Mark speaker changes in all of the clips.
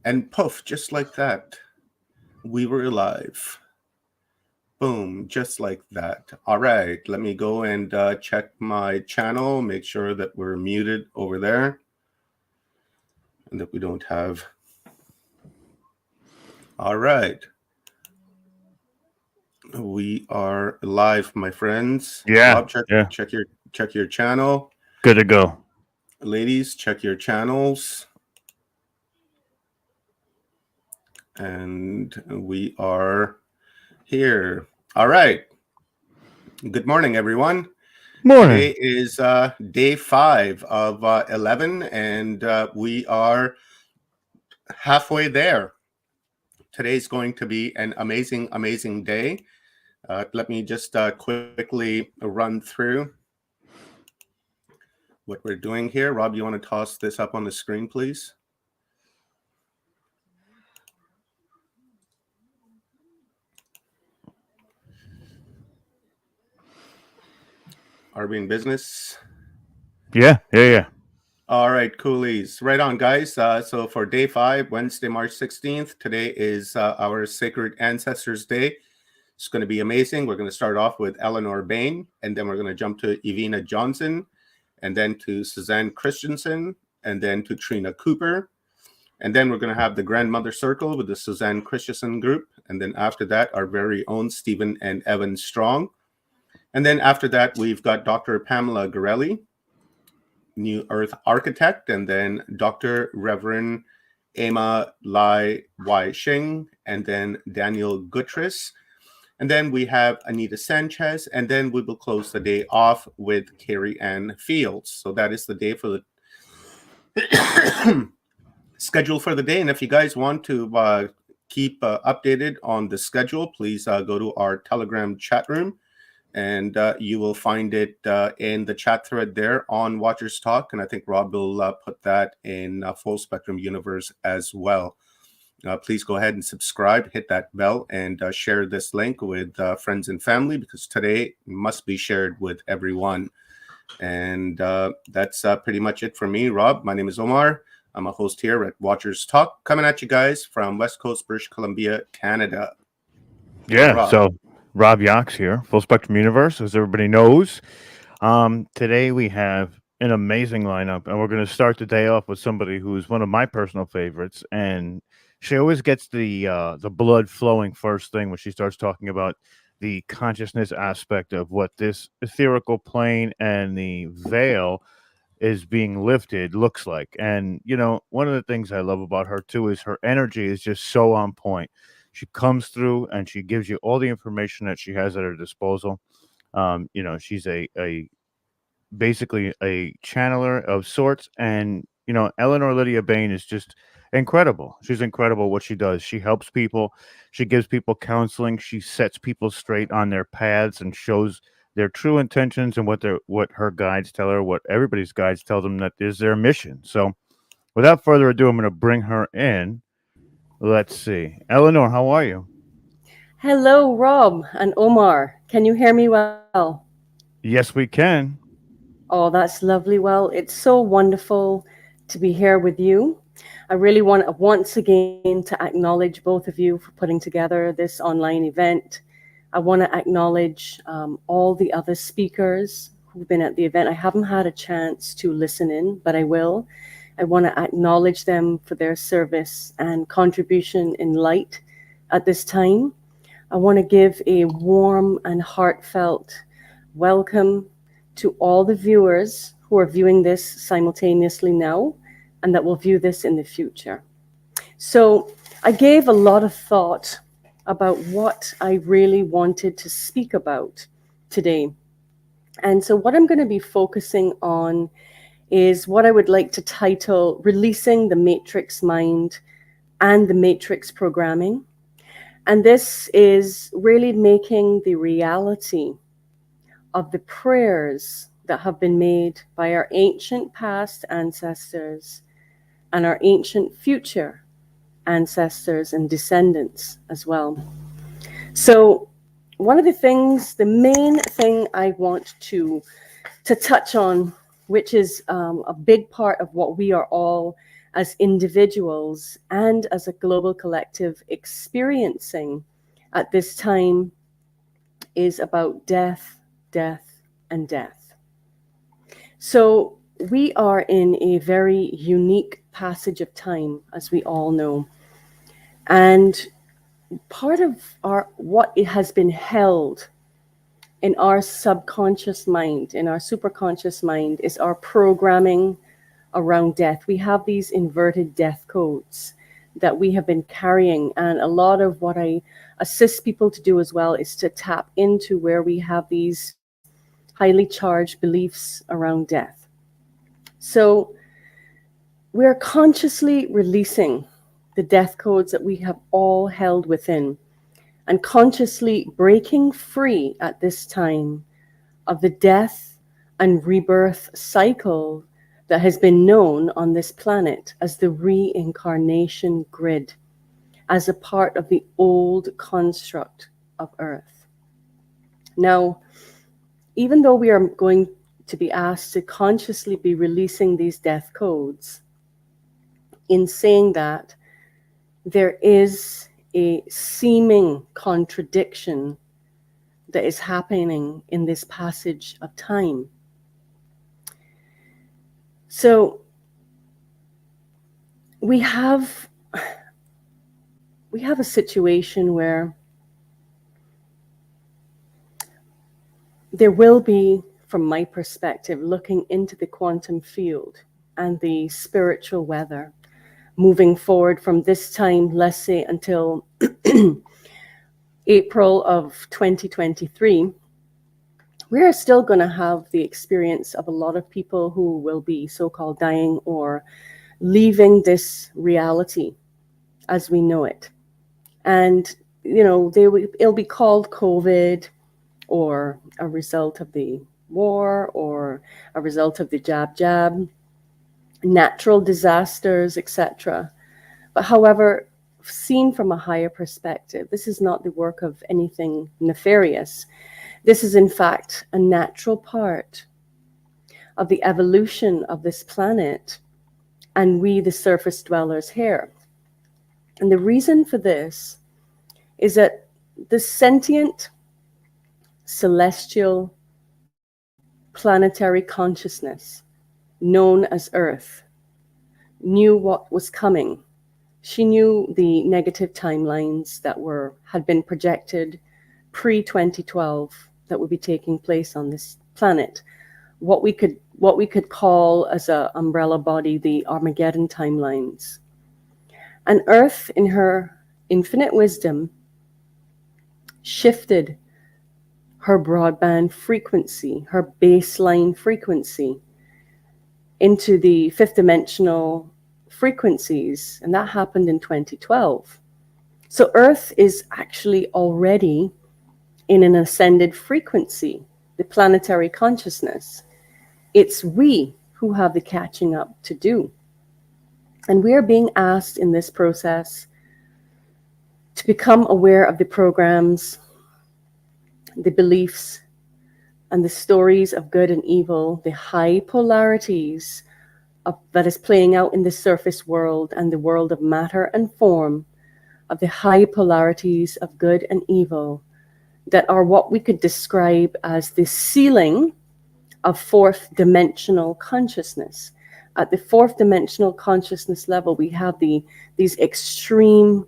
Speaker 1: And poof, just like that, we were live. Boom, just like that. All right, let me go and check my channel, make sure that we're muted over there and that we don't have. All right. We are live, my friends.
Speaker 2: Yeah.
Speaker 1: Rob,
Speaker 2: Yeah.
Speaker 1: check your channel.
Speaker 2: Good to go.
Speaker 1: Ladies, check your channels. And we are here. All right. Good morning, everyone.
Speaker 2: Morning.
Speaker 1: Today is day 5 of 11, and we are halfway there. Today's going to be an amazing, amazing day. Let me just quickly run through what we're doing here. Rob, you want to toss this up on the screen, please? Are we in business?
Speaker 2: Yeah.
Speaker 1: All right, coolies. Right on, guys. So for day 5, Wednesday, March 16th, today is our Sacred Ancestors Day. It's going to be amazing. We're going to start off with Eleanor Bayne, and then we're going to jump to Evenah Johnson, and then to Suzanne Christianson, and then to Trina Cooper. And then we're going to have the Grandmother Circle with the Suzanne Christensen group. And then after that, our very own Stephen and Evan Strong. And then after that, we've got Dr. Pamela Gerali, New Earth Architect, and then Dr. Reverend Emma Lai Wai-Ching, and then Daniel Gutierrez. And then we have Anita Sanchez, and then we will close the day off with Carrie-Anne Feild. So that is the day for the schedule for the day. And if you guys want to keep updated on the schedule, please go to our Telegram chat room, and you will find it in the chat thread there on Watchers Talk. And I think Rob will put that in Full Spectrum Universe as well. Please go ahead and subscribe, hit that bell, and share this link with friends and family, because today must be shared with everyone. And that's pretty much it for me, Rob. My name is Omar. I'm a host here at Watchers Talk, coming at you guys from West Coast, British Columbia, Canada.
Speaker 2: Yeah.
Speaker 1: Rob.
Speaker 2: So Rob Yox here, Full Spectrum Universe, as everybody knows. Today we have an amazing lineup, and we're going to start the day off with somebody who's one of my personal favorites, and she always gets the blood flowing first thing when she starts talking about the consciousness aspect of what this etherical plane and the veil is being lifted looks like. And one of the things I love about her too is her energy is just so on point. She comes through and she gives you all the information that she has at her disposal. She's a basically a channeler of sorts, and Eleanor Lydia Bayne is just incredible. She's incredible what she does. She helps people, she gives people counseling, she sets people straight on their paths and shows their true intentions and what her guides tell her, what everybody's guides tell them that is their mission. So without further ado, I'm going to bring her in. Let's see. Eleanor, how are you?
Speaker 3: Hello, Rob and Omar. Can you hear me well?
Speaker 2: Yes, we can.
Speaker 3: Oh, that's lovely. Well, it's so wonderful to be here with you. I really want once again to acknowledge both of you for putting together this online event. I want to acknowledge all the other speakers who've been at the event. I haven't had a chance to listen in, but I will. I want to acknowledge them for their service and contribution in light at this time. I want to give a warm and heartfelt welcome to all the viewers who are viewing this simultaneously now and that will view this in the future. So I gave a lot of thought about what I really wanted to speak about today. And so what I'm going to be focusing on is what I would like to title Releasing the Matrix Mind and the Matrix Programming. And this is really making the reality of the prayers that have been made by our ancient past ancestors and our ancient future ancestors and descendants as well. So one of the things, the main thing I want to touch on, which is a big part of what we are all as individuals and as a global collective experiencing at this time is about death, death, and death. So we are in a very unique passage of time, as we all know. And part of what it has been held in our subconscious mind, in our superconscious mind, is our programming around death. We have these inverted death codes that we have been carrying. And a lot of what I assist people to do as well is to tap into where we have these highly charged beliefs around death. So we're consciously releasing the death codes that we have all held within, and consciously breaking free at this time of the death and rebirth cycle that has been known on this planet as the reincarnation grid, as a part of the old construct of Earth. Now, even though we are going to be asked to consciously be releasing these death codes, in saying that, there is a seeming contradiction that is happening in this passage of time. So we have a situation where there will be, from my perspective, looking into the quantum field and the spiritual weather, moving forward from this time, let's say until April of 2023, we are still going to have the experience of a lot of people who will be so-called dying or leaving this reality as we know it. And, you know, it'll be called COVID, or a result of the war, or a result of the jab, natural disasters, etc. But however, seen from a higher perspective, this is not the work of anything nefarious. This is in fact a natural part of the evolution of this planet and we, the surface dwellers here. And the reason for this is that the sentient, celestial, planetary consciousness known as Earth knew what was coming. She knew the negative timelines that had been projected pre-2012 that would be taking place on this planet. What we could call as an umbrella body the Armageddon timelines. And Earth, in her infinite wisdom, shifted her broadband frequency, her baseline frequency, into the fifth dimensional frequencies, and that happened in 2012. So Earth is actually already in an ascended frequency, the planetary consciousness. It's we who have the catching up to do. And we are being asked in this process to become aware of the programs, the beliefs, and the stories of good and evil, the high polarities that is playing out in the surface world and the world of matter and form, of the high polarities of good and evil that are what we could describe as the ceiling of fourth dimensional consciousness. At the fourth dimensional consciousness level, we have these extreme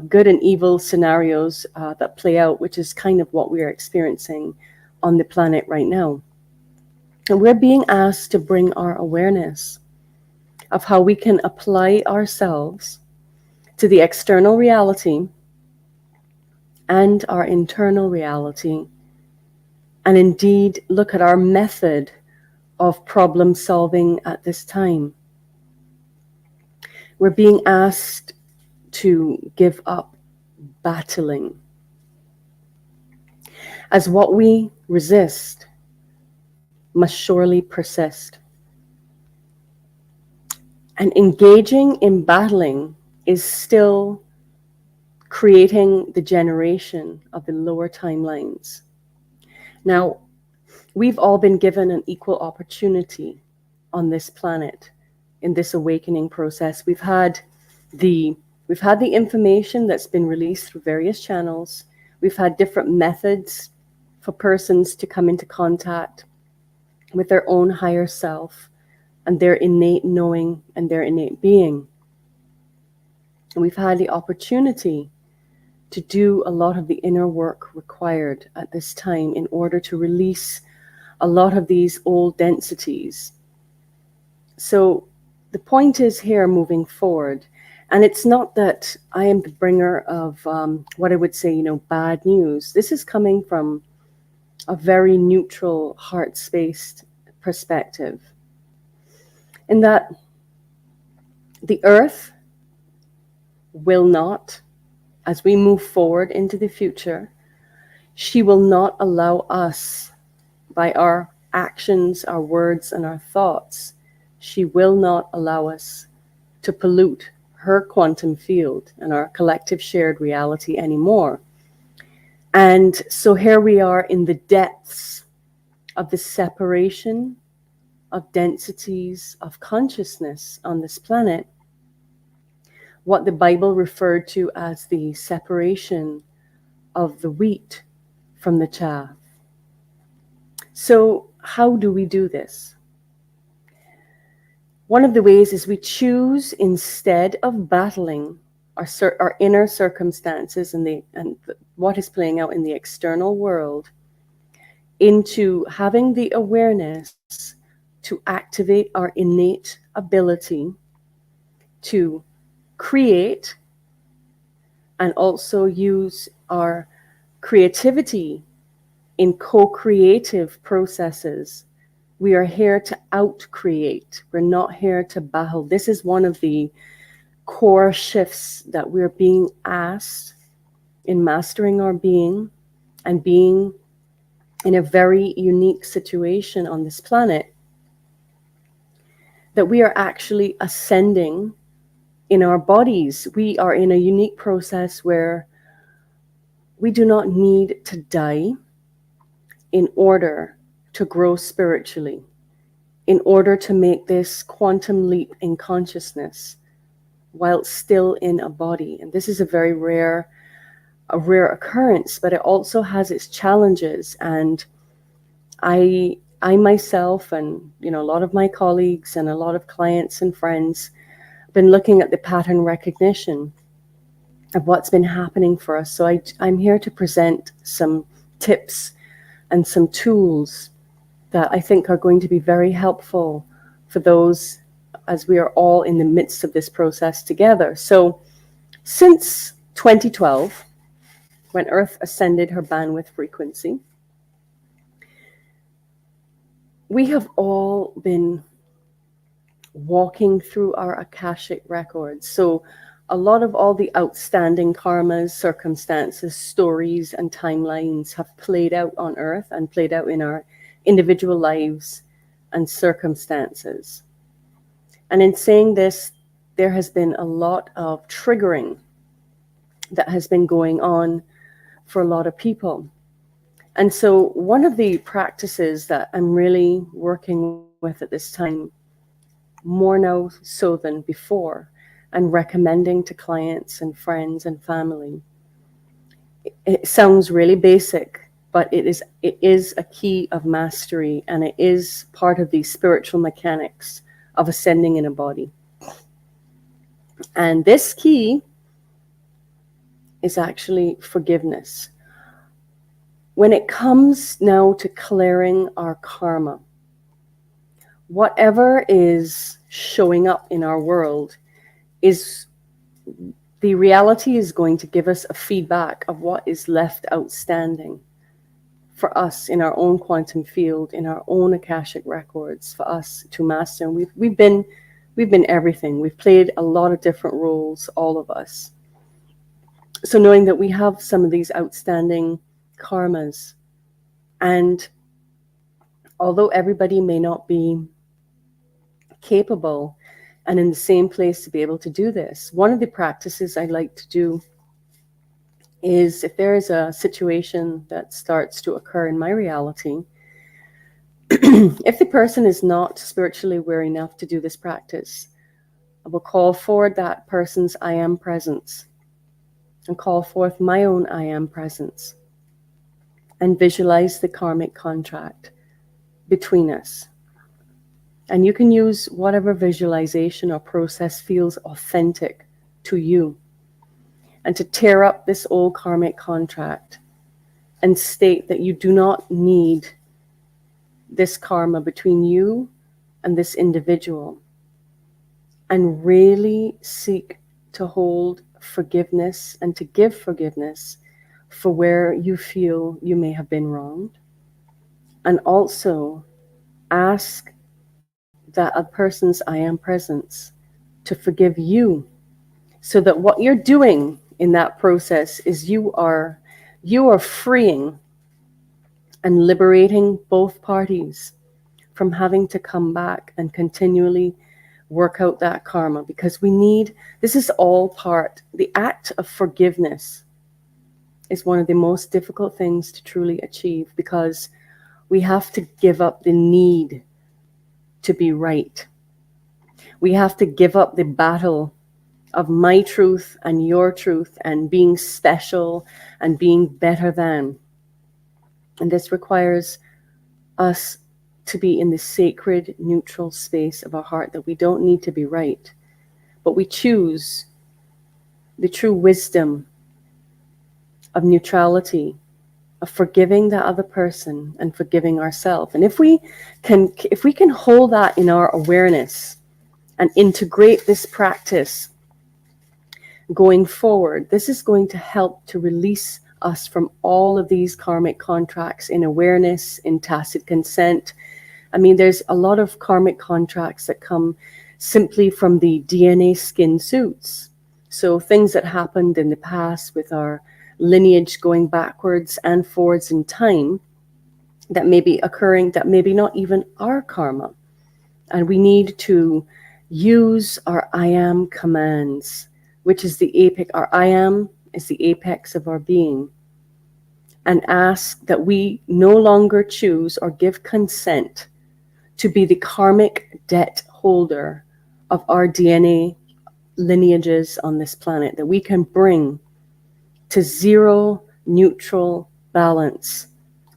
Speaker 3: good and evil scenarios that play out, which is kind of what we are experiencing on the planet right now. And we're being asked to bring our awareness of how we can apply ourselves to the external reality and our internal reality, and indeed look at our method of problem solving at this time. We're being asked to give up battling, as what we resist must surely persist. And engaging in battling is still creating the generation of the lower timelines. Now, we've all been given an equal opportunity on this planet in this awakening process. We've had the information that's been released through various channels. We've had different methods for persons to come into contact with their own higher self and their innate knowing and their innate being. And we've had the opportunity to do a lot of the inner work required at this time in order to release a lot of these old densities. So the point is here moving forward, and it's not that I am the bringer of what I would say, bad news. This is coming from a very neutral, heart-spaced perspective, in that the earth will not, as we move forward into the future, she will not allow us, by our actions, our words, and our thoughts, she will not allow us to pollute her quantum field and our collective shared reality anymore. And so here we are in the depths of the separation of densities of consciousness on this planet, what the Bible referred to as the separation of the wheat from the chaff. So how do we do this? One of the ways is we choose, instead of battling our inner circumstances and what is playing out in the external world, into having the awareness to activate our innate ability to create and also use our creativity in co-creative processes. We are here to out-create. We're not here to battle. This is one of the core shifts that we're being asked in mastering our being and being in a very unique situation on this planet, that we are actually ascending in our bodies. We are in a unique process where we do not need to die in order to grow spiritually, in order to make this quantum leap in consciousness while still in a body. And this is a very rare occurrence, but it also has its challenges. And I myself and a lot of my colleagues and a lot of clients and friends have been looking at the pattern recognition of what's been happening for us. So I'm here to present some tips and some tools that I think are going to be very helpful for those, as we are all in the midst of this process together. So since 2012, when Earth ascended her bandwidth frequency, we have all been walking through our Akashic records. So a lot of all the outstanding karmas, circumstances, stories, and timelines have played out on Earth and played out in our individual lives and circumstances. And in saying this, there has been a lot of triggering that has been going on for a lot of people. And so one of the practices that I'm really working with at this time, more now so than before, and recommending to clients and friends and family, it sounds really basic, but it is a key of mastery, and it is part of the spiritual mechanics of ascending in a body. And this key is actually forgiveness. When it comes now to clearing our karma, whatever is showing up in our world is, the reality is going to give us a feedback of what is left outstanding for us in our own quantum field, in our own Akashic records, for us to master. And we've been everything. We've played a lot of different roles, all of us. So knowing that we have some of these outstanding karmas, and although everybody may not be capable and in the same place to be able to do this, one of the practices I like to do is, if there is a situation that starts to occur in my reality, If the person is not spiritually aware enough to do this practice, I will call forward that person's I am presence and call forth my own I am presence and visualize the karmic contract between us. And you can use whatever visualization or process feels authentic to you. And to tear up this old karmic contract and state that you do not need this karma between you and this individual. And really seek to hold forgiveness and to give forgiveness for where you feel you may have been wronged. And also ask that a person's I am presence to forgive you, so that what you're doing in that process is you are freeing and liberating both parties from having to come back and continually work out that karma, because this is all part, the act of forgiveness is one of the most difficult things to truly achieve, because we have to give up the need to be right. We have to give up the battle of my truth and your truth and being special and being better than. And this requires us to be in the sacred, neutral space of our heart, that we don't need to be right, but we choose the true wisdom of neutrality, of forgiving the other person and forgiving ourselves. And if we can hold that in our awareness and integrate this practice going forward, this is going to help to release us from all of these karmic contracts in awareness, in tacit consent. I mean, there's a lot of karmic contracts that come simply from the DNA skin suits. So things that happened in the past with our lineage going backwards and forwards in time that may be occurring, that maybe not even our karma. And we need to use our I am commands, which is the apex. Our I am is the apex of our being. And ask that we no longer choose or give consent to be the karmic debt holder of our DNA lineages on this planet, that we can bring to zero neutral balance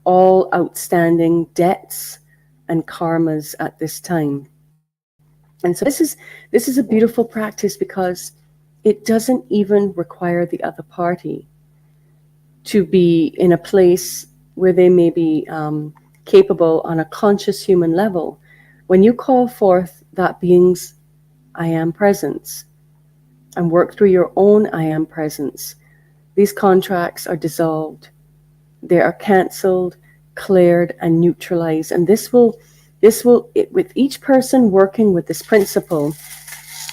Speaker 3: all outstanding debts and karmas at this time. And so this is a beautiful practice, because it doesn't even require the other party to be in a place where they may be capable on a conscious human level. When you call forth that being's I am presence and work through your own I am presence, these contracts are dissolved. They are cancelled, cleared, and neutralized. And this will, with each person working with this principle,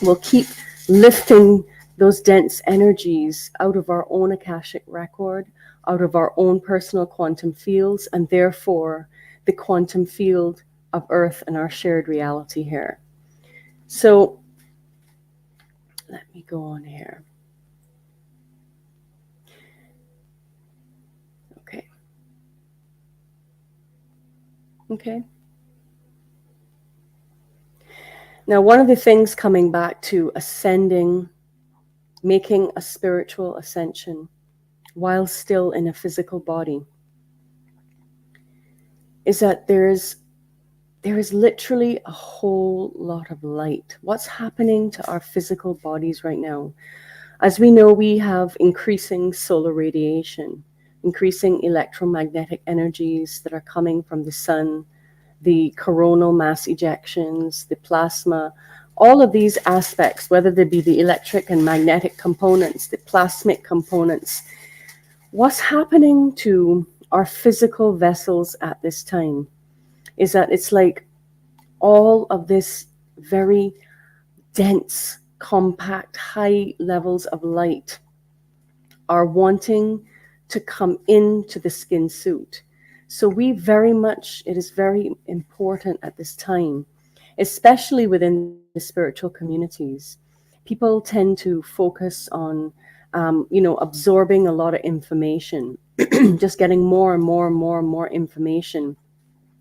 Speaker 3: will keep lifting those dense energies out of our own Akashic record, out of our own personal quantum fields, and therefore the quantum field of Earth and our shared reality here. So let me go on here. Okay. Now, one of the things coming back to ascending, making a spiritual ascension while still in a physical body, is that there is literally a whole lot of light. What's happening to our physical bodies right now? As we know, we have increasing solar radiation, increasing electromagnetic energies that are coming from the sun, the coronal mass ejections, the plasma, all of these aspects, whether they be the electric and magnetic components, the plasmic components. What's happening to our physical vessels at this time is that it's like all of this very dense, compact, high levels of light are wanting to come into the skin suit. So it is very important at this time, especially within the spiritual communities. People tend to focus on, absorbing a lot of information, just getting more and more and more and more information.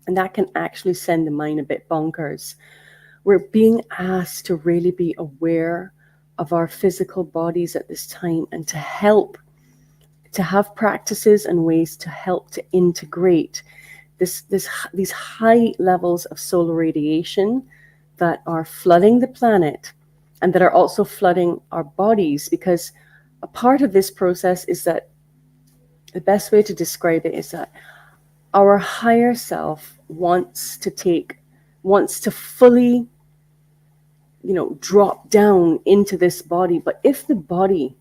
Speaker 3: And that can actually send the mind a bit bonkers. We're being asked to really be aware of our physical bodies at this time, and to help, to have practices and ways to help to integrate these high levels of solar radiation that are flooding the planet and that are also flooding our bodies. Because a part of this process is that, the best way to describe it is that our higher self wants to fully, drop down into this body. But if the body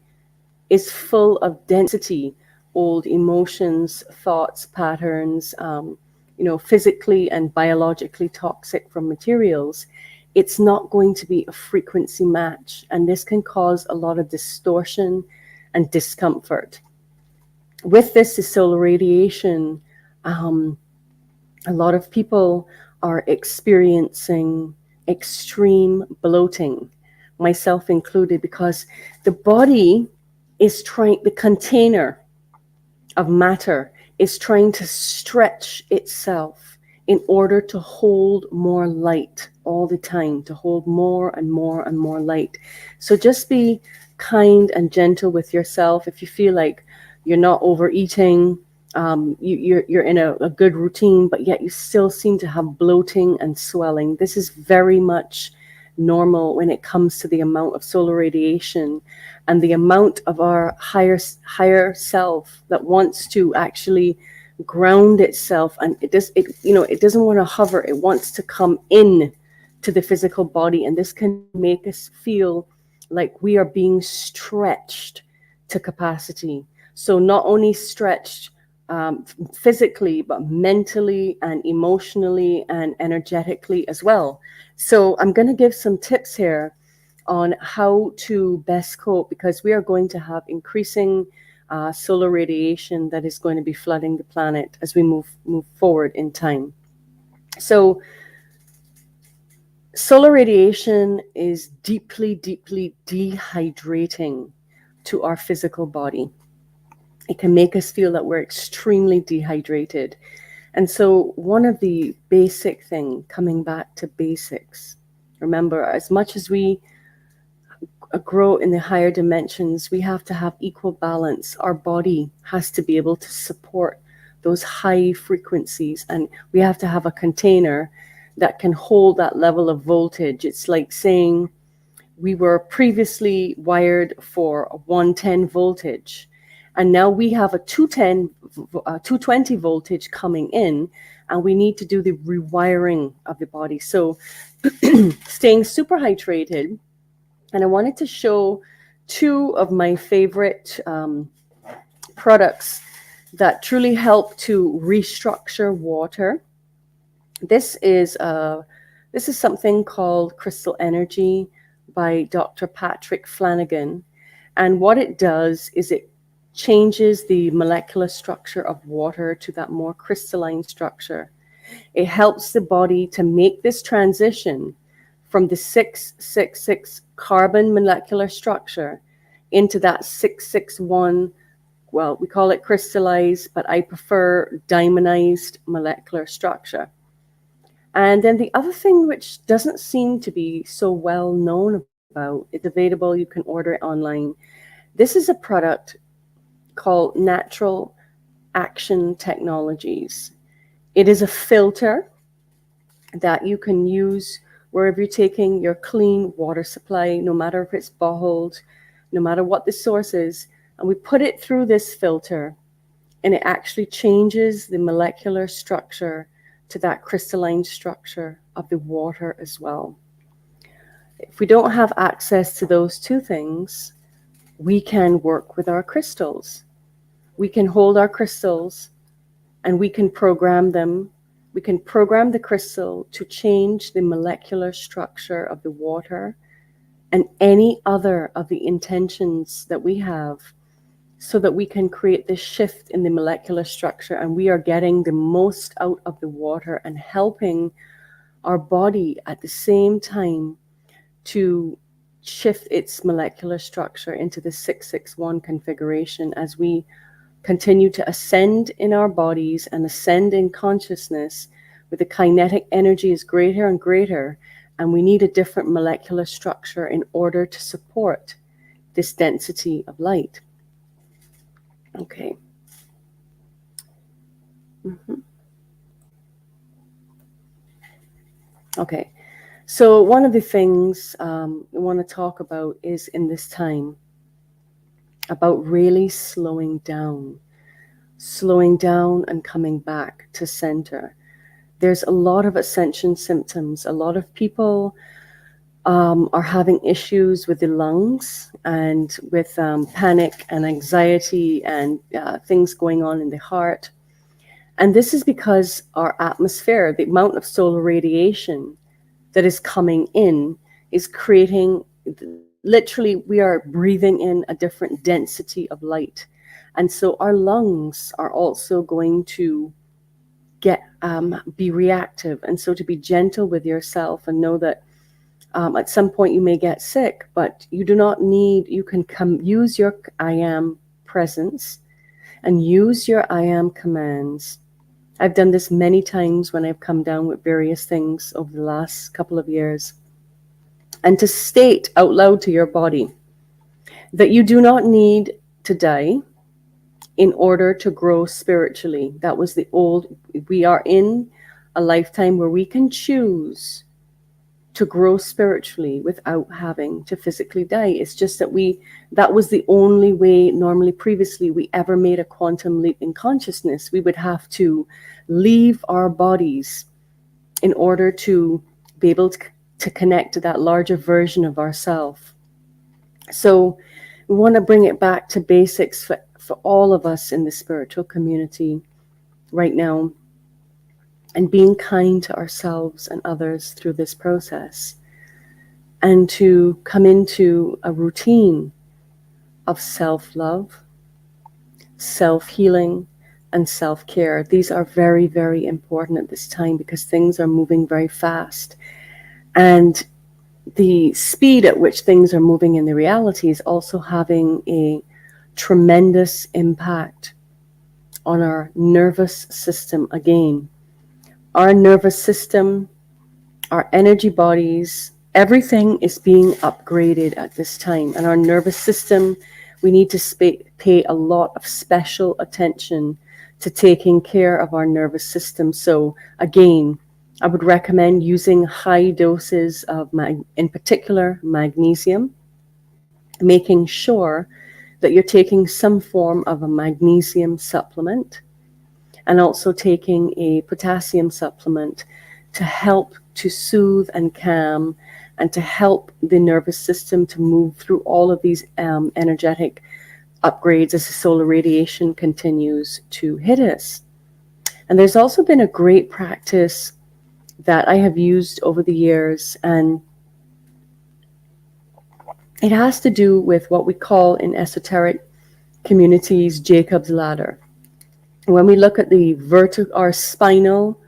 Speaker 3: is full of density, old emotions, thoughts, patterns, physically and biologically toxic from materials, it's not going to be a frequency match. And this can cause a lot of distortion and discomfort. With this is solar radiation. A lot of people are experiencing extreme bloating, myself included, because the body is the container of matter is trying to stretch itself in order to hold more light all the time, to hold more and more and more light. So just be kind and gentle with yourself. If you feel like you're not overeating, you're in a good routine, but yet you still seem to have bloating and swelling, this is very much normal when it comes to the amount of solar radiation and the amount of our higher self that wants to actually ground itself. And it doesn't want to hover. It wants to come in to the physical body, and this can make us feel like we are being stretched to capacity. So not only stretched physically, but mentally and emotionally and energetically as well. So I'm going to give some tips here on how to best cope, because we are going to have increasing solar radiation that is going to be flooding the planet as we move forward in time. So solar radiation is deeply, deeply dehydrating to our physical body. It can make us feel that we're extremely dehydrated. And so one of the basic thing, coming back to basics, remember, as much as we grow in the higher dimensions, we have to have equal balance. Our body has to be able to support those high frequencies, and we have to have a container that can hold that level of voltage. It's like saying we were previously wired for a 110 voltage, and now we have a 220 voltage coming in, and we need to do the rewiring of the body. So staying super hydrated. And I wanted to show two of my favorite products that truly help to restructure water. This is something called Crystal Energy by Dr. Patrick Flanagan. And what it does is it changes the molecular structure of water to that more crystalline structure. It helps the body to make this transition from the 666 carbon molecular structure into that 661, well, we call it crystallized, but I prefer diamondized molecular structure. And then the other thing, which doesn't seem to be so well known about, it's available, you can order it online. This is a product called Natural Action Technologies. It is a filter that you can use wherever you're taking your clean water supply, no matter if it's bottled, no matter what the source is. And we put it through this filter, and it actually changes the molecular structure to that crystalline structure of the water as well. If we don't have access to those two things, we can work with our crystals. We can hold our crystals and we can program them. We can program the crystal to change the molecular structure of the water and any other of the intentions that we have, so that we can create this shift in the molecular structure, and we are getting the most out of the water and helping our body at the same time to shift its molecular structure into the 661 configuration as we continue to ascend in our bodies and ascend in consciousness. where the kinetic energy is greater and greater, and we need a different molecular structure in order to support this density of light. Okay. Okay. So one of the things we want to talk about is in this time about really slowing down and coming back to center. There's a lot of ascension symptoms. A lot of people are having issues with the lungs and with panic and anxiety and things going on in the heart. And this is because our atmosphere, the amount of solar radiation that is coming in, is creating, literally, we are breathing in a different density of light. And so our lungs are also going to be reactive. And so to be gentle with yourself and know that at some point you may get sick, but you do not need, you can use your I am presence and use your I am commands. I've done this many times when I've come down with various things over the last couple of years. And to state out loud to your body that you do not need to die in order to grow spiritually. That was the old, we are in a lifetime where we can choose to grow spiritually without having to physically die. It's just that that was the only way normally previously we ever made a quantum leap in consciousness. We would have to leave our bodies in order to be able to connect to that larger version of ourself. So we want to bring it back to basics for all of us in the spiritual community right now, and being kind to ourselves and others through this process, and to come into a routine of self-love, self-healing, and self-care. These are very, very important at this time because things are moving very fast. And the speed at which things are moving in the reality is also having a tremendous impact on our nervous system again. Our nervous system, our energy bodies, everything is being upgraded at this time. And our nervous system, we need to pay a lot of special attention to taking care of our nervous system. So again, I would recommend using high doses of, in particular, magnesium, making sure that you're taking some form of a magnesium supplement, and also taking a potassium supplement to help to soothe and calm and to help the nervous system to move through all of these energetic upgrades as the solar radiation continues to hit us. And there's also been a great practice that I have used over the years, and it has to do with what we call in esoteric communities Jacob's ladder. When we look at our spinal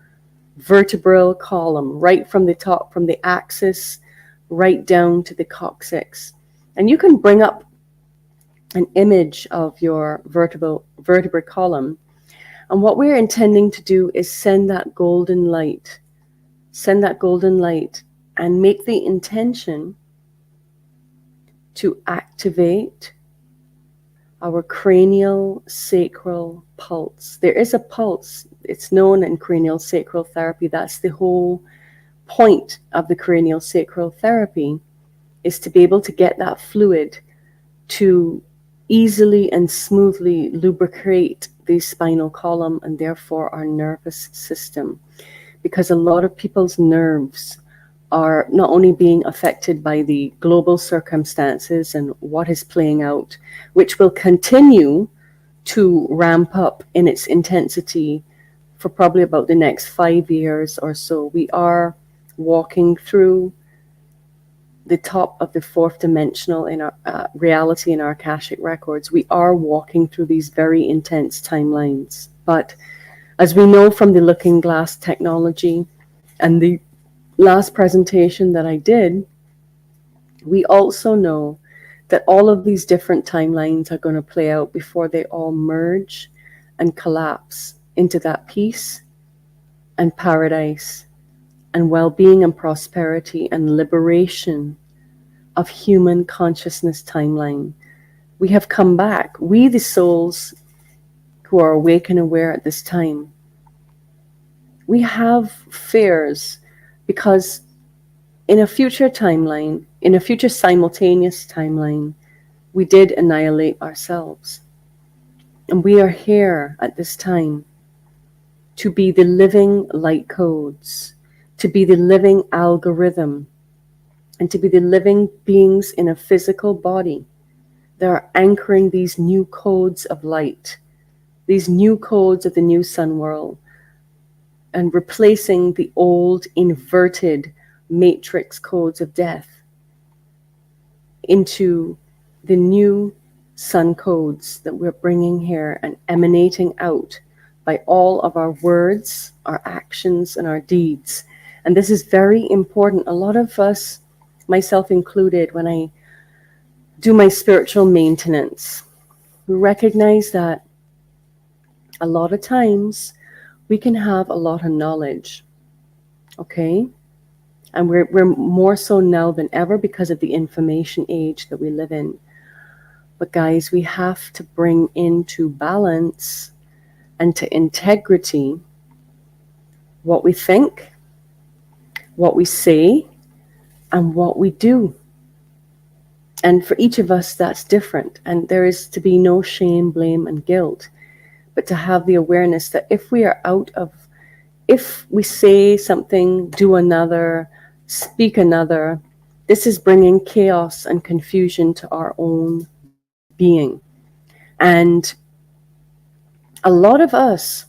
Speaker 3: vertebral column, right from the top, from the axis, right down to the coccyx. And you can bring up an image of your vertebral column. And what we're intending to do is send that golden light and make the intention to activate our cranial sacral pulse. There is a pulse. It's known in cranial sacral therapy. That's the whole point of the cranial sacral therapy, is to be able to get that fluid to easily and smoothly lubricate the spinal column and therefore our nervous system. Because a lot of people's nerves are not only being affected by the global circumstances and what is playing out, which will continue to ramp up in its intensity for probably about the next 5 years or so. We are walking through the top of the fourth dimensional in our reality in our Akashic records. We are walking through these very intense timelines. But as we know from the looking glass technology and the last presentation that I did, we also know that all of these different timelines are going to play out before they all merge and collapse into that peace and paradise and well-being and prosperity and liberation of human consciousness timeline. We have come back. We, the souls who are awake and aware at this time, we have fears because in a future timeline, in a future simultaneous timeline, we did annihilate ourselves. And we are here at this time to be the living light codes, to be the living algorithm, and to be the living beings in a physical body that are anchoring these new codes of light, these new codes of the new sun world, and replacing the old inverted matrix codes of death into the new sun codes that we're bringing here and emanating out by all of our words, our actions, and our deeds. And this is very important. A lot of us, myself included, when I do my spiritual maintenance, we recognize that a lot of times we can have a lot of knowledge, okay? And we're more so now than ever because of the information age that we live in. But guys, we have to bring into balance and to integrity what we think, what we say, and what we do. And for each of us, that's different. And there is to be no shame, blame, and guilt, but to have the awareness that if we are if we say something, do another, speak another, this is bringing chaos and confusion to our own being. And a lot of us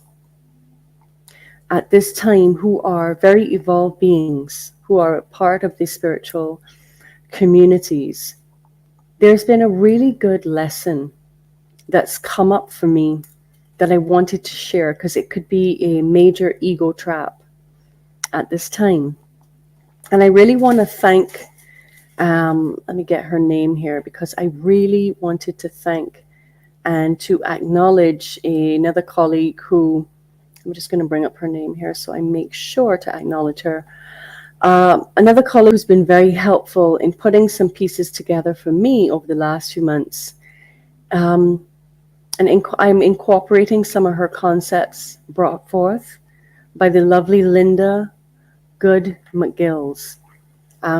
Speaker 3: at this time who are very evolved beings, who are a part of the spiritual communities, there's been a really good lesson that's come up for me that I wanted to share because it could be a major ego trap at this time. And I really want to thank, let me get her name here, because I really wanted to thank and to acknowledge another colleague who, I'm just going to bring up her name here so I make sure to acknowledge her. Another colleague who's been very helpful in putting some pieces together for me over the last few months. And I'm incorporating some of her concepts brought forth by the lovely Linda Good McGills.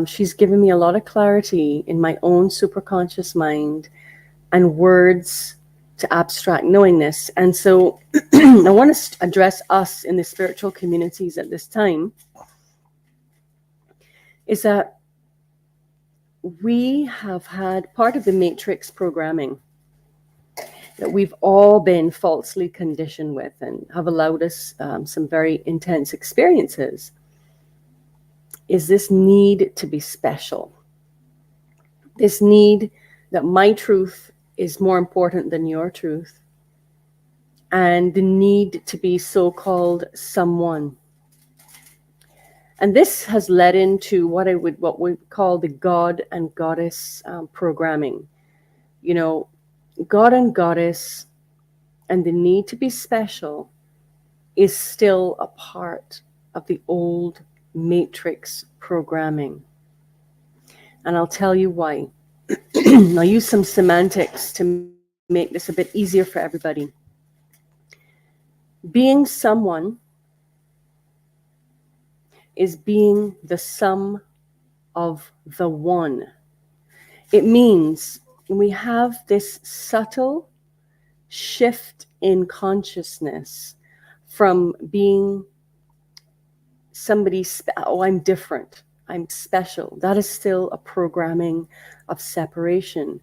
Speaker 3: She's given me a lot of clarity in my own superconscious mind and words to abstract knowingness. And so I want to address us in the spiritual communities at this time, is that we have had part of the matrix programming that we've all been falsely conditioned with and have allowed us some very intense experiences, is this need to be special. This need that my truth is more important than your truth, and the need to be so-called someone. And this has led into what we call the God and Goddess programming. You know, God and Goddess and the need to be special is still a part of the old matrix programming. And I'll tell you why. I'll use some semantics to make this a bit easier for everybody. Being someone is being the sum of the one. It means we have this subtle shift in consciousness from being somebody, oh, I'm different, I'm special. That is still a programming of separation.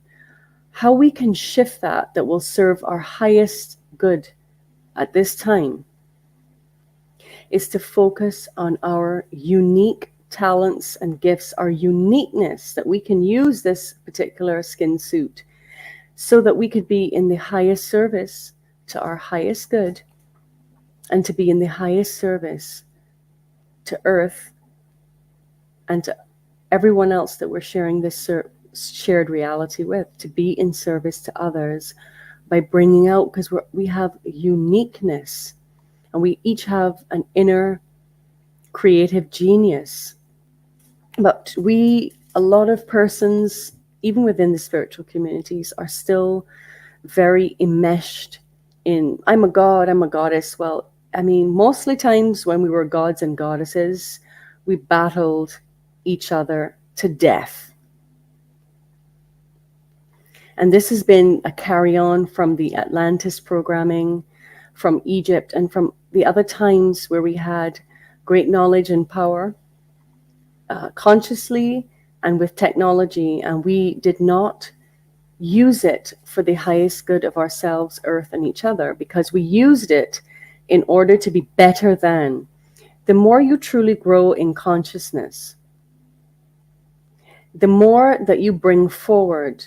Speaker 3: How we can shift that will serve our highest good at this time is to focus on our unique talents and gifts, our uniqueness, that we can use this particular skin suit so that we could be in the highest service to our highest good and to be in the highest service to Earth and to everyone else that we're sharing this shared reality with, to be in service to others by bringing out, because we have uniqueness and we each have an inner creative genius. But a lot of persons, even within the spiritual communities, are still very enmeshed in, I'm a god, I'm a goddess. Well, I mean, mostly times when we were gods and goddesses, we battled each other to death. And this has been a carry-on from the Atlantis programming, from Egypt, and from the other times where we had great knowledge and power, consciously and with technology, and we did not use it for the highest good of ourselves, earth, and each other, because we used it in order to be better than. The more you truly grow in consciousness, the more that you bring forward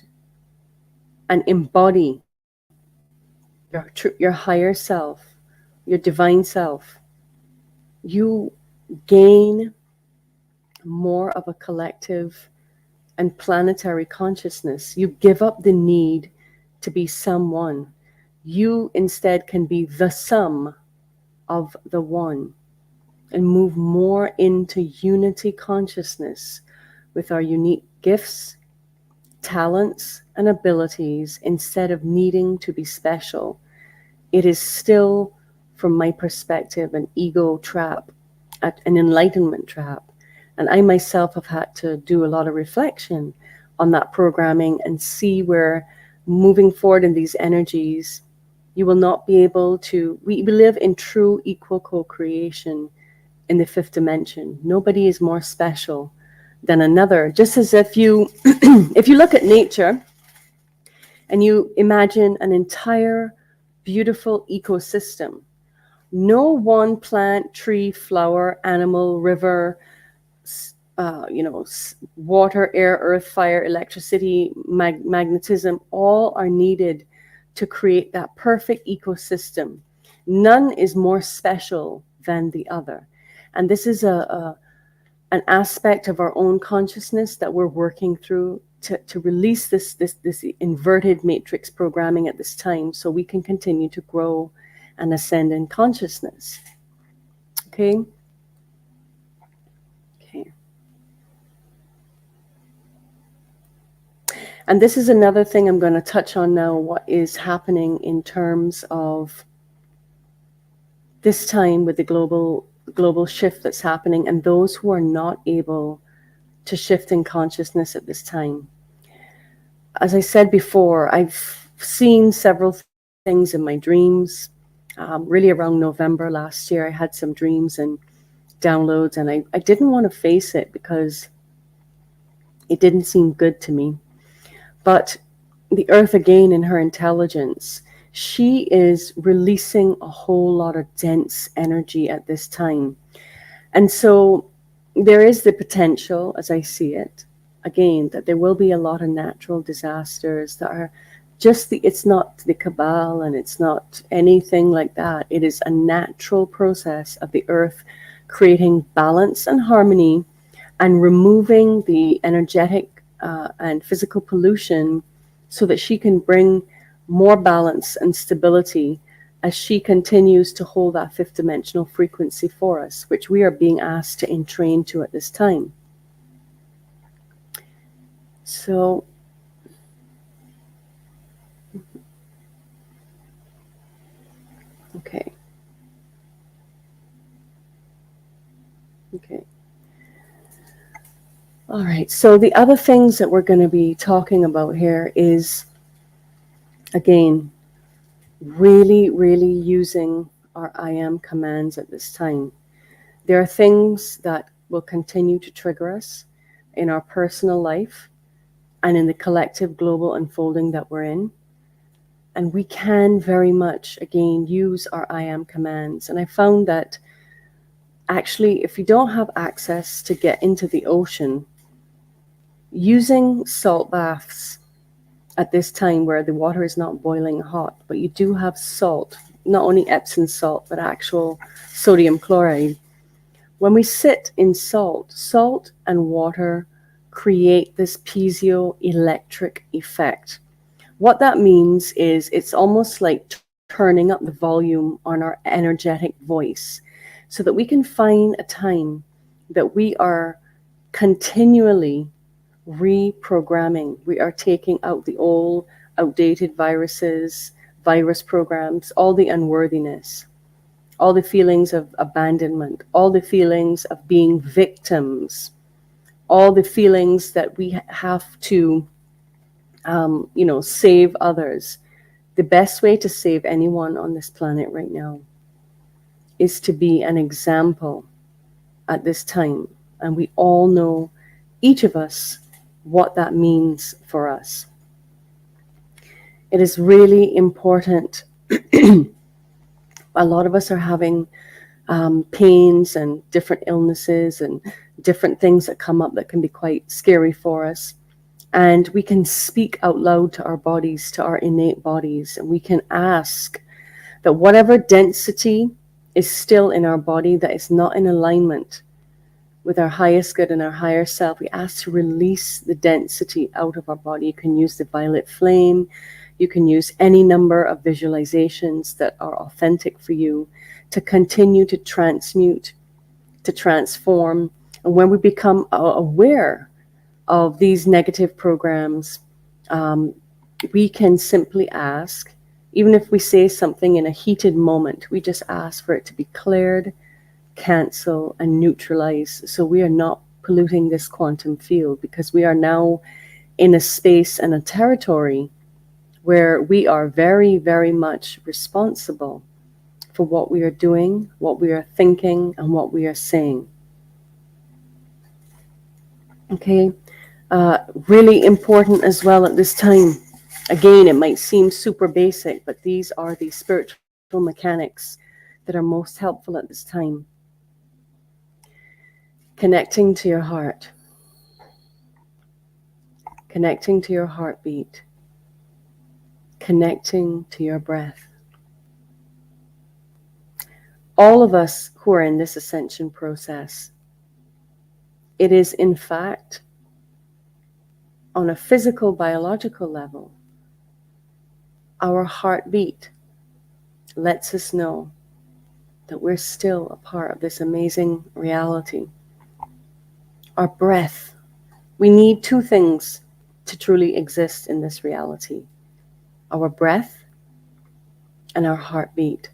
Speaker 3: and embody your higher self, your divine self, you gain more of a collective and planetary consciousness. You give up the need to be someone. You instead can be the sum of the one and move more into unity consciousness with our unique gifts, talents, and abilities instead of needing to be special. It is still, from my perspective, an ego trap, an enlightenment trap. And I myself have had to do a lot of reflection on that programming and see where moving forward in these energies, you will not be able to, we live in true equal co-creation in the fifth dimension. Nobody is more special than another. Just as if you, if you look at nature and you imagine an entire beautiful ecosystem, no one plant, tree, flower, animal, river, water, air, earth, fire, electricity, magnetism, all are needed to create that perfect ecosystem. None is more special than the other. And this is an aspect of our own consciousness that we're working through to release this inverted matrix programming at this time, so we can continue to grow and ascend in consciousness. Okay? Okay. And this is another thing I'm going to touch on now, what is happening in terms of this time with the global shift that's happening, and those who are not able to shift in consciousness at this time. As I said before, I've seen several things in my dreams. Really around November last year, I had some dreams and downloads, and I didn't want to face it because it didn't seem good to me. But the earth, again, in her intelligence, she is releasing a whole lot of dense energy at this time. And so there is the potential, as I see it, again, that there will be a lot of natural disasters that are just it's not the cabal and it's not anything like that. It is a natural process of the earth creating balance and harmony and removing the energetic and physical pollution so that she can bring more balance and stability as she continues to hold that fifth dimensional frequency for us, which we are being asked to entrain to at this time. So, okay. Okay. All right. So the other things that we're going to be talking about here is, again, really, really using our I am commands at this time. There are things that will continue to trigger us in our personal life and in the collective global unfolding that we're in. And we can very much, again, use our I am commands. And I found that actually, if you don't have access to get into the ocean, using salt baths at this time where the water is not boiling hot, but you do have salt, not only Epsom salt, but actual sodium chloride. When we sit in salt and water create this piezoelectric effect. What that means is it's almost like turning up the volume on our energetic voice, so that we can find a time that we are continually reprogramming. We are taking out the old, outdated viruses, virus programs, all the unworthiness, all the feelings of abandonment, all the feelings of being victims, all the feelings that we have to, save others. The best way to save anyone on this planet right now is to be an example at this time. And we all know, each of us, what that means for us. It is really important. A lot of us are having pains and different illnesses and different things that come up that can be quite scary for us. And we can speak out loud to our bodies, to our innate bodies, and we can ask that whatever density is still in our body that is not in alignment with our highest good and our higher self, we ask to release the density out of our body. You can use the violet flame. You can use any number of visualizations that are authentic for you to continue to transmute, to transform. And when we become aware of these negative programs, we can simply ask, even if we say something in a heated moment, we just ask for it to be cleared, cancel, and neutralize. So we are not polluting this quantum field, because we are now in a space and a territory where we are very, very much responsible for what we are doing, what we are thinking, and what we are saying. Okay, really important as well at this time. Again, it might seem super basic, but these are the spiritual mechanics that are most helpful at this time. Connecting to your heart. Connecting to your heartbeat. Connecting to your breath. All of us who are in this ascension process, it is in fact, on a physical, biological level, our heartbeat lets us know that we're still a part of this amazing reality. Our breath. We need two things to truly exist in this reality: our breath and our heartbeat.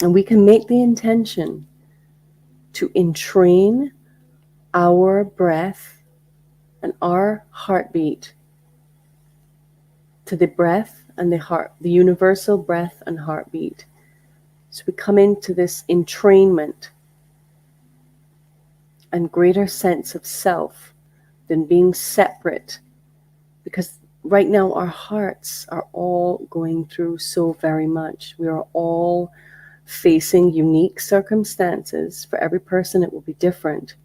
Speaker 3: And we can make the intention to entrain our breath and our heartbeat to the breath and the heart, the universal breath and heartbeat. So we come into this entrainment and greater sense of self than being separate, because right now our hearts are all going through so very much. We are all facing unique circumstances. For every person it will be different,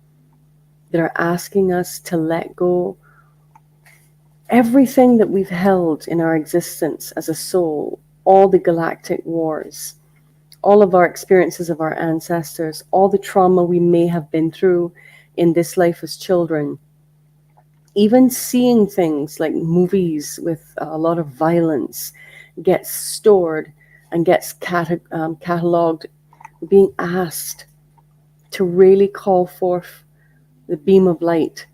Speaker 3: that are asking us to let go everything that we've held in our existence as a soul, all the galactic wars, all of our experiences of our ancestors, all the trauma we may have been through in this life as children. Even seeing things like movies with a lot of violence gets stored and gets cataloged. Being asked to really call forth the beam of light,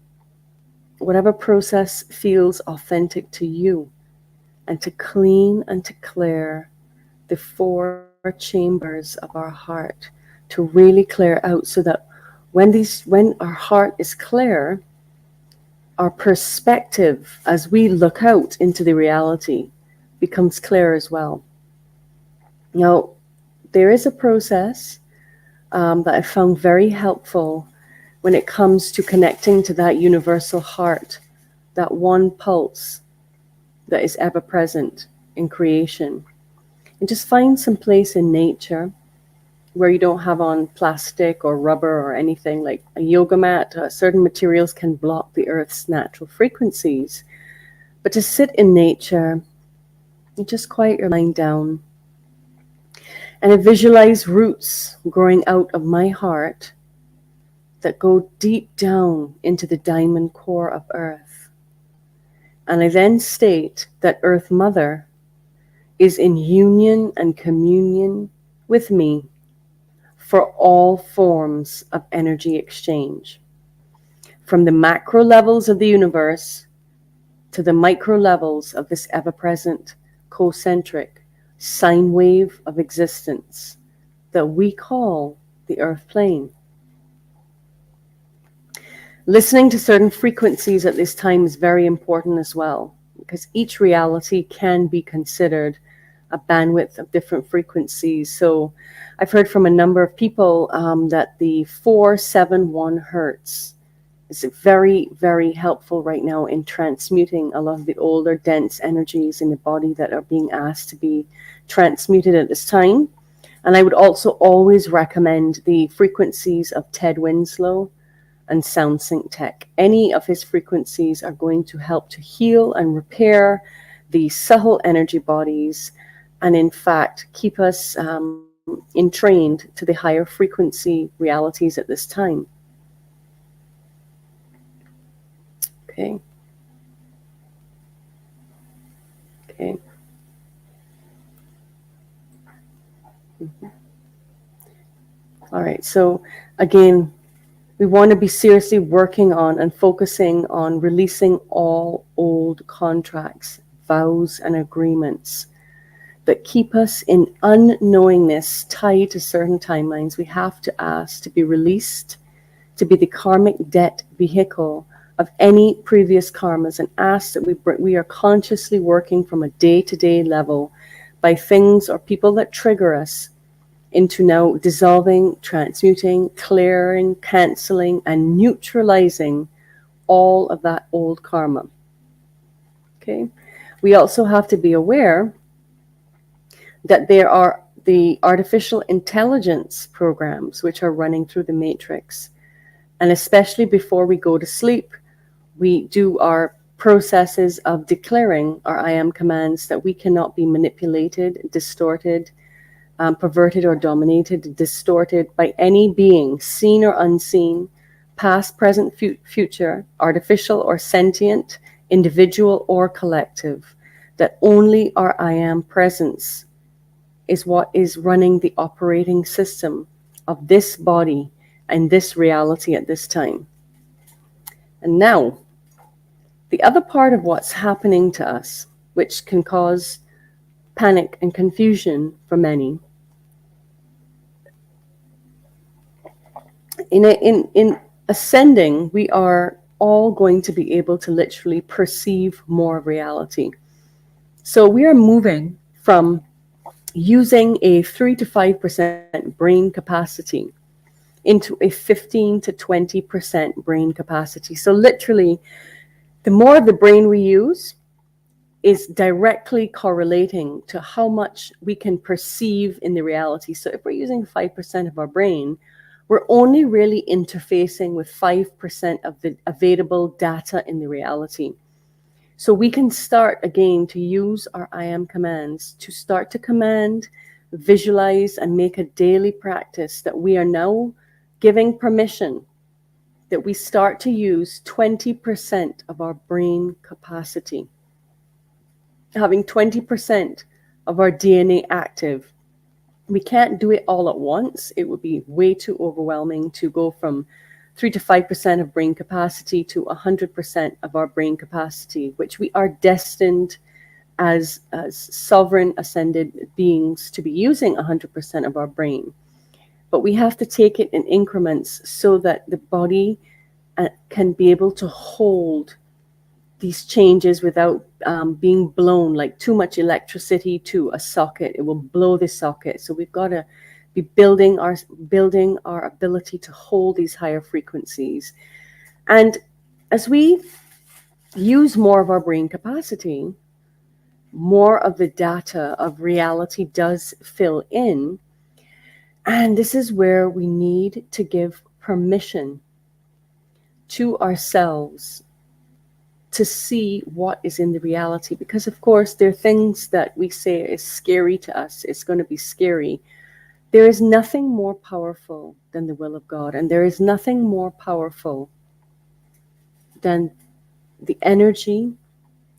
Speaker 3: whatever process feels authentic to you, and to clean and to clear the 4 chambers of our heart, to really clear out, so that when our heart is clear, our perspective as we look out into the reality becomes clear as well. Now, there is a process that I found very helpful when it comes to connecting to that universal heart, that one pulse that is ever present in creation. And just find some place in nature where you don't have on plastic or rubber or anything, like a yoga mat. Certain materials can block the earth's natural frequencies. But to sit in nature and just quiet your mind down, and I visualize roots growing out of my heart that go deep down into the diamond core of earth. And I then state that Earth Mother is in union and communion with me for all forms of energy exchange, from the macro levels of the universe to the micro levels of this ever-present, concentric sine wave of existence that we call the earth plane. Listening to certain frequencies at this time is very important as well, because each reality can be considered a bandwidth of different frequencies. So I've heard from a number of people that the 471 hertz is very, very helpful right now in transmuting a lot of the older, dense energies in the body that are being asked to be transmuted at this time. And I would also always recommend the frequencies of Ted Winslow and SoundSync Tech. Any of his frequencies are going to help to heal and repair the subtle energy bodies, and in fact keep us entrained to the higher frequency realities at this time. Okay. Okay. All right. So again, we want to be seriously working on and focusing on releasing all old contracts, vows, and agreements that keep us in unknowingness tied to certain timelines. We have to ask to be released, to be the karmic debt vehicle of any previous karmas, and ask that we are consciously working from a day-to-day level by things or people that trigger us into now dissolving, transmuting, clearing, canceling, and neutralizing all of that old karma. Okay. We also have to be aware that there are the artificial intelligence programs which are running through the matrix. And especially before we go to sleep, we do our processes of declaring our I am commands that we cannot be manipulated, distorted, perverted or dominated, distorted by any being, seen or unseen, past, present, future, artificial or sentient, individual or collective, that only our I am presence is what is running the operating system of this body and this reality at this time. And now, the other part of what's happening to us, which can cause panic and confusion for many, in ascending, we are all going to be able to literally perceive more reality. So we are moving from using a 3 to 5% brain capacity into a 15 to 20% brain capacity. So literally, the more of the brain we use is directly correlating to how much we can perceive in the reality. So if we're using 5% of our brain, we're only really interfacing with 5% of the available data in the reality. So we can start again to use our I am commands to start to command, visualize, and make a daily practice that we are now giving permission that we start to use 20% of our brain capacity. Having 20% of our DNA active. We can't do it all at once. It would be way too overwhelming to go from 3 to 5% of brain capacity to 100% of our brain capacity, which we are destined as sovereign ascended beings to be using 100% of our brain. But we have to take it in increments so that the body can be able to hold these changes without being blown like too much electricity to a socket. It will blow the socket. So we've got to be building our ability to hold these higher frequencies. And as we use more of our brain capacity, more of the data of reality does fill in. And this is where we need to give permission to ourselves to see what is in the reality. Because of course, there are things that we say is scary to us. It's going to be scary. There is nothing more powerful than the will of God. And there is nothing more powerful than the energy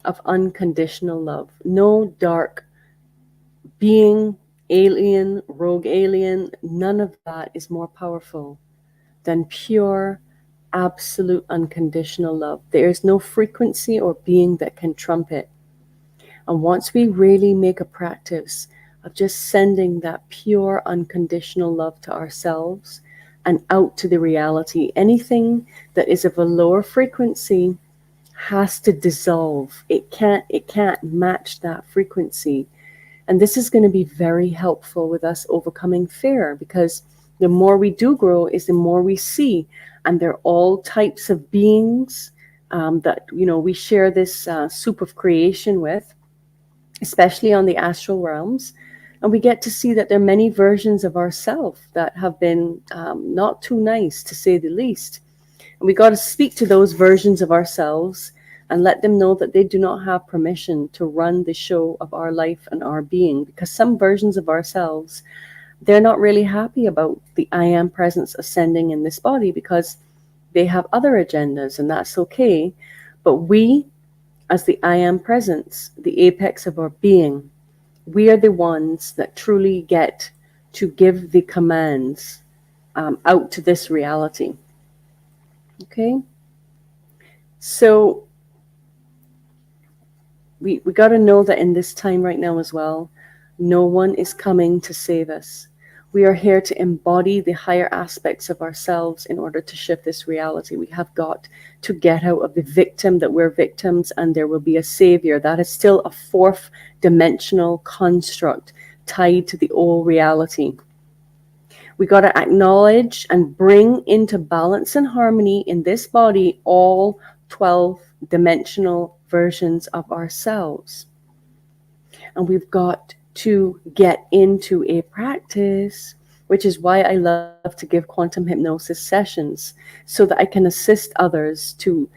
Speaker 3: of unconditional love. No dark being alien, rogue alien, none of that is more powerful than pure, absolute, unconditional love. There is no frequency or being that can trump it. And once we really make a practice of just sending that pure, unconditional love to ourselves and out to the reality, anything that is of a lower frequency has to dissolve. It can't match that frequency. And this is going to be very helpful with us overcoming fear, because the more we do grow is the more we see. And they're all types of beings that, we share this soup of creation with, especially on the astral realms. And we get to see that there are many versions of ourselves that have been not too nice, to say the least. And we got to speak to those versions of ourselves and let them know that they do not have permission to run the show of our life and our being, because some versions of ourselves, they're not really happy about the I am presence ascending in this body, because they have other agendas, and that's okay. But we, as the I am presence, the apex of our being, we are the ones that truly get to give the commands out to this reality. Okay? So we got to know that in this time right now as well, no one is coming to save us. We are here to embody the higher aspects of ourselves in order to shift this reality. We have got to get out of the victim that we're victims, and there will be a savior. That is still a fourth dimensional construct tied to the old reality. We got to acknowledge and bring into balance and harmony in this body all 12 dimensional versions of ourselves. And we've got to get into a practice, which is why I love to give quantum hypnosis sessions, so that I can assist others to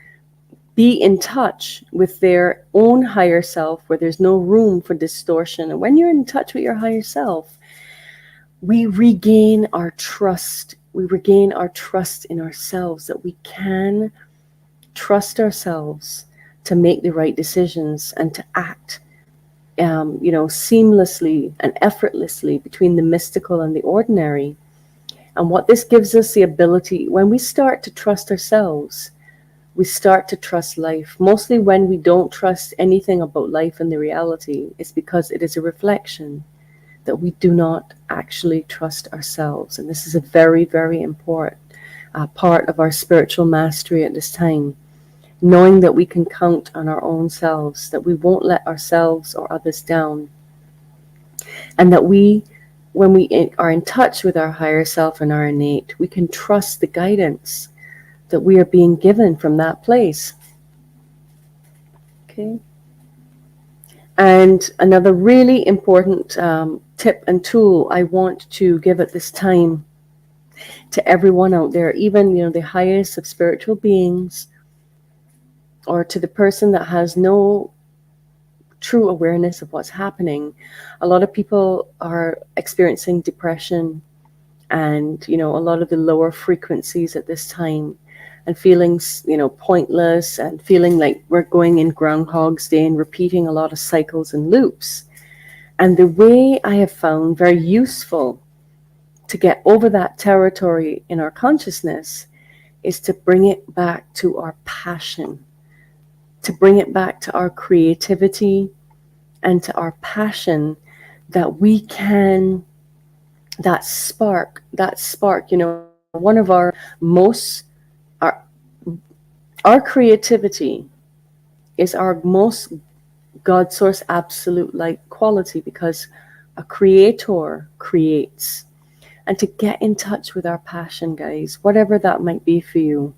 Speaker 3: be in touch with their own higher self, where there's no room for distortion. And when you're in touch with your higher self, we regain our trust. We regain our trust in ourselves, that we can trust ourselves to make the right decisions and to act seamlessly and effortlessly between the mystical and the ordinary. And what this gives us the ability, when we start to trust ourselves, we start to trust life. Mostly when we don't trust anything about life and the reality, it's because it is a reflection that we do not actually trust ourselves. And this is a very, very important part of our spiritual mastery at this time. Knowing that we can count on our own selves, that we won't let ourselves or others down. And that when we are in touch with our higher self and our innate, we can trust the guidance that we are being given from that place. Okay. And another really important tip and tool I want to give at this time to everyone out there, even the highest of spiritual beings, or to the person that has no true awareness of what's happening. A lot of people are experiencing depression and, a lot of the lower frequencies at this time, and feeling, pointless, and feeling like we're going in Groundhog's Day and repeating a lot of cycles and loops. And the way I have found very useful to get over that territory in our consciousness is to bring it back to our passion, to bring it back to our creativity and to our passion, that we can, that spark, one of our creativity is our most God source absolute light quality, because a creator creates. And to get in touch with our passion, guys, whatever that might be for you,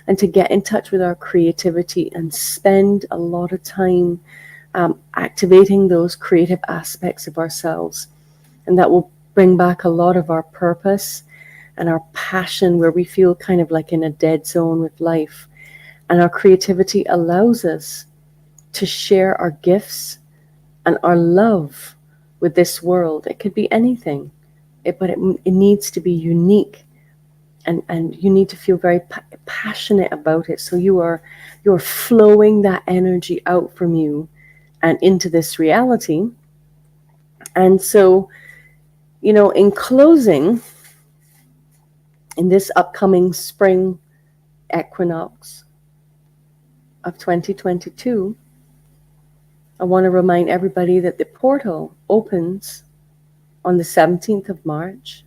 Speaker 3: and to get in touch with our creativity and spend a lot of time activating those creative aspects of ourselves. And that will bring back a lot of our purpose and our passion, where we feel kind of like in a dead zone with life. And our creativity allows us to share our gifts and our love with this world. It could be anything, but it needs to be unique. And you need to feel very passionate about it. So you're flowing that energy out from you and into this reality. And so In closing, in this upcoming spring equinox of 2022, I want to remind everybody that the portal opens on the 17th of March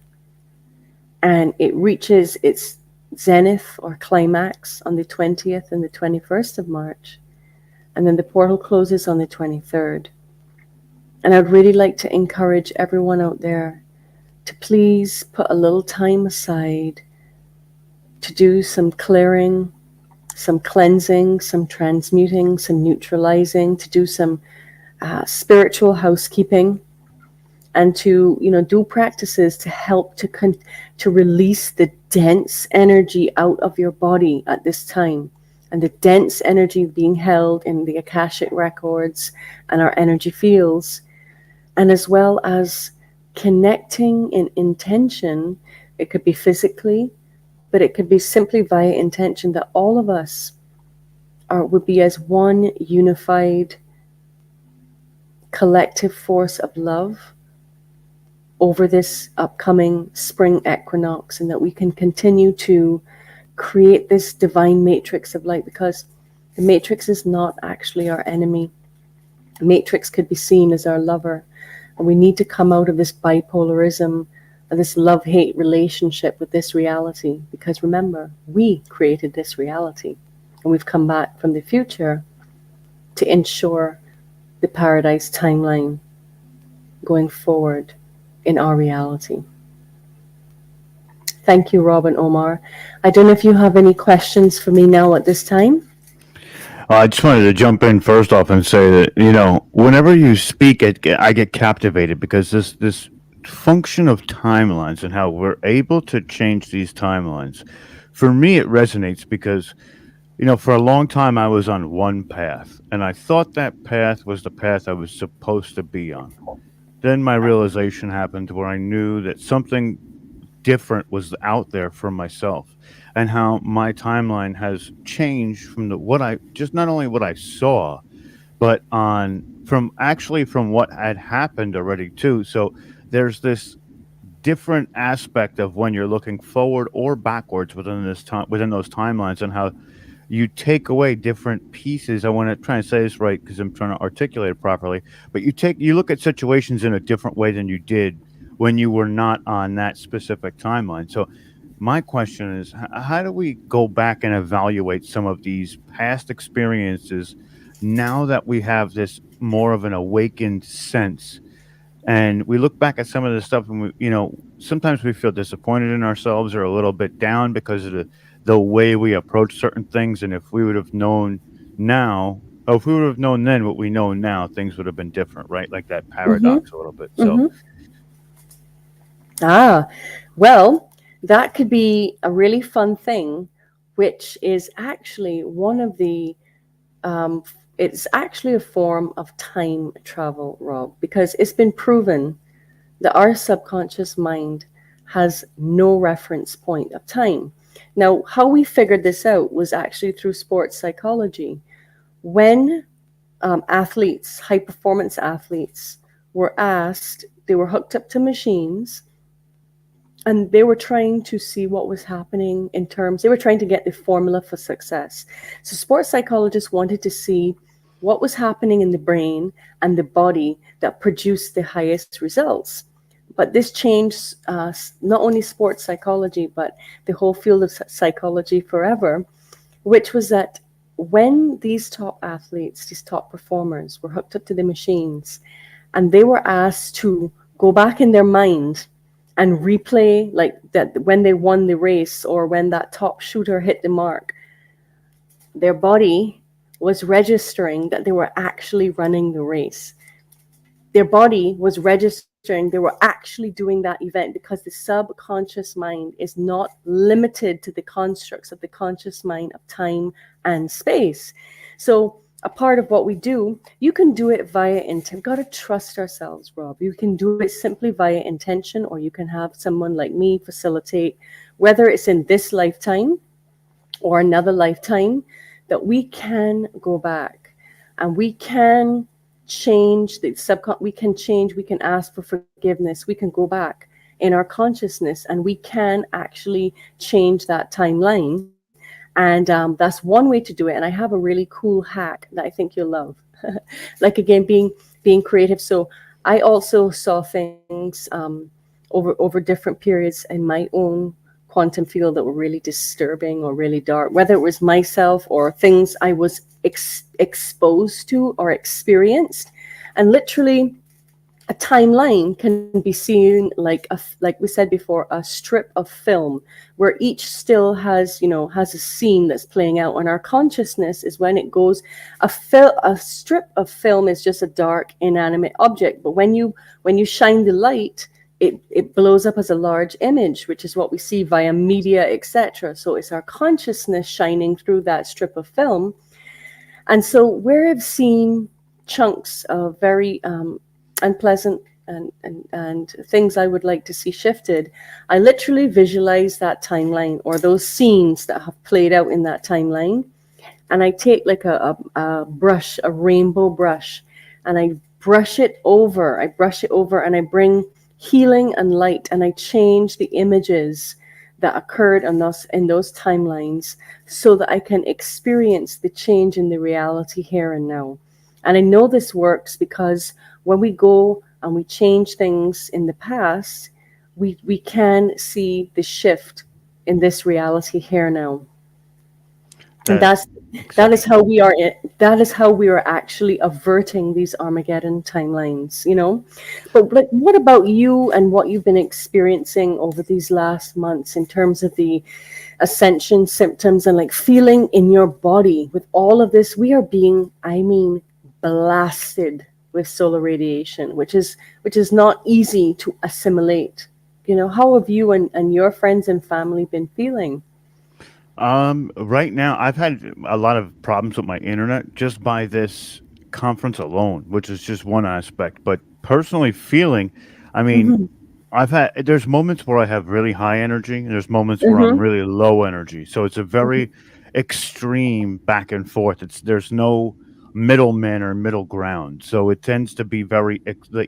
Speaker 3: and it reaches its zenith or climax on the 20th and the 21st of March. And then the portal closes on the 23rd. And I'd really like to encourage everyone out there to please put a little time aside to do some clearing, some cleansing, some transmuting, some neutralizing, to do some spiritual housekeeping, and to do practices to help to release the dense energy out of your body at this time, and the dense energy being held in the Akashic records and our energy fields, and as well as connecting in intention. It could be physically, but it could be simply via intention, that all of us would be as one unified collective force of love over this upcoming spring equinox, and that we can continue to create this divine matrix of light, because the matrix is not actually our enemy. The matrix could be seen as our lover, and we need to come out of this bipolarism, of this love-hate relationship with this reality, because remember, we created this reality, and we've come back from the future to ensure the paradise timeline going forward in our reality. Thank you, Rob and Omar. I don't know if you have any questions for me now at this time.
Speaker 2: I just wanted to jump in first off and say that, whenever you speak, I get captivated, because this function of timelines and how we're able to change these timelines, for me, it resonates because, for a long time I was on one path, and I thought that path was the path I was supposed to be on. Then my realization happened where I knew that something different was out there for myself, and how my timeline has changed from not only what I saw, but from what had happened already too. So there's this different aspect of when you're looking forward or backwards within those timelines, and how you take away different pieces. I want to try and say this right because I'm trying to articulate it properly. But you look at situations in a different way than you did when you were not on that specific timeline. So my question is, how do we go back and evaluate some of these past experiences now that we have this more of an awakened sense? And we look back at some of the stuff, and sometimes we feel disappointed in ourselves or a little bit down because of the way we approach certain things. And if we would have known then what we know now, things would have been different, right? Like that paradox a little bit. So,
Speaker 3: well, that could be a really fun thing, which is actually one of the it's actually a form of time travel, Rob, because it's been proven that our subconscious mind has no reference point of time. Now, how we figured this out was actually through sports psychology. When athletes, high performance athletes, were asked, they were hooked up to machines, and they were trying to see what was happening they were trying to get the formula for success. So sports psychologists wanted to see what was happening in the brain and the body that produced the highest results. But this changed not only sports psychology, but the whole field of psychology forever, which was that when these top athletes, these top performers were hooked up to the machines, and they were asked to go back in their mind and replay like that when they won the race or when that top shooter hit the mark, their body was registering that they were actually running the race. Their body was registering they were actually doing that event, because the subconscious mind is not limited to the constructs of the conscious mind of time and space. So a part of what we do, you can do it via intent. We've got to trust ourselves, Rob. You can do it simply via intention, or you can have someone like me facilitate, whether it's in this lifetime or another lifetime, that we can go back and we can change the we can change, we can ask for forgiveness, we can go back in our consciousness, and we can actually change that timeline. And that's one way to do it. And I have a really cool hack that I think you'll love. Like, again, being creative. So I also saw things over different periods in my own quantum field that were really disturbing or really dark, whether it was myself or things I was exposed to or experienced. And literally, a timeline can be seen like we said before, a strip of film, where each still has a scene that's playing out. And our consciousness is when it goes, a strip of film is just a dark inanimate object, but when you shine the light, it blows up as a large image, which is what we see via media, etc. So it's our consciousness shining through that strip of film. And so where I've seen chunks of very unpleasant and things I would like to see shifted, I literally visualize that timeline or those scenes that have played out in that timeline. And I take like a brush, a rainbow brush, and I brush it over, and I bring healing and light, and I change the images that occurred in those timelines so that I can experience the change in the reality here and now. And I know this works because when we go and we change things in the past, we can see the shift in this reality here now. And that is how we are actually averting these Armageddon timelines, But like, what about you and what you've been experiencing over these last months in terms of the ascension symptoms and like feeling in your body with all of this? We are being, blasted with solar radiation, which is not easy to assimilate. How have you and your friends and family been feeling?
Speaker 2: Right now, I've had a lot of problems with my internet just by this conference alone, which is just one aspect. But personally feeling, I mean,
Speaker 3: Mm-hmm.
Speaker 2: there's moments where I have really high energy and there's moments where I'm
Speaker 3: Mm-hmm.
Speaker 2: really low energy. So it's a very extreme back and forth. There's no middleman or middle ground. So it tends to be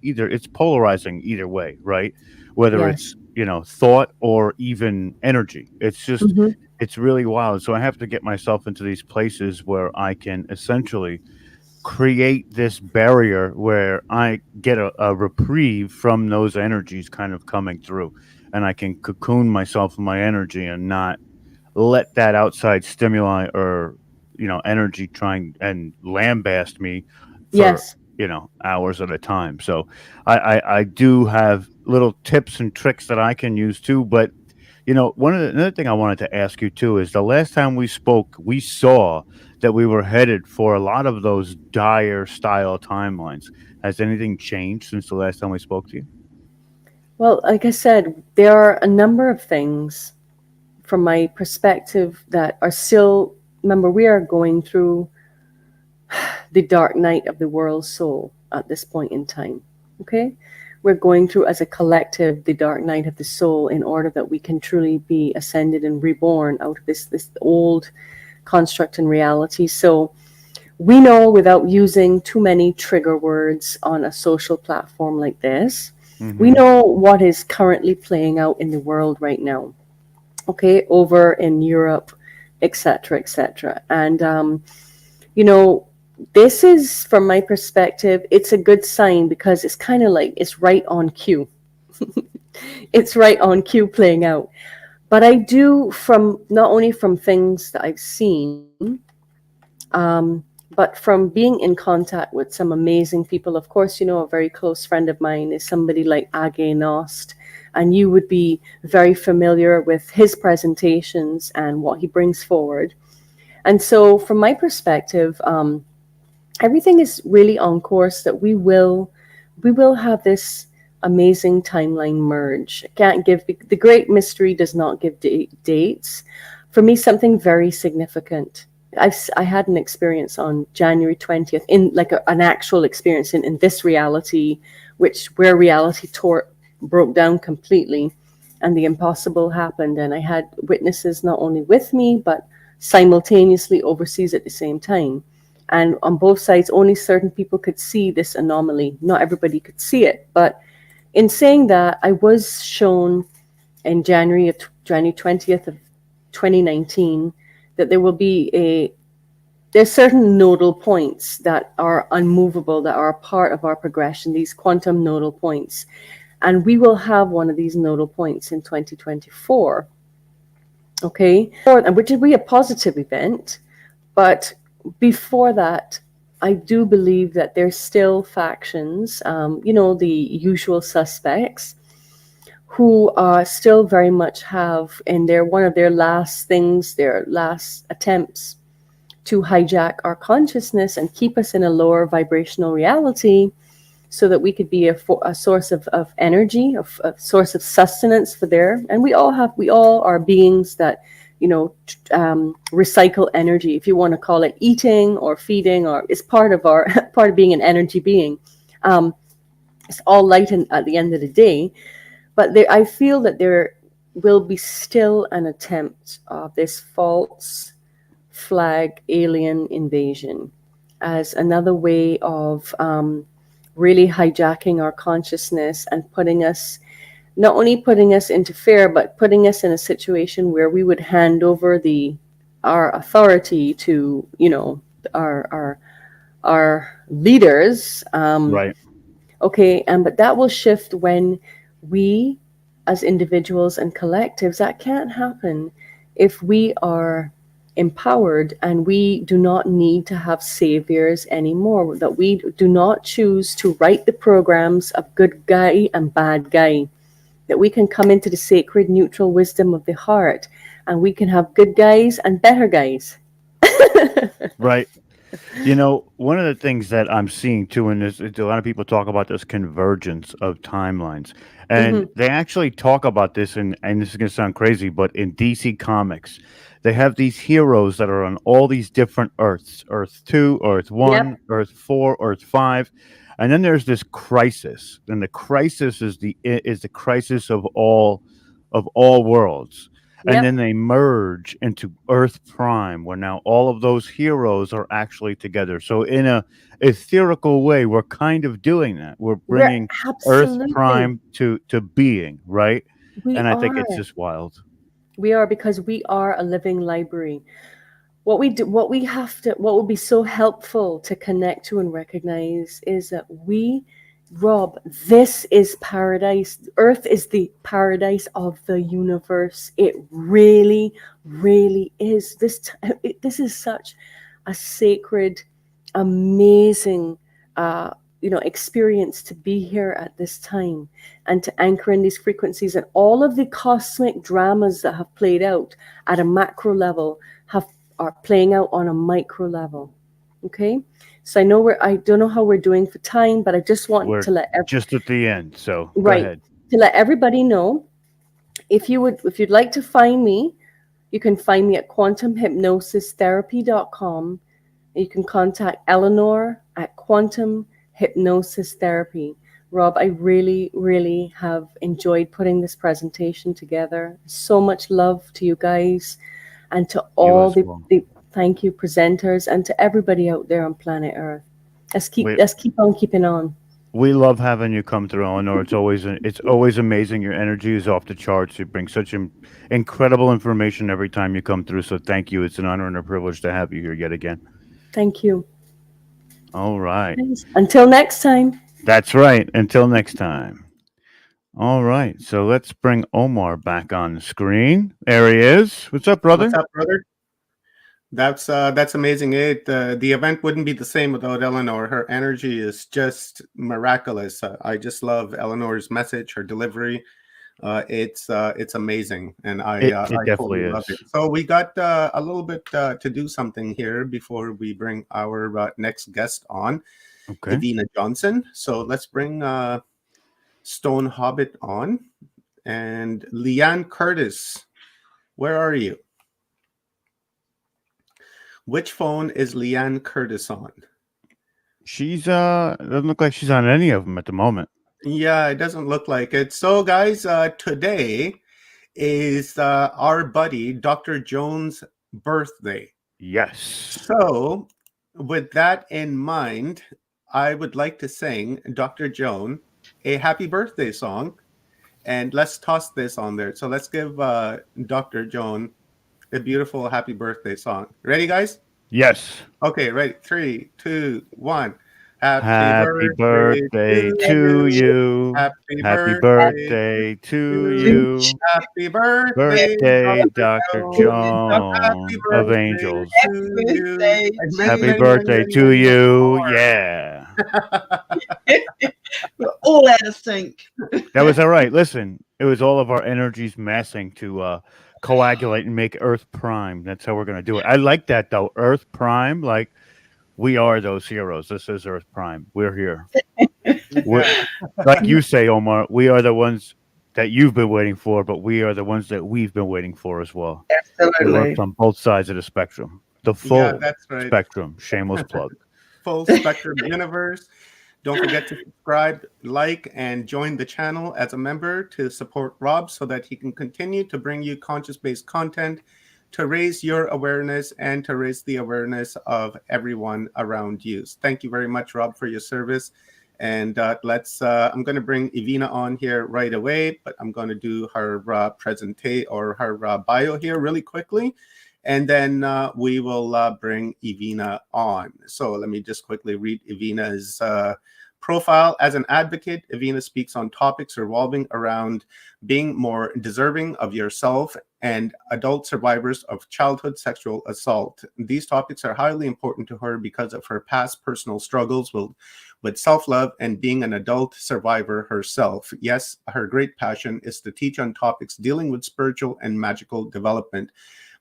Speaker 2: either it's polarizing either way, right? Whether
Speaker 3: Yes.
Speaker 2: it's, thought or even energy.
Speaker 3: Mm-hmm.
Speaker 2: It's really wild. So I have to get myself into these places where I can essentially create this barrier where I get a reprieve from those energies kind of coming through, and I can cocoon myself in my energy and not let that outside stimuli or energy trying and lambast me for
Speaker 3: Yes.
Speaker 2: hours at a time. So I do have little tips and tricks that I can use too. But another thing I wanted to ask you too is the last time we spoke, we saw that we were headed for a lot of those dire style timelines. Has anything changed since the last time we spoke to you?
Speaker 3: Well, like I said, there are a number of things from my perspective that are still, remember, we are going through the dark night of the world's soul at this point in time. Okay? We're going through as a collective the dark night of the soul in order that we can truly be ascended and reborn out of this old construct and reality. So we know, without using too many trigger words on a social platform like this, we
Speaker 2: Mm-hmm.
Speaker 3: know what is currently playing out in the world right now. Okay, over in Europe, etc., etc. And this is, from my perspective, it's a good sign because it's kind of like it's right on cue. It's right on cue playing out. But I do, from not only from things that I've seen, but from being in contact with some amazing people. Of course, a very close friend of mine is somebody like Age Nost, and you would be very familiar with his presentations and what he brings forward. And so, from my perspective, everything is really on course that we will have this amazing timeline merge. I can't give, the great mystery does not give dates. For me, something very significant. I had an experience on January 20th, in like an actual experience in this reality, where reality broke down completely and the impossible happened. And I had witnesses not only with me, but simultaneously overseas at the same time. And on both sides, only certain people could see this anomaly. Not everybody could see it. But in saying that, I was shown in January 20th of 2019 that there's certain nodal points that are unmovable, that are a part of our progression, these quantum nodal points. And we will have one of these nodal points in 2024. Okay, which will be a positive event. But before that, I do believe that there's still factions, the usual suspects, who still very much have in one of their last things, their last attempts to hijack our consciousness and keep us in a lower vibrational reality, so that we could be a source of energy, a source of sustenance for and we all are beings that, recycle energy, if you want to call it eating or feeding, or it's part of being an energy being. It's all light at the end of the day. But I feel that there will be still an attempt of this false flag alien invasion as another way of really hijacking our consciousness and not only putting us into fear, but putting us in a situation where we would hand over our authority to, our leaders.
Speaker 2: Right.
Speaker 3: Okay, but that will shift when we, as individuals and collectives, that can't happen if we are empowered and we do not need to have saviors anymore, that we do not choose to write the programs of good guy and bad guy, that we can come into the sacred neutral wisdom of the heart and we can have good guys and better guys.
Speaker 2: Right. One of the things that I'm seeing too, and a lot of people talk about this convergence of timelines, and they actually talk about this, and this is going to sound crazy, but in DC Comics, they have these heroes that are on all these different Earths: Earth 2, Earth 1,
Speaker 3: Yep.
Speaker 2: Earth 4, Earth 5, and then there's this crisis, and the crisis is the crisis of all worlds. And then they merge into Earth Prime, where now all of those heroes are actually together. So in a ethereal way, we're kind of doing that. We're bringing Earth Prime to being, right? And I think it's just wild.
Speaker 3: We are, because we are a living library. What would be so helpful to connect to and recognize is that Rob, this is paradise. Earth is the paradise of the universe. It really, really is. This is such a sacred, amazing, experience to be here at this time and to anchor in these frequencies, and all of the cosmic dramas that have played out at a macro level are playing out on a micro level. Okay. So I don't know how we're doing for time, but I just want to let
Speaker 2: just at the end. So
Speaker 3: right,
Speaker 2: go ahead.
Speaker 3: To let everybody know, if you'd like to find me, you can find me at quantumhypnosistherapy.com. You can contact Eleanor at Quantum Hypnosis Therapy. Rob, I really, really have enjoyed putting this presentation together. So much love to you guys and to all the thank you presenters and to everybody out there on planet Earth. Let's keep on keeping on.
Speaker 2: We love having you come through, Eleanor. It's always amazing. Your energy is off the charts. You bring such incredible information every time you come through. So thank you. It's an honor and a privilege to have you here yet again.
Speaker 3: Thank you.
Speaker 2: All right.
Speaker 3: Until next time.
Speaker 2: That's right. Until next time. All right. So let's bring Omar back on the screen. There he is. What's up, brother?
Speaker 1: What's up, brother? That's amazing. The event wouldn't be the same without Eleanor. Her energy is just miraculous. I just love Eleanor's message, her delivery. It's amazing, and I
Speaker 2: definitely is.
Speaker 1: love it. So we got a little bit to do something here before we bring our next guest on, Evenah Johnson. So let's bring Stone Hobbit on, and Liane Curtis. Where are you? Which phone is Liane Curtis on?
Speaker 2: She's doesn't look like she's on any of them at the moment.
Speaker 1: Yeah, it doesn't look like it. So guys, today is our buddy Dr. Jones' birthday.
Speaker 2: Yes.
Speaker 1: So with that in mind, I would like to sing Dr. Joan a happy birthday song, and let's toss this on there. So let's give Dr. Joan a beautiful happy birthday song. Ready, guys?
Speaker 2: Yes.
Speaker 1: Okay, ready. 3, 2, 1. Happy
Speaker 2: Happy
Speaker 1: birthday
Speaker 2: birthday
Speaker 1: to
Speaker 2: to
Speaker 1: you.
Speaker 2: you.
Speaker 1: Happy
Speaker 2: Happy
Speaker 1: birthday
Speaker 2: birthday to
Speaker 1: to you.
Speaker 2: you.
Speaker 1: Happy birthday,
Speaker 2: Birthday,
Speaker 1: Dr.
Speaker 2: Dr.
Speaker 1: Joan. Happy
Speaker 2: Joan of
Speaker 1: birthday
Speaker 2: Angels.
Speaker 1: to you. And many,
Speaker 2: Happy
Speaker 1: many, many,
Speaker 2: birthday
Speaker 1: many,
Speaker 2: to
Speaker 1: many, many
Speaker 2: you.
Speaker 1: more.
Speaker 2: Yeah.
Speaker 4: We're all out of sync.
Speaker 2: That was all right. Listen, it was all of our energies massing to coagulate and make Earth Prime. That's how we're going to do it. I like that, though. Earth Prime, like we are those heroes. This is Earth Prime. We're here. We're,
Speaker 1: Yeah.
Speaker 2: like you say, Omar, we are the ones that you've been waiting for, but we are the ones that we've been waiting for as well. We work
Speaker 4: Absolutely.
Speaker 2: on both sides of the spectrum. The
Speaker 1: Yeah,
Speaker 2: full
Speaker 1: that's right.
Speaker 2: spectrum. Shameless plug.
Speaker 1: Full spectrum universe. Don't forget to subscribe, like, and join the channel as a member to support Rob so that he can continue to bring you conscious-based content to raise your awareness and to raise the awareness of everyone around you. Thank you very much, Rob, for your service. And I'm going to bring Evenah on here right away, but I'm going to do her presentation or her bio here really quickly. And then we will bring Evenah on. So let me just quickly read Evenah's profile. As an advocate, Evenah speaks on topics revolving around being more deserving of yourself and adult survivors of childhood sexual assault. These topics are highly important to her because of her past personal struggles with self-love and being an adult survivor herself. Yes, her great passion is to teach on topics dealing with spiritual and magical development.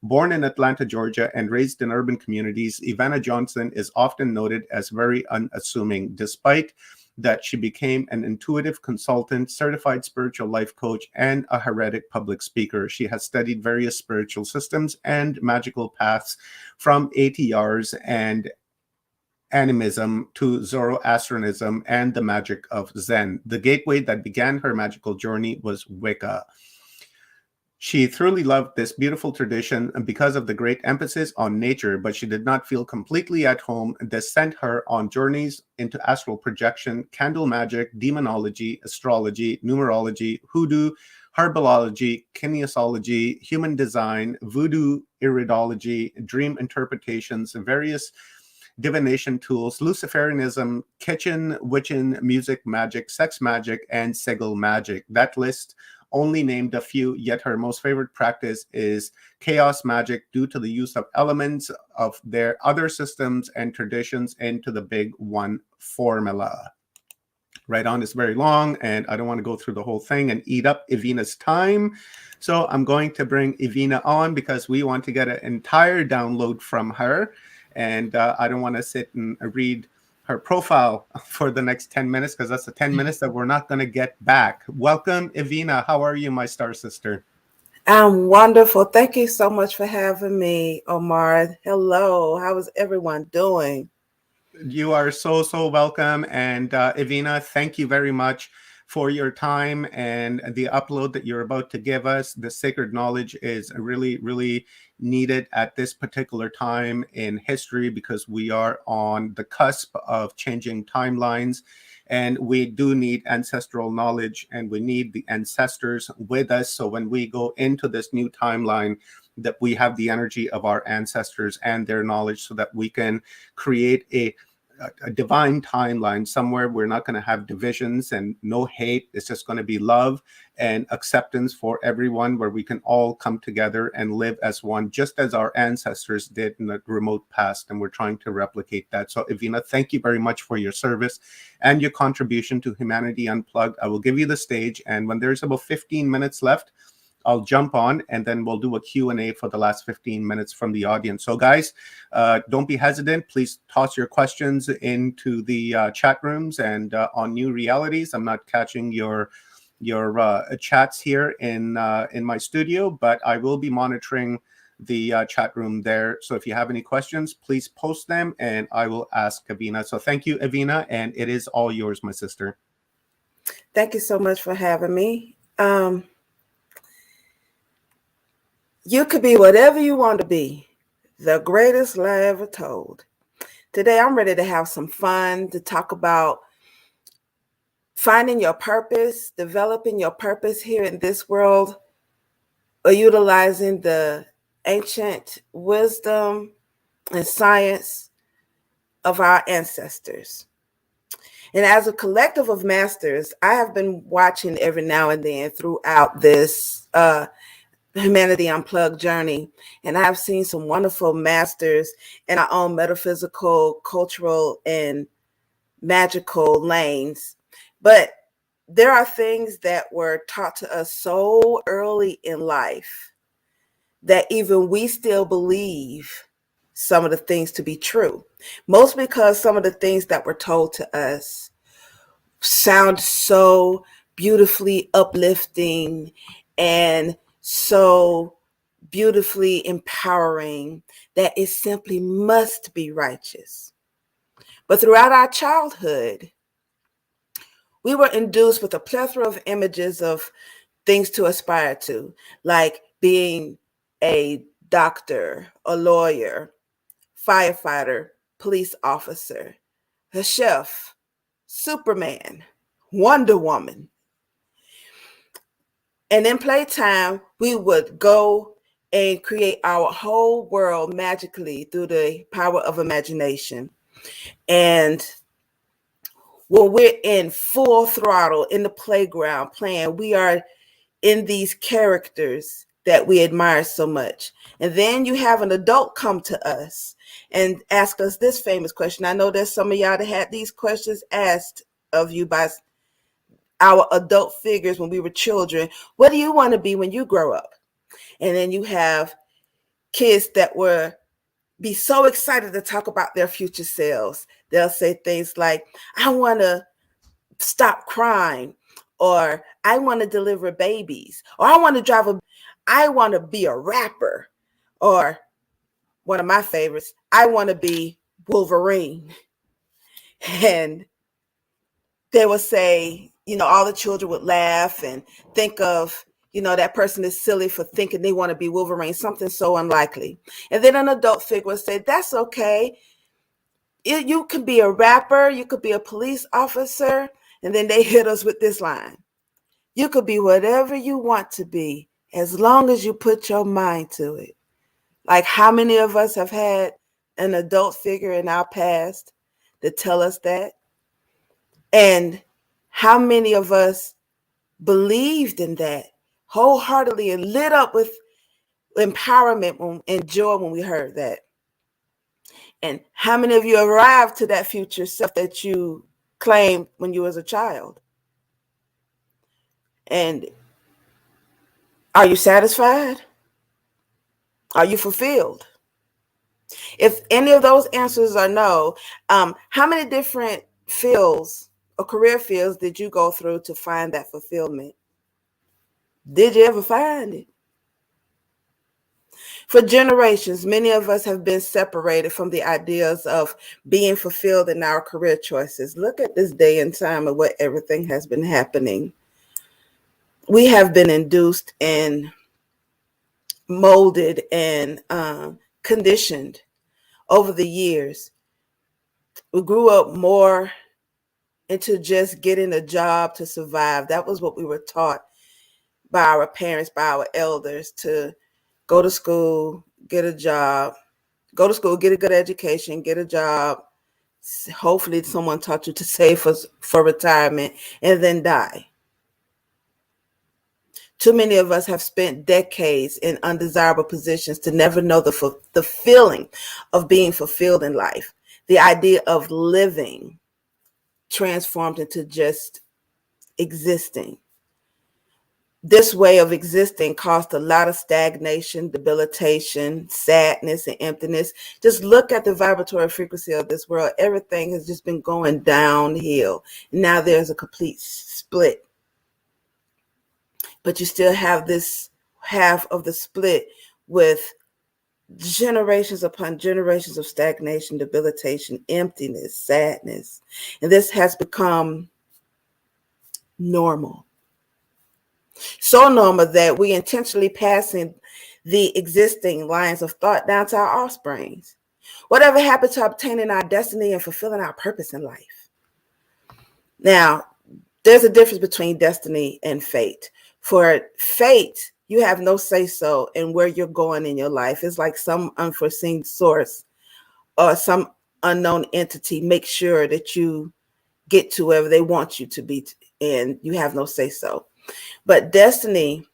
Speaker 1: Born in Atlanta, Georgia, and raised in urban communities, Evenah Johnson is often noted as very unassuming. Despite that, she became an intuitive consultant, certified spiritual life coach, and a heretic public speaker. She has studied various spiritual systems and magical paths from ATRs and animism to Zoroastrianism and the magic of Zen. The gateway that began her magical journey was Wicca. She truly loved this beautiful tradition because of the great emphasis on nature, but she did not feel completely at home. This sent her on journeys into astral projection, candle magic, demonology, astrology, numerology, hoodoo, herbology, kinesiology, human design, voodoo, iridology, dream interpretations, various divination tools, Luciferianism, kitchen, witching, music magic, sex magic, and sigil magic. That list only named a few, yet her most favorite practice is chaos magic due to the use of elements of their other systems and traditions into the big one formula. Right on is very long, and I don't want to go through the whole thing and eat up Evenah's time. So I'm going to bring Evenah on because we want to get an entire download from her. And I don't want to sit and read her profile for the next 10 minutes because that's the 10 minutes that we're not going to get back. Welcome, Evenah. How are you, my star sister?
Speaker 5: I'm wonderful. Thank you so much for having me, Omar. Hello. How is everyone doing?
Speaker 1: You are so welcome. And Evenah, thank you very much for your time and the upload that you're about to give us. The sacred knowledge is really needed at this particular time in history because we are on the cusp of changing timelines, and we do need ancestral knowledge and we need the ancestors with us. So when we go into this new timeline, that we have the energy of our ancestors and their knowledge so that we can create a divine timeline somewhere. We're not going to have divisions and no hate. It's just going to be love and acceptance for everyone, where we can all come together and live as one, just as our ancestors did in the remote past. And we're trying to replicate that. So Evenah, thank you very much for your service and your contribution to Humanity Unplugged. I will give you the stage, and when there's about 15 minutes left, I'll jump on and then we'll do a Q&A for the last 15 minutes from the audience. So guys, don't be hesitant. Please toss your questions into the chat rooms and on New Realities. I'm not catching your chats here in my studio, but I will be monitoring the chat room there. So if you have any questions, please post them and I will ask Evenah. So thank you, Evenah, and it is all yours, my sister.
Speaker 5: Thank you so much for having me. You could be whatever you want to be. The greatest lie ever told. Today, I'm ready to have some fun, to talk about finding your purpose, developing your purpose here in this world, or utilizing the ancient wisdom and science of our ancestors. And as a collective of masters, I have been watching every now and then throughout this Humanity Unplugged journey. And I have seen some wonderful masters in our own metaphysical, cultural, and magical lanes. But there are things that were taught to us so early in life that even we still believe some of the things to be true. Most because some of the things that were told to us sound so beautifully uplifting and so beautifully empowering that it simply must be righteous. But throughout our childhood, we were induced with a plethora of images of things to aspire to, like being a doctor, a lawyer, firefighter, police officer, a chef, Superman, Wonder Woman. And in playtime, we would go and create our whole world magically through the power of imagination. And when we're in full throttle in the playground playing, we are in these characters that we admire so much. And then you have an adult come to us and ask us this famous question. I know there's some of y'all that had these questions asked of you by our adult figures when we were children. What do you want to be when you grow up? And then you have kids that be so excited to talk about their future selves. They'll say things like, I want to stop crime, or I want to deliver babies, or I want to be a rapper, or one of my favorites, I want to be Wolverine. And they will say, all the children would laugh and think of, that person is silly for thinking they want to be Wolverine, something so unlikely. And then an adult figure would say, that's okay. You could be a rapper, you could be a police officer. And then they hit us with this line. You could be whatever you want to be as long as you put your mind to it. Like, how many of us have had an adult figure in our past that tell us that? And how many of us believed in that wholeheartedly and lit up with empowerment and joy when we heard that? And how many of you arrived to that future self that you claimed when you was a child? And are you satisfied? Are you fulfilled? If any of those answers are no, how many different fields or career fields did you go through to find that fulfillment? Did you ever find it? For generations, many of us have been separated from the ideas of being fulfilled in our career choices. Look at this day and time of what everything has been happening. We have been induced and molded and conditioned over the years. We grew up more into just getting a job to survive. That was what we were taught by our parents, by our elders, to go to school, get a job, go to school, get a good education, get a job. Hopefully someone taught you to save for retirement and then die. Too many of us have spent decades in undesirable positions to never know the feeling of being fulfilled in life. The idea of living transformed into just existing. This way of existing caused a lot of stagnation, debilitation, sadness, and emptiness. Just look at the vibratory frequency of this world. Everything has just been going downhill. Now there's a complete split. But you still have this half of the split with generations upon generations of stagnation, debilitation, emptiness, sadness. And this has become normal. So normal that we intentionally passing the existing lines of thought down to our offsprings. Whatever happened to obtaining our destiny and fulfilling our purpose in life? Now, there's a difference between destiny and fate. For fate, you have no say-so in where you're going in your life. It's like some unforeseen source or some unknown entity makes sure that you get to wherever they want you to be, and you have no say-so. But destiny,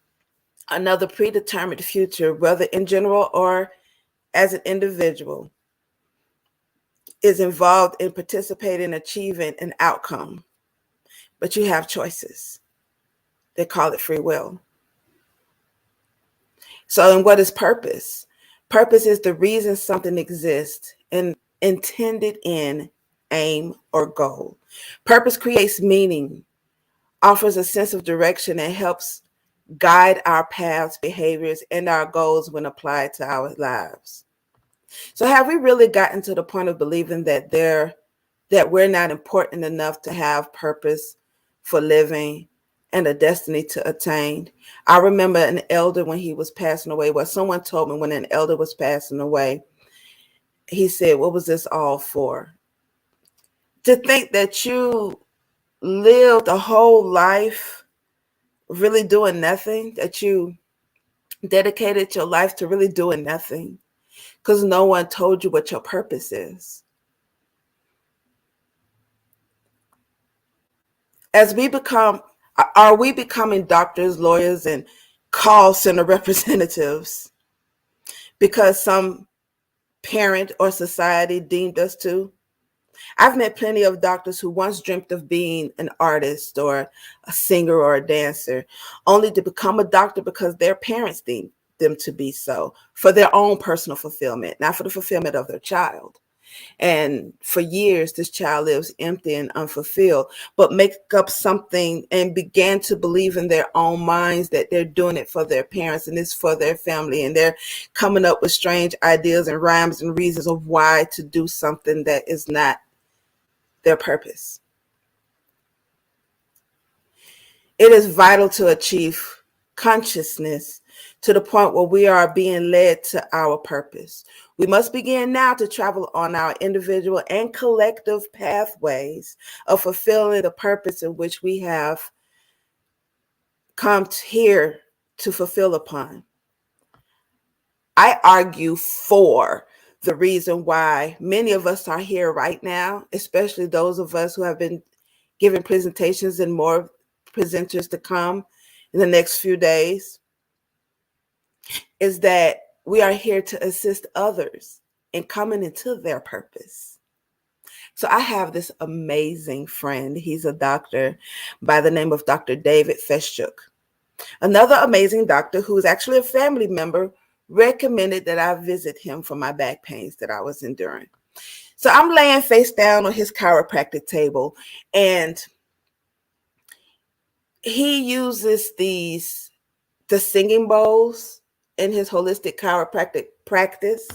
Speaker 5: another predetermined future, whether in general or as an individual, is involved in participating in achieving an outcome. But you have choices. They call it free will. So, and what is purpose? Purpose is the reason something exists and intended end, aim, or goal. Purpose creates meaning, offers a sense of direction, and helps guide our paths, behaviors, and our goals when applied to our lives. So have we really gotten to the point of believing that we're not important enough to have purpose for living and a destiny to attain? I remember an elder when he was passing away, someone told me when an elder was passing away, he said, what was this all for? To think that you lived a whole life really doing nothing, that you dedicated your life to really doing nothing because no one told you what your purpose is. Are we becoming doctors, lawyers, and call center representatives because some parent or society deemed us to? I've met plenty of doctors who once dreamt of being an artist or a singer or a dancer, only to become a doctor because their parents deemed them to be so, for their own personal fulfillment, not for the fulfillment of their child. And for years, this child lives empty and unfulfilled, but make up something and began to believe in their own minds that they're doing it for their parents and it's for their family. And they're coming up with strange ideas and rhymes and reasons of why to do something that is not their purpose. It is vital to achieve consciousness to the point where we are being led to our purpose. We must begin now to travel on our individual and collective pathways of fulfilling the purpose in which we have come here to fulfill upon. I argue for the reason why many of us are here right now, especially those of us who have been giving presentations and more presenters to come in the next few days, is that we are here to assist others in coming into their purpose. So I have this amazing friend. He's a doctor by the name of Dr. David Feschuk. Another amazing doctor who is actually a family member recommended that I visit him for my back pains that I was enduring. So I'm laying face down on his chiropractic table, and he uses the singing bowls in his holistic chiropractic practice.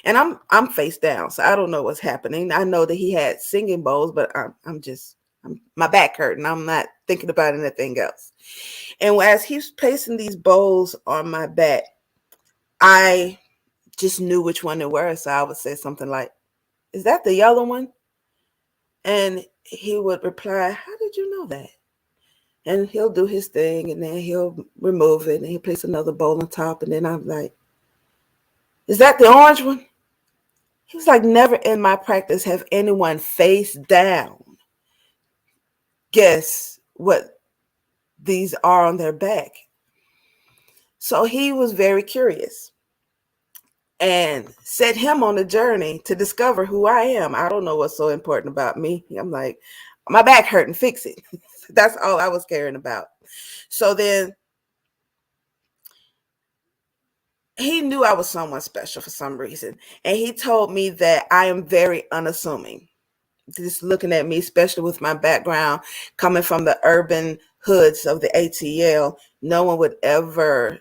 Speaker 5: And I'm face down, so I don't know what's happening. I know that he had singing bowls, but I'm my back hurting. I'm not thinking about anything else. And as he's placing these bowls on my back, I just knew which one they were. So I would say something like, "Is that the yellow one?" And he would reply, "How did you know that?" And he'll do his thing, and then he'll remove it, and he'll place another bowl on top. And then I'm like, "Is that the orange one?" He was like, "Never in my practice have anyone face down guess what these are on their back." So he was very curious and set him on a journey to discover who I am. I don't know what's so important about me. I'm like, my back hurting, fix it. That's all I was caring about. So then he knew I was someone special for some reason. And he told me that I am very unassuming. Just looking at me, especially with my background coming from the urban hoods of the ATL, no one would ever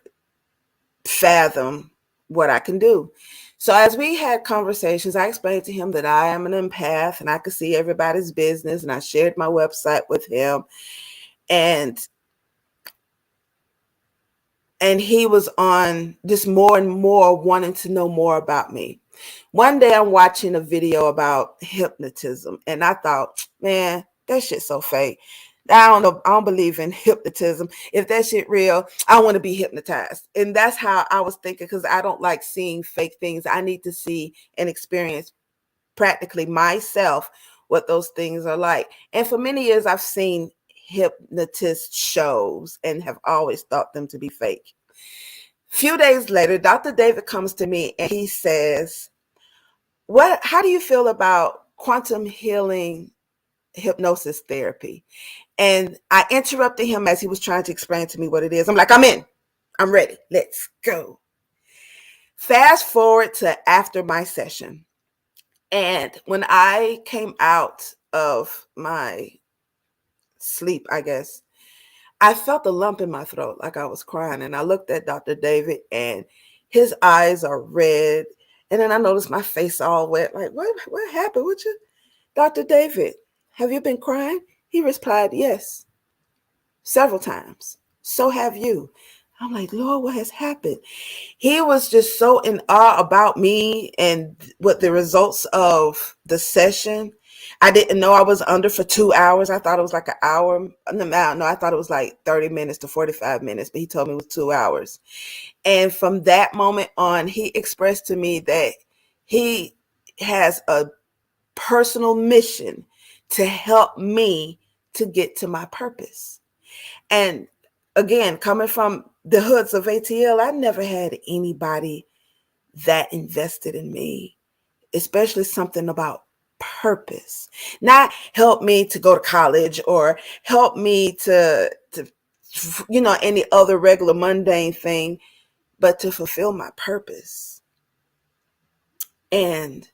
Speaker 5: fathom what I can do. So as we had conversations, I explained to him that I am an empath and I could see everybody's business, and I shared my website with him. And he was on just more and more wanting to know more about me. One day I'm watching a video about hypnotism, and I thought, man, that shit's so fake. I don't know. I don't believe in hypnotism. If that shit real, I want to be hypnotized. And that's how I was thinking, because I don't like seeing fake things. I need to see and experience practically myself what those things are like. And for many years, I've seen hypnotist shows and have always thought them to be fake. Few days later, Dr. David comes to me and he says, how do you feel about quantum healing hypnosis therapy? And I interrupted him as he was trying to explain to me what it is. I'm like, I'm in. I'm ready. Let's go. Fast forward to after my session. And when I came out of my sleep, I guess, I felt a lump in my throat, like I was crying. And I looked at Dr. David and his eyes are red. And then I noticed my face all wet. Like, what happened with you? Dr. David, have you been crying? He replied, yes, several times. So have you. I'm like, Lord, what has happened? He was just so in awe about me and what the results of the session. I didn't know I was under for 2 hours. I thought it was like an hour. No, I thought it was like 30 minutes to 45 minutes, but he told me it was 2 hours. And from that moment on, he expressed to me that he has a personal mission to help me to get to my purpose. And again, coming from the hoods of ATL, I never had anybody that invested in me, especially something about purpose. Not help me to go to college or help me to any other regular mundane thing, but to fulfill my purpose. And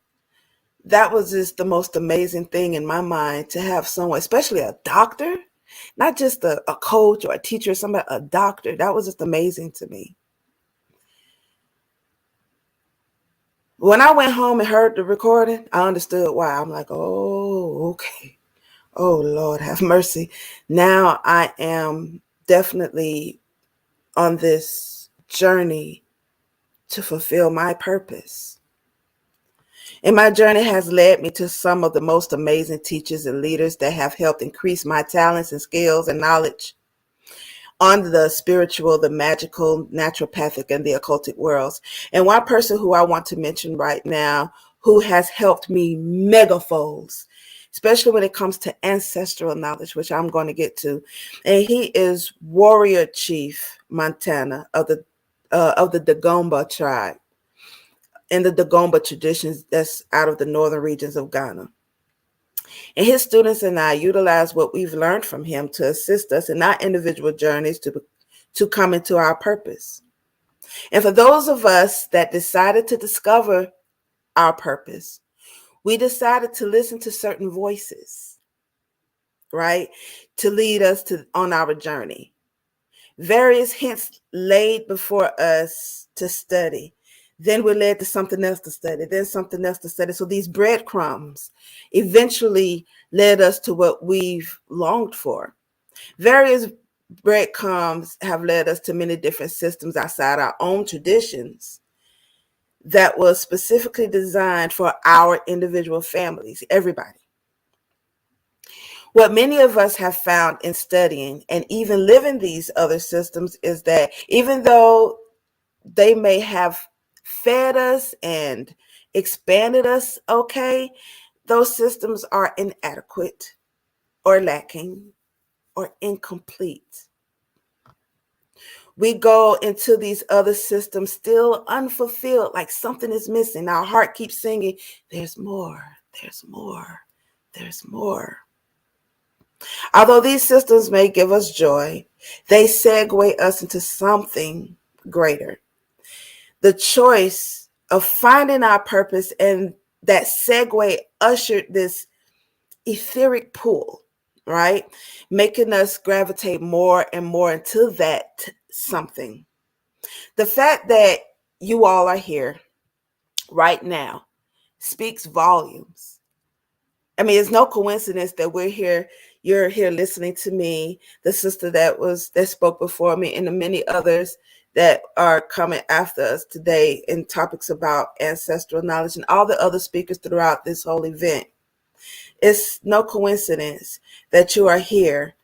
Speaker 5: that was just the most amazing thing in my mind, to have someone, especially a doctor, not just a coach or a teacher or somebody, a doctor. That was just amazing to me. When I went home and heard the recording, I understood why. I'm like, oh, okay. Oh, Lord, have mercy. Now I am definitely on this journey to fulfill my purpose. And my journey has led me to some of the most amazing teachers and leaders that have helped increase my talents and skills and knowledge on the spiritual, the magical, naturopathic, and the occultic worlds. And one person who I want to mention right now, who has helped me megafolds, especially when it comes to ancestral knowledge, which I'm going to get to. And he is Warrior Chief Montana of the Dagomba tribe, and the Dagomba traditions that's out of the northern regions of Ghana. And his students and I utilize what we've learned from him to assist us in our individual journeys to come into our purpose. And for those of us that decided to discover our purpose, we decided to listen to certain voices, right, to lead us on our journey. Various hints laid before us to study. Then we're led to something else to study, then something else to study. So these breadcrumbs eventually led us to what we've longed for. Various breadcrumbs have led us to many different systems outside our own traditions that was specifically designed for our individual families, everybody. What many of us have found in studying and even living these other systems is that even though they may have fed us and expanded us, okay, those systems are inadequate or lacking or incomplete. We go into these other systems still unfulfilled, like something is missing. Our heart keeps singing, there's more, there's more, there's more. Although these systems may give us joy, they segue us into something greater. The choice of finding our purpose and that segue ushered this etheric pull, right? Making us gravitate more and more into that something. The fact that you all are here right now speaks volumes. I mean, it's no coincidence that we're here. You're here listening to me, the sister that spoke before me, and the many others that are coming after us today in topics about ancestral knowledge and all the other speakers throughout this whole event. It's no coincidence that you are here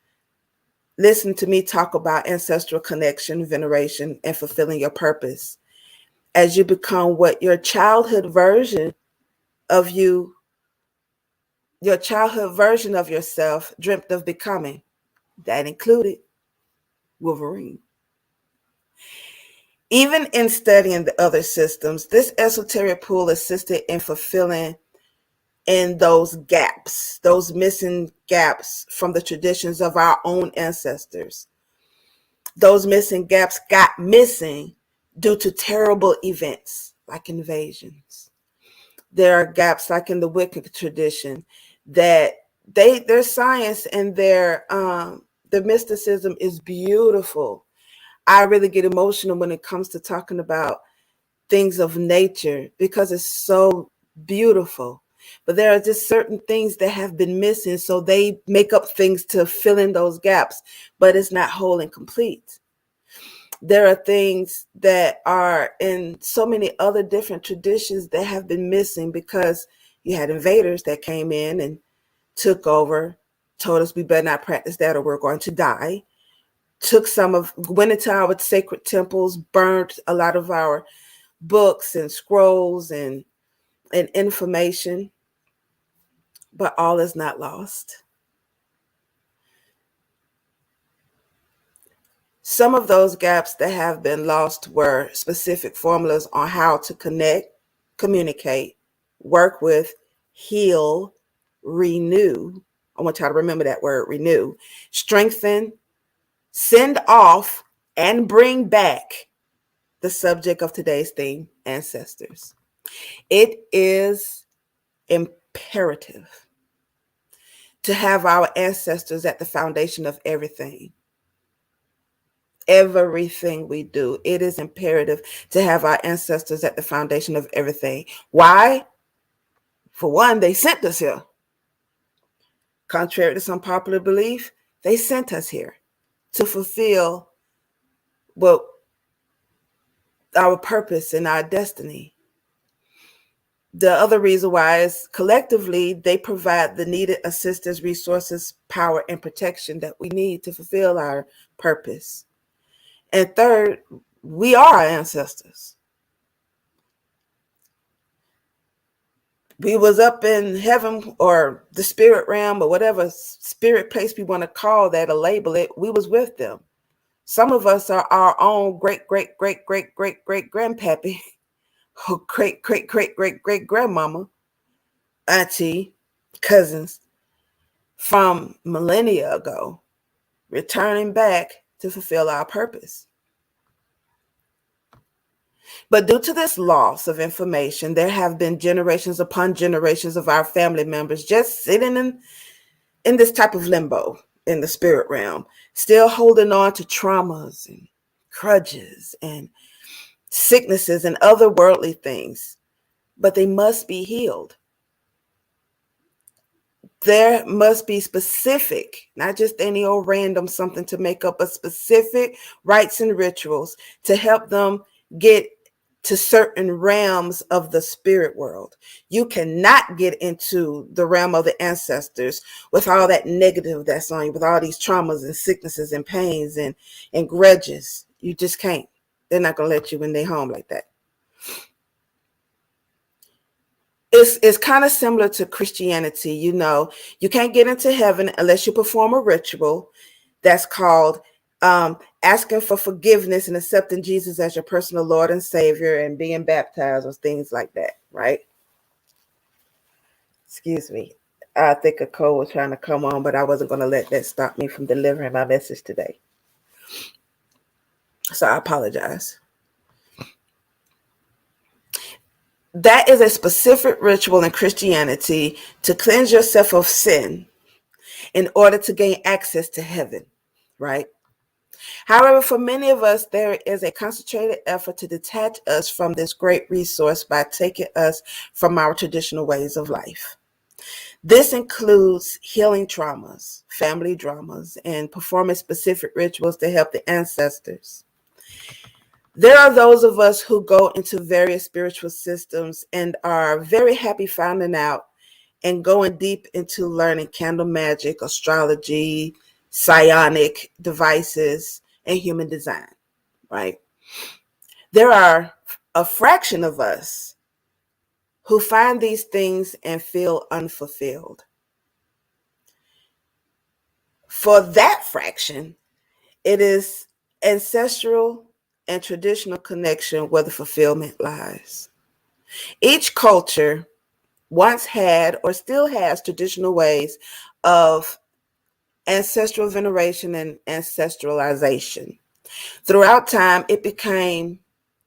Speaker 5: listening to me talk about ancestral connection, veneration, and fulfilling your purpose as you become what your childhood version of yourself dreamt of becoming. That included Wolverine. Even in studying the other systems, this esoteric pool assisted in fulfilling in those gaps, those missing gaps from the traditions of our own ancestors. Those missing gaps got missing due to terrible events like invasions. There are gaps like in the Wiccan tradition that their science and their mysticism is beautiful. I really get emotional when it comes to talking about things of nature because it's so beautiful. But there are just certain things that have been missing, so they make up things to fill in those gaps, but it's not whole and complete. There are things that are in so many other different traditions that have been missing because you had invaders that came in and took over, told us we better not practice that or we're going to die. Went into our sacred temples, burned a lot of our books and scrolls and information, but all is not lost. Some of those gaps that have been lost were specific formulas on how to connect, communicate, work with, heal, renew. I want y'all to remember that word, renew, strengthen, send off, and bring back the subject of today's theme, ancestors. It is imperative to have our ancestors at the foundation of everything. Everything we do, it is imperative to have our ancestors at the foundation of everything. Why? For one, they sent us here. Contrary to some popular belief, they sent us here to fulfill our purpose and our destiny. The other reason why is collectively, they provide the needed assistance, resources, power, and protection that we need to fulfill our purpose. And third, we are our ancestors. We was up in heaven or the spirit realm or whatever spirit place we want to call that or label it. We was with them. Some of us are our own great grandpappy, or great grandmama, auntie, cousins from millennia ago, returning back to fulfill our purpose. But due to this loss of information, there have been generations upon generations of our family members just sitting in this type of limbo in the spirit realm, still holding on to traumas and grudges and sicknesses and other worldly things. But they must be healed. There must be specific, not just any old random something to make up, but specific rites and rituals to help them get to certain realms of the spirit world. You cannot get into the realm of the ancestors with all that negative that's on you, with all these traumas and sicknesses and pains and grudges. You just can't. They're not going to let you in their home like that. It's kind of similar to Christianity. You know, you can't get into heaven unless you perform a ritual that's called asking for forgiveness and accepting Jesus as your personal Lord and Savior and being baptized or things like that, right? Excuse me. I think a cold was trying to come on, but I wasn't going to let that stop me from delivering my message today. So I apologize. That is a specific ritual in Christianity to cleanse yourself of sin in order to gain access to heaven, right? However, for many of us, there is a concentrated effort to detach us from this great resource by taking us from our traditional ways of life. This includes healing traumas, family dramas, and performing specific rituals to help the ancestors. There are those of us who go into various spiritual systems and are very happy finding out and going deep into learning candle magic, astrology, psionic devices, and human design, right? There are a fraction of us who find these things and feel unfulfilled. For that fraction, it is ancestral and traditional connection where the fulfillment lies. Each culture once had or still has traditional ways of ancestral veneration and ancestralization. Throughout time, it became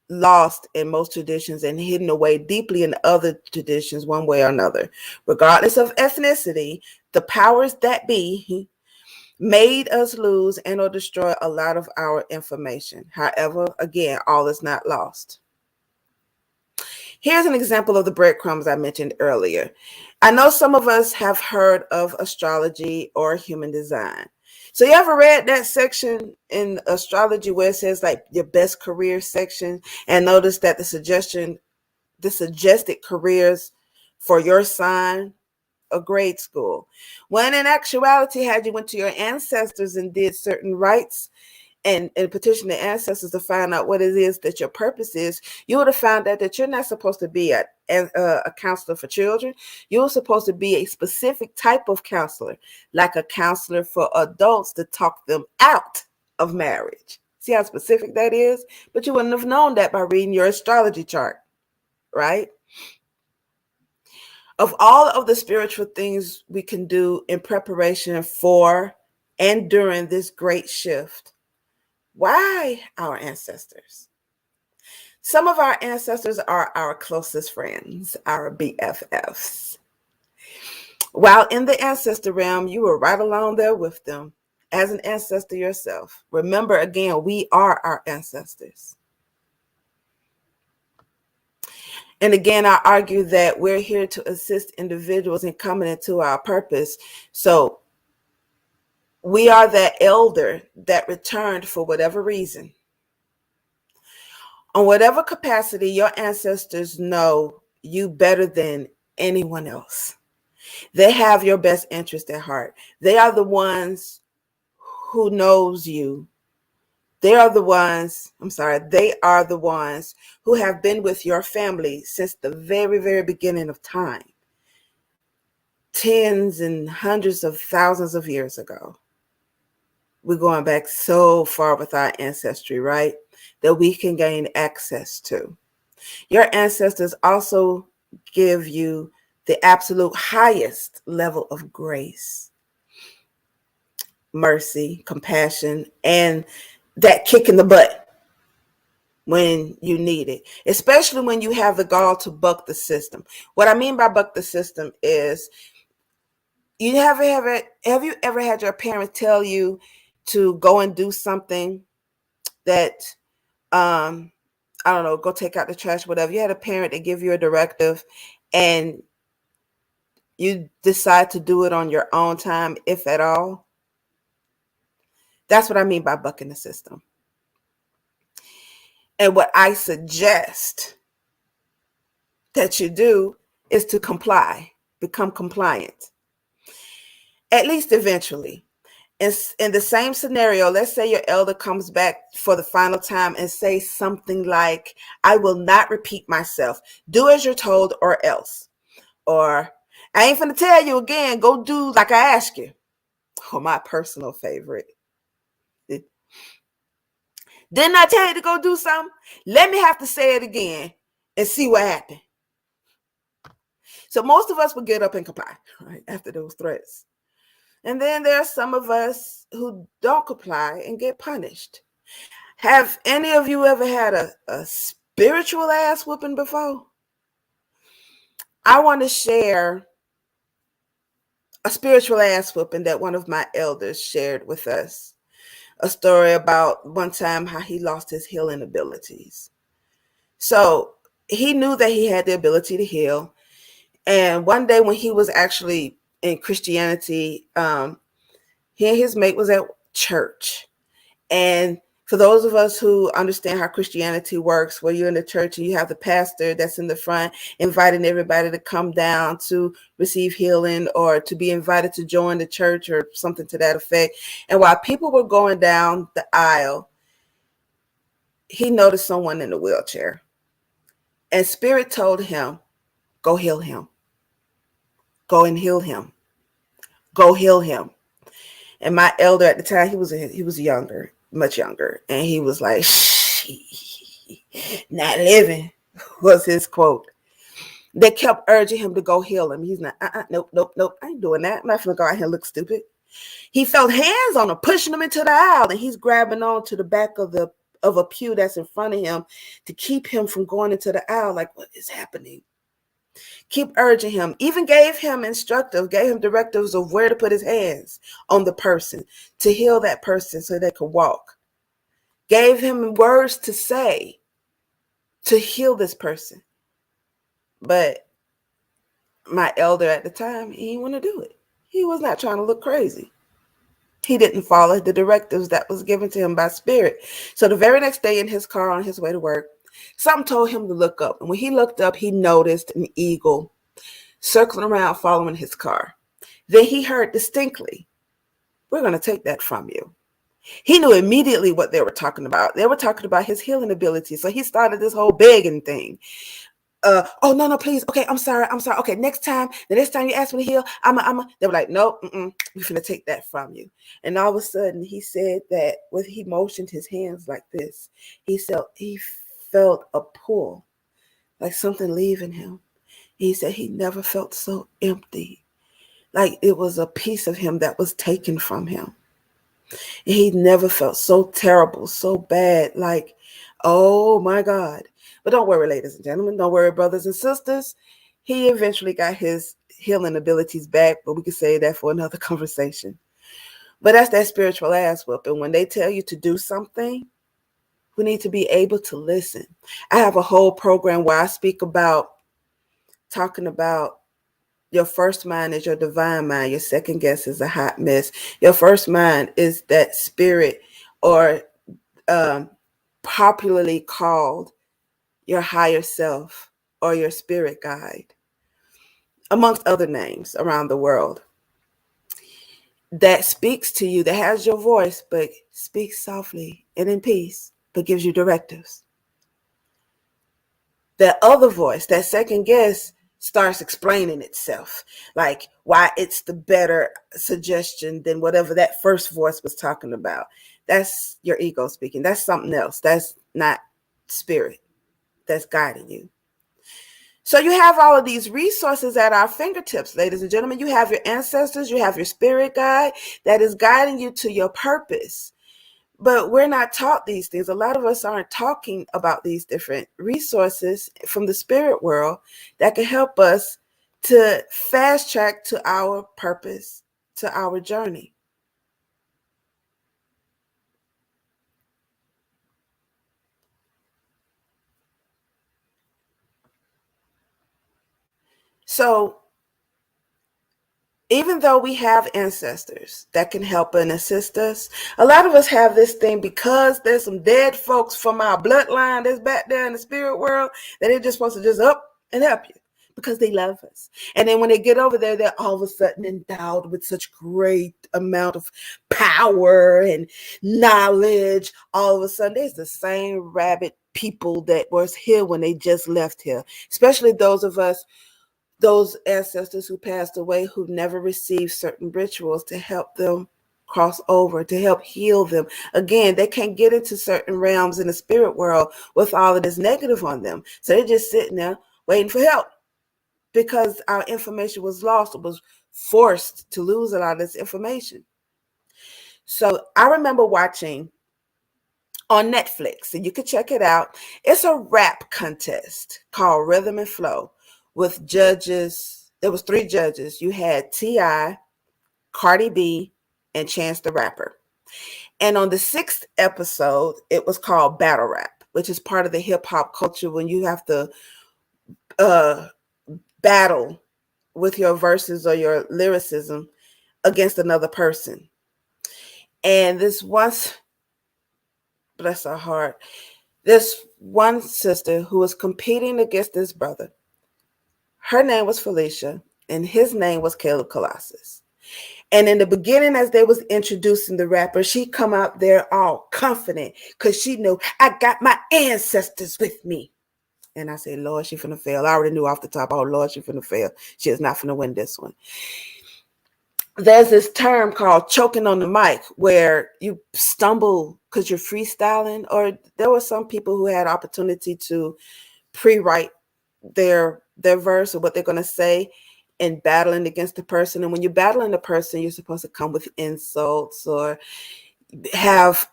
Speaker 5: lost in most traditions and hidden away deeply in other traditions one way or another. Regardless of ethnicity, the powers that be made us lose and or destroy a lot of our information. However, again, all is not lost. Here's an example of the breadcrumbs I mentioned earlier. I know some of us have heard of astrology or human design. So you ever read that section in astrology where it says like your best career section and notice that the suggested careers for your sign a grade school? When in actuality, had you went to your ancestors and did certain rites and petition the ancestors to find out what it is that your purpose is, you would have found out that you're not supposed to be a counselor for children. You're supposed to be a specific type of counselor, like a counselor for adults to talk them out of marriage. See how specific that is? But you wouldn't have known that by reading your astrology chart, right? Of all of the spiritual things we can do in preparation for and during this great shift, why our ancestors? Some of our ancestors are our closest friends, our BFFs. While in the ancestor realm, you were right along there with them as an ancestor yourself. Remember, again, we are our ancestors. And again, I argue that we're here to assist individuals in coming into our purpose. So we are that elder that returned for whatever reason. On whatever capacity, your ancestors know you better than anyone else. They have your best interest at heart. They are the ones who knows you. They are the ones who have been with your family since the very, very beginning of time. Tens and hundreds of thousands of years ago. We're going back so far with our ancestry, right? That we can gain access to. Your ancestors also give you the absolute highest level of grace, mercy, compassion, and that kick in the butt when you need it, especially when you have the gall to buck the system. What I mean by buck the system is, have you ever had your parents tell you to go and do something that, I don't know, go take out the trash, whatever. You had a parent that give you a directive and you decide to do it on your own time, if at all. That's what I mean by bucking the system. And what I suggest that you do is to comply, become compliant, at least eventually. In the same scenario, let's say your elder comes back for the final time and say something like, I will not repeat myself. Do as you're told or else. Or, I ain't finna tell you again, go do like I asked you. Or my personal favorite. Didn't I tell you to go do something? Let me have to say it again and see what happened. So most of us will get up and comply, right, after those threats. And then there are some of us who don't comply and get punished. Have any of you ever had a spiritual ass whooping before? I want to share a spiritual ass whooping that one of my elders shared with us. A story about one time how he lost his healing abilities. So he knew that he had the ability to heal. And one day when he was actually in Christianity, he and his mate was at church. And For those of us who understand how Christianity works, where you're in the church and you have the pastor that's in the front inviting everybody to come down to receive healing or to be invited to join the church or something to that effect. And while people were going down the aisle, he noticed someone in a wheelchair. And Spirit told him, go heal him. Go and heal him. Go heal him. And my elder at the time, he was younger, much younger. And he was like, not living was his quote. They kept urging him to go heal him. He's not, nope. I ain't doing that. I'm not going to go out here and look stupid. He felt hands on him, pushing him into the aisle. And he's grabbing on to the back of a pew that's in front of him to keep him from going into the aisle. Like, what is happening? Keep urging him, even gave him directives of where to put his hands on the person to heal that person so they could walk. Gave him words to say to heal this person. But my elder at the time, he didn't want to do it. He was not trying to look crazy. He didn't follow the directives that was given to him by Spirit. So the very next day in his car on his way to work, something told him to look up. And when he looked up, he noticed an eagle circling around following his car. Then he heard distinctly, we're going to take that from you. He knew immediately what they were talking about. They were talking about his healing ability. So he started this whole begging thing. Oh, no, please. Okay, I'm sorry. Okay, the next time you ask me to heal, they were like, nope, we're going to take that from you. And all of a sudden he said that when he motioned his hands like this, he felt a pull, like something leaving him. He said he never felt so empty, like it was a piece of him that was taken from him. And he never felt so terrible, so bad, like, oh my God. But don't worry, ladies and gentlemen, don't worry, brothers and sisters. He eventually got his healing abilities back, but we could say that for another conversation. But that's that spiritual ass whooping. When they tell you to do something, we need to be able to listen. I have a whole program where I speak about talking about your first mind is your divine mind. Your second guess is a hot mess. Your first mind is that spirit, or popularly called your higher self or your spirit guide, amongst other names around the world, that speaks to you, that has your voice, but speaks softly and in peace, but gives you directives. That other voice, that second guess, starts explaining itself, like why it's the better suggestion than whatever that first voice was talking about. That's your ego speaking. That's something else. That's not spirit that's guiding you. So you have all of these resources at our fingertips, ladies and gentlemen. You have your ancestors, you have your spirit guide that is guiding you to your purpose. But we're not taught these things. A lot of us aren't talking about these different resources from the spirit world that can help us to fast track to our purpose, to our journey. So even though we have ancestors that can help and assist us, a lot of us have this thing because there's some dead folks from our bloodline that's back there in the spirit world that they're just supposed to just up and help you because they love us. And then when they get over there, they're all of a sudden endowed with such great amount of power and knowledge. All of a sudden, there's the same rabid people that was here when they just left here, especially those of us, those ancestors who passed away, who never received certain rituals to help them cross over, to help heal them. Again, they can't get into certain realms in the spirit world with all of this negative on them. So they're just sitting there waiting for help because our information was lost or was forced to lose a lot of this information. So I remember watching on Netflix, and you can check it out. It's a rap contest called Rhythm and Flow, with judges. There was 3 judges. You had T.I., Cardi B, and Chance the Rapper. And on the 6th episode, it was called Battle Rap, which is part of the hip hop culture when you have to battle with your verses or your lyricism against another person. And this once bless her heart. This one sister who was competing against this brother, her name was Felicia, and his name was Caleb Colossus. And in the beginning, as they was introducing the rapper, she come out there all confident because she knew, I got my ancestors with me. And I said, Lord, she finna fail. I already knew off the top, oh, Lord, she finna fail. She is not finna win this one. There's this term called choking on the mic where you stumble because you're freestyling, or there were some people who had opportunity to pre-write their verse or what they're going to say in battling against the person. And when you're battling the person, you're supposed to come with insults or have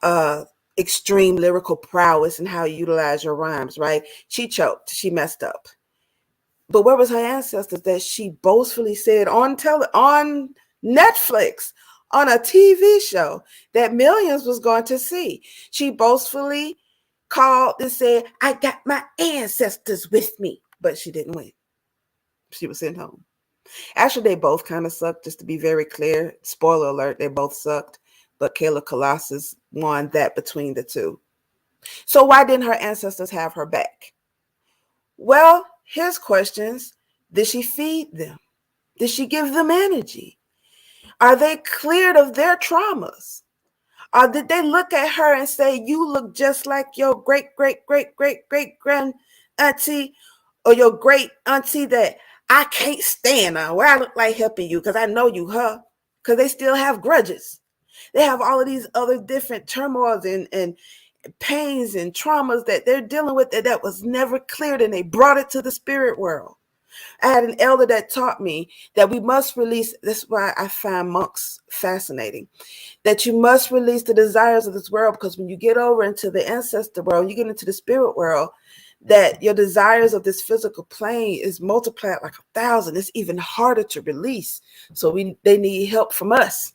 Speaker 5: extreme lyrical prowess in how you utilize your rhymes, right? She choked. She messed up. But where was her ancestors that she boastfully said on Netflix, on a TV show that millions was going to see? She boastfully called and said, I got my ancestors with me, but she didn't win. She was sent home. Actually, they both kind of sucked, just to be very clear. Spoiler alert, they both sucked, but Caleb Colossus won that between the two. So why didn't her ancestors have her back? Well, here's questions. Did she feed them? Did she give them energy? Are they cleared of their traumas? Or did they look at her and say, you look just like your great, great, great, great, great grand auntie, or your great auntie that I can't stand her, where I look like helping you because I know you, her, because they still have grudges. They have all of these other different turmoils and pains and traumas that they're dealing with that was never cleared, and they brought it to the spirit world. I had an elder that taught me that we must release, that's why I find monks fascinating, that you must release the desires of this world, because when you get over into the ancestor world, you get into the spirit world, that your desires of this physical plane is multiplied like 1,000. It's even harder to release. So they need help from us,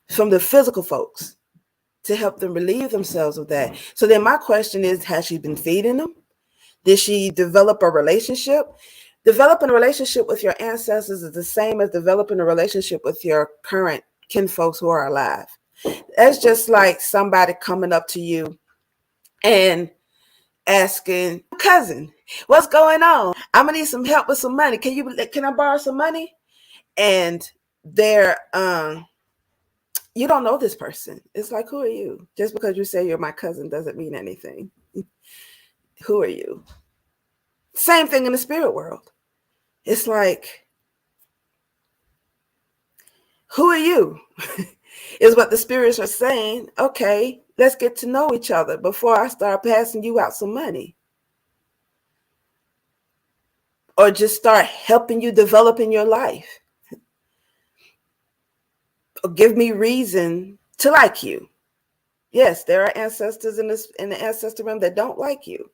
Speaker 5: from the physical folks, to help them relieve themselves of that. So then my question is, has she been feeding them? Did she develop a relationship? Developing a relationship with your ancestors is the same as developing a relationship with your current kinfolks who are alive. That's just like somebody coming up to you and asking, cousin, what's going on? I'm gonna need some help with some money. Can I borrow some money? And they're you don't know this person. It's like, who are you? Just because you say you're my cousin doesn't mean anything. Who are you? Same thing in the spirit world. It's like, who are you? Is what the spirits are saying. Okay, let's get to know each other before I start passing you out some money. Or just start helping you develop in your life. Or give me reason to like you. Yes, there are ancestors in the ancestor realm that don't like you.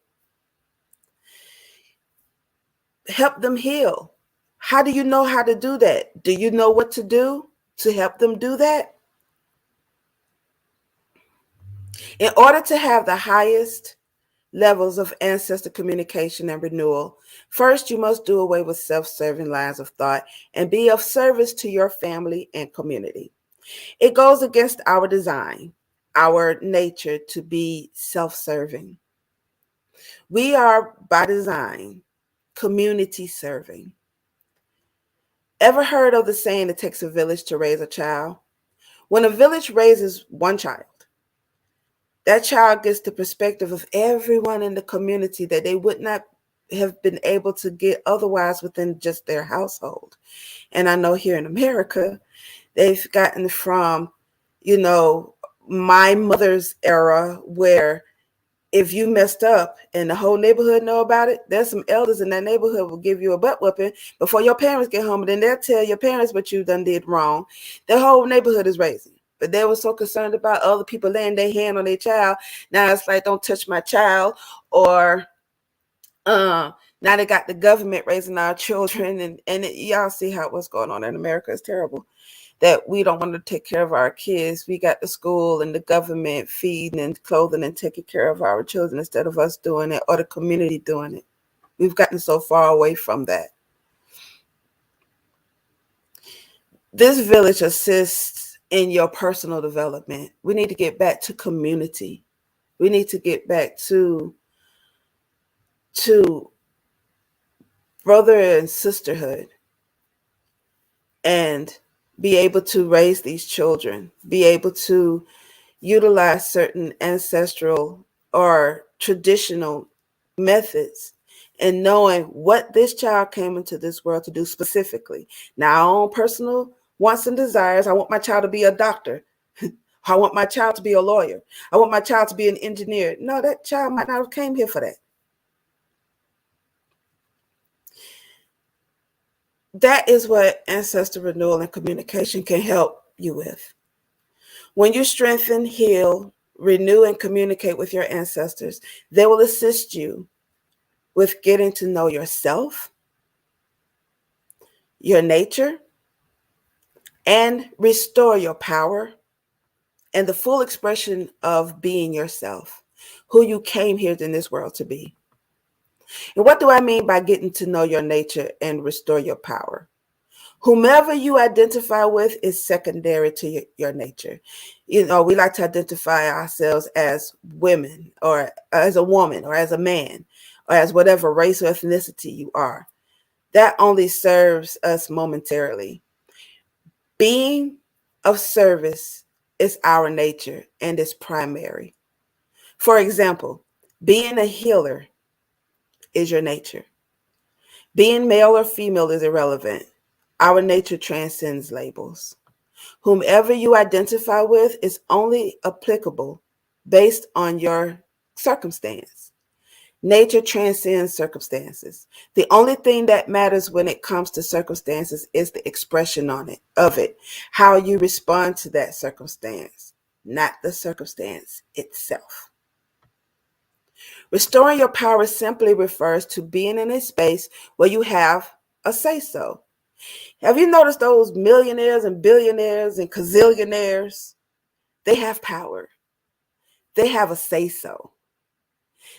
Speaker 5: Help them heal. How do you know how to do that? Do you know what to do to help them do that? In order to have the highest levels of ancestor communication and renewal, first you must do away with self-serving lines of thought and be of service to your family and community. It goes against our design, our nature to be self-serving. We are by design community serving. Ever heard of the saying, it takes a village to raise a child? When a village raises one child, that child gets the perspective of everyone in the community that they would not have been able to get otherwise within just their household. And I know here in America, they've gotten from, my mother's era, where if you messed up and the whole neighborhood know about it, there's some elders in that neighborhood will give you a butt whooping before your parents get home, and then they'll tell your parents what you done did wrong. The whole neighborhood is raising. But they were so concerned about other people laying their hand on their child. Now it's like, don't touch my child. Or now they got the government raising our children. And y'all see what's going on in America is terrible. That we don't want to take care of our kids. We got the school and the government feeding and clothing and taking care of our children instead of us doing it or the community doing it. We've gotten so far away from that. This village assists in your personal development. We need to get back to community. We need to get back to brother and sisterhood and be able to raise these children, be able to utilize certain ancestral or traditional methods, and knowing what this child came into this world to do specifically. Now, our own personal wants and desires. I want my child to be a doctor. I want my child to be a lawyer. I want my child to be an engineer. No, that child might not have came here for that. That is what ancestor renewal and communication can help you with. When you strengthen, heal, renew, and communicate with your ancestors, they will assist you with getting to know yourself, your nature, and restore your power and the full expression of being yourself, who you came here in this world to be. And what do I mean by getting to know your nature and restore your power? Whomever you identify with is secondary to your nature. You know, we like to identify ourselves as women or as a woman or as a man or as whatever race or ethnicity you are. That only serves us momentarily. Being of service is our nature and is primary. For example, being a healer is your nature. Being male or female is irrelevant. Our nature transcends labels. Whomever you identify with is only applicable based on your circumstance. Nature transcends circumstances. The only thing that matters when it comes to circumstances is the expression of it, how you respond to that circumstance, not the circumstance itself. Restoring your power simply refers to being in a space where you have a say-so. Have you noticed those millionaires and billionaires and gazillionaires? They have power. They have a say-so.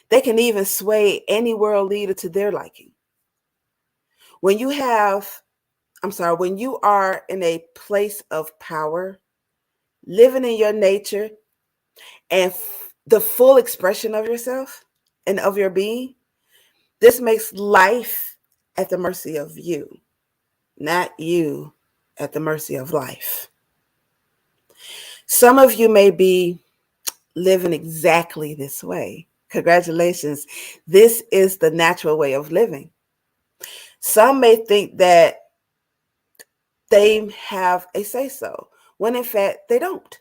Speaker 5: They can even sway any world leader to their liking. When you are in a place of power, living in your nature and the full expression of yourself and of your being, this makes life at the mercy of you, not you at the mercy of life. Some of you may be living exactly this way. Congratulations. This is the natural way of living. Some may think that they have a say-so, when in fact they don't.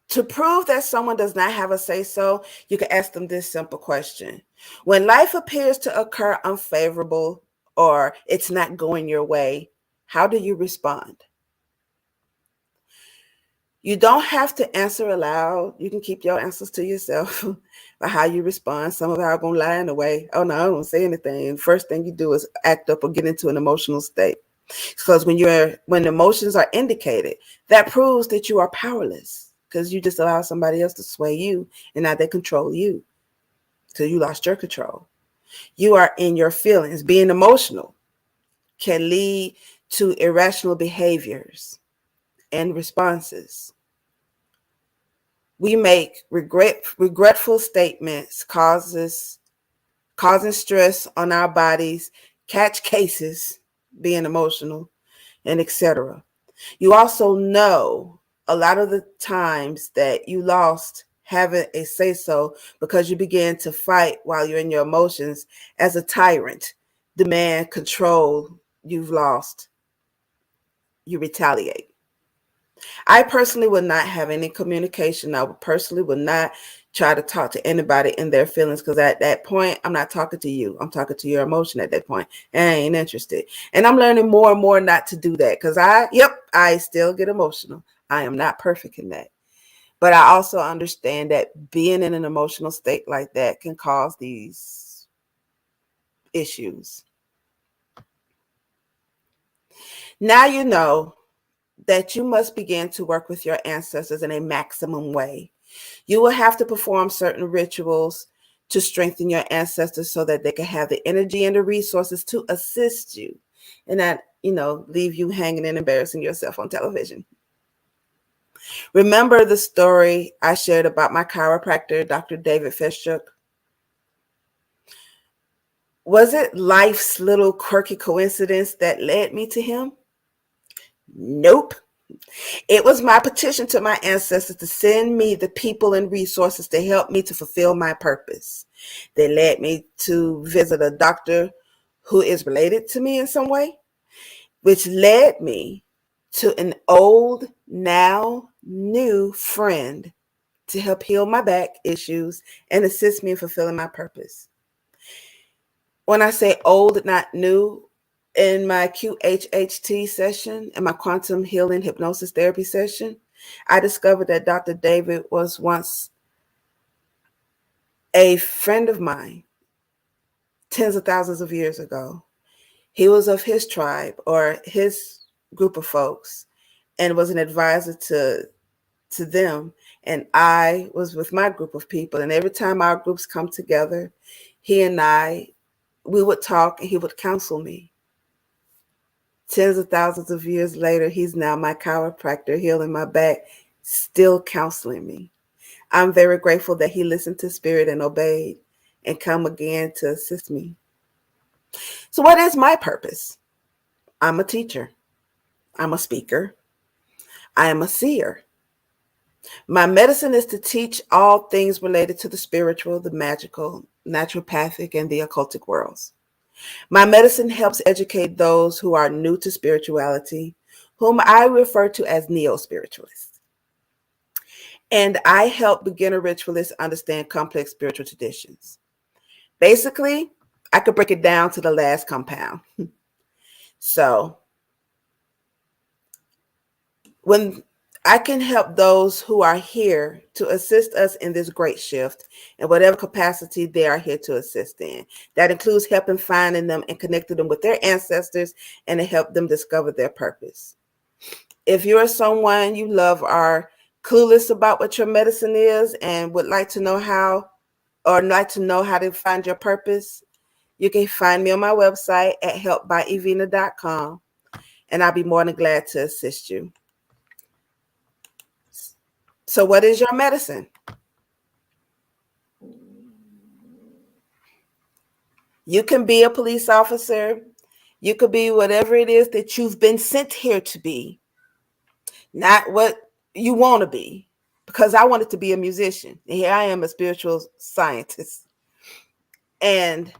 Speaker 5: To prove that someone does not have a say-so, you can ask them this simple question. When life appears to occur unfavorable or it's not going your way, how do you respond? You don't have to answer aloud. You can keep your answers to yourself by how you respond. Some of you are going to lie in a way. Oh, no, I don't say anything. First thing you do is act up or get into an emotional state. Because when emotions are indicated, that proves that you are powerless because you just allow somebody else to sway you and now they control you. So you lost your control. You are in your feelings. Being emotional can lead to irrational behaviors and responses. We make regretful statements, causing stress on our bodies, catch cases, being emotional, and etc. You also know a lot of the times that you lost having a say-so because you began to fight while you're in your emotions as a tyrant, demand control. You've lost. You retaliate. I personally would not have any communication. I personally would not try to talk to anybody in their feelings because at that point, I'm not talking to you. I'm talking to your emotion at that point. And I ain't interested. And I'm learning more and more not to do that because I still get emotional. I am not perfect in that. But I also understand that being in an emotional state like that can cause these issues. Now you know that you must begin to work with your ancestors in a maximum way. You will have to perform certain rituals to strengthen your ancestors so that they can have the energy and the resources to assist you and not, leave you hanging and embarrassing yourself on television. Remember the story I shared about my chiropractor, Dr. David Feshchuk? Was it life's little quirky coincidence that led me to him? Nope. It was my petition to my ancestors to send me the people and resources to help me to fulfill my purpose. They led me to visit a doctor who is related to me in some way, which led me to an old, now new friend to help heal my back issues and assist me in fulfilling my purpose. When I say old, not new, in my QHHT session and my quantum healing hypnosis therapy session, I discovered that Dr. David was once a friend of mine, tens of thousands of years ago. He was of his tribe or his group of folks and was an advisor to them. And I was with my group of people. And every time our groups come together, he and we would talk and he would counsel me. Tens of thousands of years later, he's now my chiropractor, healing my back, still counseling me. I'm very grateful that he listened to spirit and obeyed and come again to assist me. So what is my purpose? I'm a teacher. I'm a speaker. I am a seer. My medicine is to teach all things related to the spiritual, the magical, naturopathic, and the occultic worlds. My medicine helps educate those who are new to spirituality, whom I refer to as neo-spiritualists. And I help beginner ritualists understand complex spiritual traditions. Basically, I could break it down to the last compound. So, when I can help those who are here to assist us in this great shift in whatever capacity they are here to assist in. That includes helping finding them and connecting them with their ancestors and to help them discover their purpose. If you're someone you love or are clueless about what your medicine is and would like to know how to find your purpose, you can find me on my website at helpbyevenah.com, and I'll be more than glad to assist you. So what is your medicine? You can be a police officer. You could be whatever it is that you've been sent here to be, not what you want to be, because I wanted to be a musician. And here I am, a spiritual scientist. And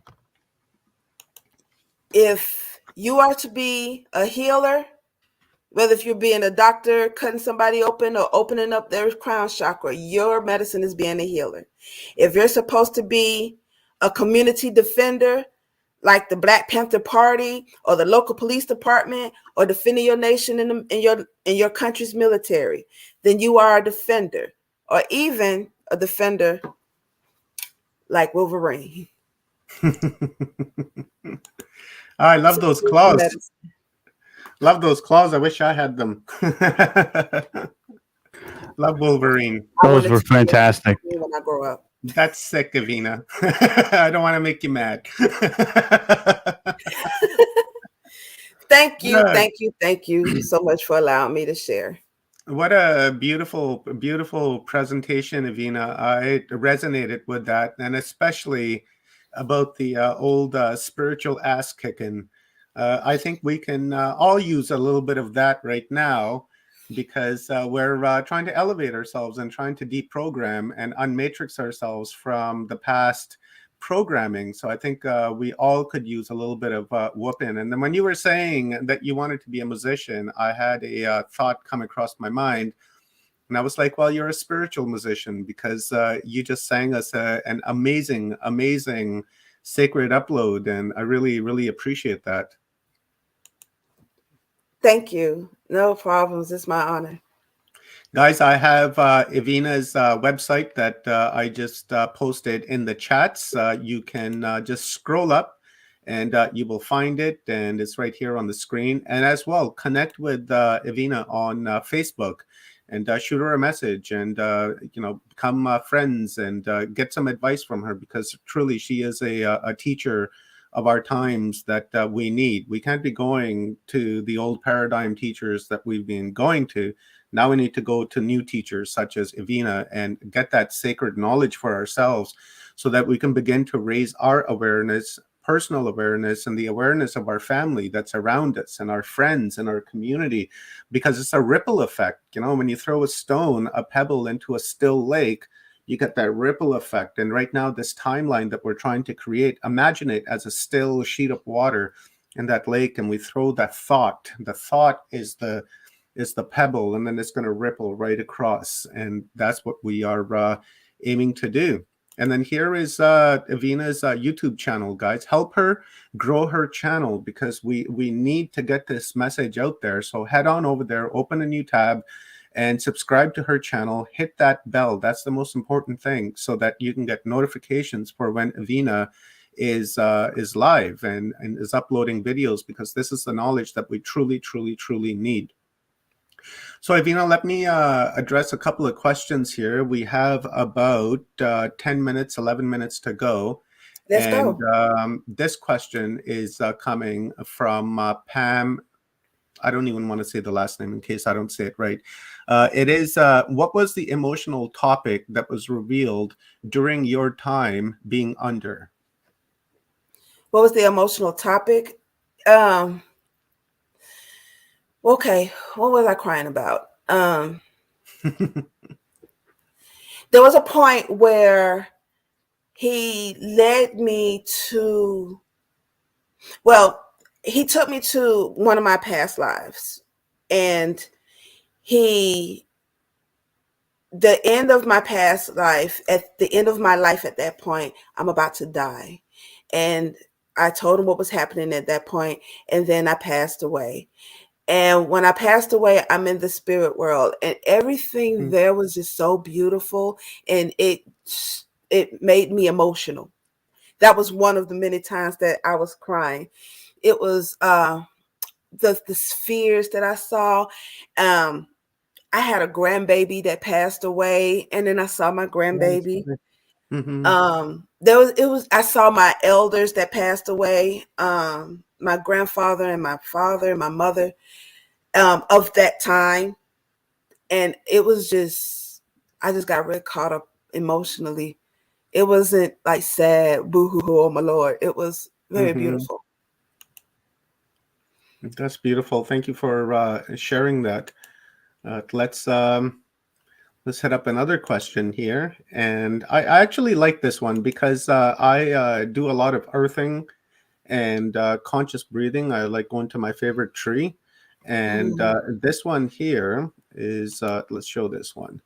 Speaker 5: if you are to be a healer, whether if you're being a doctor, cutting somebody open or opening up their crown chakra, your medicine is being a healer. If you're supposed to be a community defender, like the Black Panther Party or the local police department or defending your nation in your country's military, then you are a defender, or even a defender like Wolverine.
Speaker 1: I love those claws. Love those claws. I wish I had them. Love Wolverine.
Speaker 2: Those were fantastic.
Speaker 5: When I grow up.
Speaker 1: That's sick, Evenah. I don't want to make you mad.
Speaker 5: Thank you so much for allowing me to share.
Speaker 1: What a beautiful, beautiful presentation, Evenah. I resonated with that, and especially about the old spiritual ass kicking. I think we can all use a little bit of that right now, because we're trying to elevate ourselves and trying to deprogram and unmatrix ourselves from the past programming. So I think we all could use a little bit of whooping. And then when you were saying that you wanted to be a musician, I had a thought come across my mind. And I was like, well, you're a spiritual musician, because you just sang us an amazing, amazing sacred upload. And I really, really appreciate that.
Speaker 5: Thank you. No problems. It's my honor.
Speaker 1: Guys, I have Evenah's website that I just posted in the chats. You can just scroll up and you will find it. And it's right here on the screen. And as well, connect with Evenah on Facebook and shoot her a message and, become friends and get some advice from her, because truly she is a teacher of our times that we need. We can't be going to the old paradigm teachers that we've been going to. Now we need to go to new teachers such as Evenah and get that sacred knowledge for ourselves so that we can begin to raise our awareness, personal awareness, and the awareness of our family that's around us and our friends and our community, because it's a ripple effect. You know, when you throw a stone, a pebble into a still lake, you get that ripple effect. And right now, this timeline that we're trying to create, imagine it as a still sheet of water in that lake, and we throw that thought. The thought is the pebble, and then it's going to ripple right across. And that's what we are aiming to do. And then here is Evenah's YouTube channel, guys. Help her grow her channel, because we need to get this message out there. So head on over there, open a new tab, and subscribe to her channel. Hit that bell. That's the most important thing, so that you can get notifications for when Evenah is live and is uploading videos, because this is the knowledge that we truly, truly, truly need. So, Evenah, let me address a couple of questions here. We have about 10 minutes, 11 minutes to go.
Speaker 5: Let's go.
Speaker 1: This question is coming from Pam. I don't even want to say the last name in case I don't say it right. It is, what was the emotional topic that was revealed during your time being under?
Speaker 5: What was the emotional topic? Okay, what was I crying about? There was a point where he led me to, well, he took me to one of my past lives, and the end of my past life, at the end of my life at that point, I'm about to die. And I told him what was happening at that point, and then I passed away. And when I passed away, I'm in the spirit world, and everything there was just so beautiful, and it made me emotional. That was one of the many times that I was crying. It was the spheres that I saw. I had a grandbaby that passed away, and then I saw my grandbaby.
Speaker 1: Mm-hmm.
Speaker 5: I saw my elders that passed away. My grandfather and my father and my mother of that time. And it was just, I just got really caught up emotionally. It wasn't like sad, boo-hoo-hoo, oh my Lord. It was very beautiful.
Speaker 1: That's beautiful. Thank you for sharing that. Let's set up another question here. And I actually like this one because I do a lot of earthing and conscious breathing. I like going to my favorite tree. And this one here is, let's show this one.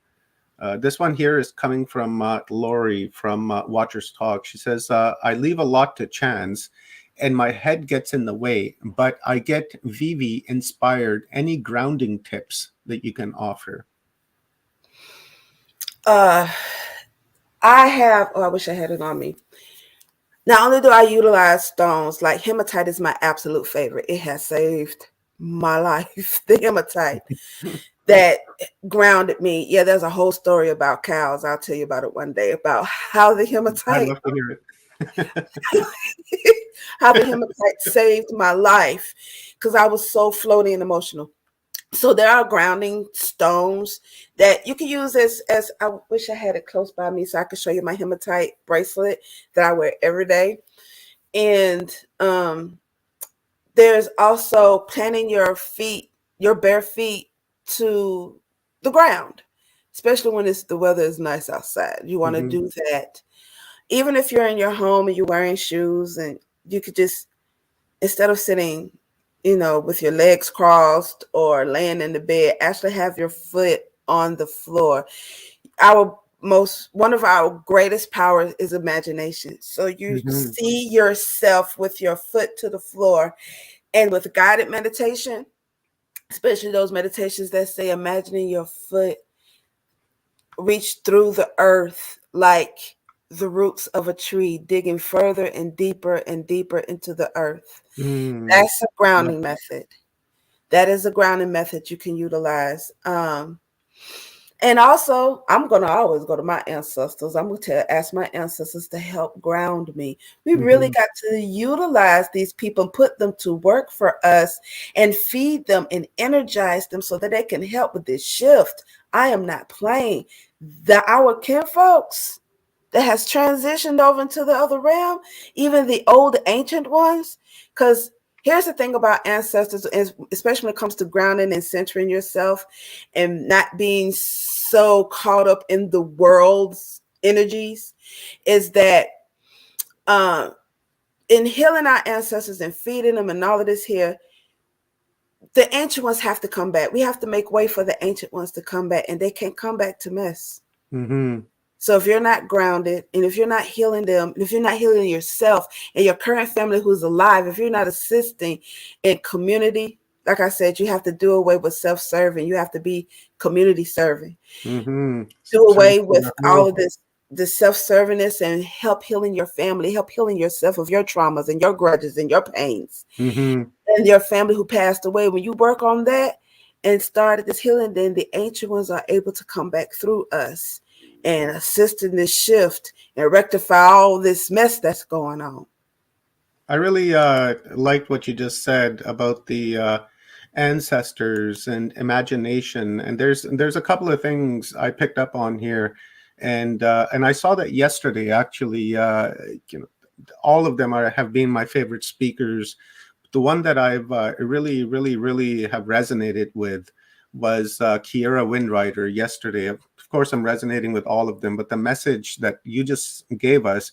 Speaker 1: This one here is coming from Lori from Watchers Talk. She says, I leave a lot to chance and my head gets in the way, but I get Vivi inspired. Any grounding tips that you can offer?
Speaker 5: I wish I had it on me. Not only do I utilize stones, like hematite is my absolute favorite. It has saved my life. The hematite that grounded me. Yeah, there's a whole story about cows. I'll tell you about it one day, about how the hematite,
Speaker 1: I'd love to hear it.
Speaker 5: how the hematite saved my life, because I was so floaty and emotional. So there are grounding stones that you can use as I wish I had it close by me so I could show you my hematite bracelet that I wear every day. And there's also planting your bare feet to the ground, especially when the weather is nice outside. You want to do that. Even if you're in your home and you're wearing shoes, and you could just, instead of sitting, with your legs crossed or laying in the bed, actually have your foot on the floor. One of our greatest powers is imagination. So you see yourself with your foot to the floor, and with guided meditation, especially those meditations that say imagining your foot reach through the earth like the roots of a tree, digging further and deeper into the earth. That's a grounding method. That is a grounding method you can utilize. And And also, I'm going to always go to my ancestors. I'm going to ask my ancestors to help ground me. We really got to utilize these people and put them to work for us and feed them and energize them so that they can help with this shift. I am not playing. Our kin folks that has transitioned over into the other realm, even the old ancient ones, because here's the thing about ancestors, especially when it comes to grounding and centering yourself and not being so caught up in the world's energies, is that in healing our ancestors and feeding them and all of this here, the ancient ones have to come back. We have to make way for the ancient ones to come back, and they can't come back to mess. So if you're not grounded, and if you're not healing them, and if you're not healing yourself and your current family who's alive, if you're not assisting in community, like I said, you have to do away with self-serving. You have to be community serving. Do away with all of the self-servingness and help healing your family, help healing yourself of your traumas and your grudges and your pains and your family who passed away. When you work on that and started this healing, then the ancient ones are able to come back through us and assist in this shift and rectify all this mess that's going on.
Speaker 1: I really liked what you just said about the ancestors and imagination. And there's a couple of things I picked up on here, and I saw that yesterday. Actually, all of them have been my favorite speakers. The one that I've really have resonated with was Kiera Windrider yesterday. Of course, I'm resonating with all of them, but the message that you just gave us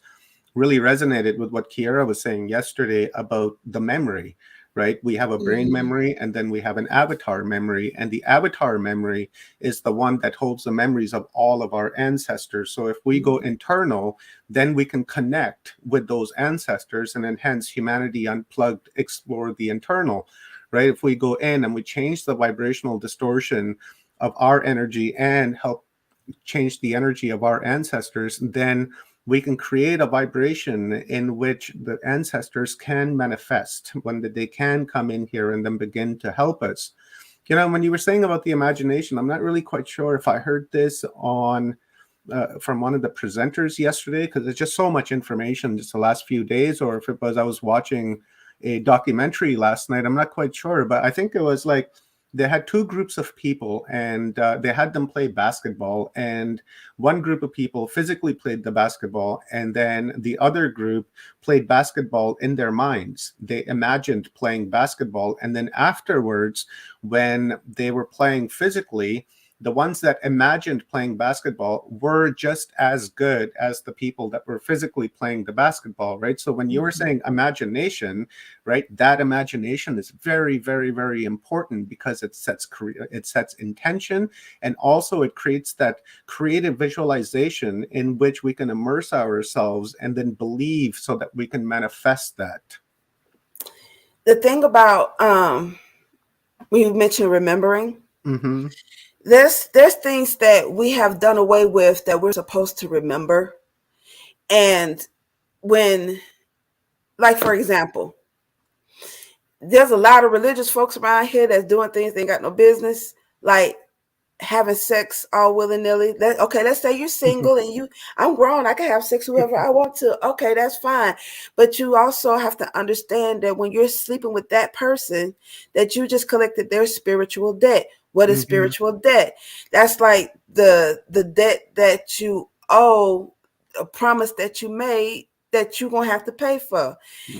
Speaker 1: really resonated with what Kiera was saying yesterday about the memory, right? We have a brain memory, and then we have an avatar memory, and the avatar memory is the one that holds the memories of all of our ancestors. So if we go internal, then we can connect with those ancestors and enhance humanity unplugged, explore the internal, right? If we go in and we change the vibrational distortion of our energy and help change the energy of our ancestors, then we can create a vibration in which the ancestors can manifest, when they can come in here and then begin to help us. When you were saying about the imagination, I'm not really quite sure if I heard this on from one of the presenters yesterday, because there's just so much information just the last few days, or if it was I was watching a documentary last night. I'm not quite sure, but I think it was like they had two groups of people, and they had them play basketball, and one group of people physically played the basketball, and then the other group played basketball in their minds. They imagined playing basketball, and then afterwards, when they were playing physically, the ones that imagined playing basketball were just as good as the people that were physically playing the basketball, right? So when you were saying imagination, right, that imagination is very, very, very important, because it sets intention, and also it creates that creative visualization in which we can immerse ourselves and then believe, so that we can manifest that.
Speaker 5: The thing about when you mentioned remembering, there's things that we have done away with that we're supposed to remember. And when, like, for example, there's a lot of religious folks around here that's doing things they ain't got no business, like having sex all willy-nilly. Okay, let's say you're single and I'm grown, I can have sex whoever I want to. Okay, that's fine. But you also have to understand that when you're sleeping with that person, that you just collected their spiritual debt. What is spiritual debt? That's like the debt that you owe, a promise that you made that you're going to have to pay for.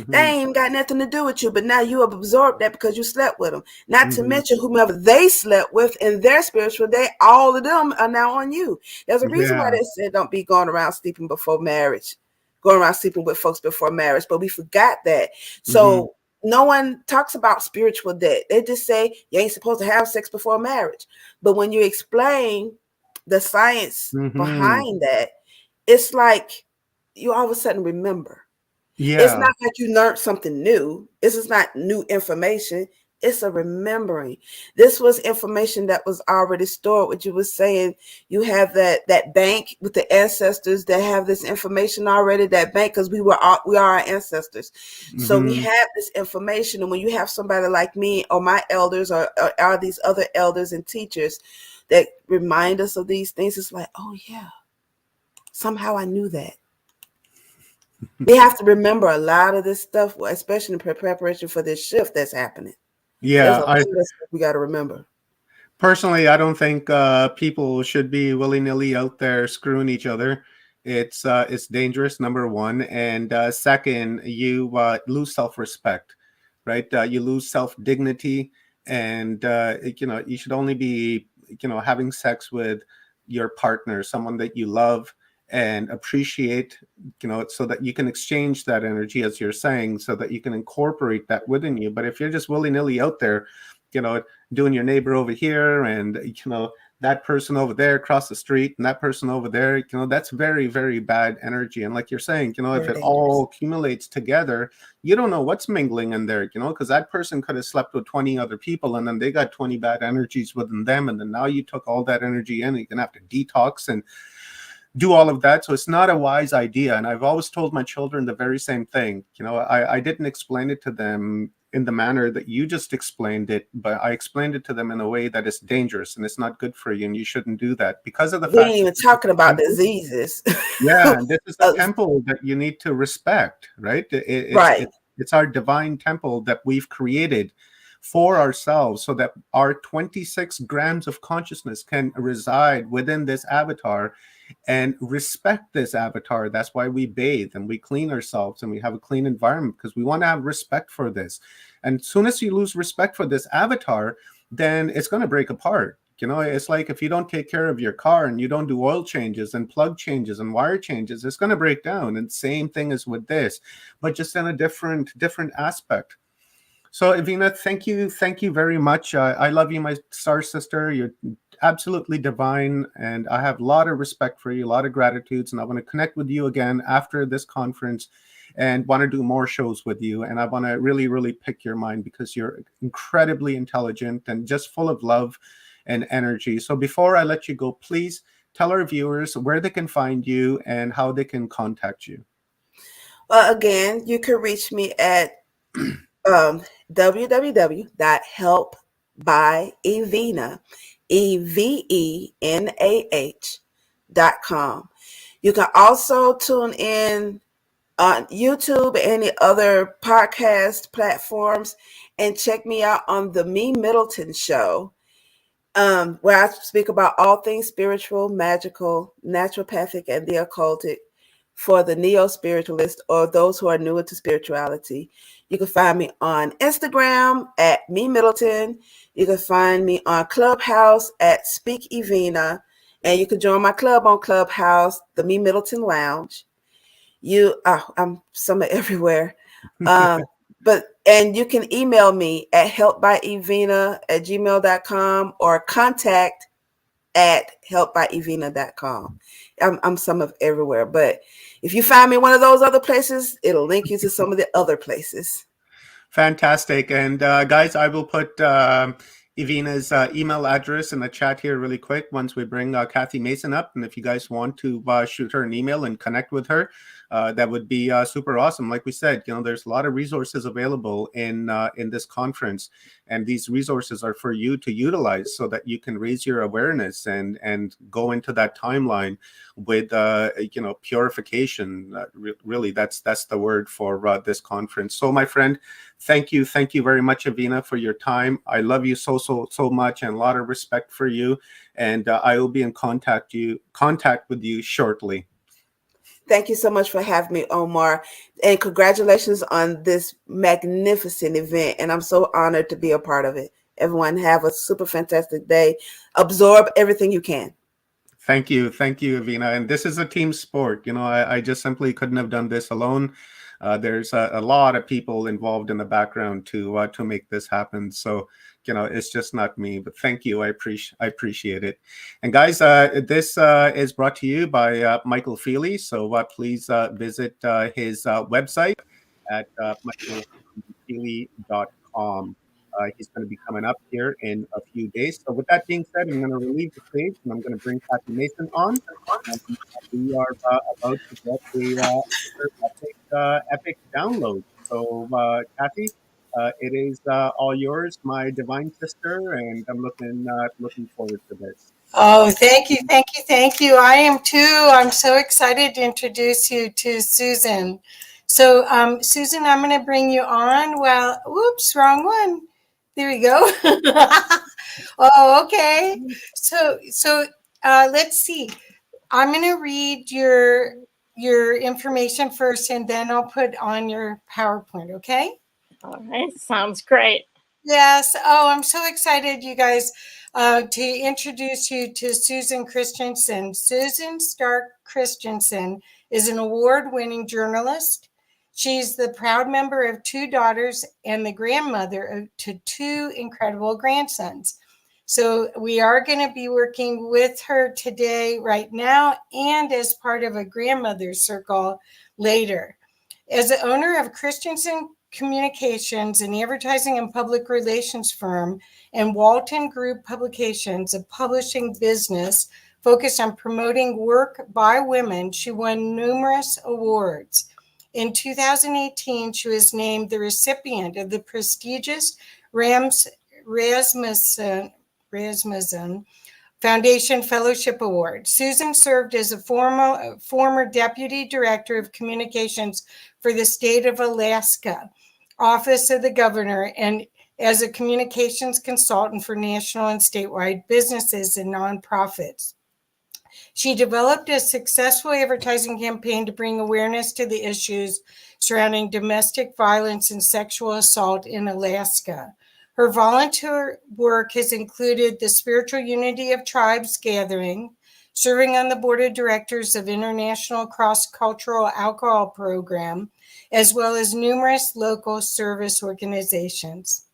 Speaker 5: They ain't got nothing to do with you, but now you have absorbed that because you slept with them. Not to mention whomever they slept with in their spiritual debt, all of them are now on you. There's a reason why they said don't be going around sleeping before marriage, going around sleeping with folks before marriage, but we forgot that. So no one talks about spiritual debt. They just say you ain't supposed to have sex before marriage. But when you explain the science behind that, it's like you all of a sudden remember. It's not like you learned something new. This is not new information. It's a remembering. This was information that was already stored. What you were saying, you have that bank with the ancestors that have this information already. That bank, because we are our ancestors. So we have this information. And when you have somebody like me or my elders or these other elders and teachers that remind us of these things. It's like, oh yeah, somehow I knew that. We have to remember a lot of this stuff, especially in preparation for this shift that's happening. There's a
Speaker 1: Yeah,
Speaker 5: lot of stuff we got to remember.
Speaker 1: personally, I don't think people should be willy-nilly out there screwing each other. It's dangerous, number one, and second, you lose self-respect, right? You lose self-dignity, and you should only be having sex with your partner, someone that you love and appreciate, so that you can exchange that energy, as you're saying, so that you can incorporate that within you. But if you're just willy-nilly out there, doing your neighbor over here and that person over there across the street and that person over there, that's very, very bad energy. And like you're saying, if it all accumulates together, you don't know what's mingling in there, because that person could have slept with 20 other people and then they got 20 bad energies within them, and then now you took all that energy in, you're gonna have to detox and do all of that. So it's not a wise idea. And I've always told my children the very same thing. I didn't explain it to them in the manner that you just explained it, but I explained it to them in a way that is dangerous and it's not good for you and you shouldn't do that, because of the fact
Speaker 5: we ain't even talking about diseases.
Speaker 1: Yeah, and this is a temple that you need to respect, right? It's our divine temple that we've created for ourselves, so that our 26 grams of consciousness can reside within this avatar and respect this avatar. That's why we bathe and we clean ourselves and we have a clean environment, because we want to have respect for this. And as soon as you lose respect for this avatar, then it's going to break apart. It's like if you don't take care of your car and you don't do oil changes and plug changes and wire changes, it's going to break down. And same thing is with this, but just in a different aspect. So Evenah, thank you very much. I love you, my star sister. You're absolutely divine, and I have a lot of respect for you, a lot of gratitudes, and I want to connect with you again after this conference and want to do more shows with you. And I want to really, really pick your mind, because you're incredibly intelligent and just full of love and energy. So before I let you go, please tell our viewers where they can find you and how they can contact you.
Speaker 5: Well, again, you can reach me at www.helpbyevenah, EVENAH.com. You can also tune in on YouTube, any other podcast platforms, and check me out on the Me Middleton Show, where I speak about all things spiritual, magical, naturopathic, and the occultic for the neo-spiritualist or those who are newer to spirituality. You can find me on Instagram at Me Middleton. You can find me on Clubhouse at Speak Evenah, and you can join my club on Clubhouse, the Me Middleton Lounge. I'm somewhere everywhere. And you can email me at helpbyevenah@gmail.com or contact@helpbyevenah.com. I'm some of everywhere, but if you find me one of those other places, it'll link you to some of the other places.
Speaker 1: Fantastic. And guys, I will put Evenah's email address in the chat here really quick once we bring Kathy Mason up. And if you guys want to shoot her an email and connect with her, that would be super awesome. Like we said, there's a lot of resources available in this conference, and these resources are for you to utilize so that you can raise your awareness and go into that timeline with purification. Really, that's the word for this conference. So, my friend, thank you very much, Evenah, for your time. I love you so much, and a lot of respect for you. And I will be in contact with you shortly.
Speaker 5: Thank you so much for having me, Omar. And congratulations on this magnificent event. And I'm so honored to be a part of it. Everyone have a super fantastic day. Absorb everything you can.
Speaker 1: Thank you, Evenah. And this is a team sport. I just simply couldn't have done this alone. There's a lot of people involved in the background to make this happen. So, it's just not me. But thank you. I appreciate it. And guys, this is brought to you by Michael Feely. So please visit his website at michaelfeely.com. He's going to be coming up here in a few days. So with that being said, I'm going to relieve the stage and I'm going to bring Kathy Mason on. We are about to get a epic download. So Kathy, it is all yours, my divine sister, and I'm looking forward to this.
Speaker 4: Oh, thank you, thank you, thank you. I am too. I'm so excited to introduce you to Susan. So, Susan, I'm going to bring you on. Well, whoops, wrong one. There we go. Oh, okay. So let's see. I'm going to read your information first, and then I'll put on your PowerPoint. Okay?
Speaker 6: All right, sounds great.
Speaker 4: Yes. Oh, I'm so excited, you guys, to introduce you to Susan Christianson. Susan Stark Christianson is an award-winning journalist. She's the proud member of 2 daughters and the grandmother to 2 incredible grandsons. So we are going to be working with her today, right now, and as part of a grandmother's circle later. As the owner of Christianson Communications, an advertising and public relations firm, and Walton Group Publications, a publishing business focused on promoting work by women, she won numerous awards. In 2018, she was named the recipient of the prestigious Rasmussen Foundation Fellowship Award. Susan served as a former Deputy Director of Communications for the state of Alaska, Office of the Governor, and as a communications consultant for national and statewide businesses and nonprofits. She developed a successful advertising campaign to bring awareness to the issues surrounding domestic violence and sexual assault in Alaska. Her volunteer work has included the Spiritual Unity of Tribes Gathering, serving on the board of directors of International Cross-Cultural Alcohol Program, as well as numerous local service organizations.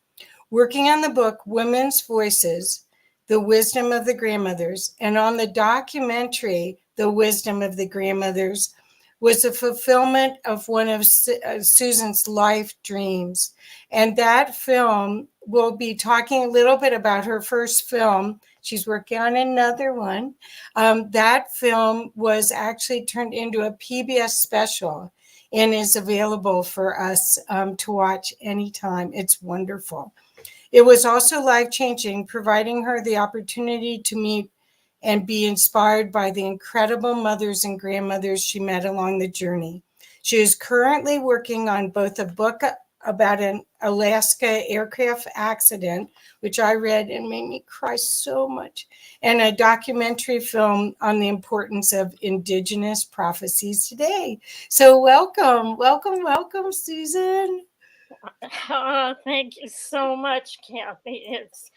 Speaker 4: Working on the book Women's Voices, The Wisdom of the Grandmothers, and on the documentary The Wisdom of the Grandmothers, was the fulfillment of one of Susan's life dreams. And that film, we'll be talking a little bit about her first film. She's working on another one. That film was actually turned into a PBS special and is available for us to watch anytime. It's wonderful. It was also life-changing, providing her the opportunity to meet and be inspired by the incredible mothers and grandmothers she met along the journey. She is currently working on both a book about an Alaska aircraft accident, which I read and made me cry so much, and a documentary film on the importance of Indigenous prophecies today. So welcome, welcome, welcome, Susan.
Speaker 6: Thank you so much, Kathy. It's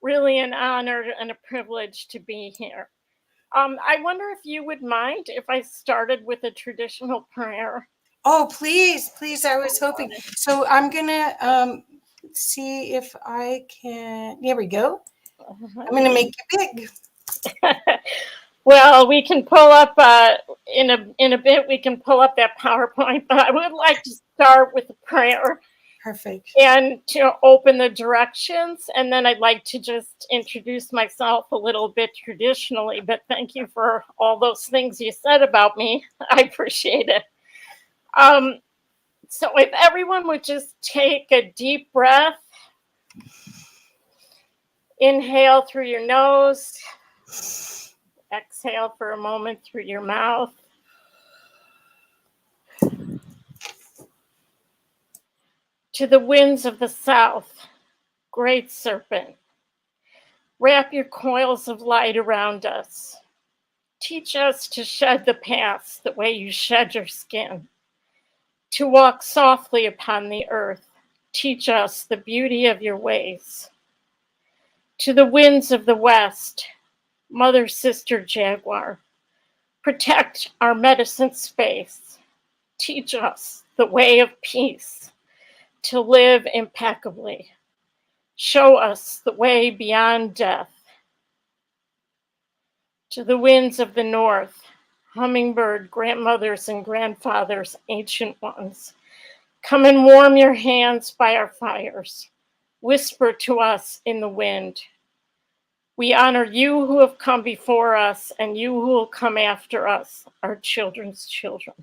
Speaker 6: really an honor and a privilege to be here. I wonder if you would mind if I started with a traditional prayer.
Speaker 4: Oh, please, please. I was hoping. So I'm going to see if I can. There we go. I'm going to make it big.
Speaker 6: Well, we can pull up in a bit. We can pull up that PowerPoint, but I would like to start with a prayer.
Speaker 4: Perfect.
Speaker 6: And to open the directions, and then I'd like to just introduce myself a little bit traditionally, but thank you for all those things you said about me. I appreciate it. So if everyone would just take a deep breath, inhale through your nose, exhale for a moment through your mouth. To the winds of the south, great serpent, wrap your coils of light around us. Teach us to shed the past the way you shed your skin, to walk softly upon the earth. Teach us the beauty of your ways. To the winds of the west, mother, sister, jaguar, protect our medicine space. Teach us the way of peace, to live impeccably. Show us the way beyond death. To the winds of the north, hummingbird, grandmothers and grandfathers, ancient ones, come and warm your hands by our fires. Whisper to us in the wind. We honor you who have come before us and you who will come after us, our children's children.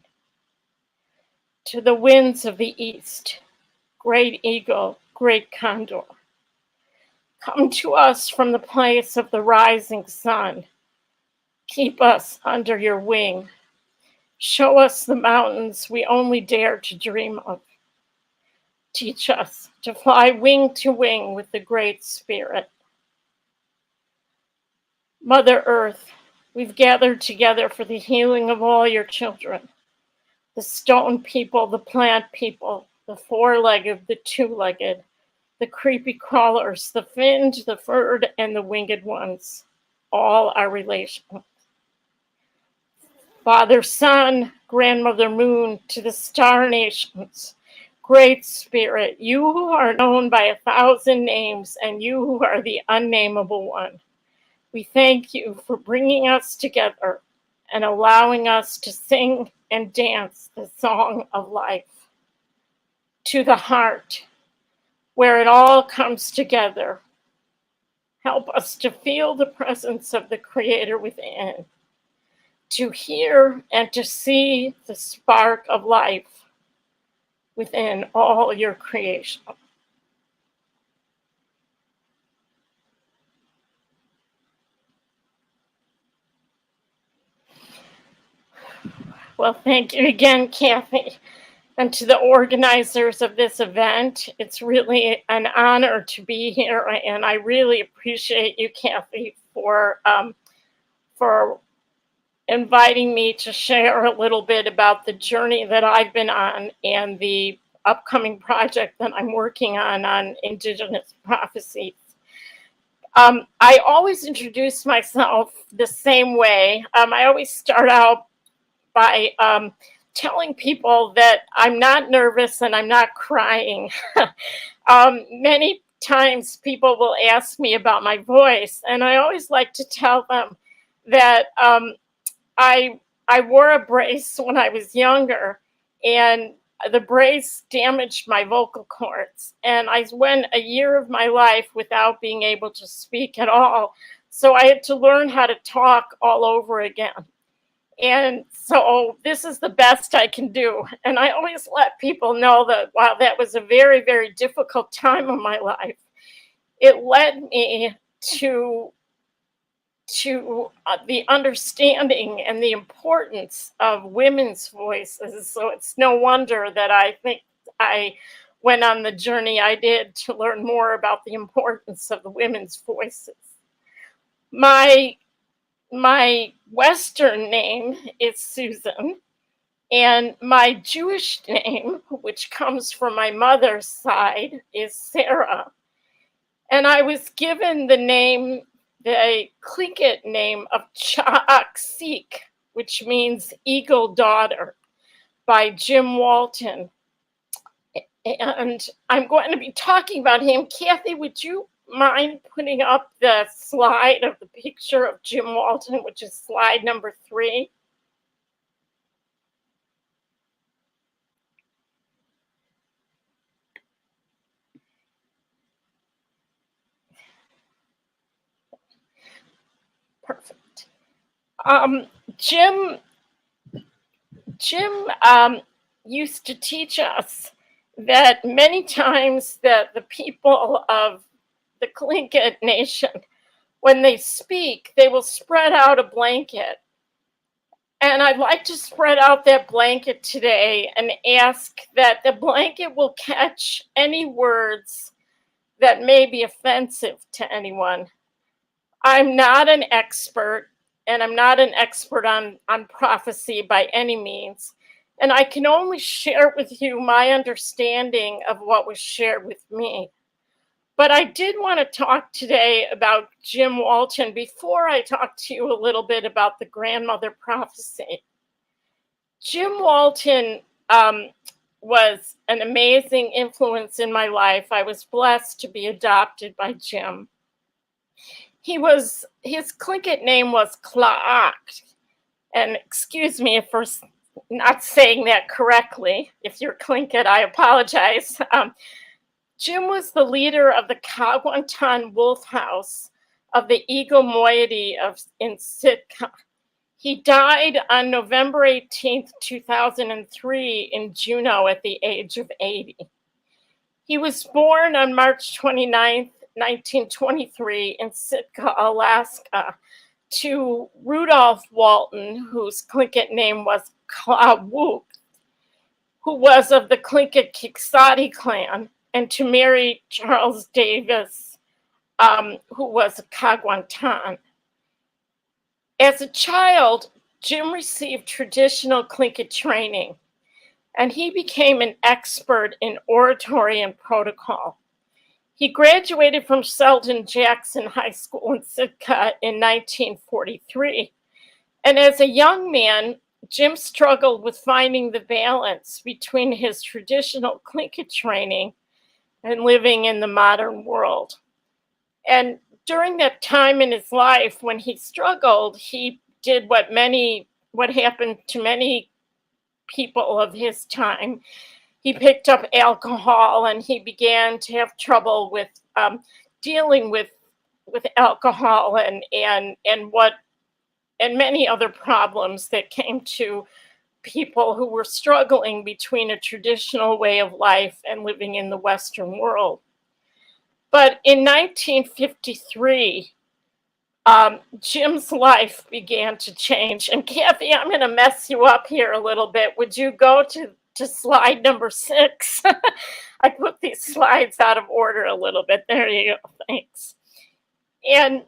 Speaker 6: To the winds of the east, great eagle, great condor, Come to us from the place of the rising sun. Keep us under your wing. Show us the mountains we only dare to dream of. Teach us to fly wing to wing with the Great Spirit. Mother Earth, we've gathered together for the healing of all your children. The stone people, the plant people, the four-legged, the two-legged, the creepy crawlers, the finned, the furred, and the winged ones. All are relational. Father Sun, Grandmother Moon, to the star nations, Great Spirit, you who are known by 1,000 names and you who are the unnameable one. We thank you for bringing us together and allowing us to sing and dance the song of life. To the heart, where it all comes together, help us to feel the presence of the Creator within, to hear and to see the spark of life within all your creation. Well, thank you again, Kathy. And to the organizers of this event, it's really an honor to be here, and I really appreciate you, Kathy, for inviting me to share a little bit about the journey that I've been on and the upcoming project that I'm working on Indigenous prophecies. I always introduce myself the same way. I always start out by telling people that I'm not nervous and I'm not crying. Many times people will ask me about my voice, and I always like to tell them that I wore a brace when I was younger, and the brace damaged my vocal cords, and I went a year of my life without being able to speak at all. So I had to learn how to talk all over again. And so this is the best I can do. And I always let people know that while that was a very, very difficult time of my life, it led me to the understanding and the importance of women's voices. So it's no wonder that I think I went on the journey I did to learn more about the importance of the women's voices. My Western name is Susan, and my Jewish name, which comes from my mother's side, is Sarah. And I was given the Tlingit name of Chaaksik, which means eagle daughter, by Jim Walton. And I'm going to be talking about him. Kathy, would you mind putting up the slide of the picture of Jim Walton, which is slide number 3? Perfect. Jim used to teach us that many times that the people of the Tlingit nation, when they speak, they will spread out a blanket. And I'd like to spread out that blanket today and ask that the blanket will catch any words that may be offensive to anyone. I'm not an expert, and I'm not an expert on prophecy by any means. And I can only share with you my understanding of what was shared with me. But I did want to talk today about Jim Walton before I talk to you a little bit about the grandmother prophecy. Jim Walton was an amazing influence in my life. I was blessed to be adopted by Jim. His Tlingit name was Klaak. And excuse me for not saying that correctly. If you're Tlingit, I apologize. Jim was the leader of the Kagwantan Wolf House of the Eagle moiety in Sitka. He died on November 18th, 2003 in Juneau at the age of 80. He was born on March 29th, 1923 in Sitka, Alaska, to Rudolph Walton, whose Tlingit name was Klawuk, who was of the Tlingit Kiksati clan, and to Mary Charles Davis, who was a Kagwantan. As a child, Jim received traditional Tlingit training, and he became an expert in oratory and protocol. He graduated from Selden Jackson High School in Sitka in 1943. And as a young man, Jim struggled with finding the balance between his traditional Tlingit training and living in the modern world. And during that time in his life when he struggled, he did what happened to many people of his time. He picked up alcohol, and he began to have trouble with dealing with alcohol and many other problems that came to people who were struggling between a traditional way of life and living in the Western world. But in 1953, Jim's life began to change. And Kathy, I'm going to mess you up here a little bit. Would you go to slide number 6? I put these slides out of order a little bit. There you go. Thanks. And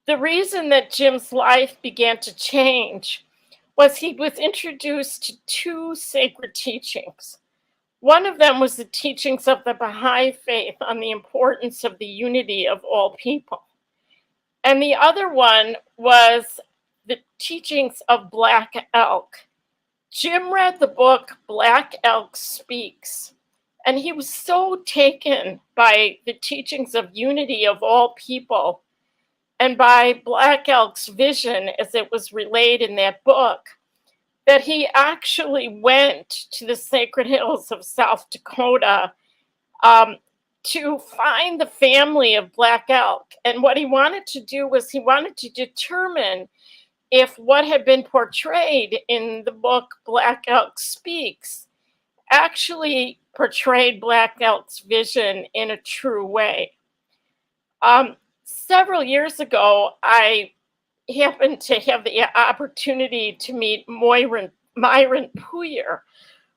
Speaker 6: the reason that Jim's life began to change was he was introduced to 2 sacred teachings. One of them was the teachings of the Baha'i faith on the importance of the unity of all people. And the other one was the teachings of Black Elk. Jim read the book Black Elk Speaks, and he was so taken by the teachings of unity of all people and by Black Elk's vision as it was relayed in that book, that he actually went to the sacred hills of South Dakota to find the family of Black Elk. And what he wanted to do was he wanted to determine if what had been portrayed in the book Black Elk Speaks actually portrayed Black Elk's vision in a true way. Several years ago, I happened to have the opportunity to meet Myron Puyer,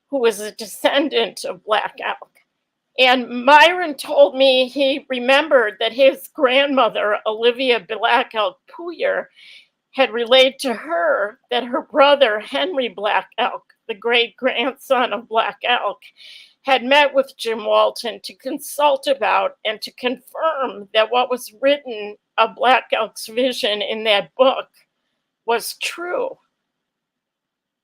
Speaker 6: who was a descendant of Black Elk. And Myron told me he remembered that his grandmother, Olivia Black Elk Puyer, had relayed to her that her brother, Henry Black Elk, the great-grandson of Black Elk, had met with Jim Walton to consult about and to confirm that what was written of Black Elk's vision in that book was true.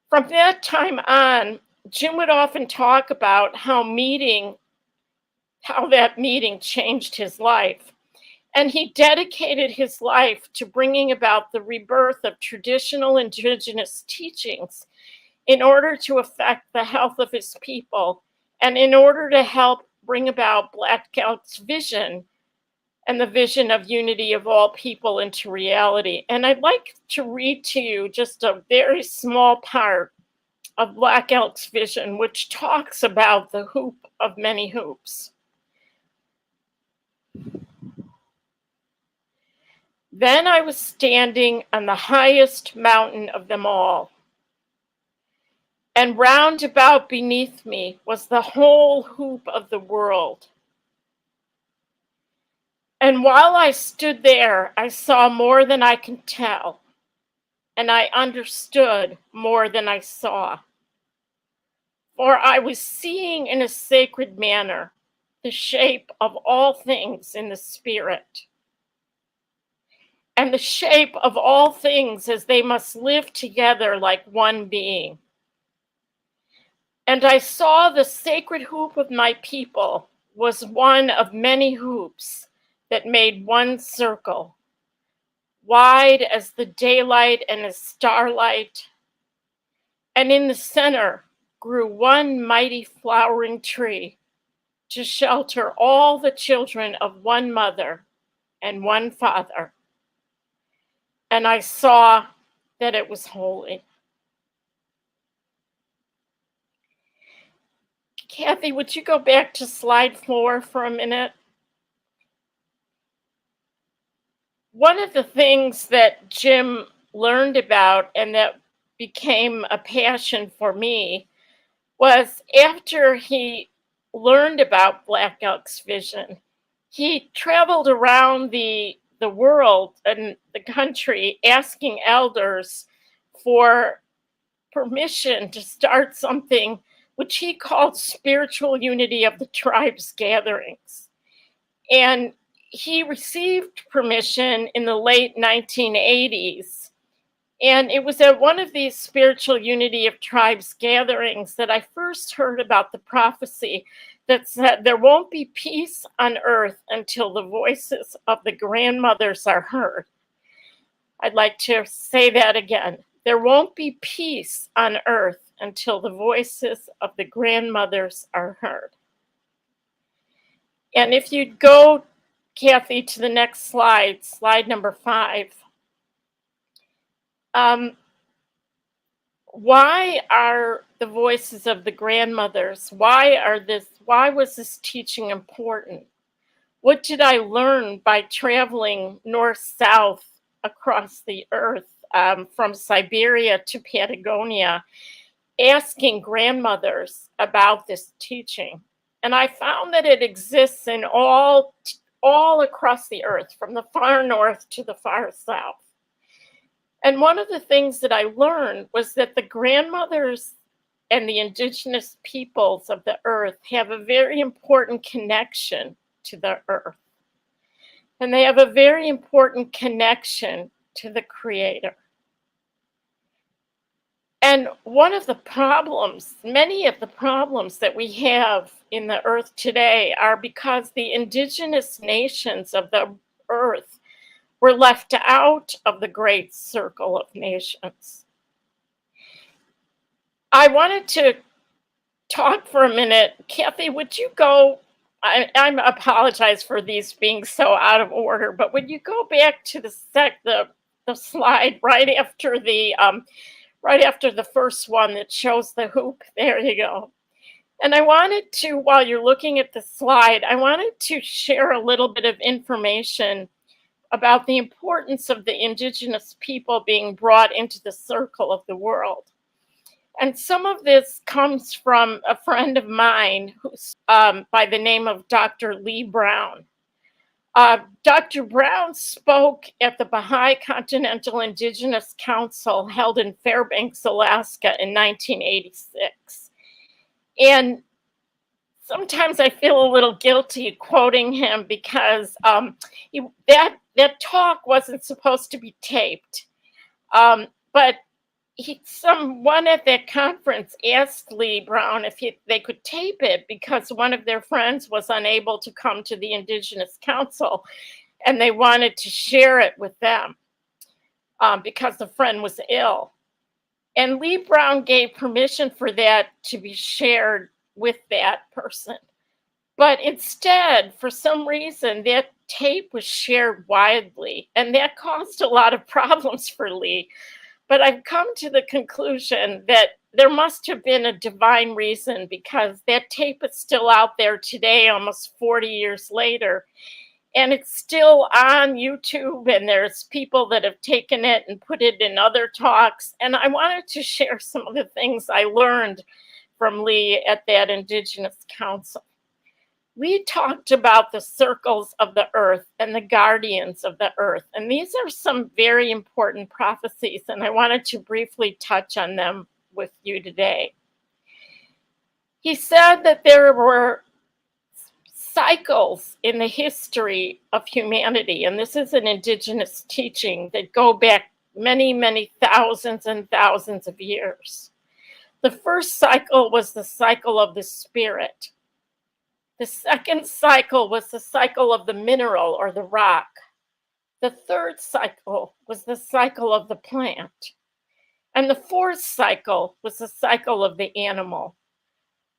Speaker 6: From that time on, Jim would often talk about how that meeting changed his life. And he dedicated his life to bringing about the rebirth of traditional indigenous teachings in order to affect the health of his people and in order to help bring about Black Elk's vision and the vision of unity of all people into reality. And I'd like to read to you just a very small part of Black Elk's vision, which talks about the hoop of many hoops. Then I was standing on the highest mountain of them all, and round about beneath me was the whole hoop of the world. And while I stood there, I saw more than I can tell, and I understood more than I saw. For I was seeing in a sacred manner the shape of all things in the spirit, and the shape of all things as they must live together like one being. And I saw the sacred hoop of my people was one of many hoops that made one circle, wide as the daylight and as starlight. And in the center grew one mighty flowering tree to shelter all the children of one mother and one father. And I saw that it was holy. Kathy, would you go back to slide 4 for a minute? one of the things that Jim learned about and that became a passion for me was after he learned about Black Elk's vision, he traveled around the world and the country asking elders for permission to start something which he called spiritual unity of the tribes gatherings. And he received permission in the late 1980s. And it was at one of these spiritual unity of tribes gatherings that I first heard about the prophecy that said there won't be peace on earth until the voices of the grandmothers are heard. I'd like to say that again. There won't be peace on earth until the voices of the grandmothers are heard. And if you'd go, Kathy, to the next slide, slide number 5. Why are the voices of the grandmothers? Why was this teaching important? What did I learn by traveling north-south across the earth, from Siberia to Patagonia, asking grandmothers about this teaching? And I found that it exists in all across the earth, from the far north to the far south. And one of the things that I learned was that the grandmothers and the indigenous peoples of the earth have a very important connection to the earth. And they have a very important connection to the Creator. And one of the problems, many of the problems that we have in the earth today are because the indigenous nations of the earth were left out of the great circle of nations. I wanted to talk for a minute. Kathy, would you go? I apologize for these being so out of order, but would you go back to the slide right after the first one that shows the hoop? There you go. And I wanted to, while you're looking at the slide, I wanted to share a little bit of information about the importance of the indigenous people being brought into the circle of the world. And some of this comes from a friend of mine who's by the name of Dr. Lee Brown. Dr. Brown spoke at the Baha'i Continental Indigenous Council held in Fairbanks, Alaska in 1986. And sometimes I feel a little guilty quoting him because that talk wasn't supposed to be taped. But someone at that conference asked Lee Brown if they could tape it because one of their friends was unable to come to the Indigenous Council and they wanted to share it with them because the friend was ill. And Lee Brown gave permission for that to be shared with that person. But instead, for some reason, that tape was shared widely, and that caused a lot of problems for Lee. But I've come to the conclusion that there must have been a divine reason because that tape is still out there today, almost 40 years later. And it's still on YouTube, and there's people that have taken it and put it in other talks. And I wanted to share some of the things I learned from Lee at that Indigenous Council. Lee talked about the circles of the earth and the guardians of the earth. And these are some very important prophecies, and I wanted to briefly touch on them with you today. He said that there were cycles in the history of humanity, and this is an indigenous teaching that go back many, many thousands and thousands of years. The first cycle was the cycle of the spirit. The second cycle was the cycle of the mineral or the rock. The third cycle was the cycle of the plant. And the fourth cycle was the cycle of the animal.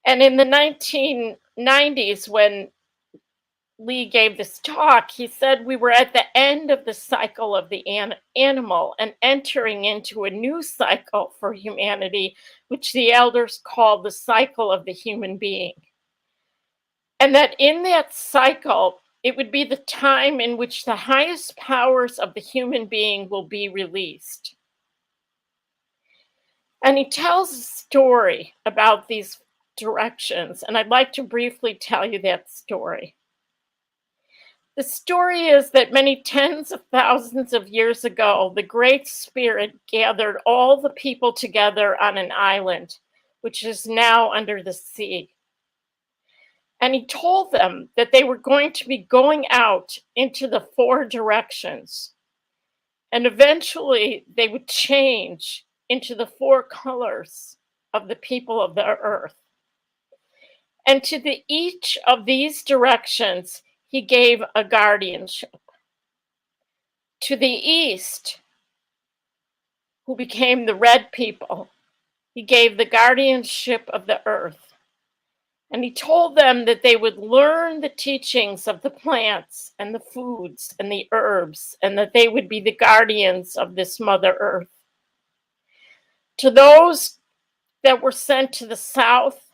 Speaker 6: And in the 1990s, when Lee gave this talk, he said we were at the end of the cycle of the animal and entering into a new cycle for humanity, which the elders called the cycle of the human being. And that in that cycle, it would be the time in which the highest powers of the human being will be released. And he tells a story about these directions, and I'd like to briefly tell you that story. The story is that many tens of thousands of years ago, the Great Spirit gathered all the people together on an island, which is now under the sea. And he told them that they were going to be going out into the four directions. And eventually they would change into the four colors of the people of the earth. And to each of these directions, he gave a guardianship. To the east, who became the red people, he gave the guardianship of the earth. And he told them that they would learn the teachings of the plants and the foods and the herbs, and that they would be the guardians of this Mother Earth. To those that were sent to the south,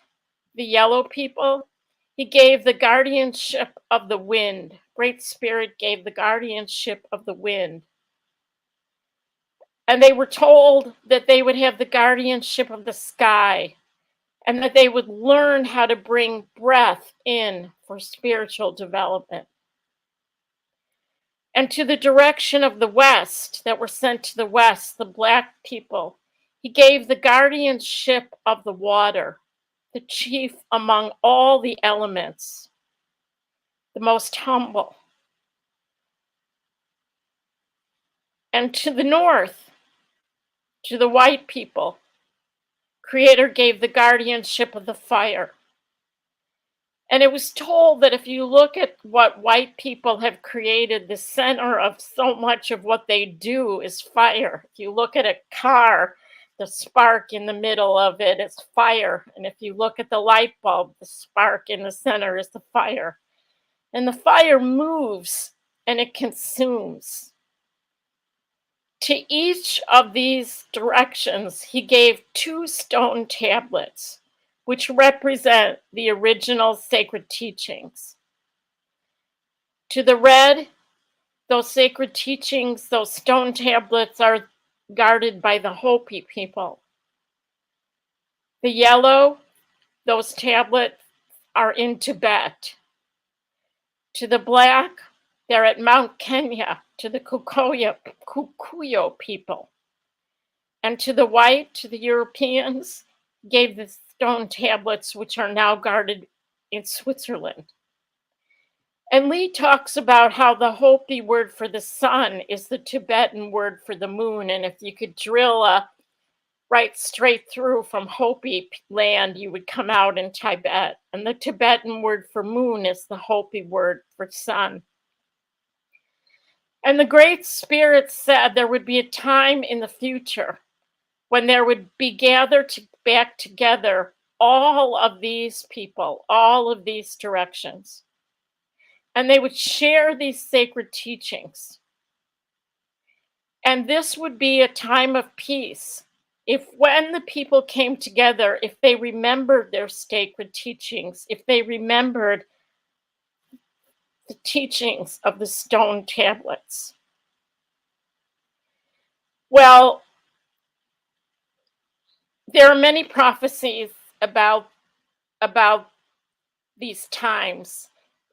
Speaker 6: the yellow people, he gave the guardianship of the wind. Great Spirit gave the guardianship of the wind. And they were told that they would have the guardianship of the sky, and that they would learn how to bring breath in for spiritual development. And to the direction of the west, that were sent to the west, the black people, he gave the guardianship of the water, the chief among all the elements, the most humble. And to the north, to the white people, Creator gave the guardianship of the fire. And it was told that if you look at what white people have created, the center of so much of what they do is fire. If you look at a car, the spark in the middle of it is fire. And if you look at the light bulb, the spark in the center is the fire. And the fire moves and it consumes. To each of these directions, he gave 2 stone tablets, which represent the original sacred teachings. To the red, those sacred teachings, those stone tablets are guarded by the Hopi people. The yellow, those tablets are in Tibet. To the black, they're at Mount Kenya, to the Kikuyu people. And to the white, to the Europeans, gave the stone tablets, which are now guarded in Switzerland. And Lee talks about how the Hopi word for the sun is the Tibetan word for the moon. And if you could drill right straight through from Hopi land, you would come out in Tibet. And the Tibetan word for moon is the Hopi word for sun. And the Great Spirit said there would be a time in the future when there would be gathered back together all of these people, all of these directions. And they would share these sacred teachings. And this would be a time of peace. If when the people came together, if they remembered their sacred teachings, if they remembered the teachings of the stone tablets. Well, there are many prophecies about these times,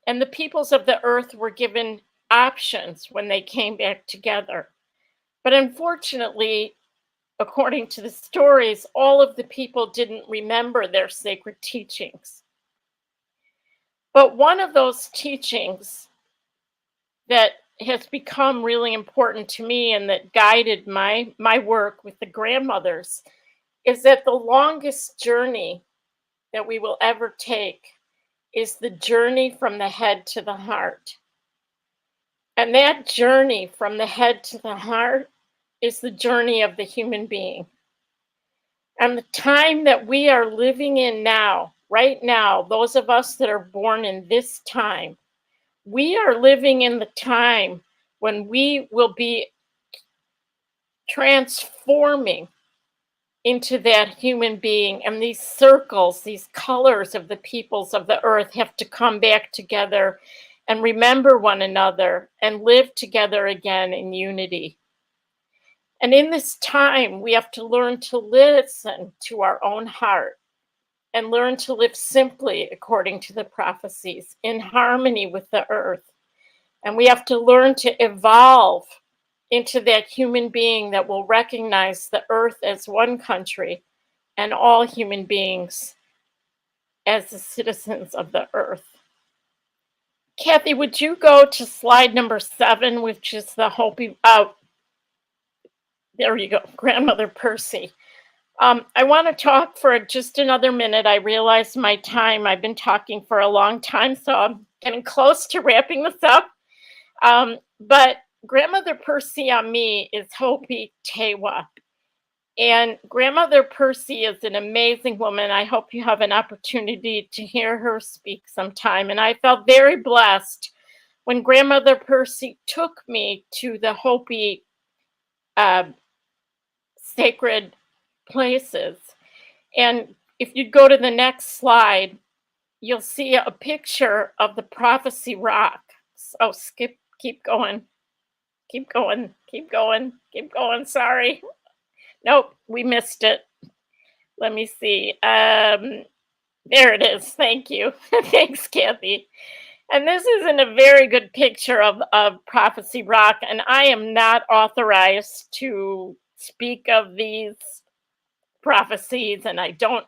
Speaker 6: and the peoples of the earth were given options when they came back together. But unfortunately, according to the stories, all of the people didn't remember their sacred teachings. But one of those teachings that has become really important to me and that guided my work with the grandmothers is that the longest journey that we will ever take is the journey from the head to the heart. And that journey from the head to the heart is the journey of the human being. And the time that we are living in now, right now, those of us that are born in this time, we are living in the time when we will be transforming into that human being. And these circles, these colors of the peoples of the earth have to come back together. and remember one another and live together again in unity. And in this time, we have to learn to listen to our own heart and learn to live simply according to the prophecies, in harmony with the earth. And we have to learn to evolve into that human being that will recognize the earth as one country and all human beings as the citizens of the earth. Kathy, would you go to slide number 7, which is the Hopi, there you go, Grandmother Percy. I want to talk for just another minute. I realize my time, I've been talking for a long time, so I'm getting close to wrapping this up. But Grandmother Percy on me is Hopi Tewa. And Grandmother Percy is an amazing woman. I hope you have an opportunity to hear her speak sometime. And I felt very blessed when Grandmother Percy took me to the Hopi sacred places. And if you go to the next slide, you'll see a picture of the prophecy rock. Oh, keep going. Sorry. Nope, we missed it. Let me see. There it is. Thank you. Thanks, Kathy. And this isn't a very good picture of Prophecy Rock, and I am not authorized to speak of these prophecies, and I don't.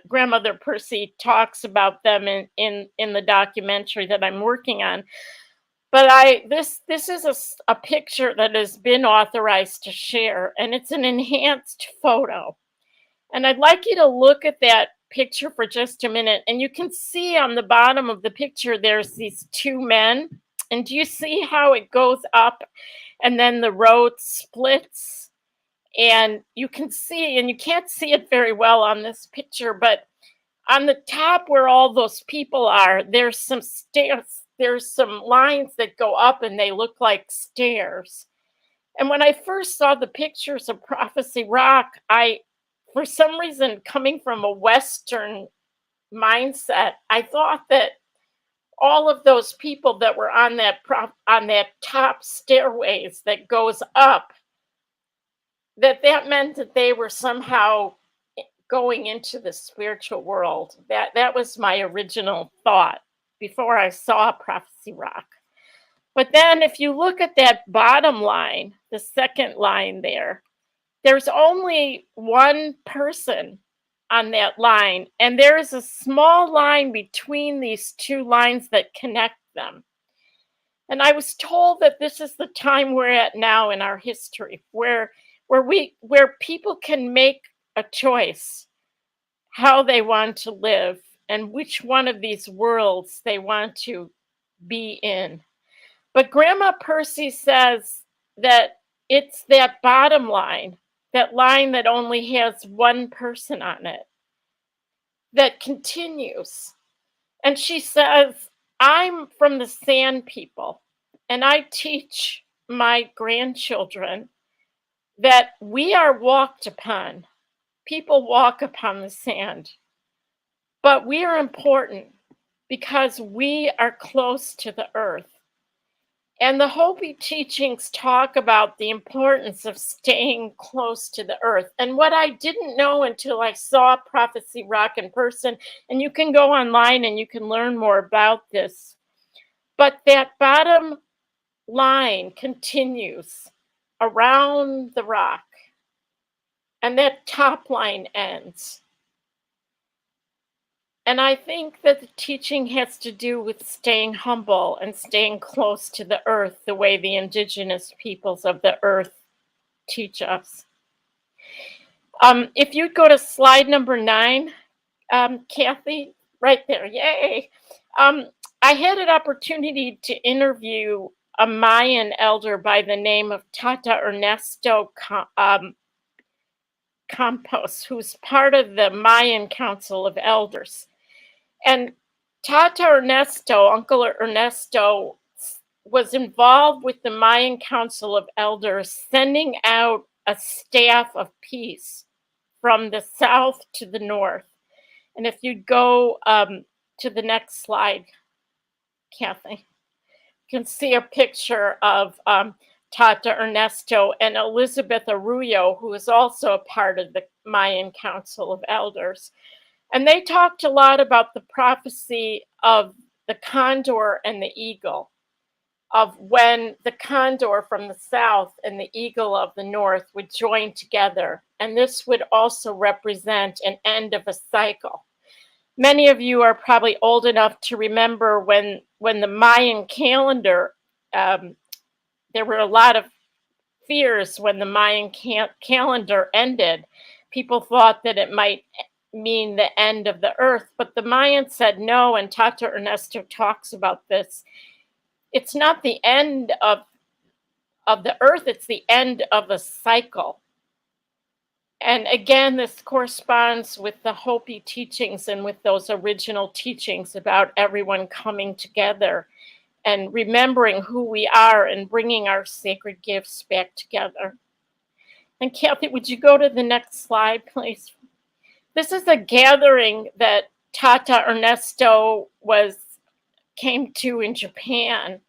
Speaker 6: Grandmother Percy talks about them in the documentary that I'm working on. But this is a picture that has been authorized to share, and it's an enhanced photo. And I'd like you to look at that picture for just a minute. And you can see on the bottom of the picture, there's these two men. And do you see how it goes up and then the road splits? And you can see, and you can't see it very well on this picture, but on the top where all those people are, there's some stairs. There's some lines that go up and they look like stairs. And when I first saw the pictures of Prophecy Rock, for some reason, coming from a Western mindset, I thought that all of those people that were on that top stairways that goes up, that meant that they were somehow going into the spiritual world. That was my original thought before I saw Prophecy Rock. But then if you look at that bottom line, the second line there's only one person on that line, and there is a small line between these two lines that connect them. And I was told that this is the time we're at now in our history, where people can make a choice how they want to live and which one of these worlds they want to be in. But Grandma Percy says that it's that bottom line, that line that only has one person on it, that continues. And she says, I'm from the Sand People, and I teach my grandchildren that we are walked upon. People walk upon the sand. But we are important because we are close to the earth. And the Hopi teachings talk about the importance of staying close to the earth. And what I didn't know until I saw Prophecy Rock in person, and you can go online and you can learn more about this, but that bottom line continues around the rock, and that top line ends. And I think that the teaching has to do with staying humble and staying close to the earth, the way the indigenous peoples of the earth teach us. If you'd go to slide number 9, Kathy, right there, yay. I had an opportunity to interview a Mayan elder by the name of Tata Ernesto Campos, who's part of the Mayan Council of Elders. And Tata Ernesto, Uncle Ernesto, was involved with the Mayan Council of Elders, sending out a staff of peace from the south to the north. And if you go to the next slide, Kathy. You can see a picture of Tata Ernesto and Elizabeth Arroyo, who is also a part of the Mayan Council of Elders. And they talked a lot about the prophecy of the condor and the eagle, of when the condor from the south and the eagle of the north would join together. And this would also represent an end of a cycle. Many of you are probably old enough to remember when the Mayan calendar, there were a lot of fears when the Mayan calendar ended. People thought that it might mean the end of the earth, but the Mayans said no, and Tata Ernesto talks about this. It's not the end of the earth, it's the end of a cycle. And again, this corresponds with the Hopi teachings and with those original teachings about everyone coming together and remembering who we are and bringing our sacred gifts back together. And Kathy, would you go to the next slide, please? This is a gathering that Tata Ernesto came to in Japan.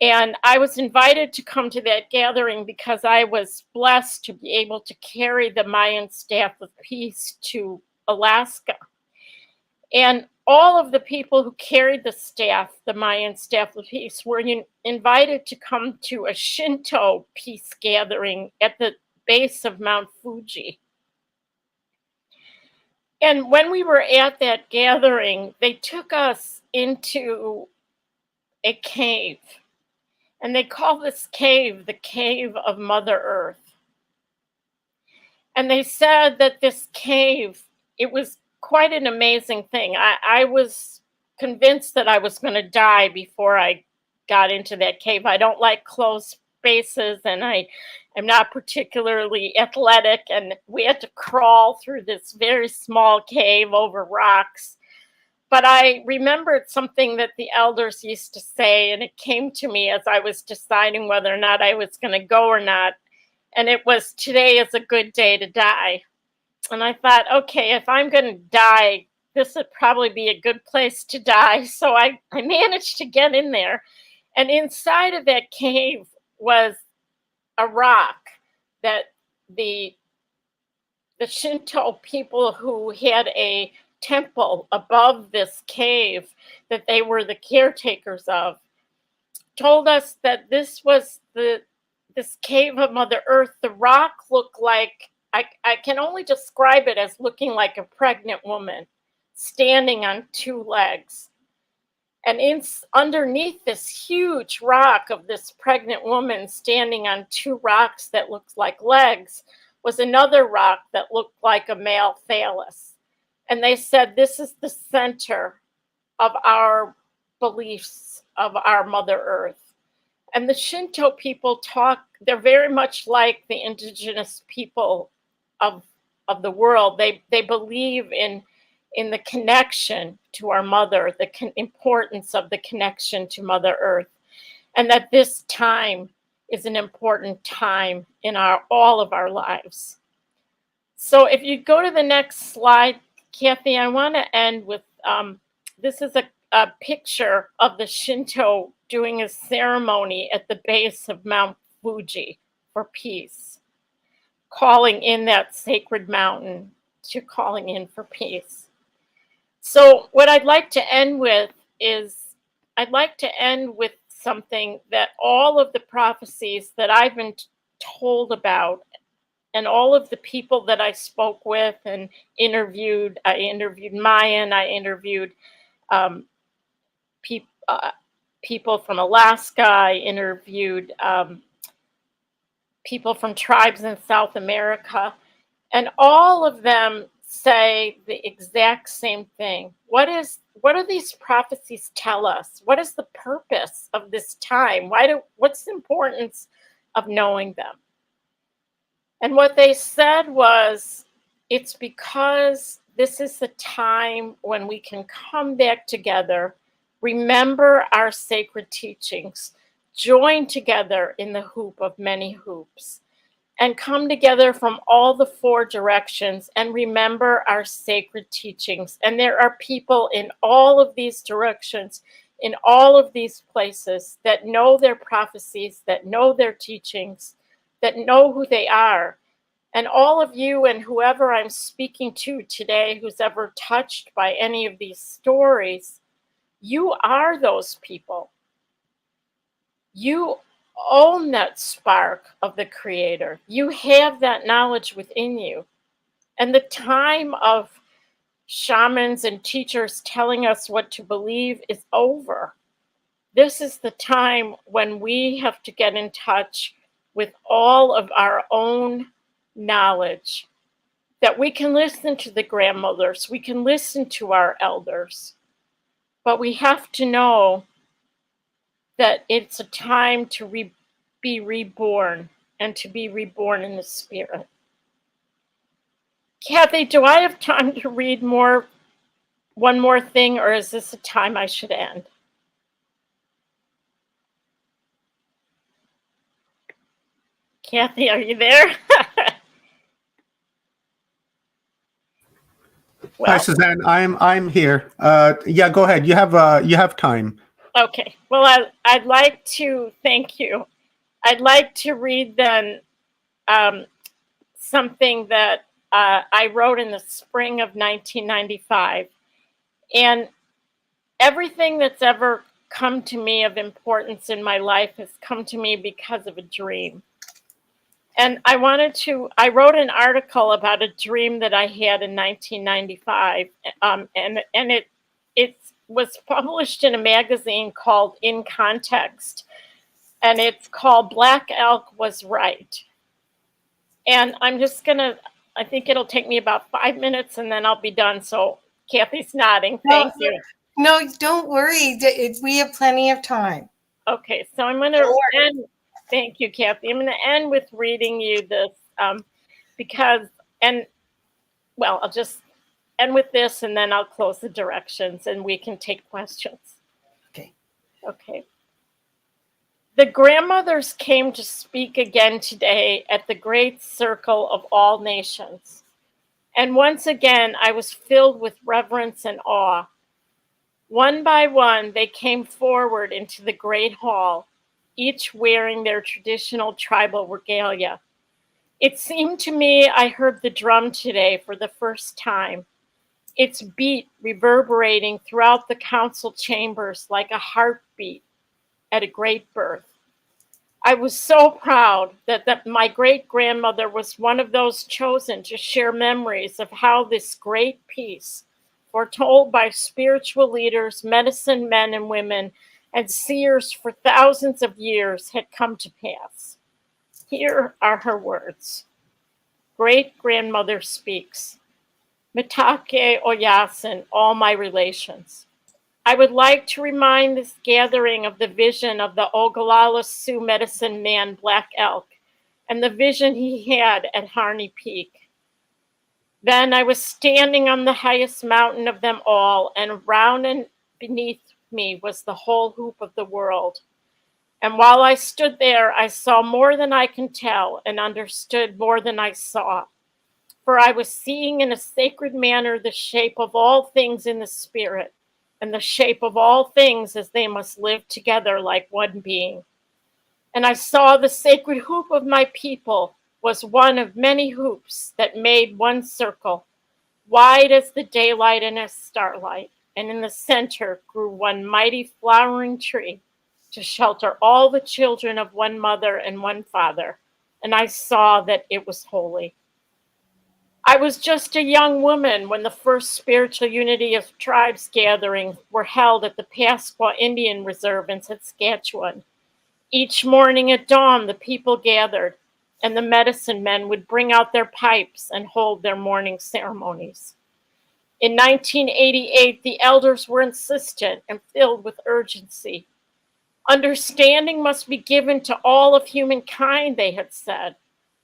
Speaker 6: And I was invited to come to that gathering because I was blessed to be able to carry the Mayan Staff of Peace to Alaska. And all of the people who carried the Mayan Staff of Peace, were invited to come to a Shinto peace gathering at the base of Mount Fuji. And when we were at that gathering, they took us into a cave. And they call this cave the Cave of Mother Earth. And they said that this cave, it was quite an amazing thing. I was convinced that I was going to die before I got into that cave. I don't like closed spaces, and I'm not particularly athletic. And we had to crawl through this very small cave over rocks. But I remembered something that the elders used to say, and it came to me as I was deciding whether or not I was going to go or not. And it was, today is a good day to die. And I thought, okay, if I'm going to die, this would probably be a good place to die. So I managed to get in there. And inside of that cave was a rock that the Shinto people who had a temple above this cave that they were the caretakers of told us that this was this cave of Mother Earth. The rock looked like, I can only describe it as looking like a pregnant woman standing on two legs. And underneath this huge rock of this pregnant woman standing on two rocks that looked like legs was another rock that looked like a male phallus. And they said, this is the center of our beliefs of our Mother Earth. And the Shinto people they're very much like the indigenous people of the world. They believe in the connection to our mother, the importance of the connection to Mother Earth, and that this time is an important time in all of our lives. So if you go to the next slide, Kathy, I want to end with, this is a picture of the Shinto doing a ceremony at the base of Mount Fuji for peace, calling in that sacred mountain to calling in for peace. So what I'd like to end with is, I'd like to end with something that all of the prophecies that I've been told about, and all of the people that I spoke with and interviewed, I interviewed Mayan, I interviewed people from Alaska, I interviewed people from tribes in South America, and all of them say the exact same thing. What do these prophecies tell us? What is the purpose of this time? What's the importance of knowing them? And what they said was, it's because this is the time when we can come back together, remember our sacred teachings, join together in the hoop of many hoops, and come together from all the four directions and remember our sacred teachings. And there are people in all of these directions in all of these places that know their prophecies, that know their teachings, that know who they are. And all of you and whoever I'm speaking to today who's ever touched by any of these stories, you are those people. You own that spark of the Creator. You have that knowledge within you. And the time of shamans and teachers telling us what to believe is over. This is the time when we have to get in touch with all of our own knowledge, that we can listen to the grandmothers, we can listen to our elders, but we have to know that it's a time to be reborn, and to be reborn in the spirit. Kathy, do I have time to read one more thing, or is this a time I should end? Kathy, are you there?
Speaker 1: Hi, Suzanne. I'm here. Yeah, go ahead. You have time.
Speaker 6: Okay. Well, I'd like to thank you. I'd like to read then something that I wrote in the spring of 1995, and everything that's ever come to me of importance in my life has come to me because of a dream. And I wrote an article about a dream that I had in 1995, and it was published in a magazine called In Context, and it's called Black Elk Was Right. And I think it'll take me about 5 minutes and then I'll be done. So Kathy's nodding. Thank you.
Speaker 4: No, don't worry. We have plenty of time.
Speaker 6: Okay, so I'm going to end. Thank you, Kathy. I'm going to end with reading you this I'll just end with this and then I'll close the directions and we can take questions. Okay. The grandmothers came to speak again today at the great circle of all nations. And once again, I was filled with reverence and awe. One by one, they came forward into the great hall, each wearing their traditional tribal regalia. It seemed to me I heard the drum today for the first time, its beat reverberating throughout the council chambers like a heartbeat at a great birth. I was so proud that my great-grandmother was one of those chosen to share memories of how this great peace, foretold by spiritual leaders, medicine men and women, and seers for thousands of years, had come to pass. Here are her words. Great-grandmother speaks. Mitake Oyasin, all my relations. I would like to remind this gathering of the vision of the Ogallala Sioux medicine man, Black Elk, and the vision he had at Harney Peak. Then I was standing on the highest mountain of them all, and around and beneath me was the whole hoop of the world. And while I stood there, I saw more than I can tell and understood more than I saw. For I was seeing in a sacred manner the shape of all things in the spirit, and the shape of all things as they must live together like one being. And I saw the sacred hoop of my people was one of many hoops that made one circle, wide as the daylight and as starlight, and in the center grew one mighty flowering tree to shelter all the children of one mother and one father, and I saw that it was holy. I was just a young woman when the first spiritual unity of tribes gatherings were held at the Pasqua Indian Reserve in Saskatchewan. Each morning at dawn, the people gathered, and the medicine men would bring out their pipes and hold their morning ceremonies. In 1988, the elders were insistent and filled with urgency. Understanding must be given to all of humankind, they had said.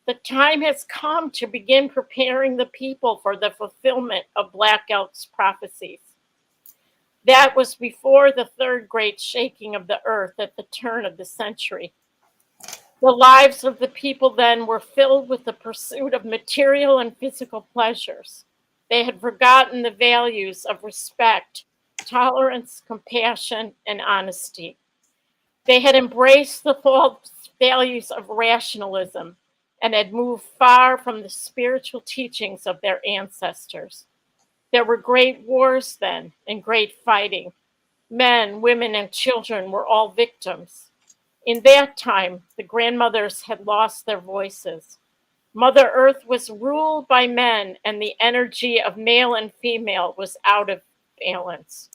Speaker 6: The time has come to begin preparing the people for the fulfillment of Black Elk's prophecies. That was before the third great shaking of the earth at the turn of the century. The lives of the people then were filled with the pursuit of material and physical pleasures. They had forgotten the values of respect, tolerance, compassion, and honesty. They had embraced the false values of rationalism and had moved far from the spiritual teachings of their ancestors. There were great wars then and great fighting. Men, women, and children were all victims. In that time, the grandmothers had lost their voices. Mother Earth was ruled by men, and the energy of male and female was out of balance.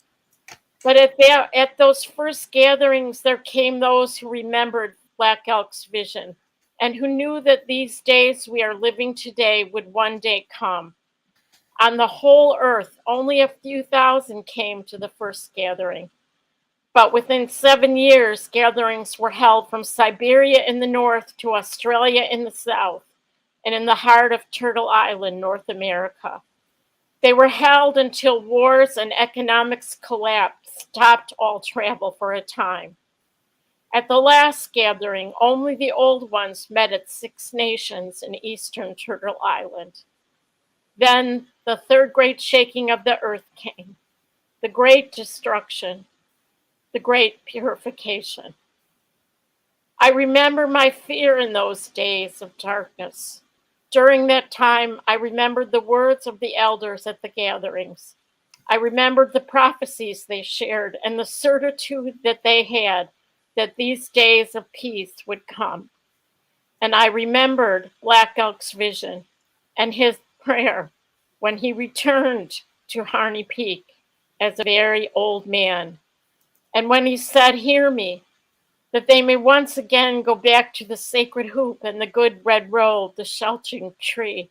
Speaker 6: But at those first gatherings, there came those who remembered Black Elk's vision and who knew that these days we are living today would one day come. On the whole earth, only a few thousand came to the first gathering. But within 7 years, gatherings were held from Siberia in the north to Australia in the south, and in the heart of Turtle Island, North America. They were held until wars and economics collapse stopped all travel for a time. At the last gathering, only the old ones met at 6 nations in eastern Turtle Island. Then the third great shaking of the earth came, the great destruction, the great purification. I remember my fear in those days of darkness. During that time, I remembered the words of the elders at the gatherings. I remembered the prophecies they shared and the certitude that they had that these days of peace would come. And I remembered Black Elk's vision and his prayer when he returned to Harney Peak as a very old man. And when he said, "Hear me," that they may once again go back to the sacred hoop and the good red robe, the sheltering tree.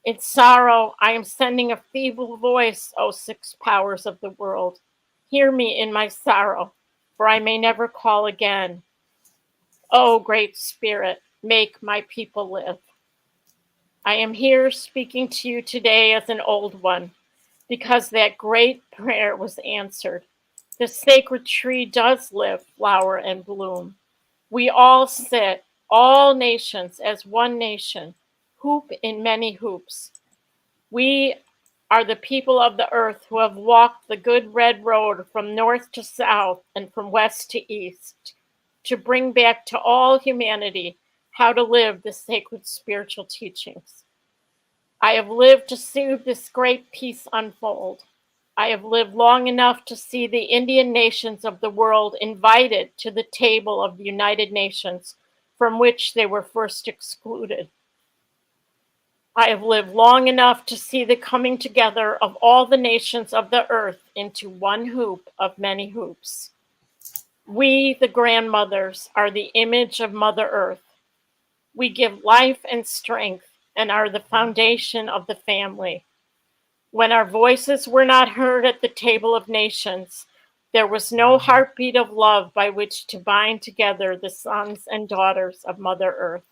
Speaker 6: In sorrow, I am sending a feeble voice, O 6 powers of the world. Hear me in my sorrow, for I may never call again. O Great Spirit, make my people live. I am here speaking to you today as an old one, because that great prayer was answered. The sacred tree does live, flower, and bloom. We all sit, all nations as one nation, hoop in many hoops. We are the people of the earth who have walked the good red road from north to south and from west to east to bring back to all humanity how to live the sacred spiritual teachings. I have lived to see this great peace unfold. I have lived long enough to see the Indian nations of the world invited to the table of the United Nations from which they were first excluded. I have lived long enough to see the coming together of all the nations of the earth into one hoop of many hoops. We, the grandmothers, are the image of Mother Earth. We give life and strength and are the foundation of the family. When our voices were not heard at the table of nations, there was no heartbeat of love by which to bind together the sons and daughters of Mother Earth.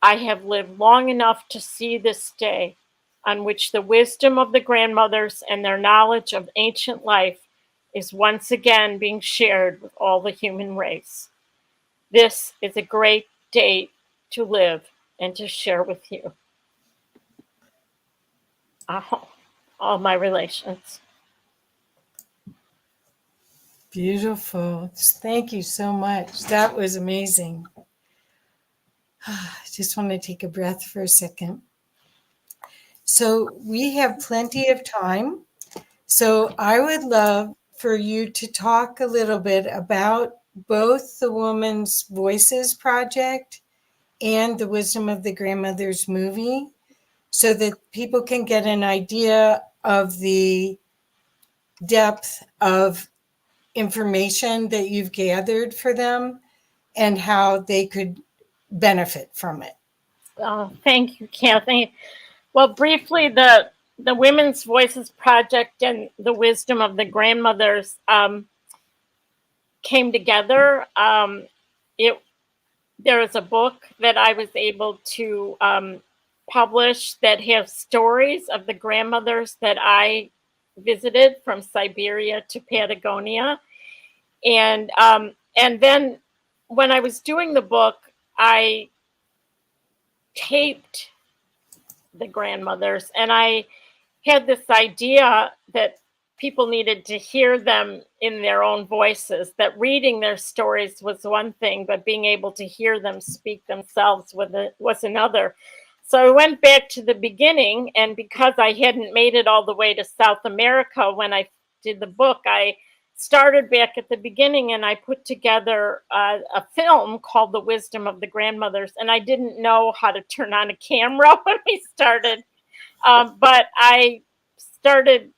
Speaker 6: I have lived long enough to see this day on which the wisdom of the grandmothers and their knowledge of ancient life is once again being shared with all the human race. This is a great day to live and to share with you. All my relations.
Speaker 4: Beautiful. Thank you so much. That was amazing. I just want to take a breath for a second. So we have plenty of time. So I would love for you to talk a little bit about both the Women's Voices Project and the Wisdom of the Grandmothers movie, so that people can get an idea of the depth of information that you've gathered for them and how they could benefit from it.
Speaker 6: Thank you, Kathy. Well, briefly, the Women's Voices Project and the Wisdom of the Grandmothers came together. There is a book that I was able to publish that has stories of the grandmothers that I visited from Siberia to Patagonia. And then when I was doing the book, I taped the grandmothers, and I had this idea that people needed to hear them in their own voices, that reading their stories was one thing, but being able to hear them speak themselves was another. So I went back to the beginning, and because I hadn't made it all the way to South America when I did the book, I started back at the beginning, and I put together a film called The Wisdom of the Grandmothers. And I didn't know how to turn on a camera when we started, but I started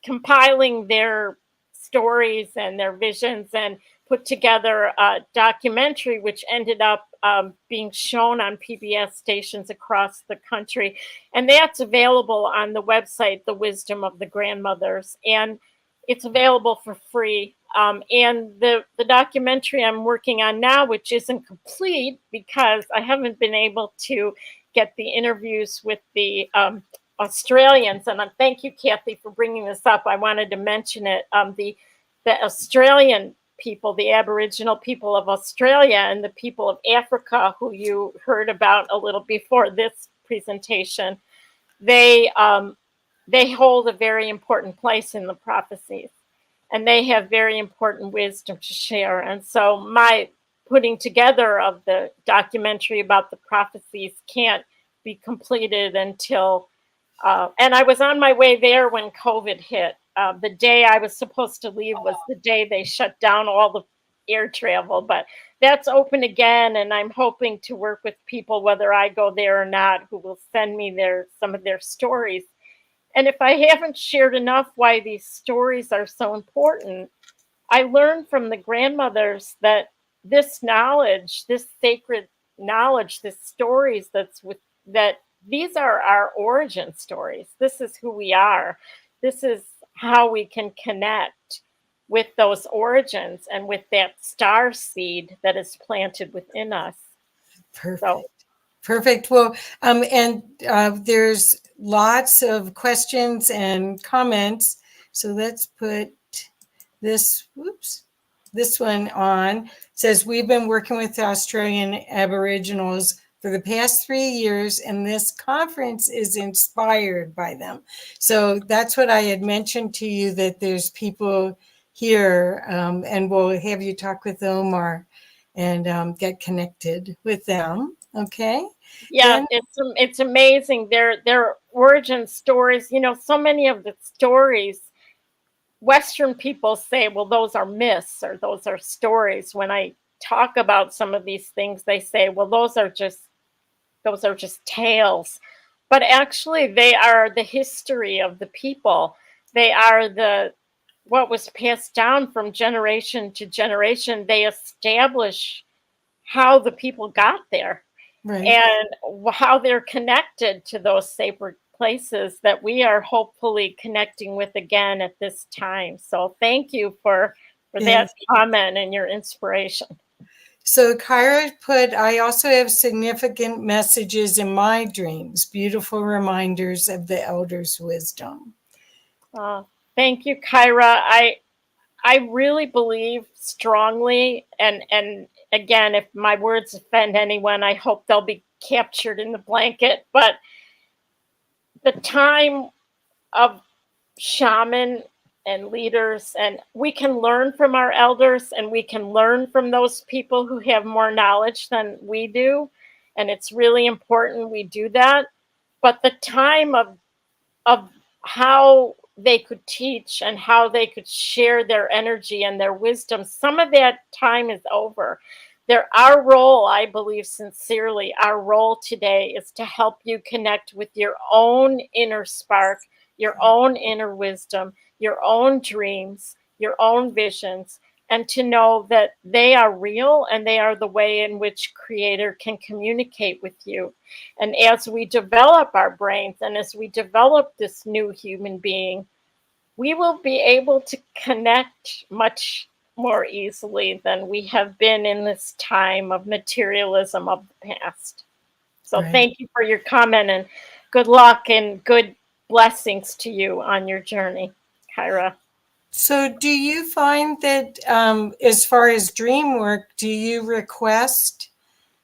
Speaker 6: compiling their stories and their visions and put together a documentary, which ended up being shown on PBS stations across the country. And that's available on the website, The Wisdom of the Grandmothers. And it's available for free. And the documentary I'm working on now, which isn't complete because I haven't been able to get the interviews with the Australians, and thank you, Kathy, for bringing this up. I wanted to mention it. The Australian people, the Aboriginal people of Australia, and the people of Africa, who you heard about a little before this presentation, they hold a very important place in the prophecies, and they have very important wisdom to share. And so my putting together of the documentary about the prophecies can't be completed until and I was on my way there when COVID hit. The day I was supposed to leave was the day they shut down all the air travel, but that's open again. And I'm hoping to work with people, whether I go there or not, who will send me some of their stories. And if I haven't shared enough why these stories are so important, I learned from the grandmothers that this knowledge, this sacred knowledge, this stories that these are our origin stories. This is who we are. This is how we can connect with those origins and with that star seed that is planted within us.
Speaker 4: Perfect. So. Perfect. Well, and there's lots of questions and comments. So let's put this one on. It says, we've been working with the Australian Aboriginals for the past 3 years, and this conference is inspired by them. So that's what I had mentioned to you, that there's people here, and we'll have you talk with Omar and get connected with them. Okay.
Speaker 6: Yeah, it's amazing. Their origin stories, so many of the stories, Western people say, well, those are myths or those are stories. When I talk about some of these things, they say, well, those are just tales. But actually, they are the history of the people. They are what was passed down from generation to generation. They establish how the people got there, right, and how they're connected to those sacred places that we are hopefully connecting with again at this time. So thank you for that comment and your inspiration.
Speaker 4: So Kyra put, I also have significant messages in my dreams, beautiful reminders of the elders' wisdom.
Speaker 6: Thank you, Kyra. I really believe strongly, and again, if my words offend anyone, I hope they'll be captured in the blanket, but the time of shaman and leaders, and we can learn from our elders, and we can learn from those people who have more knowledge than we do, and it's really important we do that. But the time of how they could teach and how they could share their energy and their wisdom, some of that time is over. Our role, I believe sincerely, our role today is to help you connect with your own inner spark, your own inner wisdom, your own dreams, your own visions, and to know that they are real and they are the way in which Creator can communicate with you. And as we develop our brains and as we develop this new human being, we will be able to connect much more easily than we have been in this time of materialism of the past. So Thank you for your comment, and good luck and good blessings to you on your journey, Kyra.
Speaker 4: So do you find that as far as dream work, do you request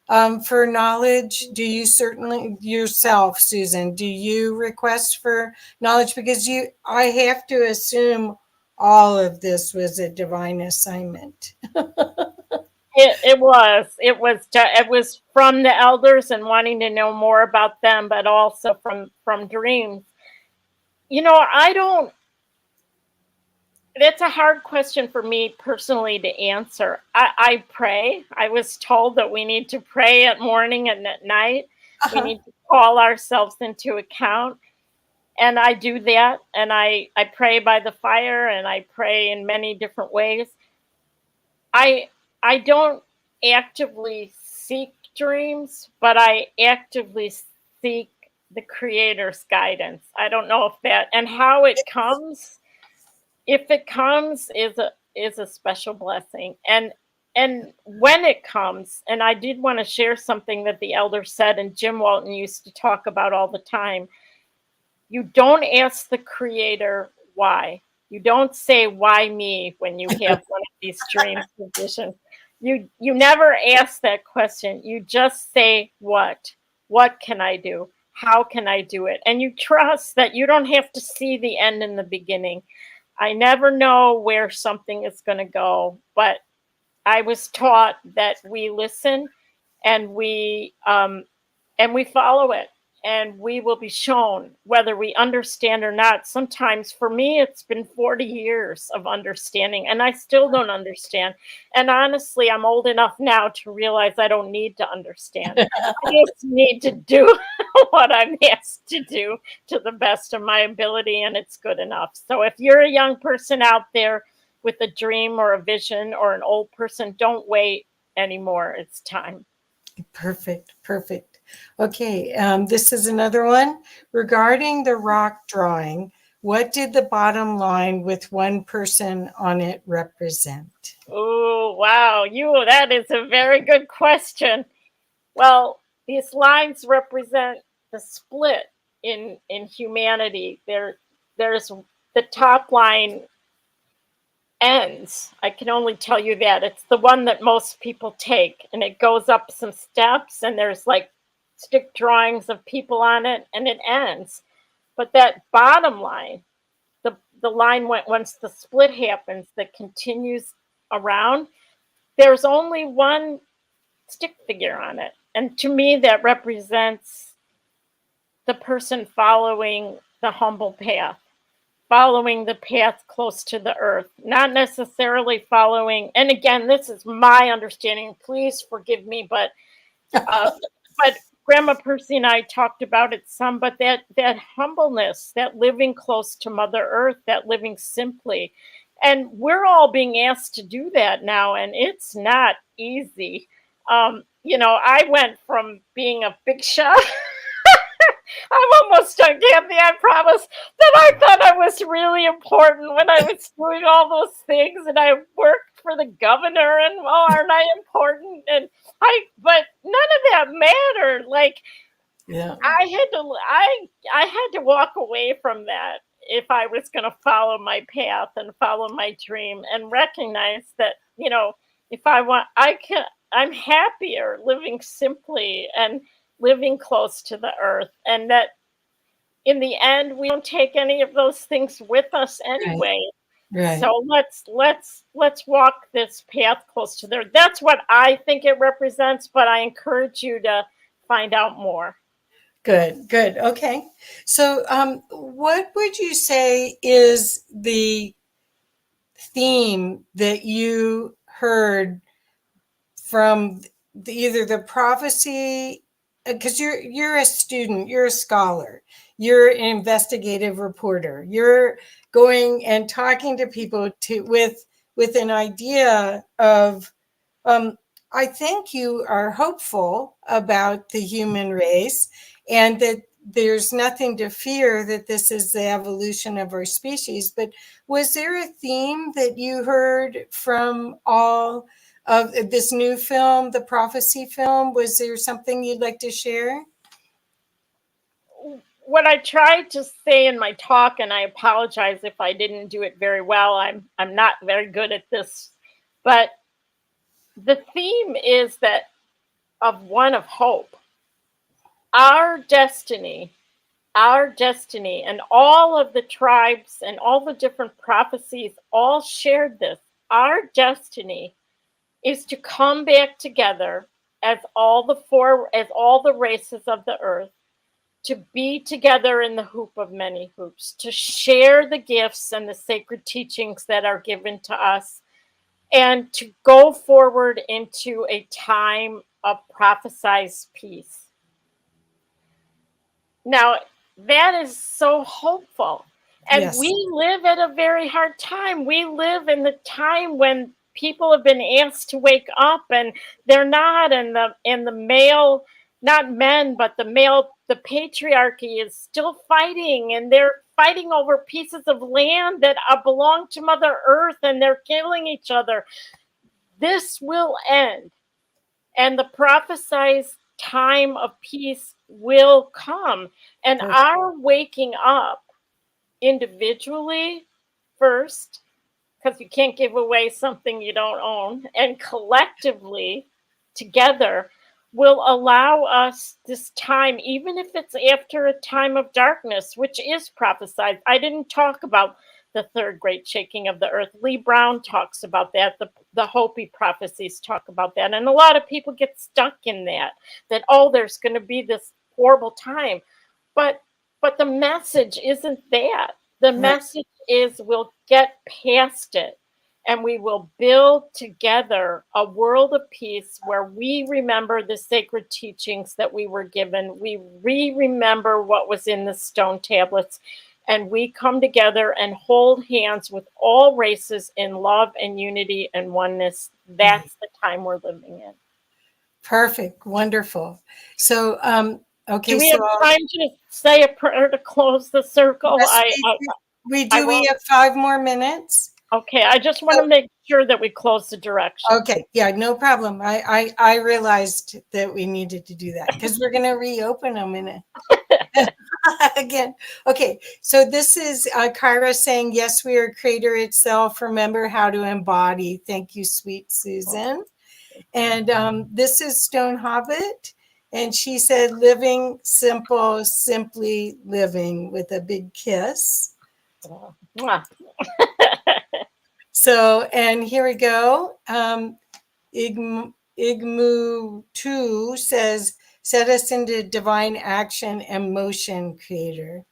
Speaker 4: for knowledge? Do you certainly yourself, Susan, do you request for knowledge? Because I have to assume all of this was a divine assignment.
Speaker 6: It was from the elders and wanting to know more about them, but also from dreams. That's a hard question for me personally to answer. I pray. I was told that we need to pray at morning and at night. We need to call ourselves into account. And I do that. And I pray by the fire, and I pray in many different ways. I don't actively seek dreams, but I actively seek the Creator's guidance. I don't know if that, and how it comes, if it comes, is a special blessing. And when it comes, and I did want to share something that the elder said, and Jim Walton used to talk about all the time. You don't ask the Creator why. You don't say, why me, when you have one of these dreams or visions. You never ask that question. You just say, what? What can I do? How can I do it? And you trust that you don't have to see the end in the beginning. I never know where something is going to go, but I was taught that we listen and we follow it, and we will be shown whether we understand or not. Sometimes for me, it's been 40 years of understanding, and I still don't understand. And honestly, I'm old enough now to realize I don't need to understand. I just need to do what I'm asked to do to the best of my ability, and it's good enough. So if you're a young person out there with a dream or a vision, or an old person, don't wait anymore. It's time.
Speaker 4: Perfect. Okay, this is another one. Regarding the rock drawing, what did the bottom line with one person on it represent?
Speaker 6: Oh, wow. That is a very good question. Well, these lines represent the split in humanity. There's the top line ends. I can only tell you that. It's the one that most people take, and it goes up some steps, and there's like stick drawings of people on it, and it ends. But that bottom line, the line once the split happens, that continues around, there's only one stick figure on it. And to me, that represents the person following the humble path, following the path close to the earth, not necessarily following. And again, this is my understanding. Please forgive me, but Grandma Percy and I talked about it some. But that humbleness, that living close to Mother Earth, that living simply, and we're all being asked to do that now, and it's not easy. I went from being a big shot. I'm almost done, Kathy, I promise, that I thought I was really important when I was doing all those things, and I worked for the governor, and aren't I important? But none of that mattered. Like,
Speaker 4: Yeah.
Speaker 6: I had to walk away from that if I was going to follow my path and follow my dream, and recognize that, if I want, I'm happier living simply and living close to the earth, and that in the end we don't take any of those things with us anyway.
Speaker 4: Right.
Speaker 6: So let's walk this path close to there. That's what I think it represents, but I encourage you to find out more.
Speaker 4: Good. Okay. So what would you say is the theme that you heard from either the prophecy, because you're a student, you're a scholar, you're an investigative reporter, you're going and talking to people with an idea of, I think you are hopeful about the human race, and that there's nothing to fear, that this is the evolution of our species. But was there a theme that you heard from all of this new film, the prophecy film? Was there something you'd like to share?
Speaker 6: What I tried to say in my talk, and I apologize if I didn't do it very well, I'm not very good at this, but the theme is that of one of hope. Our destiny our destiny, and all of the tribes and all the different prophecies all shared this. Our destiny is to come back together as all the races of the earth, to be together in the hoop of many hoops, to share the gifts and the sacred teachings that are given to us, and to go forward into a time of prophesized peace. Now, that is so hopeful. And
Speaker 4: Yes.
Speaker 6: we live at a very hard time. We live in the time when people have been asked to wake up and they're not, and the male, not men, but the patriarchy is still fighting, and they're fighting over pieces of land that belong to Mother Earth, and they're killing each other. This will end, and the prophesied time of peace will come. And our waking up individually first, because you can't give away something you don't own, and collectively together will allow us this time, even if it's after a time of darkness, which is prophesied. I didn't talk about the third great shaking of the earth. Lee Brown talks about that. The Hopi prophecies talk about that. And a lot of people get stuck in that, oh, there's going to be this horrible time. But the message isn't that. The message is we'll get past it, and we will build together a world of peace where we remember the sacred teachings that we were given. We remember what was in the stone tablets, and we come together and hold hands with all races in love and unity and oneness. That's the time we're living in.
Speaker 4: Perfect. Wonderful. So, okay.
Speaker 6: Do we have time to say a prayer to close the circle?
Speaker 4: Yes, we do. We have 5 more minutes.
Speaker 6: Okay. I just want to make sure that we close the direction.
Speaker 4: Okay. Yeah, no problem. I realized that we needed to do that because we're going to reopen them in again. Okay. So this is Kyra saying, yes, we are creator itself. Remember how to embody. Thank you, sweet Susan. And this is Stone Hobbit. And she said, living simple, simply living, with a big kiss. So, and here we go. Igmu 2 says, set us into divine action and motion, creator.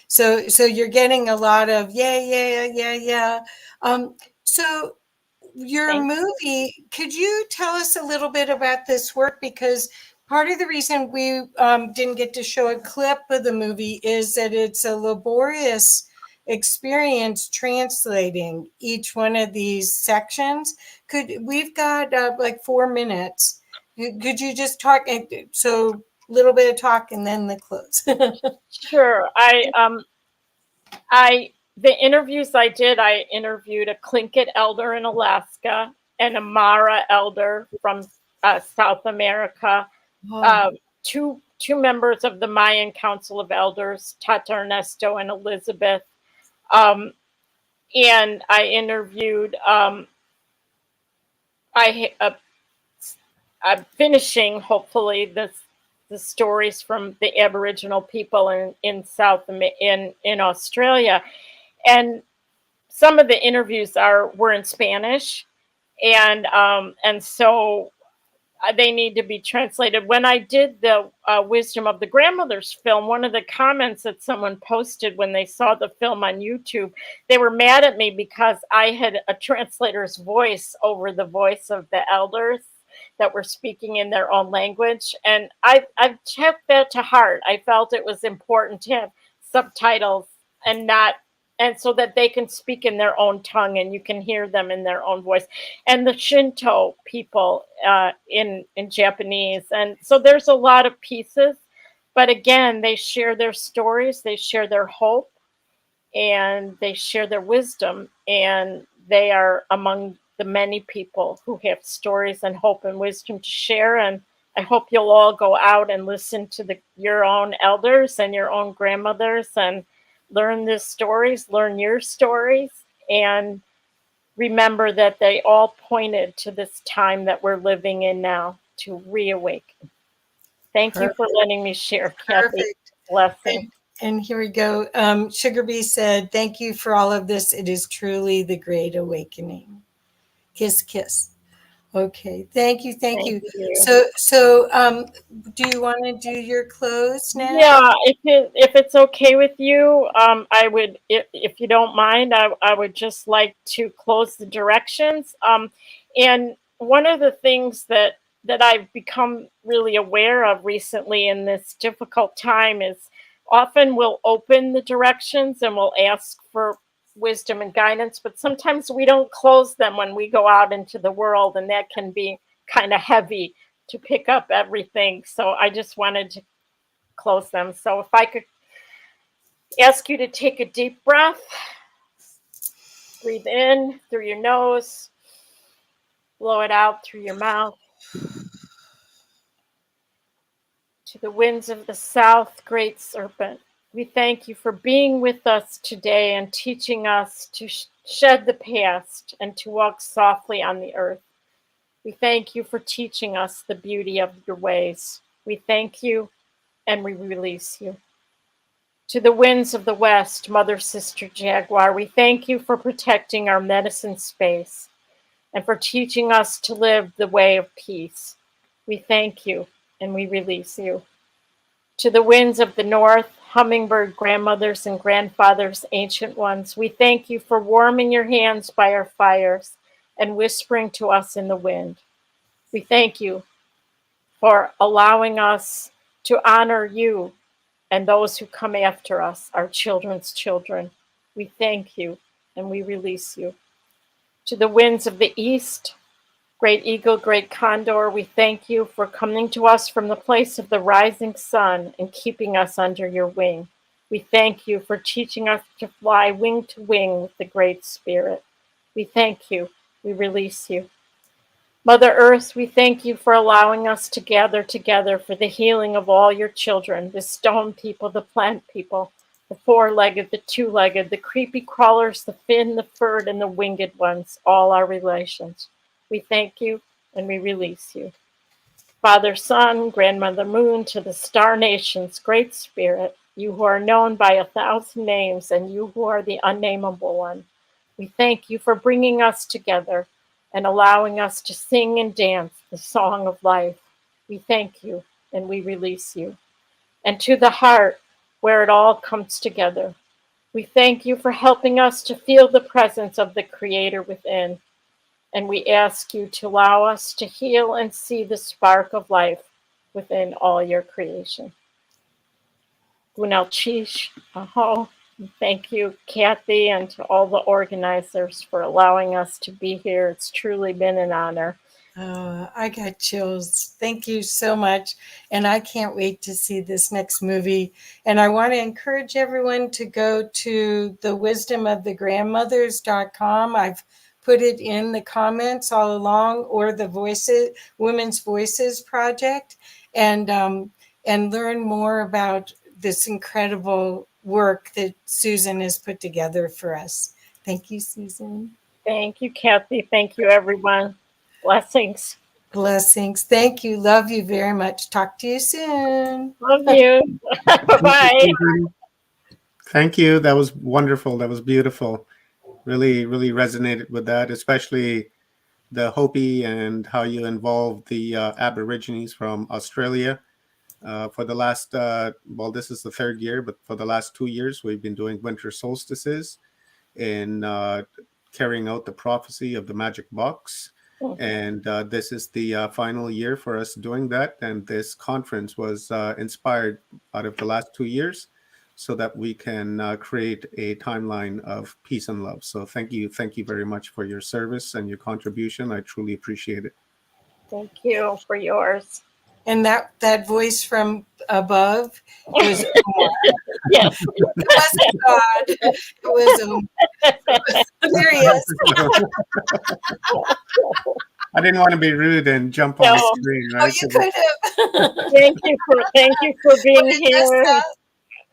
Speaker 4: So you're getting a lot of yeah. So your movie, could you tell us a little bit about this work? Because part of the reason we didn't get to show a clip of the movie is that it's a laborious experience translating each one of these sections. We've got like 4 minutes. Could you just talk? So a little bit of talk and then the close.
Speaker 6: Sure. The interviews I did, I interviewed a Tlingit elder in Alaska and a Mara elder from South America, two members of the Mayan Council of Elders, Tata Ernesto and Elizabeth. And I interviewed, I'm finishing, hopefully, the stories from the Aboriginal people in Australia. And some of the interviews were in Spanish, and so they need to be translated. When I did the Wisdom of the Grandmothers film, one of the comments that someone posted when they saw the film on YouTube, they were mad at me because I had a translator's voice over the voice of the elders that were speaking in their own language. And I took that to heart. I felt it was important to have subtitles and so that they can speak in their own tongue and you can hear them in their own voice. And the Shinto people in Japanese. And so there's a lot of pieces, but again, they share their stories, they share their hope, and they share their wisdom. And they are among the many people who have stories and hope and wisdom to share. And I hope you'll all go out and listen to your own elders and your own grandmothers and learn their stories, learn your stories, and remember that they all pointed to this time that we're living in now to reawaken. Thank you for letting me share, Kathy.
Speaker 4: Perfect.
Speaker 6: Blessing.
Speaker 4: And here we go. Sugar Bee said, "Thank you for all of this. It is truly the great awakening." Kiss, kiss. Okay, thank you, thank you. So, do you want to do your close now?
Speaker 6: Yeah, if it's okay with you, I would, if you don't mind, I would just like to close the directions. And one of the things that I've become really aware of recently in this difficult time is often we'll open the directions and we'll ask for wisdom and guidance, but sometimes we don't close them when we go out into the world, and that can be kind of heavy to pick up everything. So I just wanted to close them. So if I could ask you to take a deep breath, breathe in through your nose, blow it out through your mouth. To the winds of the south, great serpent, we thank you for being with us today and teaching us to shed the past and to walk softly on the earth. We thank you for teaching us the beauty of your ways. We thank you and we release you. To the winds of the west, Mother, Sister, Jaguar, we thank you for protecting our medicine space and for teaching us to live the way of peace. We thank you and we release you. To the winds of the north, hummingbird grandmothers and grandfathers, ancient ones, we thank you for warming your hands by our fires and whispering to us in the wind. We thank you for allowing us to honor you and those who come after us, our children's children. We thank you and we release you. To the winds of the east, great eagle, great condor, we thank you for coming to us from the place of the rising sun and keeping us under your wing. We thank you for teaching us to fly wing to wing with the Great Spirit. We thank you. We release you. Mother Earth, we thank you for allowing us to gather together for the healing of all your children, the stone people, the plant people, the four-legged, the two-legged, the creepy crawlers, the fin, the furred, and the winged ones, all our relations. We thank you and we release you. Father, Son, Grandmother Moon, to the star nations, Great Spirit, you who are known by 1,000 names and you who are the unnameable one, we thank you for bringing us together and allowing us to sing and dance the song of life. We thank you and we release you. And to the heart, where it all comes together, we thank you for helping us to feel the presence of the Creator within. And we ask you to allow us to heal and see the spark of life within all your creation. Gunal Chish, aho. Thank you, Kathy, and to all the organizers for allowing us to be here. It's truly been an honor.
Speaker 4: I got chills. Thank you so much. And I can't wait to see this next movie. And I want to encourage everyone to go to thewisdomofthegrandmothers.com. I've put it in the comments all along, or the Women's Voices Project, and learn more about this incredible work that Susan has put together for us. Thank you, Susan.
Speaker 6: Thank you, Kathy. Thank you, everyone. Blessings.
Speaker 4: Blessings. Thank you. Love you very much. Talk to you soon.
Speaker 6: Love you. Bye-bye.
Speaker 1: Thank you. That was wonderful. That was beautiful. Really, really resonated with that, especially the Hopi and how you involved the Aborigines from Australia. For the last, this is the third year, but for the last 2 years, we've been doing winter solstices in carrying out the prophecy of the magic box. And this is the final year for us doing that. And this conference was inspired out of the last 2 years so that we can create a timeline of peace and love. So thank you. Thank you very much for your service and your contribution. I truly appreciate it.
Speaker 6: Thank you for yours.
Speaker 4: And that voice from above was
Speaker 6: yes.
Speaker 4: It wasn't God. It was there he is.
Speaker 1: I didn't want to be rude and jump on the screen, right?
Speaker 4: Oh, you could have.
Speaker 6: Thank you for being here.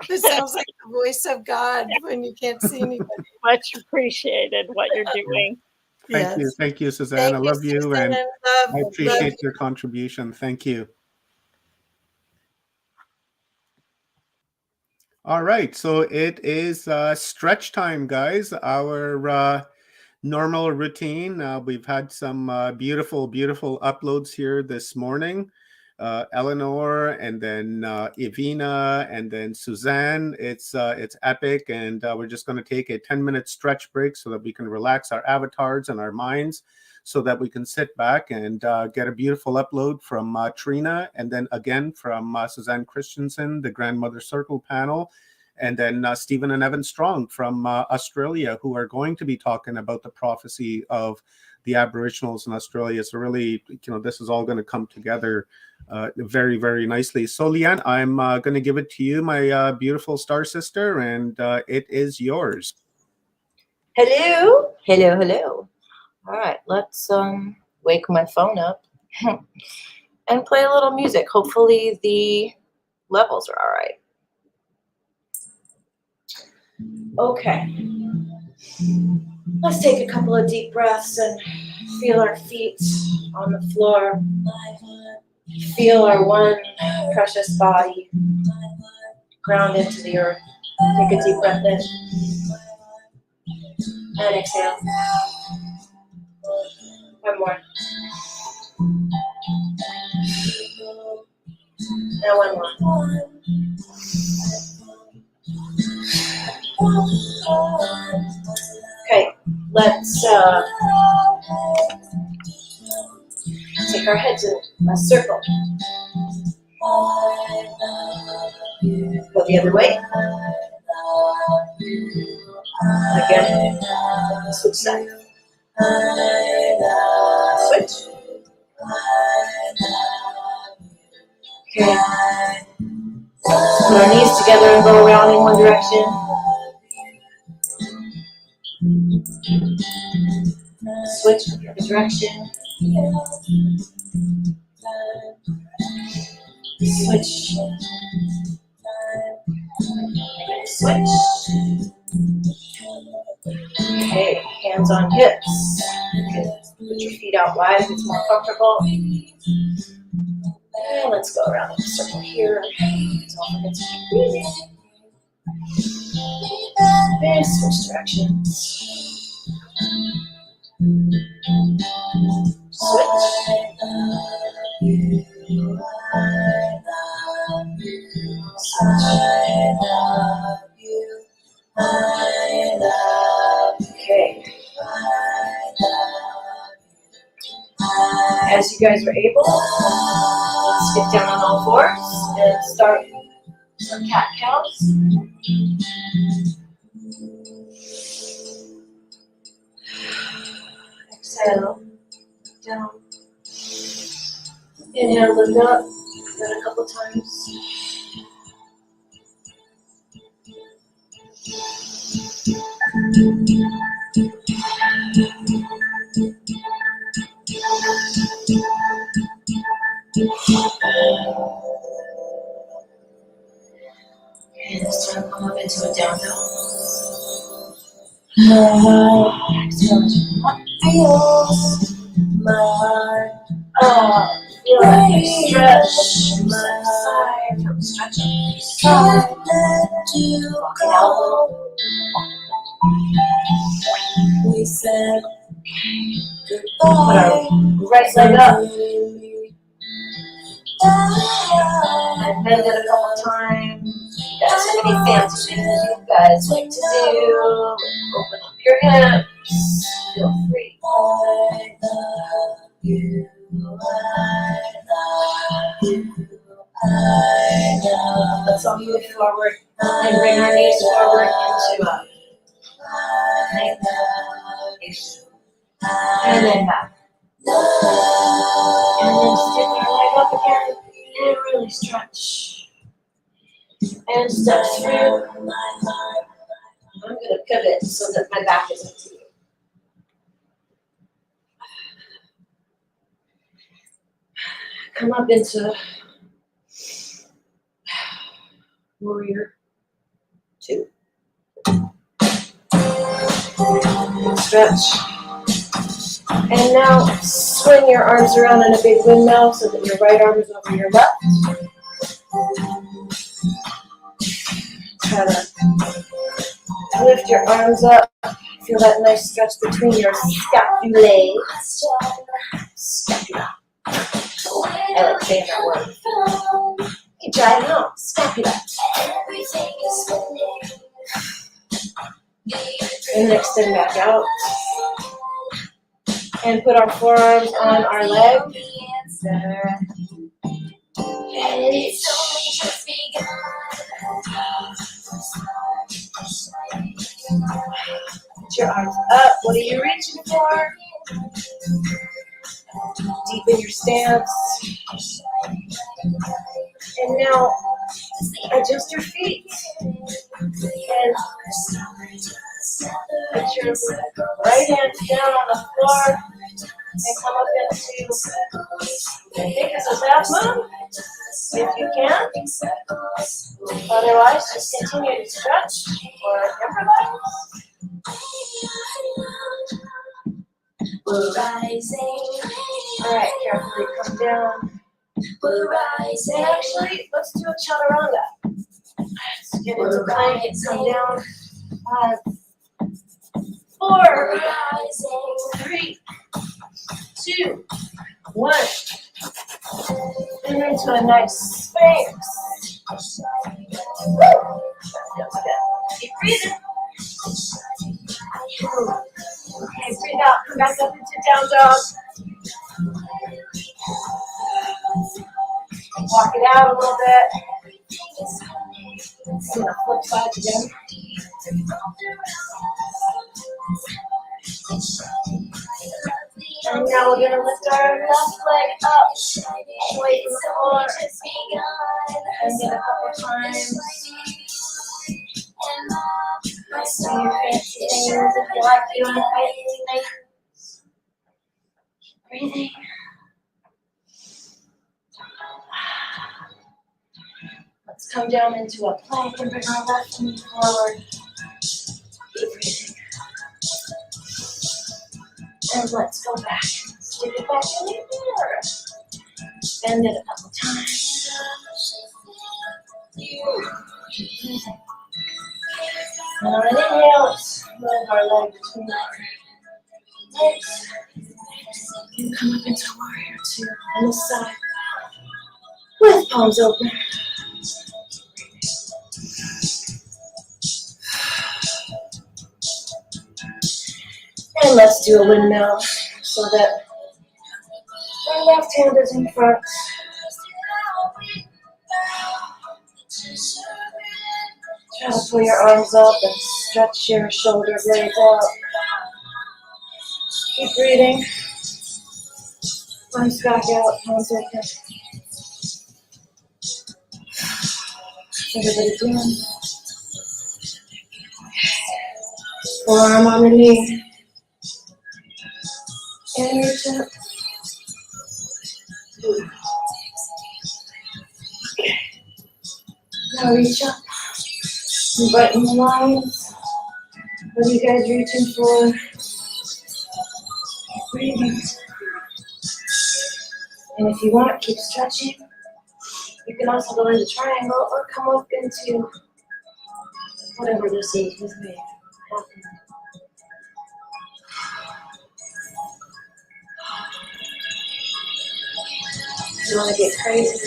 Speaker 4: It sounds like the voice of God when you can't see anybody.
Speaker 6: Much appreciated what you're doing.
Speaker 1: Thank you, Suzanne. I love you,
Speaker 4: Suzanne,
Speaker 1: and I appreciate your contribution. Thank you. All right, so it is stretch time, guys. Our normal routine. We've had some beautiful, beautiful uploads here this morning. Eleanor, and then Evenah, and then Suzanne. It's epic, and we're just going to take a 10-minute stretch break so that we can relax our avatars and our minds, so that we can sit back and get a beautiful upload from Trina, and then again from Suzanne Christianson, the Grandmother Circle panel, and then Stephen and Evan Strong from Australia, who are going to be talking about the prophecy of the Aboriginals in Australia. So really, this is all going to come together very, very nicely. So Liane, I'm going to give it to you, my beautiful star sister, and it is yours.
Speaker 7: Hello, hello, hello. All right, let's wake my phone up and play a little music. Hopefully the levels are all right. Okay, let's take a couple of deep breaths and feel our feet on the floor. Feel our one precious body ground into the earth. Take a deep breath in and exhale. One more. And one more. Okay, let's take our heads in a circle. Go the other way. Again, switch sides. Switch. Okay. Put our knees together and go around in one direction. Switch to the other direction. Switch. Switch. Okay, hands on hips. You can put your feet out wide if it's more comfortable. And let's go around in a circle here. Don't forget to keep breathing. And switch directions. Switch. Okay. As you guys are able, let's get down on all fours and start some cat cows. Exhale, down. Inhale, lift up. Do that a couple times. And this time come up into a down dog. Exhale, my heart. Feel like stretch. My heart. Stretch up. Walking elbow. We said goodbye. Put our right leg up. And bend it a couple times. You guys have any fancy things you guys like to do? Open up your hips. Feel free. I love you. I love you. I love. Let's all move forward and bring our knees forward into a I love you. And then back. And then stick our leg up again and really stretch. And step through. I'm going to pivot so that my back isn't to you. Come up into warrior 2. Stretch. And now swing your arms around in a big windmill so that your right arm is over your left. try to lift your arms up. Feel that nice stretch between your scapulae. Scapula. I like saying that word. You can try it out. Scapula. And then extend back out. And put our forearms on our legs. Put your arms up. What are you reaching for? Deepen your stance. And now adjust your feet. And put your right hand down on the floor and come up into, I think this is half moon, if you can. Otherwise, just continue to stretch or improvise. We're rising. All right, carefully come down. We're rising. Actually, let's do a chaturanga. Let's get into plank and come down. 5, 4, 3, 2, 1. And into a nice Sphinx. Keep breathing. Okay, breathe out. Come back up into down dog. Walk it out a little bit. I'm going to flip sides again. And now we're going to lift our left leg up, away from the floor, and get a couple times. Do your fancy things if you like doing fancy things. Breathing. Let's come down into a plank and bring our left knee forward. Keep breathing. And let's go back. Stick it back in here. Bend it a couple times. And on an inhale, let's move our leg between our legs. And come up into warrior 2 on this side. With palms open. And let's do a windmill so that our left hand is in front. Try to pull your arms up and stretch your shoulder blades out. Keep breathing. Arms back out, palms open. Everybody doing? Forearm on the knee. And reach up. Okay. Now reach up. And brighten the lines. What are you guys reaching for? Keep breathing. And if you want, keep stretching. You can also go into triangle or come up into whatever this is with me. If you want to get crazy,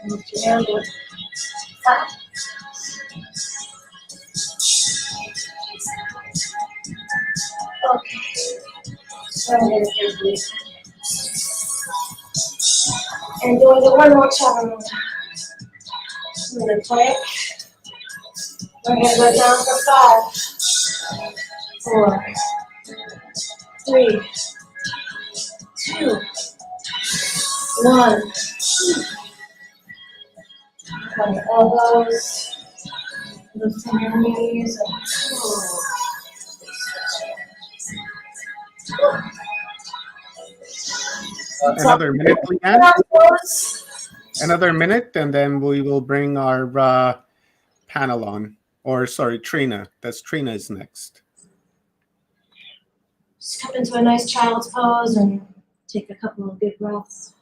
Speaker 7: move your hand up. Okay. So I'm going to do this. And doing the one more chaturanga. I'm going to plank. We're going to go down for 5, 4, 3, 2, 1. On your elbows, lifting your knees.
Speaker 1: Another minute, Liane. Another minute, and then we will bring our panel on. Or sorry, Trina. Trina is next.
Speaker 7: Just come into a nice child's pose and take a couple of big breaths.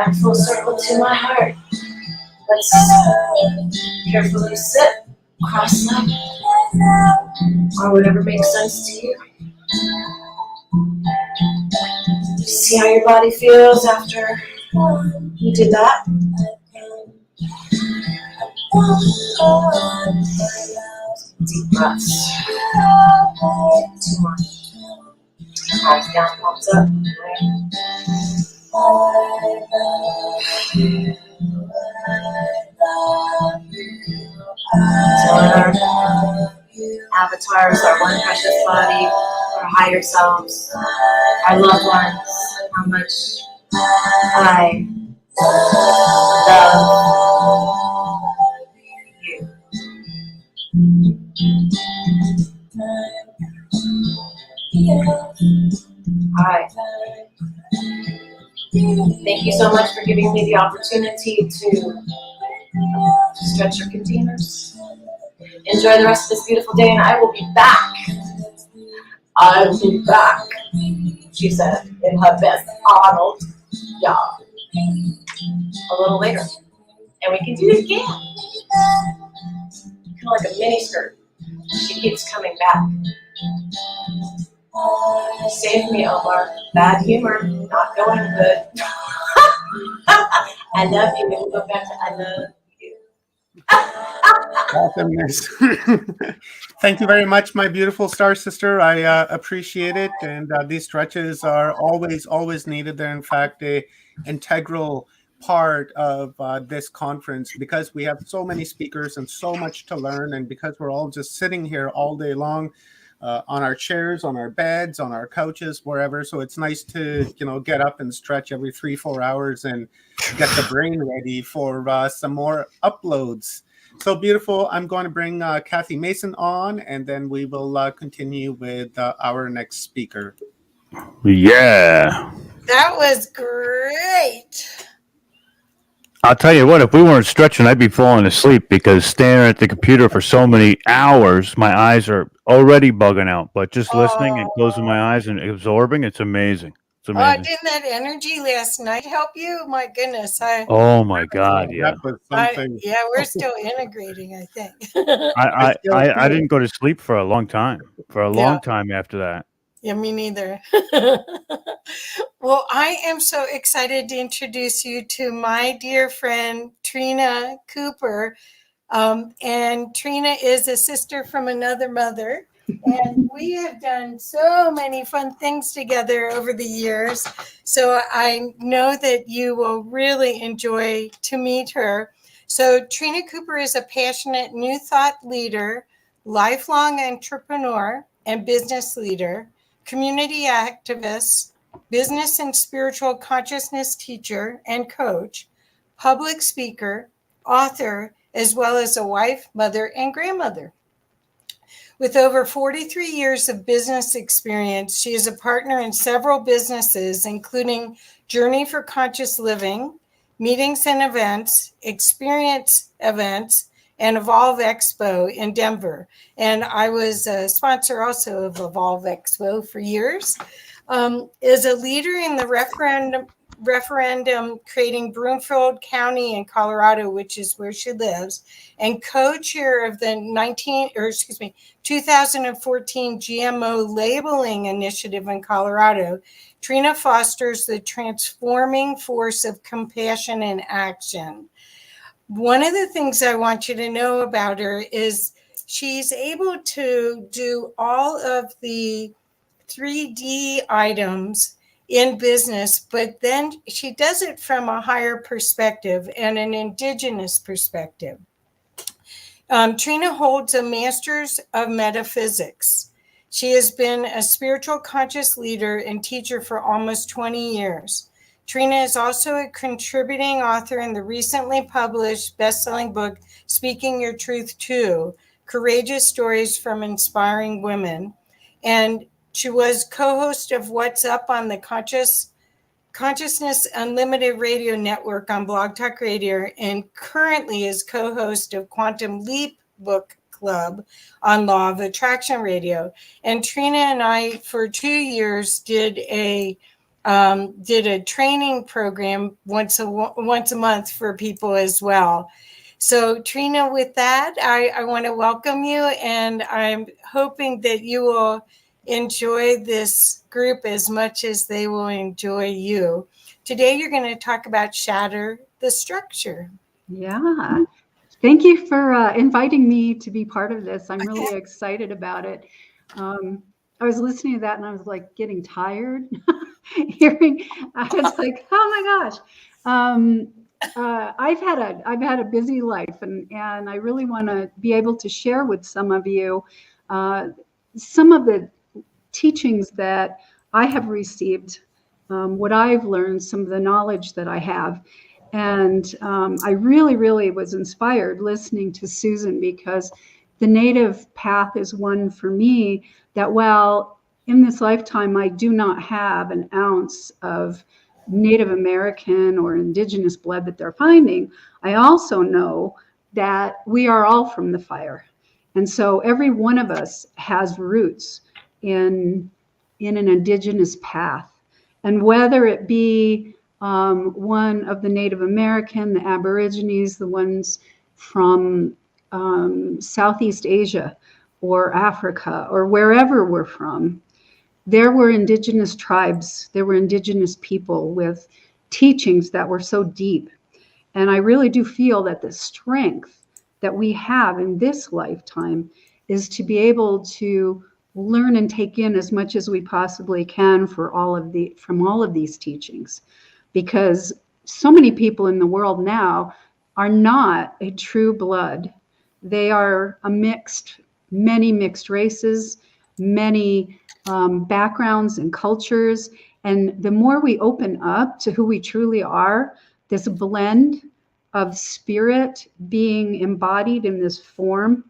Speaker 7: back full circle to my heart. Let's carefully sit, cross-legged, or whatever makes sense to you. See how your body feels after you did that. Deep breaths. 2 more. Palms down, palms up. So our avatars, our one precious body, our higher selves, our loved ones, how much I love you. Alright. Thank you so much for giving me the opportunity to stretch your containers. Enjoy the rest of this beautiful day, and I will be back. I'll be back, she said in her best Arnold. Yeah. A little later. And we can do it again. Kind of like a mini skirt. She keeps coming back. Save me, Omar. Bad humor, not going good. I love you. We'll go back to I love you.
Speaker 1: Awesomeness. Thank you very much, my beautiful star sister. I appreciate it. And these stretches are always needed. They're, in fact, a integral part of this conference because we have so many speakers and so much to learn. And because we're all just sitting here all day long on our chairs, on our beds, on our couches, wherever. So it's nice to, get up and stretch every 3-4 hours and get the brain ready for some more uploads. So beautiful. I'm going to bring Kathy Mason on, and then we will continue with our next speaker.
Speaker 2: Yeah.
Speaker 4: That was great.
Speaker 2: I'll tell you what, if we weren't stretching, I'd be falling asleep because staring at the computer for so many hours, my eyes are already bugging out. But just listening and closing my eyes and absorbing, it's amazing. It's amazing.
Speaker 4: Didn't that energy last night help you? My goodness.
Speaker 2: Oh my God, yeah.
Speaker 1: That was something.
Speaker 4: We're still integrating, I think.
Speaker 2: I didn't go to sleep for a long time. For a long time after that.
Speaker 4: Yeah, me neither. Well, I am so excited to introduce you to my dear friend, Trina Cooper. And Trina is a sister from another mother. And we have done so many fun things together over the years. So I know that you will really enjoy to meet her. So Trina Cooper is a passionate New Thought leader, lifelong entrepreneur and business leader, community activist, business and spiritual consciousness teacher and coach, public speaker, author, as well as a wife, mother, and grandmother. With over 43 years of business experience, she is a partner in several businesses, including Journey for Conscious Living, Meetings and Events, Experience Events, and Evolve Expo in Denver. And I was a sponsor also of Evolve Expo for years. Is a leader in the referendum creating Broomfield County in Colorado, which is where she lives, and co-chair of the 2014 GMO labeling initiative in Colorado. Trina fosters the transforming force of compassion and action. One of the things I want you to know about her is she's able to do all of the 3D items in business, but then she does it from a higher perspective and an indigenous perspective. Trina holds a master's of metaphysics. She has been a spiritual conscious leader and teacher for almost 20 years. Trina is also a contributing author in the recently published best-selling book, Speaking Your Truth Too, Courageous Stories from Inspiring Women. And she was co-host of What's Up on the Consciousness Unlimited Radio Network on Blog Talk Radio, and currently is co-host of Quantum Leap Book Club on Law of Attraction Radio. And Trina and I, for 2 years, did a did a training program once a month for people as well. So Trina, with that, I want to welcome you, and I'm hoping that you will enjoy this group as much as they will enjoy you. Today, you're going to talk about shatter the structure.
Speaker 8: Yeah. Thank you for inviting me to be part of this. I'm really excited about it. I was listening to that and I was like getting tired hearing. I was like, oh my gosh. I've had a busy life, and I really want to be able to share with some of you some of the teachings that I have received, what I've learned, some of the knowledge that I have. And I really was inspired listening to Susan, because the native path is one for me that, while in this lifetime I do not have an ounce of Native American or indigenous blood that they're finding, I also know that we are all from the fire. And so every one of us has roots in an indigenous path. And whether it be one of the Native American, the Aborigines, the ones from Southeast Asia or Africa or wherever we're from, there were indigenous tribes, there were indigenous people with teachings that were so deep. And I really do feel that the strength that we have in this lifetime is to be able to learn and take in as much as we possibly can from all of these teachings, because so many people in the world now are not a true blood. They are many mixed races, many backgrounds and cultures. And the more we open up to who we truly are, this blend of spirit being embodied in this form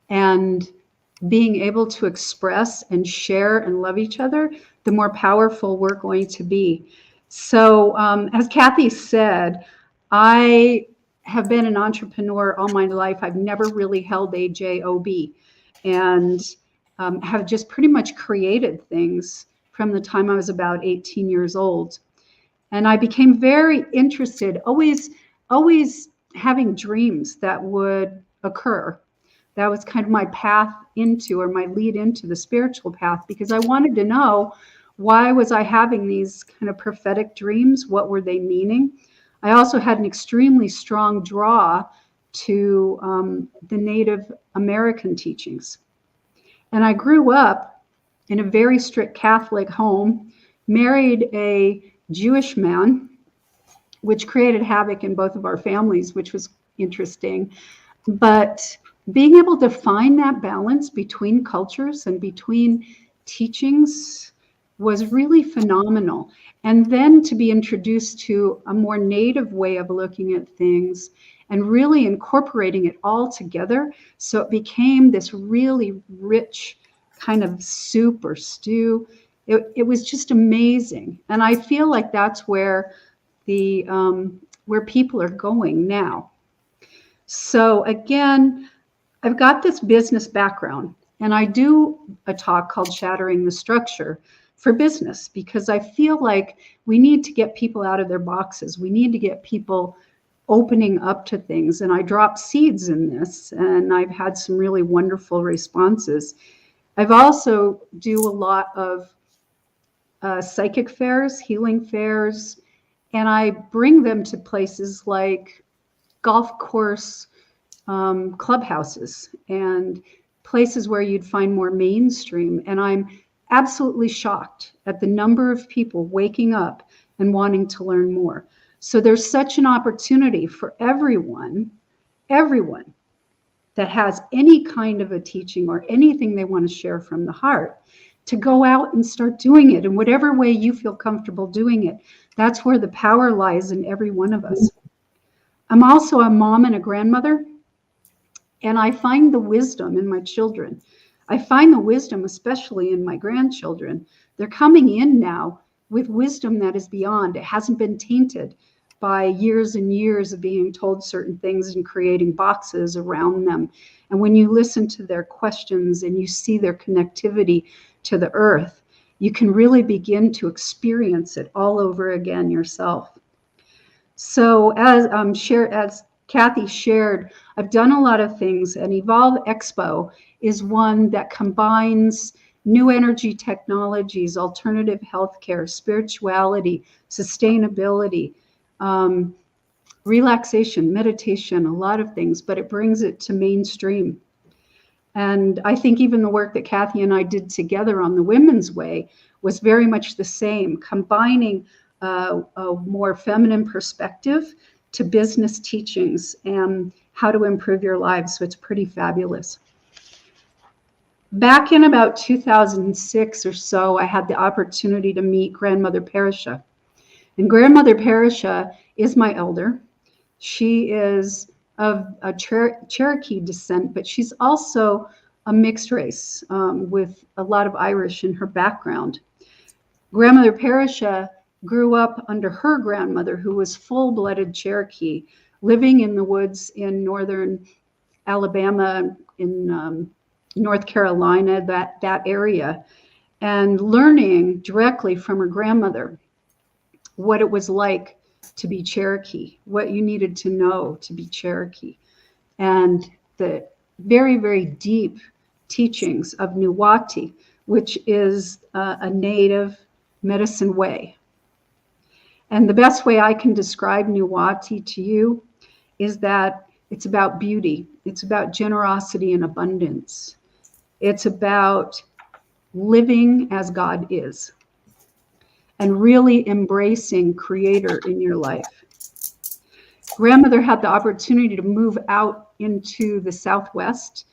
Speaker 8: and being able to express and share and love each other, the more powerful we're going to be. So as Kathy said, I have been an entrepreneur all my life. I've never really held a job, and have just pretty much created things from the time I was about 18 years old. And I became very interested, always having dreams that would occur. That was kind of my path into, or my lead into the spiritual path, because I wanted to know, why was I having these kind of prophetic dreams? What were they meaning? I also had an extremely strong draw to the Native American teachings. And I grew up in a very strict Catholic home, married a Jewish man, which created havoc in both of our families, which was interesting. But being able to find that balance between cultures and between teachings was really phenomenal. And then to be introduced to a more native way of looking at things and really incorporating it all together, so it became this really rich kind of soup or stew. It was just amazing. And I feel like that's where where people are going now. So again, I've got this business background, and I do a talk called Shattering the Structure for business, because I feel like we need to get people out of their boxes. We need to get people opening up to things. And I drop seeds in this, and I've had some really wonderful responses. I've also do a lot of psychic fairs, healing fairs, and I bring them to places like golf course clubhouses and places where you'd find more mainstream. And I'm absolutely shocked at the number of people waking up and wanting to learn more. So there's such an opportunity for everyone that has any kind of a teaching or anything they want to share from the heart, to go out and start doing it in whatever way you feel comfortable doing it. That's where the power lies in every one of us. I'm also a mom and a grandmother, and I find the wisdom in my children. I find the wisdom, especially in my grandchildren. They're coming in now with wisdom that is beyond. It hasn't been tainted by years and years of being told certain things and creating boxes around them. And when you listen to their questions and you see their connectivity to the earth, you can really begin to experience it all over again yourself. So as Kathy shared, I've done a lot of things, and Evolve Expo is one that combines new energy technologies, alternative healthcare, spirituality, sustainability, relaxation, meditation, a lot of things, but it brings it to mainstream. And I think even the work that Kathy and I did together on the Women's Way was very much the same, combining a more feminine perspective to business teachings and how to improve your lives. So it's pretty fabulous. Back in about 2006 or so, I had the opportunity to meet Grandmother Perisha. And Grandmother Perisha is my elder. She is of a Cherokee descent, but she's also a mixed race with a lot of Irish in her background. Grandmother Perisha grew up under her grandmother, who was full-blooded Cherokee, living in the woods in northern Alabama, in North Carolina, that area, and learning directly from her grandmother what it was like to be Cherokee, what you needed to know to be Cherokee, and the very, very deep teachings of Nuwati, which is a native medicine way. And the best way I can describe Nuwati to you is that it's about beauty. It's about generosity and abundance. It's about living as God is and really embracing Creator in your life. Grandmother had the opportunity to move out into the Southwest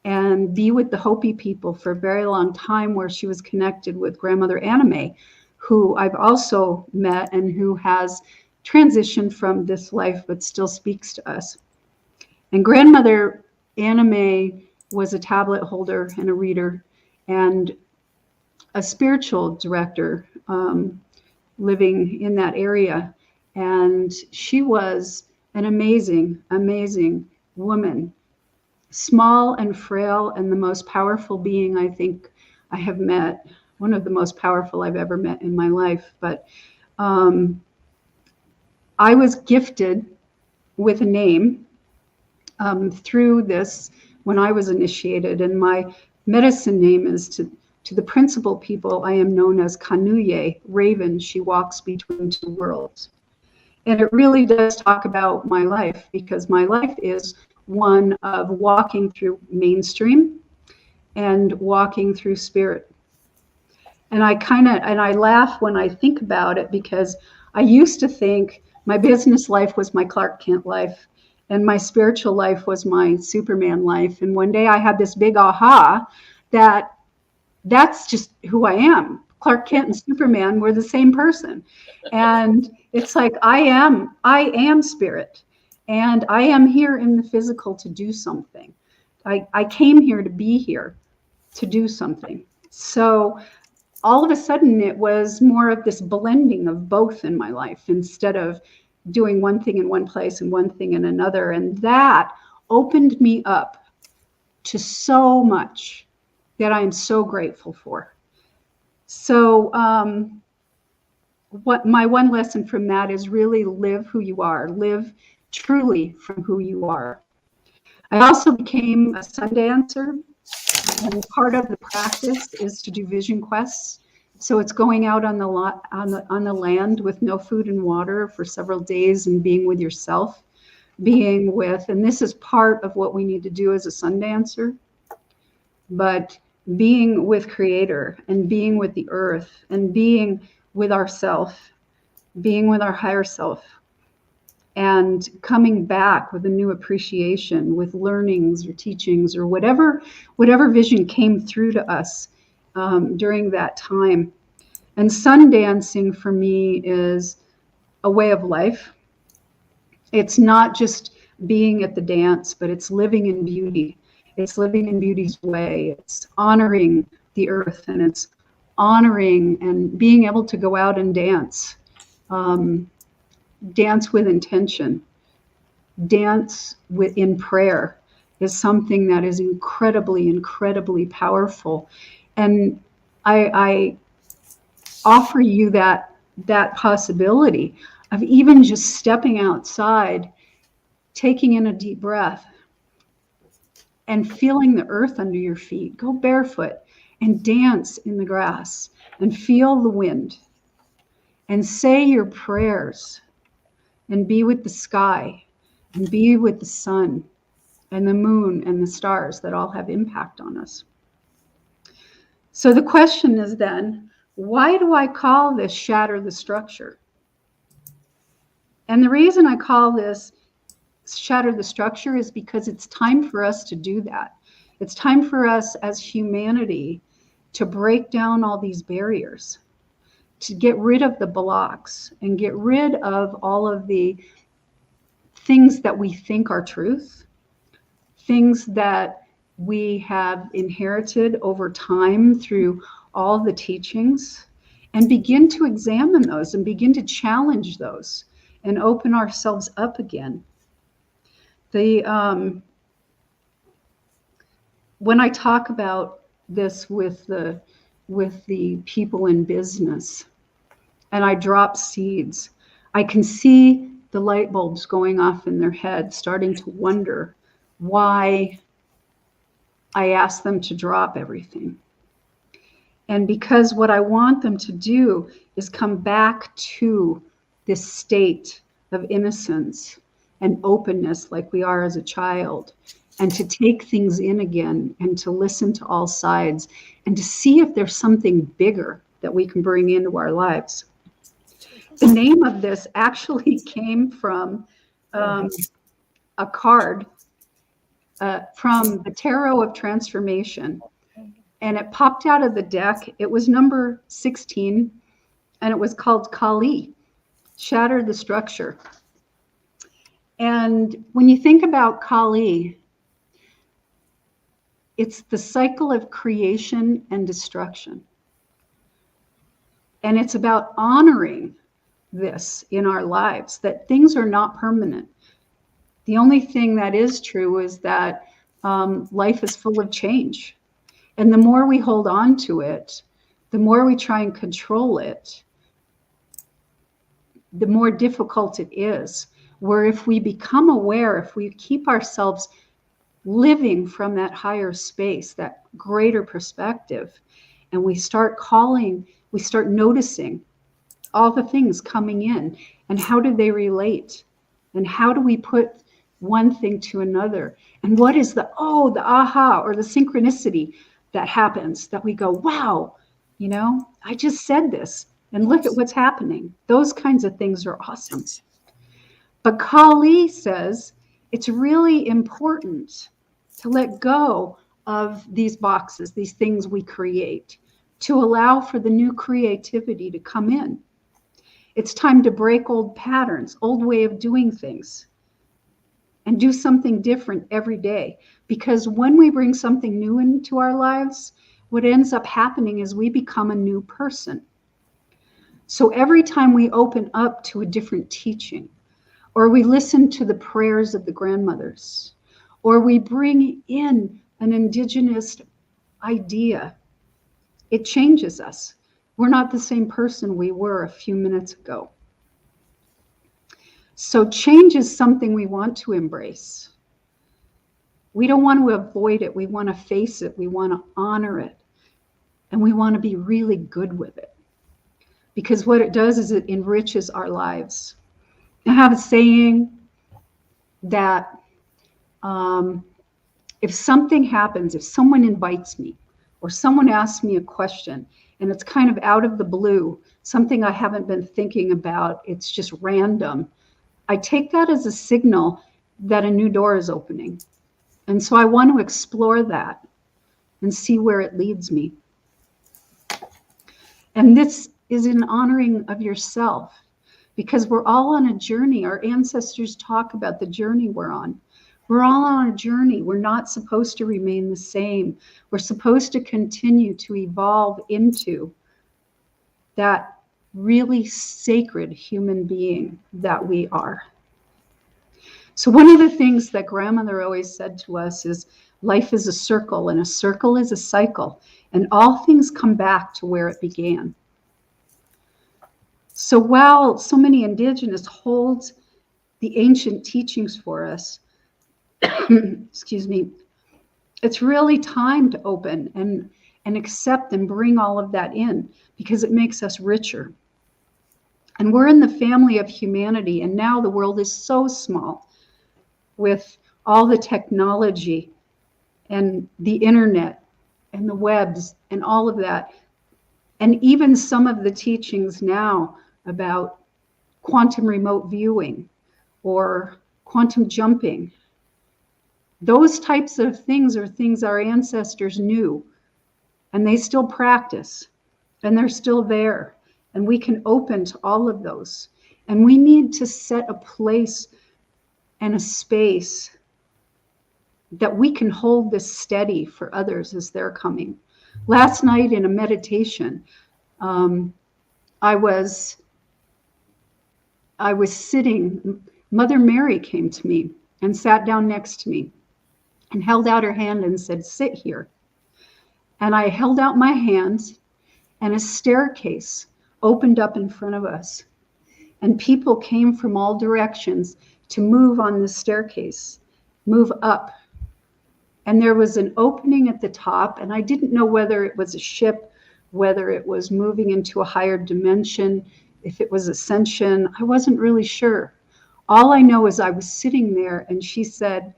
Speaker 8: and be with the Hopi people for a very long time, where she was connected with Grandmother Anime, who I've also met and who has transitioned from this life but still speaks to us. And Grandmother Anime was a tablet holder and a reader and a spiritual director living in that area. And she was an amazing, amazing woman, small and frail, and the most powerful being I think I have met, one of the most powerful I've ever met in my life. But I was gifted with a name through this when I was initiated, and my medicine name is to the principal people, I am known as Kanuye, Raven. She walks between two worlds. And it really does talk about my life, because my life is one of walking through mainstream and walking through spirit. And I laugh when I think about it, because I used to think my business life was my Clark Kent life and my spiritual life was my Superman life. And one day I had this big aha that that's just who I am. Clark Kent and Superman were the same person. And it's like, I am spirit, and I am here in the physical to do something. I came here to be here to do something. So all of a sudden it was more of this blending of both in my life, instead of doing one thing in one place and one thing in another. And that opened me up to so much that I am so grateful for. So what my one lesson from that is, really live who you are, live truly from who you are. I also became a sun dancer, and part of the practice is to do vision quests. So it's going out on the land with no food and water for several days and being with yourself, and this is part of what we need to do as a sun dancer, but being with Creator and being with the earth and being with ourself, being with our higher self, and coming back with a new appreciation, with learnings or teachings or whatever vision came through to us during that time. And sun dancing for me is a way of life. It's not just being at the dance, but it's living in beauty. It's living in beauty's way. It's honoring the earth, and it's honoring and being able to go out and dance. Dance with intention. Dance in prayer is something that is incredibly, incredibly powerful. And I offer you that possibility of even just stepping outside, taking in a deep breath, and feeling the earth under your feet. Go barefoot and dance in the grass and feel the wind and say your prayers and be with the sky and be with the sun and the moon and the stars that all have impact on us. So the question is then, why do I call this shatter the structure? And the reason I call this shatter the structure is because it's time for us to do that. It's time for us as humanity to break down all these barriers, to get rid of the blocks and get rid of all of the things that we think are truth, things that we have inherited over time through all the teachings, and begin to examine those and begin to challenge those and open ourselves up again. When I talk about this with the people in business and I drop seeds, I can see the light bulbs going off in their head, starting to wonder why I ask them to drop everything. And because what I want them to do is come back to this state of innocence and openness like we are as a child, and to take things in again and to listen to all sides and to see if there's something bigger that we can bring into our lives. The name of this actually came from a card from the Tarot of Transformation, and it popped out of the deck. It was number 16, and it was called Kali, Shatter the Structure. And when you think about Kali, it's the cycle of creation and destruction. And it's about honoring this in our lives, that things are not permanent. The only thing that is true is that life is full of change. And the more we hold on to it, the more we try and control it, the more difficult it is. Where if we become aware, if we keep ourselves living from that higher space, that greater perspective, and we start noticing all the things coming in, and how do they relate, and how do we put one thing to another, and what is the aha or the synchronicity that happens, that we go, wow, I just said this and look at what's happening. Those kinds of things are awesome. But Kali says it's really important to let go of these boxes, these things we create, to allow for the new creativity to come in. It's time to break old patterns, old way of doing things, and do something different every day. Because when we bring something new into our lives, what ends up happening is we become a new person. So every time we open up to a different teaching, or we listen to the prayers of the grandmothers, or we bring in an indigenous idea, it changes us. We're not the same person we were a few minutes ago. So change is something we want to embrace. We don't want to avoid it. We want to face it. We want to honor it. And we want to be really good with it. Because what it does is it enriches our lives. I have a saying that if something happens, if someone invites me or someone asks me a question and it's kind of out of the blue, something I haven't been thinking about, it's just random, I take that as a signal that a new door is opening. And so I want to explore that and see where it leads me. And this is an honoring of yourself. Because we're all on a journey. Our ancestors talk about the journey we're on. We're all on a journey. We're not supposed to remain the same. We're supposed to continue to evolve into that really sacred human being that we are. So one of the things that grandmother always said to us is life is a circle and a circle is a cycle, and all things come back to where it began. So while so many indigenous hold the ancient teachings for us, excuse me, it's really time to open and accept and bring all of that in, because it makes us richer. And we're in the family of humanity, and now the world is so small with all the technology and the internet and the webs and all of that. And even some of the teachings now about quantum remote viewing or quantum jumping, those types of things are things our ancestors knew, and they still practice, and they're still there. And we can open to all of those. And we need to set a place and a space that we can hold this steady for others as they're coming. Last night in a meditation, I was sitting, Mother Mary came to me and sat down next to me and held out her hand and said, "Sit here." And I held out my hand, and a staircase opened up in front of us. And people came from all directions to move on the staircase, move up. And there was an opening at the top, and I didn't know whether it was a ship, whether it was moving into a higher dimension, if it was ascension. I wasn't really sure. All I know is I was sitting there, and she said,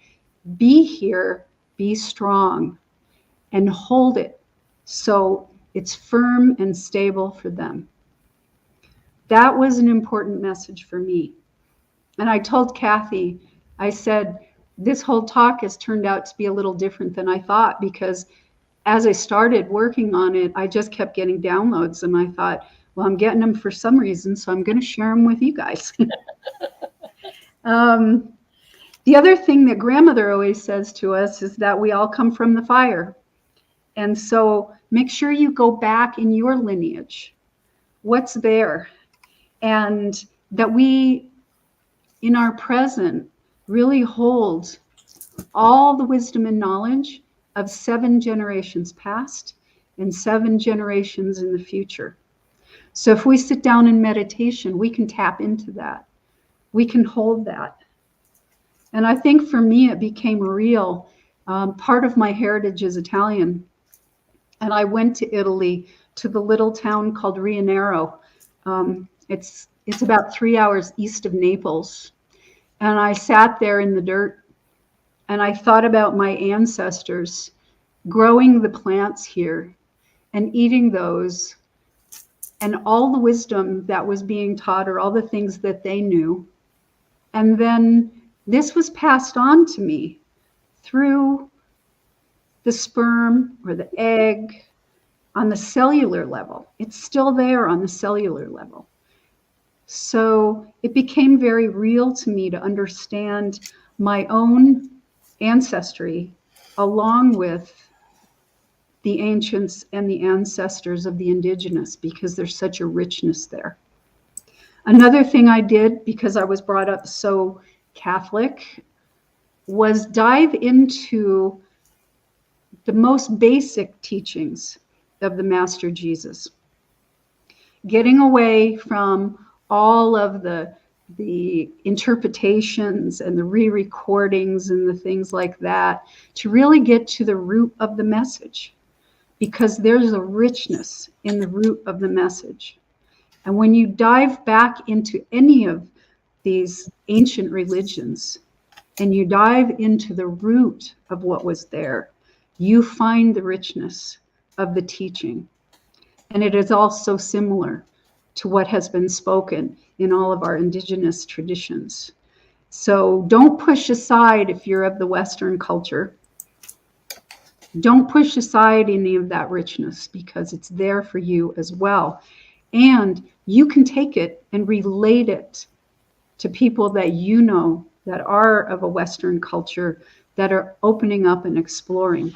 Speaker 8: "Be here, be strong, and hold it so it's firm and stable for them." That was an important message for me. And I told Kathy, I said, this whole talk has turned out to be a little different than I thought, because as I started working on it, I just kept getting downloads, and I thought, well, I'm getting them for some reason, so I'm going to share them with you guys. The other thing that grandmother always says to us is that we all come from the fire. And so make sure you go back in your lineage. What's there? And that we, in our present, really hold all the wisdom and knowledge of 7 generations past and 7 generations in the future. So if we sit down in meditation, we can tap into that. We can hold that. And I think for me, it became real. Part of my heritage is Italian. And I went to Italy, to the little town called Rianero. It's about 3 hours east of Naples. And I sat there in the dirt, and I thought about my ancestors growing the plants here and eating those, and all the wisdom that was being taught, or all the things that they knew. And then this was passed on to me through the sperm or the egg on the cellular level. It's still there on the cellular level. So it became very real to me to understand my own ancestry along with the ancients and the ancestors of the indigenous, because there's such a richness there. Another thing I did, because I was brought up so Catholic, was dive into the most basic teachings of the Master Jesus, getting away from all of the interpretations and the re-recordings and the things like that, to really get to the root of the message, because there's a richness in the root of the message. And when you dive back into any of these ancient religions and you dive into the root of what was there, you find the richness of the teaching. And it is all so similar to what has been spoken in all of our indigenous traditions. So don't push aside, if you're of the Western culture, don't push aside any of that richness, because it's there for you as well. And you can take it and relate it to people that you know that are of a Western culture, that are opening up and exploring.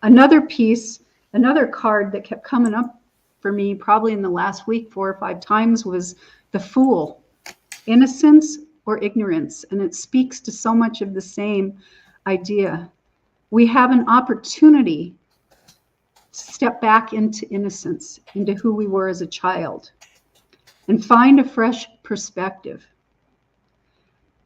Speaker 8: Another piece, another card that kept coming up for me probably in the last week 4 or 5 times was the Fool, innocence or ignorance. And it speaks to so much of the same idea. We have an opportunity to step back into innocence, into who we were as a child. and find a fresh perspective.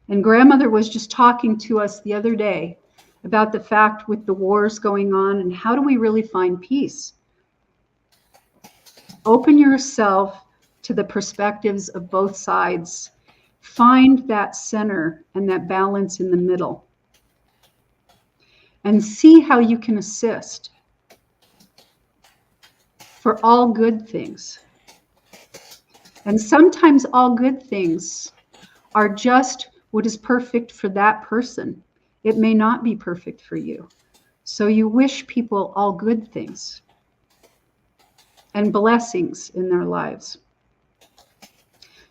Speaker 8: And grandmother was just talking to us the other day about the fact with the wars going on and how do we really find peace? Open yourself to the perspectives of both sides. Find that center and that balance in the middle. And see how you can assist for all good things. And sometimes all good things are just what is perfect for that person. It may not be perfect for you. So you wish people all good things and blessings in their lives.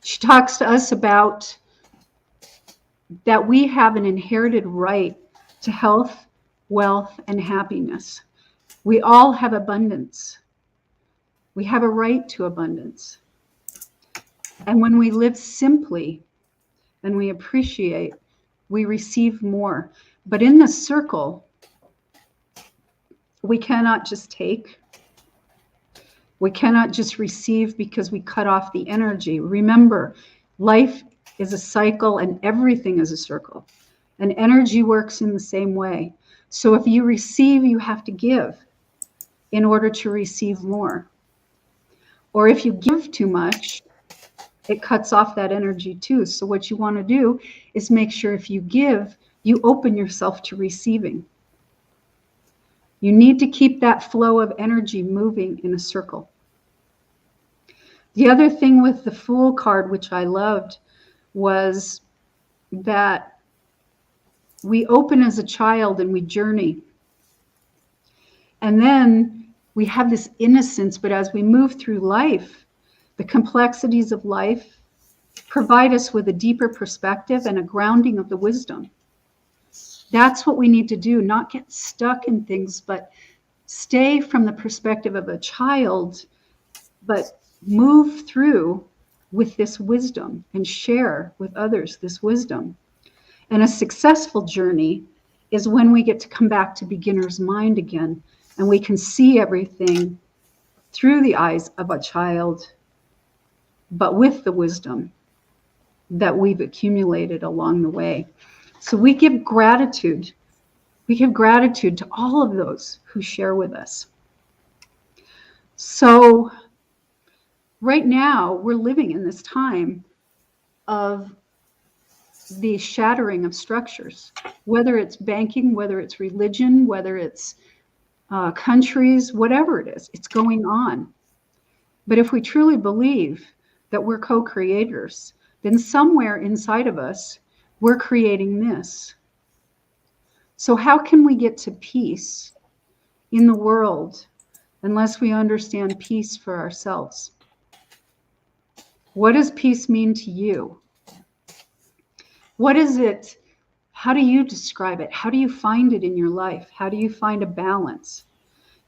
Speaker 8: She talks to us about that we have an inherited right to health, wealth, and happiness. We all have abundance. We have a right to abundance. And when we live simply and we appreciate, we receive more. But in the circle, we cannot just take. We cannot just receive because we cut off the energy. Remember, life is a cycle and everything is a circle. And energy works in the same way. So if you receive, you have to give in order to receive more. Or if you give too much, it cuts off that energy too. So what you want to do is make sure if you give, you open yourself to receiving. You need to keep that flow of energy moving in a circle. The other thing with the Fool card, which I loved, was that we open as a child and we journey. And then we have this innocence, but as we move through life, the complexities of life provide us with a deeper perspective and a grounding of the wisdom. That's what we need to do, not get stuck in things, but stay from the perspective of a child, but move through with this wisdom and share with others this wisdom. And a successful journey is when we get to come back to beginner's mind again, and we can see everything through the eyes of a child, but with the wisdom that we've accumulated along the way. So we give gratitude. We give gratitude to all of those who share with us. So right now, we're living in this time of the shattering of structures, whether it's banking, whether it's religion, whether it's countries, whatever it is, it's going on. But if we truly believe that we're co-creators, then somewhere inside of us, we're creating this. So how can we get to peace in the world unless we understand peace for ourselves? What does peace mean to you? What is it? How do you describe it? How do you find it in your life? How do you find a balance?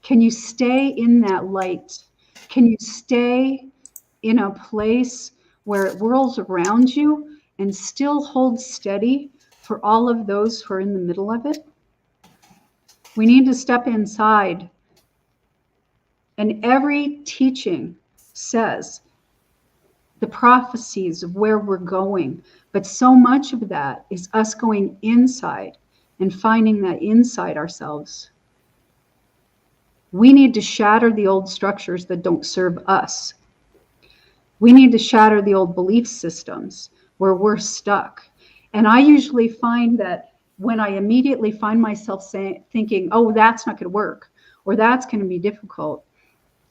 Speaker 8: Can you stay in that light? Can you stay in a place where it whirls around you and still hold steady for all of those who are in the middle of it? We need to step inside. And every teaching says the prophecies of where we're going. But so much of that is us going inside and finding that inside ourselves. We need to shatter the old structures that don't serve us. We need to shatter the old belief systems where we're stuck. And I usually find that when I immediately find myself thinking, oh, that's not going to work, or that's going to be difficult.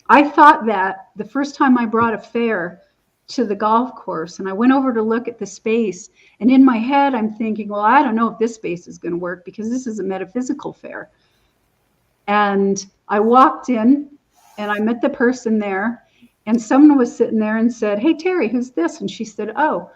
Speaker 8: I thought that the first time I brought a fair to the golf course and I went over to look at the space, and in my head I'm thinking, well, I don't know if this space is going to work because this is a metaphysical fair. And I walked in and I met the person there, and someone was sitting there and said, hey, Terry, who's this? And she said, oh,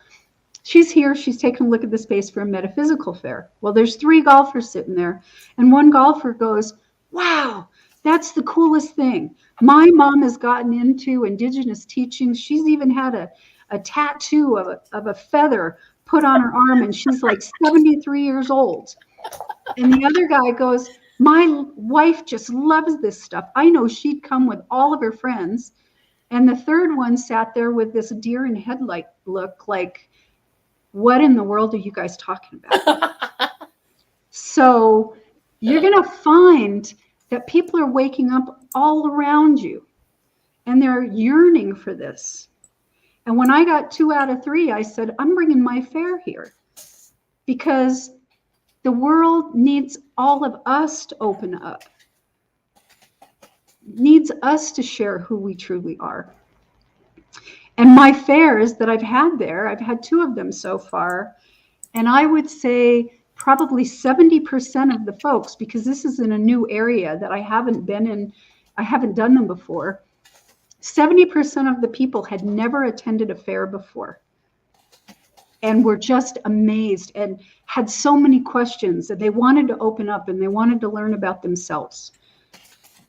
Speaker 8: she's here. She's taking a look at the space for a metaphysical fair. Well, there's 3 golfers sitting there, and one golfer goes, wow, that's the coolest thing. My mom has gotten into indigenous teachings. She's even had a tattoo of a feather put on her arm, and she's like 73 years old. And the other guy goes, my wife just loves this stuff. I know she'd come with all of her friends And the third one sat there with this deer in headlight look, like, what in the world are you guys talking about? So you're going to find that people are waking up all around you, and they're yearning for this. And when I got 2 out of 3, I said, I'm bringing my fare here, because the world needs all of us to open up, needs us to share who we truly are. And my fares that I've had there, I've had 2 of them so far, and I would say probably 70% of the folks, because this is in a new area that I haven't been in, I haven't done them before, 70% of the people had never attended a fair before and were just amazed and had so many questions, and they wanted to open up and they wanted to learn about themselves.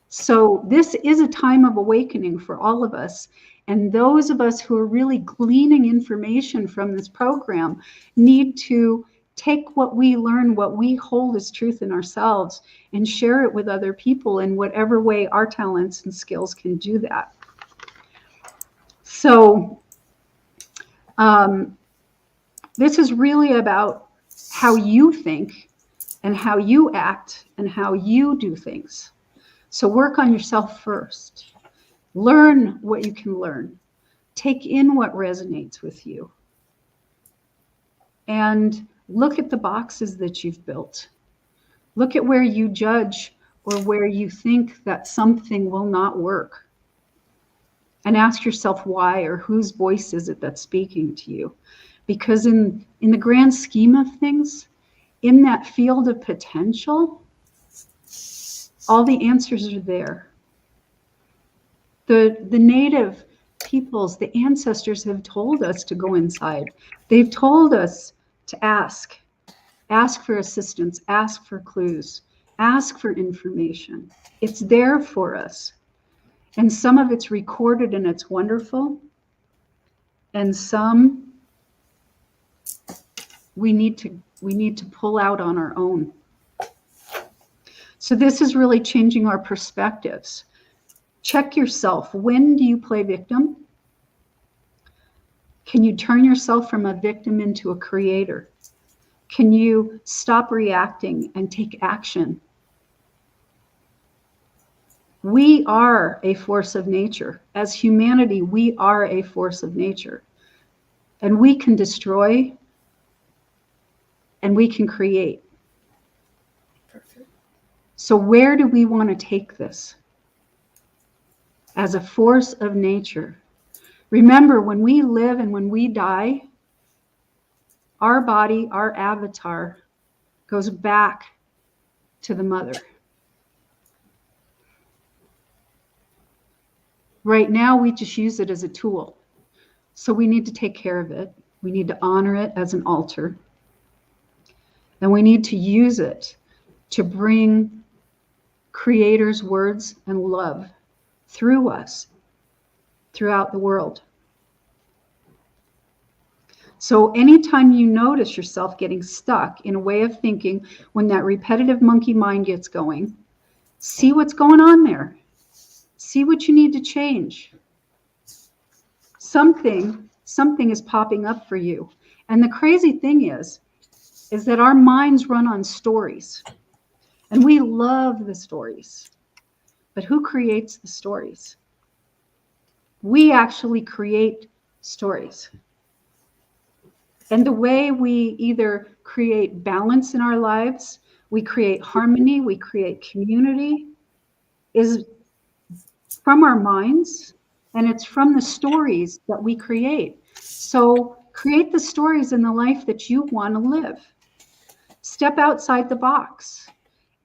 Speaker 8: So this is a time of awakening for all of us. And those of us who are really gleaning information from this program need to take what we learn, what we hold as truth in ourselves, and share it with other people in whatever way our talents and skills can do that. So this is really about how you think and how you act and how you do things. So work on yourself first. Learn what you can learn. Take in what resonates with you. And look at the boxes that you've built. Look at where you judge or where you think that something will not work. And ask yourself why, or whose voice is it that's speaking to you. Because in the grand scheme of things, in that field of potential, all the answers are there. The native peoples, the ancestors have told us to go inside. They've told us to ask for assistance, ask for clues, ask for information. It's there for us. And some of it's recorded and it's wonderful. And some we need to pull out on our own. So this is really changing our perspectives. Check yourself. When do you play victim? Can you turn yourself from a victim into a creator? Can you stop reacting and take action? We are a force of nature. As humanity, we are a force of nature. And we can destroy and we can create.
Speaker 4: Perfect.
Speaker 8: So where do we want to take this? As a force of nature. Remember, when we live and when we die, our body, our avatar, goes back to the mother. Right now, we just use it as a tool. So we need to take care of it. We need to honor it as an altar. And we need to use it to bring Creator's words and love through us, throughout the world. So anytime you notice yourself getting stuck in a way of thinking, when that repetitive monkey mind gets going, see what's going on there. See what you need to change. Something is popping up for you. And the crazy thing is that our minds run on stories. And we love the stories. But who creates the stories? We actually create stories. And the way we either create balance in our lives, we create harmony, we create community, is from our minds, and it's from the stories that we create. So create the stories in the life that you want to live. Step outside the box.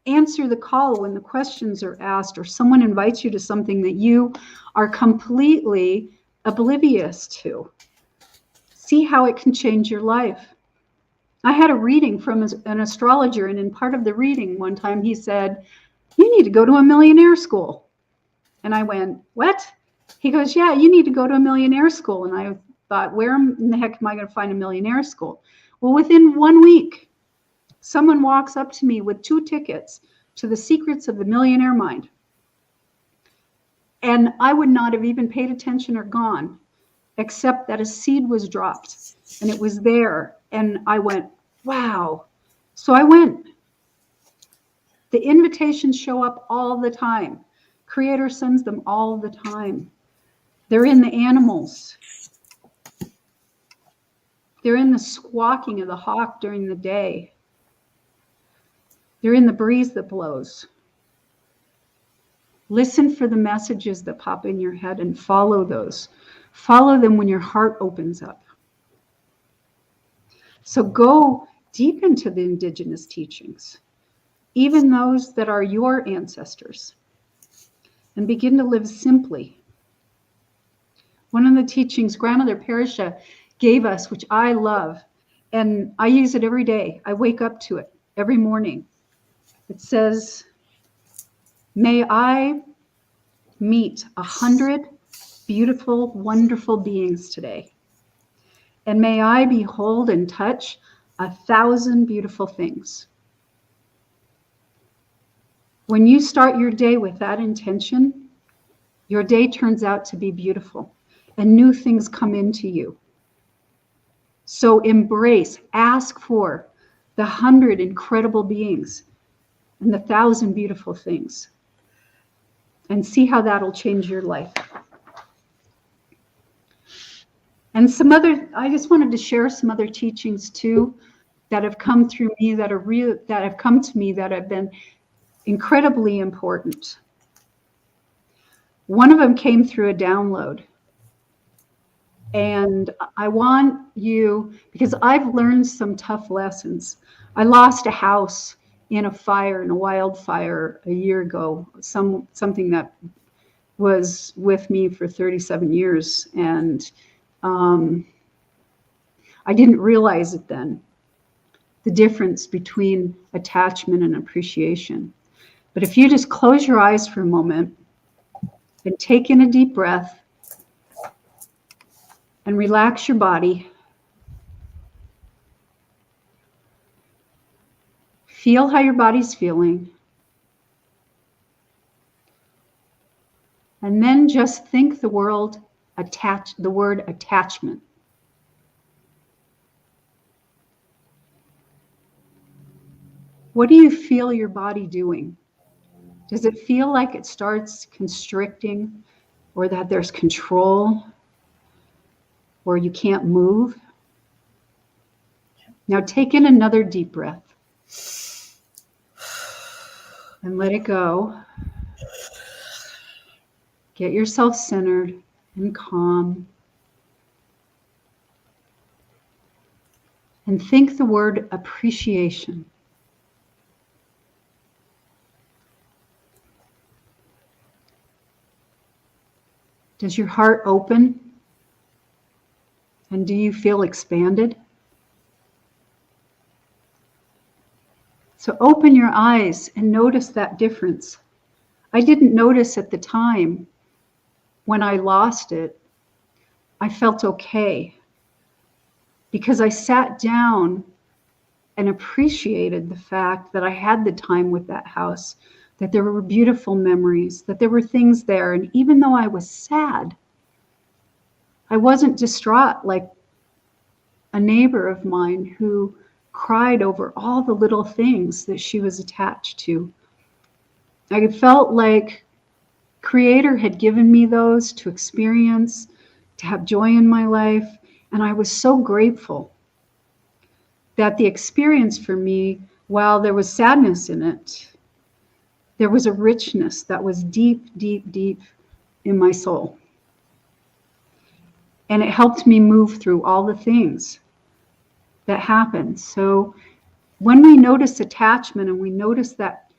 Speaker 8: Answer the call when the questions are asked or someone invites you to something that you are completely oblivious to. See how it can change your life. I had a reading from an astrologer, and in part of the reading one time he said, "You need to go to a millionaire school." And I went, "What?" He goes, "Yeah, you need to go to a millionaire school." And I thought, where in the heck am I going to find a millionaire school? Well, within 1 week, someone walks up to me with 2 tickets to the Secrets of the Millionaire Mind. And I would not have even paid attention or gone, except that a seed was dropped and it was there. And I went, wow. So I went. The invitations show up all the time. Creator sends them all the time. They're in the animals. They're in the squawking of the hawk during the day. They're in the breeze that blows. Listen for the messages that pop in your head and follow those. Follow them when your heart opens up. So go deep into the indigenous teachings, even those that are your ancestors, and begin to live simply. One of the teachings Grandmother Perisha gave us, which I love, and I use it every day. I wake up to it every morning. It says, may I meet 100 beautiful, wonderful beings today. And may I behold and touch 1,000 beautiful things. When you start your day with that intention, your day turns out to be beautiful and new things come into you. So embrace, ask for the 100 incredible beings and the 1,000 beautiful things, and see how that'll change your life. And I just wanted to share some other teachings too that have come through me that have come to me that have been incredibly important. One of them came through a download. And I want you, because I've learned some tough lessons. I lost a house in a wildfire a year ago, something that was with me for 37 years. And I didn't realize it then, the difference between attachment and appreciation. But if you just close your eyes for a moment and take in a deep breath and relax your body, feel how your body's feeling, and then just think the word attachment. What do you feel your body doing? Does it feel like it starts constricting, or that there's control, or you can't move? Now take in another deep breath and let it go. Get yourself centered and calm. And think the word appreciation. Does your heart open? And do you feel expanded? So open your eyes and notice that difference. I didn't notice at the time when I lost it. I felt okay because I sat down and appreciated the fact that I had the time with that house, that there were beautiful memories, that there were things there. And even though I was sad, I wasn't distraught like a neighbor of mine who cried over all the little things that she was attached to. I felt like Creator had given me those to experience, to have joy in my life. And I was so grateful that the experience for me, while there was sadness in it, there was a richness that was deep, deep, deep in my soul. And it helped me move through all the things that happened. So when we notice attachment and we notice that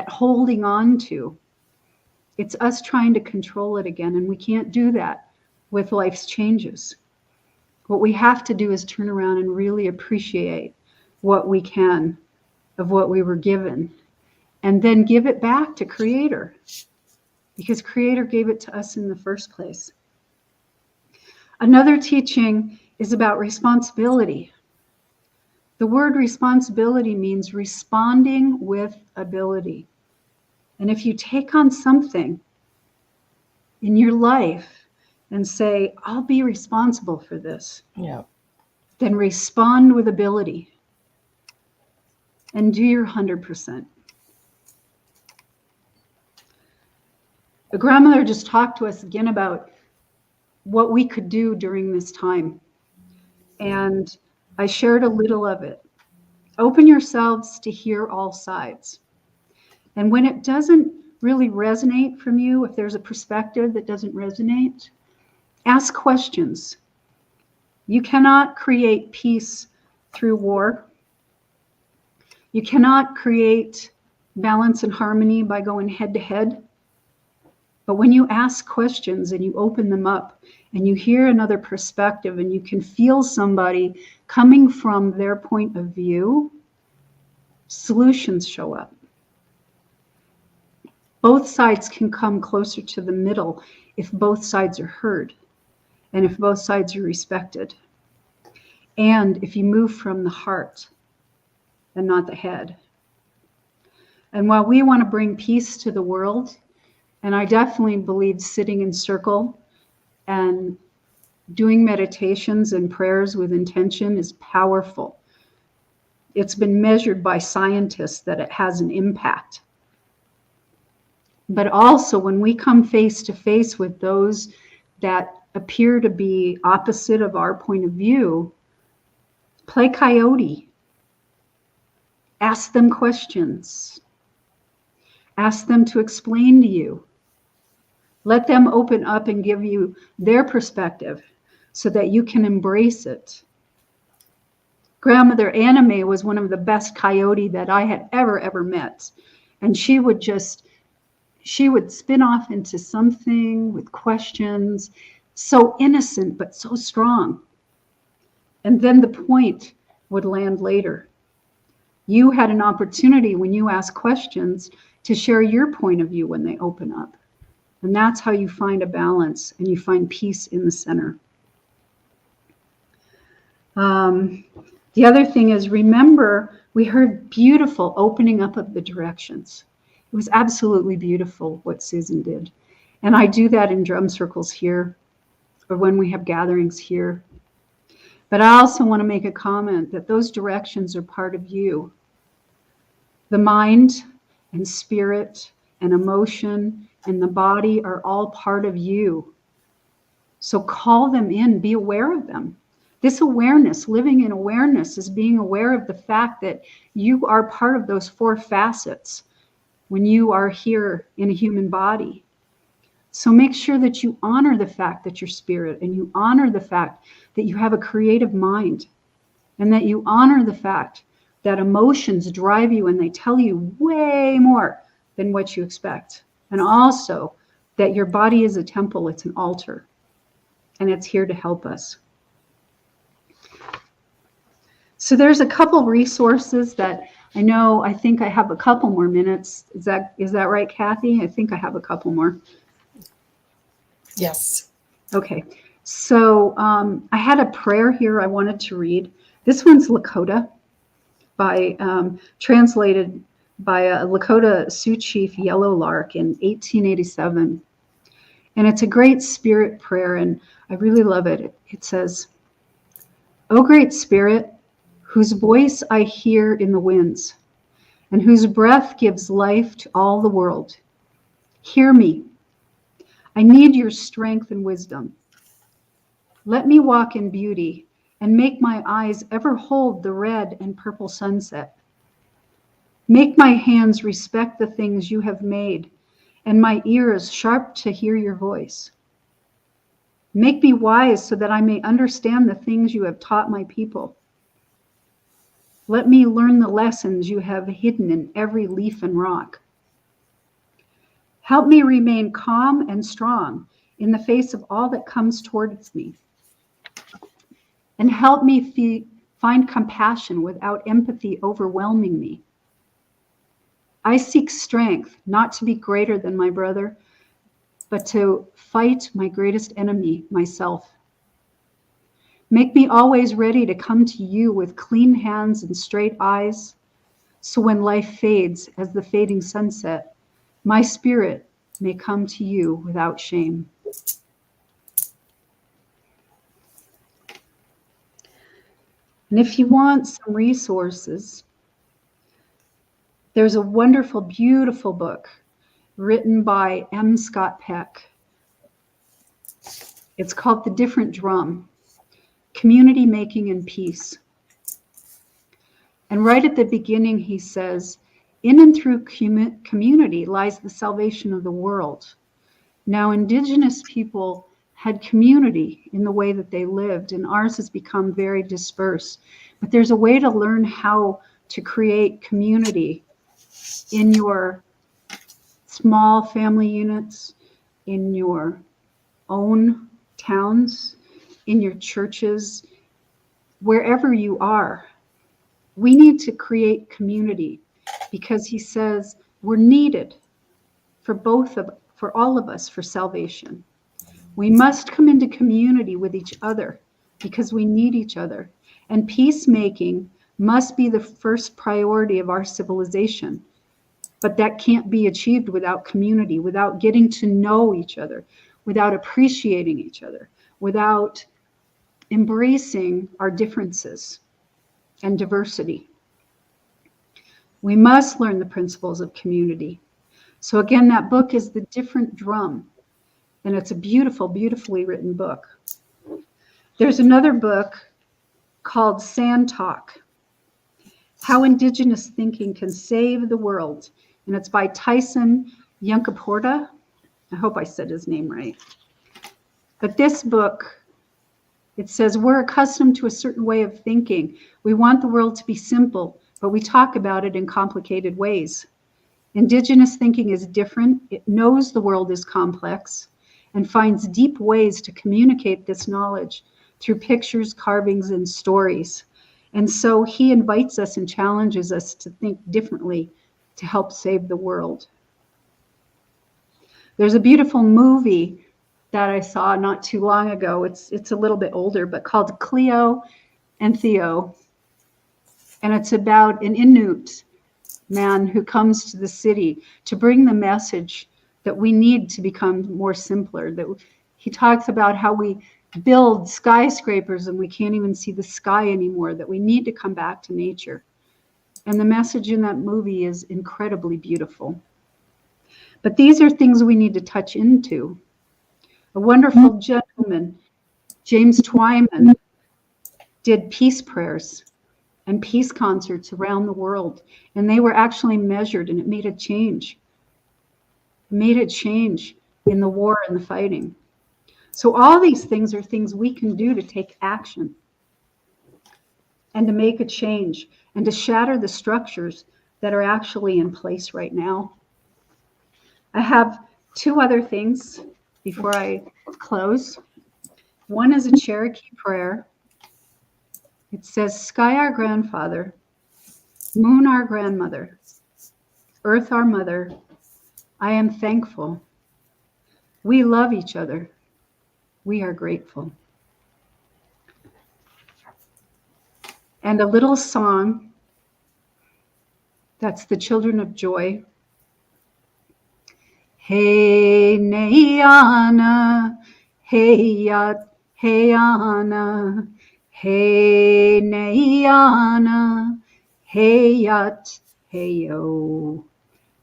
Speaker 8: holding on to, it's us trying to control it again. And we can't do that with life's changes. What we have to do is turn around and really appreciate what we can of what we were given, and then give it back to Creator, because Creator gave it to us in the first place. Another teaching is about responsibility. The word responsibility means responding with ability. And if you take on something in your life and say, I'll be responsible for this.
Speaker 4: Yeah.
Speaker 8: Then respond with ability and do your 100%. The grandmother just talked to us again about what we could do during this time. And I shared a little of it. Open yourselves to hear all sides. And when it doesn't really resonate from you, if there's a perspective that doesn't resonate, ask questions. You cannot create peace through war. You cannot create balance and harmony by going head to head. But when you ask questions and you open them up and you hear another perspective and you can feel somebody coming from their point of view, solutions show up. Both sides can come closer to the middle if both sides are heard and if both sides are respected. And if you move from the heart and not the head. And while we want to bring peace to the world, and I definitely believe sitting in circle and doing meditations and prayers with intention is powerful. It's been measured by scientists that it has an impact. But also when we come face to face with those that appear to be opposite of our point of view, play coyote. Ask them questions. Ask them to explain to you. Let them open up and give you their perspective so that you can embrace it. Grandmother Anime was one of the best coyote that I had ever met. And she would spin off into something with questions, so innocent, but so strong. And then the point would land later. You had an opportunity when you asked questions to share your point of view when they open up. And that's how you find a balance and you find peace in the center. The other thing is, remember, we heard beautiful opening up of the directions. It was absolutely beautiful what Susan did. And I do that in drum circles here, or when we have gatherings here. But I also want to make a comment that those directions are part of you. The mind and spirit and emotion and the body are all part of you. So call them in, be aware of them. This awareness, living in awareness, is being aware of the fact that you are part of those four facets when you are here in a human body. So make sure that you honor the fact that you're spirit, and you honor the fact that you have a creative mind, and that you honor the fact that emotions drive you and they tell you way more than what you expect. And also that your body is a temple, it's an altar, and it's here to help us. So there's a couple resources that I think I have a couple more minutes. Is that right, Kathy? I think I have a couple more.
Speaker 4: Yes.
Speaker 8: Okay. So I had a prayer here I wanted to read. This one's Lakota, translated by a Lakota Sioux chief, Yellow Lark, in 1887. And it's a great spirit prayer, and I really love it. It says, "O great spirit, whose voice I hear in the winds, and whose breath gives life to all the world, hear me. I need your strength and wisdom. Let me walk in beauty and make my eyes ever hold the red and purple sunset. Make my hands respect the things you have made, and my ears sharp to hear your voice. Make me wise so that I may understand the things you have taught my people. Let me learn the lessons you have hidden in every leaf and rock. Help me remain calm and strong in the face of all that comes towards me. And help me find compassion without empathy overwhelming me. I seek strength, not to be greater than my brother, but to fight my greatest enemy, myself. Make me always ready to come to you with clean hands and straight eyes, so when life fades as the fading sunset, my spirit may come to you without shame. And if you want some resources, there's a wonderful, beautiful book written by M. Scott Peck. It's called The Different Drum, Community Making and Peace. And right at the beginning, he says, in and through community lies the salvation of the world. Now, indigenous people had community in the way that they lived, and ours has become very dispersed. But there's a way to learn how to create community in your small family units, in your own towns, in your churches, wherever you are. We need to create community because he says we're needed for all of us for salvation. We must come into community with each other because we need each other. And peacemaking must be the first priority of our civilization. But that can't be achieved without community, without getting to know each other, without appreciating each other, without embracing our differences and diversity. We must learn the principles of community. So again, that book is The Different Drum, and it's a beautiful, beautifully written book. There's another book called Sand Talk, How Indigenous Thinking Can Save the World, and it's by Tyson Yunkaporta. I hope I said his name right. But this book, it says we're accustomed to a certain way of thinking. We want the world to be simple, but we talk about it in complicated ways. Indigenous thinking is different. It knows the world is complex and finds deep ways to communicate this knowledge through pictures, carvings, and stories. And so he invites us and challenges us to think differently to help save the world. There's a beautiful movie that I saw not too long ago. It's a little bit older, but called Cleo and Theo. And it's about an Inuit man who comes to the city to bring the message that we need to become more simpler. That he talks about how we build skyscrapers and we can't even see the sky anymore, that we need to come back to nature. And the message in that movie is incredibly beautiful. But these are things we need to touch into. A wonderful gentleman, James Twyman, did peace prayers and peace concerts around the world. And they were actually measured, and it made a change. It made a change in the war and the fighting. So all these things are things we can do to take action and to make a change and to shatter the structures that are actually in place right now. I have two other things before I close. One is a Cherokee prayer. It says, sky our grandfather, moon our grandmother, earth our mother, I am thankful. We love each other. We are grateful. And a little song, that's the Children of Joy. Hey, Nayana, hey, yat, hey, Anna, hey, Nayana, hey, yat, hey, yo,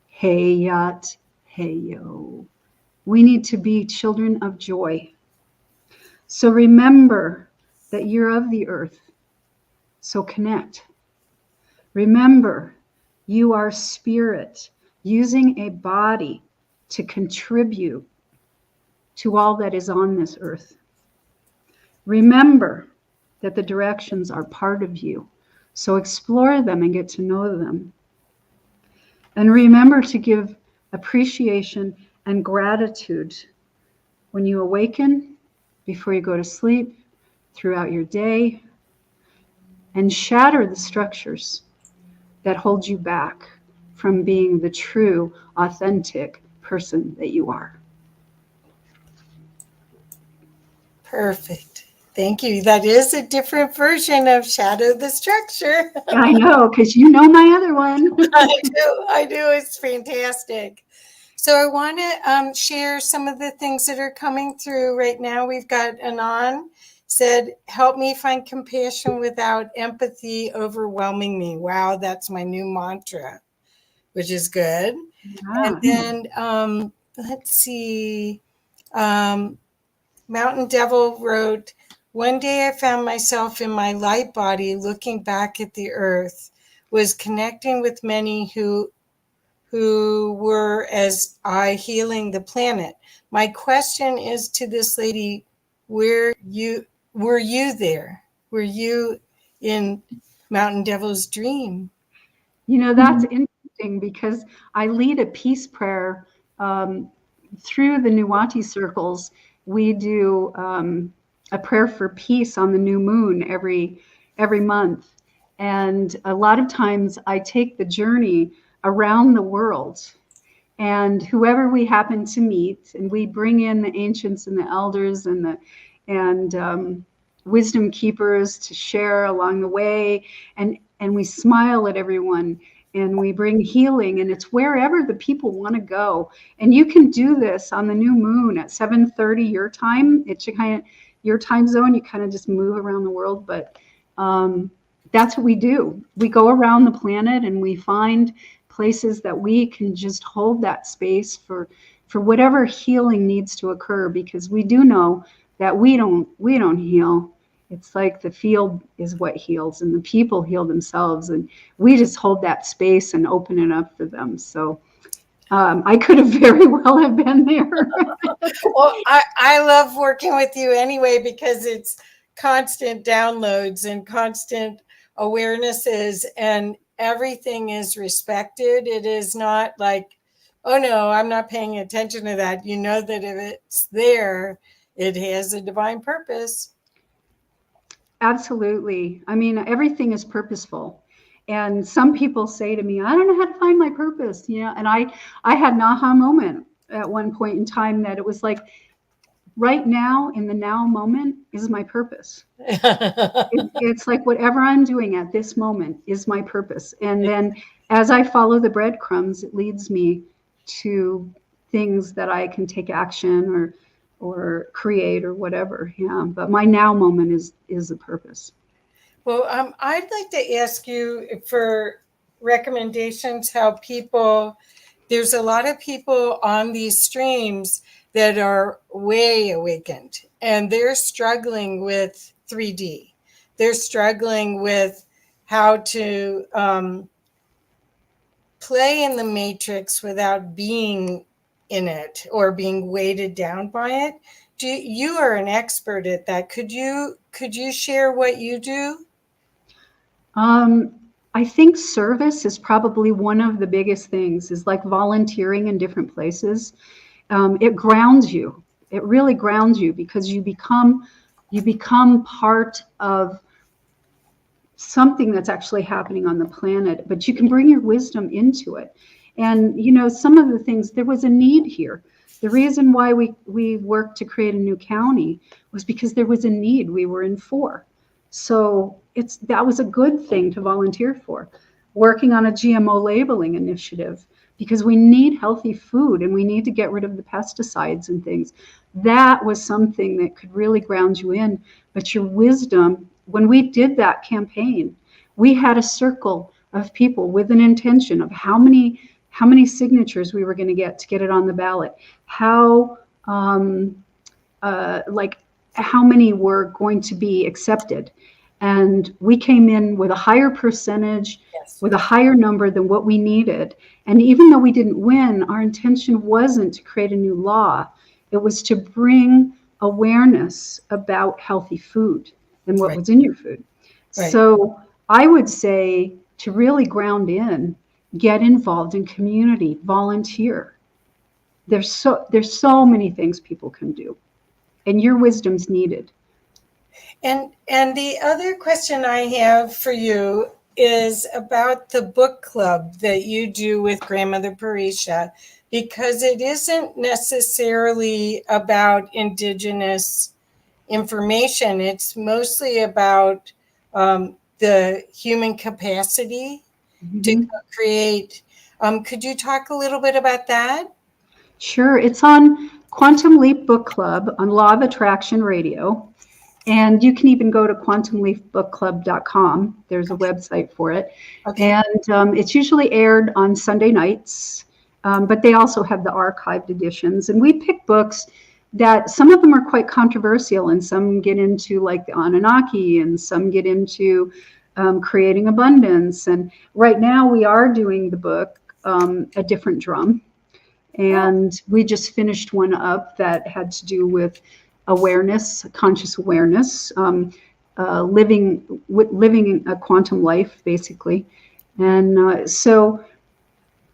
Speaker 8: hey, yat, hey, yo. We need to be children of joy. So remember that you're of the earth. So connect. Remember, you are spirit using a body to contribute to all that is on this earth. Remember that the directions are part of you. So explore them and get to know them. And remember to give appreciation and gratitude when you awaken, before you go to sleep, throughout your day, and shatter the structures that hold you back from being the true, authentic person that you are.
Speaker 4: Perfect. Thank you. That is a different version of Shadow the Structure.
Speaker 8: I know, because you know my other one.
Speaker 4: I do. It's fantastic. So I want to share some of the things that are coming through right now. We've got Anon said, help me find compassion without empathy overwhelming me. Wow, that's my new mantra, which is good.
Speaker 8: Yeah.
Speaker 4: And then let's see. Mountain Devil wrote, one day I found myself in my light body looking back at the earth, was connecting with many who were as I healing the planet. My question is to this lady, were you there? Were you in Mountain Devil's dream?
Speaker 8: You know, that's interesting because I lead a peace prayer through the Nuwati circles. We do a prayer for peace on the new moon every month. And a lot of times I take the journey around the world, and whoever we happen to meet, and we bring in the ancients and the elders and the wisdom keepers to share along the way, and we smile at everyone, and we bring healing, and it's wherever the people want to go. And you can do this on the new moon at 7:30 your time. It's your time zone. You kind of just move around the world, but that's what we do. We go around the planet and we find places that we can just hold that space for whatever healing needs to occur, because we do know that we don't heal. It's like the field is what heals, and the people heal themselves, and we just hold that space and open it up for them. So I could have very well have been there.
Speaker 4: Well, I love working with you anyway, because it's constant downloads and constant awarenesses, and everything is respected. It is not like, oh no, I'm not paying attention to that. You know that if it's there, it has a divine purpose.
Speaker 8: Absolutely. I mean, everything is purposeful. And some people say to me, I don't know how to find my purpose, you know, and I had an aha moment at one point in time that it was like, right now, in the now moment, is my purpose. It's like whatever I'm doing at this moment is my purpose. And then as I follow the breadcrumbs, it leads me to things that I can take action or create or whatever. Yeah. But my now moment is the purpose.
Speaker 4: Well, I'd like to ask you for recommendations how there's a lot of people on these streams that are way awakened, and they're struggling with 3D. They're struggling with how to play in the matrix without being in it or being weighted down by it. You are an expert at that. Could you share what you do?
Speaker 8: I think service is probably one of the biggest things, is like volunteering in different places. It grounds you. It really grounds you, because you become part of something that's actually happening on the planet, but you can bring your wisdom into it. And, you know, some of the things, there was a need here. The reason why we worked to create a new county was because there was a need. We were in 4. So that was a good thing to volunteer for. Working on a GMO labeling initiative, because we need healthy food and we need to get rid of the pesticides and things. That was something that could really ground you in. But your wisdom, when we did that campaign, we had a circle of people with an intention of how many signatures we were going to get it on the ballot, how many were going to be accepted. And we came in with a higher percentage, yes, with a higher number than what we needed. And even though we didn't win, our intention wasn't to create a new law. It was to bring awareness about healthy food and what was in your food. Right. So I would say, to really ground in, get involved in community, volunteer. There's so many things people can do, and your wisdom's needed.
Speaker 4: And the other question I have for you is about the book club that you do with Grandmother Parisha, because it isn't necessarily about Indigenous information. It's mostly about the human capacity to create. Could you talk a little bit about that?
Speaker 8: Sure. It's on Quantum Leap Book Club on Law of Attraction Radio. And you can even go to quantumleapbookclub.com. There's a website for it.
Speaker 4: Okay.
Speaker 8: And it's usually aired on Sunday nights, but they also have the archived editions. And we pick books that some of them are quite controversial, and some get into like the Anunnaki, and some get into creating abundance. And right now we are doing the book, A Different Drum. And we just finished one up that had to do with awareness, conscious awareness, living a quantum life, basically. And so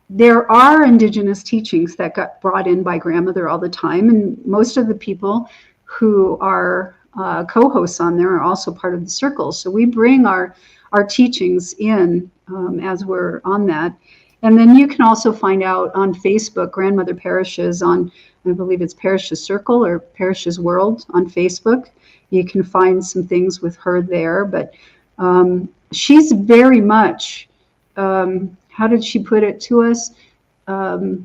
Speaker 8: there are indigenous teachings that got brought in by grandmother all the time. And most of the people who are co-hosts on there are also part of the circle. So we bring our teachings in as we're on that. And then you can also find out on Facebook, Grandmother Parishes on, I believe it's Parish's Circle or Parish's World on Facebook. You can find some things with her there. But she's very much, how did she put it to us? Do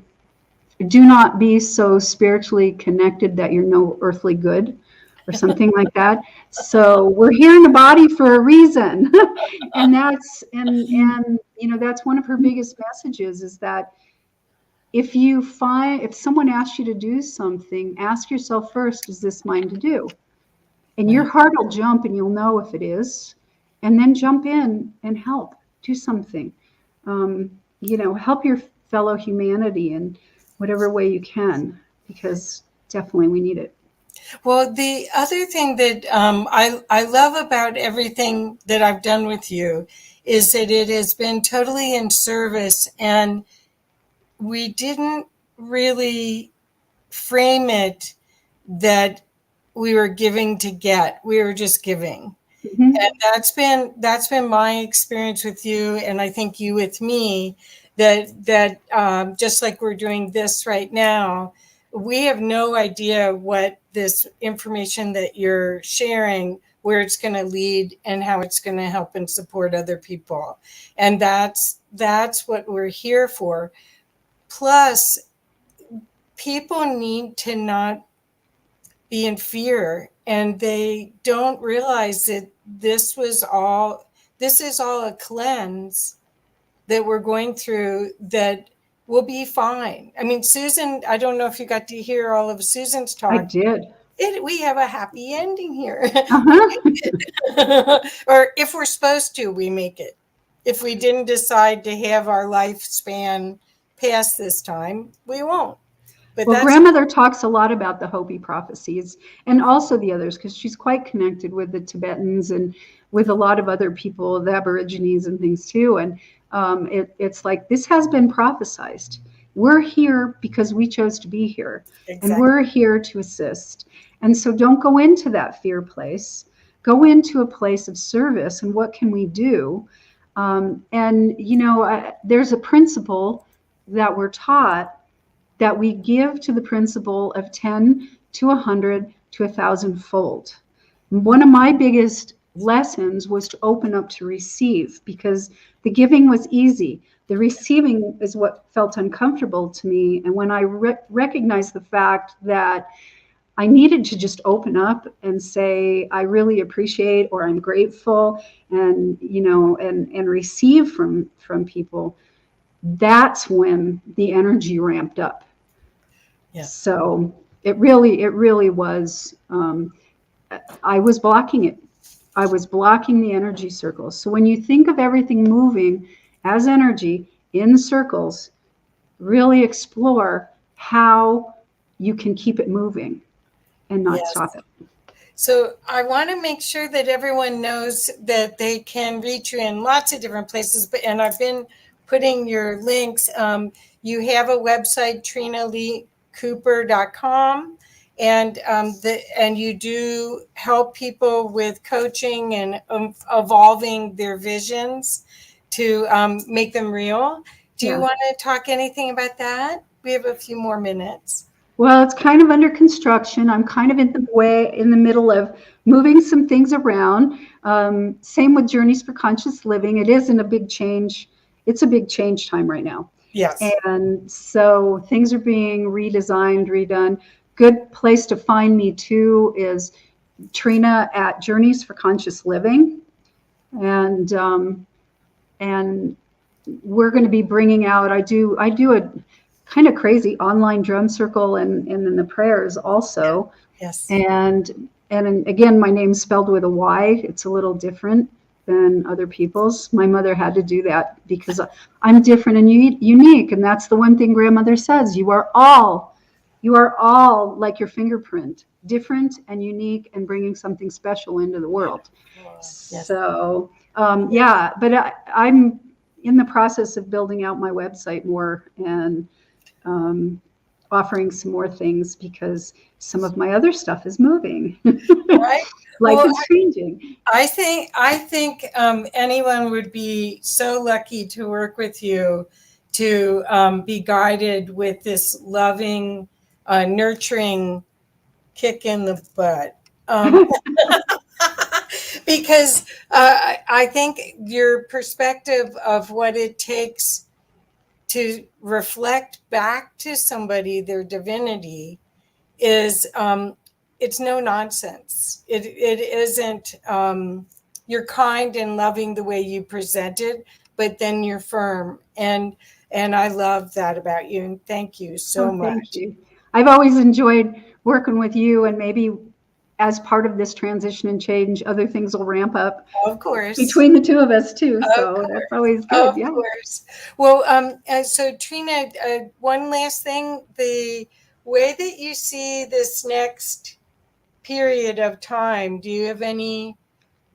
Speaker 8: not be so spiritually connected that you're no earthly good, or something like that. So we're here in the body for a reason. And that's, and you know, that's one of her biggest messages, is that if someone asks you to do something, ask yourself first, is this mine to do? And your heart will jump and you'll know if it is, and then jump in and help, do something. You know, help your fellow humanity in whatever way you can, because definitely we need it.
Speaker 4: Well, the other thing that I love about everything that I've done with you is that it has been totally in service, and we didn't really frame it that we were giving to get. We were just giving. Mm-hmm. And that's been my experience with you, and I think you with me, that just like we're doing this right now, we have no idea what this information that you're sharing, where it's going to lead and how it's going to help and support other people. And that's what we're here for. Plus, people need to not be in fear, and they don't realize that this is all a cleanse that we're going through, that we'll be fine. I mean, Susan, I don't know if you got to hear all of Susan's talk.
Speaker 8: I did.
Speaker 4: We have a happy ending here.
Speaker 8: Uh-huh.
Speaker 4: Or if we're supposed to, we make it. If we didn't decide to have our lifespan past this time, we won't. But
Speaker 8: well, grandmother talks a lot about the Hopi prophecies, and also the others, because she's quite connected with the Tibetans and with a lot of other people, the Aborigines and things too. And it's like, this has been prophesized. We're here because we chose to be here. Exactly. And we're here to assist. And so don't go into that fear place. Go into a place of service. And what can we do? And, you know, there's a principle that we're taught, that we give to the principle of 10 to 100 to 1,000 fold. One of my biggest lessons was to open up to receive, because the giving was easy. The receiving is what felt uncomfortable to me. And when I recognized the fact that I needed to just open up and say, I really appreciate, or I'm grateful, and, you know, and receive from people, that's when the energy ramped up. Yeah. So it really was, I was blocking it. I was blocking the energy circles. So when you think of everything moving as energy in circles, really explore how you can keep it moving and not stop it.
Speaker 4: So I want to make sure that everyone knows that they can reach you in lots of different places, and I've been putting your links. You have a website, TrinaLeeCooper.com, and you do help people with coaching and evolving their visions to make them real. Do you want to talk anything about that? We have a few more minutes.
Speaker 8: Well, it's kind of under construction. I'm kind of in the middle of moving some things around. Same with Journeys for Conscious Living. It isn't a big change. It's a big change time right now.
Speaker 4: Yes.
Speaker 8: And so things are being redesigned, redone. Good place to find me too is Trina at Journeys for Conscious Living. And we're going to be bringing out, I do a kind of crazy online drum circle and then the prayers also.
Speaker 4: Yes.
Speaker 8: And again, my name's spelled with a Y. It's a little different than other people's. My mother had to do that because I'm different and unique. And that's the one thing grandmother says. You are all like your fingerprint, different and unique and bringing something special into the world.
Speaker 4: Yes.
Speaker 8: So, yeah, but I'm in the process of building out my website more and offering some more things because some of my other stuff is moving.
Speaker 4: Right.
Speaker 8: Life
Speaker 4: Well,
Speaker 8: is changing.
Speaker 4: I think anyone would be so lucky to work with you, to be guided with this loving, nurturing kick in the butt. Because I think your perspective of what it takes to reflect back to somebody their divinity is it's no nonsense. It isn't. You're kind and loving the way you present it, but then you're firm, and I love that about you. And thank you so much.
Speaker 8: Thank you. I've always enjoyed working with you, and maybe as part of this transition and change, other things will ramp up.
Speaker 4: Of course.
Speaker 8: Between the two of us too, so that's always good.
Speaker 4: Of course. Well, so Trina, one last thing: the way that you see this next period of time, do you have any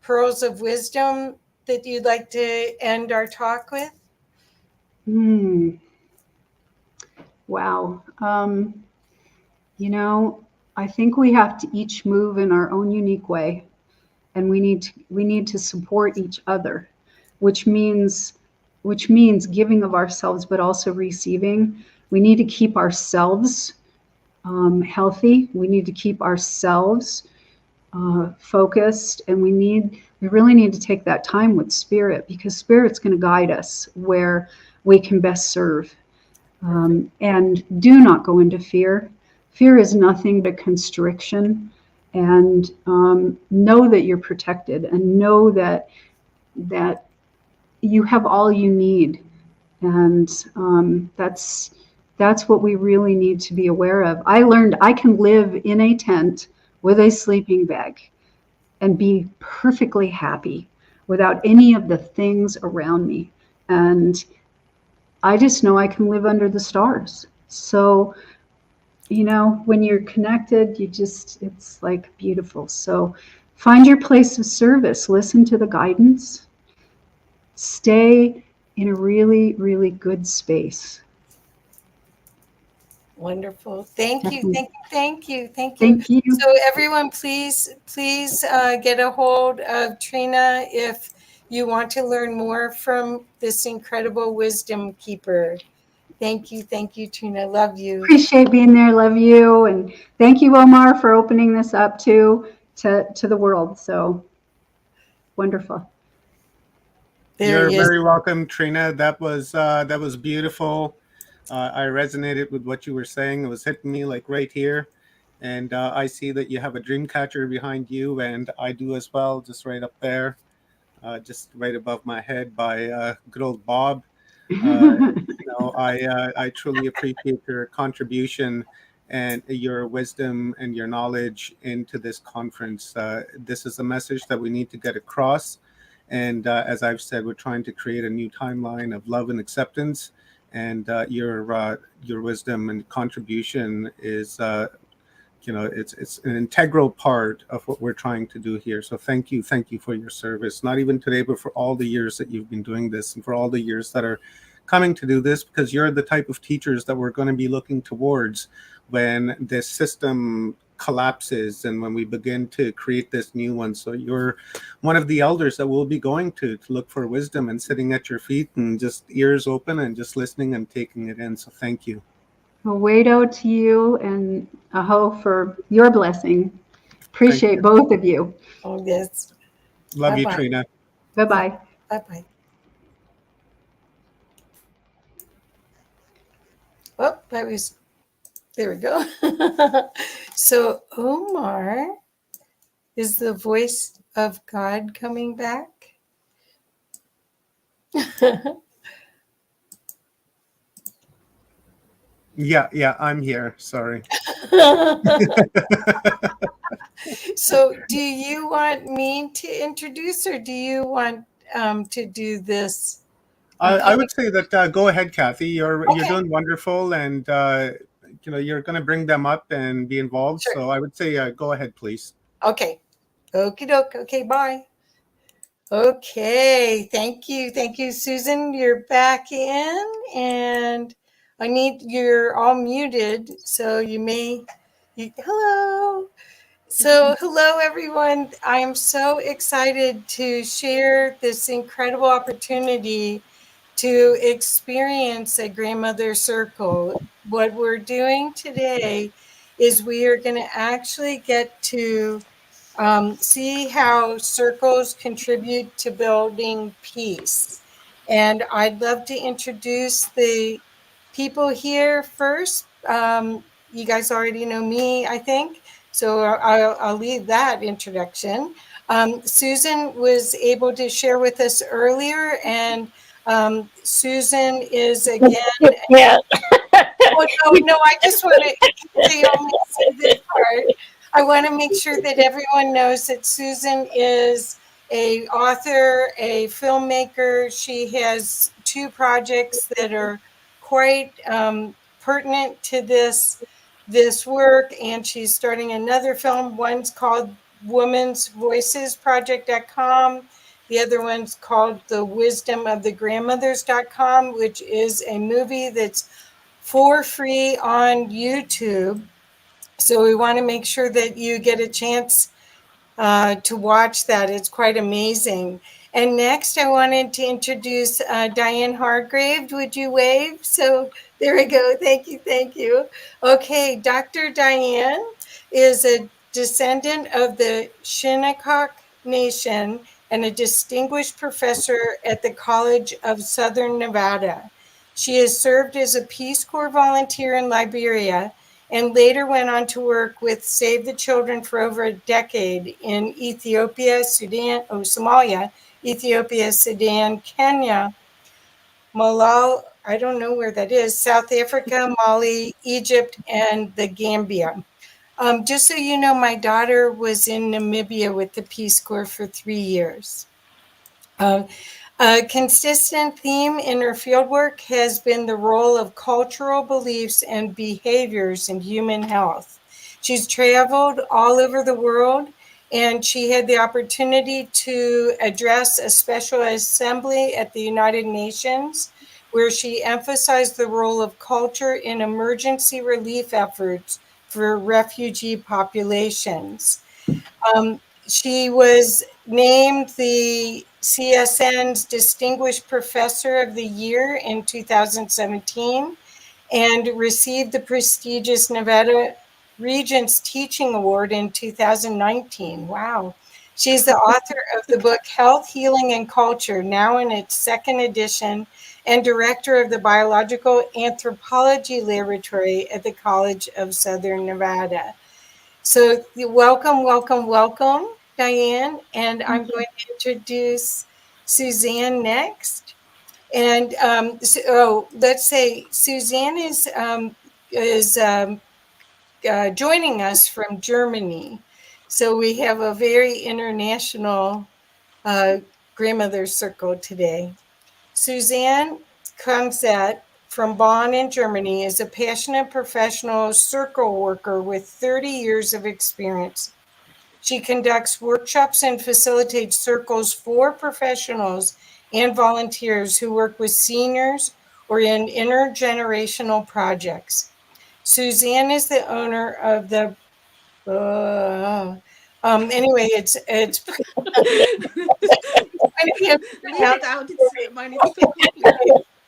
Speaker 4: pearls of wisdom that you'd like to end our talk with?
Speaker 8: Wow. I think we have to each move in our own unique way, and we need to support each other, which means giving of ourselves, but also receiving. We need to keep ourselves healthy. We need to keep ourselves focused, and we really need to take that time with Spirit, because Spirit's going to guide us where we can best serve. And do not go into fear. Fear is nothing but constriction. And know that you're protected, and know that you have all you need. And that's what we really need to be aware of. I learned I can live in a tent with a sleeping bag and be perfectly happy without any of the things around me. And I just know I can live under the stars. So, when you're connected, it's like beautiful. So find your place of service, listen to the guidance, stay in a really, really good space.
Speaker 4: Wonderful. Thank you. Thank you. So everyone, please get a hold of Trina if you want to learn more from this incredible wisdom keeper. Thank you, Trina. Love you.
Speaker 8: Appreciate being there. Love you. And thank you, Omar, for opening this up to the world. So wonderful.
Speaker 1: You're very welcome, Trina. That was beautiful. I resonated with what you were saying. It was hitting me like right here. And I see that you have a dream catcher behind you, and I do as well, just right up there, just right above my head by good old Bob. I truly appreciate your contribution and your wisdom and your knowledge into this conference. This is a message that we need to get across. And as I've said, we're trying to create a new timeline of love and acceptance. And your wisdom and contribution is, it's an integral part of what we're trying to do here. So thank you for your service. Not even today, but for all the years that you've been doing this, and for all the years that are coming to do this, because you're the type of teachers that we're going to be looking towards when this system collapses and when we begin to create this new one. So you're one of the elders that we'll be going to look for wisdom, and sitting at your feet and just ears open and just listening and taking it in. So thank you.
Speaker 8: Well, Wado to you, and Aho for your blessing. Appreciate both of you.
Speaker 4: Oh, yes.
Speaker 1: Love you, Trina.
Speaker 8: Bye-bye.
Speaker 4: Bye-bye. Oh, there we go. So Omar, is the voice of God coming back?
Speaker 1: Yeah, I'm here. Sorry.
Speaker 4: So do you want me to introduce, or do you want to do this?
Speaker 1: I would say that go ahead, Kathy. You're
Speaker 4: Okay.
Speaker 1: doing wonderful, and you're going to bring them up and be involved.
Speaker 4: Sure.
Speaker 1: So I would say go ahead, please.
Speaker 4: Okay. Okie doke. Okay, bye. Okay, thank you, Susan. You're back in, and you're all muted, so hello. So hello, everyone. I'm so excited to share this incredible opportunity to experience a grandmother circle. What we're doing today is we are going to actually get to see how circles contribute to building peace. And I'd love to introduce the people here first. You guys already know me, I think, so I'll leave that introduction. Susan was able to share with us earlier, and Susan is again.
Speaker 6: Yeah.
Speaker 4: Oh, no, I just want to say only say this part. I want to make sure that everyone knows that Susan is a author, a filmmaker. She has 2 projects that are quite pertinent to this work, and she's starting another film. One's called Women's Voices Project.com. The other one's called The Wisdom of the Grandmothers.com, which is a movie that's for free on YouTube. So we want to make sure that you get a chance to watch that. It's quite amazing. And next, I wanted to introduce Diane Hargrave. Would you wave? So there we go. Thank you. Okay, Dr. Diane is a descendant of the Shinnecock Nation and a distinguished professor at the College of Southern Nevada. She has served as a Peace Corps volunteer in Liberia and later went on to work with Save the Children for over a decade in Ethiopia, Sudan, Somalia, Ethiopia, Sudan, Kenya, Malawi, I don't know where that is, South Africa, Mali, Egypt, and the Gambia. Just so you know, my daughter was in Namibia with the Peace Corps for 3 years. A consistent theme in her fieldwork has been the role of cultural beliefs and behaviors in human health. She's traveled all over the world, and she had the opportunity to address a special assembly at the United Nations, where she emphasized the role of culture in emergency relief efforts for refugee populations. She was named the CSN's Distinguished Professor of the Year in 2017 and received the prestigious Nevada Regents Teaching Award in 2019. Wow. She's the author of the book Health, Healing, and Culture, now in its 2nd edition, and director of the Biological Anthropology Laboratory at the College of Southern Nevada. So welcome, Diane. And I'm going to introduce Suzanne next. And let's say Suzanne is joining us from Germany. So we have a very international grandmother circle today. Suzanne Krumset from Bonn in Germany is a passionate professional circle worker with 30 years of experience. She conducts workshops and facilitates circles for professionals and volunteers who work with seniors or in intergenerational projects. Suzanne is the owner of the anyway, it's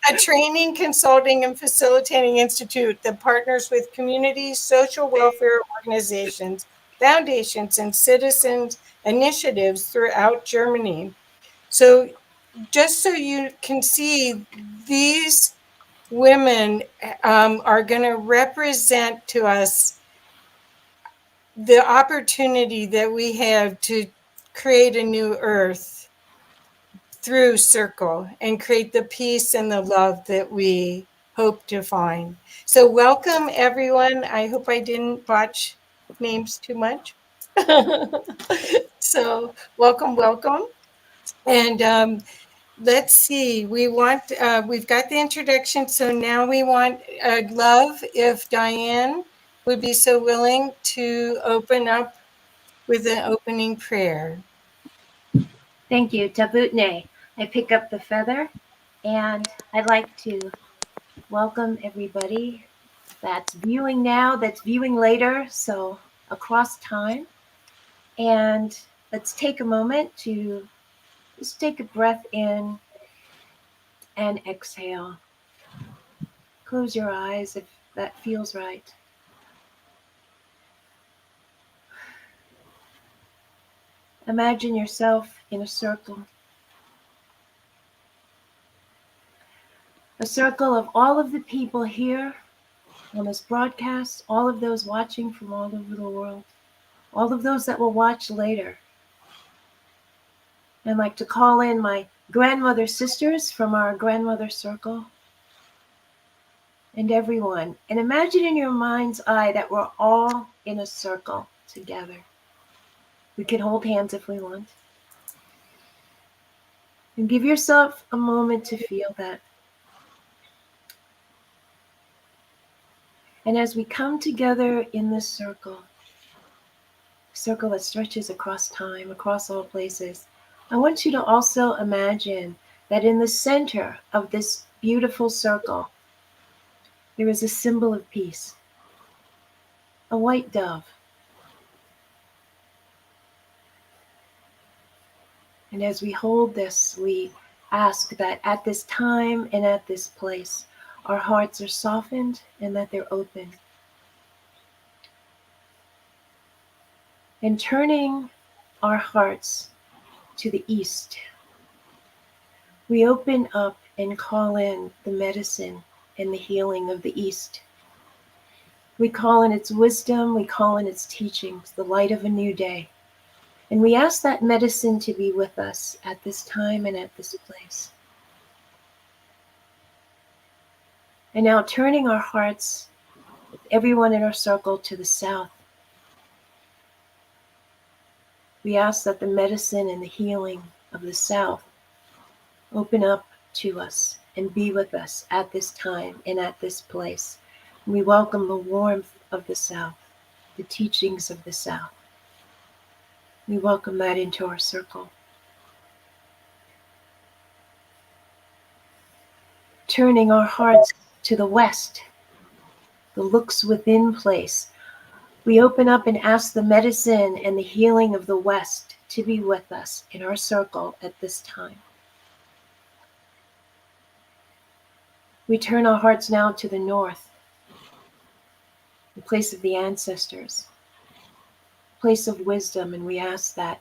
Speaker 4: a training, consulting, and facilitating institute that partners with communities, social welfare organizations, foundations, and citizens initiatives throughout Germany. So just so you can see, these women are going to represent to us the opportunity that we have to create a new earth through circle and create the peace and the love that we hope to find. So welcome everyone. I hope I didn't botch names too much. So welcome. And let's see, we've got the introduction. So now we want love if Diane would be so willing to open up with an opening prayer.
Speaker 7: Thank you, Tabutne. I pick up the feather, and I'd like to welcome everybody that's viewing now, that's viewing later, so across time. And let's take a moment to just take a breath in and exhale. Close your eyes if that feels right. Imagine yourself in a circle of all of the people here on this broadcast, all of those watching from all over the world, all of those that will watch later. I'd like to call in my grandmother sisters from our grandmother circle and everyone. And imagine in your mind's eye that we're all in a circle together. We can hold hands if we want. And give yourself a moment to feel that. And as we come together in this circle that stretches across time, across all places, I want you to also imagine that in the center of this beautiful circle, there is a symbol of peace, a white dove. And as we hold this, we ask that at this time and at this place, our hearts are softened and that they're open. And turning our hearts to the east, we open up and call in the medicine and the healing of the east. We call in its wisdom, we call in its teachings, the light of a new day. And we ask that medicine to be with us at this time and at this place. And now turning our hearts, with everyone in our circle, to the south, we ask that the medicine and the healing of the south open up to us and be with us at this time and at this place. And we welcome the warmth of the south, the teachings of the south. We welcome that into our circle. Turning our hearts to the west, the looks within place, we open up and ask the medicine and the healing of the west to be with us in our circle at this time. We turn our hearts now to the north, the place of the ancestors, place of wisdom, and we ask that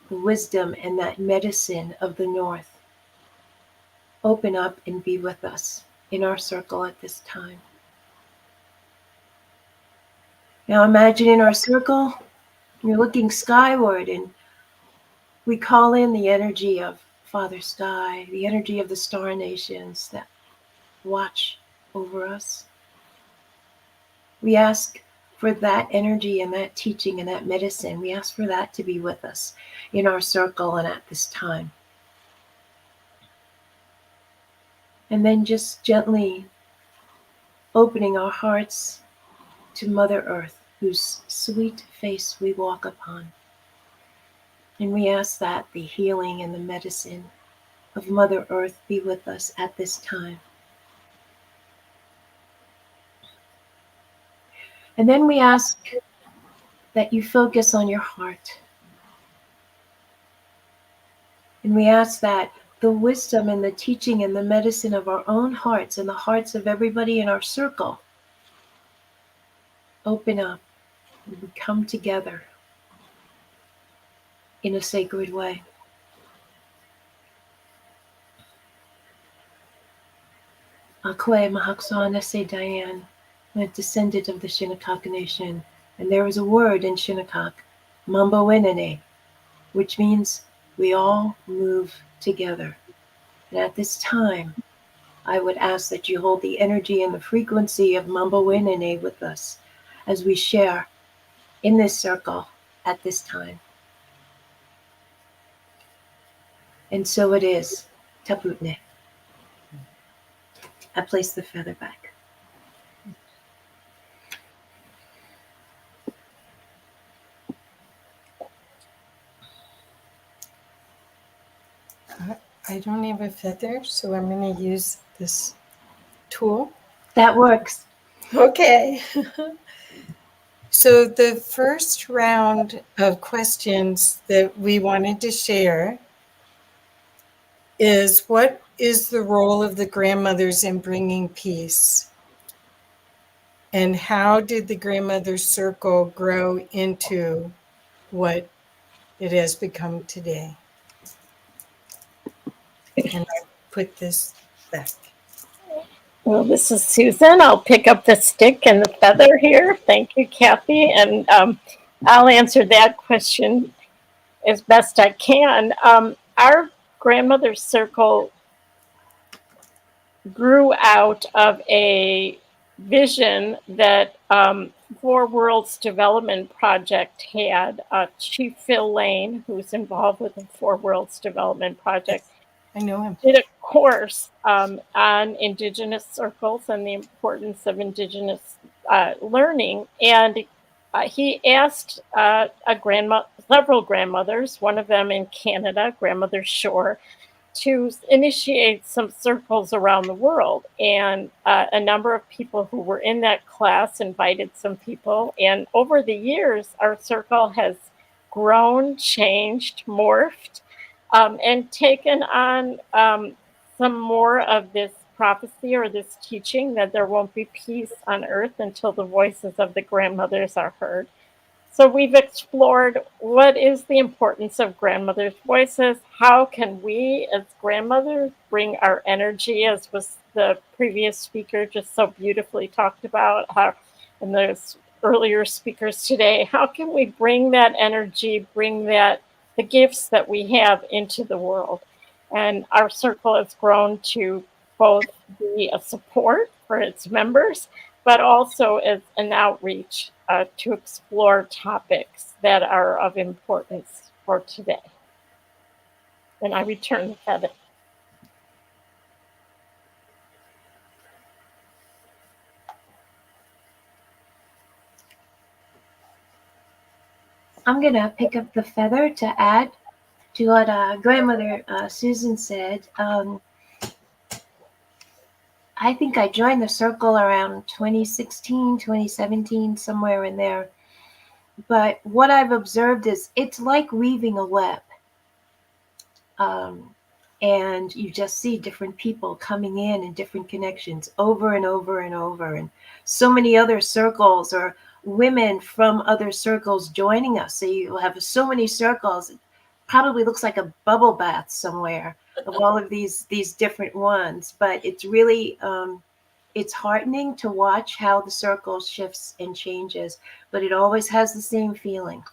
Speaker 7: the wisdom and that medicine of the north open up and be with us in our circle at this time. Now imagine in our circle, you're looking skyward, and we call in the energy of Father Sky, the energy of the star nations that watch over us. We ask for that energy and that teaching and that medicine. We ask for that to be with us in our circle and at this time. And then just gently opening our hearts to Mother Earth, whose sweet face we walk upon. And we ask that the healing and the medicine of Mother Earth be with us at this time. And then we ask that you focus on your heart. And we ask that the wisdom and the teaching and the medicine of our own hearts and the hearts of everybody in our circle open up and we come together in a sacred way. Akwe Mahaksan Ese Diane, a descendant of the Shinnecock Nation, and there is a word in Shinnecock, Mambowenene, which means we all move together. And at this time, I would ask that you hold the energy and the frequency of Mambowenene with us as we share in this circle at this time. And so it is, Taputne. I place the feather back.
Speaker 4: I don't have a feather, so I'm going to use this tool.
Speaker 7: That works.
Speaker 4: Okay. So the first round of questions that we wanted to share is, what is the role of the grandmothers in bringing peace? And how did the grandmother's circle grow into what it has become today? And I put this back.
Speaker 6: Well, this is Susan. I'll pick up the stick and the feather here. Thank you, Kathy. And I'll answer that question as best I can. Our grandmother's circle grew out of a vision that Four Worlds Development Project had. Chief Phil Lane, who's involved with the Four Worlds Development Project,
Speaker 4: I know him.
Speaker 6: did a course on Indigenous circles and the importance of Indigenous learning. And he asked several grandmothers, one of them in Canada, Grandmother Shore, to initiate some circles around the world. And a number of people who were in that class invited some people. And over the years, our circle has grown, changed, morphed, and taken on some more of this prophecy or this teaching that there won't be peace on earth until the voices of the grandmothers are heard. So we've explored what is the importance of grandmothers' voices. How can we as grandmothers bring our energy, as was the previous speaker just so beautifully talked about, and those earlier speakers today, how can we bring that energy, bring that the gifts that we have into the world? And our circle has grown to both be a support for its members, but also as an outreach to explore topics that are of importance for today. And I return the feather.
Speaker 7: I'm going to pick up the feather to add to what grandmother Susan said. I think I joined the circle around 2016, 2017, somewhere in there. But what I've observed is it's like weaving a web. And you just see different people coming in and different connections over and over and over. And so many other circles or women from other circles joining us. So you have so many circles. It probably looks like a bubble bath somewhere of all of these different ones. But it's really, it's heartening to watch how the circle shifts and changes. But it always has the same feeling.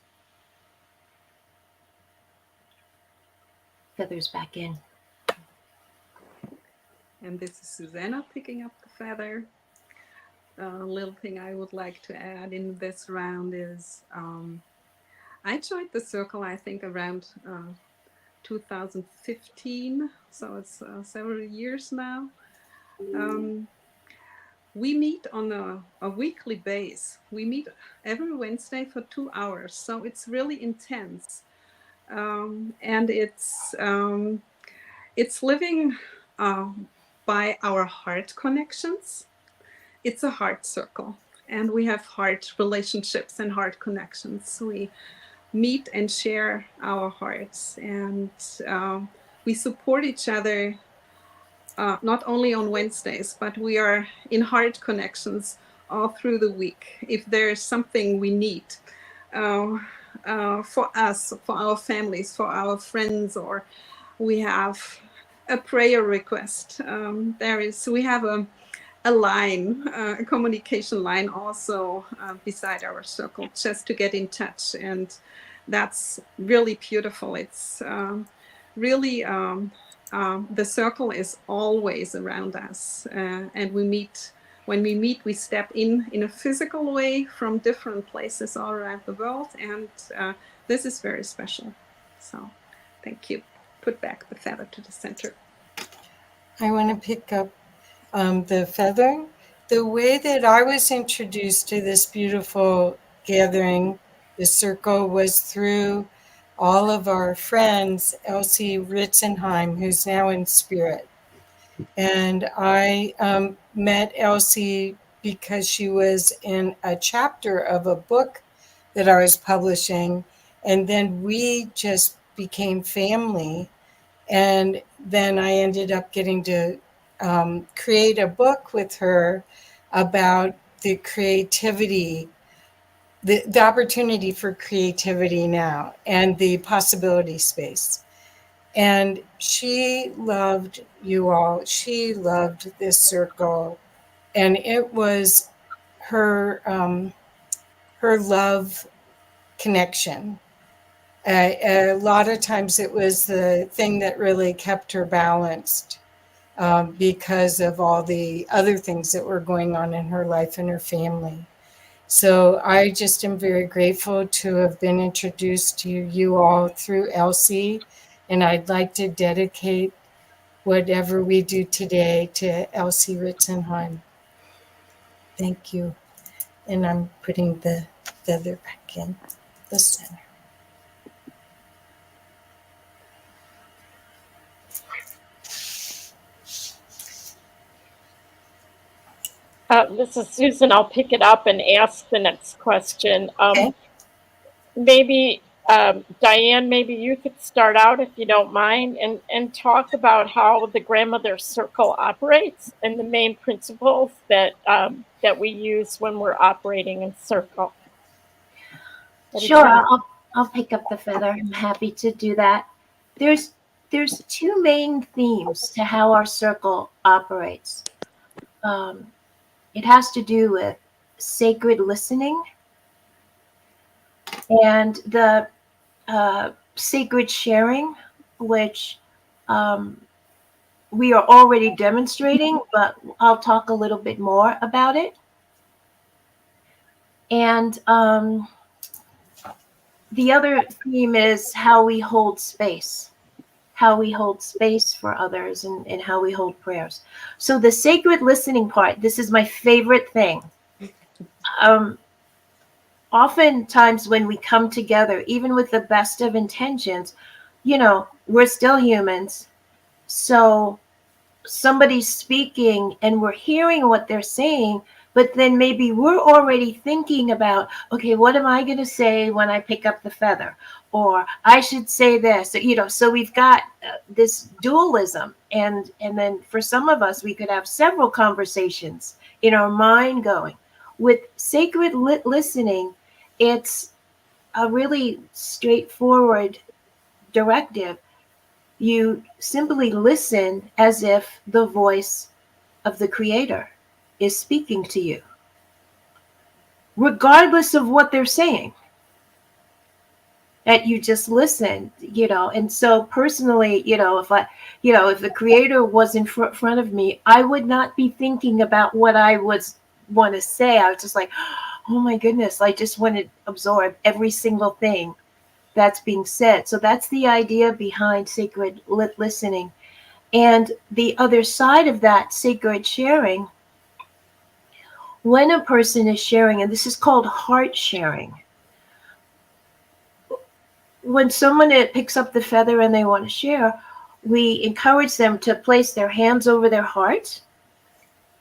Speaker 7: Feathers back in.
Speaker 9: And this is Susanna picking up the feather. A little thing I would like to add in this round is I joined the circle, I think, around 2015. So it's several years now. We meet on a weekly base. We meet every Wednesday for 2 hours. So it's really intense. And it's living by our heart connections. It's a heart circle, and we have heart relationships and heart connections. We meet and share our hearts, and we support each other not only on Wednesdays, but we are in heart connections all through the week. If there's something we need for us, for our families, for our friends, or we have a prayer request, we have a line, a communication line also beside our circle, just to get in touch. And that's really beautiful. It's really, the circle is always around us. And when we meet, we step in a physical way from different places all around the world. And this is very special. So thank you. Put back the feather to the center.
Speaker 4: I want to pick up the feather. The way that I was introduced to this beautiful gathering, the circle, was through all of our friends, Elsie Ritzenheim, who's now in spirit. And I met Elsie because she was in a chapter of a book that I was publishing. And then we just became family. And then I ended up getting to create a book with her about the creativity, the opportunity for creativity now and the possibility space. And she loved you all. She loved this circle. And it was her love connection. A lot of times it was the thing that really kept her balanced because of all the other things that were going on in her life and her family. So I just am very grateful to have been introduced to you all through Elsie. And I'd like to dedicate whatever we do today to Elsie Ritzenheim. Thank you. And I'm putting the feather back in the center.
Speaker 6: This is Susan. I'll pick it up and ask the next question.
Speaker 4: Okay.
Speaker 6: Maybe, Diane, maybe you could start out, if you don't mind, and talk about how the grandmother circle operates and the main principles that we use when we're operating in circle.
Speaker 7: Sure, I'll pick up the feather. I'm happy to do that. There's two main themes to how our circle operates. It has to do with sacred listening and the sacred sharing, which we are already demonstrating, but I'll talk a little bit more about it. And the other theme is how we hold space. How we hold space for others and how we hold prayers. So the sacred listening part, this is my favorite thing. Oftentimes when we come together, even with the best of intentions, we're still humans. So somebody's speaking and we're hearing what they're saying, but then maybe we're already thinking about, okay, what am I going to say when I pick up the feather? Or I should say this, so we've got this dualism. And then for some of us, we could have several conversations in our mind going. With sacred listening, it's a really straightforward directive. You simply listen as if the voice of the Creator is speaking to you, regardless of what they're saying. That you just listen, and so personally, if the Creator was in front of me, I would not be thinking about what I want to say. I was just like, oh my goodness, I just want to absorb every single thing that's being said. So that's the idea behind sacred listening. And the other side of that, sacred sharing, when a person is sharing, and this is called heart sharing, when someone picks up the feather and they want to share, we encourage them to place their hands over their heart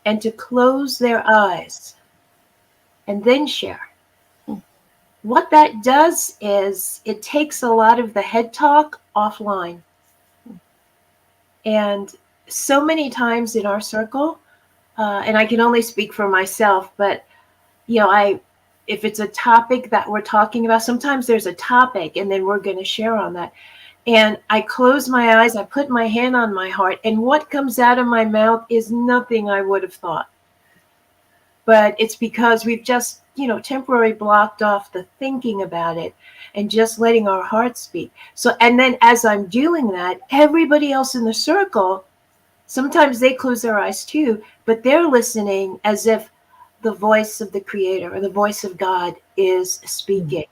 Speaker 7: and to close their eyes and then share. What that does is it takes a lot of the head talk offline. And so many times in our circle, and I can only speak for myself, but if it's a topic that we're talking about, sometimes there's a topic and then we're going to share on that. And I close my eyes, I put my hand on my heart, and what comes out of my mouth is nothing I would have thought.
Speaker 10: but it's because we've just, temporarily blocked off the thinking about it and just letting our heart speak. So, and then as I'm doing that, everybody else in the circle, sometimes they close their eyes too, but they're listening as if the voice of the Creator or the voice of God is speaking.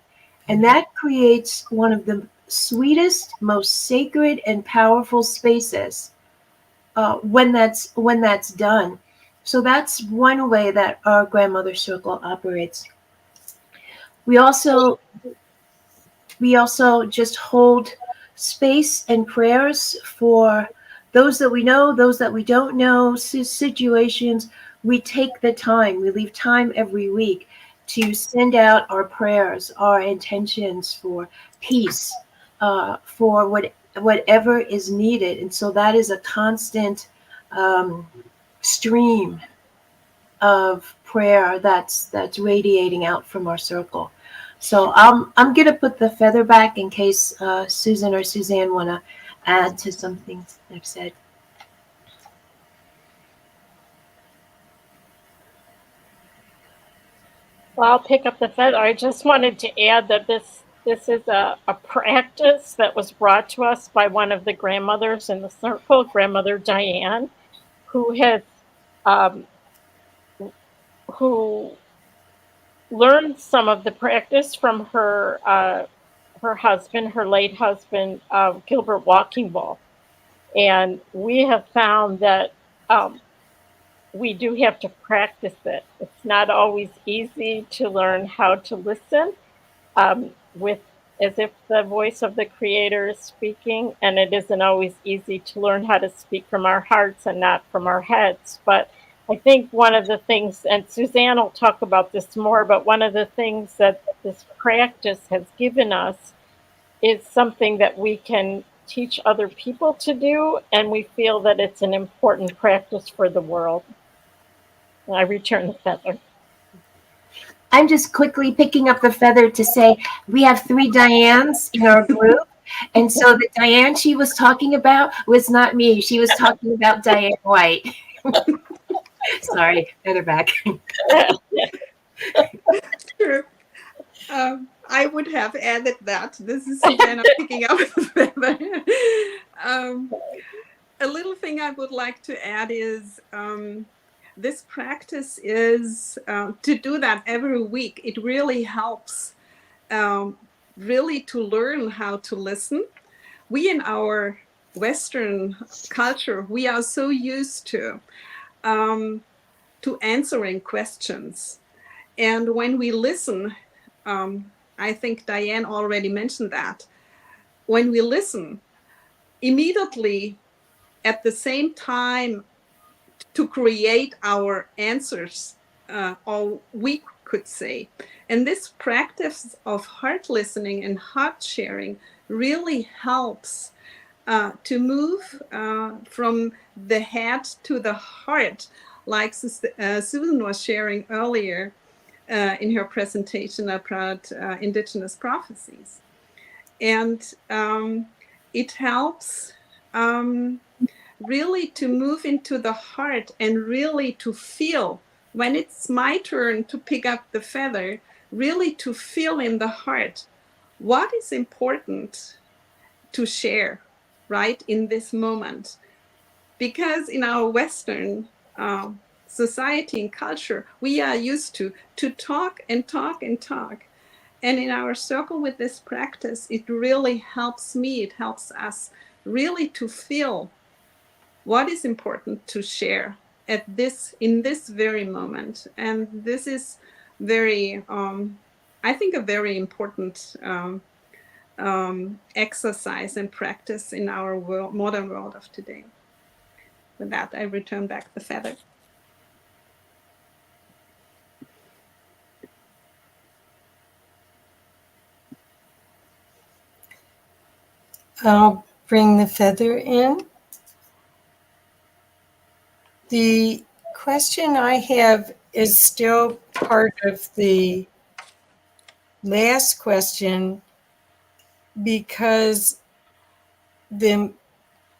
Speaker 10: And that creates one of the sweetest, most sacred and powerful spaces when that's done. So that's one way that our grandmother circle operates. We also just hold space and prayers for those that we know, those that we don't know, situations. We take the time, we leave time every week to send out our prayers, our intentions for peace, for whatever is needed. And so that is a constant stream of prayer that's radiating out from our circle. So I'm gonna put the feather back in case Susan or Suzanne want to add to some things I've said.
Speaker 6: Well, I'll pick up the feather. I just wanted to add that this is a practice that was brought to us by one of the grandmothers in the circle, Grandmother Diane, who has who learned some of the practice from her husband, her late husband, Gilbert Walking Wolf. And we have found that we do have to practice it. It's not always easy to learn how to listen with as if the voice of the Creator is speaking, and it isn't always easy to learn how to speak from our hearts and not from our heads. But I think one of the things, and Suzanne will talk about this more, but one of the things that this practice has given us is something that we can teach other people to do, and we feel that it's an important practice for the world. And I return the feather.
Speaker 10: I'm just quickly picking up the feather to say we have 3 Dianes in our group. And so the Diane she was talking about was not me. She was talking about Diane White. Sorry, feather back.
Speaker 9: Sure. I would have added that. This is Susanna picking up the feather. A little thing I would like to add is this practice is to do that every week. It really helps really to learn how to listen. We in our Western culture, we are so used to answering questions. And when we listen, I think Diane already mentioned that, when we listen, immediately at the same time to create our answers, or we could say. And this practice of heart listening and heart sharing really helps to move from the head to the heart, like Susan was sharing earlier in her presentation about indigenous prophecies. And it helps really to move into the heart and really to feel, when it's my turn to pick up the feather, really to feel in the heart what is important to share right in this moment. Because in our Western society and culture, we are used to talk and talk and talk. And in our circle with this practice, it really helps me, it helps us really to feel what is important to share in this very moment. And this is very, I think, a very important exercise and practice in our modern world of today. With that, I return back the feather.
Speaker 4: I'll bring the feather in. The question I have is still part of the last question, because the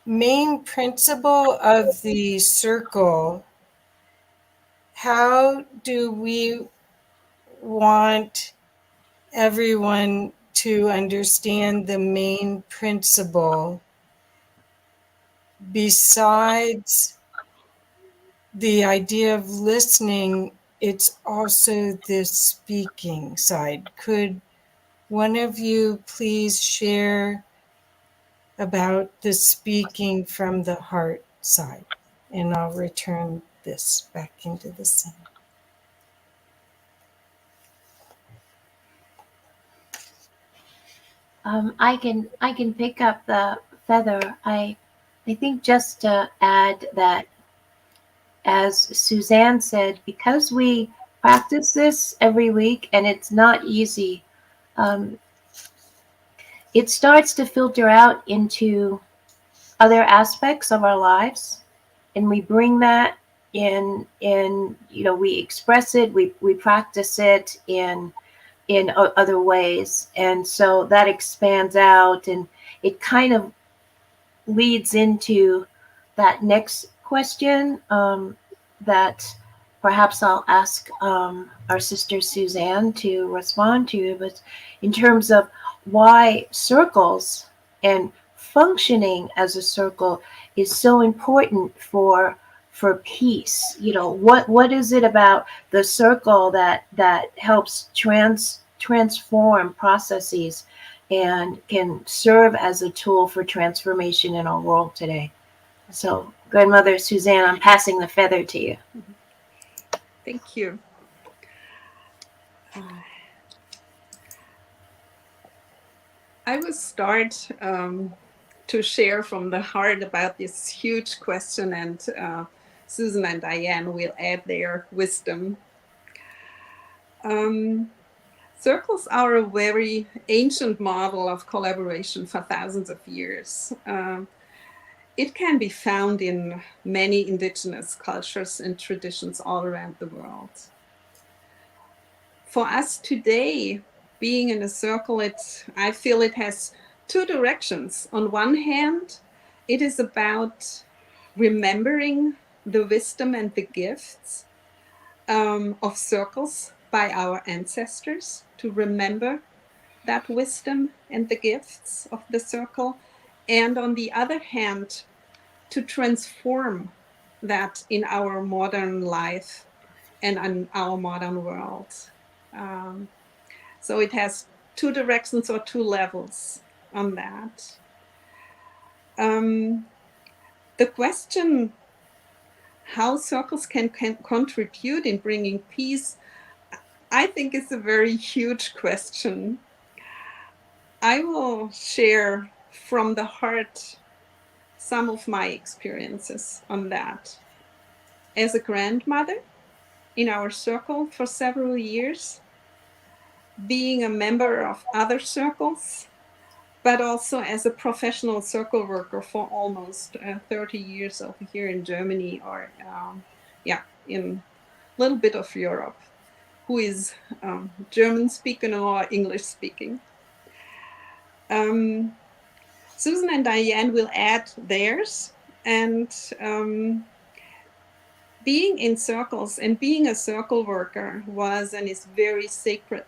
Speaker 4: main principle of the circle how do we want everyone to understand the main principle besides the idea of listening? It's also the speaking side. Could one of you please share about the speaking from the heart side? And I'll return this back into the center.
Speaker 10: I can pick up the feather. I think just to add that, as Suzanne said, because we practice this every week and it's not easy, it starts to filter out into other aspects of our lives, and we bring that in we express it, we practice it in other ways, and so that expands out, and it kind of leads into that next question that perhaps I'll ask our sister Suzanne to respond to, but in terms of why circles and functioning as a circle is so important for peace. What is it about the circle that helps transform processes and can serve as a tool for transformation in our world today? So, Grandmother Suzanne, I'm passing the feather to you.
Speaker 9: Thank you. I will start to share from the heart about this huge question, and Susan and Diane will add their wisdom. Circles are a very ancient model of collaboration for thousands of years. It can be found in many indigenous cultures and traditions all around the world. For us today, being in a circle, I feel it has two directions. On one hand, it is about remembering the wisdom and the gifts of circles by our ancestors, to remember that wisdom and the gifts of the circle. And on the other hand, to transform that in our modern life and in our modern world. So it has two directions or two levels on that. The question how circles can contribute in bringing peace, I think is a very huge question. I will share from the heart some of my experiences on that. As a grandmother in our circle for several years, being a member of other circles, but also as a professional circle worker for almost 30 years over here in Germany, or in a little bit of Europe, who is German speaking or English speaking. Susan and Diane will add theirs, and being in circles and being a circle worker was and is very sacred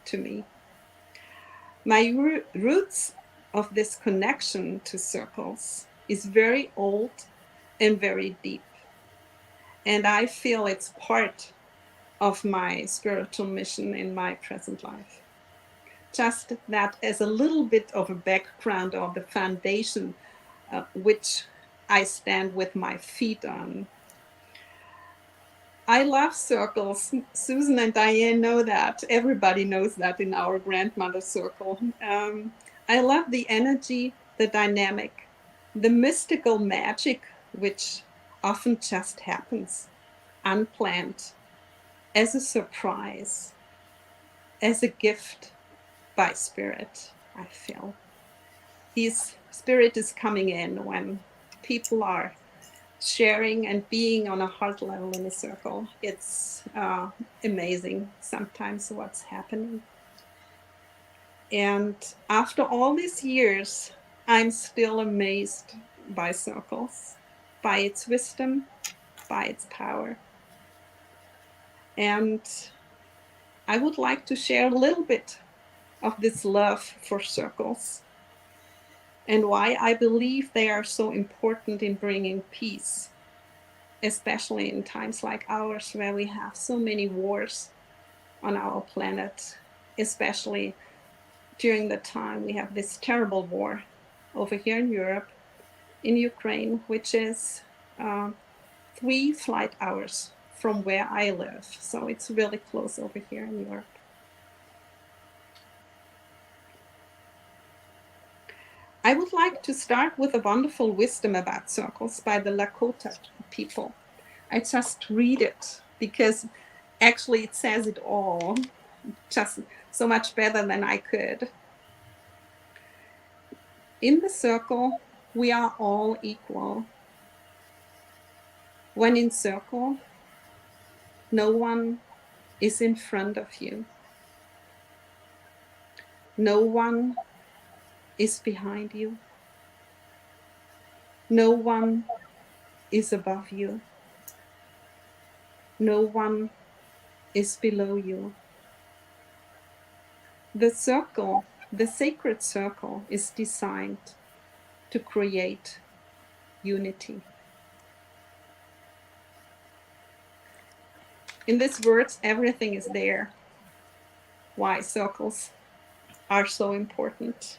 Speaker 9: to me. My roots of this connection to circles is very old and very deep. And I feel it's part of my spiritual mission in my present life. Just that as a little bit of a background or the foundation which I stand with my feet on. I love circles. Susan and Diane know that. Everybody knows that in our grandmother circle. I love the energy, the dynamic, the mystical magic, which often just happens unplanned, as a surprise, as a gift by spirit, I feel. His spirit is coming in when people are sharing and being on a heart level in a circle. It's amazing sometimes what's happening. And after all these years, I'm still amazed by circles, by its wisdom, by its power. And I would like to share a little bit of this love for circles and why I believe they are so important in bringing peace, especially in times like ours where we have so many wars on our planet, especially during the time we have this terrible war over here in Europe, in Ukraine, which is 3 flight hours from where I live. So it's really close over here in Europe. I would like to start with a wonderful wisdom about circles by the Lakota people. I just read it because actually it says it all, just so much better than I could. In the circle, we are all equal. When in circle, no one is in front of you. No one is behind you. No one is above you. No one is below you. The circle, the sacred circle, is designed to create unity. In these words, everything is there. Why circles are so important.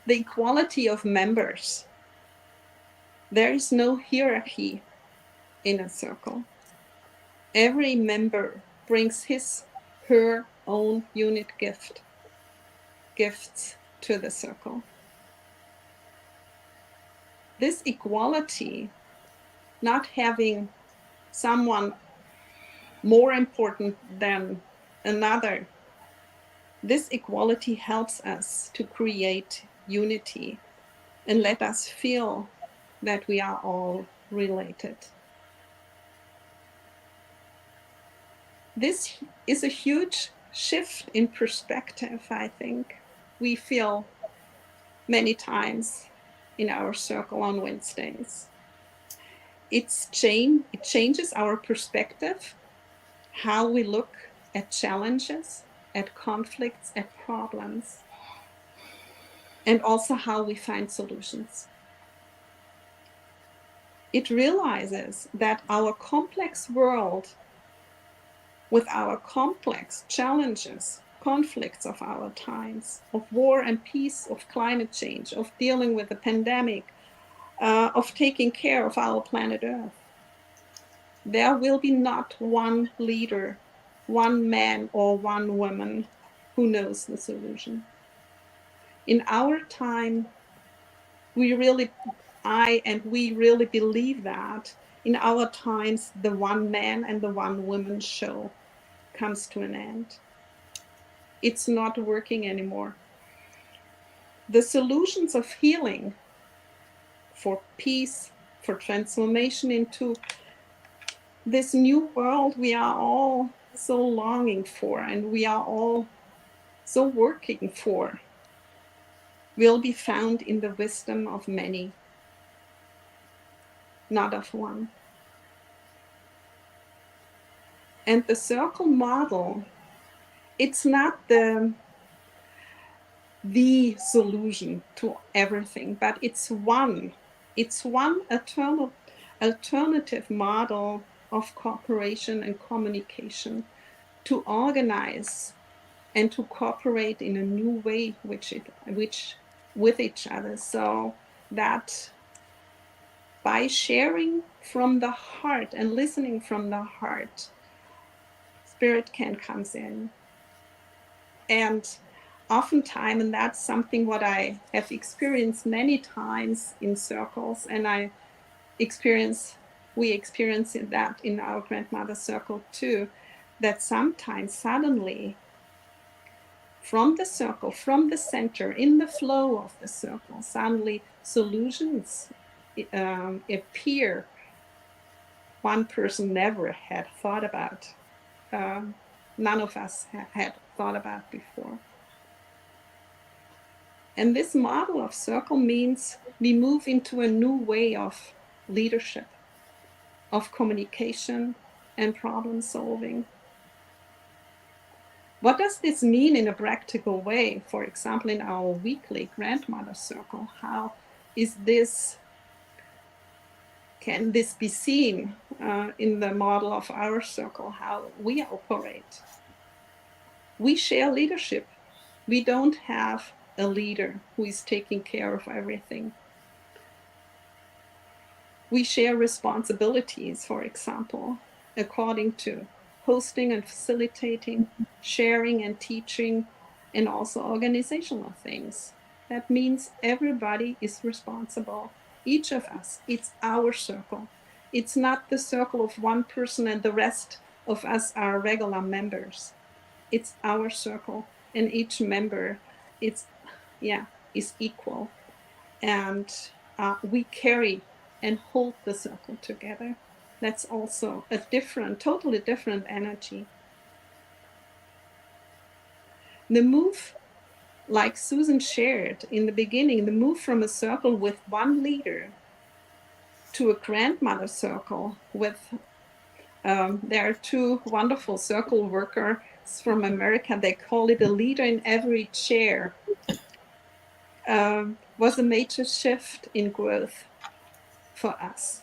Speaker 9: The equality of members. There is no hierarchy in a circle. Every member brings his, her own unique gifts to the circle. This equality, not having someone more important than another, this equality helps us to create unity and let us feel that we are all related. This is a huge shift in perspective, I think. We feel many times in our circle on Wednesdays. It changes our perspective, how we look at challenges, at conflicts, at problems, and also how we find solutions. It realizes that our complex world, with our complex challenges, conflicts of our times, of war and peace, of climate change, of dealing with the pandemic, of taking care of our planet Earth, there will be not one leader, one man or one woman who knows the solution. In our time, we really believe that in our times, the one man and the one woman show comes to an end. It's not working anymore. The solutions of healing, for peace, for transformation into this new world we are all so longing for and we are all so working for, will be found in the wisdom of many, not of one. And the circle model, it's not the solution to everything, but it's one alternative model of cooperation and communication to organize and to cooperate in a new way with each other, so that by sharing from the heart and listening from the heart, spirit can come in. And oftentimes, and that's something what I have experienced many times in circles, and we experience that in our grandmother circle too, that sometimes suddenly from the circle, from the center, in the flow of the circle, suddenly solutions appear one person never had thought about. None of us had thought about before. And this model of circle means we move into a new way of leadership, of communication and problem solving. What does this mean in a practical way? For example, in our weekly grandmother circle, how is this, can this be seen in the model of our circle, how we operate? We share leadership. We don't have a leader who is taking care of everything. We share responsibilities, for example, according to hosting and facilitating, sharing and teaching, and also organizational things. That means everybody is responsible. Each of us, it's our circle. It's not the circle of one person and the rest of us are regular members. It's our circle, and each member is equal. And we carry and hold the circle together. That's also a totally different energy. The move, like Susan shared in the beginning, the move from a circle with one leader to a grandmother circle with, there are two wonderful circle workers from America, they call it a leader in every chair, was a major shift in growth for us.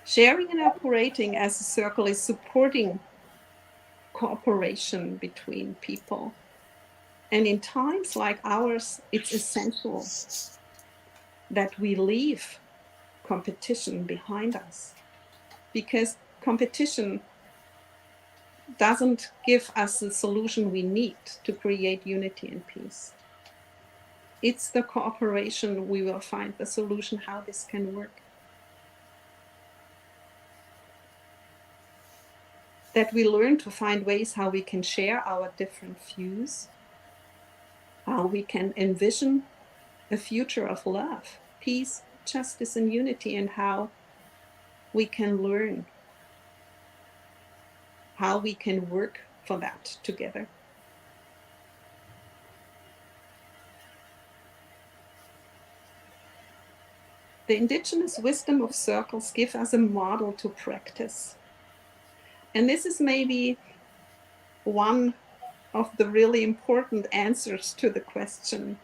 Speaker 9: Sharing and operating as a circle is supporting cooperation between people. And in times like ours, it's essential that we leave competition behind us, because competition doesn't give us the solution we need to create unity and peace. It's the cooperation we will find the solution how this can work. That we learn to find ways how we can share our different views, how we can envision a future of love, peace, justice, and unity, and how we can learn how we can work for that together. The indigenous wisdom of circles gives us a model to practice. And this is maybe one of the really important answers to the question.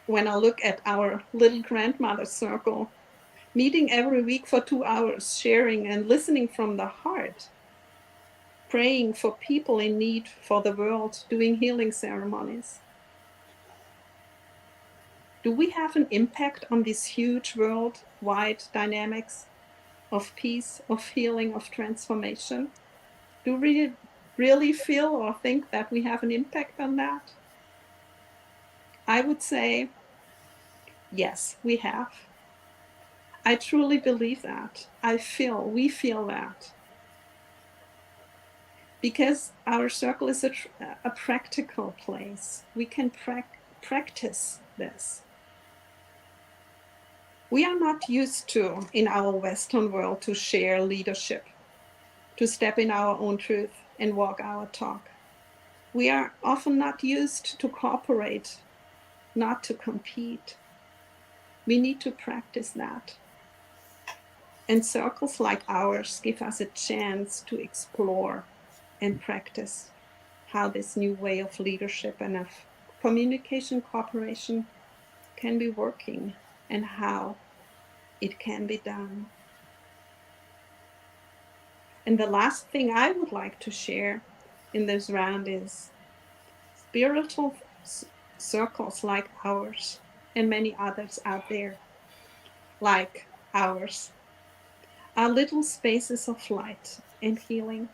Speaker 9: When I look at our little grandmother circle, meeting every week for 2 hours, sharing and listening from the heart, praying for people in need for the world, doing healing ceremonies. Do we have an impact on these huge worldwide dynamics of peace, of healing, of transformation? Do we really feel or think that we have an impact on that? I would say, yes, we have. I truly believe that. We feel that. Because our circle is a practical place. We can practice this. We are not used to, in our Western world, to share leadership, to step in our own truth and walk our talk. We are often not used to cooperate, not to compete. We need to practice that. And circles like ours give us a chance to explore and practice how this new way of leadership and of communication cooperation can be working and how it can be done. And the last thing I would like to share in this round is spiritual circles like ours and many others out there like ours are little spaces of light and healing.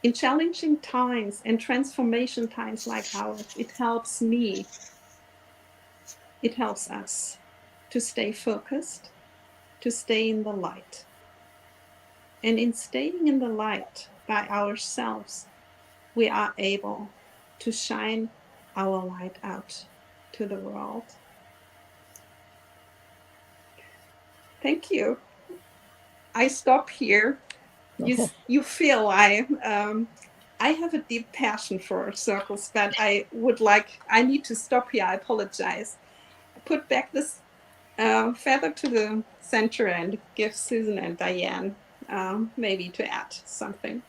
Speaker 9: In challenging times and transformation times like ours, it helps us to stay focused, to stay in the light. And in staying in the light by ourselves, we are able to shine our light out to the world. Thank you. I stop here. You feel I have a deep passion for circles, but I need to stop here. I apologize. Put back this feather to the center and give Susan and Diane maybe to add something,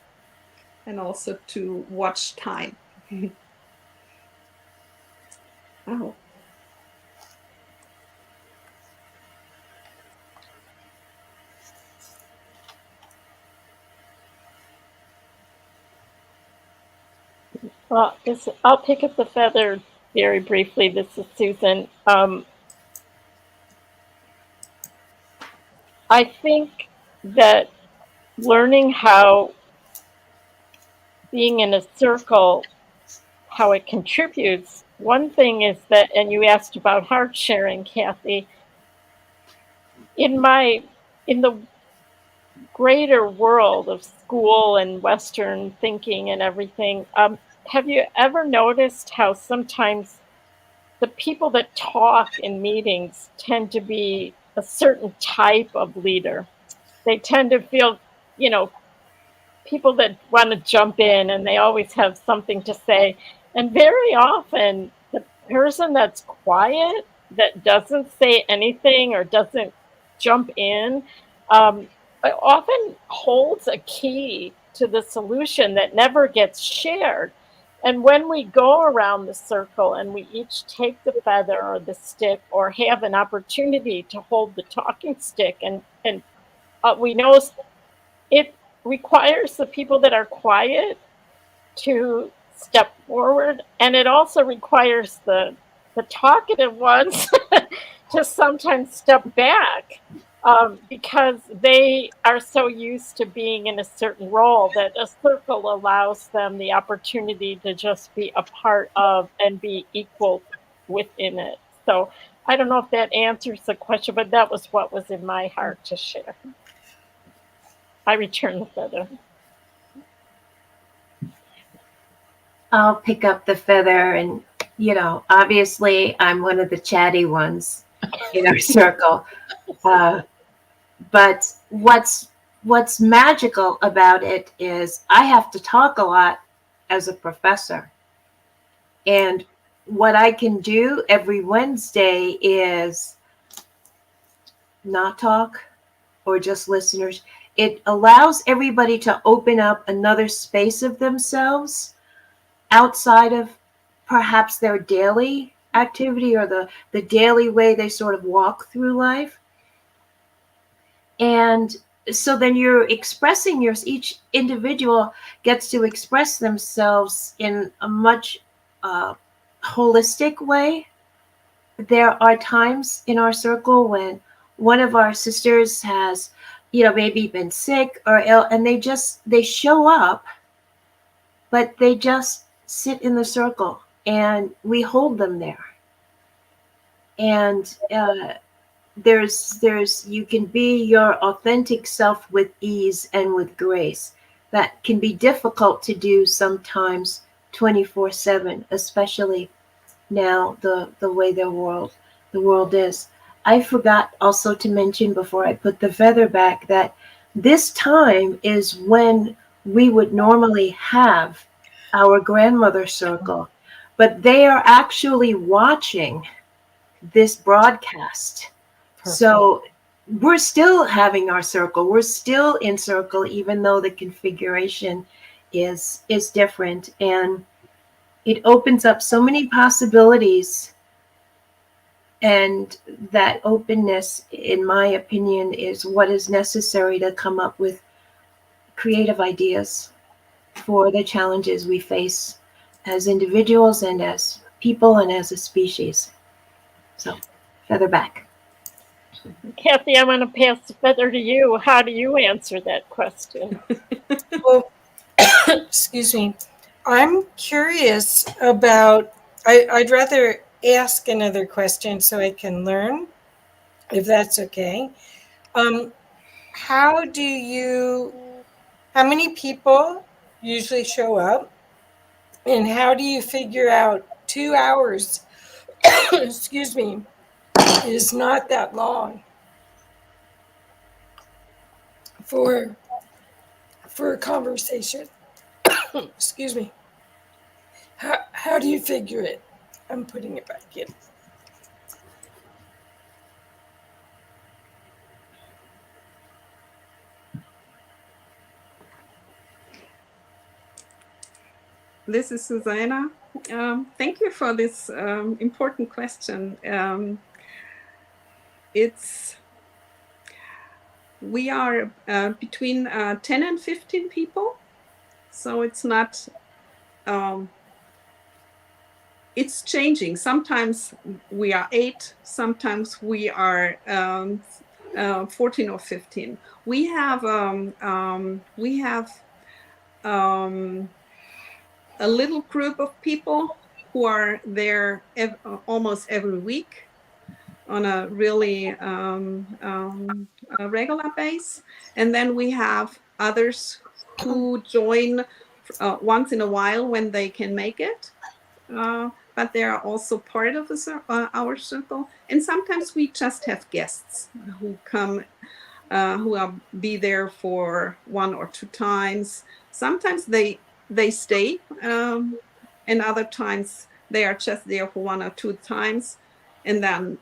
Speaker 9: and also to watch time. Oh.
Speaker 6: Well, I'll pick up the feather very briefly. This is Susan. I think that learning how being in a circle, how it contributes. One thing is that, and you asked about heart sharing, Kathy. In the greater world of school and Western thinking and everything, have you ever noticed how sometimes the people that talk in meetings tend to be a certain type of leader? They tend to feel, people that want to jump in, and they always have something to say. And very often, the person that's quiet, that doesn't say anything or doesn't jump in, often holds a key to the solution that never gets shared. And when we go around the circle and we each take the feather or the stick, or have an opportunity to hold the talking stick, and we know it requires the people that are quiet to step forward, and it also requires the talkative ones to sometimes step back, because they are so used to being in a certain role that a circle allows them the opportunity to just be a part of and be equal within it. So I don't know if that answers the question, but that was what was in my heart to share. I return the feather.
Speaker 10: I'll pick up the feather, and obviously I'm one of the chatty ones in our circle. But what's magical about it is I have to talk a lot as a professor. And what I can do every Wednesday is not talk, or just listeners. It allows everybody to open up another space of themselves outside of perhaps their daily activity, or the daily way they sort of walk through life. And so then you're expressing each individual gets to express themselves in a much holistic way. There are times in our circle when one of our sisters has, maybe been sick or ill, and they show up, but they just sit in the circle and we hold them there. And there's you can be your authentic self with ease and with grace. That can be difficult to do sometimes 24/7, especially now the way the world is. I forgot also to mention before I put the feather back that this time is when we would normally have our grandmother circle, but they are actually watching this broadcast. Perfect. So we're still having our circle. We're still in circle, even though the configuration is different. And it opens up so many possibilities. And that openness, in my opinion, is what is necessary to come up with creative ideas for the challenges we face as individuals and as people and as a species. So, feather back.
Speaker 6: Kathy, I want to pass the feather to you. How do you answer that question?
Speaker 4: Well, excuse me. I'm curious about, I'd rather ask another question so I can learn, if that's okay. How many people usually show up, and how do you figure out 2 hours, excuse me, is not that long for a conversation? Excuse me. How do you figure it? I'm putting it back in.
Speaker 9: This is Susanna. Thank you for this important question. We are between 10 and 15 people, so it's not, it's changing. Sometimes we are 8, sometimes we are 14 or 15. We have a little group of people who are there almost every week on a really a regular base. And then we have others who join once in a while when they can make it. But they are also part of our circle. And sometimes we just have guests who come, who will be there for 1 or 2 times. Sometimes they stay, and other times they are just there for 1 or 2 times, and then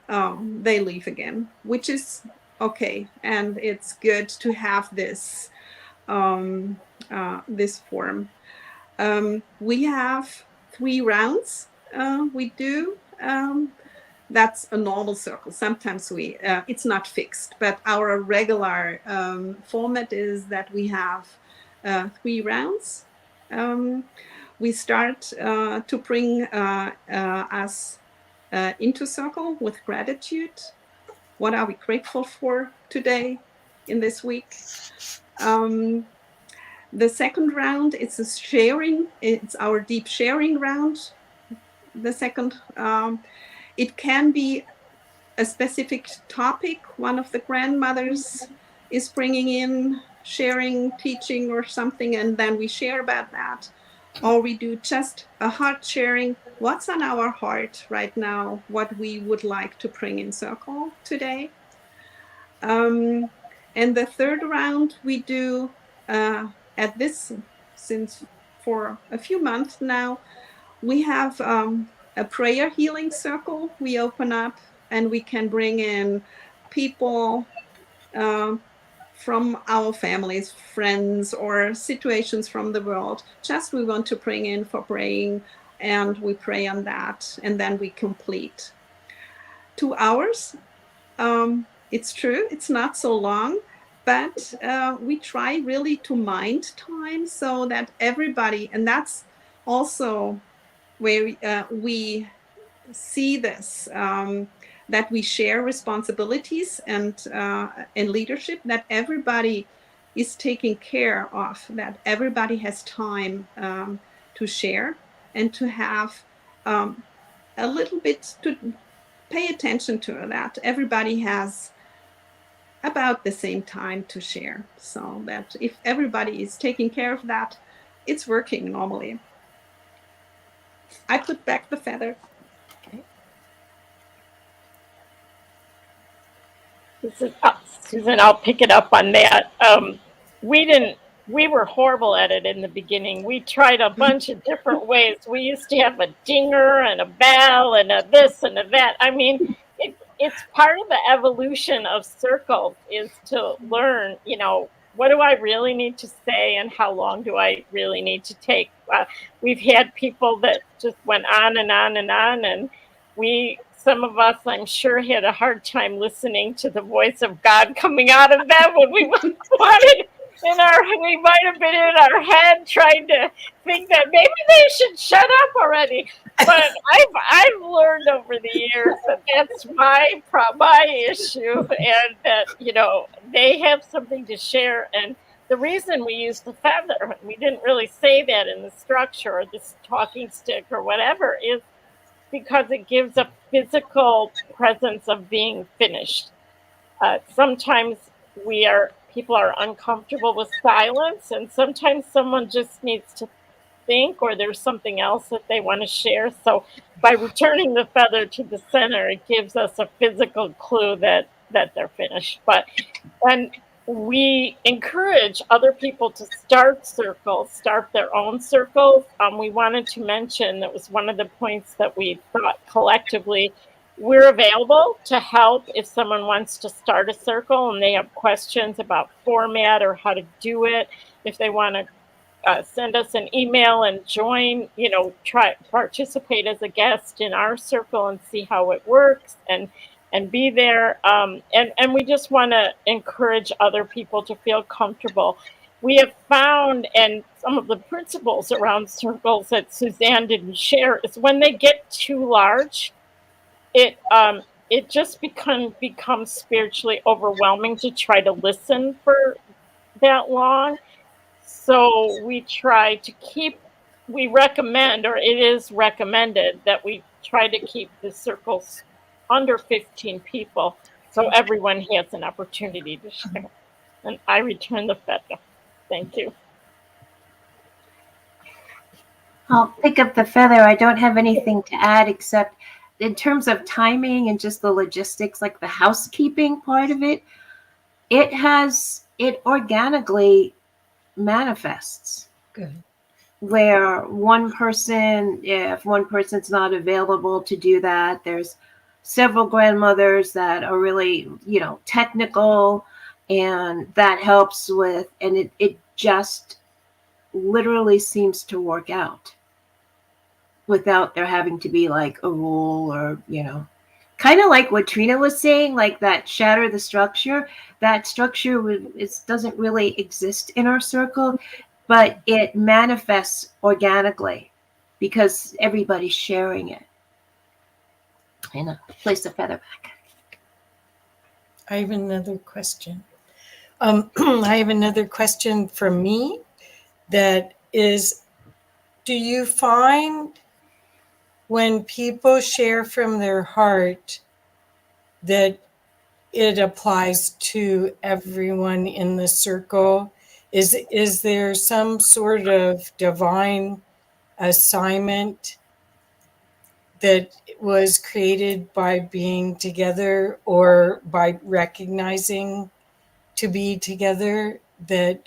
Speaker 9: they leave again, which is okay. And it's good to have this this form. We have 3 rounds. We do. That's a normal circle. Sometimes it's not fixed, but our regular format is that we have 3 rounds. We start to bring us into circle with gratitude. What are we grateful for today in this week? The second round, it's a sharing. It's our deep sharing round. The second, it can be a specific topic. One of the grandmothers is bringing in, sharing, teaching or something, and then we share about that. Or we do just a heart sharing. What's on our heart right now? What we would like to bring in circle today. And the third round we do at this, since for a few months now, we have a prayer healing circle we open up, and we can bring in people from our families, friends, or situations from the world. Just we want to bring in for praying, and we pray on that, and then we complete. 2 hours. It's true, it's not so long, but we try really to mind time so that everybody, and that's also where we see this, that we share responsibilities and leadership, that everybody is taken care of, that everybody has time to share and to have a little bit to pay attention to that. Everybody has about the same time to share, so that if everybody is taking care of that, it's working normally. I put back the feather.
Speaker 6: Okay. Susan, I'll pick it up on that. We were horrible at it in the beginning. We tried a bunch of different ways. We used to have a dinger and a bell and a this and a that. I mean, it's part of the evolution of circles is to learn, what do I really need to say and how long do I really need to take? We've had people that just went on and on and on, and some of us, I'm sure, had a hard time listening to the voice of God coming out of them when we wanted we might have been in our head trying to think that maybe they should shut up already. But I've learned over the years that that's my issue, and that they have something to share. And the reason we use the feather, we didn't really say that in the structure or this talking stick or whatever, is because it gives a physical presence of being finished. Sometimes people are uncomfortable with silence, and sometimes someone just needs to think, or there's something else that they want to share. So by returning the feather to the center, it gives us a physical clue that they're finished. And we encourage other people to start their own circles. We wanted to mention, that was one of the points that we thought collectively, we're available to help if someone wants to start a circle and they have questions about format or how to do it. If they want to send us an email and join, try participate as a guest in our circle and see how it works and be there. And we just want to encourage other people to feel comfortable. We have found, and some of the principles around circles that Suzanne didn't share, is when they get too large, it just becomes spiritually overwhelming to try to listen for that long. So we try to we recommend, or it is recommended, that we try to keep the circles under 15 people so everyone has an opportunity to share. And I return the feather. Thank you.
Speaker 10: I'll pick up the feather. I don't have anything to add except in terms of timing and just the logistics, like the housekeeping part of it, it organically manifests.
Speaker 4: Good.
Speaker 10: Where if one person's not available to do that, there's several grandmothers that are really, technical, and that helps with, and it just literally seems to work out without there having to be like a rule or, kind of like what Trina was saying, like that shatter the structure. That structure doesn't really exist in our circle, but it manifests organically because everybody's sharing it. And I'll place the feather back.
Speaker 4: I have another question. I have another question from me that is, do you find when people share from their heart that it applies to everyone in the circle? Is there some sort of divine assignment that was created by being together or by recognizing to be together that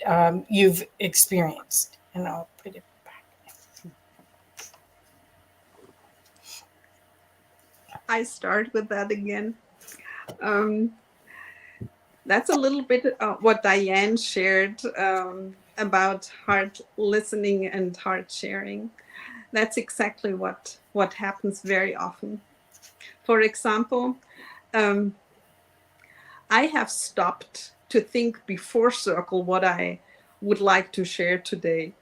Speaker 4: you've experienced? And I'll put it back.
Speaker 9: I start with that again. That's a little bit what Diane shared about heart listening and heart sharing. That's exactly what happens very often. For example, I have stopped to think before circle what I would like to share today.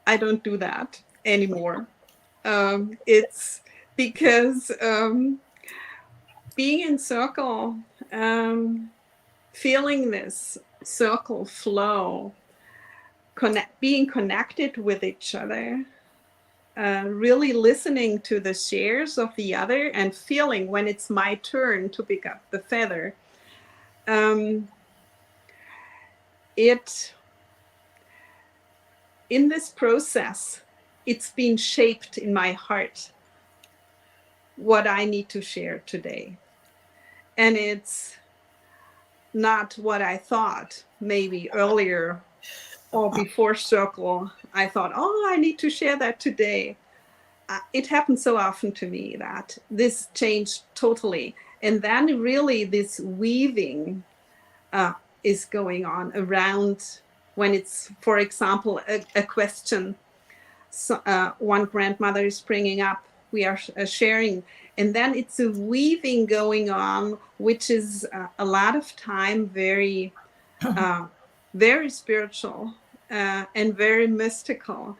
Speaker 9: I don't do that anymore. It's because being in circle, feeling this circle flow, being connected with each other, really listening to the shares of the other and feeling when it's my turn to pick up the feather. In this process, it's been shaped in my heart what I need to share today. And it's not what I thought maybe earlier or before circle. I thought, I need to share that today. It happened so often to me that this changed totally. And then really this weaving is going on around when it's, for example, a question. So, one grandmother is bringing up, we are sharing, and then it's a weaving going on, which is a lot of time very, very spiritual and very mystical.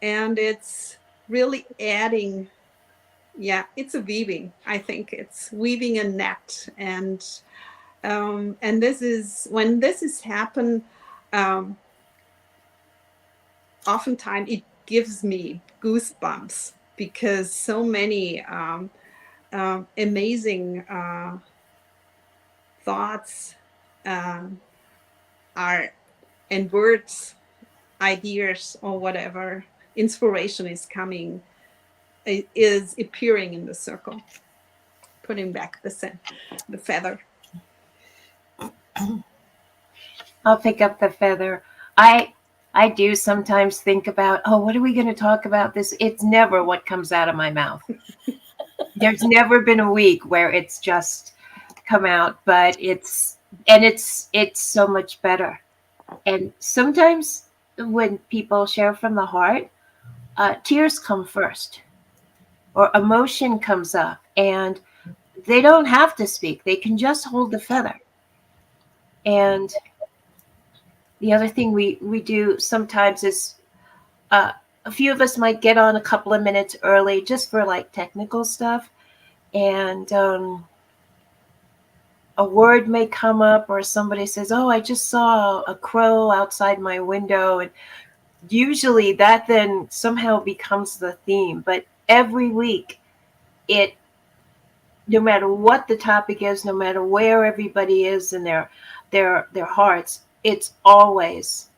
Speaker 9: And it's really adding, it's a weaving. I think it's weaving a net. And this is, when this has happened, oftentimes it gives me goosebumps because so many amazing thoughts are, and words, ideas, or whatever, inspiration is coming, is appearing in the circle. Putting back the feather.
Speaker 10: I'll pick up the feather. I do sometimes think about, what are we going to talk about this? It's never what comes out of my mouth. There's never been a week where it's just come out, but it's so much better. And sometimes when people share from the heart, tears come first, or emotion comes up, and they don't have to speak. They can just hold the feather. And the other thing we do sometimes is a few of us might get on a couple of minutes early just for like technical stuff. And a word may come up, or somebody says, oh, I just saw a crow outside my window. And usually that then somehow becomes the theme. But every week, no matter what the topic is, no matter where everybody is in their hearts, it's always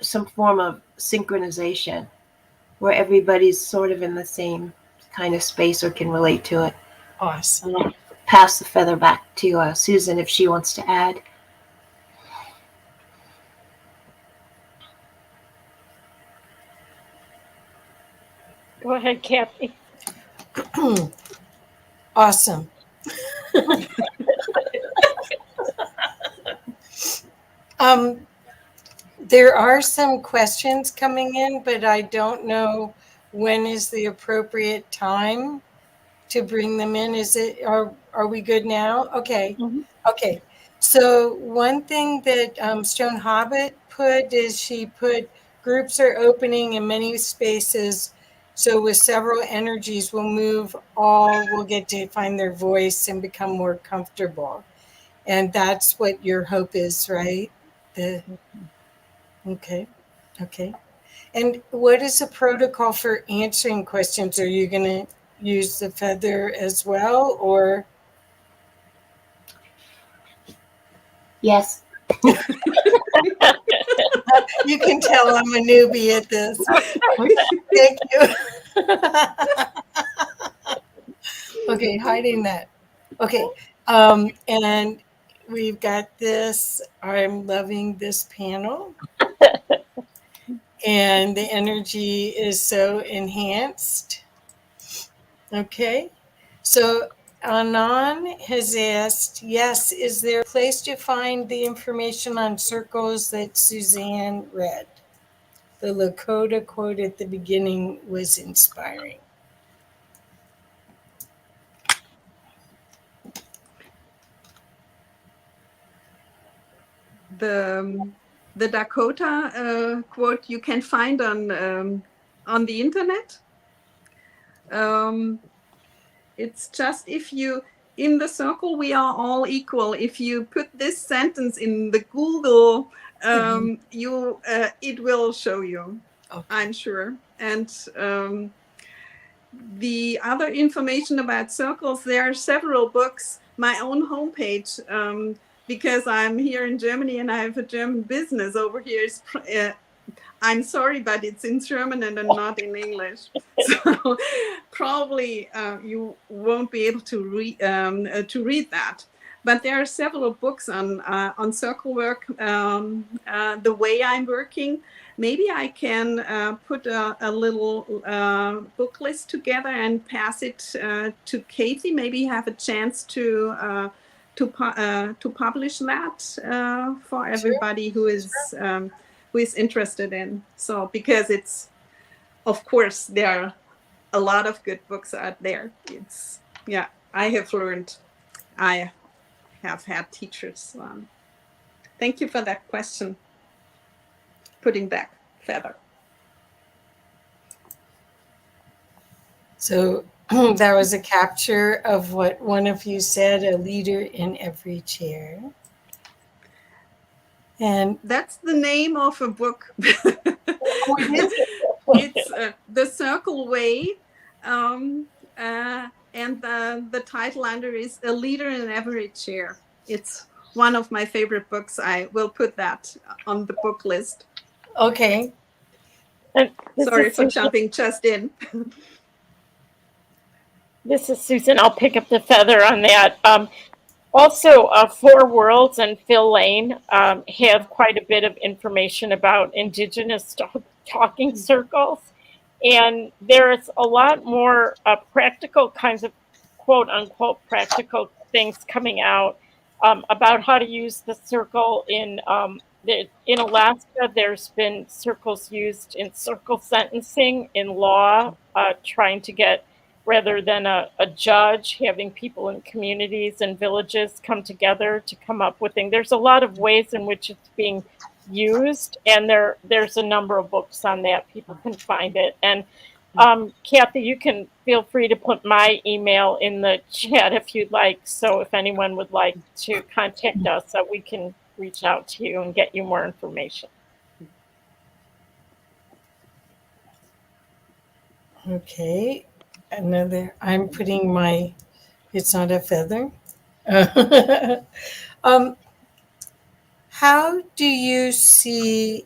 Speaker 10: some form of synchronization where everybody's sort of in the same kind of space or can relate to it.
Speaker 4: Awesome.
Speaker 10: I'll pass the feather back to Susan if she wants to add.
Speaker 6: Go ahead, Kathy.
Speaker 4: Awesome. There are some questions coming in, but I don't know when is the appropriate time to bring them in. Are we good now? Okay.
Speaker 6: Mhm.
Speaker 4: Okay. So one thing that Stone Hobbit put is she put groups are opening in many spaces. So with several energies, we'll get to find their voice and become more comfortable. And that's what your hope is, right? Okay. Okay. And what is the protocol for answering questions? Are you going to use the feather as well, or?
Speaker 10: Yes.
Speaker 4: You can tell I'm a newbie at this. Thank you. Okay, hiding that. Okay, and we've got this. I'm loving this panel. And the energy is so enhanced. Okay, so Anon has asked, yes, is there a place to find the information on circles that Suzanne read? The Lakota quote at the beginning was inspiring.
Speaker 9: The Dakota quote you can find on the internet. It's just in the circle we are all equal. If you put this sentence in the Google, it will show you. Okay. I'm sure. And the other information about circles, there are several books. My own homepage. Because I'm here in Germany and I have a German business over here. I'm sorry, but it's in German and not in English. So probably you won't be able to read that. But there are several books on circle work, the way I'm working. Maybe I can put a little book list together and pass it to Katie. Maybe have a chance to publish that for everybody who is interested in. So because it's, of course, there are a lot of good books out there. I have learned. I have had teachers. Thank you for that question. Putting back feather.
Speaker 4: So that was a capture of what one of you said, a leader in every chair. And
Speaker 9: that's the name of a book. It's The Circle Way. And the title under is A Leader in Every Chair. It's one of my favorite books. I will put that on the book list.
Speaker 4: Okay.
Speaker 9: Sorry for jumping just in.
Speaker 6: This is Susan. I'll pick up the feather on that. Also, Four Worlds and Phil Lane have quite a bit of information about Indigenous talking circles. And there's a lot more practical kinds of quote unquote practical things coming out about how to use the circle in in Alaska, there's been circles used in circle sentencing in law, trying to get, rather than a judge, having people in communities and villages come together to come up with things. There's a lot of ways in which it's being used, and there's a number of books on that. People can find it. And Kathy, you can feel free to put my email in the chat if you'd like. So if anyone would like to contact us, we can reach out to you and get you more information.
Speaker 4: Okay, I'm putting my, it's not a feather. How do you see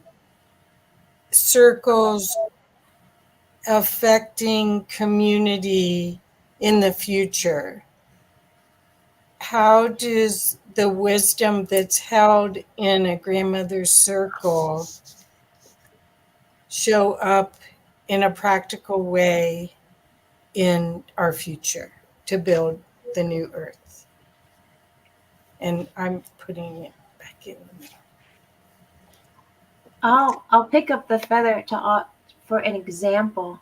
Speaker 4: circles affecting community in the future? How does the wisdom that's held in a grandmother's circle show up in a practical way in our future to build the new earth? And I'm putting it back in the middle.
Speaker 10: I'll pick up the feather for an example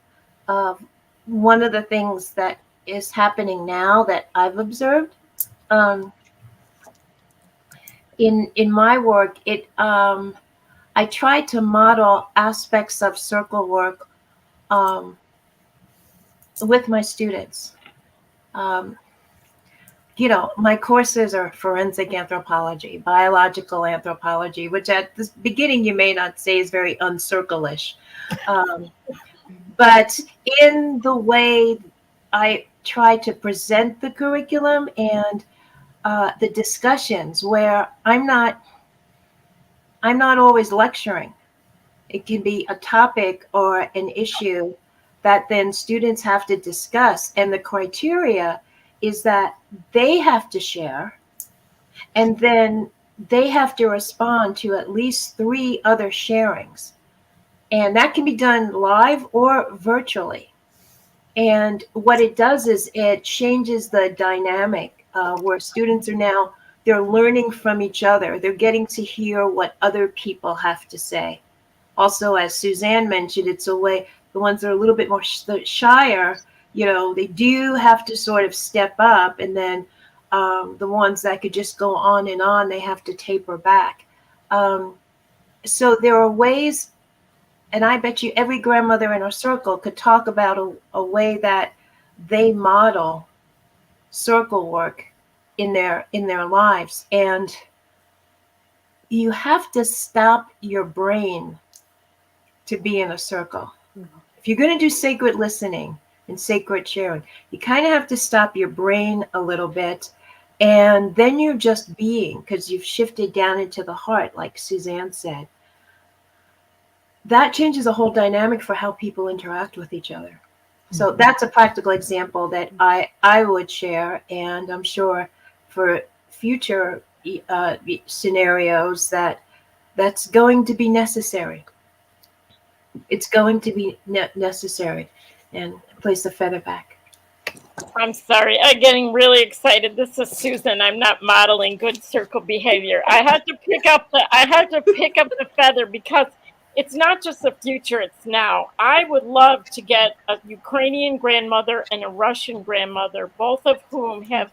Speaker 10: of one of the things that is happening now that I've observed. In my work, I try to model aspects of circle work with my students. My courses are forensic anthropology, biological anthropology, which at the beginning you may not say is very uncircle-ish. But in the way I try to present the curriculum and the discussions, where I'm not always lecturing. It can be a topic or an issue that then students have to discuss. And the criteria is that they have to share, and then they have to respond to at least 3 other sharings. And that can be done live or virtually. And what it does is it changes the dynamic where students are now, they're learning from each other. They're getting to hear what other people have to say. Also, as Suzanne mentioned, it's a way, the ones that are a little bit more shyer, they do have to sort of step up, and then the ones that could just go on and on, they have to taper back. So there are ways, and I bet you every grandmother in our circle could talk about a way that they model circle work in their lives. And you have to stop your brain to be in a circle. If you're going to do sacred listening and sacred sharing, you kind of have to stop your brain a little bit, and then you're just being, because you've shifted down into the heart, like Suzanne said. That changes the whole dynamic for how people interact with each other. So that's a practical example that I would share, and I'm sure for future scenarios that's going to be necessary. It's going to be necessary. And place the feather back.
Speaker 6: I'm sorry, I'm getting really excited. This is Susan. I'm not modeling good circle behavior. I had to pick up the feather because it's not just the future, it's now. I would love to get a Ukrainian grandmother and a Russian grandmother, both of whom have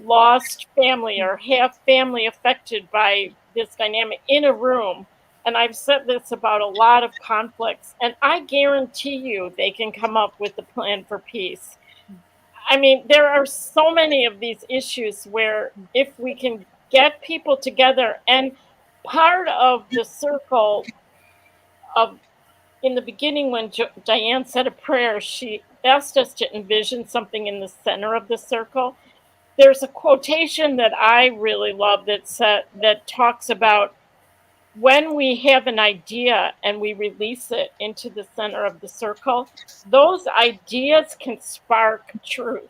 Speaker 6: lost family or have family affected by this dynamic, in a room. And I've said this about a lot of conflicts, and I guarantee you they can come up with a plan for peace. I mean, there are so many of these issues where if we can get people together, and part of the circle of, in the beginning when Diane said a prayer, she asked us to envision something in the center of the circle. There's a quotation that I really love that talks about when we have an idea and we release it into the center of the circle, those ideas can spark truth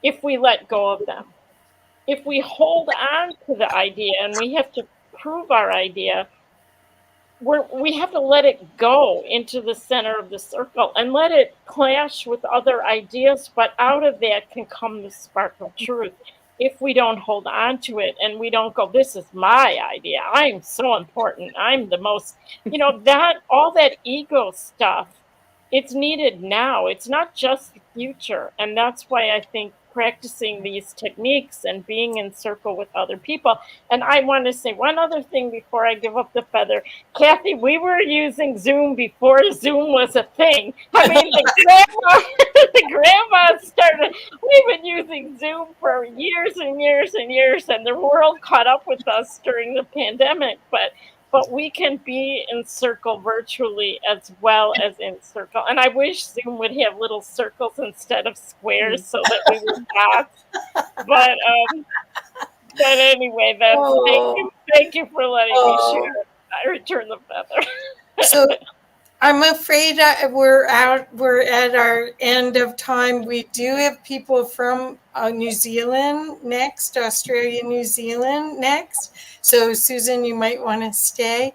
Speaker 6: if we let go of them. If we hold on to the idea and we have to prove our idea, we have to let it go into the center of the circle and let it clash with other ideas, but out of that can come the spark of truth. if we don't hold on to it and we don't go, this is my idea, I'm so important, I'm the most, that all that ego stuff, it's needed now. It's not just the future. And that's why I think practicing these techniques and being in circle with other people. And I want to say one other thing before I give up the feather. Kathy, we were using Zoom before Zoom was a thing. I mean, the grandma started, we've been using Zoom for years and years and years, and the world caught up with us during the pandemic. But we can be in circle virtually as well as in circle. And I wish Zoom would have little circles instead of squares so that we were dots. But anyway, thank you for letting me share. I return the feather.
Speaker 4: So I'm afraid we're at our end of time. We do have people from New Zealand next, Australia, New Zealand next. So Susan, you might want to stay.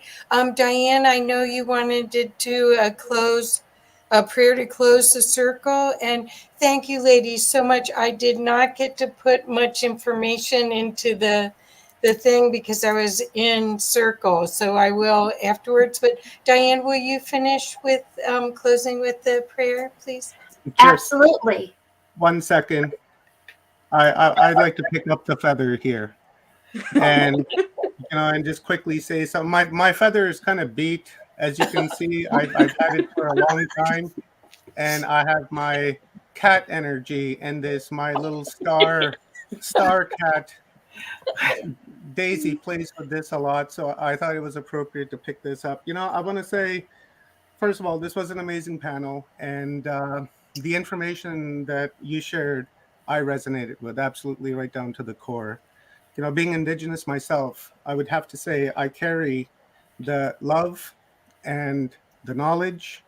Speaker 4: Diane, I know you wanted to do a prayer to close the circle. And thank you, ladies, so much. I did not get to put much information into the thing because I was in circle. So I will afterwards. But Diane, will you finish with closing with the prayer, please?
Speaker 10: Absolutely.
Speaker 1: 1 second. I'd like to pick up the feather here, and and just quickly say something. My feather is kind of beat, as you can see. I've had it for a long time, and I have my cat energy and my little star cat. Daisy plays with this a lot, so I thought it was appropriate to pick this up. I want to say, first of all, this was an amazing panel, and the information that you shared, I resonated with absolutely right down to the core. Being Indigenous myself, I would have to say I carry the love and the knowledge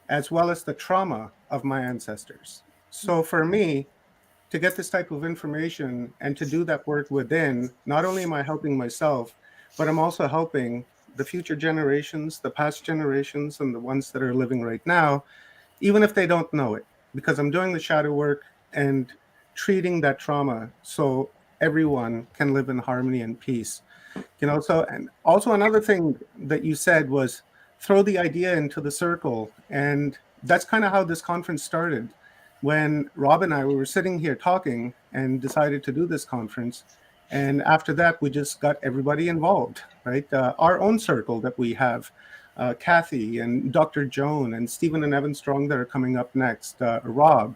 Speaker 1: as well as the trauma of my ancestors. So for me, to get this type of information and to do that work within, not only am I helping myself, but I'm also helping the future generations, the past generations, and the ones that are living right now, even if they don't know it, because I'm doing the shadow work and treating that trauma so everyone can live in harmony and peace. And also another thing that you said was throw the idea into the circle. And that's kind of how this conference started. When Rob and I were sitting here talking and decided to do this conference. And after that, we just got everybody involved, right? Our own circle that we have, Kathy and Dr. Joan and Stephen and Evan Strong that are coming up next, Rob.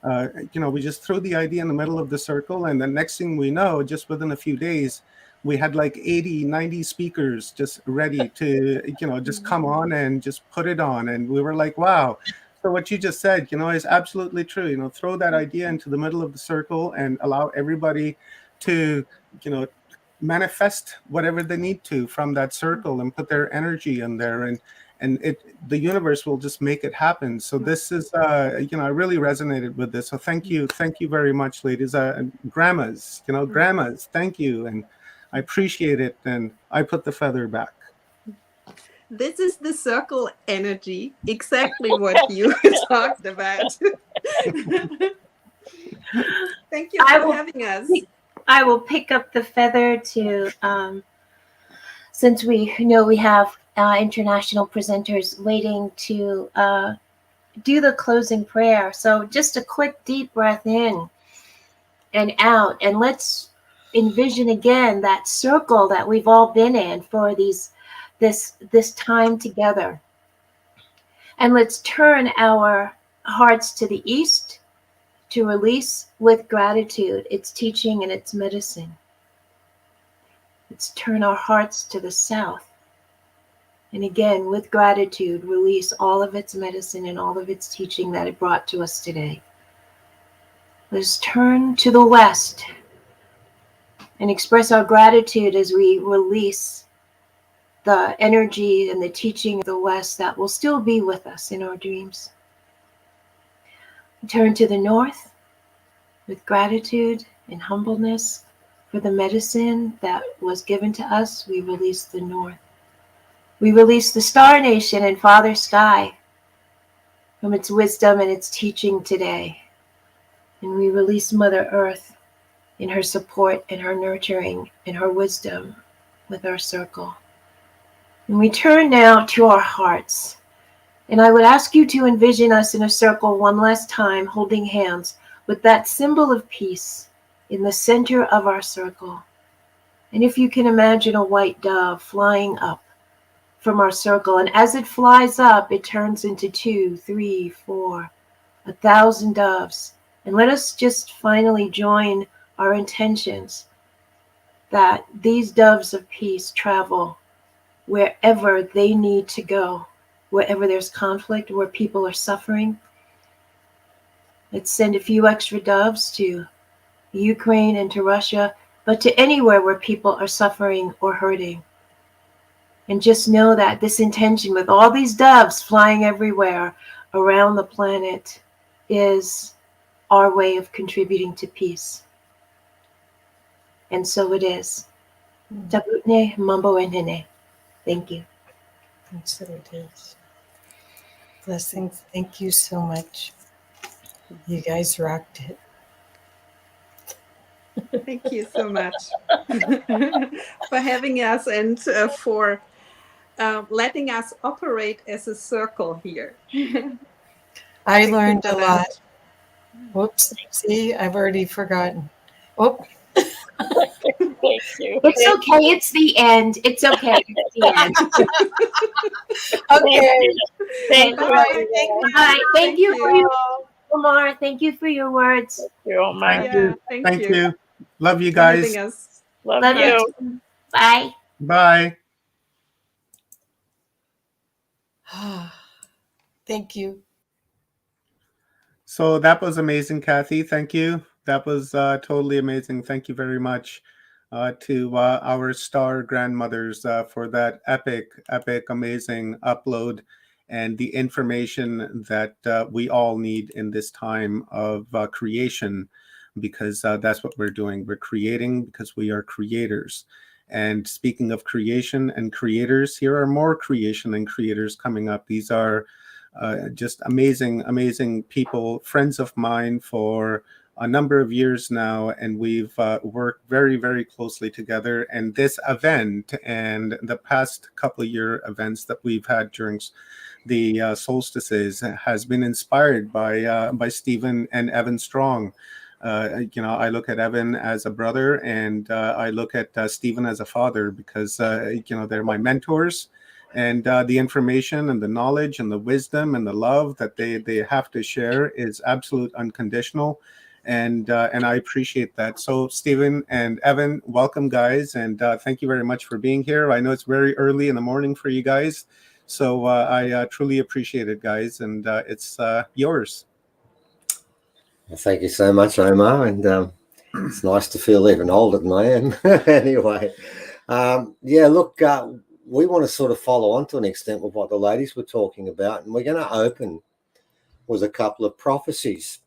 Speaker 1: We just threw the idea in the middle of the circle. And the next thing we know, just within a few days, we had like 80, 90 speakers just ready to, just come on and just put it on. And we were like, wow. So what you just said, is absolutely true. Throw that idea into the middle of the circle and allow everybody to, manifest whatever they need to from that circle and put their energy in there, and the universe will just make it happen. So this is, I really resonated with this. So thank you very much, ladies, grandmas, grandmas. Thank you, and I appreciate it. And I put the feather back.
Speaker 9: This is the circle energy, exactly what you talked about. Thank you for having us.
Speaker 10: I will pick up the feather to, since we know we have international presenters waiting to do the closing prayer. So just a quick deep breath in and out, and let's envision again that circle that we've all been in for this time together. And let's turn our hearts to the east to release with gratitude its teaching and its medicine. Let's turn our hearts to the south. And again, with gratitude, release all of its medicine and all of its teaching that it brought to us today. Let's turn to the west and express our gratitude as we release the energy and the teaching of the West that will still be with us in our dreams. Turn to the north with gratitude and humbleness for the medicine that was given to us. We release the north. We release the Star Nation and Father Sky from its wisdom and its teaching today. And we release Mother Earth in her support and her nurturing and her wisdom with our circle. And we turn now to our hearts. And I would ask you to envision us in a circle one last time, holding hands with that symbol of peace in the center of our circle. And if you can imagine a white dove flying up from our circle, and as it flies up, it turns into 2, 3, 4, 1,000 doves. And let us just finally join our intentions that these doves of peace travel wherever they need to go, wherever there's conflict, where people are suffering. Let's send a few extra doves to Ukraine and to Russia, but to anywhere where people are suffering or hurting. And just know that this intention with all these doves flying everywhere around the planet is our way of contributing to peace. And so it is. Tabutne mambo enhene. Thank you.
Speaker 4: And so it is. Blessings. Thank you so much. You guys rocked it.
Speaker 9: Thank you so much for having us and for letting us operate as a circle here.
Speaker 4: I learned a lot. Whoops. See, I've already forgotten. Oh.
Speaker 6: Thank you.
Speaker 10: It's okay. It's the end. It's okay. It's the end.
Speaker 4: Okay.
Speaker 6: Thank you.
Speaker 10: Bye. Thank you for you, Omar. Thank you for your words.
Speaker 6: Thank you, Omar.
Speaker 9: Yeah,
Speaker 1: Thank you. Love you
Speaker 9: for
Speaker 1: guys.
Speaker 9: having us.
Speaker 6: Love
Speaker 10: Love
Speaker 6: you.
Speaker 10: you. Bye.
Speaker 1: Bye.
Speaker 4: Thank you.
Speaker 1: So that was amazing, Kathy. Thank you. That was totally amazing. Thank you very much to our star grandmothers for that epic, amazing upload and the information that we all need in this time of creation, because that's what we're doing. We're creating because we are creators. And speaking of creation and creators, here are more creation and creators coming up. These are just amazing people, friends of mine for a number of years now, and we've worked very closely together. And this event and the past couple of year events that we've had during the solstices has been inspired by Stephen and Evan Strong. I look at Evan as a brother, and I look at Stephen as a father, because they're my mentors. And the information and the knowledge and the wisdom and the love that they have to share is absolute unconditional. And I appreciate that. So Stephen and Evan, welcome, guys. And thank you very much for being here. I know it's very early in the morning for you guys. So I truly appreciate it, guys. And it's yours.
Speaker 11: Thank you so much, Omar. And it's nice to feel even older than I am. Anyway, look, we want to sort of follow on to an extent with what the ladies were talking about, and we're going to open with a couple of prophecies.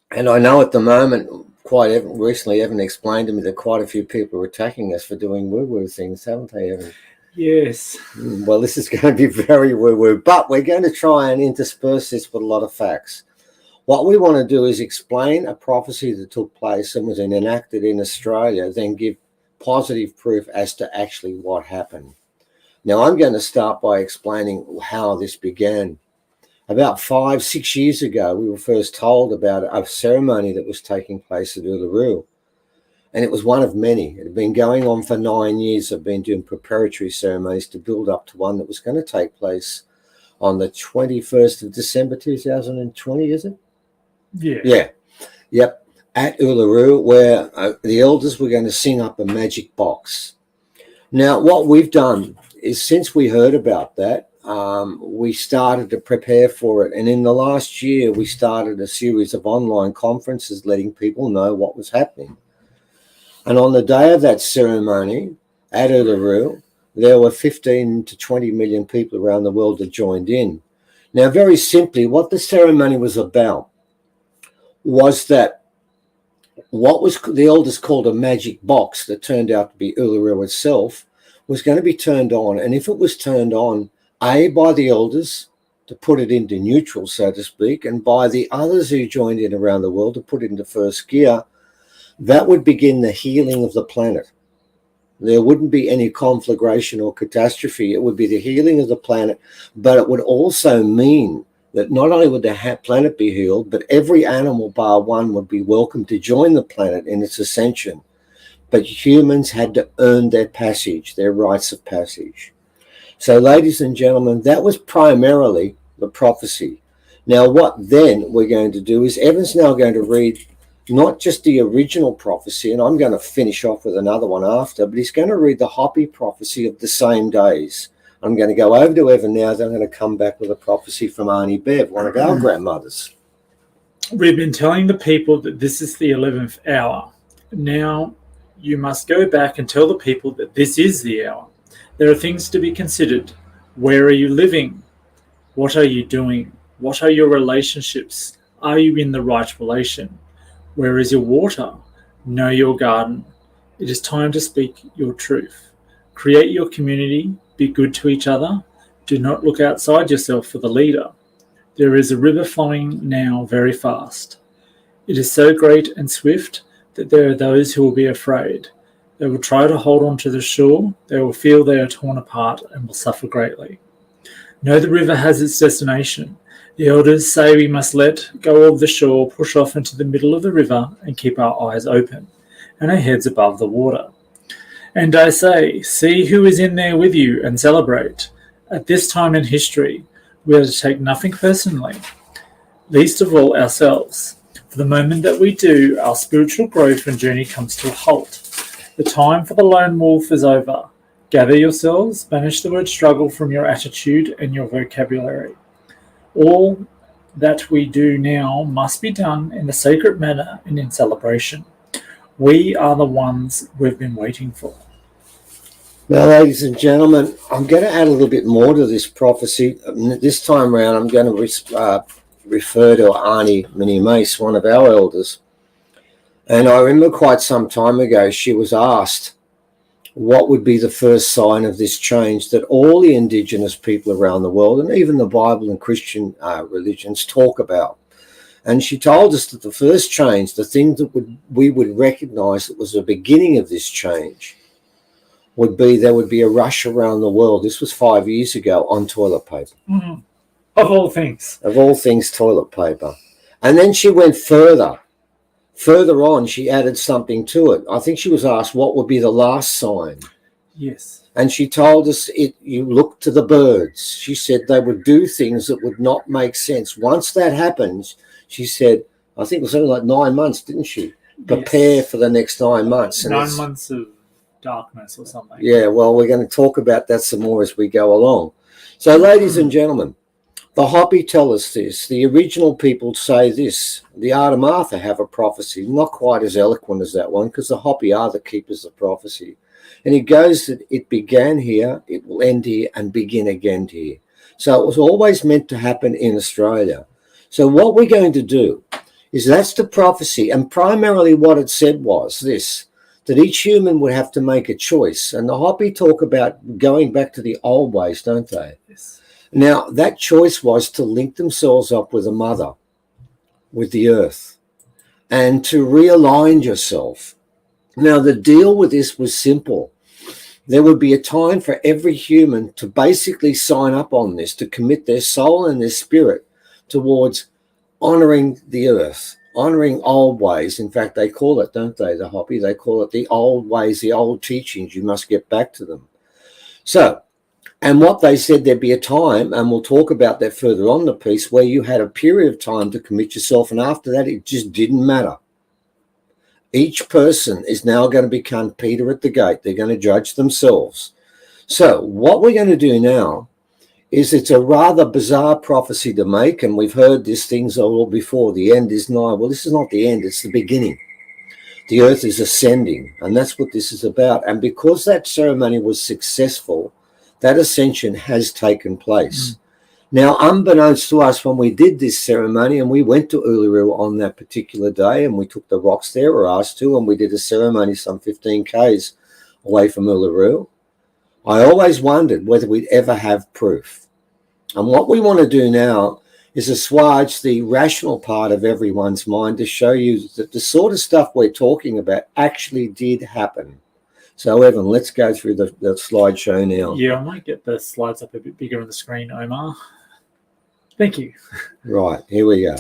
Speaker 11: And I know at the moment, quite recently, Evan explained to me that quite a few people are attacking us for doing woo-woo things, haven't they, Evan?
Speaker 12: Yes.
Speaker 11: Well, this is going to be very woo-woo, but we're going to try and intersperse this with a lot of facts. What we want to do is explain a prophecy that took place and was enacted in Australia, then give positive proof as to actually what happened. Now, I'm going to start by explaining how this began. About 5-6 years ago, we were first told about a ceremony that was taking place at Uluru. And it was one of many. It had been going on for 9 years. I've been doing preparatory ceremonies to build up to one that was going to take place on the 21st of December 2020, is it?
Speaker 12: Yeah.
Speaker 11: Yep. At Uluru, where the elders were going to sing up a magic box. Now, what we've done is, since we heard about that, we started to prepare for it. And in the last year, we started a series of online conferences letting people know what was happening. And on the day of that ceremony at Uluru, there were 15 to 20 million people around the world that joined in. Now, very simply, what the ceremony was about was that what was the elders called a magic box that turned out to be Uluru itself was going to be turned on. And if it was turned on, by the elders to put it into neutral, so to speak, and by the others who joined in around the world to put it into first gear, that would begin the healing of the planet. There wouldn't be any conflagration or catastrophe. It would be the healing of the planet, but it would also mean that not only would the planet be healed, but every animal bar one would be welcome to join the planet in its ascension. But humans had to earn their passage, their rites of passage. So, ladies and gentlemen, that was primarily the prophecy. Now, what then we're going to do is Evan's now going to read not just the original prophecy, and I'm going to finish off with another one after, but he's going to read the Hopi prophecy of the same days. I'm going to go over to Evan now, then I'm going to come back with a prophecy from Auntie Bev, one of our grandmothers.
Speaker 12: We've been telling the people that this is the 11th hour. Now you must go back and tell the people that this is the hour. There are things to be considered. Where are you living? What are you doing? What are your relationships? Are you in the right relation? Where is your water? Know your garden. It is time to speak your truth. Create your community. Be good to each other. Do not look outside yourself for the leader. There is a river flowing now very fast. It is so great and swift that there are those who will be afraid. They will try to hold on to the shore. They will feel they are torn apart and will suffer greatly. Know the river has its destination. The elders say we must let go of the shore, push off into the middle of the river, and keep our eyes open and our heads above the water. And I say, see who is in there with you and celebrate. At this time in history, we are to take nothing personally, least of all ourselves. For the moment that we do, our spiritual growth and journey comes to a halt. The time for the lone wolf is over. Gather yourselves, banish the word struggle from your attitude and your vocabulary. All that we do now must be done in the sacred manner and in celebration. We are the ones we've been waiting for.
Speaker 11: Now, ladies and gentlemen, I'm going to add a little bit more to this prophecy. This time around, I'm going to refer to Auntie Minnie Mace, one of our elders. And I remember quite some time ago, she was asked what would be the first sign of this change that all the indigenous people around the world, and even the Bible and Christian religions, talk about. And she told us that the first change, the thing that we would recognize that was the beginning of this change, would be there would be a rush around the world. This was 5 years ago on toilet paper.
Speaker 12: Mm-hmm. Of all things.
Speaker 11: Of all things, toilet paper. And then she went further. Further on, she added something to it. I think she was asked what would be the last sign.
Speaker 12: Yes.
Speaker 11: And she told us you look to the birds. She said they would do things that would not make sense. Once that happens, she said, I think it was something like 9 months, didn't she? Prepare for the next 9 months. And
Speaker 12: 9 months of darkness or something.
Speaker 11: Yeah, well, we're going to talk about that some more as we go along. So, ladies and gentlemen, the Hopi tell us this. The original people say this. The Adamartha have a prophecy, not quite as eloquent as that one, because the Hopi are the keepers of prophecy. And it goes that it began here, it will end here, and begin again here. So it was always meant to happen in Australia. So what we're going to do is that's the prophecy. And primarily what it said was this, that each human would have to make a choice. And the Hopi talk about going back to the old ways, don't they?
Speaker 12: Yes.
Speaker 11: Now, that choice was to link themselves up with a mother, with the earth, and to realign yourself. Now, the deal with this was simple. There would be a time for every human to basically sign up on this, to commit their soul and their spirit towards honoring the earth, honoring old ways. In fact, they call it, don't they, the Hopi? They call it the old ways, the old teachings. You must get back to them. So, and what they said, there'd be a time, and we'll talk about that further on the piece, where you had a period of time to commit yourself, and after that, it just didn't matter. Each person is now going to become Peter at the gate. They're going to judge themselves. So what we're going to do now is it's a rather bizarre prophecy to make, and we've heard these things all before. The end is nigh. Well, this is not the end. It's the beginning. The earth is ascending, and that's what this is about. And because that ceremony was successful, that ascension has taken place. Now, unbeknownst to us, when we did this ceremony, and we went to Uluru on that particular day, and we took the rocks there, or asked to, and we did a ceremony some 15 k's away from Uluru, I always wondered whether we'd ever have proof. And what we want to do now is assuage the rational part of everyone's mind to show you that the sort of stuff we're talking about actually did happen. So, Evan, let's go through the slideshow now.
Speaker 12: Yeah, I might get the slides up a bit bigger on the screen, Omar. Thank you.
Speaker 11: Right, here we go.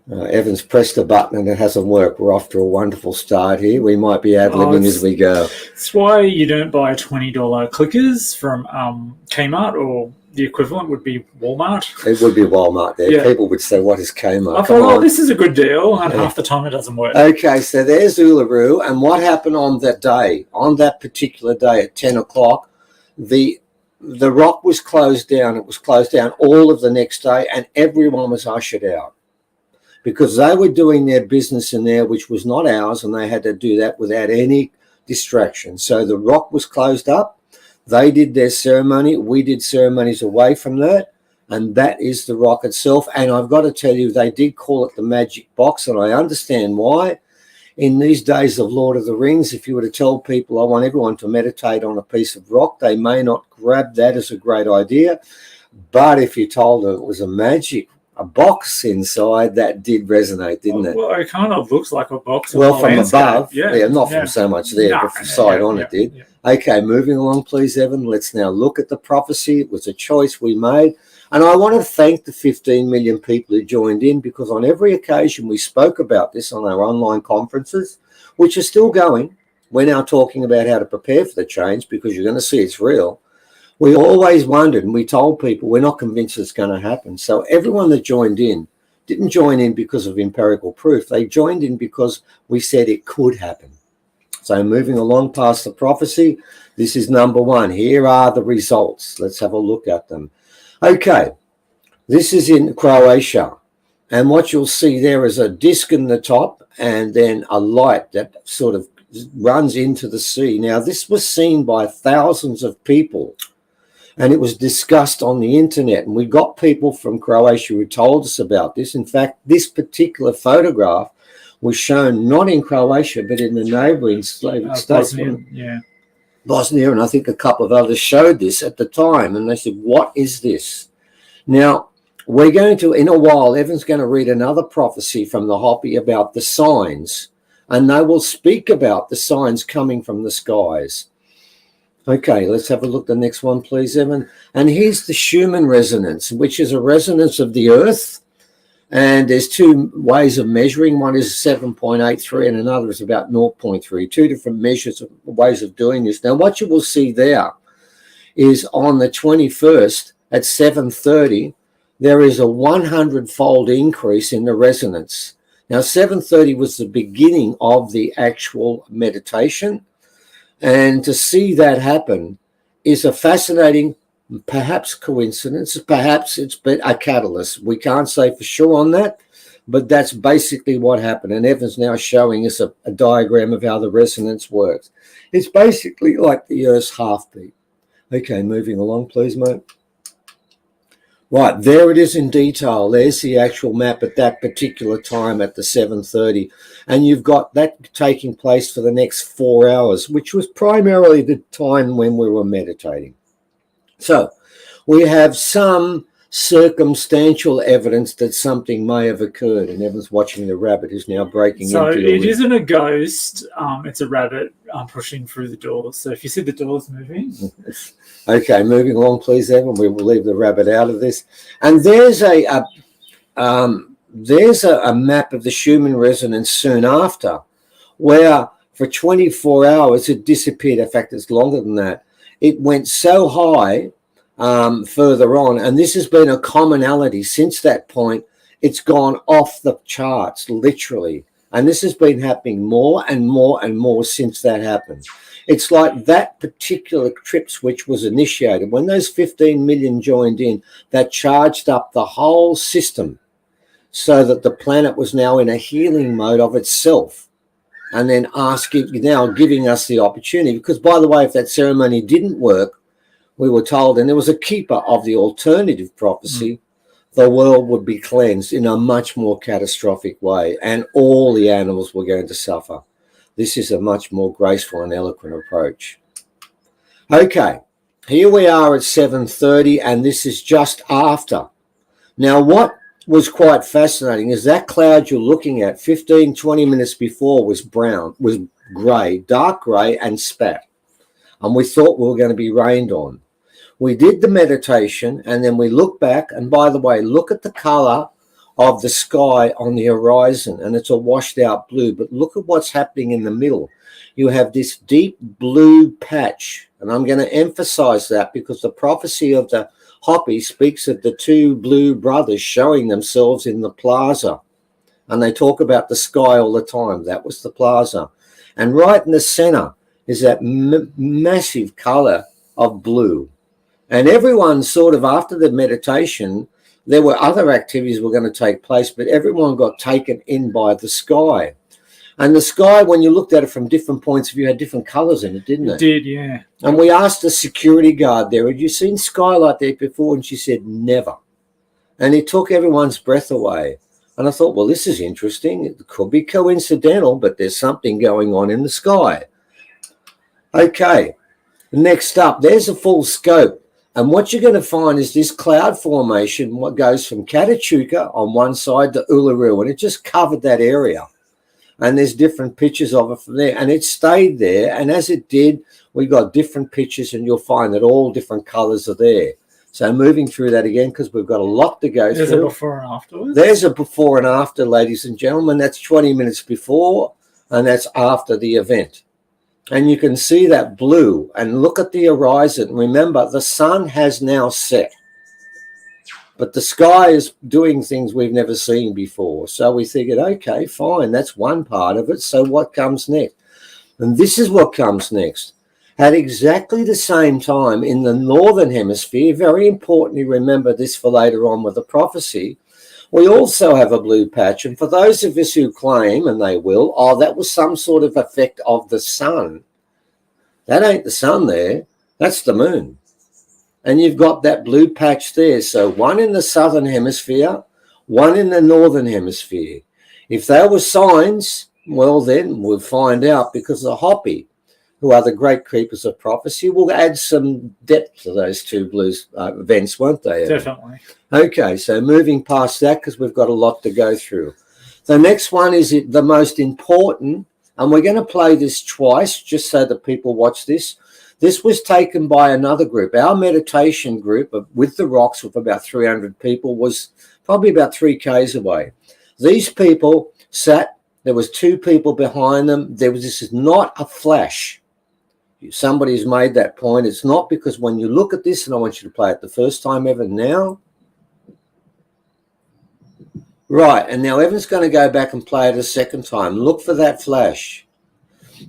Speaker 11: Evan's pressed a button and it hasn't worked. We're off to a wonderful start here. We might be ad-libbing as we go.
Speaker 12: That's why you don't buy $20 clickers from Kmart, or the equivalent would be Walmart.
Speaker 11: It would be Walmart there. Yeah. People would say, what is Kmart?
Speaker 12: I thought, this is a good deal, and half the time it doesn't work.
Speaker 11: Okay, so there's Uluru, and what happened on that day, on that particular day at 10 o'clock, the rock was closed down. It was closed down all of the next day, and everyone was ushered out, because they were doing their business in there, which was not ours, and they had to do that without any distraction. So the rock was closed up. They did their ceremony. We did ceremonies away from that, and that is the rock itself. And I've got to tell you, they did call it the magic box, and I understand why. In these days of Lord of the Rings, if you were to tell people, I want everyone to meditate on a piece of rock, they may not grab that as a great idea. But if you told them it was a box inside, that did resonate, didn't it?
Speaker 12: Well, it kind of looks like a box.
Speaker 11: Well, from above, not from so much there, but from side on it did. Yeah. Okay, moving along, please, Evan. Let's now look at the prophecy. It was a choice we made. And I want to thank the 15 million people who joined in, because on every occasion we spoke about this on our online conferences, which are still going. We're now talking about how to prepare for the change, because you're going to see it's real. We always wondered, and we told people we're not convinced it's going to happen. So everyone that joined in didn't join in because of empirical proof. They joined in because we said it could happen. So moving along past the prophecy, this is number one. Here are the results. Let's have a look at them. Okay, this is in Croatia. And what you'll see there is a disc in the top and then a light that sort of runs into the sea. Now, this was seen by thousands of people, and it was discussed on the internet. And we got people from Croatia who told us about this. In fact, this particular photograph was shown not in Croatia, but in the neighbouring Slavic states. Bosnia, and I think a couple of others showed this at the time. And they said, what is this? Now, we're going to, in a while, Evan's going to read another prophecy from the Hopi about the signs. And they will speak about the signs coming from the skies. Okay, let's have a look at the next one, please, Evan. And here's the Schumann resonance, which is a resonance of the Earth. And there's two ways of measuring. One is 7.83 and another is about 0.3. Two different measures, ways of doing this. Now, what you will see there is on the 21st at 7:30, there is a 100-fold increase in the resonance. Now, 7:30 was the beginning of the actual meditation. And to see that happen is a fascinating, perhaps coincidence, perhaps it's been a catalyst. We can't say for sure on that, but that's basically what happened. And Evan's now showing us a diagram of how the resonance works. It's basically like the Earth's heartbeat. Okay, moving along, please, mate. Right, there it is in detail. There's the actual map at that particular time at the 7:30. And you've got that taking place for the next 4 hours, which was primarily the time when we were meditating. So we have some circumstantial evidence that something may have occurred. And Evan's watching the rabbit who's now breaking into
Speaker 12: So it isn't a ghost. It's a rabbit pushing through the doors. So if you see the doors moving.
Speaker 11: Okay, moving along, please, Evan. We will leave the rabbit out of this. And there's a map of the Schumann resonance soon after, where for 24 hours it disappeared. In fact, it's longer than that. It went so high further on, and this has been a commonality since that point. It's gone off the charts, literally. And this has been happening more and more and more since that happened. It's like that particular trip switch was initiated. When those 15 million joined in, that charged up the whole system so that the planet was now in a healing mode of itself. And then giving us the opportunity. Because, by the way, if that ceremony didn't work, we were told, and there was a keeper of the alternative prophecy, the world would be cleansed in a much more catastrophic way, and all the animals were going to suffer. This is a much more graceful and eloquent approach. Okay, here we are at 7:30, and this is just after. Now, what was quite fascinating is that cloud you're looking at 15, 20 minutes before was grey, dark grey and spat. And we thought we were going to be rained on. We did the meditation, and then we looked back, and by the way, look at the colour of the sky on the horizon, and it's a washed out blue, but look at what's happening in the middle. You have this deep blue patch, and I'm going to emphasize that because the prophecy of the Hopi speaks of the two blue brothers showing themselves in the plaza, and they talk about the sky all the time. That was the plaza, and right in the center is that massive color of blue. And everyone sort of, after the meditation, there were other activities were going to take place, but everyone got taken in by the sky. And the sky, when you looked at it from different points of view, had different colors in it, didn't it?
Speaker 12: It did, yeah.
Speaker 11: And we asked the security guard there, had you seen sky like that before? And she said, never. And it took everyone's breath away. And I thought, well, this is interesting. It could be coincidental, but there's something going on in the sky. Okay, next up, there's a full scope. And what you're going to find is this cloud formation, what goes from Katachuka on one side to Uluru, and it just covered that area. And there's different pictures of it from there. And it stayed there. And as it did, we got different pictures, and you'll find that all different colors are there. So moving through that again, because we've got a lot to go through.
Speaker 12: There's a before and afterwards.
Speaker 11: There's a before and after, ladies and gentlemen. That's 20 minutes before, and that's after the event. And you can see that blue, and look at the horizon. Remember, the sun has now set, but the sky is doing things we've never seen before. So we figured, okay, fine, that's one part of it. So what comes next? And this is what comes next. At exactly the same time in the northern hemisphere, very importantly, remember this for later on with the prophecy, we also have a blue patch. And for those of us who claim, and they will, oh, that was some sort of effect of the sun. That ain't the sun there. That's the moon. And you've got that blue patch there. So one in the southern hemisphere, one in the northern hemisphere. If there were signs, well, then we'll find out, because the Hopi, who are the great keepers of prophecy, will add some depth to those two blue events, won't they?
Speaker 12: Definitely.
Speaker 11: Okay, so moving past that, because we've got a lot to go through. The next one is the most important, and we're going to play this twice just so that people watch this. This was taken by another group. Our meditation group with the rocks, with about 300 people, was probably about 3 Ks away. These people sat, there was 2 people behind them. This is not a flash. Somebody's made that point. It's not, because when you look at this, and I want you to play it the first time ever now. Right, and now Evan's going to go back and play it a second time. Look for that flash.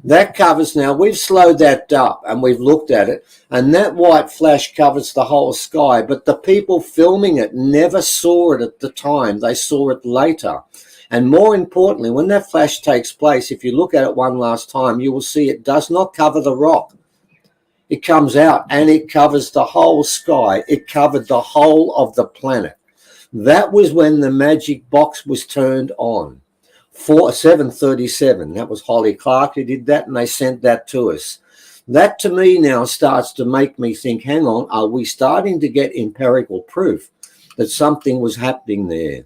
Speaker 11: That covers, now we've slowed that up and we've looked at it, and that white flash covers the whole sky, but the people filming it never saw it at the time. They saw it later. And more importantly, when that flash takes place, if you look at it one last time, you will see it does not cover the rock. It comes out and it covers the whole sky. It covered the whole of the planet. That was when the magic box was turned on. 7:37. That was Holly Clark who did that, and they sent that to us. That to me now starts to make me think, hang on, are we starting to get empirical proof that something was happening there?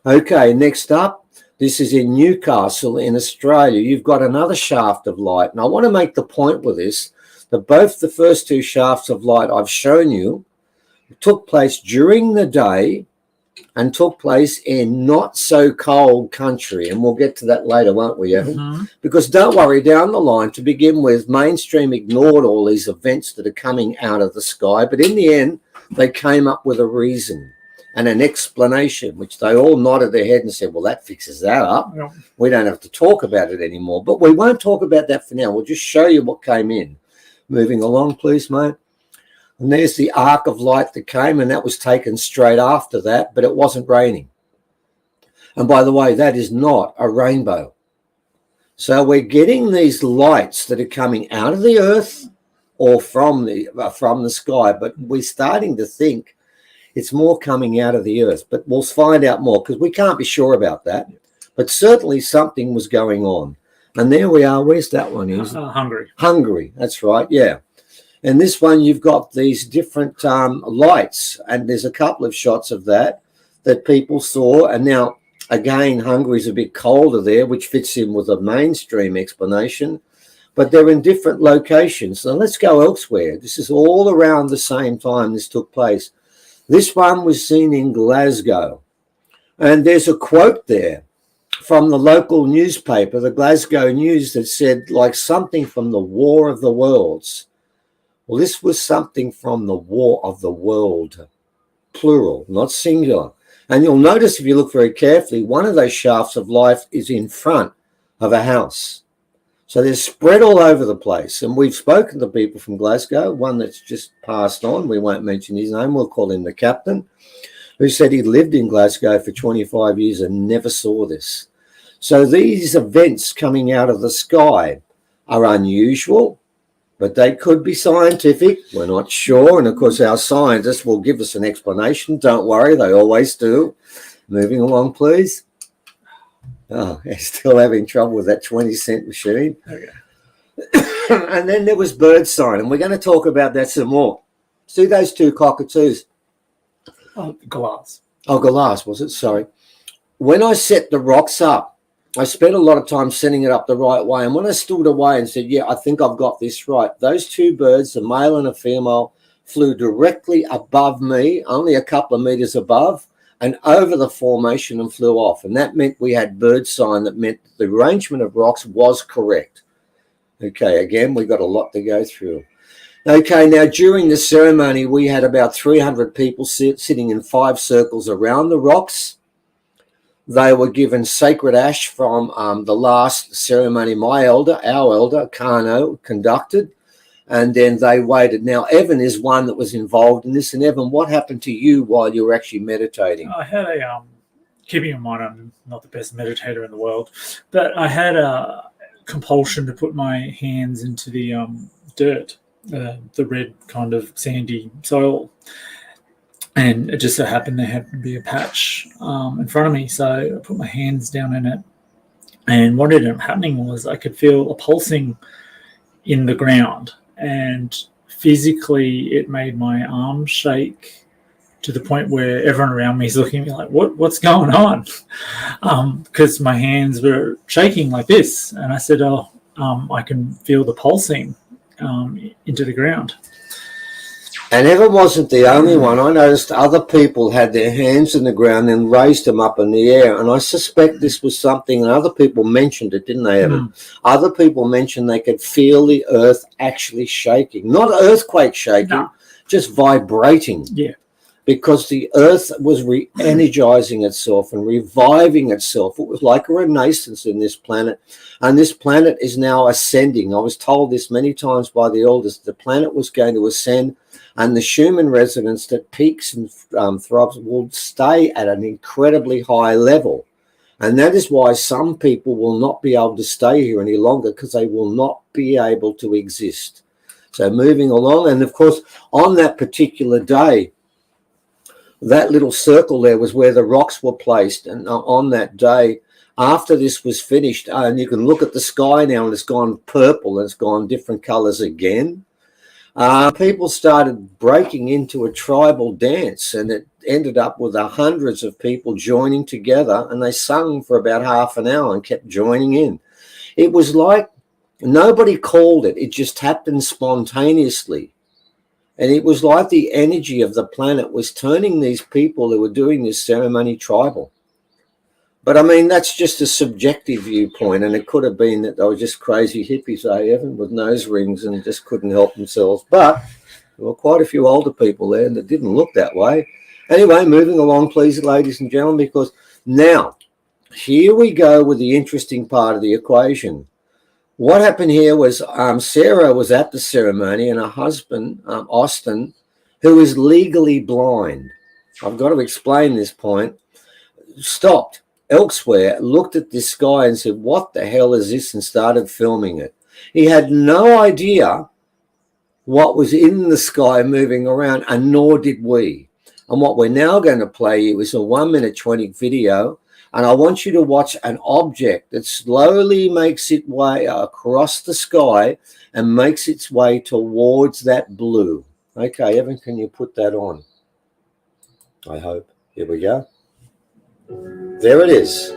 Speaker 11: Okay, next up, this is in Newcastle in Australia. You've got another shaft of light. And I want to make the point with this, that both the first 2 shafts of light I've shown you took place during the day and took place in not so cold country. And we'll get to that later, won't we, Evan? Mm-hmm. Because don't worry, down the line, to begin with, mainstream ignored all these events that are coming out of the sky. But in the end, they came up with a reason and an explanation, which they all nodded their head and said, well, that fixes that up. Yeah. We don't have to talk about it anymore. But we won't talk about that for now. We'll just show you what came in. Moving along, please, mate. And there's the arc of light that came, and that was taken straight after that, but it wasn't raining. And by the way, that is not a rainbow. So we're getting these lights that are coming out of the earth or from the sky, but we're starting to think it's more coming out of the earth. But we'll find out more, because we can't be sure about that. But certainly something was going on. And there we are. Where's that one? Hungary. Hungary, that's right, yeah. And this one, you've got these different lights, and there's a couple of shots of that people saw. And now, again, Hungary's a bit colder there, which fits in with a mainstream explanation, but they're in different locations. So let's go elsewhere. This is all around the same time this took place. This one was seen in Glasgow, and there's a quote there from the local newspaper, the Glasgow News, that said, like something from the War of the Worlds. Well, this was something from the War of the World, plural, not singular. And you'll notice if you look very carefully, one of those shafts of life is in front of a house. So they're spread all over the place. And we've spoken to people from Glasgow, one that's just passed on. We won't mention his name. We'll call him the captain, who said he lived in Glasgow for 25 years and never saw this. So these events coming out of the sky are unusual, but they could be scientific. We're not sure. And of course, our scientists will give us an explanation. Don't worry, they always do. Moving along, please. Oh, they're still having trouble with that 20-cent machine. Okay. And then there was bird sign, and we're going to talk about that some more. See those two cockatoos?
Speaker 12: Oh, glass.
Speaker 11: Oh, glass, was it? Sorry. When I set the rocks up, I spent a lot of time setting it up the right way. And when I stood away and said, yeah, I think I've got this right, those two birds, a male and a female, flew directly above me, only a couple of meters above, and over the formation and flew off. And that meant we had bird sign. That meant the arrangement of rocks was correct. Okay, again, we've got a lot to go through. Okay, now during the ceremony, we had about 300 people sitting in 5 circles around the rocks. They were given sacred ash from the last ceremony our elder, Kano, conducted, and then they waited. Now, Evan is one that was involved in this. And Evan, what happened to you while you were actually meditating?
Speaker 12: I had a, keeping in mind I'm not the best meditator in the world, but I had a compulsion to put my hands into the dirt, the red kind of sandy soil. And it just so happened there happened to be a patch in front of me. So I put my hands down in it. And what ended up happening was I could feel a pulsing in the ground. And physically, it made my arms shake to the point where everyone around me is looking at me like, what's going on? Because my hands were shaking like this. And I said, I can feel the pulsing into the ground.
Speaker 11: And Evan wasn't the only one. I noticed other people had their hands in the ground and raised them up in the air. And I suspect this was something, and other people mentioned it, didn't they, Evan? Other people mentioned they could feel the earth actually shaking. Not earthquake shaking, just vibrating.
Speaker 12: Yeah.
Speaker 11: Because the earth was re-energizing itself and reviving itself. It was like a renaissance in this planet. And this planet is now ascending. I was told this many times by the elders. The planet was going to ascend, and the Schumann resonance that peaks and throbs will stay at an incredibly high level. And that is why some people will not be able to stay here any longer, because they will not be able to exist. So moving along, and of course, on that particular day, that little circle there was where the rocks were placed. And on that day, after this was finished, and you can look at the sky now, and it's gone purple, and it's gone different colors again. People started breaking into a tribal dance, and it ended up with hundreds of people joining together, and they sung for about half an hour and kept joining in. It was like nobody called it. It just happened spontaneously. And it was like the energy of the planet was turning these people who were doing this ceremony tribal. But I mean, that's just a subjective viewpoint, and it could have been that they were just crazy hippies, Evan, with nose rings and just couldn't help themselves. But there were quite a few older people there that didn't look that way. Anyway, moving along, please, ladies and gentlemen, because now here we go with the interesting part of the equation. What happened here was Sarah was at the ceremony, and her husband, Austin, who is legally blind, I've got to explain this point, stopped elsewhere, looked at this sky and said, what the hell is this, and started filming it. He had no idea what was in the sky moving around, and nor did we. And what we're now going to play you is a 1 minute 20 video And I want you to watch an object that slowly makes its way across the sky and makes its way towards that blue. Okay, Evan, can you put that on? I hope. Here we go. There it is.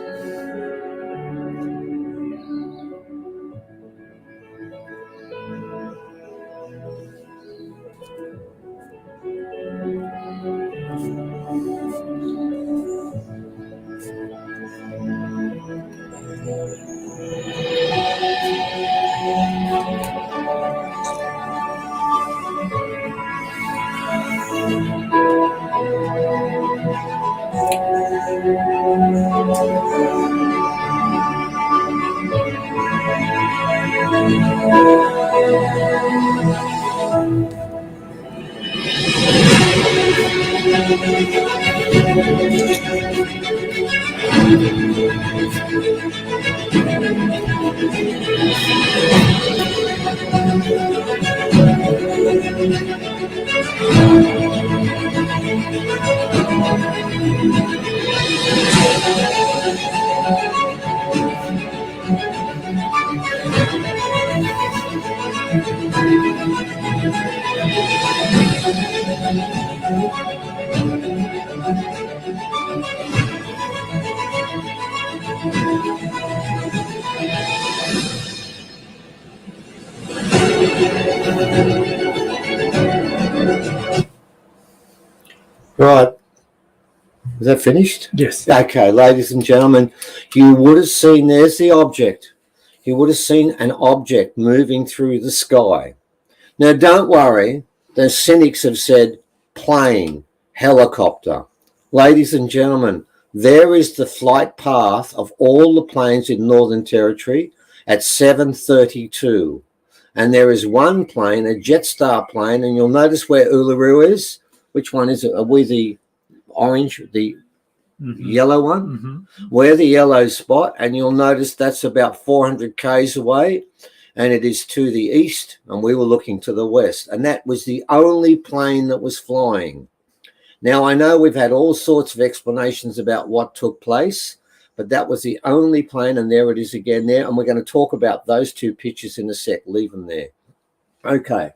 Speaker 11: Right. Is that finished?
Speaker 12: Yes.
Speaker 11: Okay, ladies and gentlemen, you would have seen, there's the object. You would have seen an object moving through the sky. Now, don't worry. The cynics have said plane, helicopter. Ladies and gentlemen, there is the flight path of all the planes in Northern Territory at 7:32. And there is one plane, a Jetstar plane, and you'll notice where Uluru is. Which one is it? Are we the orange, the yellow one? We're the yellow spot, and you'll notice that's about 400 k's away, and it is to the east, and we were looking to the west, and that was the only plane that was flying. Now, I know we've had all sorts of explanations about what took place, but that was the only plane, and there it is again there, and we're going to talk about those two pictures in a sec. Leave them there. Okay.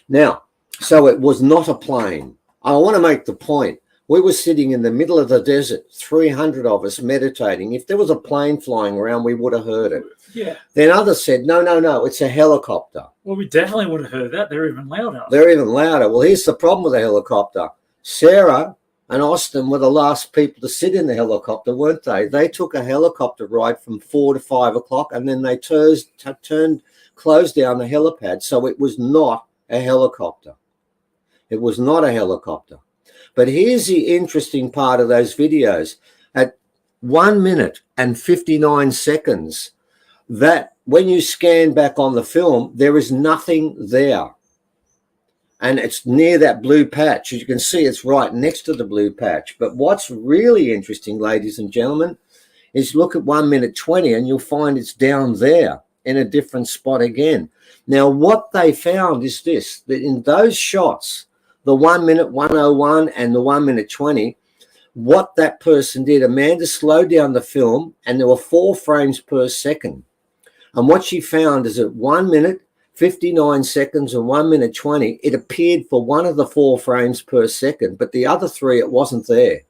Speaker 11: Now, so it was not a plane. I want to make the point. We were sitting in the middle of the desert, 300 of us meditating. If there was a plane flying around, we would have heard it.
Speaker 12: Yeah.
Speaker 11: Then others said, no, it's a helicopter.
Speaker 12: Well, we definitely would have heard that. They're even louder.
Speaker 11: They're even louder. Well, here's the problem with a helicopter. Sarah and Austin were the last people to sit in the helicopter, weren't they? They took a helicopter ride from 4 to 5 o'clock, and then they closed down the helipad. So it was not a helicopter. It was not a helicopter. But here's the interesting part of those videos. At 1 minute and 59 seconds, that when you scan back on the film, there is nothing there. And it's near that blue patch. As you can see, it's right next to the blue patch. But what's really interesting, ladies and gentlemen, is look at 1 minute 20 and you'll find it's down there in a different spot again. Now, what they found is this, that in those shots, the 1 minute 101 and the 1 minute 20, what that person did, Amanda slowed down the film and there were 4 frames per second. And what she found is at 1 minute, 59 seconds and 1 minute 20, it appeared for one of the 4 frames per second, but the other 3, it wasn't there.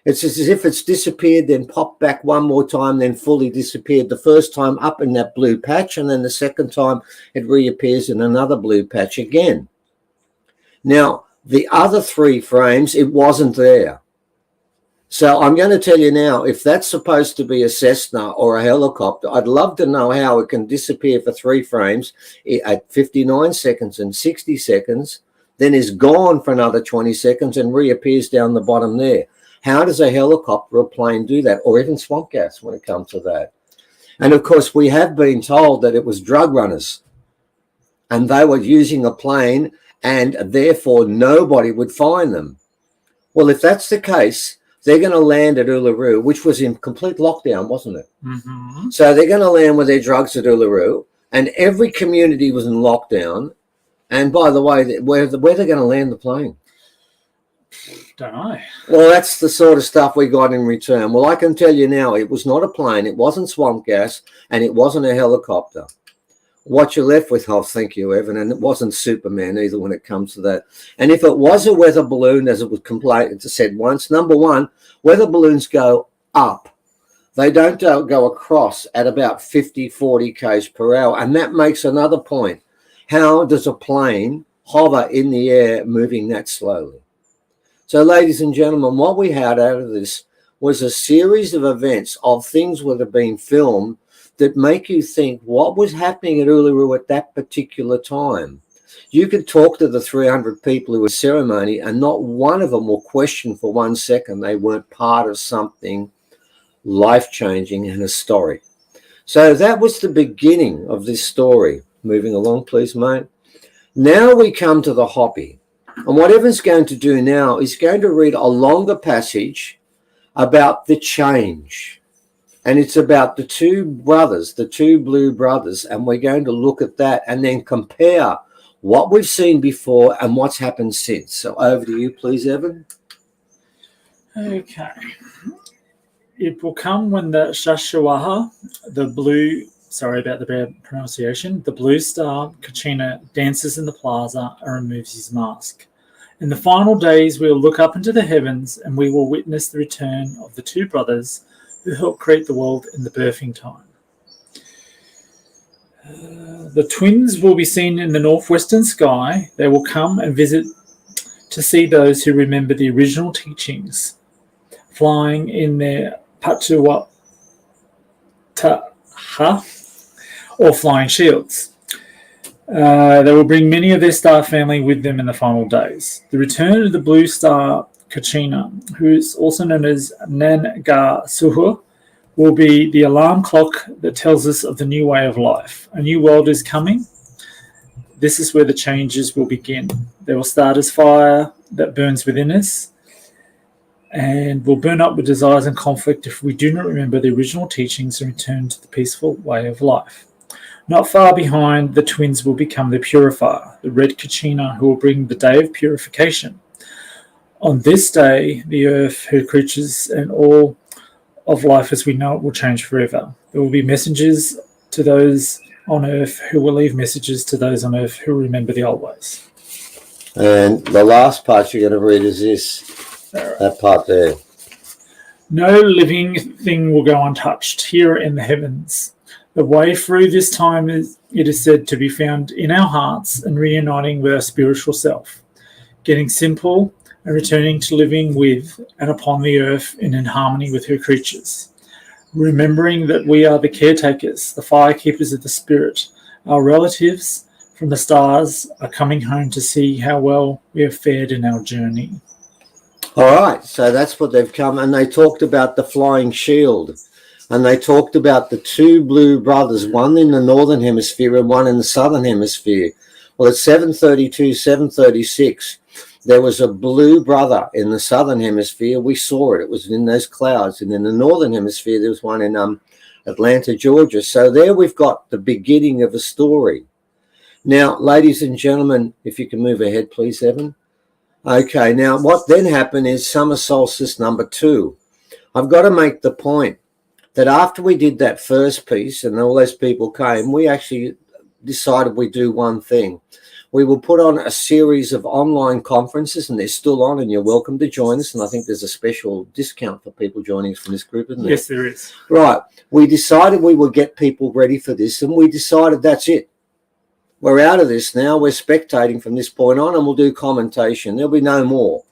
Speaker 11: It's as if it's disappeared, then popped back one more time, then fully disappeared. The first time up in that blue patch, and then the second time it reappears in another blue patch again. Now, the other 3 frames, it wasn't there. So I'm going to tell you now, if that's supposed to be a Cessna or a helicopter, I'd love to know how it can disappear for 3 frames at 59 seconds and 60 seconds, then is gone for another 20 seconds and reappears down the bottom there. How does a helicopter or a plane do that? Or even swamp gas when it comes to that. And of course, we have been told that it was drug runners and they were using a plane and therefore nobody would find them. Well, if that's the case, they're going to land at Uluru, which was in complete lockdown, wasn't it?
Speaker 12: Mm-hmm.
Speaker 11: So they're going to land with their drugs at Uluru, and every community was in lockdown. And by the way, where they're going to land the plane?
Speaker 12: Don't know.
Speaker 11: Well, that's the sort of stuff we got in return. Well, I can tell you now, it was not a plane, it wasn't swamp gas, and it wasn't a helicopter. What you're left with, oh, thank you, Evan, and it wasn't Superman either when it comes to that. And if it was a weather balloon, as it was said once, number one, weather balloons go up. They don't go across at about 50, 40 k's per hour. And that makes another point. How does a plane hover in the air moving that slowly? So, ladies and gentlemen, what we had out of this was a series of events of things that have been filmed that make you think what was happening at Uluru at that particular time. You could talk to the 300 people who were ceremony and not one of them will question for 1 second they weren't part of something life-changing and historic. So that was the beginning of this story. Moving along, please, mate. Now we come to the Hopi. And what Evan's going to do now is going to read a longer passage about the change. And it's about the two brothers, the two blue brothers. And we're going to look at that and then compare what we've seen before and what's happened since. So over to you, please, Evan.
Speaker 12: Okay. It will come when the Shashawaha, the blue, sorry about the bad pronunciation, the blue star Kachina dances in the plaza and removes his mask. In the final days, we will look up into the heavens and we will witness the return of the two brothers who helped create the world in the birthing time. The twins will be seen in the northwestern sky. They will come and visit to see those who remember the original teachings, flying in their Patuataha or flying shields. They will bring many of their star family with them in the final days. The return of the blue star Kachina, who is also known as Nanga Suhu, will be the alarm clock that tells us of the new way of life. A new world is coming. This is where the changes will begin. They will start as fire that burns within us and will burn up with desires and conflict if we do not remember the original teachings and return to the peaceful way of life. Not far behind, the twins will become the purifier, the red Kachina, who will bring the day of purification. On this day, the earth, her creatures, and all of life as we know it will change forever. There will be messengers to those on earth who will leave messages to those on earth who remember the old ways.
Speaker 11: And the last part you're going to read is this, that part there.
Speaker 12: No living thing will go untouched here in the heavens. The way through this time is, it is said, to be found in our hearts and reuniting with our spiritual self, getting simple and returning to living with and upon the earth and in harmony with her creatures. Remembering that we are the caretakers, the firekeepers of the spirit. Our relatives from the stars are coming home to see how well we have fared in our journey.
Speaker 11: All right, so that's what they've come, and they talked about the flying shield, and they talked about the two blue brothers, one in the northern hemisphere and one in the southern hemisphere. Well, at 7:32, 7:36, there was a blue brother in the southern hemisphere. We saw it. It was in those clouds. And in the northern hemisphere, there was one in Atlanta, Georgia. So there we've got the beginning of a story. Now, ladies and gentlemen, if you can move ahead, please, Evan. Okay, now what then happened is summer solstice number 2. I've got to make the point that after we did that first piece and all those people came, we actually decided we'd do one thing. We will put on a series of online conferences, and they're still on, and you're welcome to join us. And I think there's a special discount for people joining us from this group, isn't there?
Speaker 12: Yes, there is.
Speaker 11: Right. We decided we would get people ready for this, and we decided that's it. We're out of this now. We're spectating from this point on, and we'll do commentation. There'll be no more.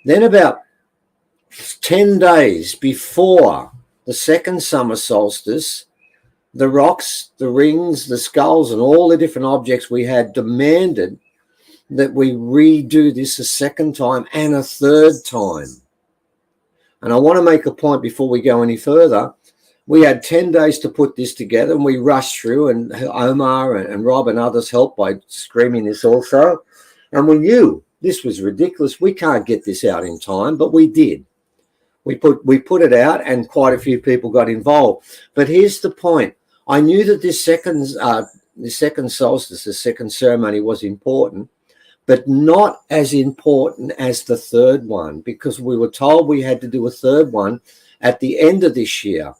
Speaker 11: Then about 10 days before the second summer solstice, the rocks, the rings, the skulls, and all the different objects we had demanded that we redo this a second time and a third time. And I want to make a point before we go any further. We had 10 days to put this together, and we rushed through, and Omar and Rob and others helped by screaming this also. And we knew this was ridiculous. We can't get this out in time, but we did. We put it out, and quite a few people got involved. But here's the point. I knew that this second solstice, the second ceremony, was important, but not as important as the third one, because we were told we had to do a third one at the end of this year.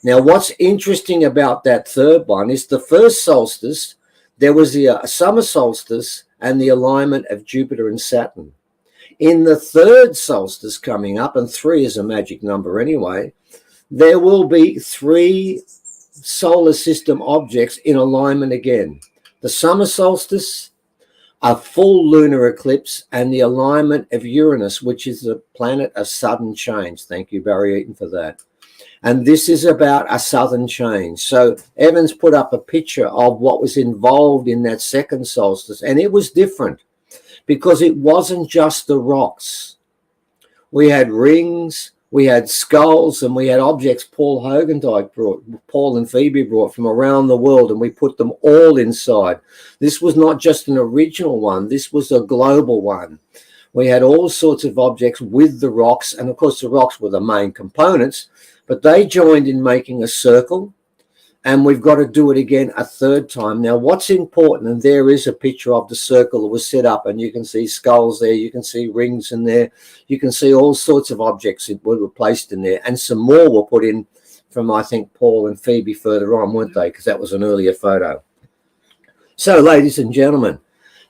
Speaker 11: Now, what's interesting about that third one is the first solstice, there was the summer solstice and the alignment of Jupiter and Saturn. In the third solstice coming up, and 3 is a magic number anyway, there will be 3 solar system objects in alignment again. The summer solstice, a full lunar eclipse, and the alignment of Uranus, which is the planet of sudden change. Thank you, Barry Eaton, for that. And this is about a southern change. So Evans put up a picture of what was involved in that second solstice, and it was different because it wasn't just the rocks. We had rings, we had skulls, and we had objects Paul and Phoebe brought from around the world, and we put them all inside. This was not just an original one, this was a global one. We had all sorts of objects with the rocks, and of course the rocks were the main components, but they joined in making a circle, and we've got to do it again a third time. Now, what's important, and there is a picture of the circle that was set up, and you can see skulls there, you can see rings in there, you can see all sorts of objects that were placed in there, and some more were put in from, I think, Paul and Phoebe further on, weren't they? Because that was an earlier photo. So, ladies and gentlemen,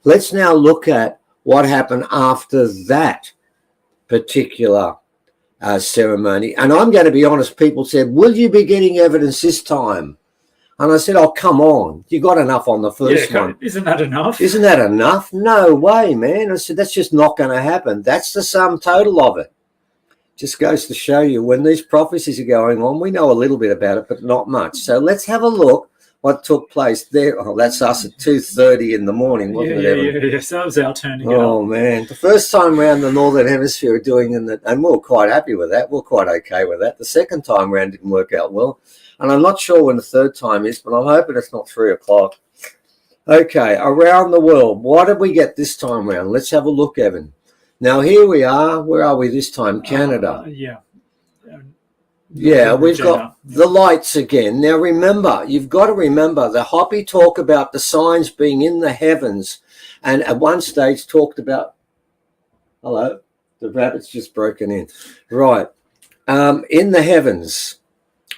Speaker 11: let's now look at what happened after that particular ceremony. And I'm going to be honest, people said, will you be getting evidence this time? And I said, oh, come on. You got enough on the first one.
Speaker 12: Isn't that enough?
Speaker 11: Isn't that enough? No way, man. I said, that's just not going to happen. That's the sum total of it. Just goes to show you when these prophecies are going on, we know a little bit about it, but not much. So let's have a look what took place there. Oh, that's us at 2:30 in the morning, wasn't it, Evan?
Speaker 12: Yeah. So that was our turn again.
Speaker 11: Oh, man. The first time around the Northern Hemisphere doing it, and we were quite happy with that. We're quite okay with that. The second time around didn't work out well. And I'm not sure when the third time is, but I'm hoping it's not 3 o'clock. Okay, around the world. What did we get this time around? Let's have a look, Evan. Now, here we are. Where are we this time? Canada. Yeah, we've got the lights again. Now, remember, you've got to remember, the Hopi talk about the signs being in the heavens, and at one stage talked about, hello, the rabbit's just broken in. Right, in the heavens.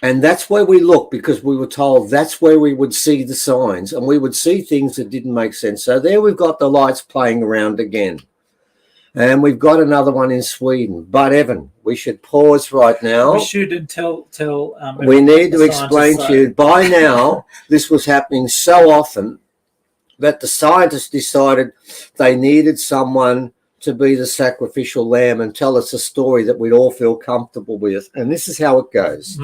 Speaker 11: And that's where we look, because we were told that's where we would see the signs, and we would see things that didn't make sense. So there we've got the lights playing around again. And we've got another one in Sweden. But, Evan, we should pause right now.
Speaker 12: We should and tell
Speaker 11: we need to explain to you, by now, this was happening so often that the scientists decided they needed someone to be the sacrificial lamb and tell us a story that we'd all feel comfortable with. And this is how it goes.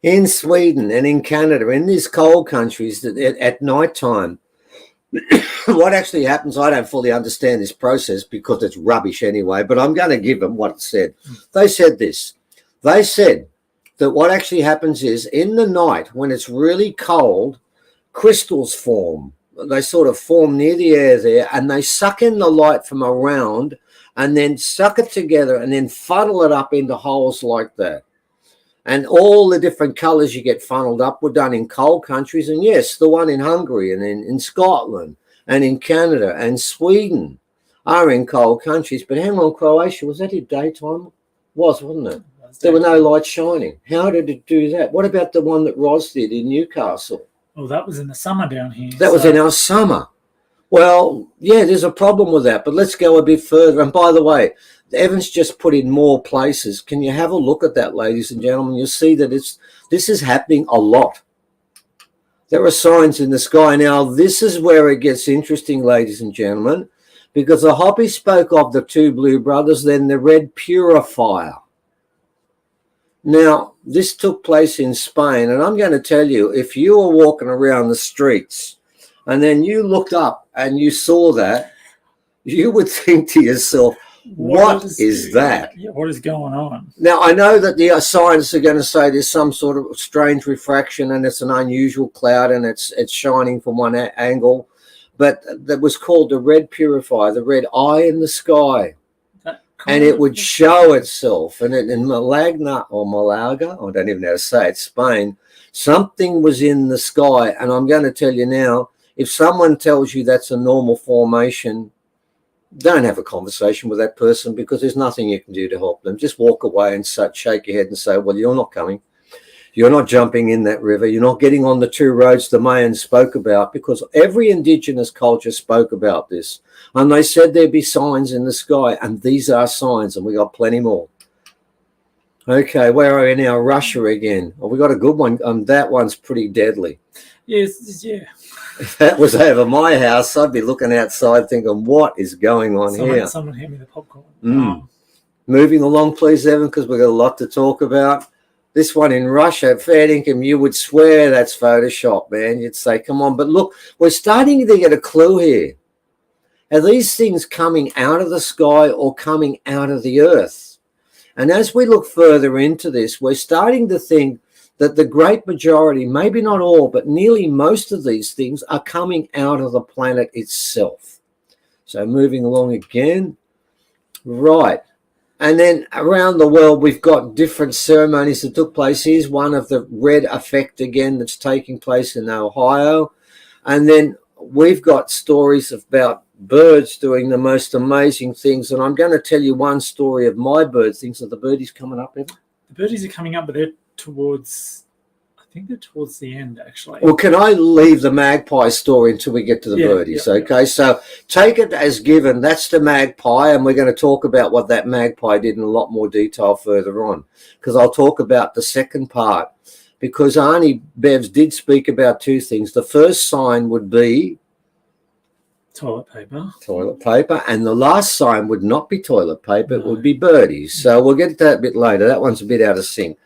Speaker 11: In Sweden and in Canada, in these cold countries, at night time, what actually happens, I don't fully understand this process because it's rubbish anyway, but I'm going to give them what it said. They said this. They said that what actually happens is in the night when it's really cold, crystals form. They sort of form near the air there, and they suck in the light from around and then suck it together and then funnel it up into holes like that. And all the different colours you get funneled up were done in cold countries. And yes, the one in Hungary and in Scotland and in Canada and Sweden are in cold countries. But hang on, Croatia, was that in daytime? Wasn't it? There were no lights shining. How did it do that? What about the one that Ros did in Newcastle?
Speaker 12: Oh, that was in the summer down here.
Speaker 11: That was in our summer. Well, yeah, there's a problem with that. But let's go a bit further. And by the way, Evans just put in more places. Can you have a look at that, ladies and gentlemen? You'll see that this is happening a lot. There are signs in the sky. Now, this is where it gets interesting, ladies and gentlemen, because the Hopi spoke of the 2 blue brothers, then the red purifier. Now, this took place in Spain, and I'm going to tell you, if you were walking around the streets and then you looked up and you saw that, you would think to yourself, what is that?
Speaker 12: What is going on?
Speaker 11: Now, I know that the scientists are going to say there's some sort of strange refraction and it's an unusual cloud and it's shining from one angle, but that was called the red purifier, the red eye in the sky. And it would show itself. And in Malaga, I don't even know how to say it, Spain, something was in the sky. And I'm going to tell you now, If someone tells you that's a normal formation, don't have a conversation with that person, because there's nothing you can do to help them. Just walk away and shake your head and say, well, you're not coming. You're not jumping in that river. You're not getting on the 2 roads the Mayans spoke about, because every indigenous culture spoke about this. And they said there'd be signs in the sky, and these are signs, and we got plenty more. Okay, where are we now? Russia again. Oh, we got a good one. That one's pretty deadly.
Speaker 12: Yes, yeah.
Speaker 11: If that was over my house, I'd be looking outside thinking, what is going on here?
Speaker 12: Someone hand me the popcorn.
Speaker 11: Moving along, please, Evan, because we've got a lot to talk about. This one in Russia, fair income, you would swear that's Photoshop, man. You'd say, come on. But look, we're starting to get a clue here. Are these things coming out of the sky or coming out of the earth? And as we look further into this, we're starting to think that the great majority, maybe not all, but nearly most of these things are coming out of the planet itself. So moving along again. Right. And then around the world, we've got different ceremonies that took place. Here's one of the red effect again that's taking place in Ohio. And then we've got stories about birds doing the most amazing things. And I'm going to tell you one story of my bird things. Are the birdies coming up, Evan?
Speaker 12: The birdies are coming up, but they're towards, I think they're towards the end, actually.
Speaker 11: Well, can I leave the magpie story until we get to the birdies? Okay, so take it as given. That's the magpie, and we're going to talk about what that magpie did in a lot more detail further on, because I'll talk about the second part, because Arnie Bevs did speak about 2 things. The first sign would be
Speaker 12: toilet paper.
Speaker 11: Toilet paper, and the last sign would not be toilet paper, it would be birdies. So we'll get to that a bit later. That one's a bit out of sync,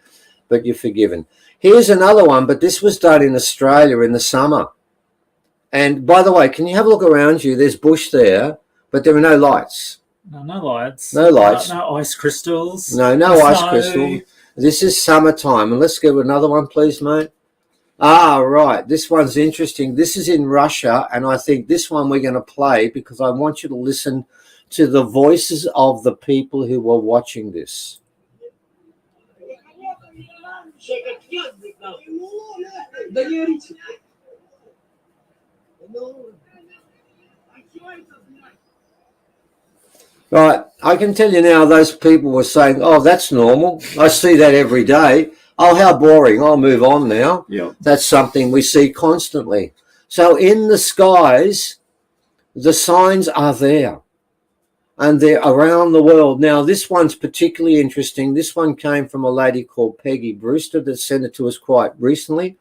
Speaker 11: but you're forgiven. Here's another one, but this was done in Australia in the summer. And by the way, can you have a look around you? There's bush there, but there are no lights.
Speaker 12: No lights.
Speaker 11: No lights.
Speaker 12: No ice crystals.
Speaker 11: No ice crystal. This is summertime. And let's go with another one, please, mate. Ah, right. This one's interesting. This is in Russia, and I think this one we're going to play because I want you to listen to the voices of the people who were watching this. Right, I can tell you now those people were saying, oh, that's normal. I see that every day. Oh, how boring. I'll move on now.
Speaker 12: Yeah.
Speaker 11: That's something we see constantly. So in the skies, the signs are there. And they're around the world. Now, this one's particularly interesting. This one came from a lady called Peggy Brewster that sent it to us quite recently.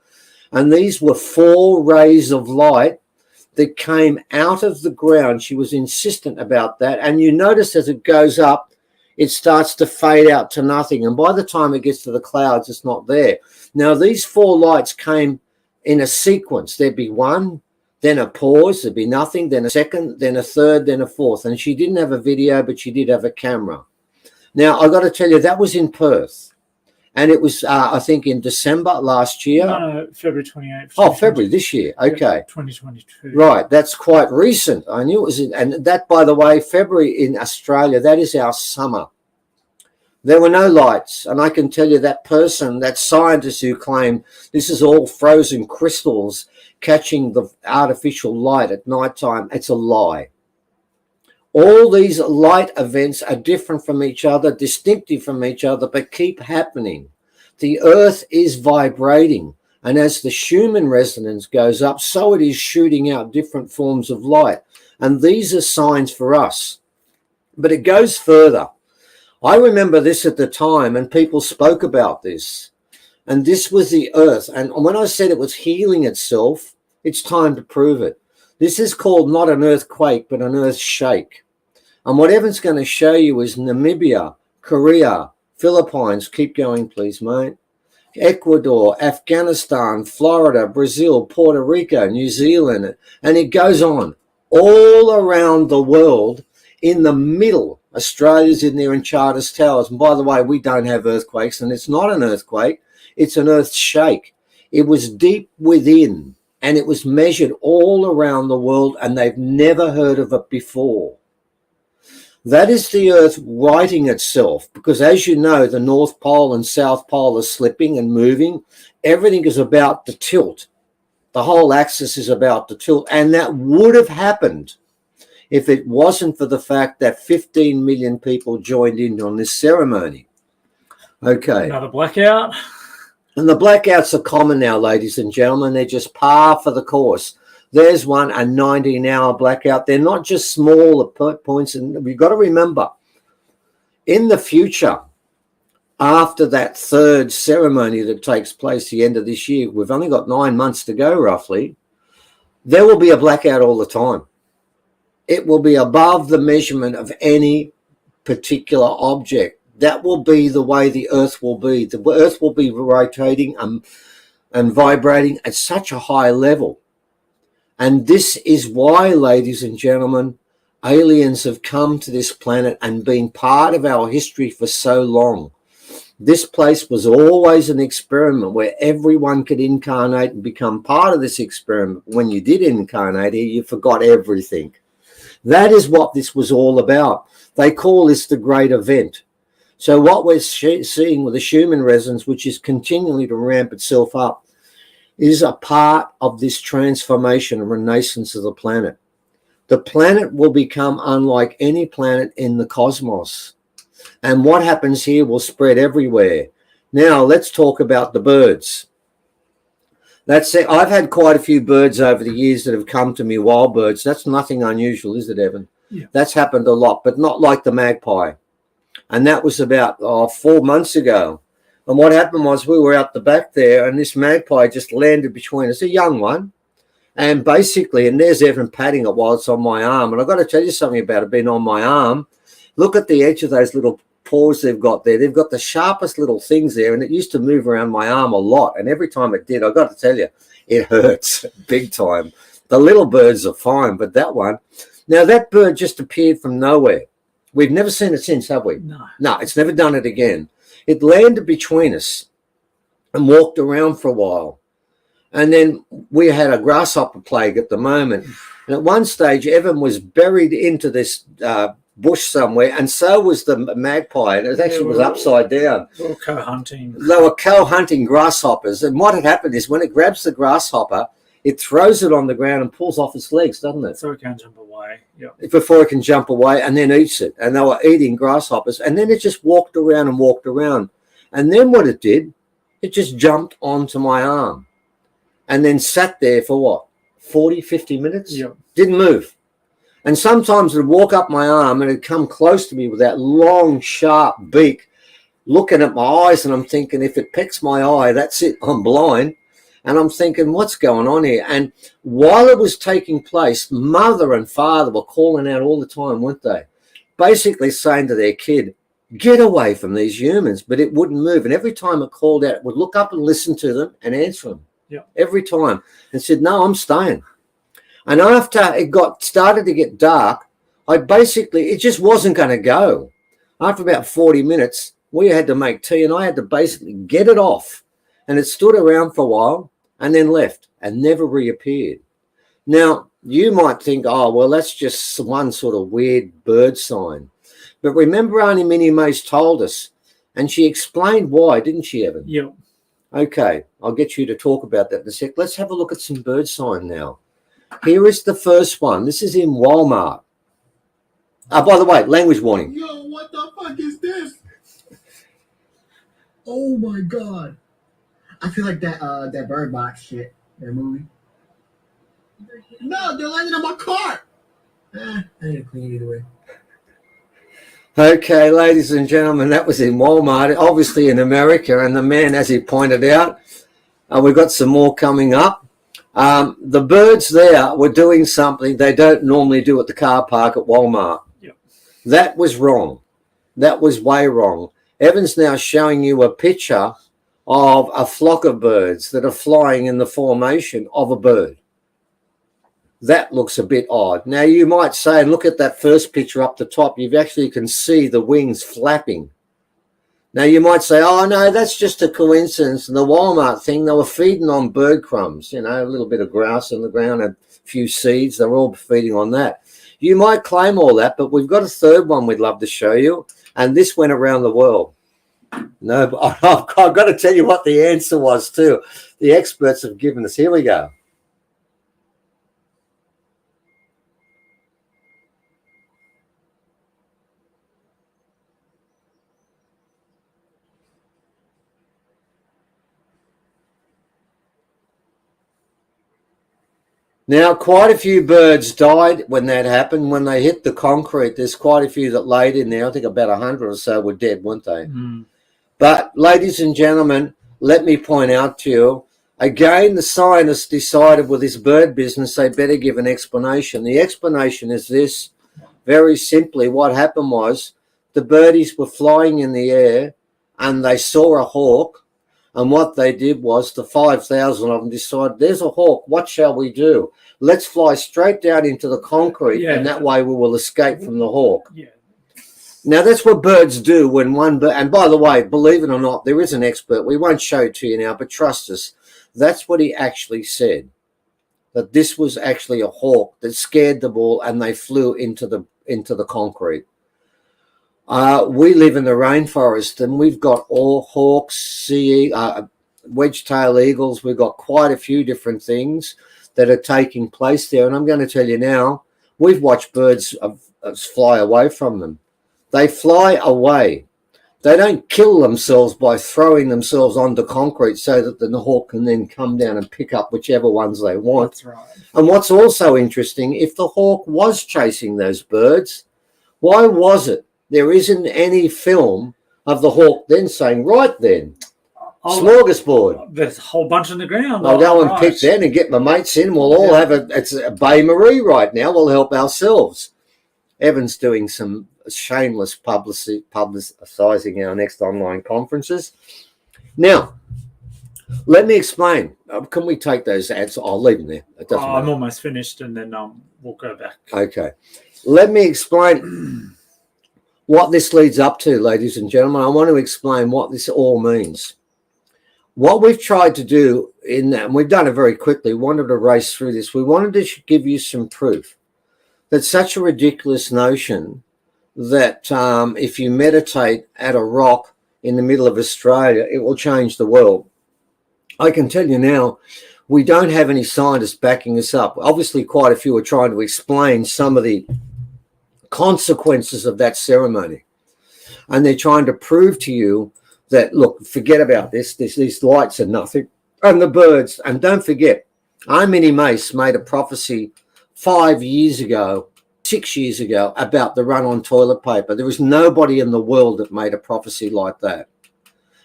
Speaker 11: And these were 4 rays of light that came out of the ground. She was insistent about that. And you notice as it goes up, it starts to fade out to nothing. And by the time it gets to the clouds, it's not there. Now, these 4 lights came in a sequence. There'd be 1, then a pause, there'd be nothing, then a second, then a third, then a fourth. And she didn't have a video, but she did have a camera. Now, I got to tell you, that was in Perth. And it was, I think, in December last year.
Speaker 12: No, February 28th.
Speaker 11: Oh, February this year. Okay.
Speaker 12: 2022.
Speaker 11: Right. That's quite recent. I knew it was in, and that, by the way, February in Australia, that is our summer. There were no lights. And I can tell you that person, that scientist who claimed this is all frozen crystals catching the artificial light at nighttime, it's a lie. All these light events are different from each other, distinctive from each other, but keep happening. The earth is vibrating, and as the Schumann resonance goes up, so it is shooting out different forms of light. And these are signs for us. But it goes further. I remember this at the time, and people spoke about this. And this was the earth. And when I said it was healing itself, it's time to prove it. This is called not an earthquake, but an earth shake. And what Evan's going to show you is Namibia, Korea, Philippines. Keep going, please, mate. Ecuador, Afghanistan, Florida, Brazil, Puerto Rico, New Zealand. And it goes on all around the world. In the middle, Australia's in there in Charters Towers. And by the way, we don't have earthquakes, and it's not an earthquake. It's an earth shake. It was deep within, and it was measured all around the world, and they've never heard of it before. That is the earth righting itself, because as you know, the North Pole and South Pole are slipping and moving. Everything is about to tilt. The whole axis is about to tilt, and that would have happened if it wasn't for the fact that 15 million people joined in on this ceremony. Okay.
Speaker 12: Another blackout.
Speaker 11: And the blackouts are common now, ladies and gentlemen. They're just par for the course. There's one, a 19-hour blackout. They're not just small points. And we've got to remember, in the future, after that third ceremony that takes place the end of this year, we've only got 9 months to go, roughly, there will be a blackout all the time. It will be above the measurement of any particular object. That will be the way the Earth will be. The Earth will be rotating and vibrating at such a high level. And this is why, ladies and gentlemen, aliens have come to this planet and been part of our history for so long. This place was always an experiment where everyone could incarnate and become part of this experiment. When you did incarnate here, you forgot everything. That is what this was all about. They call this the great event. So what we're seeing with the Schumann resonance, which is continually to ramp itself up, is a part of this transformation and renaissance of the planet. The planet will become unlike any planet in the cosmos. And what happens here will spread everywhere. Now, let's talk about the birds. That's it. I've had quite a few birds over the years that have come to me, wild birds. That's nothing unusual, is it, Evan?
Speaker 12: Yeah.
Speaker 11: That's happened a lot, but not like the magpie. And that was about 4 months ago. And what happened was we were out the back there, and this magpie just landed between us, a young one. And basically, and there's Evan patting it while it's on my arm. And I've got to tell you something about it being on my arm. Look at the edge of those little paws they've got there. They've got the sharpest little things there, and it used to move around my arm a lot. And every time it did, I've got to tell you, it hurts big time. The little birds are fine, but that one. Now, that bird just appeared from nowhere. We've never seen it since, have we? No, it's never done it again. It landed between us and walked around for a while. And then we had a grasshopper plague at the moment. And at one stage, Evan was buried into this bush somewhere, and so was the magpie. And it actually was upside down.
Speaker 12: They were co-hunting.
Speaker 11: They were co-hunting grasshoppers. And what had happened is when it grabs the grasshopper, it throws it on the ground and pulls off its legs, doesn't it?
Speaker 12: So it can't jump away. Yep.
Speaker 11: Before it can jump away, and then eats it. And they were eating grasshoppers. And then it just walked around and walked around. And then what it did, it just jumped onto my arm. And then sat there for what? 40, 50 minutes?
Speaker 12: Yep.
Speaker 11: Didn't move. And sometimes it would walk up my arm and it'd come close to me with that long, sharp beak, looking at my eyes. And I'm thinking, if it pecks my eye, that's it, I'm blind. And I'm thinking, what's going on here? And while it was taking place, mother and father were calling out all the time, weren't they? Basically saying to their kid, get away from these humans. But it wouldn't move. And every time it called out, it would look up and listen to them and answer them.
Speaker 12: Yep.
Speaker 11: Every time. And said, no, I'm staying. And after it started to get dark, it just wasn't going to go. After about 40 minutes, we had to make tea, and I had to basically get it off. And it stood around for a while and then left and never reappeared. Now, you might think, oh, well, that's just one sort of weird bird sign. But remember, Auntie Minnie Mays told us, and she explained why, didn't she, Evan?
Speaker 12: Yep.
Speaker 11: Okay, I'll get you to talk about that in a sec. Let's have a look at some bird sign now. Here is the first one. This is in Walmart. By the way, language warning.
Speaker 13: Yo, what the fuck is this? Oh my god. I feel like that Bird Box shit, that movie. No, they're landing on my car. I need to clean it either way.
Speaker 11: Okay, ladies and gentlemen, that was in Walmart, obviously in America. And the man, as he pointed out, we've got some more coming up. The birds there were doing something they don't normally do at the car park at Walmart.
Speaker 12: Yep.
Speaker 11: That was wrong. That was way wrong. Evan's now showing you a picture of a flock of birds that are flying in the formation of a bird. That looks a bit odd. Now, you might say, and look at that first picture up the top, you actually can see the wings flapping. Now, you might say, oh, no, that's just a coincidence. And the Walmart thing, they were feeding on bird crumbs, you know, a little bit of grass in the ground, a few seeds. They were all feeding on that. You might claim all that, but we've got a third one we'd love to show you. And this went around the world. No, but I've got to tell you what the answer was, too. The experts have given us. Here we go. Now, quite a few birds died when that happened. When they hit the concrete, there's quite a few that laid in there. I think about 100 or so were dead, weren't they?
Speaker 12: Mm.
Speaker 11: But, ladies and gentlemen, let me point out to you, again, the scientists decided with this bird business, they better give an explanation. The explanation is this. Very simply, what happened was the birdies were flying in the air and they saw a hawk. And what they did was the 5,000 of them decided, there's a hawk, what shall we do? Let's fly straight down into the concrete and that way we will escape from the hawk.
Speaker 12: Yeah.
Speaker 11: Now, that's what birds do when one bird, and by the way, believe it or not, there is an expert. We won't show it to you now, but trust us. That's what he actually said, that this was actually a hawk that scared them all and they flew into the concrete. We live in the rainforest and we've got all hawks, wedge-tailed eagles. We've got quite a few different things that are taking place there. And I'm going to tell you now, we've watched birds fly away from them. They fly away. They don't kill themselves by throwing themselves onto concrete so that the hawk can then come down and pick up whichever ones they want.
Speaker 12: That's right.
Speaker 11: And what's also interesting, if the hawk was chasing those birds, why was it there isn't any film of the hawk then saying, right then, smorgasbord.
Speaker 12: There's a whole bunch on the ground.
Speaker 11: I'll go and pick that and get my mates in. We'll all have it's a Bay Marie right now. We'll help ourselves. Evan's doing some shameless publicising our next online conferences. Now, let me explain. Can we take those ads? I'll leave them there. It doesn't matter.
Speaker 12: I'm almost finished and then we'll go back.
Speaker 11: Okay. Let me explain what this leads up to, ladies and gentlemen. I want to explain what this all means. What we've tried to do in that, and we've done it very quickly, wanted to race through this. We wanted to give you some proof that such a ridiculous notion that if you meditate at a rock in the middle of Australia, it will change the world. I can tell you now, we don't have any scientists backing us up. Obviously, quite a few are trying to explain some of the consequences of that ceremony. And they're trying to prove to you that, look, forget about this. These lights are nothing. And the birds, and don't forget, Minnie Mace made a prophecy 5 years ago, 6 years ago, about the run on toilet paper. There was nobody in the world that made a prophecy like that.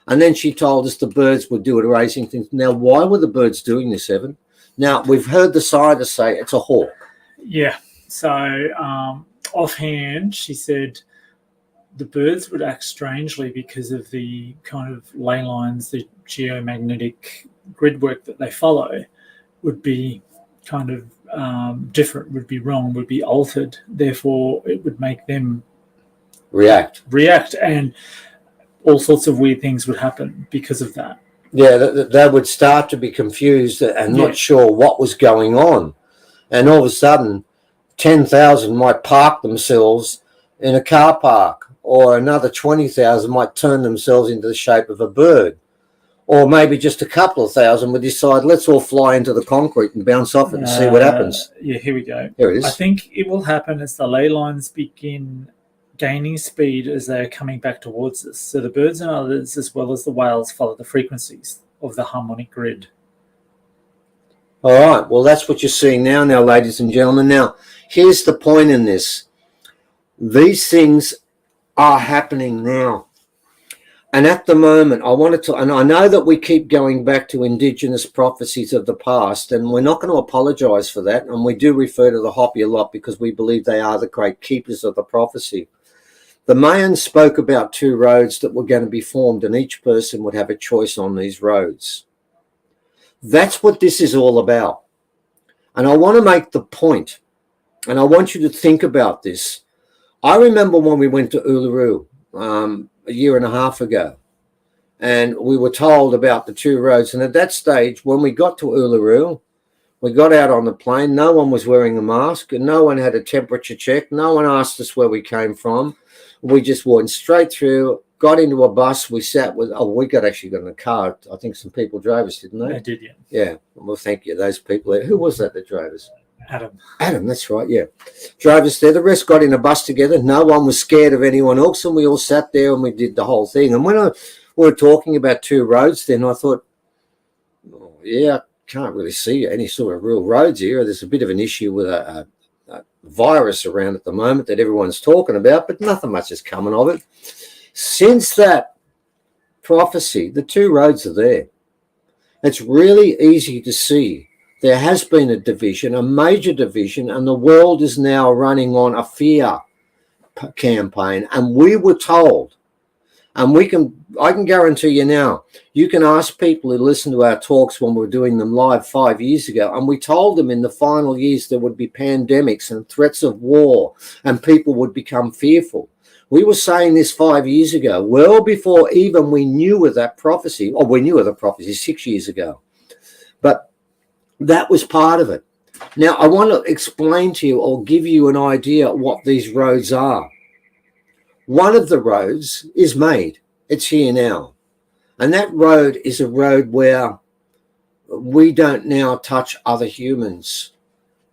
Speaker 11: And then she told us the birds would do it, raising things. Now, why were the birds doing this, Evan? Now, we've heard the scientists say it's a hawk.
Speaker 12: Yeah. So offhand, she said the birds would act strangely because of the kind of ley lines, the geomagnetic grid work that they follow would be kind of different, would be wrong, would be altered. Therefore, it would make them react, and all sorts of weird things would happen because of that.
Speaker 11: Yeah, they would start to be confused and not sure what was going on. And all of a sudden, 10,000 might park themselves in a car park, or another 20,000 might turn themselves into the shape of a bird. Or maybe just a couple of thousand would decide, let's all fly into the concrete and bounce off it and see what happens.
Speaker 12: Yeah, here we go.
Speaker 11: Here it is.
Speaker 12: I think it will happen as the ley lines begin gaining speed as they are coming back towards us. So the birds and others, as well as the whales, follow the frequencies of the harmonic grid.
Speaker 11: All right. Well, that's what you're seeing now, ladies and gentlemen. Now, here's the point in this. These things are happening now. And at the moment, I wanted to, and I know that we keep going back to indigenous prophecies of the past, and we're not going to apologize for that. And we do refer to the Hopi a lot because we believe they are the great keepers of the prophecy. The Mayans spoke about 2 roads that were going to be formed, and each person would have a choice on these roads. That's what this is all about. And I want to make the point, and I want you to think about this. I remember when we went to Uluru, a year and a half ago, and we were told about the 2 roads. And at that stage, when we got to Uluru, we got out on the plane, no one was wearing a mask and no one had a temperature check. No one asked us where we came from. We just went straight through, got into a bus. We sat with, we actually got in a car. I think some people drove us, didn't they?
Speaker 12: They did, yeah.
Speaker 11: Yeah. Well, thank you. Those people. Who was that drove us?
Speaker 12: Adam,
Speaker 11: that's right, yeah. Drove us there. The rest got in a bus together. No one was scared of anyone else, and we all sat there and we did the whole thing. And when we were talking about 2 roads, then I thought, can't really see any sort of real roads here. There's a bit of an issue with a virus around at the moment that everyone's talking about, but nothing much is coming of it. Since that prophecy, the 2 roads are there. It's really easy to see there has been a division, a major division, and the world is now running on a fear campaign. And we were told, and I can guarantee you now, you can ask people who listen to our talks when we were doing them live 5 years ago, and we told them in the final years there would be pandemics and threats of war, and people would become fearful. We were saying this 5 years ago, well before even we knew of that prophecy, or we knew of the prophecy 6 years ago. But that was part of it. Now, I want to explain to you or give you an idea what these roads are. One of the roads is made. It's here now. And that road is a road where we don't now touch other humans.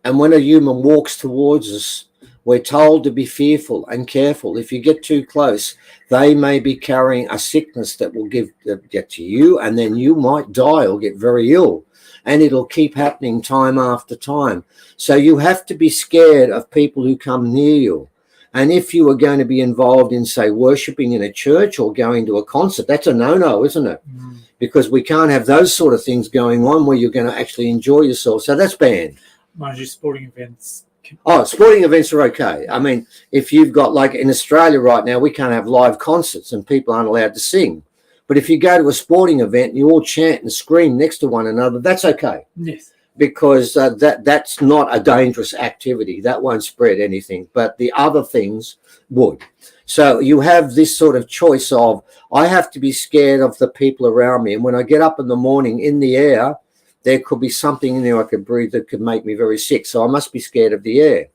Speaker 11: And when a human walks towards us, we're told to be fearful and careful. If you get too close, they may be carrying a sickness that will get to you, and then you might die or get very ill. And it'll keep happening time after time. So you have to be scared of people who come near you. And if you are going to be involved in, say, worshipping in a church or going to a concert, that's a no-no, isn't it? Mm. Because we can't have those sort of things going on where you're going to actually enjoy yourself. So that's banned.
Speaker 12: Mind you, sporting events.
Speaker 11: Oh, sporting events are okay. I mean, if you've got, like in Australia right now, we can't have live concerts and people aren't allowed to sing. But if you go to a sporting event and you all chant and scream next to one another, that's okay.
Speaker 12: Yes.
Speaker 11: Because that's not a dangerous activity. That won't spread anything. But the other things would. So you have this sort of choice of, I have to be scared of the people around me. And when I get up in the morning in the air, there could be something in there I could breathe that could make me very sick. So I must be scared of the air.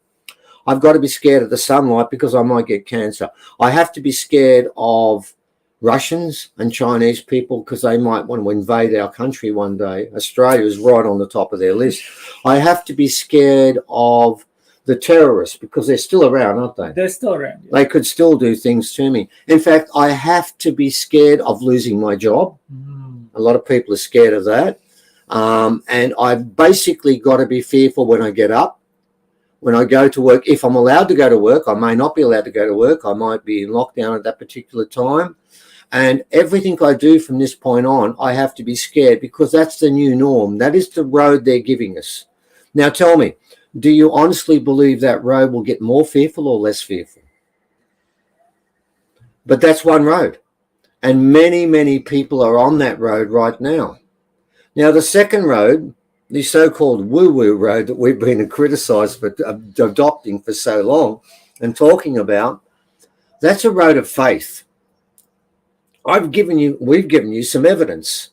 Speaker 11: I've got to be scared of the sunlight because I might get cancer. I have to be scared of Russians and Chinese people because they might want to invade our country one day. Australia is right on the top of their list. I have to be scared of the terrorists because they're still around, aren't they?
Speaker 12: They're still around. Yeah.
Speaker 11: They could still do things to me. In fact, I have to be scared of losing my job. A lot of people are scared of that. And I've basically got to be fearful when I get up, when I go to work. If I'm allowed to go to work, I may not be allowed to go to work. I might be in lockdown at that particular time. And everything I do from this point on, I have to be scared because that's the new norm. That is the road they're giving us. Now tell me, do you honestly believe that road will get more fearful or less fearful? But that's one road. And many, many people are on that road right now. Now, the second road, the so-called woo-woo road that we've been criticized for adopting for so long and talking about, that's a road of faith. We've given you some evidence.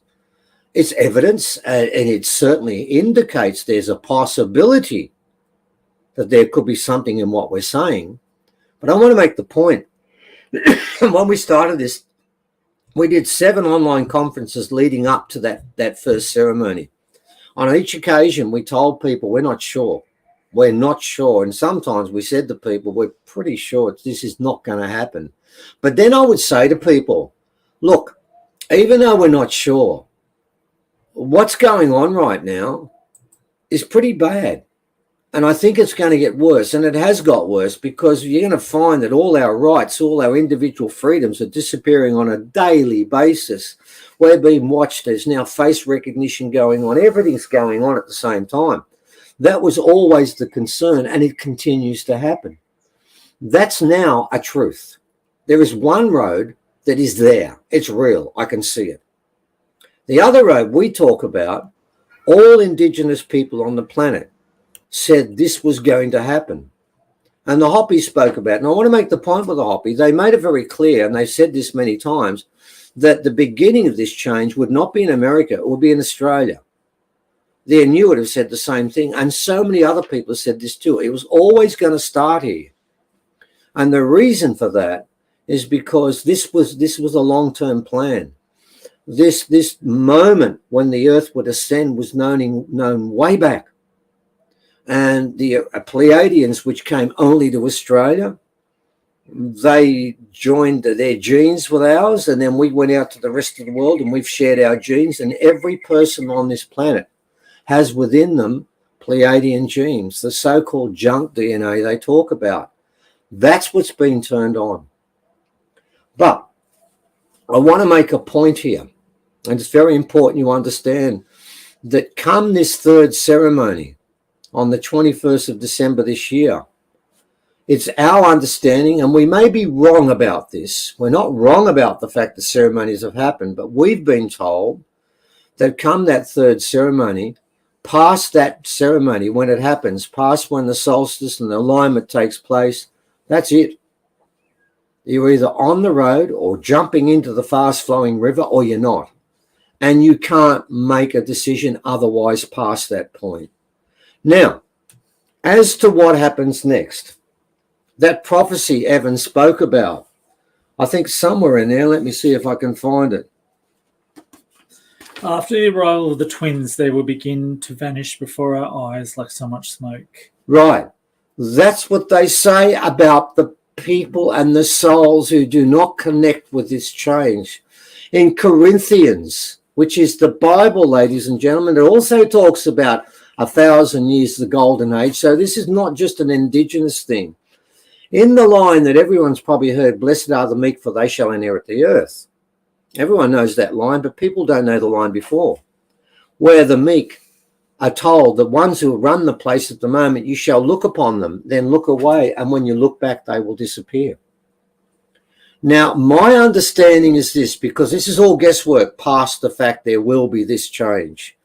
Speaker 11: It's evidence, and it certainly indicates there's a possibility that there could be something in what we're saying. But I want to make the point. When we started this, we did 7 online conferences leading up to that first ceremony. On each occasion, we told people we're not sure. We're not sure. And sometimes we said to people, we're pretty sure this is not going to happen. But then I would say to people, look, even though we're not sure, what's going on right now is pretty bad. And I think it's going to get worse. And it has got worse because you're going to find that all our rights, all our individual freedoms are disappearing on a daily basis. We're being watched. There's now face recognition going on. Everything's going on at the same time. That was always the concern, and it continues to happen. That's now a truth. There is one road that is there. It's real. I can see it. The other road we talk about, all Indigenous people on the planet said this was going to happen. And the Hopi spoke about it. And I want to make the point with the Hopi. They made it very clear, and they've said this many times, that the beginning of this change would not be in America. It would be in Australia. The Inuit have said the same thing. And so many other people have said this too. It was always going to start here. And the reason for that is because this was a long-term plan. This moment when the earth would ascend was known way back. And the Pleiadians, which came only to Australia, they joined their genes with ours, and then we went out to the rest of the world and we've shared our genes. And every person on this planet has within them Pleiadian genes, the so-called junk DNA they talk about. That's what's been turned on. But I want to make a point here, and it's very important you understand that come this third ceremony on the 21st of December this year, it's our understanding, and we may be wrong about this. We're not wrong about the fact that ceremonies have happened, but we've been told that come that third ceremony, past that ceremony when it happens, past when the solstice and the alignment takes place, that's it. You're either on the road or jumping into the fast-flowing river, or you're not. And you can't make a decision otherwise past that point. Now, as to what happens next, that prophecy Evan spoke about, I think somewhere in there, let me see if I can find it.
Speaker 12: After the arrival of the twins, they will begin to vanish before our eyes like so much smoke.
Speaker 11: Right. That's what they say about the people and the souls who do not connect with this change. In Corinthians, which is the Bible, ladies and gentlemen, it also talks about 1,000 years, the golden age. So this is not just an indigenous thing. In the line that everyone's probably heard, blessed are the meek, for they shall inherit the earth. Everyone knows that line, but people don't know the line before, where the meek are told, the ones who run the place at the moment, you shall look upon them, then look away, and when you look back, they will disappear. Now, my understanding is this, because this is all guesswork past the fact there will be this change.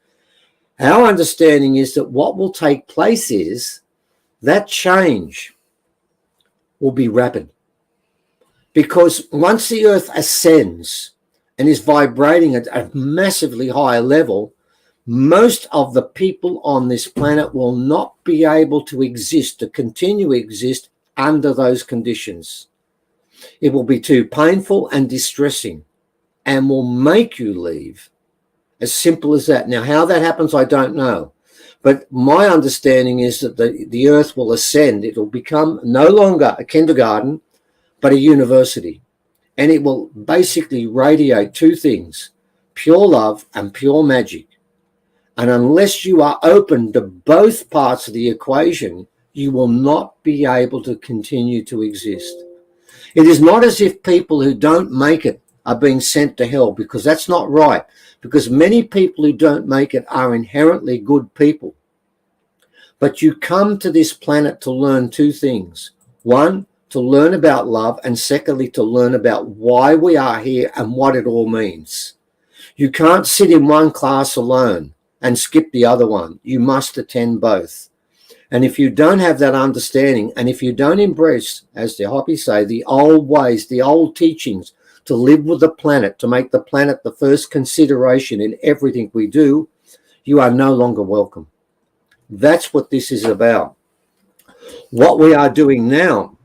Speaker 11: Our understanding is that what will take place is that change will be rapid. Because once the earth ascends and is vibrating at a massively higher level, most of the people on this planet will not be able to exist, to continue to exist under those conditions. It will be too painful and distressing and will make you leave. As simple as that. Now, how that happens, I don't know. But my understanding is that the earth will ascend. It will become no longer a kindergarten, but a university. And it will basically radiate two things, pure love and pure magic. And unless you are open to both parts of the equation, you will not be able to continue to exist. It is not as if people who don't make it are being sent to hell, because that's not right. Because many people who don't make it are inherently good people. But you come to this planet to learn two things. One, to learn about love, and secondly, to learn about why we are here and what it all means. You can't sit in one class alone and skip the other one. You must attend both. And if you don't have that understanding, and if you don't embrace, as the Hopi say, the old ways, the old teachings, to live with the planet, to make the planet the first consideration in everything we do, you are no longer welcome. That's what this is about. What we are doing now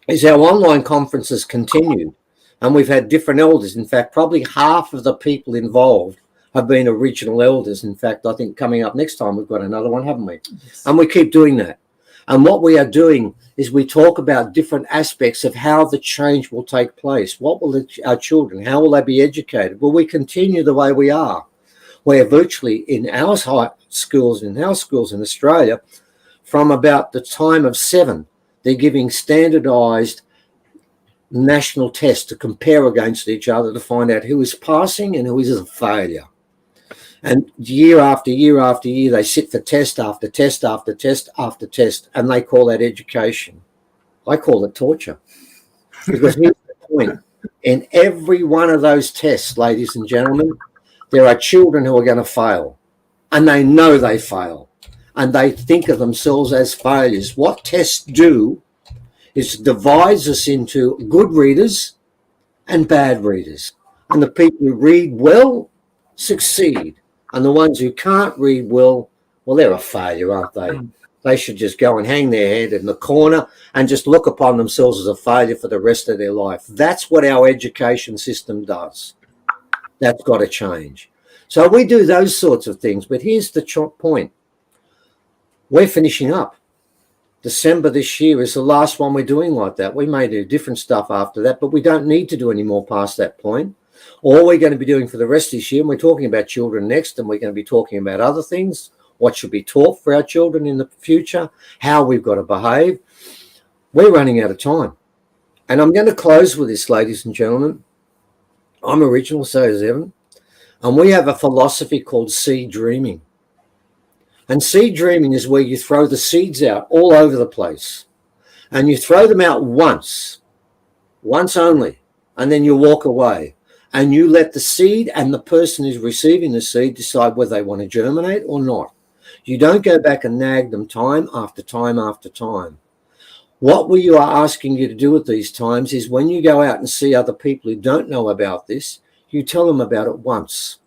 Speaker 11: is our online conferences continue, and we've had different elders. In fact, probably half of the people involved have been original elders. In fact, I think coming up next time, we've got another one, haven't we? Yes. And we keep doing that. And what we are doing is we talk about different aspects of how the change will take place. What will our children, how will they be educated? Will we continue the way we are, where virtually in our schools in Australia, from about the time of 7, they're giving standardized national tests to compare against each other to find out who is passing and who is a failure. And year after year after year, they sit for test after test after test after test, and they call that education. I call it torture. Because here's the point. In every one of those tests, ladies and gentlemen, there are children who are going to fail, and they know they fail, and they think of themselves as failures. What tests do is divides us into good readers and bad readers. And the people who read well succeed. And the ones who can't read well, they're a failure, aren't they? They should just go and hang their head in the corner and just look upon themselves as a failure for the rest of their life. That's what our education system does. That's got to change. So we do those sorts of things. But here's the point. We're finishing up. December this year is the last one we're doing like that. We may do different stuff after that, but we don't need to do any more past that point. All we're going to be doing for the rest of this year, and we're talking about children next, and we're going to be talking about other things, what should be taught for our children in the future, how we've got to behave. We're running out of time. And I'm going to close with this, ladies and gentlemen. I'm original, so is Evan. And we have a philosophy called seed dreaming. And seed dreaming is where you throw the seeds out all over the place. And you throw them out once only, and then you walk away. And you let the seed and the person who's receiving the seed decide whether they want to germinate or not. You don't go back and nag them time after time after time. What we are asking you to do at these times is when you go out and see other people who don't know about this, you tell them about it once.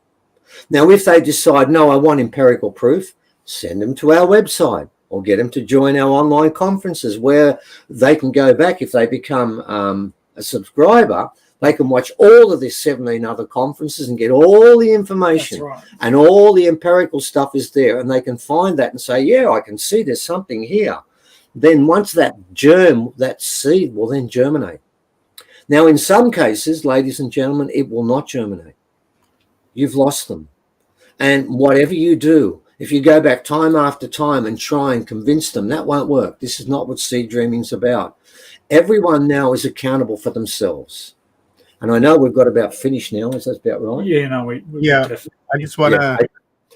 Speaker 11: Now, if they decide, no, I want empirical proof, send them to our website or get them to join our online conferences where they can go back. If they become a subscriber, they can watch all of these 17 other conferences and get all the information.
Speaker 12: That's right.
Speaker 11: And all the empirical stuff is there. And they can find that and say, yeah, I can see there's something here. Then once that germ, that seed will then germinate. Now, in some cases, ladies and gentlemen, it will not germinate. You've lost them. And whatever you do, if you go back time after time and try and convince them, that won't work. This is not what seed dreaming is about. Everyone now is accountable for themselves. And I know we've got about finished now. Is that about right?
Speaker 12: Yeah, no, we definitely.
Speaker 1: I just want to.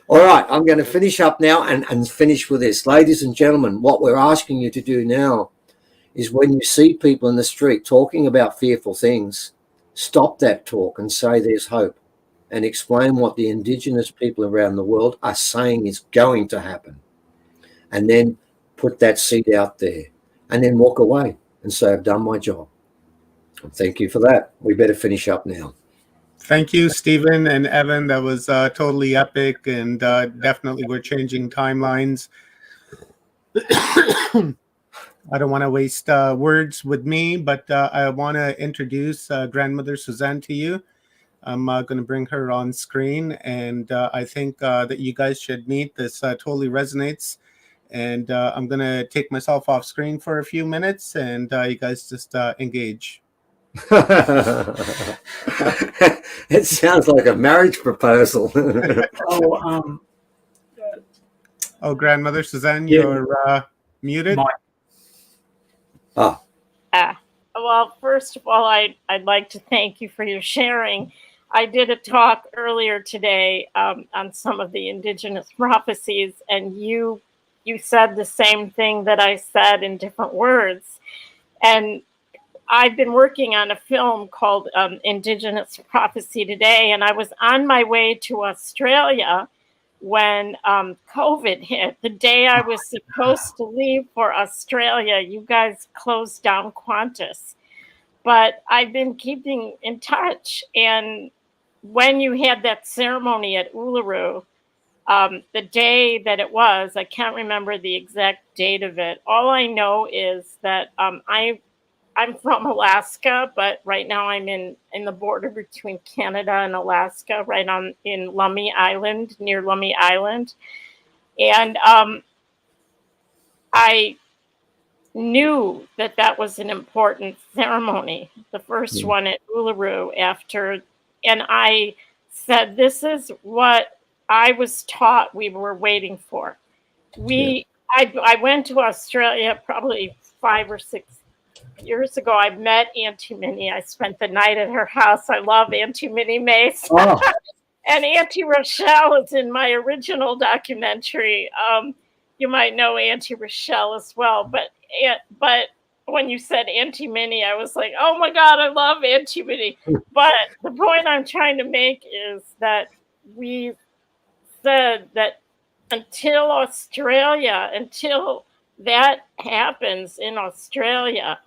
Speaker 11: All right, I'm going to finish up now and finish with this. Ladies and gentlemen, what we're asking you to do now is when you see people in the street talking about fearful things, stop that talk and say there's hope and explain what the Indigenous people around the world are saying is going to happen. And then put that seed out there and then walk away and say, I've done my job. And thank you for that. We better finish up now.
Speaker 1: Thank you, Stephen and Evan. That was totally epic, and definitely we're changing timelines. I don't want to waste words with me, but I want to introduce Grandmother Suzanne to you. I'm going to bring her on screen, and I think that you guys should meet. This totally resonates, and I'm going to take myself off screen for a few minutes, and you guys just engage.
Speaker 11: It sounds like a marriage proposal.
Speaker 1: Oh, Grandmother Suzanne,
Speaker 12: Yeah.
Speaker 1: you're muted.
Speaker 6: Well, first of all, I'd like to thank you for your sharing. I did a talk earlier today on some of the Indigenous prophecies, and you said the same thing that I said in different words. And I've been working on a film called Indigenous Prophecy Today, and I was on my way to Australia when COVID hit. The day I was supposed to leave for Australia, you guys closed down Qantas. But I've been keeping in touch, and when you had that ceremony at Uluru, the day that it was, I can't remember the exact date of it. All I know is that I'm from Alaska, but right now I'm in the border between Canada and Alaska, right in Lummi Island, near Lummi Island. And I knew that was an important ceremony, the first one at Uluru after, and I said, this is what I was taught we were waiting for. I went to Australia probably 5 or 6 years ago. I met Auntie Minnie. I spent the night at her house. I love Auntie Minnie Mace.
Speaker 11: Oh.
Speaker 6: And Auntie Rochelle is in my original documentary. You might know Auntie Rochelle as well. But when you said Auntie Minnie, I was like, oh my God, I love Auntie Minnie. But the point I'm trying to make is that we said that until that happens in Australia,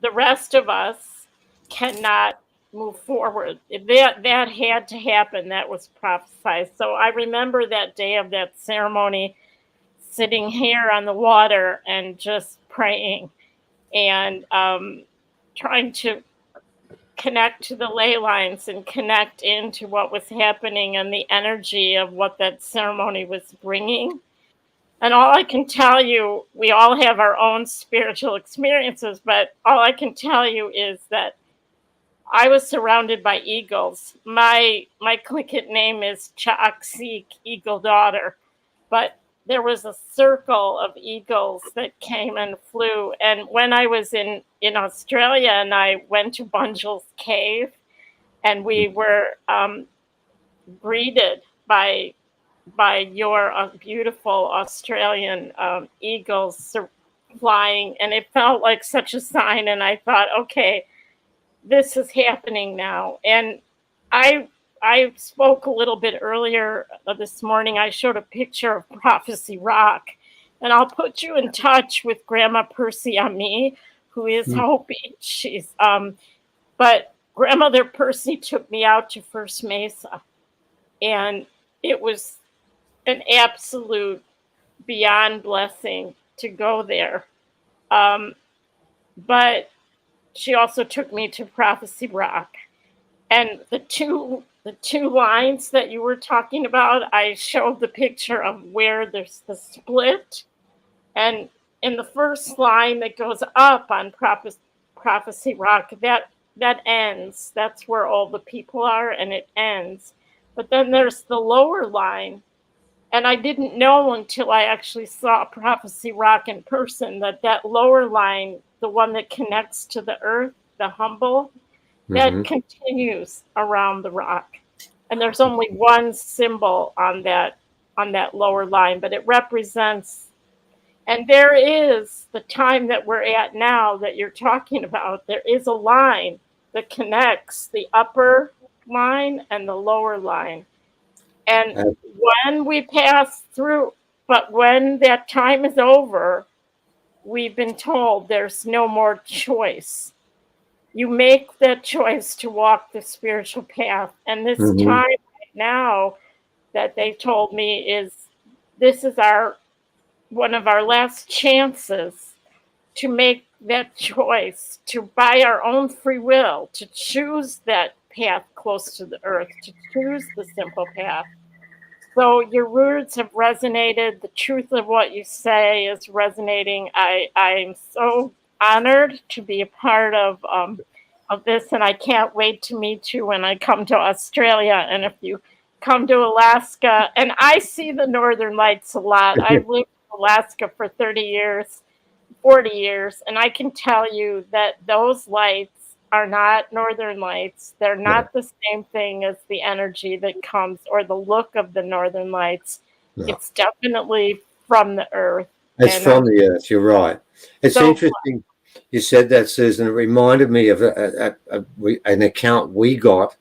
Speaker 6: the rest of us cannot move forward. That had to happen. That was prophesied. So I remember that day of that ceremony, sitting here on the water and just praying and trying to connect to the ley lines and connect into what was happening and the energy of what that ceremony was bringing. And all I can tell you, we all have our own spiritual experiences, but all I can tell you is that I was surrounded by eagles. My Clickit name is Chaaksik, Eagle Daughter, but there was a circle of eagles that came and flew. And when I was in Australia and I went to Bunjil's cave, and we were greeted by your beautiful Australian eagles flying, and it felt like such a sign. And I thought, okay, this is happening now. And I spoke a little bit earlier this morning. I showed a picture of Prophecy Rock, and I'll put you in touch with Grandma Percy Ami, who is Hopi. She's but Grandmother Percy took me out to First Mesa, and it was an absolute beyond blessing to go there. But she also took me to Prophecy Rock, and the two lines that you were talking about, I showed the picture of where there's the split, and in the first line that goes up on Prophecy Rock, that ends. That's where all the people are, and it ends. But then there's the lower line, and I didn't know until I actually saw Prophecy Rock in person that lower line, the one that connects to the earth, the humble, that continues around the rock. And there's only one symbol on that lower line, but it represents, and there is the time that we're at now that you're talking about. There is a line that connects the upper line and the lower line. And when we pass through, but when that time is over, we've been told there's no more choice. You make that choice to walk the spiritual path. And this time right now that they told me this is one of our last chances to make that choice, to by our own free will, to choose that path close to the earth, to choose the simple path. So your words have resonated. The truth of what you say is resonating. I'm so honored to be a part of this, and I can't wait to meet you when I come to Australia. And if you come to Alaska, and I see the Northern Lights a lot. I've lived in Alaska for 30 years, 40 years, and I can tell you that those lights are not Northern Lights. They're not the same thing as the energy that comes or the look of the Northern Lights. No. It's definitely from the earth.
Speaker 11: It's from the earth. You're right. It's so interesting you said that, Susan. It reminded me of an account we got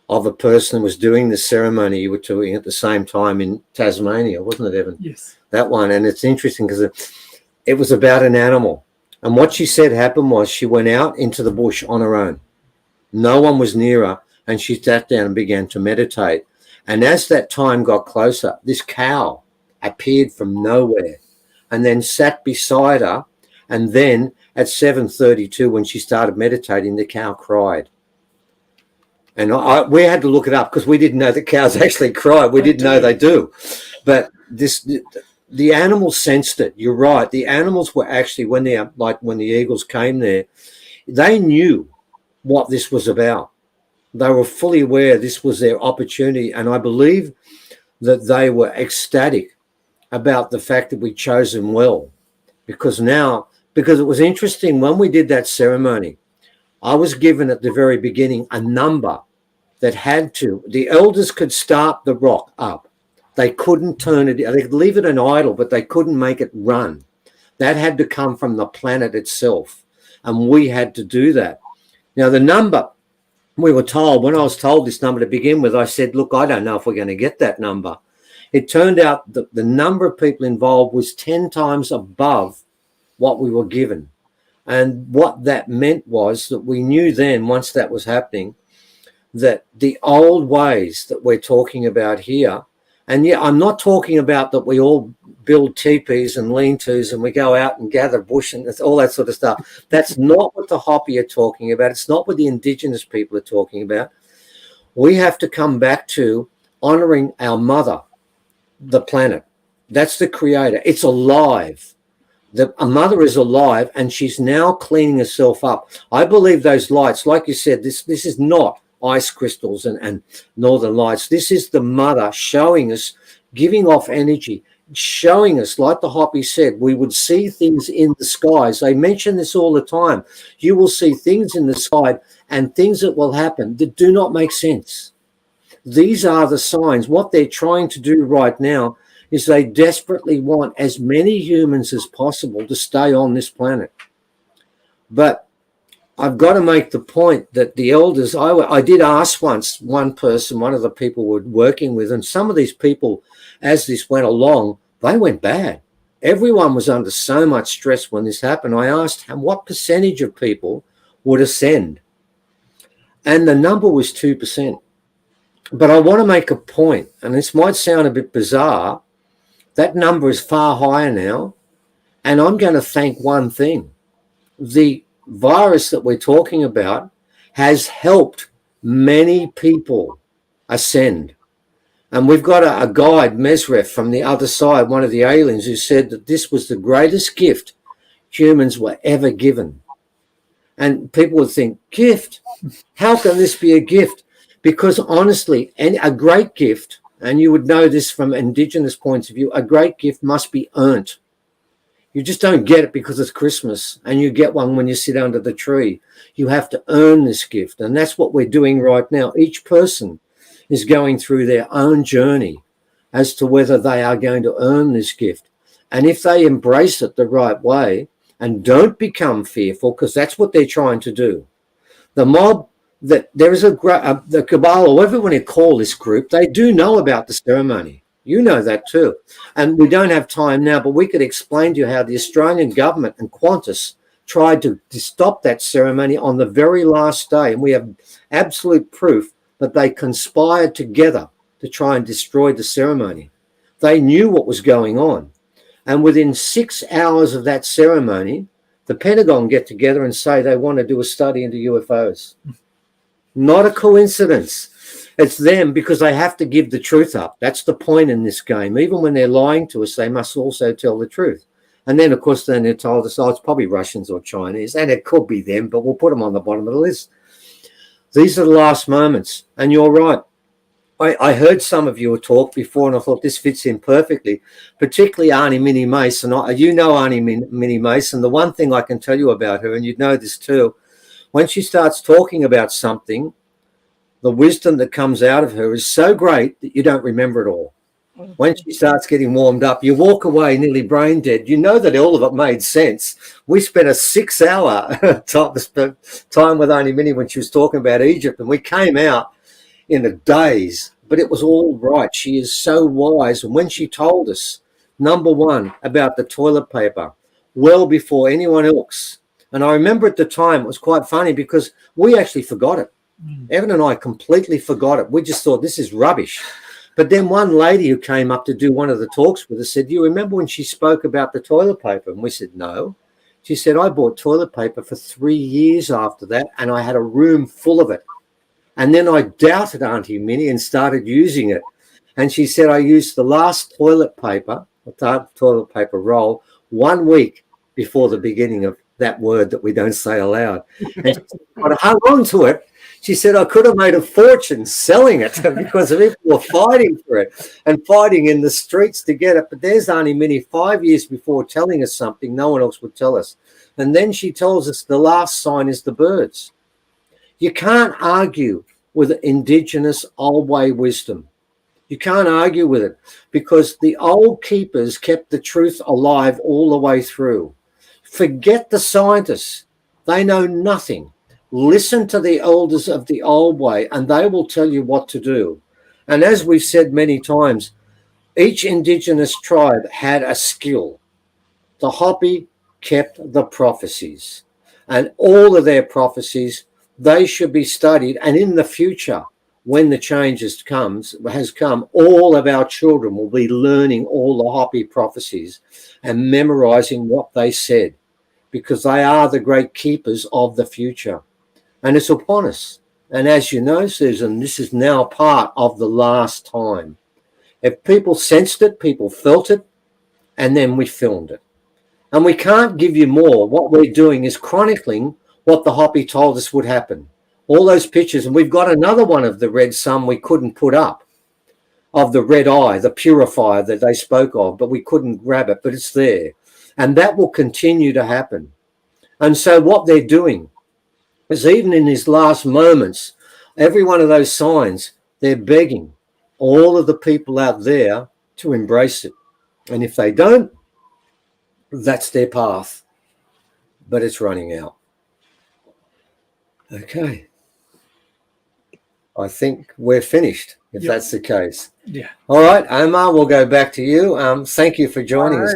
Speaker 11: of a person who was doing the ceremony you were doing at the same time in Tasmania, wasn't it, Evan?
Speaker 12: Yes.
Speaker 11: That one. And it's interesting because it was about an animal. And what she said happened was she went out into the bush on her own. No one was near her, and she sat down and began to meditate. And as that time got closer, this cow appeared from nowhere and then sat beside her. And then at 7:32, when she started meditating, the cow cried. And we had to look it up because we didn't know that cows actually cry. We didn't know they do. But the animals sensed it. You're right. The animals were actually, when the eagles came there, they knew what this was about. They were fully aware this was their opportunity. And I believe that they were ecstatic about the fact that we chose them well. Because it was interesting, when we did that ceremony, I was given at the very beginning a number that the elders could start the rock up. They couldn't turn it, they could leave it an idle, but they couldn't make it run. That had to come from the planet itself. And we had to do that. Now, the number, we were told, when I was told this number to begin with, I said, look, I don't know if we're going to get that number. It turned out that the number of people involved was 10 times above what we were given. And what that meant was that we knew then, once that was happening, that the old ways that we're talking about here, and yeah, I'm not talking about that we all build teepees and lean-tos and we go out and gather bush and all that sort of stuff. That's not what the Hopi are talking about. It's not what the indigenous people are talking about. We have to come back to honoring our mother, the planet. That's the creator. It's alive. A mother is alive, and she's now cleaning herself up. I believe those lights, like you said, this is not ice crystals and northern lights. This is the mother showing us, giving off energy, showing us, like the Hopi said, we would see things in the skies. They mention this all the time. You will see things in the sky and things that will happen that do not make sense. These are the signs. What they're trying to do right now is they desperately want as many humans as possible to stay on this planet. But I've got to make the point that the elders, I did ask once one person, one of the people we're working with, and some of these people, as this went along, they went bad. Everyone was under so much stress when this happened. I asked him what percentage of people would ascend, and the number was 2%. But I want to make a point, and this might sound a bit bizarre. That number is far higher now, and I'm going to thank one thing. The virus that we're talking about has helped many people ascend. And we've got a guide, Mesref, from the other side, one of the aliens, who said that this was the greatest gift humans were ever given. And people would think, gift? How can this be a gift? Because honestly, a great gift, and you would know this from Indigenous points of view, a great gift must be earned. You just don't get it because it's Christmas and you get one when you sit under the tree. You have to earn this gift. And that's what we're doing right now. Each person is going through their own journey as to whether they are going to earn this gift. And if they embrace it the right way and don't become fearful, because that's what they're trying to do. The mob, that there is the cabal, or whatever you want to call this group, they do know about the ceremony. You know that too. And we don't have time now, but we could explain to you how the Australian government and Qantas tried to stop that ceremony on the very last day. And we have absolute proof that they conspired together to try and destroy the ceremony. They knew what was going on. And within 6 hours of that ceremony, the Pentagon get together and say they want to do a study into UFOs. Not a coincidence. It's them, because they have to give the truth up. That's the point in this game. Even when they're lying to us, they must also tell the truth. And then, of course, then they're told us, oh, it's probably Russians or Chinese, and it could be them, but we'll put them on the bottom of the list. These are the last moments. And you're right. I heard some of you talk before, and I thought this fits in perfectly, particularly Arnie Minnie Mason. You know Arnie Minnie Mason. The one thing I can tell you about her, and you'd know this too, when she starts talking about something, the wisdom that comes out of her is so great that you don't remember it all. When she starts getting warmed up, you walk away nearly brain dead. You know that all of it made sense. We spent a 6-hour time with Arnie Minnie when she was talking about Egypt, and we came out in a daze, but it was all right. She is so wise. And when she told us, number one, about the toilet paper, well before anyone else. And I remember at the time, it was quite funny because we actually forgot it. Evan and I completely forgot it. We just thought this is rubbish. But then one lady who came up to do one of the talks with us said, do you remember when she spoke about the toilet paper? And we said, no. She said, I bought toilet paper for 3 years after that, and I had a room full of it. And then I doubted Auntie Minnie and started using it. And she said, I used the last toilet paper roll 1 week before the beginning of that word that we don't say aloud. And she said, I hung on to it. She said, I could have made a fortune selling it because people were fighting for it and fighting in the streets to get it. But there's Auntie Minnie 5 years before telling us something no one else would tell us. And then she tells us the last sign is the birds. You can't argue with Indigenous old way wisdom. You can't argue with it because the old keepers kept the truth alive all the way through. Forget the scientists. They know nothing. Listen to the elders of the old way and they will tell you what to do. And as we've said many times, each Indigenous tribe had a skill. The Hopi kept the prophecies, and all of their prophecies, they should be studied. And in the future, when the change has come, all of our children will be learning all the Hopi prophecies and memorizing what they said, because they are the great keepers of the future. And it's upon us. And as you know, Susan, this is now part of the last time. If people sensed it, people felt it, and then we filmed it. And we can't give you more. What we're doing is chronicling what the Hopi told us would happen. All those pictures, and we've got another one of the red sun we couldn't put up, of the red eye, the purifier that they spoke of, but we couldn't grab it, but it's there. And that will continue to happen. And so what they're doing is, even in these last moments, every one of those signs, they're begging all of the people out there to embrace it. And if they don't, that's their path. But it's running out. Okay. I think we're finished, if that's the case.
Speaker 12: Yeah.
Speaker 11: All right, Omar, we'll go back to you. Thank you for joining us.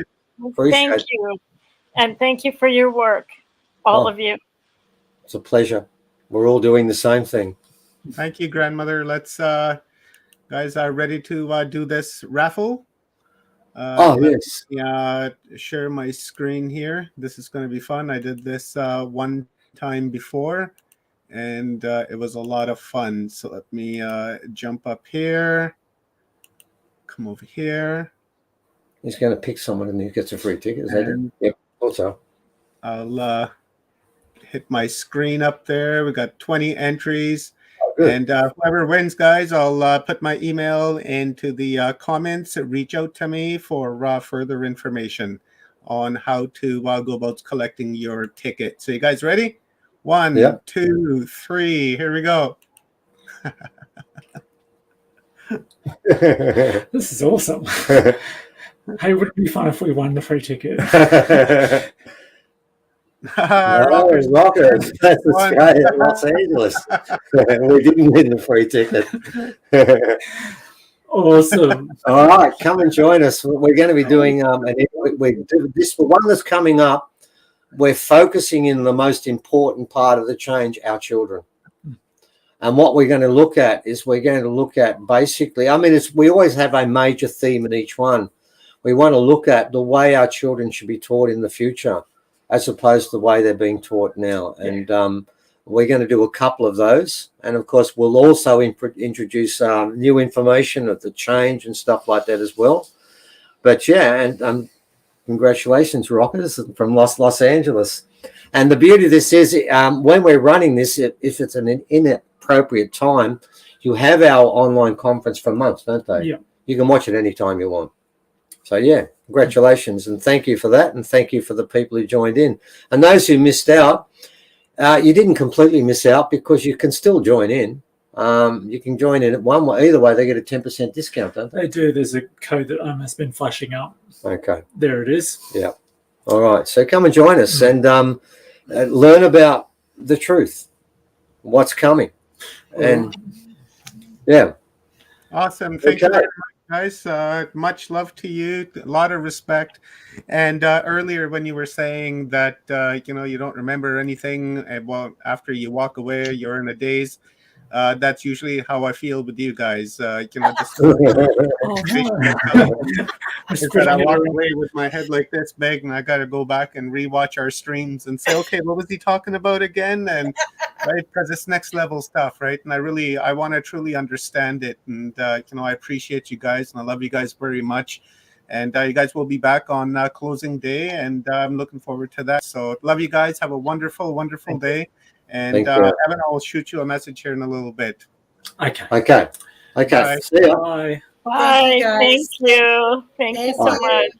Speaker 6: Thank you. And thank you for your work, all of you.
Speaker 11: It's a pleasure. We're all doing the same thing.
Speaker 1: Thank you, grandmother. Let's, guys, are ready to do this raffle.
Speaker 11: Yes.
Speaker 1: Yeah, share my screen here. This is going to be fun. I did this one time before, and it was a lot of fun. So let me jump up here. Come over here.
Speaker 11: He's going to pick someone and he gets a free ticket. Is that it? Yep. Also,
Speaker 1: I'll hit my screen up there. We got 20 entries.
Speaker 11: Good.
Speaker 1: And whoever wins, guys, I'll put my email into the comments. Reach out to me for further information on how to go about collecting your ticket. So you guys ready? 1, 2, 3. Here we go.
Speaker 12: This is awesome. Hey, would it be fun if we won the free ticket?
Speaker 11: Rockers. That's Australia, Los Angeles. We didn't win the free ticket.
Speaker 12: Awesome.
Speaker 11: All right, come and join us. We're going to be doing this one that's coming up. We're focusing in the most important part of the change, our children. And what we're going to look at is basically, we always have a major theme in each one. We want to look at the way our children should be taught in the future, as opposed to the way they're being taught now. And we're going to do a couple of those. And, of course, we'll also introduce new information of the change and stuff like that as well. But, yeah, and congratulations, Rockers, from Los Angeles. And the beauty of this is when we're running this, if it's an inappropriate time, you have our online conference for months, don't they?
Speaker 12: Yeah.
Speaker 11: You can watch it anytime you want. So, yeah, congratulations, and thank you for that, and thank you for the people who joined in. And those who missed out, you didn't completely miss out, because you can still join in. You can join in at one way. Either way, they get a 10% discount, don't they?
Speaker 12: They do. There's a code that has been flashing up.
Speaker 11: Okay.
Speaker 12: There it is.
Speaker 11: Yeah. All right. So come and join us and learn about the truth, what's coming. And, yeah.
Speaker 1: Awesome. Thank you very much, guys. Much love to you. A lot of respect. And earlier when you were saying that, you don't remember anything, well, after you walk away, you're in a daze. That's usually how I feel with you guys. Just that I walk away with my head like this big, and I got to go back and rewatch our streams and say, okay, what was he talking about again? And right, because it's next level stuff, right? And I want to truly understand it. And I appreciate you guys, and I love you guys very much. And you guys will be back on closing day, and I'm looking forward to that. So love you guys. Have a wonderful, wonderful day. And Evan, I'll shoot you a message here in a little bit.
Speaker 12: Okay.
Speaker 11: Bye. See ya.
Speaker 12: Bye.
Speaker 6: Bye. Thank you. Thank you so much.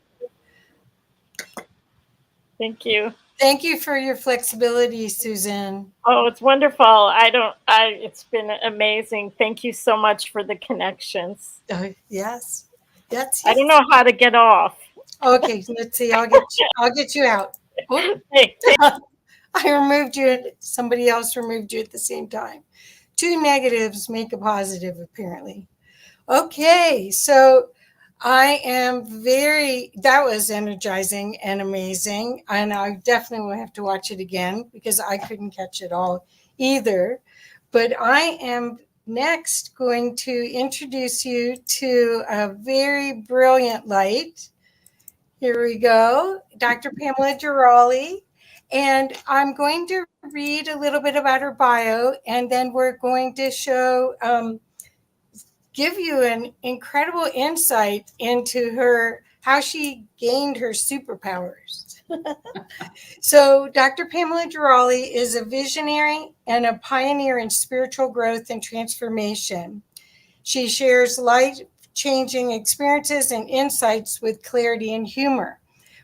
Speaker 6: Thank you.
Speaker 4: Thank you for your flexibility, Susan.
Speaker 6: Oh, it's wonderful. It's been amazing. Thank you so much for the connections.
Speaker 4: Yes.
Speaker 6: I don't know how to get off.
Speaker 4: Okay, let's see. I'll get you out. I removed you. Somebody else removed you at the same time. 2 negatives make a positive, apparently. Okay, so that was energizing and amazing. And I definitely will have to watch it again, because I couldn't catch it all either. But I am next going to introduce you to a very brilliant light. Here we go, Dr. Pamela Gerali. And I'm going to read a little bit about her bio, and then we're going to give you an incredible insight into her how she gained her superpowers. So Dr. Pamela Gerali is a visionary and a pioneer in spiritual growth and transformation. She shares life-changing experiences and insights with clarity and humor,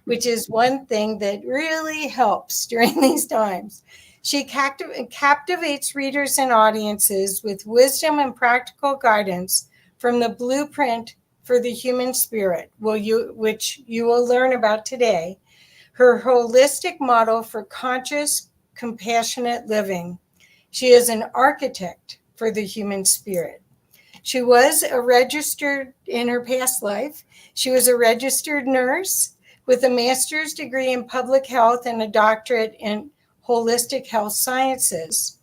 Speaker 4: which is one thing that really helps during these times. She captivates readers and audiences with wisdom and practical guidance from the blueprint for the human spirit, which you will learn about today, her holistic model for conscious, compassionate living. She is an architect for the human spirit. She was in her past life, she was a registered nurse with a master's degree in public health and a doctorate in holistic health sciences.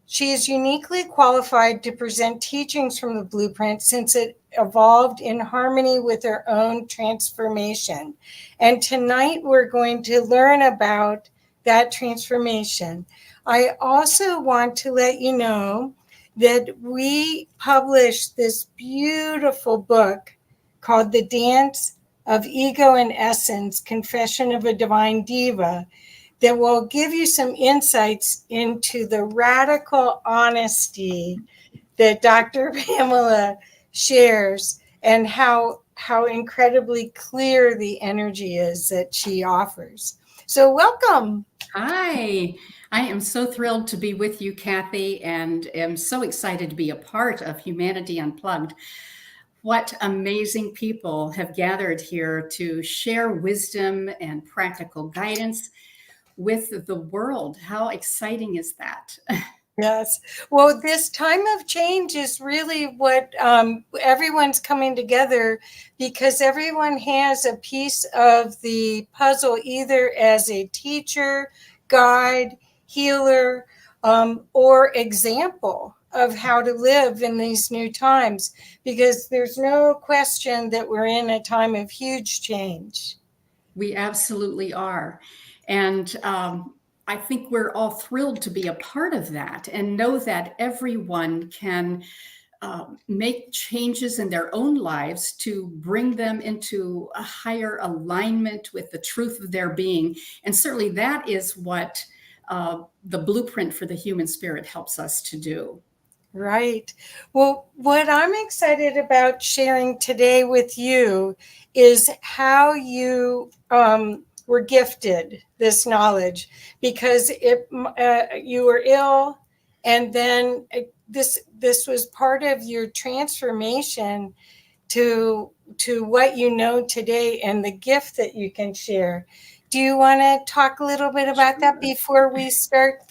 Speaker 4: She is uniquely qualified to present teachings from the blueprint since it evolved in harmony with her own transformation. And tonight we're going to learn about that transformation. I also want to let you know that we published this beautiful book called The Dance of Ego and Essence, Confession of a Divine Diva, that will give you some insights into the radical honesty that Dr. Pamela shares and how incredibly clear the energy is that she offers. So welcome.
Speaker 14: Hi, I am so thrilled to be with you, Kathy, and am so excited to be a part of Humanity Unplugged. What amazing people have gathered here to share wisdom and practical guidance with the world. How exciting is that?
Speaker 4: Yes. Well, this time of change is really what everyone's coming together, because everyone has a piece of the puzzle, either as a teacher, guide, healer, or example of how to live in these new times, because there's no question that we're in a time of huge change.
Speaker 14: We absolutely are. And I think we're all thrilled to be a part of that and know that everyone can make changes in their own lives to bring them into a higher alignment with the truth of their being. And certainly that is what the blueprint for the human spirit helps us to do.
Speaker 4: Right. Well, what I'm excited about sharing today with you is how you were gifted this knowledge, because you were ill, and then this was part of your transformation to what you know today and the gift that you can share. Do you want to talk a little bit about that before we start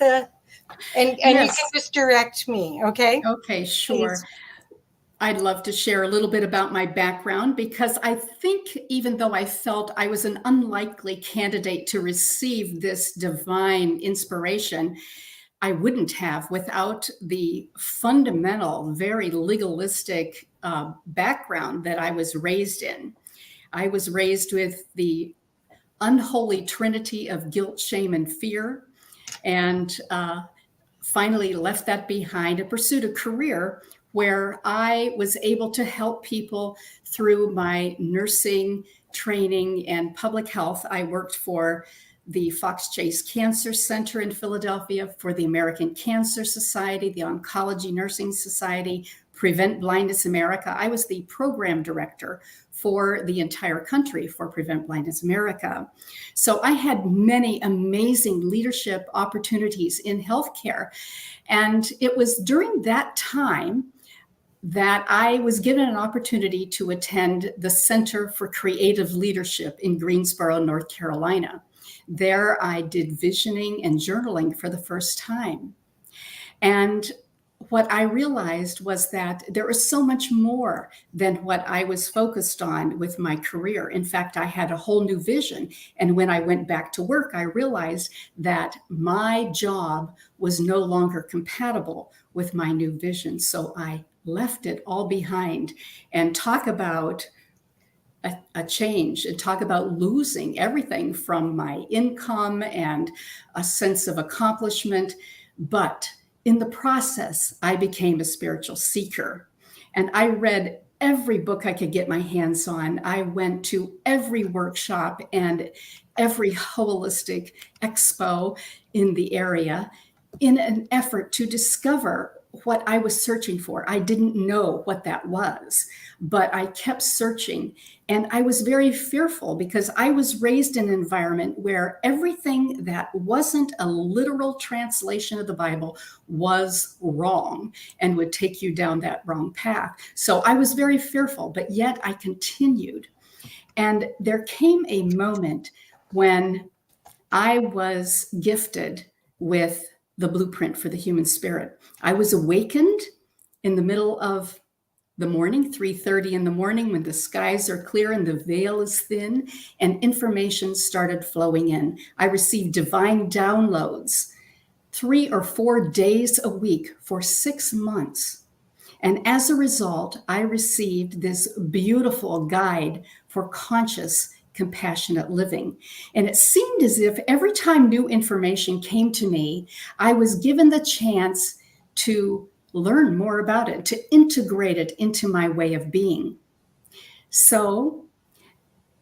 Speaker 4: and yes. You can just direct me, okay?
Speaker 14: Okay, sure.
Speaker 4: Please.
Speaker 14: I'd love to share a little bit about my background, because I think even though I felt I was an unlikely candidate to receive this divine inspiration, I wouldn't have without the fundamental, very legalistic background that I was raised in. I was raised with the unholy trinity of guilt, shame, and fear, and finally left that behind and pursued a career where I was able to help people through my nursing training and public health. I worked for the Fox Chase Cancer Center in Philadelphia, for the American Cancer Society, the Oncology Nursing Society, Prevent Blindness America. I was the program director for the entire country for Prevent Blindness America. So I had many amazing leadership opportunities in healthcare. And it was during that time that I was given an opportunity to attend the Center for Creative Leadership in Greensboro, North Carolina. There I did visioning and journaling for the first time. And what I realized was that there is so much more than what I was focused on with my career. In fact, I had a whole new vision. And when I went back to work, I realized that my job was no longer compatible with my new vision. So I left it all behind. And talk about a change, and talk about losing everything from my income and a sense of accomplishment. But in the process, I became a spiritual seeker, and I read every book I could get my hands on. I went to every workshop and every holistic expo in the area in an effort to discover what I was searching for. I didn't know what that was, but I kept searching. And I was very fearful because I was raised in an environment where everything that wasn't a literal translation of the Bible was wrong and would take you down that wrong path. So I was very fearful, but yet I continued. And there came a moment when I was gifted with the blueprint for the human spirit. I was awakened in the middle of the morning, 3:30 in the morning, when the skies are clear and the veil is thin, and information started flowing in. I received divine downloads 3 or 4 days a week for 6 months. And as a result, I received this beautiful guide for conscious, compassionate living. And it seemed as if every time new information came to me, I was given the chance to learn more about it, to integrate it into my way of being. So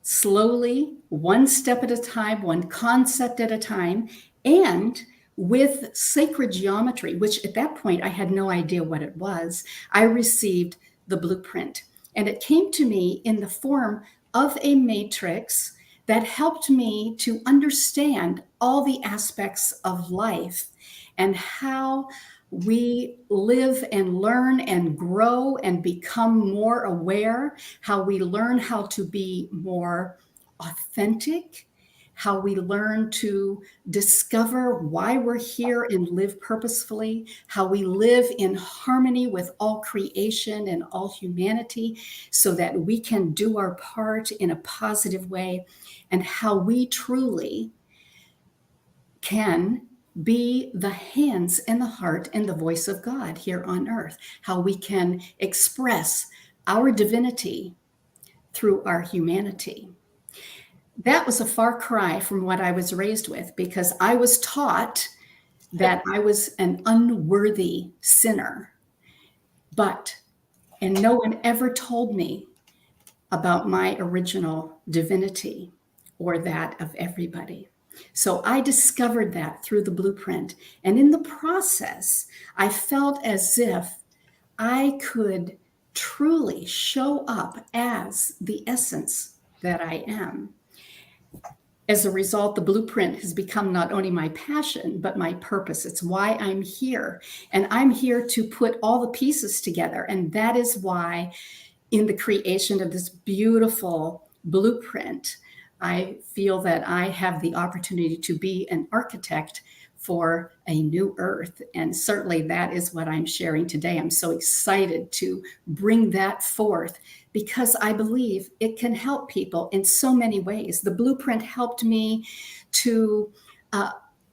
Speaker 14: slowly, one step at a time, one concept at a time, and with sacred geometry, which at that point I had no idea what it was, I received the blueprint. And it came to me in the form of a matrix that helped me to understand all the aspects of life and how we live and learn and grow and become more aware, how we learn how to be more authentic, how we learn to discover why we're here and live purposefully, how we live in harmony with all creation and all humanity so that we can do our part in a positive way, and how we truly can be the hands and the heart and the voice of God here on earth, how we can express our divinity through our humanity. That was a far cry from what I was raised with, because I was taught that I was an unworthy sinner. And no one ever told me about my original divinity or that of everybody. So I discovered that through the blueprint. And in the process, I felt as if I could truly show up as the essence that I am. As a result, the blueprint has become not only my passion, but my purpose. It's why I'm here. And I'm here to put all the pieces together. And that is why in the creation of this beautiful blueprint, I feel that I have the opportunity to be an architect for a new earth. And certainly that is what I'm sharing today. I'm so excited to bring that forth because I believe it can help people in so many ways. The blueprint helped me to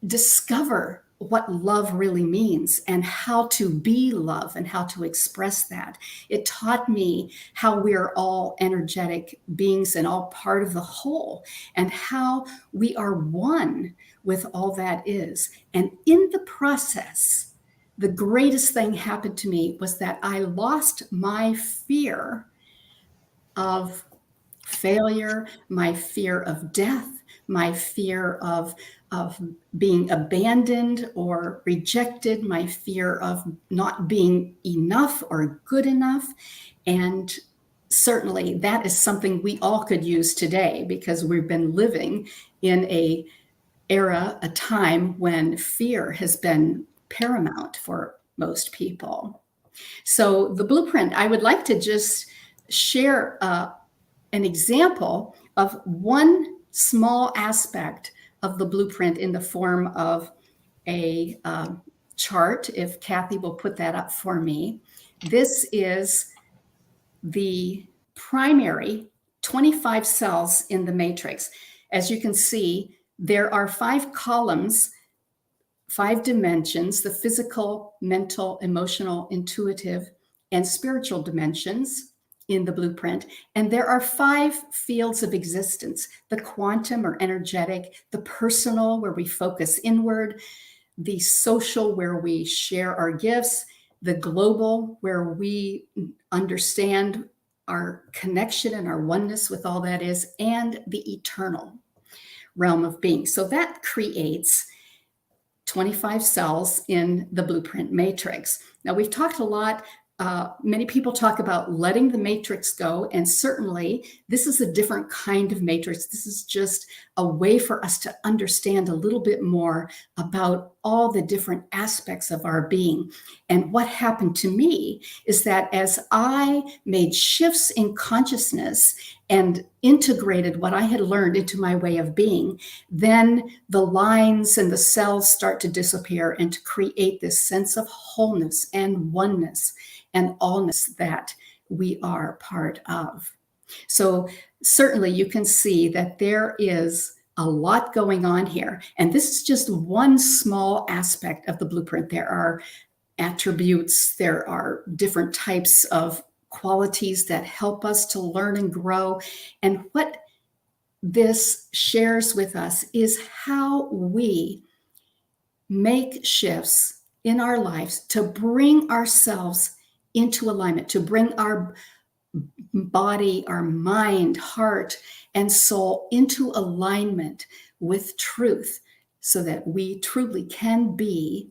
Speaker 14: discover what love really means and how to be love and how to express that. It taught me how we're all energetic beings and all part of the whole, and how we are one with all that is. And in the process, the greatest thing happened to me was that I lost my fear of failure, my fear of death, my fear of being abandoned or rejected, my fear of not being enough or good enough. And certainly that is something we all could use today, because we've been living in a time when fear has been paramount for most people. So the blueprint, I would like to just share an example of one small aspect of the blueprint in the form of a chart, if Kathy will put that up for me. This is the primary 25 cells in the matrix. As you can see, there are 5 columns, 5 dimensions: the physical, mental, emotional, intuitive, and spiritual dimensions in the blueprint. And there are 5 fields of existence: the quantum or energetic, the personal, where we focus inward, the social, where we share our gifts, the global, where we understand our connection and our oneness with all that is, and the eternal realm of being. So that creates 25 cells in the blueprint matrix. Now, we've talked a lot. Many people talk about letting the matrix go, and certainly this is a different kind of matrix. This is just a way for us to understand a little bit more about all the different aspects of our being. And what happened to me is that as I made shifts in consciousness and integrated what I had learned into my way of being, then the lines and the cells start to disappear and to create this sense of wholeness and oneness and allness that we are part of. So certainly you can see that there is a lot going on here. And this is just one small aspect of the blueprint. There are attributes, there are different types of qualities that help us to learn and grow. And what this shares with us is how we make shifts in our lives to bring ourselves into alignment, to bring our body, our mind, heart, and soul into alignment with truth so that we truly can be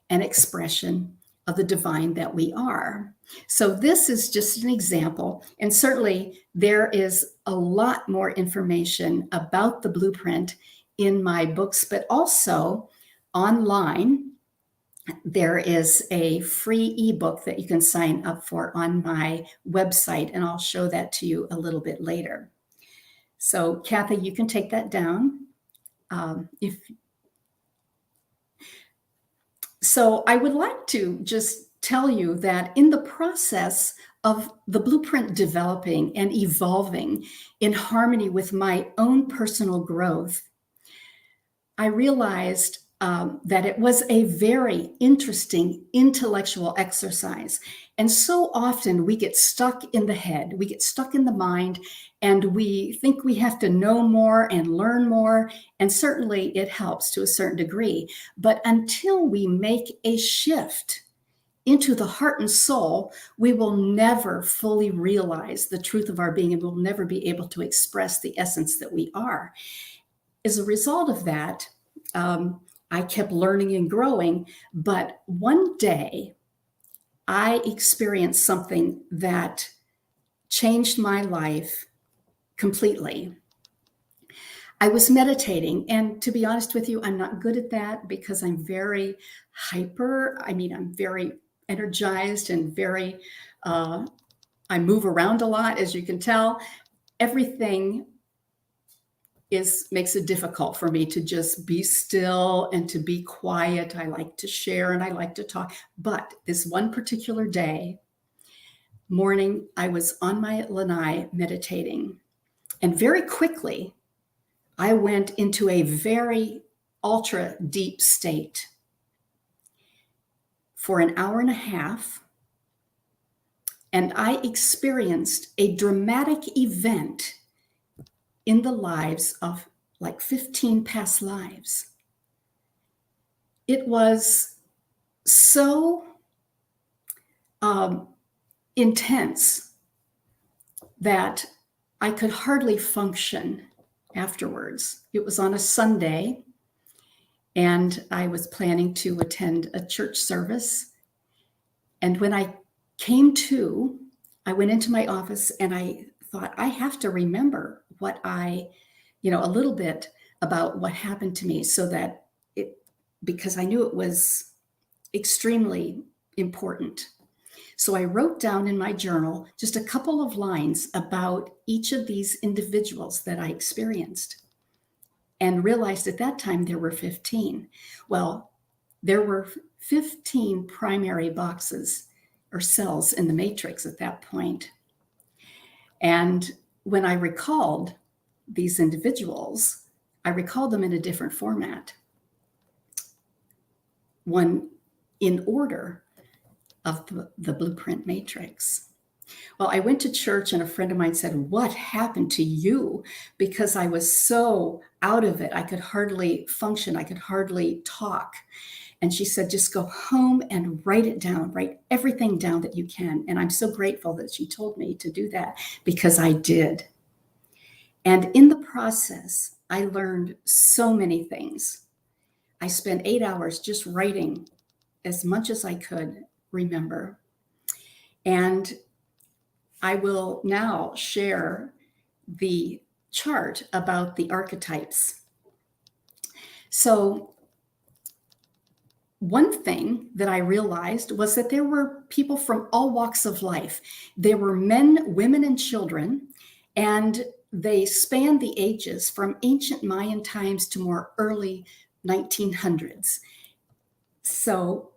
Speaker 14: an expression of the divine that we are. So this is just an example. And certainly there is a lot more information about the blueprint in my books, but also online. There is a free ebook that you can sign up for on my website, and I'll show that to you a little bit later. So Kathy, you can take that down. So I would like to just tell you that in the process of the blueprint developing and evolving in harmony with my own personal growth, I realized that it was a very interesting intellectual exercise. And so often we get stuck in the head, we get stuck in the mind, and we think we have to know more and learn more. And certainly it helps to a certain degree. But until we make a shift into the heart and soul, we will never fully realize the truth of our being, and we'll never be able to express the essence that we are. As a result of that, I kept learning and growing, but one day I experienced something that changed my life completely. I was meditating, and to be honest with you, I'm not good at that because I'm very hyper. I mean, I'm very energized and very, I move around a lot, as you can tell. Everything makes it difficult for me to just be still and to be quiet. I like to share and I like to talk. But this one particular morning, I was on my lanai meditating, and very quickly, I went into a very ultra deep state for an hour and a half, and I experienced a dramatic event in the lives of like 15 past lives. It was so intense that I could hardly function afterwards. It was on a Sunday, and I was planning to attend a church service. And when I came to, I went into my office and I thought, I have to remember what a little bit about what happened to me, so that because I knew it was extremely important. So I wrote down in my journal just a couple of lines about each of these individuals that I experienced, and realized at that time there were 15. Well, there were 15 primary boxes or cells in the matrix at that point. And when I recalled these individuals, I recalled them in a different format, one in order of the blueprint matrix. Well, I went to church, and a friend of mine said, "What happened to you?" Because I was so out of it. I could hardly function. I could hardly talk. And she said, just go home and write it down, write everything down that you can. And I'm so grateful that she told me to do that, because I did. And in the process, I learned so many things. I spent 8 hours just writing as much as I could remember. And I will now share the chart about the archetypes. So one thing that I realized was that there were people from all walks of life. There were men, women, and children, and they spanned the ages from ancient Mayan times to more early 1900s. So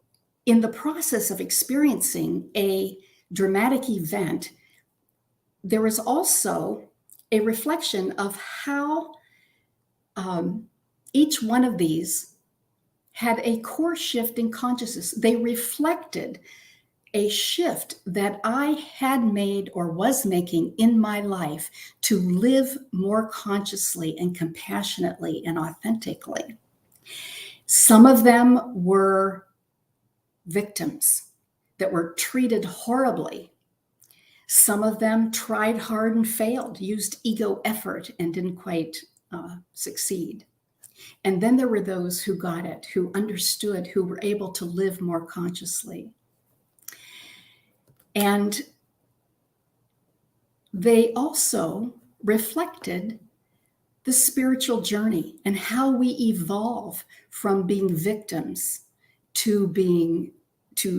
Speaker 14: in the process of experiencing a dramatic event, there was also a reflection of how each one of these had a core shift in consciousness. They reflected a shift that I had made or was making in my life to live more consciously and compassionately and authentically. Some of them were victims that were treated horribly. Some of them tried hard and failed, used ego effort and didn't quite succeed. And then there were those who got it, who understood, who were able to live more consciously. And they also reflected the spiritual journey and how we evolve from being victims to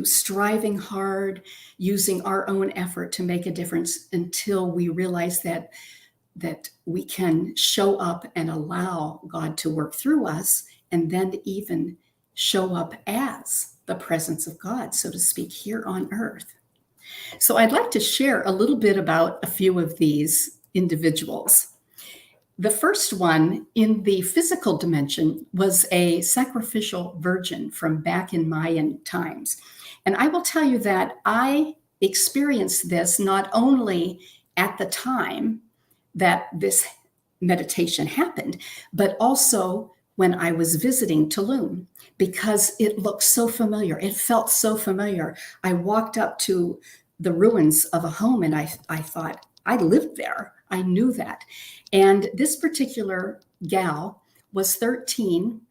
Speaker 14: striving hard, using our own effort to make a difference until we realize that we can show up and allow God to work through us, and then even show up as the presence of God, so to speak, here on earth. So I'd like to share a little bit about a few of these individuals. The first one in the physical dimension was a sacrificial virgin from back in Mayan times. And I will tell you that I experienced this not only at the time that this meditation happened, but also when I was visiting Tulum, because it looked so familiar. It felt so familiar. I walked up to the ruins of a home and I thought, I lived there. I knew that. And this particular gal was 13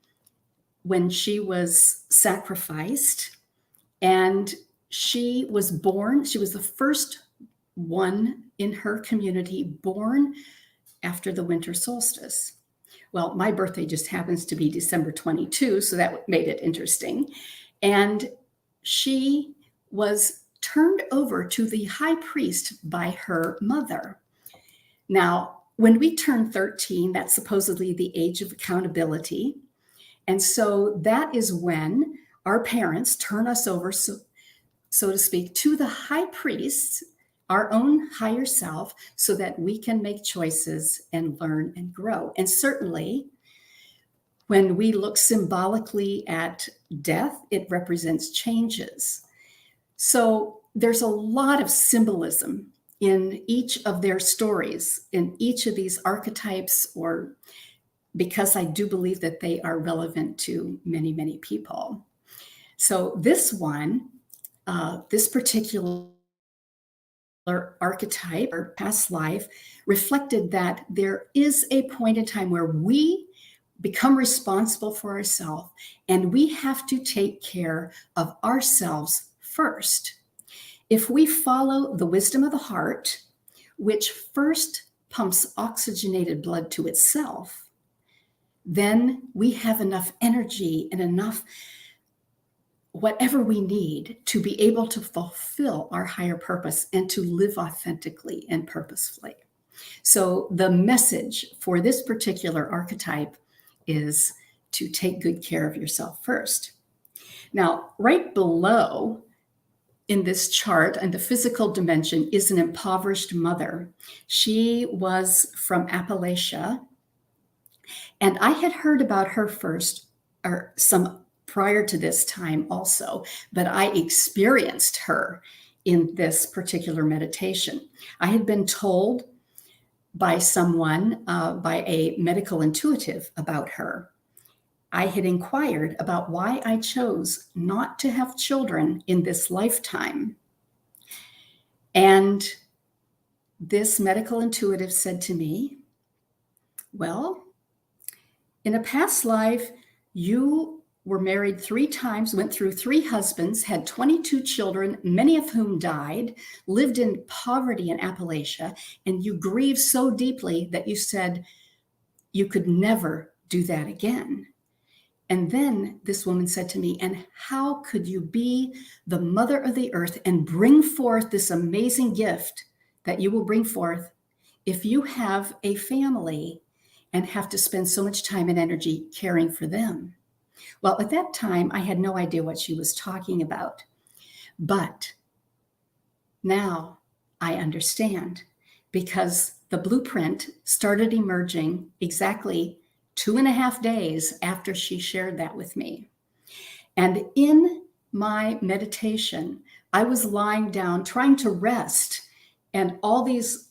Speaker 14: when she was sacrificed, and she was born. She was the first one in her community born after the winter solstice. Well, my birthday just happens to be December 22, so that made it interesting. And she was turned over to the high priest by her mother. Now, when we turn 13, that's supposedly the age of accountability. And so that is when our parents turn us over, so to speak, to the high priest, our own higher self, so that we can make choices and learn and grow. And certainly, when we look symbolically at death, it represents changes. So there's a lot of symbolism in each of their stories, in each of these archetypes, or because I do believe that they are relevant to many, many people. So this one, this particular archetype or past life reflected that there is a point in time where we become responsible for ourselves, and we have to take care of ourselves first. If we follow the wisdom of the heart, which first pumps oxygenated blood to itself, then we have enough energy and enough whatever we need to be able to fulfill our higher purpose and to live authentically and purposefully. So the message for this particular archetype is to take good care of yourself first. Now, right below in this chart and the physical dimension is an impoverished mother. She was from Appalachia, and I had heard about her first, or some prior to this time also, but I experienced her in this particular meditation. I had been told by someone, by a medical intuitive about her. I had inquired about why I chose not to have children in this lifetime. And this medical intuitive said to me, well, in a past life, you were married 3 times, went through 3 husbands, had 22 children, many of whom died, lived in poverty in Appalachia, and you grieved so deeply that you said you could never do that again. And then this woman said to me, and how could you be the mother of the earth and bring forth this amazing gift that you will bring forth if you have a family and have to spend so much time and energy caring for them? Well, at that time, I had no idea what she was talking about. But now I understand, because the blueprint started emerging exactly 2.5 days after she shared that with me. And in my meditation, I was lying down trying to rest, and all these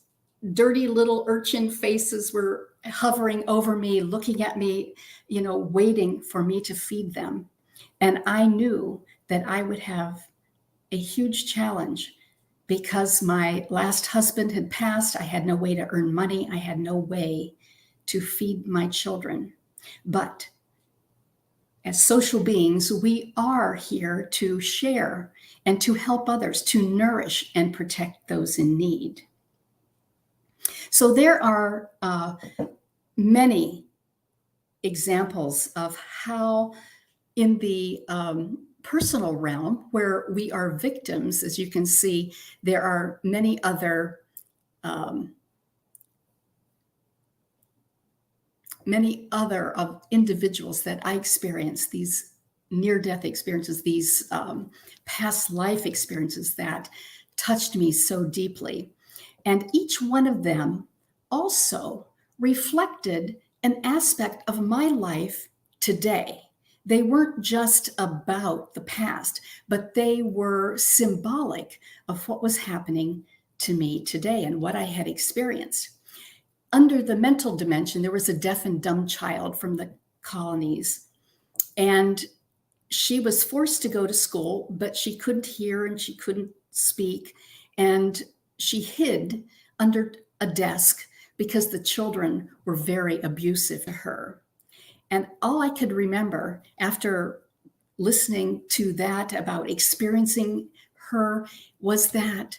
Speaker 14: dirty little urchin faces were hovering over me, looking at me, waiting for me to feed them. And I knew that I would have a huge challenge because my last husband had passed. I had no way to earn money. I had no way to feed my children. But as social beings, we are here to share and to help others, to nourish and protect those in need. So there are many examples of how in the personal realm where we are victims, as you can see, there are many other of individuals that I experienced these near-death experiences, these past life experiences that touched me so deeply. And each one of them also reflected an aspect of my life today. They weren't just about the past, but they were symbolic of what was happening to me today and what I had experienced. Under the mental dimension, there was a deaf and dumb child from the colonies, and she was forced to go to school, but she couldn't hear and she couldn't speak, and she hid under a desk because the children were very abusive to her. And all I could remember after listening to that about experiencing her was that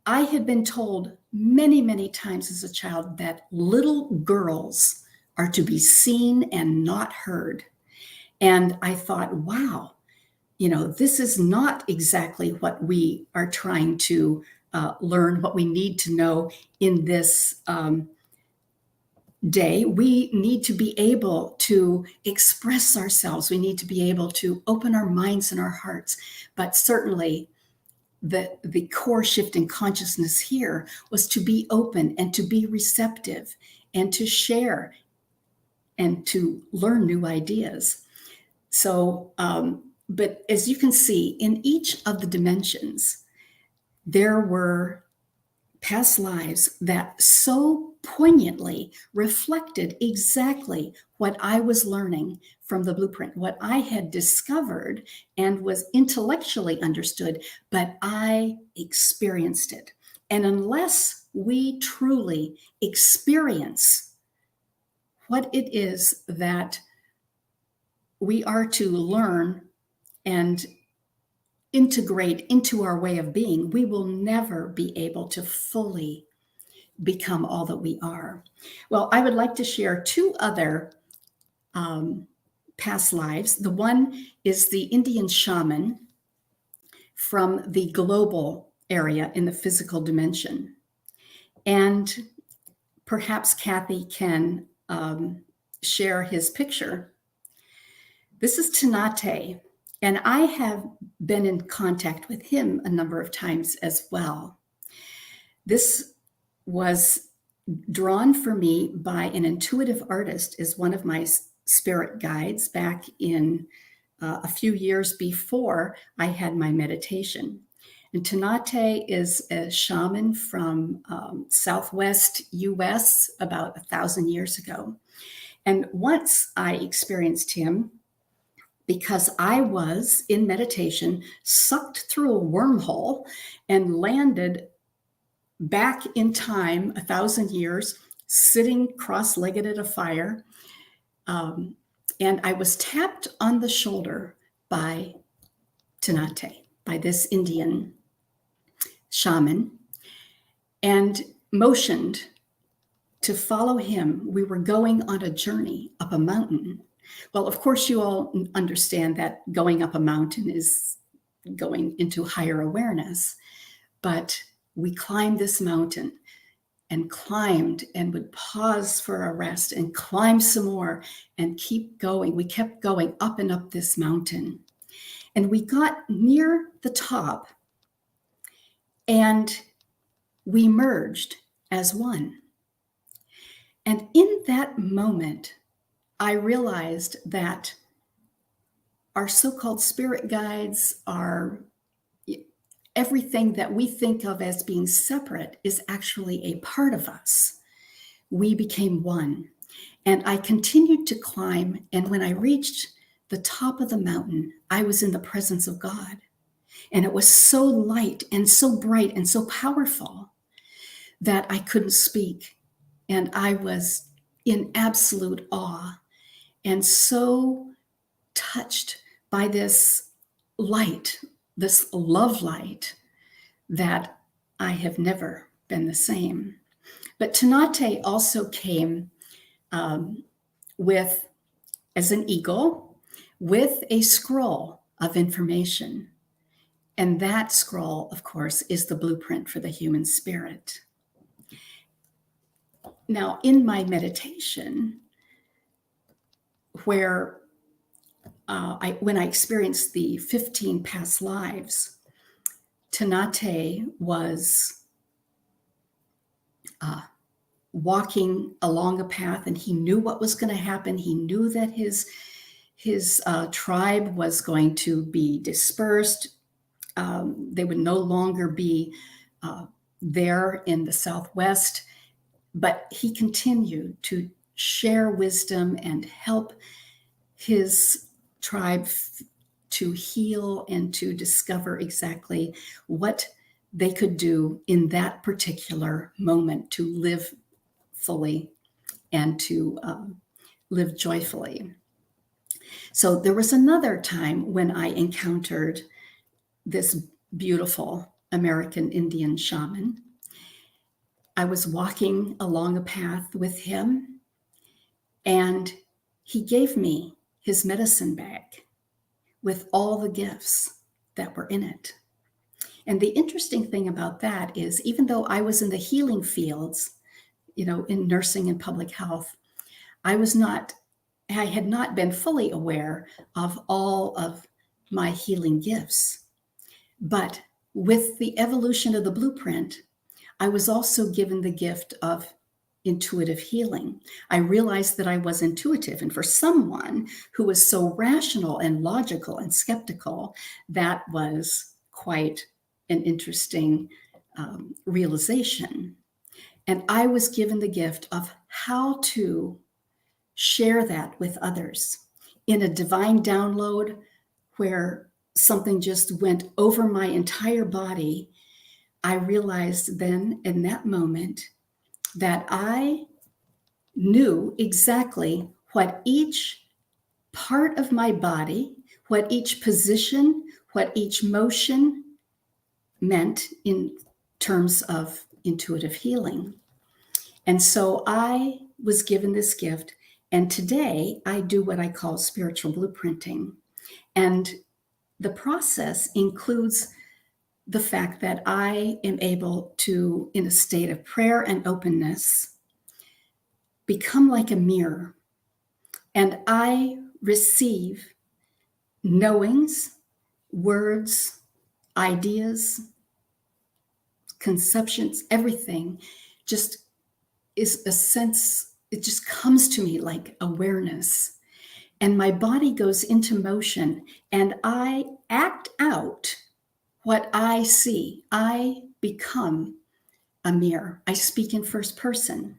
Speaker 14: I had been told many, many times as a child that little girls are to be seen and not heard. And I thought, wow, this is not exactly what we are trying to learn, what we need to know in this day. We need to be able to express ourselves. We need to be able to open our minds and our hearts. But certainly the core shift in consciousness here was to be open and to be receptive and to share and to learn new ideas. So, but as you can see, in each of the dimensions, there were past lives that so poignantly reflected exactly what I was learning from the blueprint, what I had discovered and was intellectually understood, but I experienced it. And unless we truly experience what it is that we are to learn and integrate into our way of being, we will never be able to fully become all that we are. Well, I would like to share 2 other past lives. The one is the Indian shaman from the global area in the physical dimension. And perhaps Kathy can share his picture. This is Tanate, and I have been in contact with him a number of times as well. This was drawn for me by an intuitive artist as one of my spirit guides back in a few years before I had my meditation. And Tanate is a shaman from Southwest US about 1,000 years ago. And once I experienced him because I was in meditation, sucked through a wormhole and landed back in time 1,000 years, sitting cross-legged at a fire. And I was tapped on the shoulder by Tanate, by this Indian shaman, and motioned to follow him. We were going on a journey up a mountain. Well, of course, you all understand that going up a mountain is going into higher awareness, but we climbed this mountain and climbed and would pause for a rest and climb some more and keep going. We kept going up and up this mountain. And we got near the top and we merged as one. And in that moment, I realized that our so-called spirit guides, everything that we think of as being separate is actually a part of us. We became one. And I continued to climb. And when I reached the top of the mountain, I was in the presence of God. And it was so light and so bright and so powerful that I couldn't speak. And I was in absolute awe and so touched by this light, this love light, that I have never been the same. But Tanate also came as an eagle, with a scroll of information. And that scroll, of course, is the blueprint for the human spirit. Now, in my meditation, where when I experienced the 15 past lives, Tanate was walking along a path, and he knew what was going to happen. He knew that his tribe was going to be dispersed. They would no longer be there in the Southwest, but he continued to share wisdom and help his tribe to heal and to discover exactly what they could do in that particular moment to live fully and to live joyfully. So there was another time when I encountered this beautiful American Indian shaman. I was walking along a path with him, and he gave me his medicine bag with all the gifts that were in it. And the interesting thing about that is, even though I was in the healing fields, in nursing and public health, I had not been fully aware of all of my healing gifts. But with the evolution of the blueprint, I was also given the gift of intuitive healing. I realized that I was intuitive. And for someone who was so rational and logical and skeptical, that was quite an interesting realization. And I was given the gift of how to share that with others in a divine download where something just went over my entire body. I realized then in that moment that I knew exactly what each part of my body, what each position, what each motion meant in terms of intuitive healing. And so I was given this gift, and today I do what I call spiritual blueprinting. And the process includes the fact that I am able to, in a state of prayer and openness, become like a mirror. And I receive knowings, words, ideas, conceptions, everything just is a sense, it just comes to me like awareness. And my body goes into motion, and I act out what I see. I become a mirror. I speak in first person.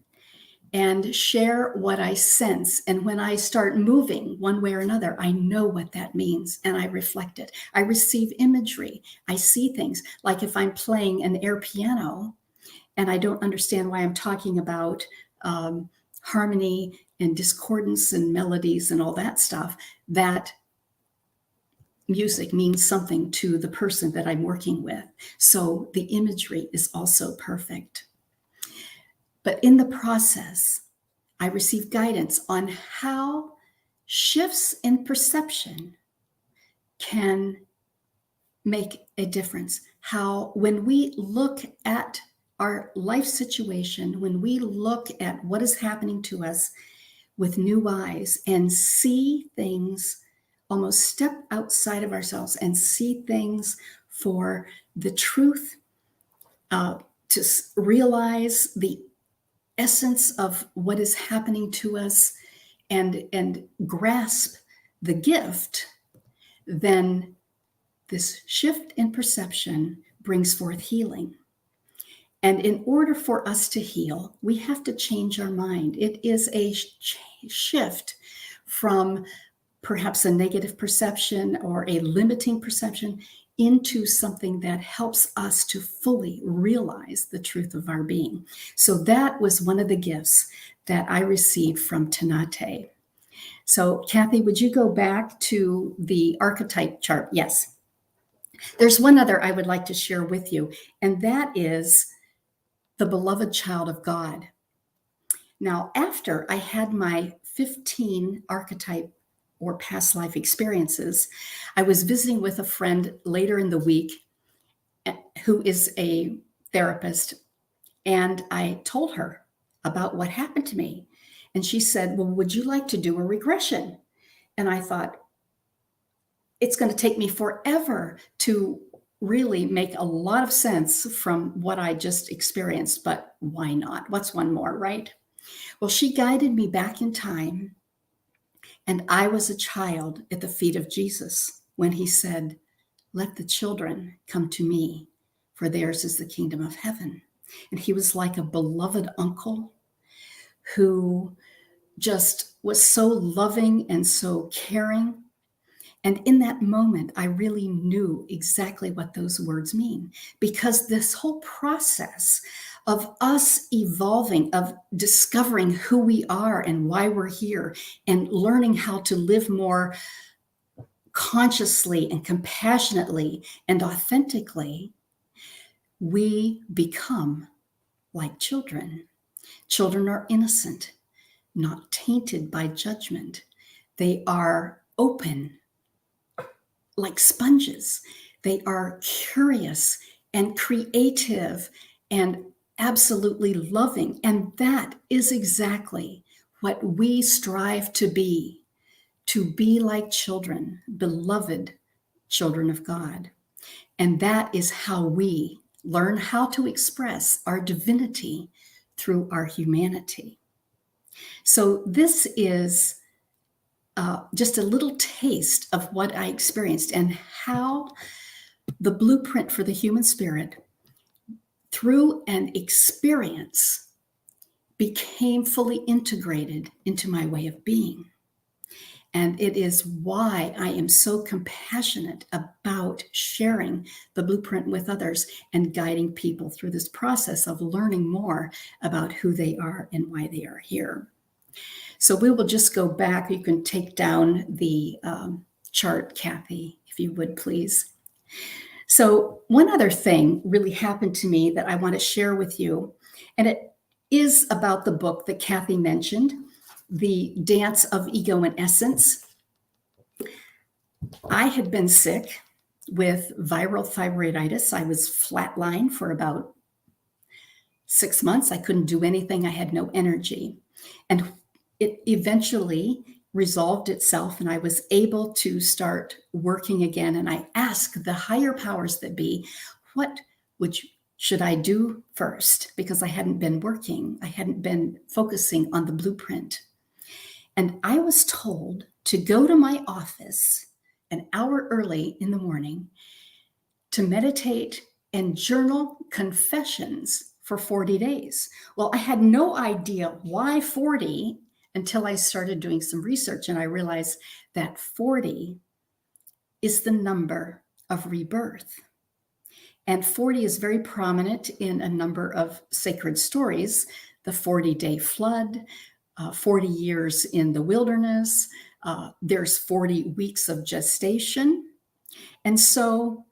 Speaker 14: and share what I sense. And when I start moving one way or another, I know what that means and I reflect it. I receive imagery. I see things. Like if I'm playing an air piano and I don't understand why I'm talking about harmony and discordance and melodies and all that stuff, that music means something to the person that I'm working with. So the imagery is also perfect. But in the process, I receive guidance on how shifts in perception can make a difference. How, when we look at our life situation, when we look at what is happening to us with new eyes and see things, almost step outside of ourselves and see things for the truth, to realize the essence of what is happening to us and grasp the gift, then this shift in perception brings forth healing. And in order for us to heal, we have to change our mind. It is a shift from perhaps a negative perception or a limiting perception into something that helps us to fully realize the truth of our being. So that was one of the gifts that I received from Tanate. So Kathy, would you go back to the archetype chart? Yes. There's one other I would like to share with you, and that is the beloved child of God. Now, after I had my 15 archetype or past life experiences, I was visiting with a friend later in the week who is a therapist, and I told her about what happened to me. And she said, well, would you like to do a regression? And I thought, it's going to take me forever to really make a lot of sense from what I just experienced, but why not? What's one more, right? Well, she guided me back in time, and I was a child at the feet of Jesus when he said, let the children come to me, for theirs is the kingdom of heaven. And he was like a beloved uncle who just was so loving and so caring. And in that moment, I really knew exactly what those words mean, because this whole process of us evolving, of discovering who we are and why we're here, and learning how to live more consciously and compassionately and authentically, we become like children. Children are innocent, not tainted by judgment. They are open like sponges. They are curious and creative and absolutely loving. And that is exactly what we strive to be like children, beloved children of God. And that is how we learn how to express our divinity through our humanity. So this is just a little taste of what I experienced and how the blueprint for the human spirit, through an experience, became fully integrated into my way of being. And it is why I am so compassionate about sharing the blueprint with others and guiding people through this process of learning more about who they are and why they are here. So we will just go back. You can take down the chart, Kathy, if you would, please. So one other thing really happened to me that I want to share with you, and it is about the book that Kathy mentioned, The Dance of Ego and Essence. I had been sick with viral thyroiditis. I was flatlined for about 6 months. I couldn't do anything. I had no energy. And it eventually resolved itself, and I was able to start working again. And I asked the higher powers that be, what should I do first? Because I hadn't been working. I hadn't been focusing on the blueprint. And I was told to go to my office an hour early in the morning to meditate and journal confessions for 40 days. Well, I had no idea why 40 until I started doing some research, and I realized that 40 is the number of rebirth. And 40 is very prominent in a number of sacred stories. The 40-day flood, 40 years in the wilderness, there's 40 weeks of gestation. And so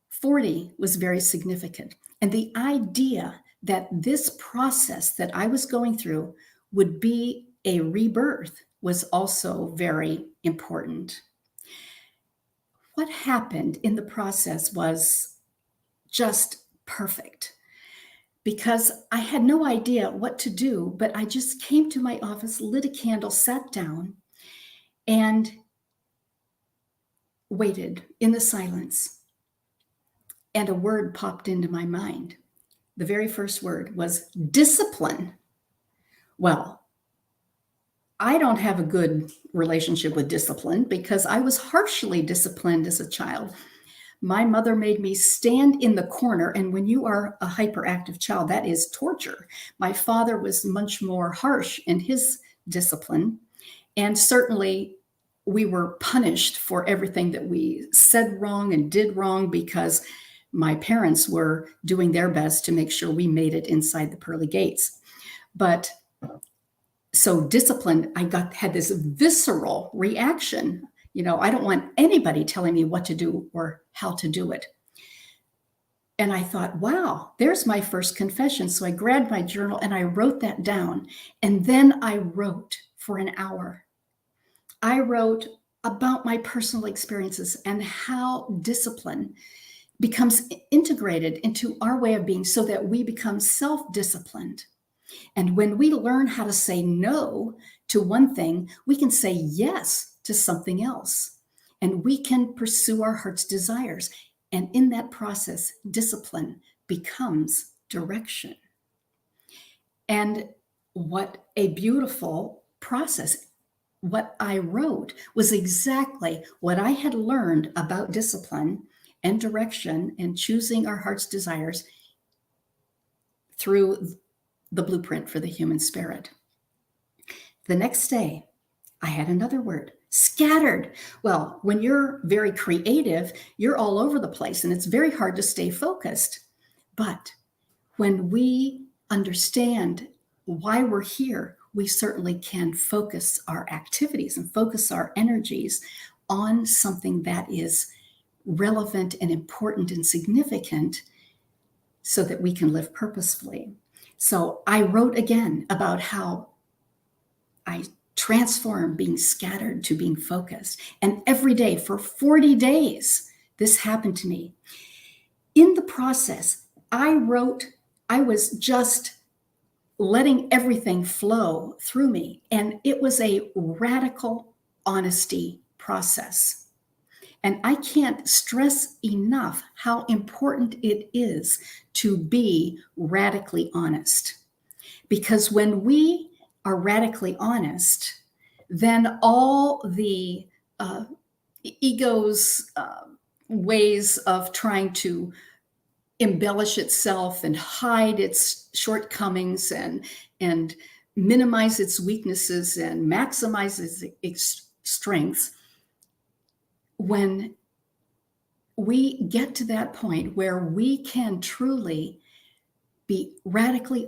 Speaker 14: 40 was very significant. And the idea that this process that I was going through would be a rebirth was also very important. What happened in the process was just perfect, because I had no idea what to do, but I just came to my office, lit a candle, sat down, and waited in the silence. And a word popped into my mind. The very first word was discipline. Well, I don't have a good relationship with discipline because I was harshly disciplined as a child. My mother made me stand in the corner, and when you are a hyperactive child, that is torture. My father was much more harsh in his discipline, and certainly we were punished for everything that we said wrong and did wrong because my parents were doing their best to make sure we made it inside the pearly gates. But so discipline, had this visceral reaction. You know, I don't want anybody telling me what to do or how to do it. And I thought, wow, there's my first confession. So I grabbed my journal and I wrote that down. And then I wrote for an hour. I wrote about my personal experiences and how discipline becomes integrated into our way of being so that we become self-disciplined. And when we learn how to say no to one thing, we can say yes to something else. And we can pursue our heart's desires. And in that process, discipline becomes direction. And what a beautiful process. What I wrote was exactly what I had learned about discipline and direction and choosing our heart's desires through the blueprint for the human spirit. The next day, I had another word, scattered. Well, when you're very creative, you're all over the place and it's very hard to stay focused. But when we understand why we're here, we certainly can focus our activities and focus our energies on something that is relevant and important and significant so that we can live purposefully. So I wrote again about how I transformed being scattered to being focused. And every day for 40 days, this happened to me. In the process, I was just letting everything flow through me. And it was a radical honesty process. And I can't stress enough how important it is to be radically honest. Because when we are radically honest, then all the ego's ways of trying to embellish itself and hide its shortcomings and minimize its weaknesses and maximize its strengths, when we get to that point where we can truly be radically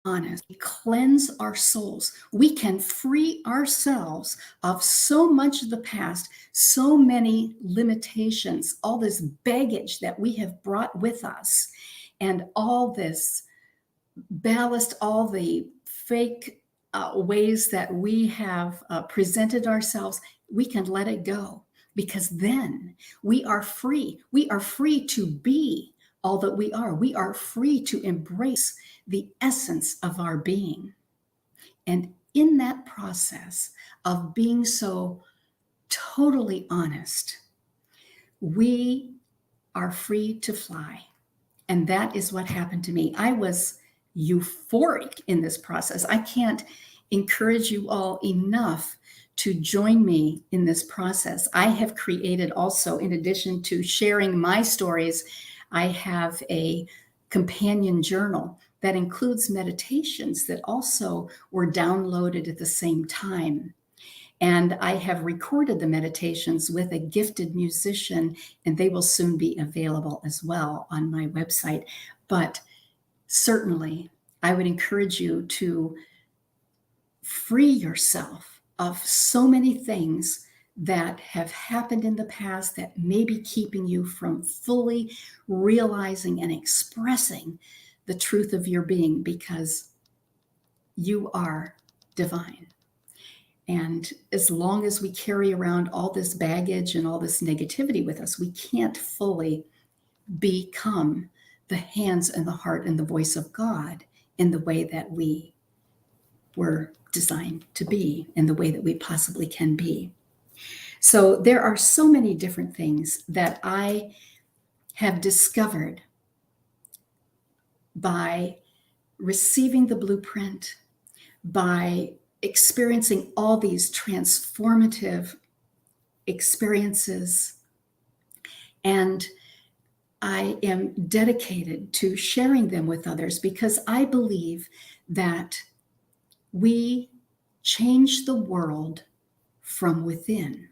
Speaker 14: honest, cleanse our souls, we can free ourselves of so much of the past, so many limitations, all this baggage that we have brought with us, and all this ballast, all the fake ways that we have presented ourselves. We can let it go. Because then we are free. We are free to be all that we are. We are free to embrace the essence of our being. And in that process of being so totally honest, we are free to fly. And that is what happened to me. I was euphoric in this process. I can't encourage you all enough to join me in this process. I have created also, in addition to sharing my stories, I have a companion journal that includes meditations that also were downloaded at the same time. And I have recorded the meditations with a gifted musician, and they will soon be available as well on my website. But certainly, I would encourage you to free yourself of so many things that have happened in the past that may be keeping you from fully realizing and expressing the truth of your being, because you are divine. And as long as we carry around all this baggage and all this negativity with us, we can't fully become the hands and the heart and the voice of God in the way that we were designed to be, in the way that we possibly can be. So there are so many different things that I have discovered by receiving the blueprint, by experiencing all these transformative experiences. And I am dedicated to sharing them with others, because I believe that we change the world from within.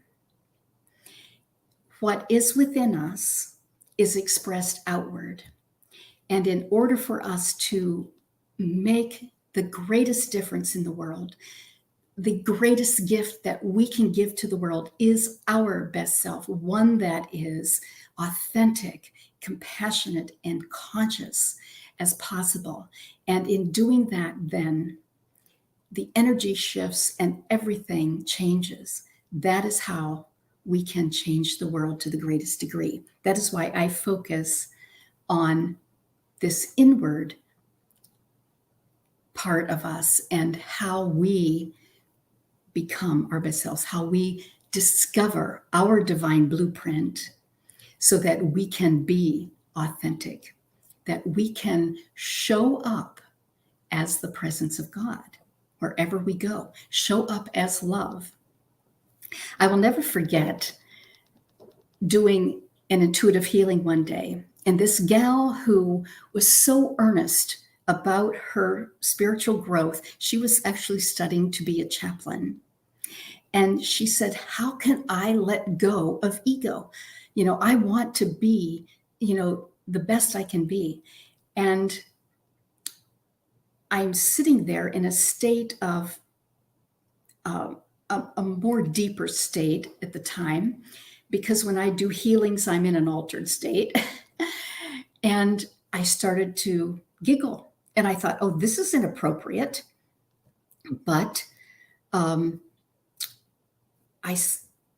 Speaker 14: What is within us is expressed outward. And in order for us to make the greatest difference in the world, the greatest gift that we can give to the world is our best self, one that is authentic, compassionate, and conscious as possible. And in doing that, then the energy shifts and everything changes. That is how we can change the world to the greatest degree. That is why I focus on this inward part of us and how we become our best selves, how we discover our divine blueprint so that we can be authentic, that we can show up as the presence of God wherever we go, show up as love. I will never forget doing an intuitive healing one day, and this gal who was so earnest about her spiritual growth, she was actually studying to be a chaplain. And she said, how can I let go of ego? I want to be, the best I can be. And I'm sitting there in a state of a more deeper state at the time, because when I do healings, I'm in an altered state. And I started to giggle. And I thought, oh, this is inappropriate. But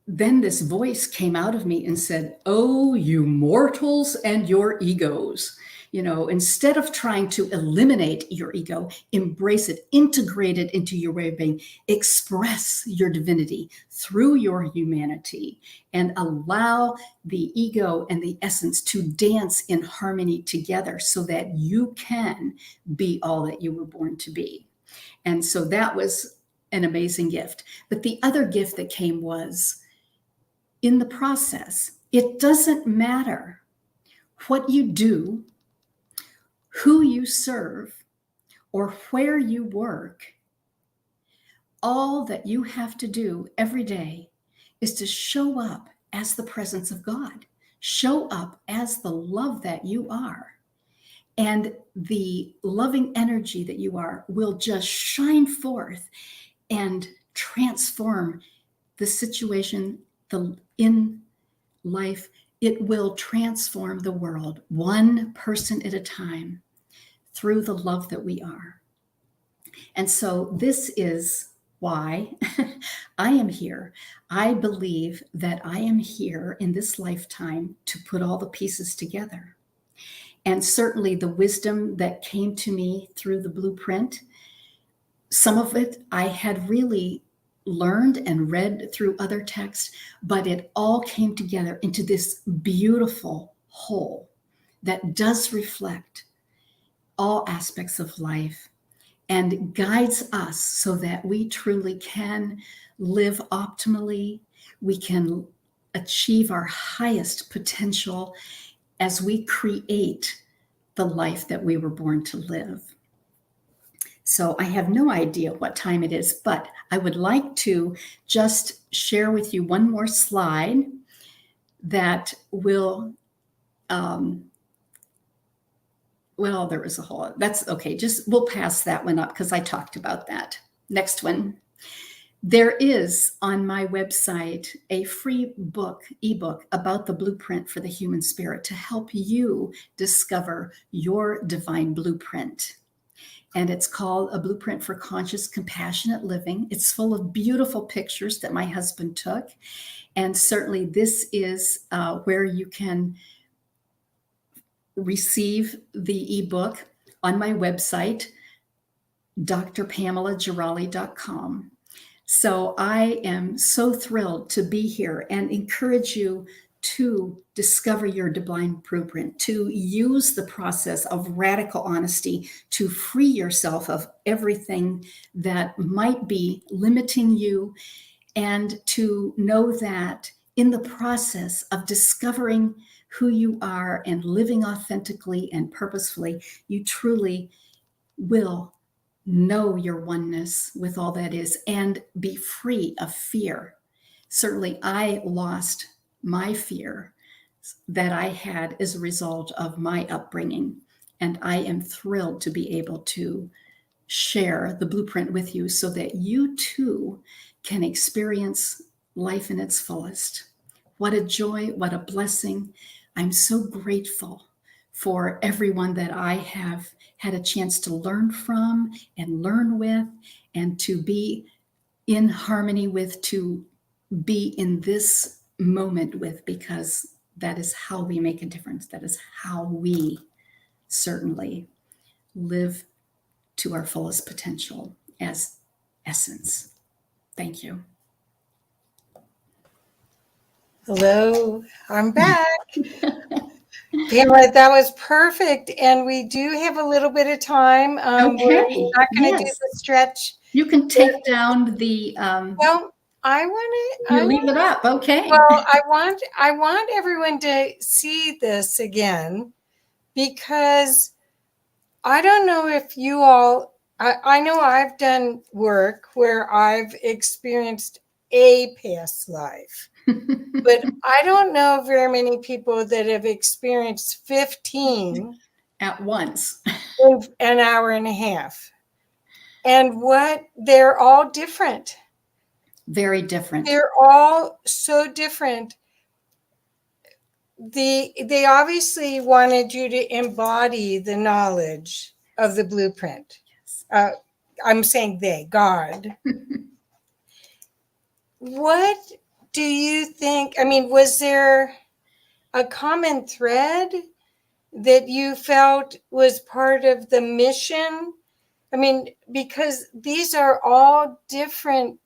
Speaker 14: then this voice came out of me and said, oh, you mortals and your egos. Instead of trying to eliminate your ego, embrace it, integrate it into your way of being, express your divinity through your humanity, and allow the ego and the essence to dance in harmony together so that you can be all that you were born to be. And so that was an amazing gift. But the other gift that came was, in the process, it doesn't matter what you do, who you serve, or where you work. All that you have to do every day is to show up as the presence of God, show up as the love that you are. And the loving energy that you are will just shine forth and transform the situation in life. It will transform the world, one person at a time, through the love that we are. And so this is why I am here. I believe that I am here in this lifetime to put all the pieces together. And certainly the wisdom that came to me through the blueprint, some of it I had really learned and read through other texts, but it all came together into this beautiful whole that does reflect all aspects of life and guides us so that we truly can live optimally. We can achieve our highest potential as we create the life that we were born to live. So I have no idea what time it is, but I would like to just share with you one more slide that will, well, there was a whole, that's okay. Just we'll pass that one up because I talked about that. Next one. There is on my website a free ebook about the blueprint for the human spirit to help you discover your divine blueprint. And it's called A Blueprint for Conscious, Compassionate Living. It's full of beautiful pictures that my husband took. And certainly this is where you can receive the ebook on my website, drpamelagerali.com. So I am so thrilled to be here and encourage you to discover your divine blueprint, to use the process of radical honesty to free yourself of everything that might be limiting you, and to know that in the process of discovering who you are and living authentically and purposefully, you truly will know your oneness with all that is and be free of fear. Certainly, I lost my fear that I had as a result of my upbringing, and I am thrilled to be able to share the blueprint with you so that you too can experience life in its fullest. What a joy, what a blessing. I'm so grateful for everyone that I have had a chance to learn from and learn with and to be in harmony with, to be in this moment with, because that is how we make a difference. That is how we certainly live to our fullest potential as essence. Thank you.
Speaker 4: Hello, I'm back. Pamela, that was perfect. And we do have a little bit of time.
Speaker 14: Okay.
Speaker 4: We're not going to do the stretch.
Speaker 14: You can take down the.
Speaker 4: Well, I want to.
Speaker 14: You leave it up. Okay.
Speaker 4: Well, I want everyone to see this again, because I don't know if you all. I know I've done work where I've experienced a past life. But I don't know very many people that have experienced 15
Speaker 14: at once
Speaker 4: in an hour and a half. And they're all different.
Speaker 14: Very different.
Speaker 4: They're all so different. They obviously wanted you to embody the knowledge of the blueprint. Yes. I'm saying God. What do you think? I mean, was there a common thread that you felt was part of the mission? I mean, because these are all different,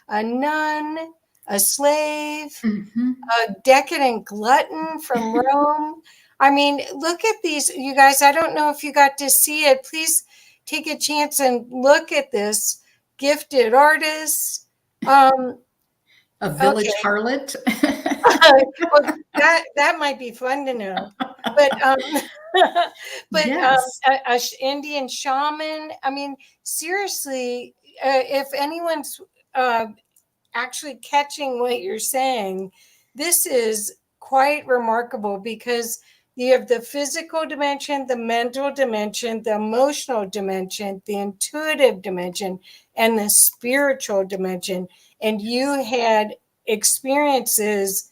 Speaker 4: a nun, a slave, a decadent glutton from Rome. I mean, look at these, you guys. I don't know if you got to see it. Please take a chance and look at this. Gifted artist.
Speaker 14: A village harlot.
Speaker 4: Well, that might be fun to know, but yes. A Indian shaman. I mean, seriously, if anyone's actually catching what you're saying, this is quite remarkable, because you have the physical dimension, the mental dimension, the emotional dimension, the intuitive dimension, and the spiritual dimension. And you had experiences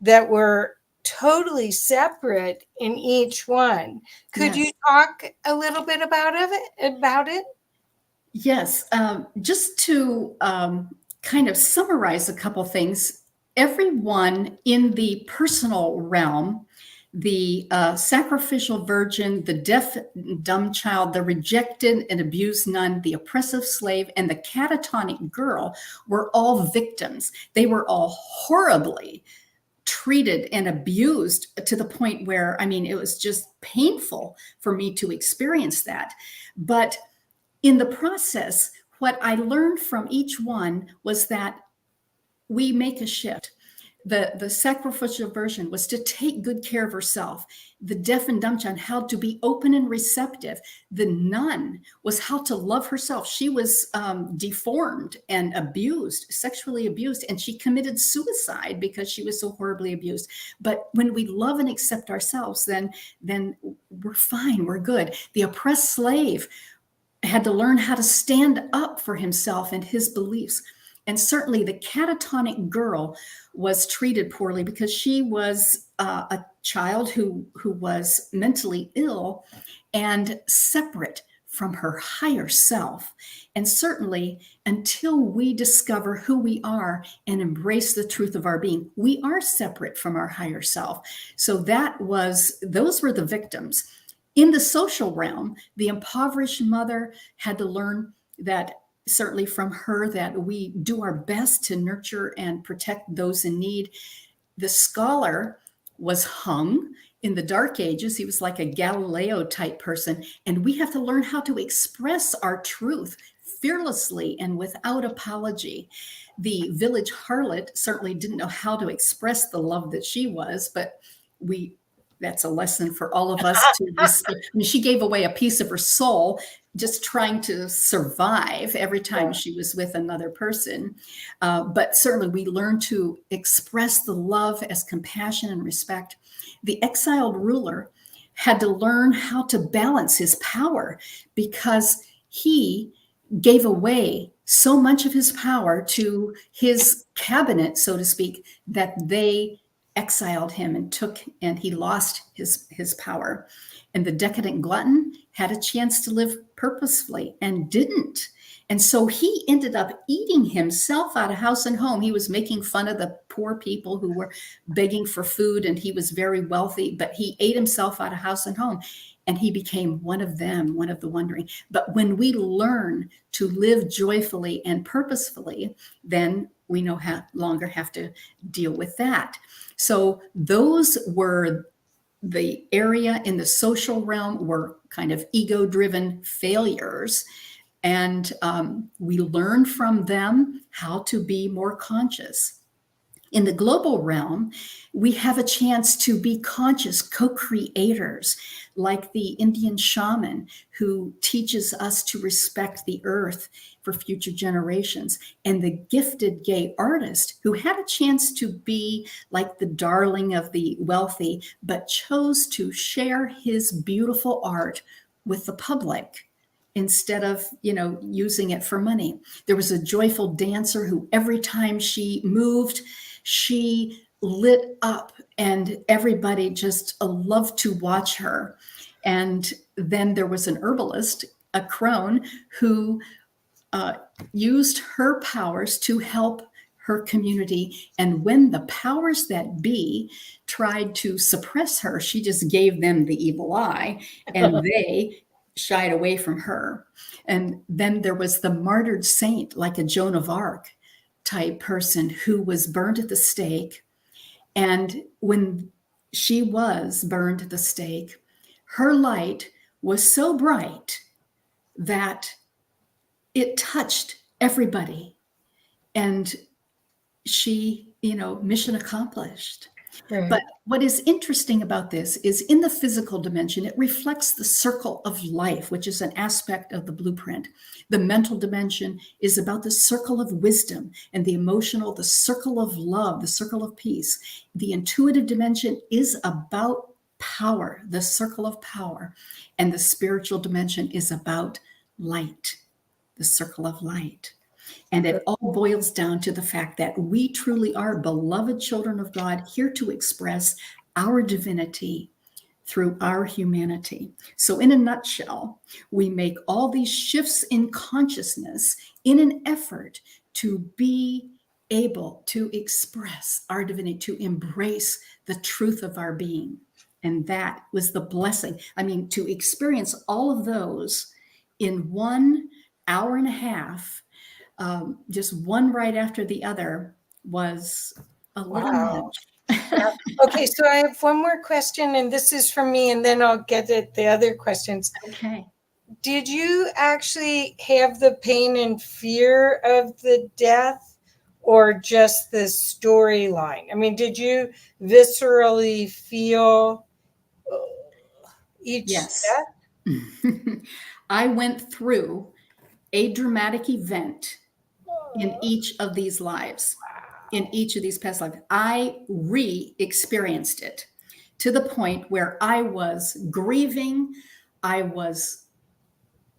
Speaker 4: that were totally separate in each one. Could you talk a little bit about it?
Speaker 14: Yes. Just to kind of summarize a couple things. Everyone in the personal realm, the sacrificial virgin, the deaf and dumb child, the rejected and abused nun, the oppressive slave, and the catatonic girl were all victims. They were all horribly treated and abused to the point where, I mean, it was just painful for me to experience that. But in the process, what I learned from each one was that we make a shift. The sacrificial version was to take good care of herself. The deaf and dumb child, how to be open and receptive. The nun was how to love herself. She was deformed and abused, sexually abused, and she committed suicide because she was so horribly abused. But when we love and accept ourselves, then we're fine, we're good. The oppressed slave had to learn how to stand up for himself and his beliefs. And certainly the catatonic girl was treated poorly because she was a child who was mentally ill and separate from her higher self. And certainly until we discover who we are and embrace the truth of our being, we are separate from our higher self. So those were the victims. In the social realm, the impoverished mother had to learn that, certainly from her, that we do our best to nurture and protect those in need. The scholar was hung in the Dark Ages. He was like a Galileo type person. And we have to learn how to express our truth fearlessly and without apology. The village harlot certainly didn't know how to express the love that she was, but that's a lesson for all of us to respect. I mean, she gave away a piece of her soul just trying to survive every time she was with another person. But certainly we learn to express the love as compassion and respect. The exiled ruler had to learn how to balance his power because he gave away so much of his power to his cabinet, so to speak, that they exiled him and he lost his power. And the decadent glutton had a chance to live purposefully and didn't. And so he ended up eating himself out of house and home. He was making fun of the poor people who were begging for food, and he was very wealthy, but he ate himself out of house and home. And he became one of them, one of the wandering. But when we learn to live joyfully and purposefully, then we no longer have to deal with that. So those were the area in the social realm were kind of ego-driven failures. And we learn from them how to be more conscious. In the global realm, we have a chance to be conscious co-creators, like the Indian shaman who teaches us to respect the earth for future generations, and the gifted gay artist who had a chance to be like the darling of the wealthy, but chose to share his beautiful art with the public instead of, using it for money. There was a joyful dancer who every time she moved, she lit up and everybody just loved to watch her. And then there was an herbalist, a crone, who used her powers to help her community. And when the powers that be tried to suppress her, she just gave them the evil eye and they shied away from her. And then there was the martyred saint, like a Joan of Arc type person who was burned at the stake. And when she was burned at the stake, her light was so bright that it touched everybody. And she, mission accomplished. Right. But what is interesting about this is in the physical dimension, it reflects the circle of life, which is an aspect of the blueprint. The mental dimension is about the circle of wisdom, and the emotional, the circle of love, the circle of peace. The intuitive dimension is about power, the circle of power. And the spiritual dimension is about light, the circle of light. And it all boils down to the fact that we truly are beloved children of God, here to express our divinity through our humanity. So in a nutshell, we make all these shifts in consciousness in an effort to be able to express our divinity, to embrace the truth of our being. And that was the blessing. I mean, to experience all of those in 1 hour and a half, just one right after the other, was a little much.
Speaker 4: Okay, so I have one more question, and this is from me, and then I'll get at the other questions.
Speaker 14: Okay.
Speaker 4: Did you actually have the pain and fear of the death, or just the storyline? I mean, did you viscerally feel each
Speaker 14: Yes.
Speaker 4: step?
Speaker 14: I went through a dramatic event in each of these lives, in each of these past lives. I re-experienced it to the point where I was grieving, I was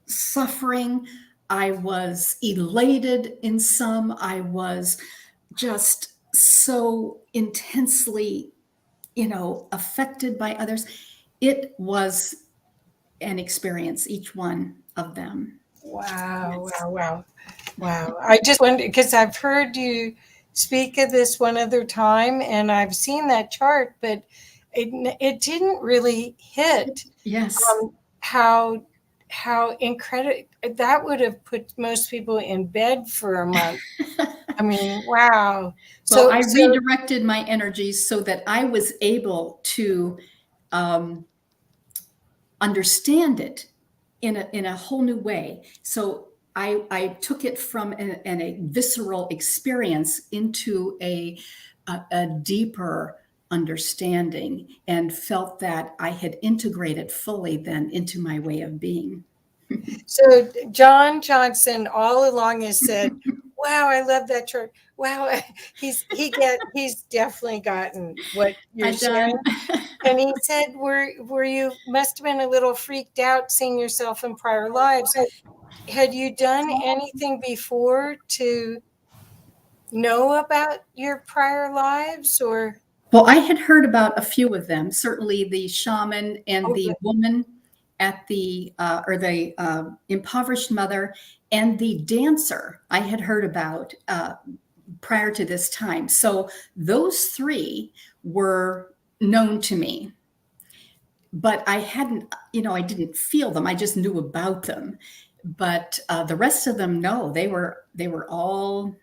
Speaker 14: suffering, I was elated in some, I was just so intensely, affected by others. It was an experience, each one of them.
Speaker 4: Wow, wow, wow, wow. I just wonder, because I've heard you speak of this one other time, and I've seen that chart, but it didn't really hit
Speaker 14: Yes.
Speaker 4: How incredible that would have put most people in bed for a month. I mean, wow.
Speaker 14: So I redirected my energies so that I was able to understand it in a whole new way. So I took it from a visceral experience into a deeper understanding, and felt that I had integrated fully then into my way of being.
Speaker 4: So John Johnson all along has said, wow, I love that chart. Wow, he's definitely gotten what you're sharing. And he said, were you must have been a little freaked out seeing yourself in prior lives. Had you done anything before to know about your prior lives, or?
Speaker 14: Well, I had heard about a few of them, certainly the shaman and the woman at the impoverished mother, and the dancer I had heard about prior to this time. So those three were known to me, but I hadn't, I didn't feel them. I just knew about them. But the rest of them, no, they were all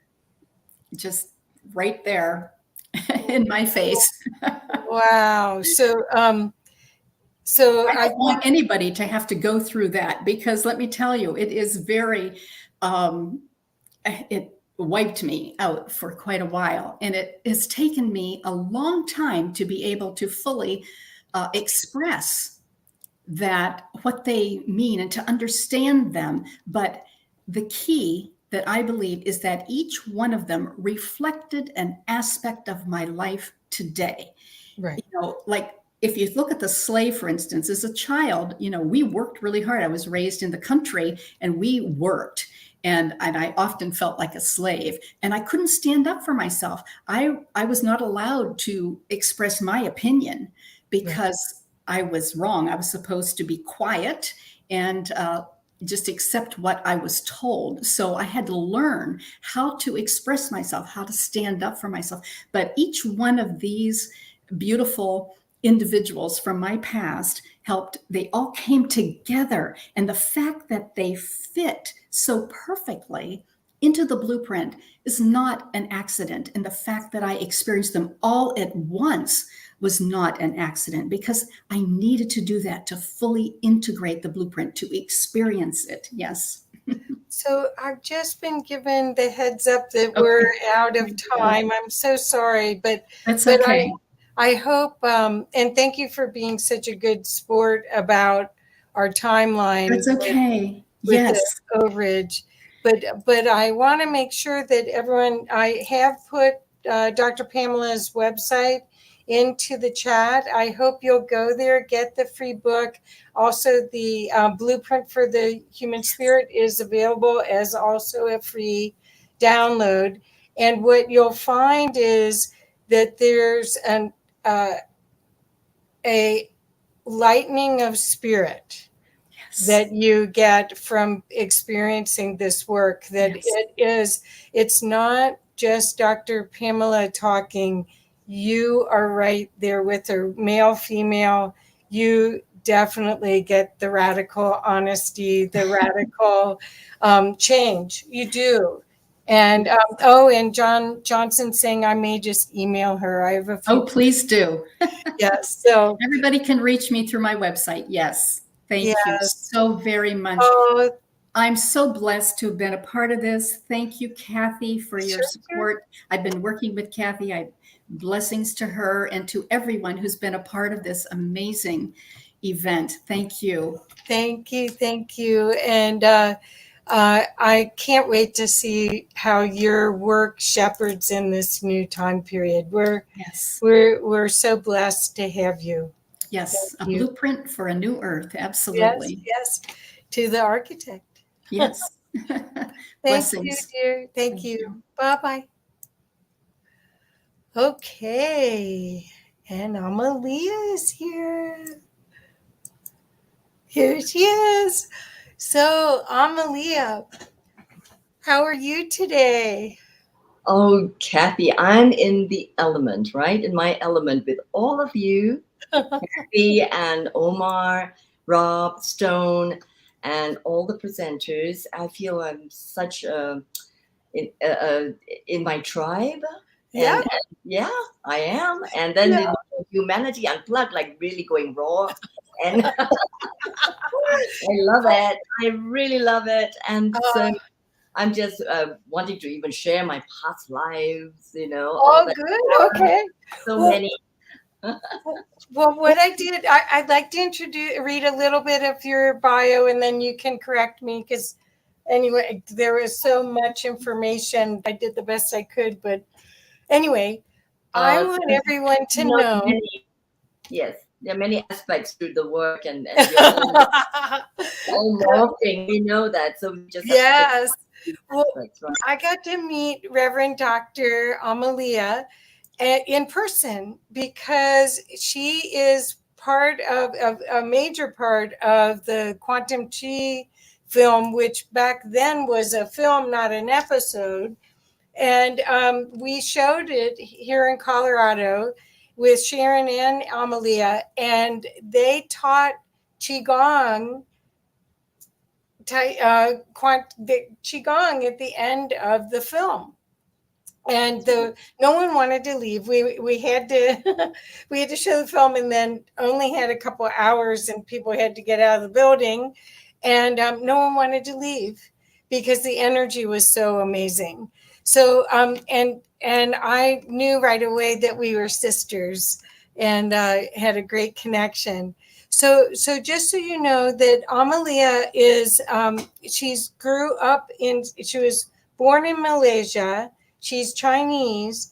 Speaker 14: just right there in my face.
Speaker 4: Wow. So
Speaker 14: I don't want anybody to have to go through that, because let me tell you, it is very, it wiped me out for quite a while. And it has taken me a long time to be able to fully express that, what they mean, and to understand them. But the key that I believe is that each one of them reflected an aspect of my life today.
Speaker 4: Right.
Speaker 14: Like if you look at the slave, for instance, as a child, we worked really hard. I was raised in the country and we worked. And I often felt like a slave, and I couldn't stand up for myself. I was not allowed to express my opinion because I was wrong. I was supposed to be quiet and just accept what I was told. So I had to learn how to express myself, how to stand up for myself. But each one of these beautiful individuals from my past helped. They all came together. And the fact that they fit so perfectly into the blueprint is not an accident. And the fact that I experienced them all at once was not an accident, because I needed to do that to fully integrate the blueprint, to experience it. Yes.
Speaker 4: So I've just been given the heads up that we're out of time. I'm so sorry, but
Speaker 14: that's okay.
Speaker 4: I hope, and thank you for being such a good sport about our timeline.
Speaker 14: That's okay.
Speaker 4: With
Speaker 14: yes.
Speaker 4: the overage. But I want to make sure that everyone, I have put Dr. Pamela's website into the chat. I hope you'll go there, get the free book. Also, the Blueprint for the Human Spirit is available as also a free download. And what you'll find is that there's a lightening of spirit that you get from experiencing this work, that it's not just Dr. Pamela talking. You are right there with her, male, female. You definitely get the radical honesty, the radical change. You do. And and John Johnson saying I may just email her. I have a few.
Speaker 14: Oh, please do.
Speaker 4: Yes. So
Speaker 14: everybody can reach me through my website. Yes. Thank you so very much.
Speaker 4: Oh,
Speaker 14: I'm so blessed to have been a part of this. Thank you, Kathy, for your support. I've been working with Kathy. Blessings to her and to everyone who's been a part of this amazing event. Thank you.
Speaker 4: Thank you. Thank you. And I can't wait to see how your work shepherds in this new time period. We're so blessed to have you.
Speaker 14: Yes,
Speaker 4: Thank
Speaker 14: a
Speaker 4: you.
Speaker 14: blueprint for a new earth. Absolutely.
Speaker 4: Yes. To the architect.
Speaker 14: Yes.
Speaker 4: Thank you, dear. Thank you. Bye-bye. Okay. And Amalia is here. Here she is. So, Amalia, how are you today?
Speaker 15: Oh, Kathy, I'm in the element, right? In my element with all of you, Kathy and Omar, Rob, Stone, and all the presenters. I feel I'm such in my tribe.
Speaker 4: Yeah.
Speaker 15: And yeah, I am. And then in Humanity Unplugged, like really going raw. And I love it. I really love it. And so I'm just wanting to even share my past lives, you know.
Speaker 4: Oh, good. Okay.
Speaker 15: So many.
Speaker 4: Well, what I did, I'd like to read a little bit of your bio, and then you can correct me, because anyway, there was so much information. I did the best I could, but anyway, I want everyone to know.
Speaker 15: Yes, there are many aspects to the work, and all morphing. We know that, so we just
Speaker 4: yes. Well, I got to meet Reverend Dr. Amalia in person, because she is part of a major part of the Quantum Chi film, which back then was a film, not an episode. And we showed it here in Colorado with Sharon and Amalia, and they taught Qigong, Qigong at the end of the film. And no one wanted to leave. We had to we had to show the film, and then only had a couple of hours, and people had to get out of the building, and no one wanted to leave because the energy was so amazing. So and I knew right away that we were sisters, and had a great connection. So just so you know, that Amalia is she was born in Malaysia. She's Chinese,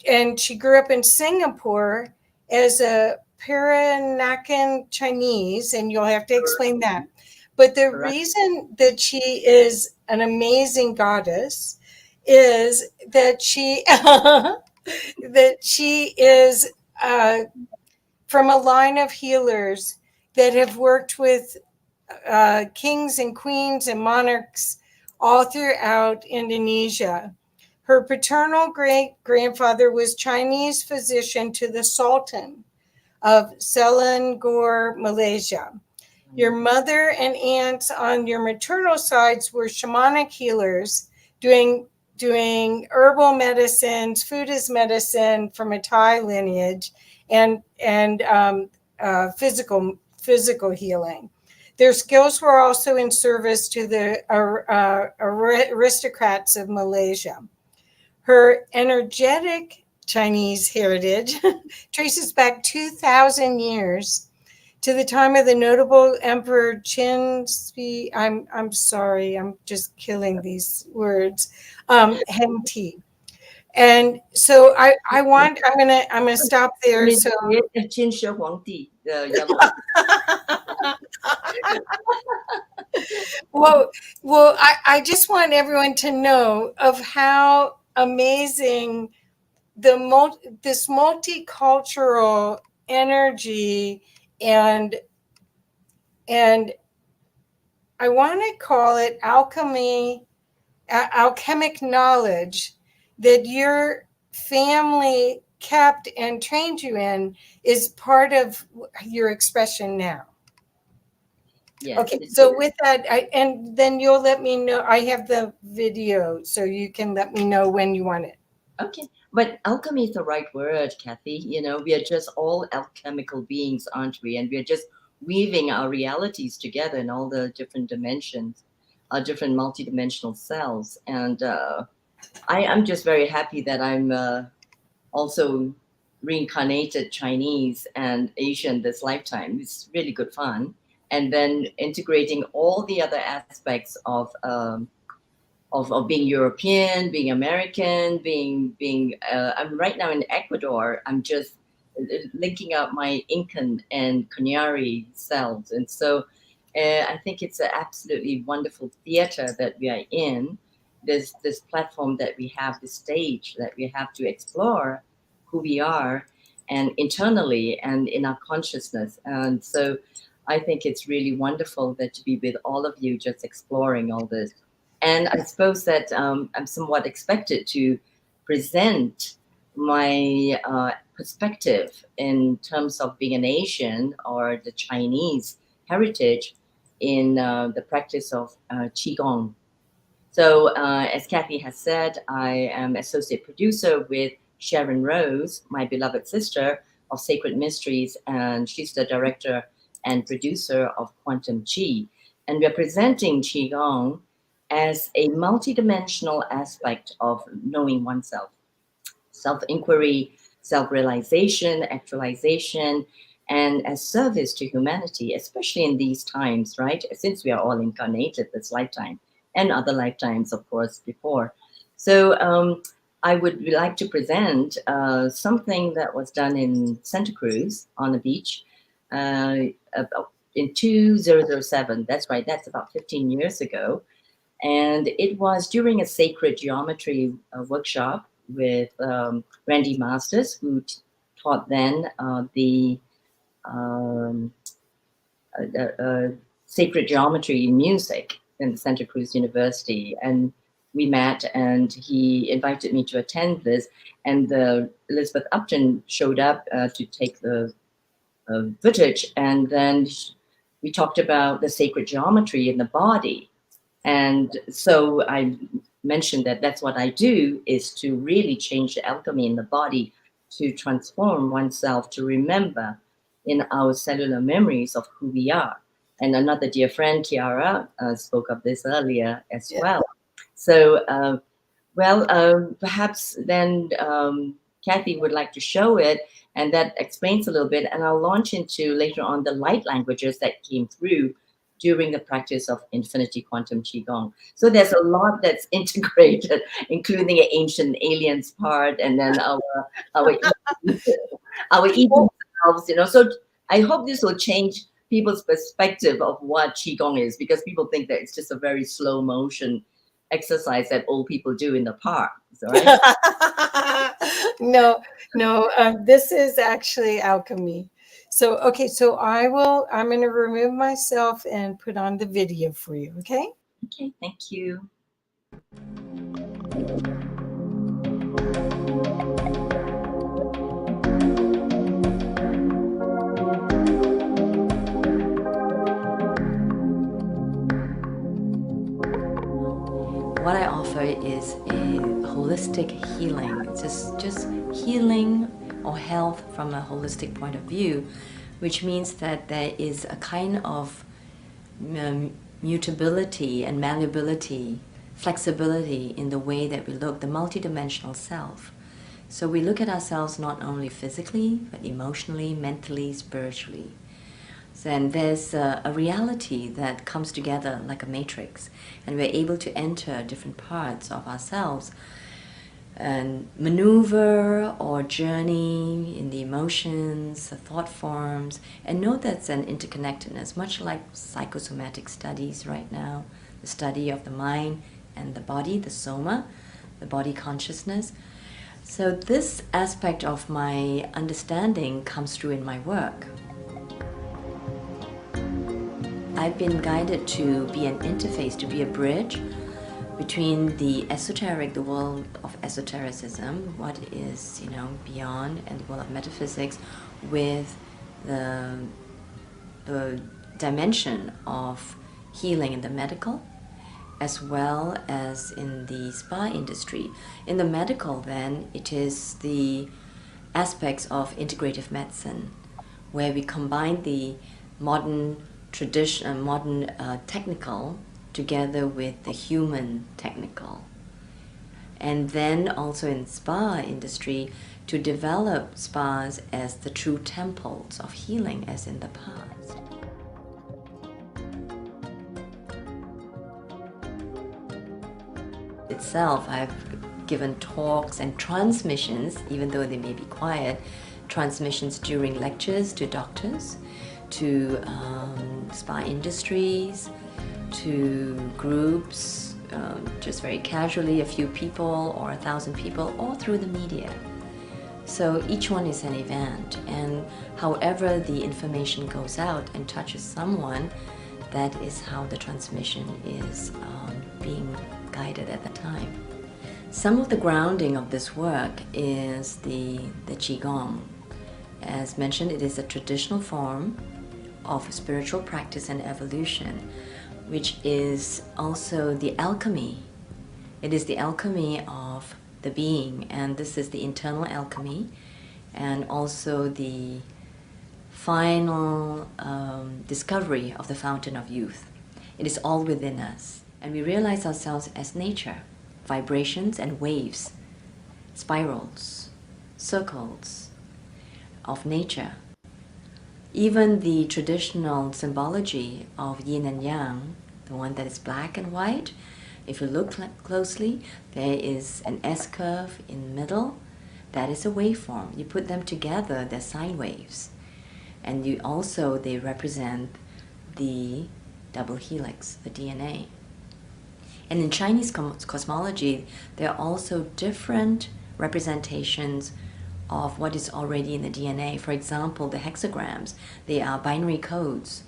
Speaker 4: and she grew up in Singapore as a Peranakan Chinese, and you'll have to explain that. But the reason that she is an amazing goddess is that she is from a line of healers that have worked with kings and queens and monarchs all throughout Indonesia. Her paternal great-grandfather was Chinese physician to the Sultan of Selangor, Malaysia. Your mother and aunts on your maternal sides were shamanic healers, doing herbal medicines, food as medicine from a Thai lineage, and physical healing. Their skills were also in service to the aristocrats of Malaysia. Her energetic Chinese heritage traces back 2,000 years to the time of the notable Emperor Qin Shi. I'm sorry, I'm just killing these words. Henti. And so I'm gonna stop there. So
Speaker 15: Qin Shi Huangdi,
Speaker 4: well, I just want everyone to know of how amazing this multicultural energy and I want to call it alchemic knowledge that your family kept and trained you in is part of your expression now. Yes. Okay, so with that, and then you'll let me know. I have the video, so you can let me know when you want it.
Speaker 15: Okay, but alchemy is the right word, Kathy. You know, we are just all alchemical beings, aren't we? And we are just weaving our realities together in all the different dimensions. different multidimensional selves. And I'm just very happy that I'm also reincarnated Chinese and Asian this lifetime. It's really good fun. And then integrating all the other aspects of being European, being American, being. I'm right now in Ecuador. I'm just linking up my Incan and Canary selves, and so I think it's an absolutely wonderful theater that we are in. This platform that we have, this stage that we have to explore who we are, and internally and in our consciousness. And so I think it's really wonderful that to be with all of you, just exploring all this. And I suppose that I'm somewhat expected to present my perspective in terms of being an Asian or the Chinese heritage in the practice of Qigong. So as Kathy has said, I am associate producer with Sharon Rose, my beloved sister of Sacred Mysteries, and she's the director and producer of Quantum Qi. And we're presenting Qigong as a multidimensional aspect of knowing oneself, self-inquiry, self-realization, actualization, and as service to humanity, especially in these times, right? Since we are all incarnated this lifetime and other lifetimes, of course, before. So I would like to present something that was done in Santa Cruz on the beach in 2007. That's right, that's about 15 years ago. And it was during a sacred geometry workshop with Randy Masters, who taught then the sacred geometry music in Santa Cruz University. And we met and he invited me to attend this. And Elizabeth Upton showed up to take the footage. And then we talked about the sacred geometry in the body. And so I mentioned that that's what I do, is to really change the alchemy in the body, to transform oneself, to remember in our cellular memories of who we are. And another dear friend, Kiara, spoke of this earlier as well. So, perhaps then Kathy would like to show it, and that explains a little bit. And I'll launch into later on the light languages that came through during the practice of Infinity Quantum Qigong. So there's a lot that's integrated, including an ancient aliens part, and then our eating selves, you know. So I hope this will change people's perspective of what Qigong is, because people think that it's just a very slow motion exercise that old people do in the park. Right?
Speaker 4: No, this is actually alchemy. So, okay, so I'm going to remove myself and put on the video for you, okay?
Speaker 15: Okay, thank you.
Speaker 16: What I offer is a holistic healing. It's just healing or health from a holistic point of view, which means that there is a kind of mutability and malleability, flexibility in the way that we look, the multidimensional self. So we look at ourselves not only physically, but emotionally, mentally, spiritually. And there's a reality that comes together like a matrix, and we're able to enter different parts of ourselves and maneuver or journey in the emotions, the thought forms, and know that's an interconnectedness, much like psychosomatic studies right now, the study of the mind and the body, the soma, the body consciousness. So this aspect of my understanding comes through in my work. I've been guided to be an interface, to be a bridge between the esoteric, the world of esotericism, what is, beyond, and the world of metaphysics, with the dimension of healing in the medical, as well as in the spa industry. In the medical, then, it is the aspects of integrative medicine, where we combine the modern tradition, modern technical together with the human technical. And then also in spa industry to develop spas as the true temples of healing as in the past. Itself, I've given talks and transmissions, even though they may be quiet, transmissions during lectures to doctors, to spa industries, to groups, just very casually, a few people or 1,000 people, or through the media. So each one is an event, and however the information goes out and touches someone, that is how the transmission is being guided at the time. Some of the grounding of this work is the Qigong. As mentioned, it is a traditional form of spiritual practice and evolution, which is also the alchemy. It is the alchemy of the being, and this is the internal alchemy, and also the final discovery of the fountain of youth. It is all within us, and we realize ourselves as nature, vibrations and waves, spirals, circles of nature. Even the traditional symbology of yin and yang, the one that is black and white, if you look closely, there is an S-curve in the middle. That is a waveform. You put them together, they're sine waves. And they represent the double helix, the DNA. And in Chinese cosmology, there are also different representations of what is already in the DNA. For example, the hexagrams, they are binary codes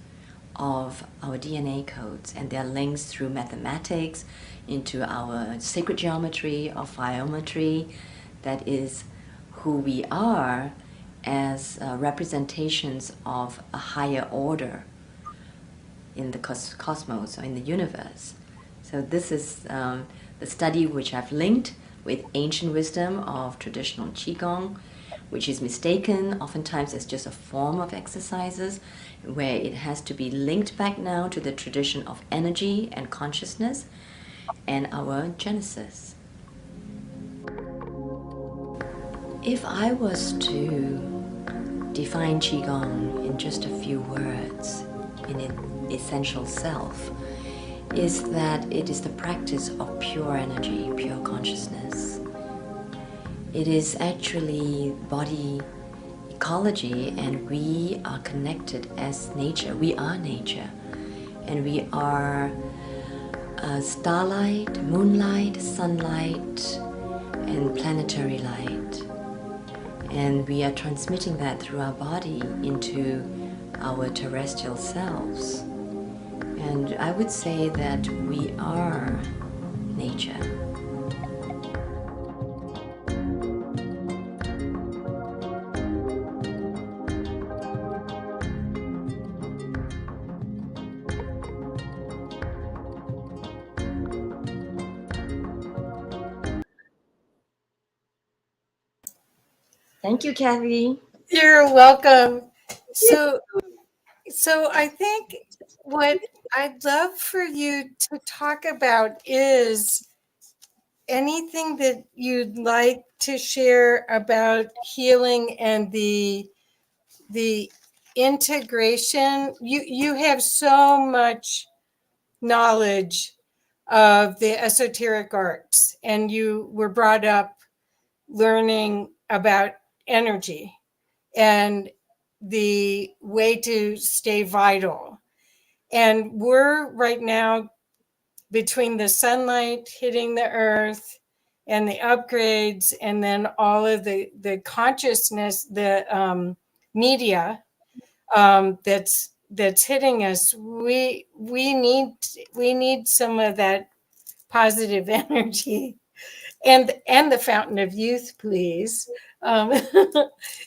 Speaker 16: of our DNA codes, and they're links through mathematics into our sacred geometry of biometry. That is who we are as representations of a higher order in the cosmos or in the universe. So this is the study which I've linked with ancient wisdom of traditional Qigong, which is mistaken oftentimes as just a form of exercises, where it has to be linked back now to the tradition of energy and consciousness and our genesis. If I was to define Qigong in just a few words, in its essential self, is that it is the practice of pure energy, pure consciousness. It is actually body ecology, and we are connected as nature. We are nature, and we are starlight, moonlight, sunlight, and planetary light. And we are transmitting that through our body into our terrestrial selves. And I would say that we are nature.
Speaker 15: Thank you, Kathy.
Speaker 4: You're welcome. So I think what I'd love for you to talk about is anything that you'd like to share about healing and the integration. You have so much knowledge of the esoteric arts, and you were brought up learning about energy and the way to stay vital. And we're right now between the sunlight hitting the earth and the upgrades, and then all of the consciousness, the media that's hitting us. We need some of that positive energy. And the fountain of youth, please.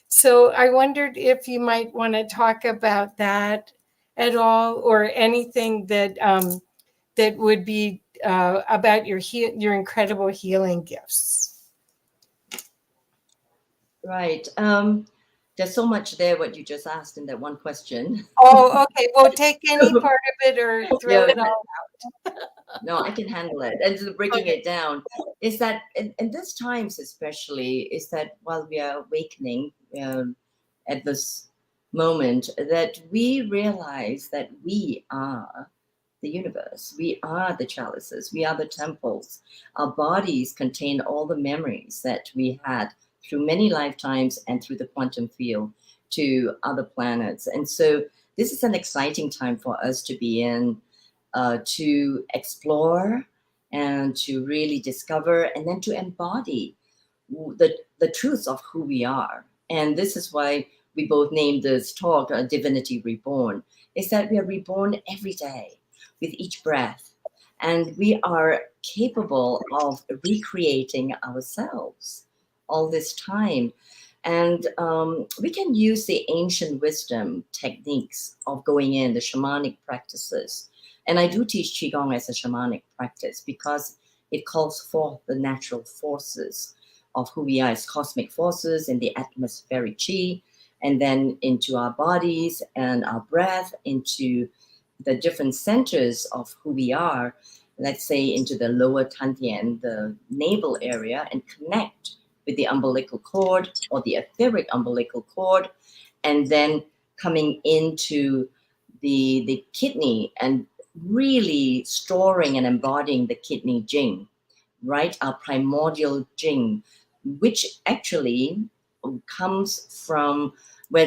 Speaker 4: So I wondered if you might want to talk about that at all, or anything that that would be about your incredible healing gifts.
Speaker 15: Right. There's so much there what you just asked in that one question.
Speaker 4: Oh, okay. Well, take any part of it or throw it all out.
Speaker 15: No, I can handle it. And just breaking it down is that in these times especially, is that while we are awakening at this moment, that we realize that we are the universe. We are the chalices. We are the temples. Our bodies contain all the memories that we had through many lifetimes and through the quantum field to other planets. And so this is an exciting time for us to be in, to explore and to really discover and then to embody the truth of who we are. And this is why we both named this talk Divinity Reborn, is that we are reborn every day with each breath. And we are capable of recreating ourselves all this time. And we can use the ancient wisdom techniques of going in, the shamanic practices. And I do teach Qigong as a shamanic practice because it calls forth the natural forces of who we are as cosmic forces in the atmospheric Qi, and then into our bodies and our breath, into the different centers of who we are, let's say into the lower Tantian, the navel area, and connect with the umbilical cord or the etheric umbilical cord, and then coming into the kidney and really storing and embodying the kidney jing, right? Our primordial jing, which actually comes from where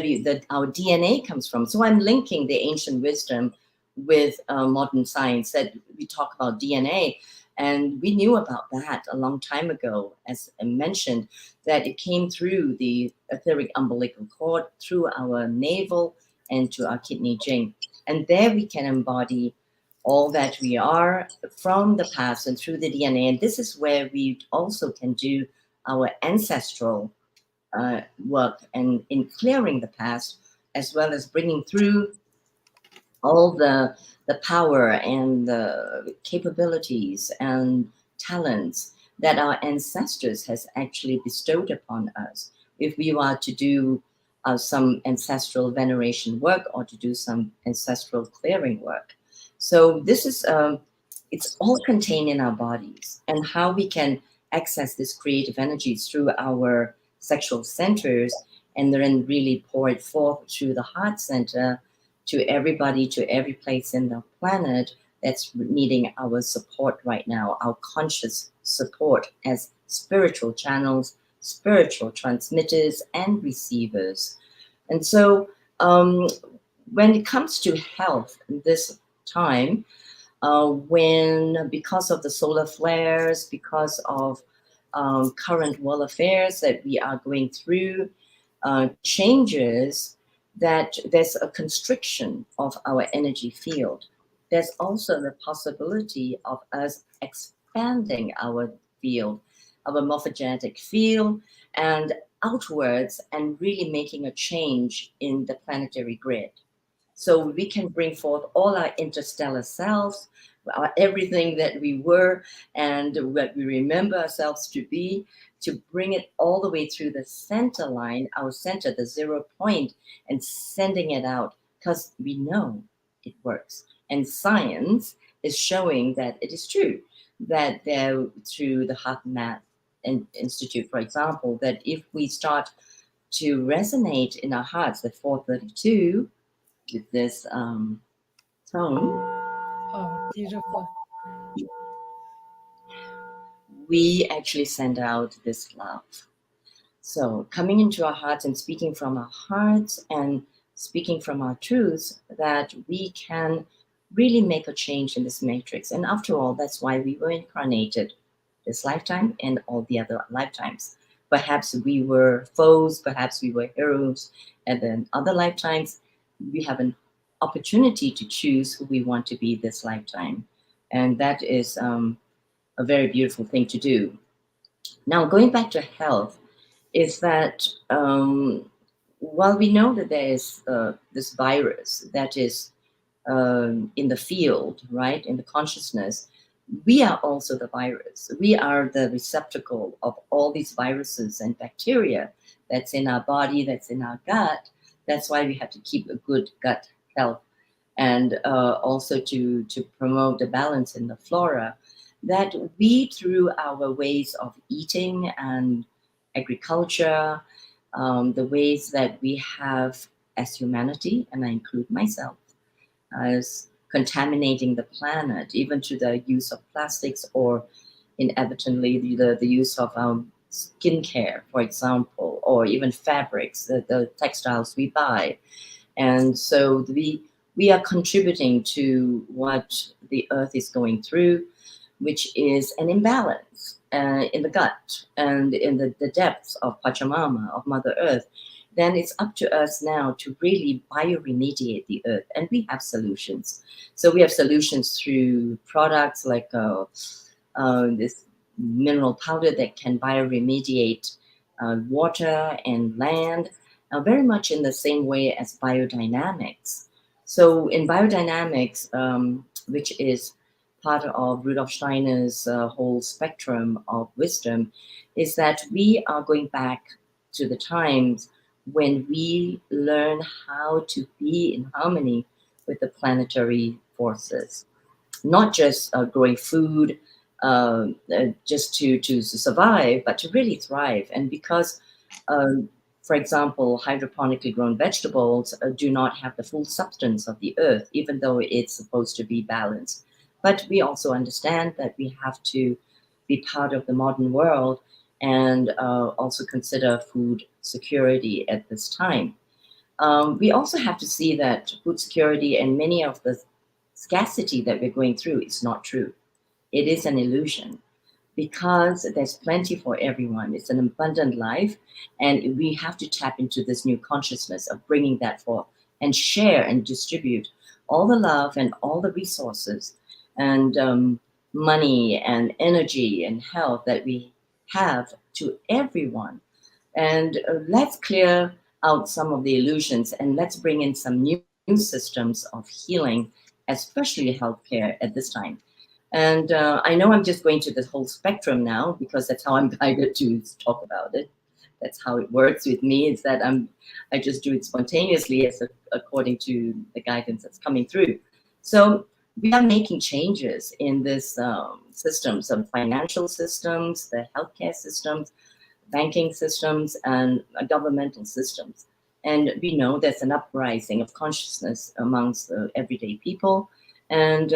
Speaker 15: our DNA comes from. So I'm linking the ancient wisdom with modern science, that we talk about DNA. And we knew about that a long time ago, as I mentioned, that it came through the etheric umbilical cord, through our navel, and to our kidney jing. And there we can embody all that we are from the past and through the DNA. And this is where we also can do our ancestral work and in clearing the past, as well as bringing through all the power and the capabilities and talents that our ancestors has actually bestowed upon us. If we are to do some ancestral veneration work or to do some ancestral clearing work. So this is, it's all contained in our bodies, and how we can access this creative energies through our sexual centers, and then really pour it forth through the heart center to everybody, to every place in the planet that's needing our support right now, our conscious support as spiritual channels, spiritual transmitters and receivers. And so when it comes to health this time, when because of the solar flares, because of current world affairs that we are going through, changes, that there's a constriction of our energy field. There's also the possibility of us expanding our field, our morphogenetic field, and outwards, and really making a change in the planetary grid. So we can bring forth all our interstellar selves, everything that we were and what we remember ourselves to be, to bring it all the way through the center line, our center, the 0 point, and sending it out, because we know it works. And science is showing that it is true, that there, through the Heart Math Institute, for example, that if we start to resonate in our hearts, the 432, with this tone.
Speaker 4: Oh, beautiful.
Speaker 15: We actually send out this love. So coming into our hearts and speaking from our hearts and speaking from our truths, that we can really make a change in this matrix. And after all, that's why we were incarnated this lifetime and all the other lifetimes. Perhaps we were foes, perhaps we were heroes, and then other lifetimes we have an opportunity to choose who we want to be this lifetime. And that is a very beautiful thing to do. Now, going back to health, is that while we know that there is this virus that is in the field, right, in the consciousness, we are also the virus. We are the receptacle of all these viruses and bacteria that's in our body, that's in our gut. That's why we have to keep a good gut health, and also to promote the balance in the flora, that we, through our ways of eating and agriculture, the ways that we have as humanity, and I include myself, as contaminating the planet, even to the use of plastics, or inevitably the use of skincare, for example, or even fabrics, the textiles we buy. And so we are contributing to what the earth is going through, which is an imbalance in the gut and in the depths of Pachamama, of Mother Earth. Then it's up to us now to really bioremediate the earth. And we have solutions. So we have solutions through products like this mineral powder that can bioremediate water and land, very much in the same way as biodynamics. So in biodynamics, which is part of Rudolf Steiner's whole spectrum of wisdom, is that we are going back to the times when we learn how to be in harmony with the planetary forces, not just growing food just to survive, but to really thrive. And because, for example, hydroponically grown vegetables do not have the full substance of the earth, even though it's supposed to be balanced. But we also understand that we have to be part of the modern world and also consider food security at this time. We also have to see that food security and many of the scarcity that we're going through is not true. It is an illusion, because there's plenty for everyone. It's an abundant life, and we have to tap into this new consciousness of bringing that forth and share and distribute all the love and all the resources and money and energy and health that we have to everyone. And let's clear out some of the illusions, and let's bring in some new systems of healing, especially healthcare at this time. And I know I'm just going to the whole spectrum now, because that's how I'm guided to talk about it. That's how it works with me, is that I just do it spontaneously according to the guidance that's coming through. So we are making changes in this system, some financial systems, the healthcare systems, banking systems, and governmental systems. And we know there's an uprising of consciousness amongst the everyday people. And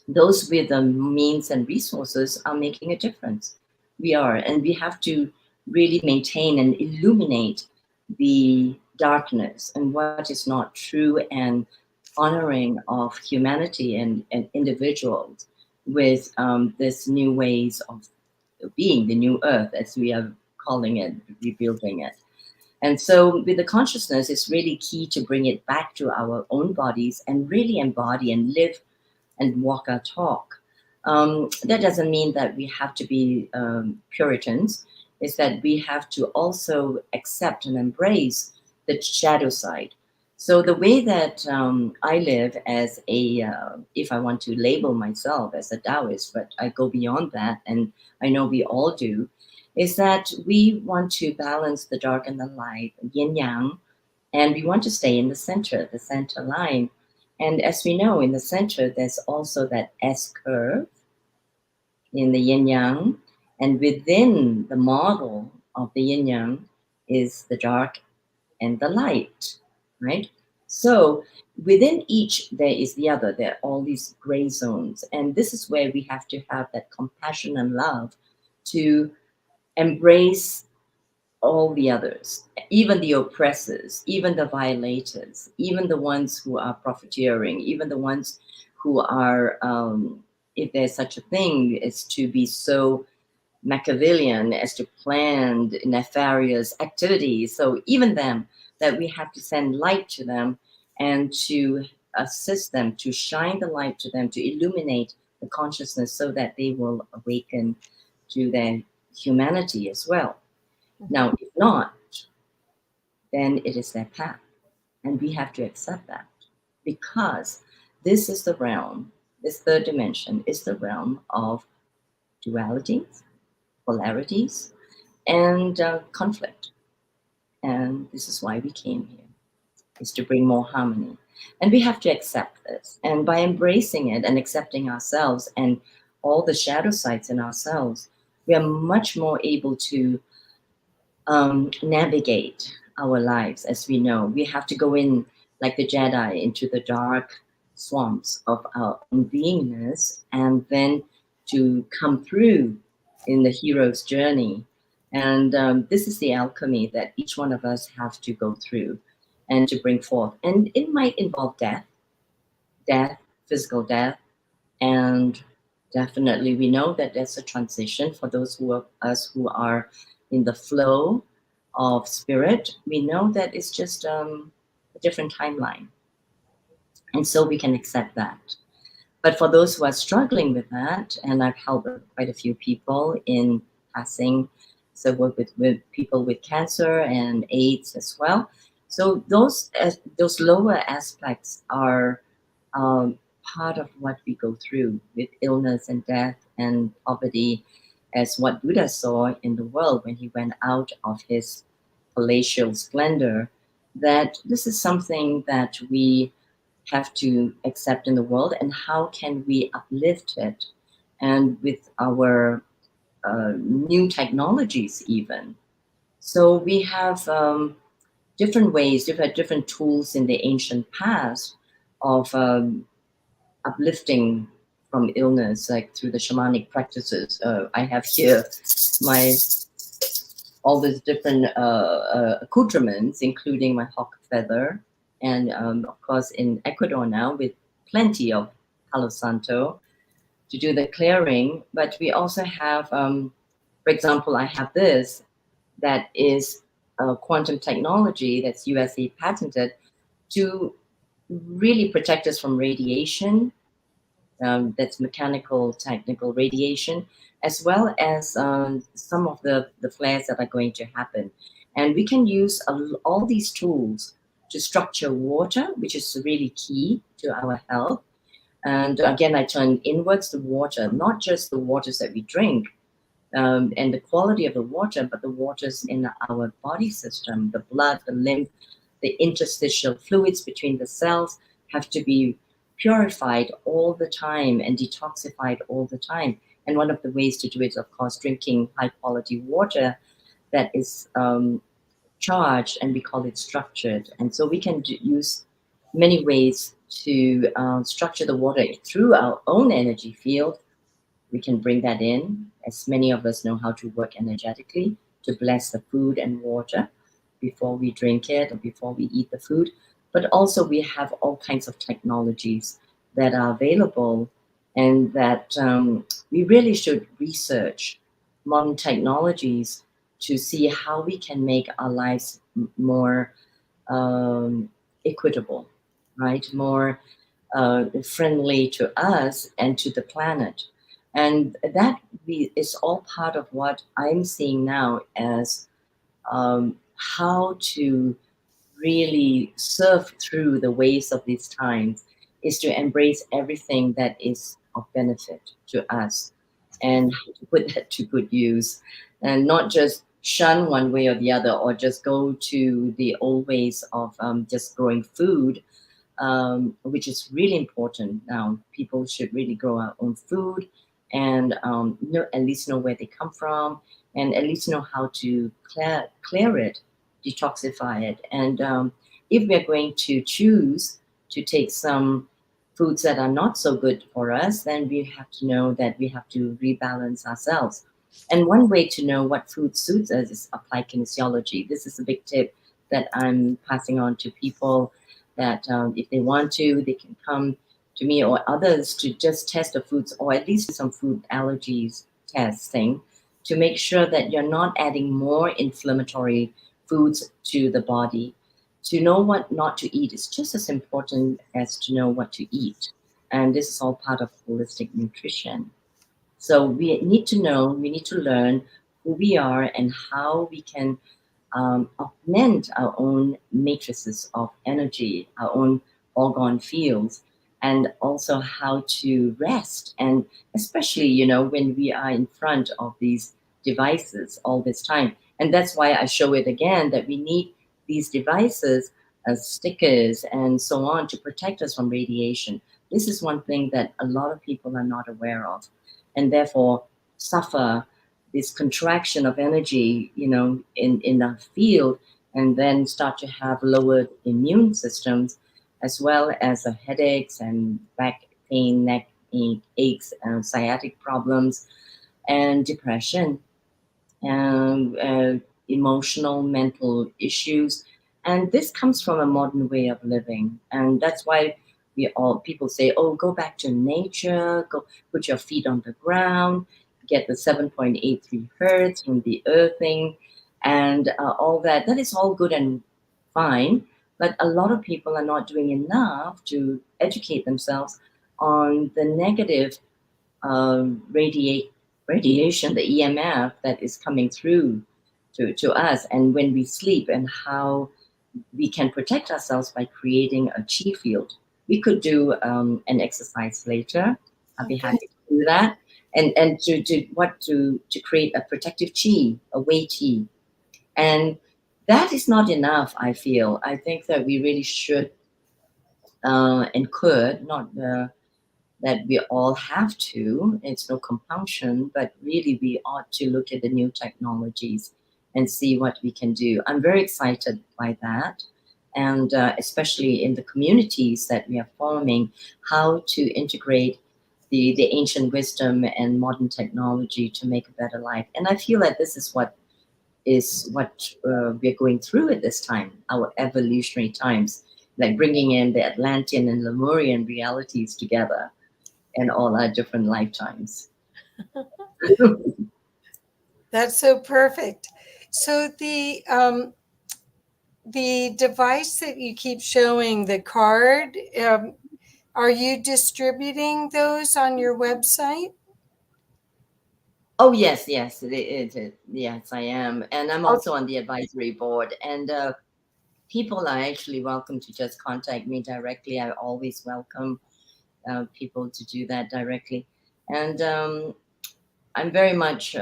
Speaker 15: those with the means and resources are making a difference. We are, and we have to really maintain and illuminate the darkness and what is not true, and honoring of humanity and individuals with this new ways of being, the new earth, as we are calling it, rebuilding it. And so with the consciousness, it's really key to bring it back to our own bodies and really embody and live and walk our talk. That doesn't mean that we have to be Puritans. It's that we have to also accept and embrace the shadow side. So the way that I live as a, if I want to label myself as a Taoist, but I go beyond that, and I know we all do, is that we want to balance the dark and the light, yin yang, and we want to stay in the center line. And as we know, in the center, there's also that S curve in the yin yang, and within the model of the yin yang is the dark and the light, right? So within each, there is the other. There are all these gray zones. And this is where we have to have that compassion and love to embrace all the others, even the oppressors, even the violators, even the ones who are profiteering, even the ones who are, if there's such a thing, is to be so Machiavellian as to plan nefarious activities. So even them, that we have to send light to them and to assist them, to shine the light to them, to illuminate the consciousness so that they will awaken to their humanity as well. Now, if not, then it is their path. And we have to accept that, because this is the realm, this third dimension is the realm of dualities, polarities, and conflict. And this is why we came here, is to bring more harmony. And we have to accept this. And by embracing it and accepting ourselves and all the shadow sides in ourselves, we are much more able to navigate our lives. As we know, we have to go in like the Jedi into the dark swamps of our own beingness, and then to come through in the hero's journey. And this is the alchemy that each one of us have to go through and to bring forth. And it might involve death, physical death, and definitely we know that there's a transition for those who are us who are in the flow of spirit. We know that it's just a different timeline, and so we can accept that. But for those who are struggling with that, and I've helped quite a few people in passing, so work with people with cancer and AIDS as well. So those lower aspects are part of what we go through with illness and death and poverty, as what Buddha saw in the world when he went out of his palatial splendor, that this is something that we have to accept in the world, and how can we uplift it, and with our new technologies even. So we have different ways, different tools in the ancient past of uplifting from illness, like through the shamanic practices. I have here all these different accoutrements, including my hawk feather, and of course in Ecuador now with plenty of Palo Santo to do the clearing. But we also have, for example, I have this that is quantum technology that's USA patented to really protect us from radiation. That's mechanical, technical radiation, as well as some of the flares that are going to happen. And we can use all these tools to structure water, which is really key to our health. And again, I turn inwards the water, not just the waters that we drink and the quality of the water, but the waters in our body system, the blood, the lymph, the interstitial fluids between the cells have to be purified all the time and detoxified all the time. And one of the ways to do it is, of course, drinking high quality water that is charged, and we call it structured. And so we can use many ways to structure the water through our own energy field. We can bring that in, as many of us know how to work energetically, to bless the food and water before we drink it or before we eat the food. But also we have all kinds of technologies that are available, and that we really should research modern technologies to see how we can make our lives more equitable, right? More friendly to us and to the planet. And that is all part of what I'm seeing now as how to really surf through the waves of these times, is to embrace everything that is of benefit to us and to put that to good use, and not just shun one way or the other, or just go to the old ways of just growing food, which is really important now. People should really grow our own food, and at least know where they come from, and at least know how to clear it, detoxify it. And if we're going to choose to take some foods that are not so good for us, then we have to know that we have to rebalance ourselves. And one way to know what food suits us is applied kinesiology. This is a big tip that I'm passing on to people, that if they want to, they can come to me or others to just test the foods, or at least some food allergies testing, to make sure that you're not adding more inflammatory foods to the body. To know what not to eat is just as important as to know what to eat. And this is all part of holistic nutrition. So we need to know, we need to learn who we are and how we can augment our own matrices of energy, our own organ fields, and also how to rest. And especially, when we are in front of these devices all this time, And that's why I show it again, that we need these devices as stickers and so on to protect us from radiation. This is one thing that a lot of people are not aware of, and therefore suffer this contraction of energy, in the field, and then start to have lowered immune systems, as well as headaches and back pain, neck aches, and sciatic problems, and depression, and emotional, mental issues. And this comes from a modern way of living. And that's why people say, oh, go back to nature, go put your feet on the ground, get the 7.83 hertz from the earthing, and all that. That is all good and fine. But a lot of people are not doing enough to educate themselves on the negative radiation, the EMF that is coming through to us, and when we sleep, and how we can protect ourselves by creating a chi field. We could do an exercise later. I'll be happy to do that, and to create a protective chi, a Wei chi, and that is not enough. I feel. I think that we really should and could not. That we all have to, it's no compulsion, but really we ought to look at the new technologies and see what we can do. I'm very excited by that. And especially in the communities that we are forming, how to integrate the ancient wisdom and modern technology to make a better life. And I feel that this is what we're going through at this time, our evolutionary times, like bringing in the Atlantean and Lemurian realities together and all our different lifetimes.
Speaker 4: That's so perfect. So the device that you keep showing, the card, are you distributing those on your website?
Speaker 15: Oh, yes, yes, yes, I am. And I'm also on the advisory board. And people are actually welcome to just contact me directly. I always welcome people to do that directly. And I'm very much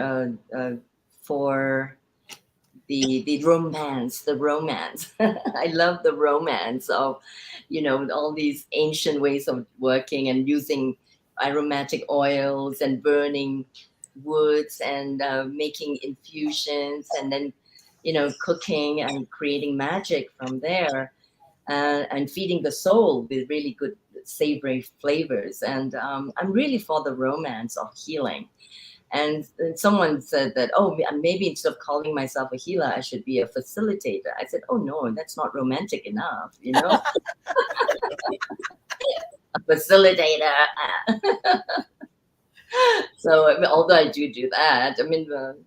Speaker 15: for the romance. I love the romance of, all these ancient ways of working and using aromatic oils and burning woods and making infusions, and then, cooking and creating magic from there, and feeding the soul with really good savory flavors. And I'm really for the romance of healing. And someone said that, oh, maybe instead of calling myself a healer, I should be a facilitator. I said, oh, no, that's not romantic enough, A facilitator. So although I do that,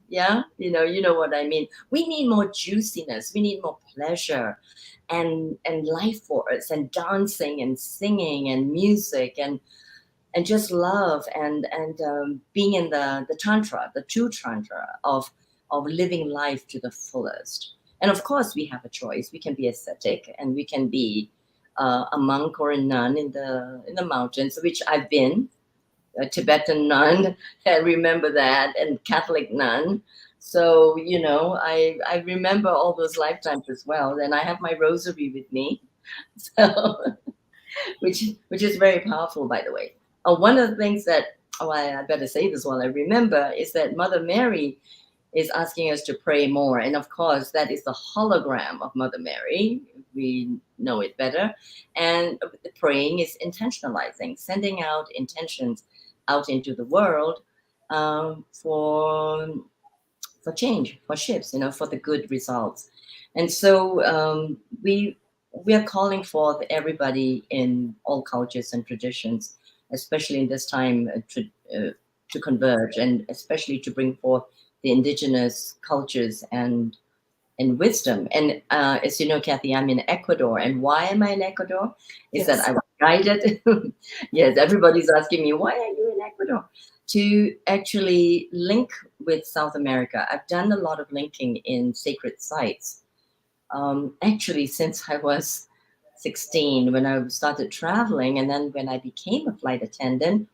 Speaker 15: yeah, you know what I mean. We need more juiciness. We need more pleasure and life force and dancing and singing and music and just love and being in the tantra, the true tantra of living life to the fullest. And of course, we have a choice. We can be ascetic, and we can be a monk or a nun in the mountains, which I've been, a Tibetan nun. I remember that, and Catholic nun. So I remember all those lifetimes as well. And I have my rosary with me, so which is very powerful, by the way. One of the things that, I better say this while I remember, is that Mother Mary is asking us to pray more. And of course, that is the hologram of Mother Mary. We know it better. And the praying is intentionalizing, sending out intentions out into the world for change, for shifts, for the good results. And so we are calling for everybody in all cultures and traditions, especially in this time, to converge, and especially to bring forth the indigenous cultures and wisdom. And as you know, Kathy, I'm in Ecuador. And why am I in Ecuador? Is that I was guided. Yes, everybody's asking me, why are you in Ecuador? To actually link with South America. I've done a lot of linking in sacred sites. Actually, since I was 16, when I started traveling, and then when I became a flight attendant,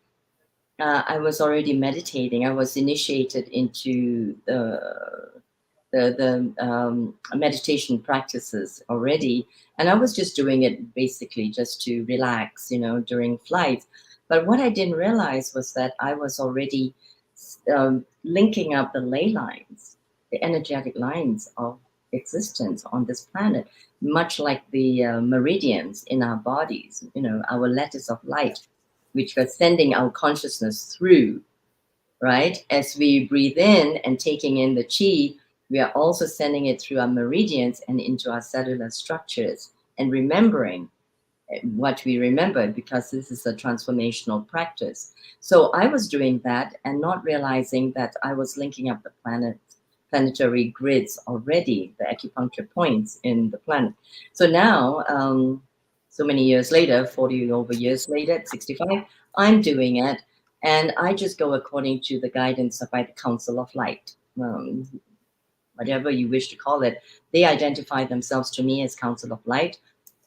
Speaker 15: I was already meditating. I was initiated into the meditation practices already, and I was just doing it basically just to relax, during flights. But what I didn't realize was that I was already linking up the ley lines, the energetic lines of existence on this planet, much like the meridians in our bodies, our lattice of light, which we're sending our consciousness through, right? As we breathe in and taking in the chi, we are also sending it through our meridians and into our cellular structures and remembering what we remembered, because this is a transformational practice. So I was doing that and not realizing that I was linking up the planetary grids already, the acupuncture points in the planet. So now, so many years later, 40 over years later, at 65, I'm doing it. And I just go according to the guidance by the Council of Light, whatever you wish to call it. They identify themselves to me as Council of Light.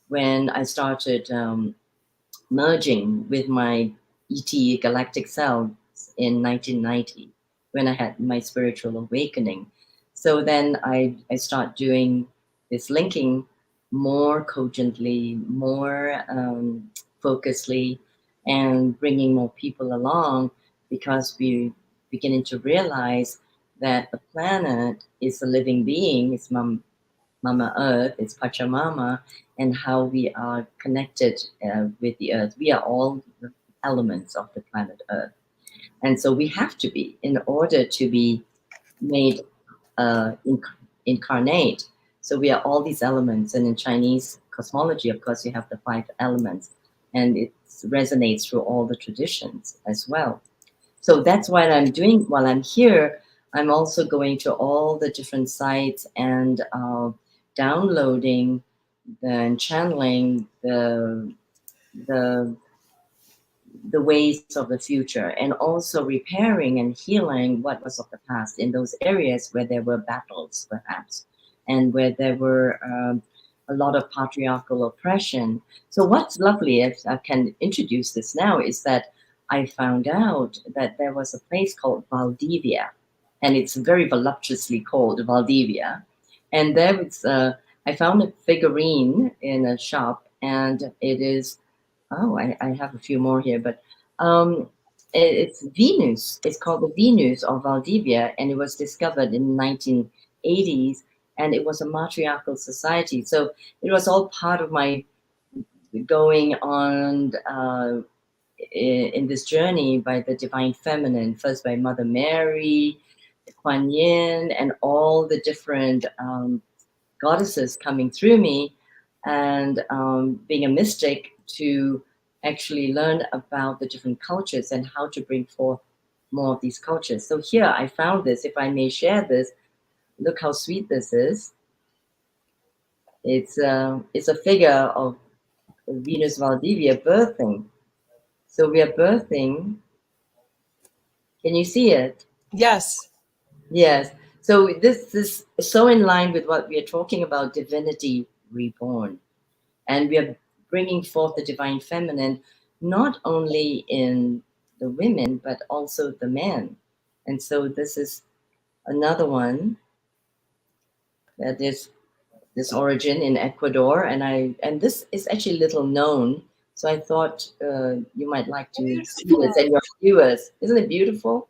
Speaker 15: When I started merging with my ET galactic selves in 1990, when I had my spiritual awakening. So then I start doing this linking more cogently, more focusedly, and bringing more people along, because we're beginning to realize that the planet is a living being. It's Mama Earth, it's Pachamama, and how we are connected with the Earth. We are all elements of the planet Earth. And so we have to be, in order to be made incarnate. So we are all these elements. And in Chinese cosmology, of course, you have the 5 elements. And it resonates through all the traditions as well. So that's what I'm doing while I'm here. I'm also going to all the different sites and downloading and channeling the ways of the future, and also repairing and healing what was of the past in those areas where there were battles, perhaps, and where there were a lot of patriarchal oppression. So what's lovely, if I can introduce this now, is that I found out that there was a place called Valdivia, and it's very voluptuously called Valdivia. And there was, I found a figurine in a shop, and it is, I have a few more here, but it's Venus. It's called the Venus of Valdivia, and it was discovered in the 1980s, and it was a matriarchal society. So it was all part of my going on in this journey by the divine feminine, first by Mother Mary, Kuan Yin, and all the different goddesses coming through me, and being a mystic to actually learn about the different cultures and how to bring forth more of these cultures. So here I found this, if I may share this. Look how sweet this is. It's a figure of Venus Valdivia birthing. So we are birthing. Can you see it?
Speaker 4: Yes.
Speaker 15: Yes. So this is so in line with what we are talking about, divinity reborn. And we are bringing forth the divine feminine, not only in the women, but also the men. And so this is another one that is this origin in Ecuador. And this is actually little known. So I thought you might like to see this, and your viewers. Isn't it beautiful?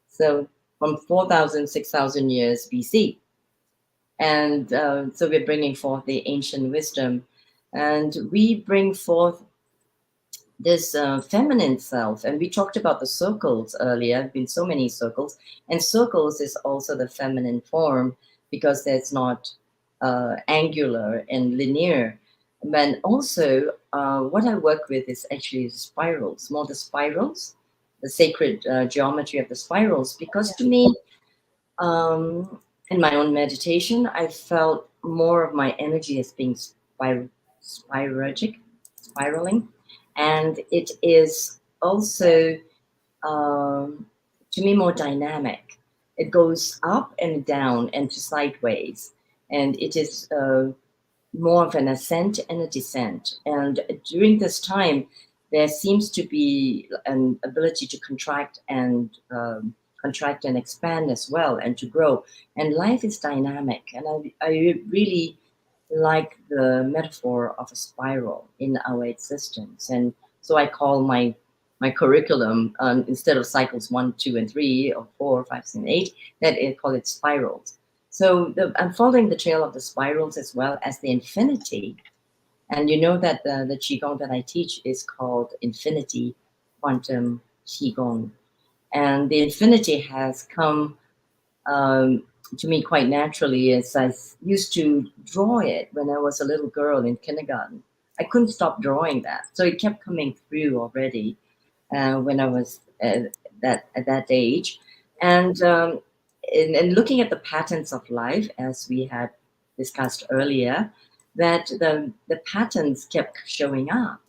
Speaker 15: So from 4,000, 6,000 years BC. And so we're bringing forth the ancient wisdom. And we bring forth this feminine self. And we talked about the circles earlier. There have been so many circles. And circles is also the feminine form, because it's not angular and linear. And also, what I work with is actually spirals, more the spirals, the sacred geometry of the spirals, because to me, in my own meditation, I felt more of my energy as being spiraling, and it is also, to me, more dynamic. It goes up and down and to sideways, and it is more of an ascent and a descent. And during this time, there seems to be an ability to contract and contract and expand as well, and to grow. And life is dynamic, and I really like the metaphor of a spiral in our existence. And so I call my curriculum, instead of cycles 1, 2, and 3, or 4, 5, 6, and 8, that I call it spirals. So I'm following the trail of the spirals as well as the infinity. And you know that the Qigong that I teach is called Infinity Quantum Qigong. And the infinity has come to me quite naturally, as I used to draw it when I was a little girl in kindergarten. I couldn't stop drawing that. So it kept coming through already when I was at that age. And looking at the patterns of life, as we had discussed earlier, that the patterns kept showing up.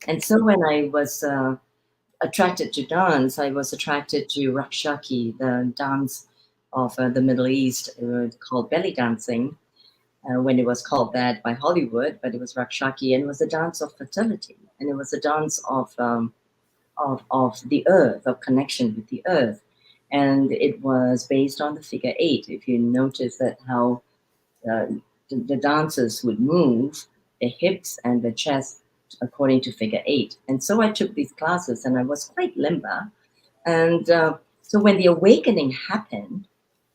Speaker 15: And so when I was attracted to dance, I was attracted to Rakshaki, the dance of the Middle East, called belly dancing, when it was called that by Hollywood, but it was Rakshaki, and it was a dance of fertility, and it was a dance of the earth, of connection with the earth. And it was based on the figure 8. If you notice that how the dancers would move the hips and the chest according to figure 8. And so I took these classes, and I was quite limber. And so when the awakening happened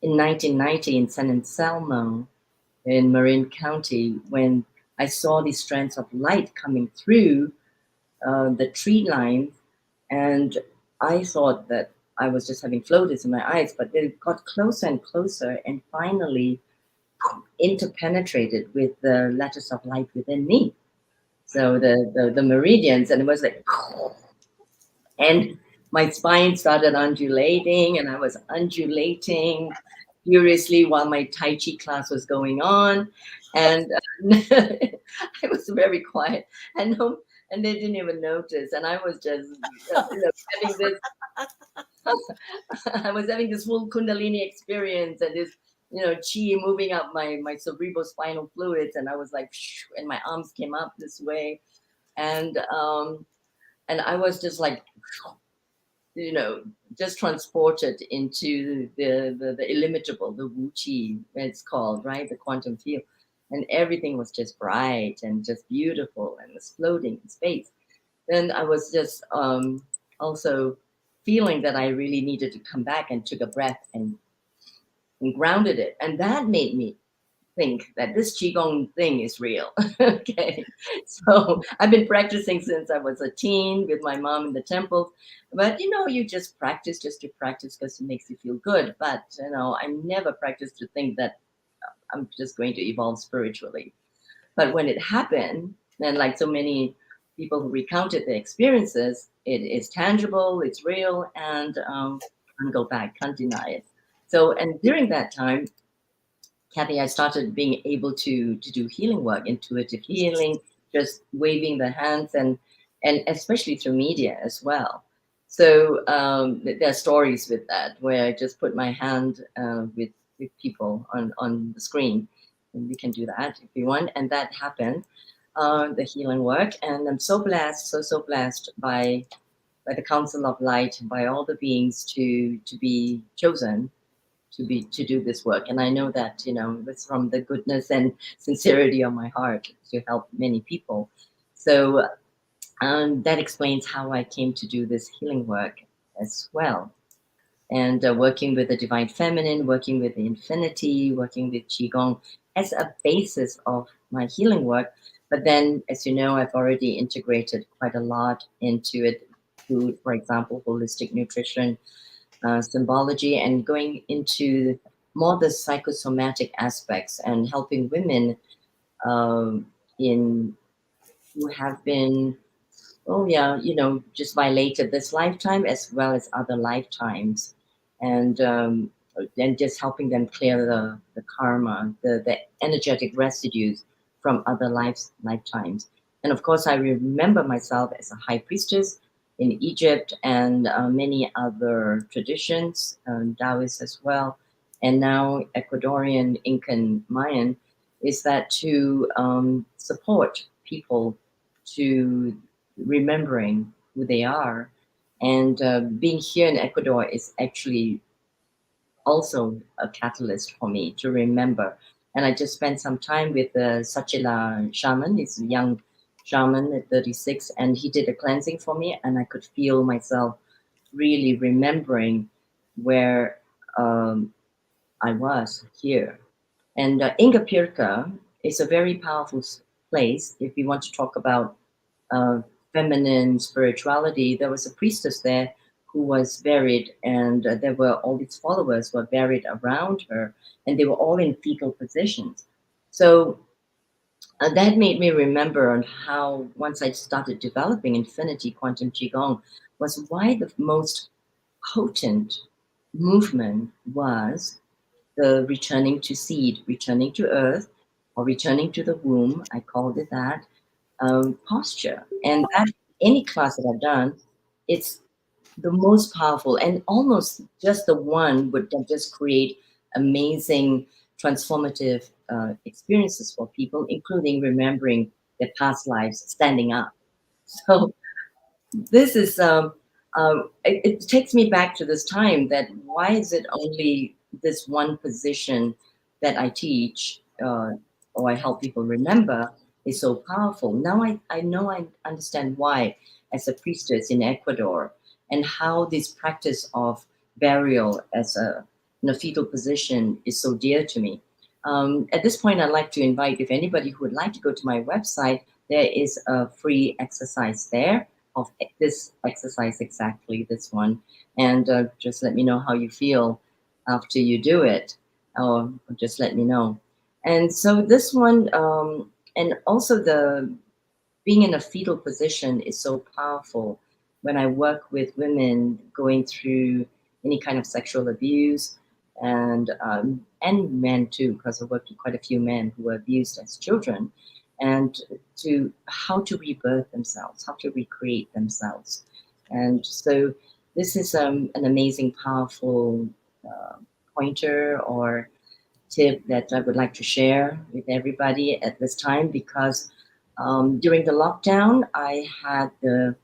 Speaker 15: in 1990 in San Anselmo in Marin County, when I saw these strands of light coming through the tree line, and I thought that I was just having floaters in my eyes, but it got closer and closer, and finally interpenetrated with the letters of light within me. So the meridians, and it was like, and my spine started undulating, and I was undulating furiously while my Tai Chi class was going on. And I was very quiet, and they didn't even notice. And I was just having this, I was having this full Kundalini experience, and this, chi moving up my cerebrospinal fluids. And I was like, and my arms came up this way. And I was just like, just transported into the illimitable, the Wu Qi, it's called, right? The quantum field. And everything was just bright and just beautiful and was floating in space. Then I was just also feeling that I really needed to come back, and took a breath and grounded it. And that made me think that this Qigong thing is real. Okay. So I've been practicing since I was a teen with my mom in the temple. But, you just practice just to practice because it makes you feel good. But, I never practiced to think that I'm just going to evolve spiritually. But when it happened, and like so many people who recounted their experiences, it is tangible, it's real, and can't go back, can't deny it. So, and during that time, Kathy, I started being able to do healing work, intuitive healing, just waving the hands, and especially through media as well. So there are stories with that, where I just put my hand with people on the screen, and we can do that if you want. And that happened, the healing work. And I'm so blessed, so blessed by the Council of Light, by all the beings to be chosen to do this work. And I know that, it's from the goodness and sincerity of my heart to help many people. So that explains how I came to do this healing work as well. And working with the Divine Feminine, working with the Infinity, working with Qigong as a basis of my healing work. But then, as you know, I've already integrated quite a lot into it through, for example, holistic nutrition, symbology, and going into more the psychosomatic aspects, and helping women who have been, just violated this lifetime as well as other lifetimes, and just helping them clear the karma, the energetic residues from other lifetimes. And of course, I remember myself as a high priestess in Egypt, and many other traditions, Taoist as well, and now Ecuadorian, Incan, Mayan, is that to support people to remembering who they are. And being here in Ecuador is actually also a catalyst for me to remember. And I just spent some time with Sachila shaman. He's a young shaman at 36, and he did a cleansing for me, and I could feel myself really remembering where I was here. And Ingapirka is a very powerful place if we want to talk about feminine spirituality. There was a priestess there who was buried, and there were all these followers were buried around her, and they were all in fetal positions. So that made me remember on how once I started developing infinity quantum qigong was why the most potent movement was the returning to seed, returning to earth, or returning to the womb. I called it that posture. And that any class that I've done, it's the most powerful, and almost just the one would just create amazing transformative experiences for people, including remembering their past lives, standing up. So this is it takes me back to this time that why is it only this one position that I teach or I help people remember is so powerful. Now I know I understand why as a priestess in Ecuador, and how this practice of burial as a fetal position is so dear to me. At this point, I'd like to invite, if anybody who would like to go to my website, there is a free exercise there of this exercise, exactly this one. And just let me know how you feel after you do it, or just let me know. And so this one, and also the being in a fetal position is so powerful. When I work with women going through any kind of sexual abuse, and men too, because I worked with quite a few men who were abused as children, and to how to rebirth themselves, how to recreate themselves. And so this is an amazing, powerful pointer or tip that I would like to share with everybody at this time, because during the lockdown, I had the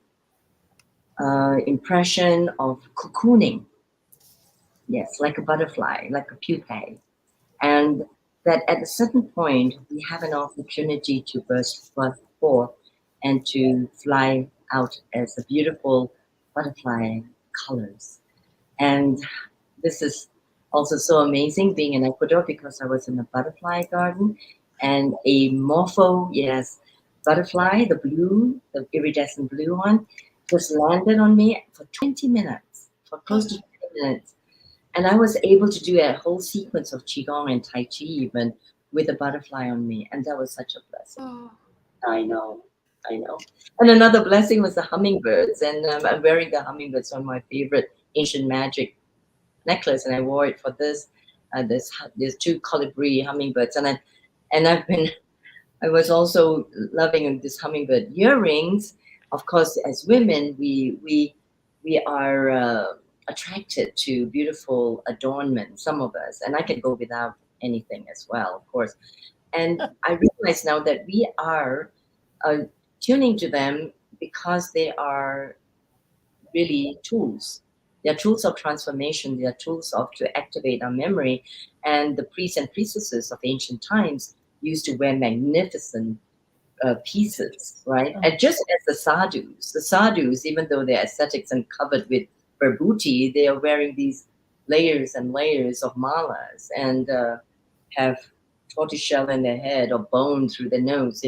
Speaker 15: impression of cocooning. Yes, like a butterfly, like a pupae. And that at a certain point, we have an opportunity to burst forth and to fly out as a beautiful butterfly colors. And this is also so amazing being in Ecuador, because I was in a butterfly garden, and a morpho, butterfly, the iridescent blue one, just landed on me for 20 minutes, for close to 20 minutes. And I was able to do a whole sequence of Qigong and Tai Chi even with a butterfly on me. And that was such a blessing.
Speaker 4: Oh.
Speaker 15: I know. And another blessing was the hummingbirds. And I'm wearing the hummingbirds on my favorite ancient magic necklace. And I wore it for this. There's 2 colibri hummingbirds. And I was also loving this hummingbird earrings. Of course, as women, we are attracted to beautiful adornment, some of us, and I can go without anything as well, of course. And I realize now that we are tuning to them because they are really tools. They are tools of transformation. They are tools to activate our memory. And the priests and priestesses of ancient times used to wear magnificent pieces, right? And just as the sadhus, even though they're ascetics and covered with vibhuti, they are wearing these layers and layers of malas, and have tortoiseshell in their head or bone through their nose,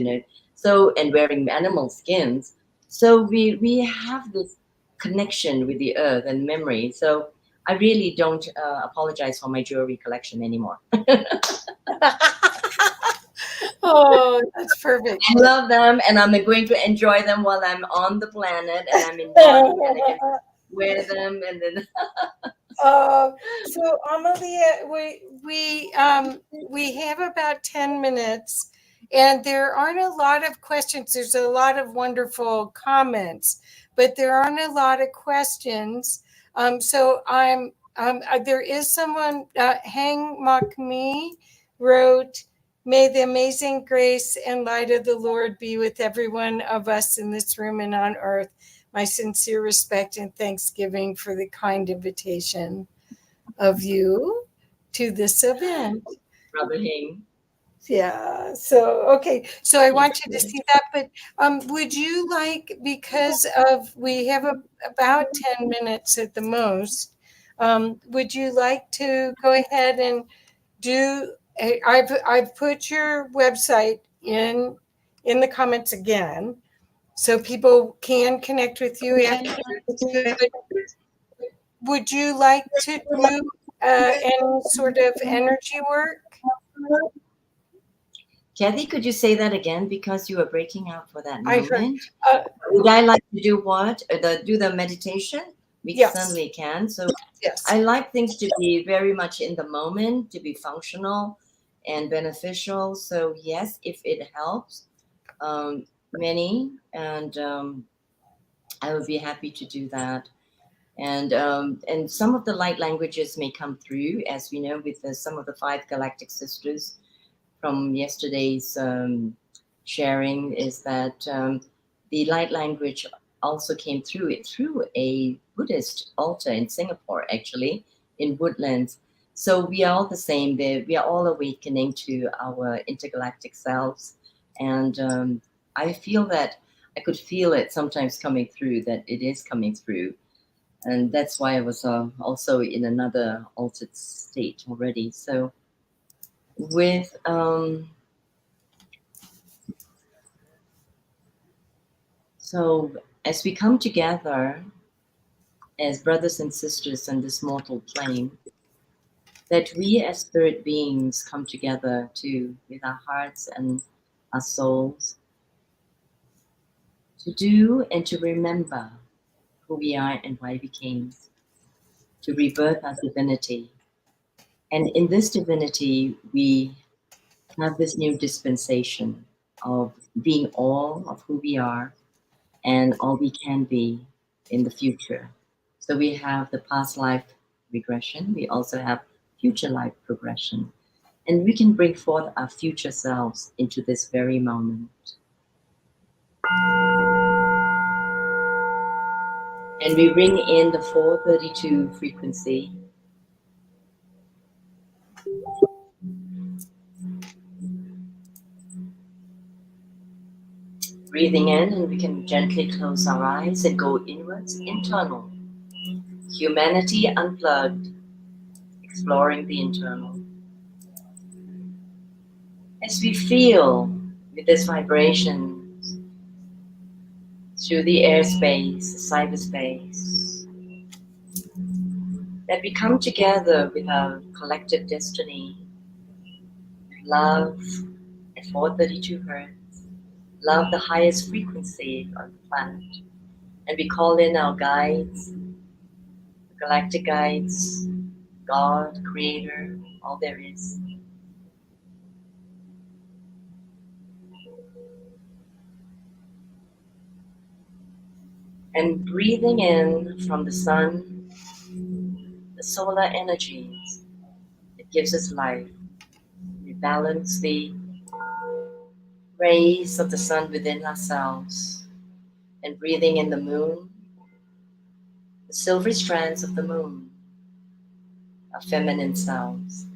Speaker 15: So, and wearing animal skins. So we have this connection with the earth and memory. So I really don't apologize for my jewelry collection anymore.
Speaker 4: Oh, that's perfect.
Speaker 15: I love them, and I'm going to enjoy them while I'm on the planet, and I'm in body, and I can wear them, and then.
Speaker 4: So Amalia, we have about 10 minutes, and there aren't a lot of questions. There's a lot of wonderful comments, but there aren't a lot of questions. So there is someone, Hang Makmi wrote, "May the amazing grace and light of the Lord be with every one of us in this room and on earth. My sincere respect and thanksgiving for the kind invitation of you." to this event.
Speaker 15: Brother Hing.
Speaker 4: Yeah. So, okay. So I want you to see that, but would you like, because of, we have about 10 minutes at the most, would you like to go ahead and do, I've put your website in the comments again, so people can connect with you afterwards. But would you like to do any sort of energy work?
Speaker 15: Kathy, could you say that again, because you were breaking out for that
Speaker 4: I heard.
Speaker 15: moment? Would I like to do what? Do the meditation? We
Speaker 4: Yes.
Speaker 15: certainly can. So
Speaker 4: Yes.
Speaker 15: I like things to be very much in the moment, to be functional and beneficial. So yes, if it helps many, and I would be happy to do that. And some of the light languages may come through, as we know, with some of the 5 galactic sisters from yesterday's sharing, is that the light language also came through a Buddhist altar in Singapore, actually, in Woodlands. So we are all the same. We are all awakening to our intergalactic selves. And I feel that I could feel it sometimes coming through, that it is coming through. And that's why I was also in another altered state already. So with so as we come together as brothers and sisters on this mortal plane, that we as spirit beings come together too, with our hearts and our souls, to do and to remember who we are and why we came, to rebirth our divinity. And in this divinity, we have this new dispensation of being all of who we are and all we can be in the future. So we have the past life regression. We also have future life progression. And we can bring forth our future selves into this very moment. And we bring in the 432 frequency. Breathing in, and we can gently close our eyes and go inwards, internal. Humanity unplugged, exploring the internal. As we feel with this vibration through the airspace, the cyberspace, that we come together with our collective destiny, love at 432 Hertz, love the highest frequency on the planet, and we call in our guides, the galactic guides, God, Creator, all there is. And breathing in from the sun, the solar energies, it gives us life. We balance the rays of the sun within ourselves, and breathing in the moon, the silvery strands of the moon, our feminine selves,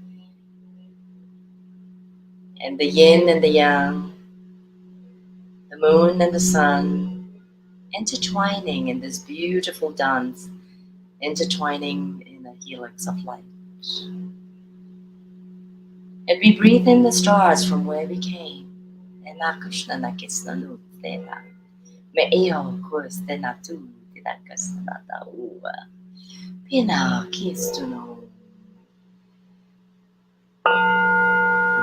Speaker 15: and the yin and the yang, the moon and the sun, intertwining in this beautiful dance, intertwining in a helix of light. And we breathe in the stars from where we came. And Krishna Nakisna Nutena. Me eo kurs tenatu tidakasnata uwa. Pina kistuno.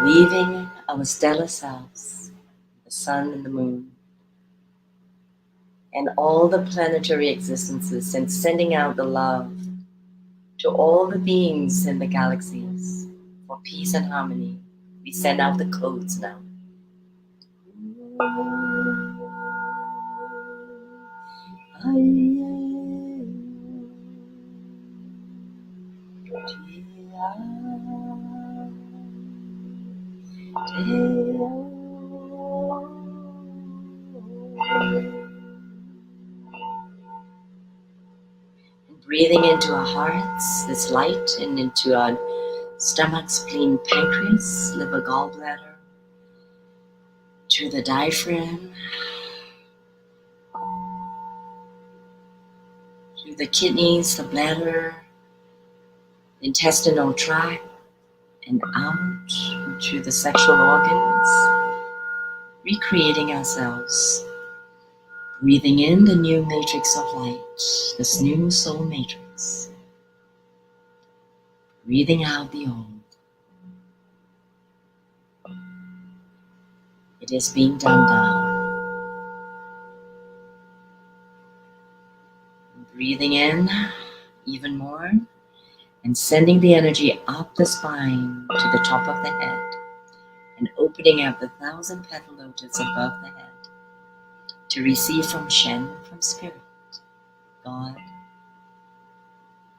Speaker 15: Weaving our stellar selves, the sun and the moon, and all the planetary existences, and sending out the love to all the beings in the galaxies for peace and harmony. We send out the codes now. And breathing into our hearts, this light, and into our stomach, spleen, pancreas, liver, gallbladder, to the diaphragm, to the kidneys, the bladder, intestinal tract, and out to the sexual organs, recreating ourselves, breathing in the new matrix of light, this new soul matrix, breathing out the old. It is being done now. Breathing in even more and sending the energy up the spine to the top of the head and opening up the 1,000-petal lotus above the head to receive from Shen, from Spirit, God,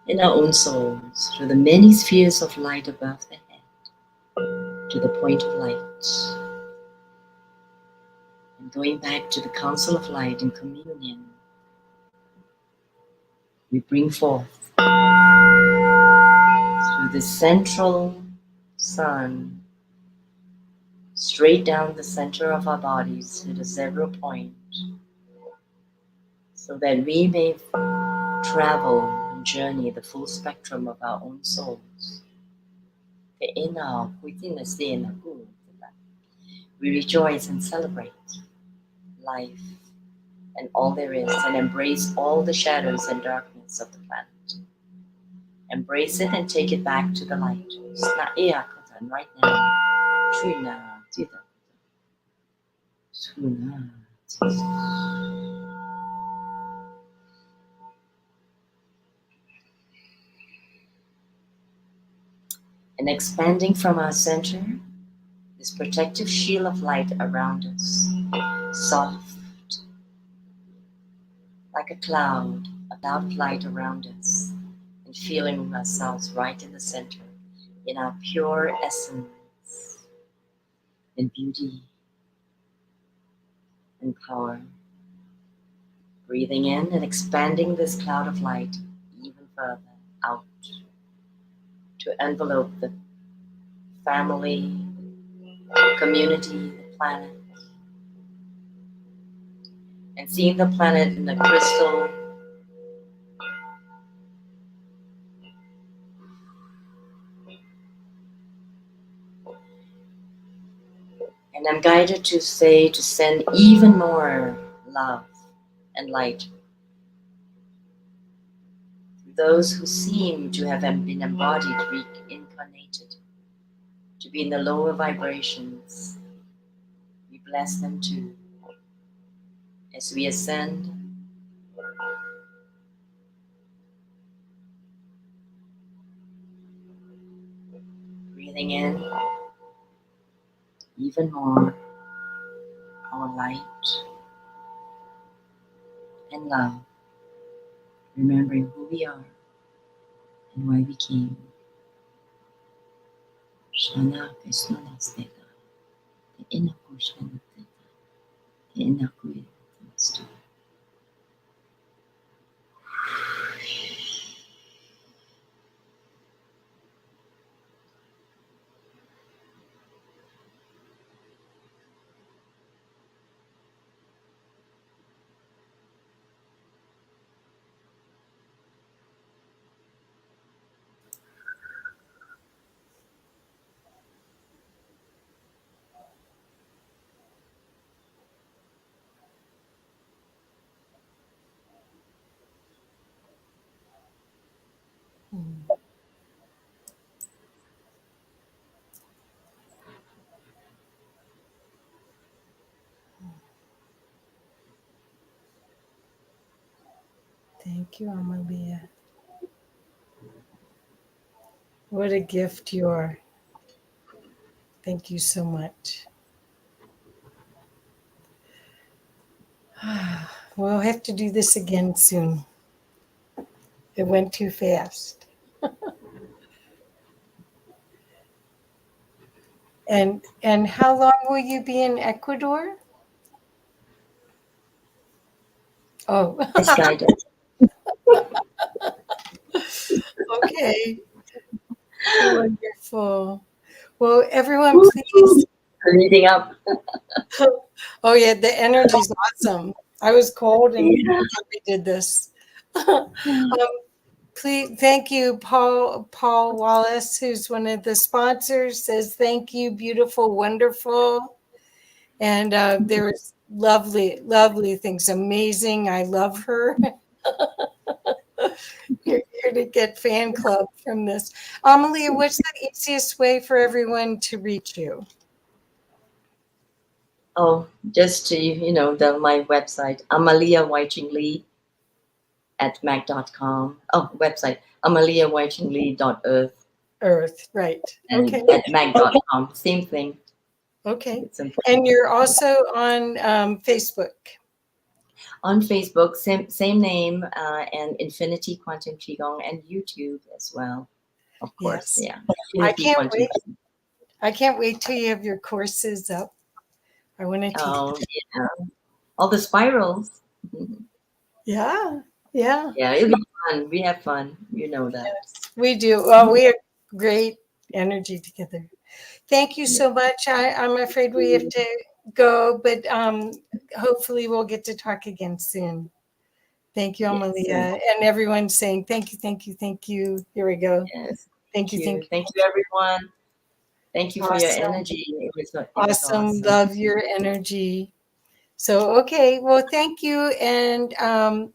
Speaker 15: in our own souls, through the many spheres of light above the head, to the point of light, and going back to the Council of Light in communion, we bring forth through the central sun, straight down the center of our bodies to the 0 point, so that we may travel and journey the full spectrum of our own souls. We rejoice and celebrate life and all there is, and embrace all the shadows and darkness of the planet. Embrace it and take it back to the light. Right now. And expanding from our center, this protective shield of light around us, soft, like a cloud, about light around us, and feeling ourselves right in the center, in our pure essence, in beauty and power. Breathing in and expanding this cloud of light even further out to envelope the family, community, the planet, and seeing the planet in the crystal and I'm guided to say to send even more love and light to those who seem to have been embodied, reincarnated, to be in the lower vibrations. We bless them too. As we ascend, breathing in even more our light and love, remembering who we are and why we came. Shana Krishna Nasteta, the inner Kushana Theta, the inner Kuya Master.
Speaker 4: Thank you, Amalia. What a gift you are. Thank you so much. We'll have to do this again soon. It went too fast. And how long will you be in Ecuador? Oh.
Speaker 15: Misguided.
Speaker 4: Okay. Wonderful. Well, everyone, please.
Speaker 15: Leading up.
Speaker 4: Oh yeah, the energy's awesome. I was cold and
Speaker 15: Yeah.
Speaker 4: we did this. Please, thank you, Paul Wallace, who's one of the sponsors, says thank you, beautiful, wonderful. And there was lovely, lovely things. Amazing. I love her. You're here to get fan club from this. Amalia, what's the easiest way for everyone to reach you?
Speaker 15: Oh, just to, my website, Amalia Wai-Ching Lee at mac.com. Oh, website, amaliawaichinglee.earth.
Speaker 4: Earth, right.
Speaker 15: And
Speaker 4: Okay.
Speaker 15: at mac.com, same thing.
Speaker 4: Okay. And you're also on Facebook.
Speaker 15: On Facebook, same name, and Infinity Quantum Qigong, and YouTube as well, of course.
Speaker 4: Yes.
Speaker 15: Yeah.
Speaker 4: I can't wait. I can't wait till you have your courses up. I want to teach.
Speaker 15: Oh, yeah. All the spirals.
Speaker 4: Yeah. Yeah.
Speaker 15: Yeah, it'll be fun. We have fun. You know that.
Speaker 4: Yes, we do. Well, we have great energy together. Thank you so much. I'm afraid we have to go, but hopefully we'll get to talk again soon. Thank you, Amalia. And everyone's saying thank you, thank you, thank you. Here we go.
Speaker 15: Yes.
Speaker 4: Thank you, thank you.
Speaker 15: Thank you, everyone. Thank you for your energy. It was
Speaker 4: awesome. Love your energy. So, okay. Well, thank you. And I'm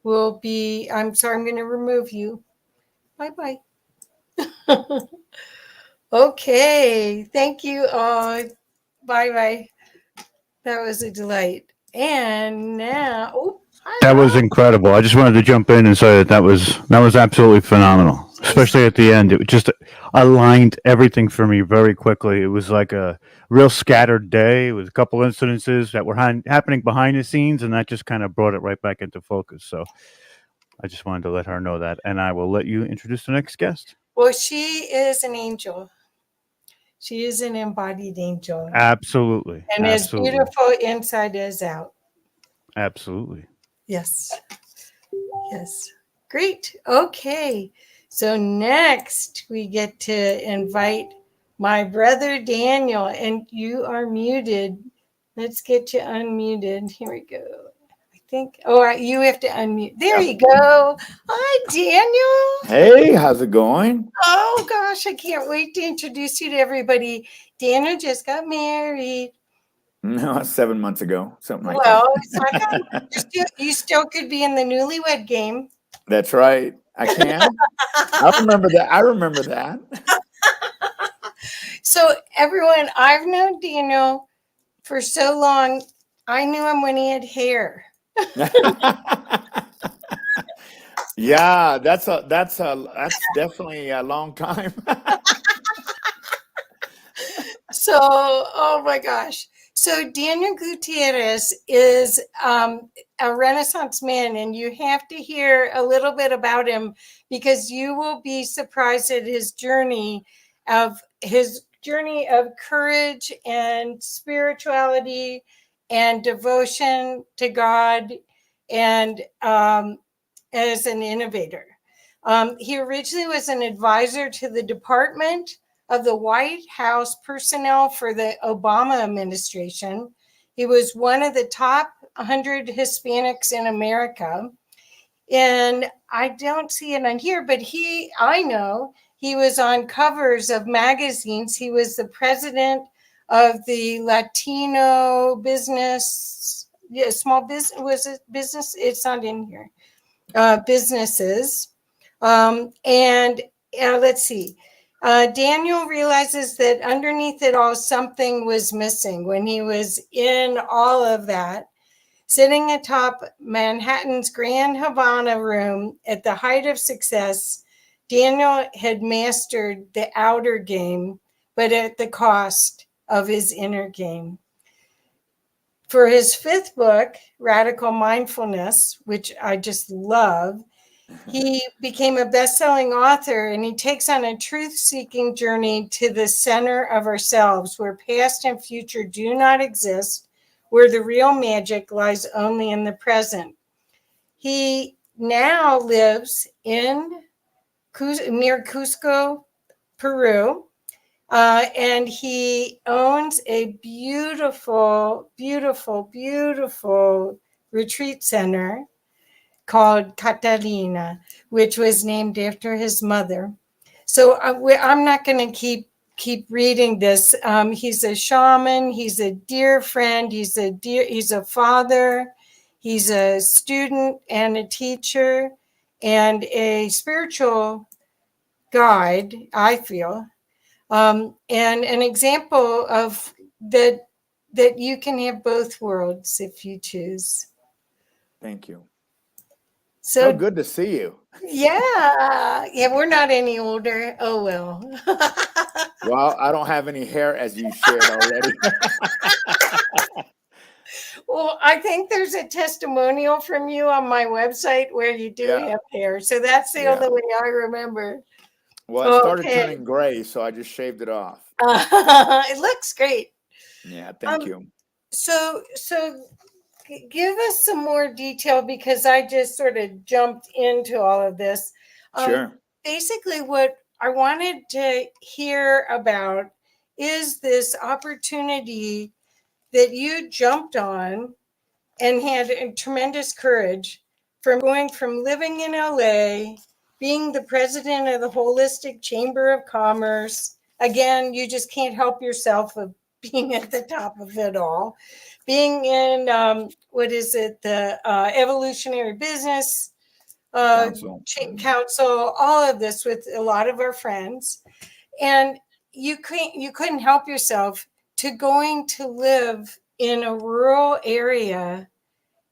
Speaker 4: sorry, I'm going to remove you. Bye-bye. Okay. Thank you all. Bye-bye. That was a delight. And now,
Speaker 2: that was incredible. I just wanted to jump in and say that was absolutely phenomenal, especially at the end. It just aligned everything for me very quickly. It was like a real scattered day with a couple incidences that were happening behind the scenes, and that just kind of brought it right back into focus. So I just wanted to let her know that, and I will let you introduce the next guest.
Speaker 4: Well, she is an angel. She is an embodied angel.
Speaker 2: Absolutely.
Speaker 4: And as beautiful inside as out.
Speaker 2: Absolutely.
Speaker 4: Yes. Yes. Great. Okay. So next we get to invite my brother Daniel, and you are muted. Let's get you unmuted. Here we go. I think, you have to unmute. There you go. Hi, Daniel.
Speaker 17: Hey, how's it going?
Speaker 4: Oh, gosh, I can't wait to introduce you to everybody. Daniel just got married.
Speaker 17: No, 7 months ago, something like
Speaker 4: that.
Speaker 17: Well,
Speaker 4: it's like you still could be in the newlywed game.
Speaker 17: That's right. I can. I remember that.
Speaker 4: So, everyone, I've known Daniel for so long. I knew him when he had hair.
Speaker 17: Yeah, that's definitely a long time.
Speaker 4: So, oh my gosh. So Daniel Gutierrez is a Renaissance man, and you have to hear a little bit about him because you will be surprised at his journey of courage and spirituality and devotion to God, and as an innovator. He originally was an advisor to the Department of the White House personnel for the Obama administration. He was one of the top 100 Hispanics in America. And I don't see it on here, but I know he was on covers of magazines. He was the president of the Latino business, small business, was it business? It's not in here. Businesses. And let's see. Daniel realizes that underneath it all, something was missing when he was in all of that. Sitting atop Manhattan's Grand Havana room at the height of success, Daniel had mastered the outer game, but at the cost of his inner game. For his fifth book, Radical Mindfulness, which I just love, he became a best-selling author, and he takes on a truth-seeking journey to the center of ourselves, where past and future do not exist, where the real magic lies only in the present. He now lives near Cusco, Peru. And he owns a beautiful, beautiful, beautiful retreat center called Catalina, which was named after his mother. So I'm not going to keep reading this. He's a shaman. He's a dear friend. He's a father. He's a student and a teacher and a spiritual guide, I feel. And an example of that you can have both worlds if you choose.
Speaker 17: Thank you.
Speaker 4: So
Speaker 17: good to see you.
Speaker 4: Yeah, we're not any older. Oh well.
Speaker 17: Well, I don't have any hair, as you shared already.
Speaker 4: Well, I think there's a testimonial from you on my website where you do have hair. So that's the only way I remember.
Speaker 17: Well, it started turning gray, so I just shaved it off.
Speaker 4: It looks great.
Speaker 17: Yeah, thank you.
Speaker 4: So give us some more detail, because I just sort of jumped into all of this.
Speaker 17: Sure.
Speaker 4: Basically, what I wanted to hear about is this opportunity that you jumped on and had tremendous courage from going from living in LA, being the president of the Holistic Chamber of Commerce. Again, you just can't help yourself of being at the top of it all. Being in, the Evolutionary Business Council, all of this with a lot of our friends. And you couldn't help yourself to going to live in a rural area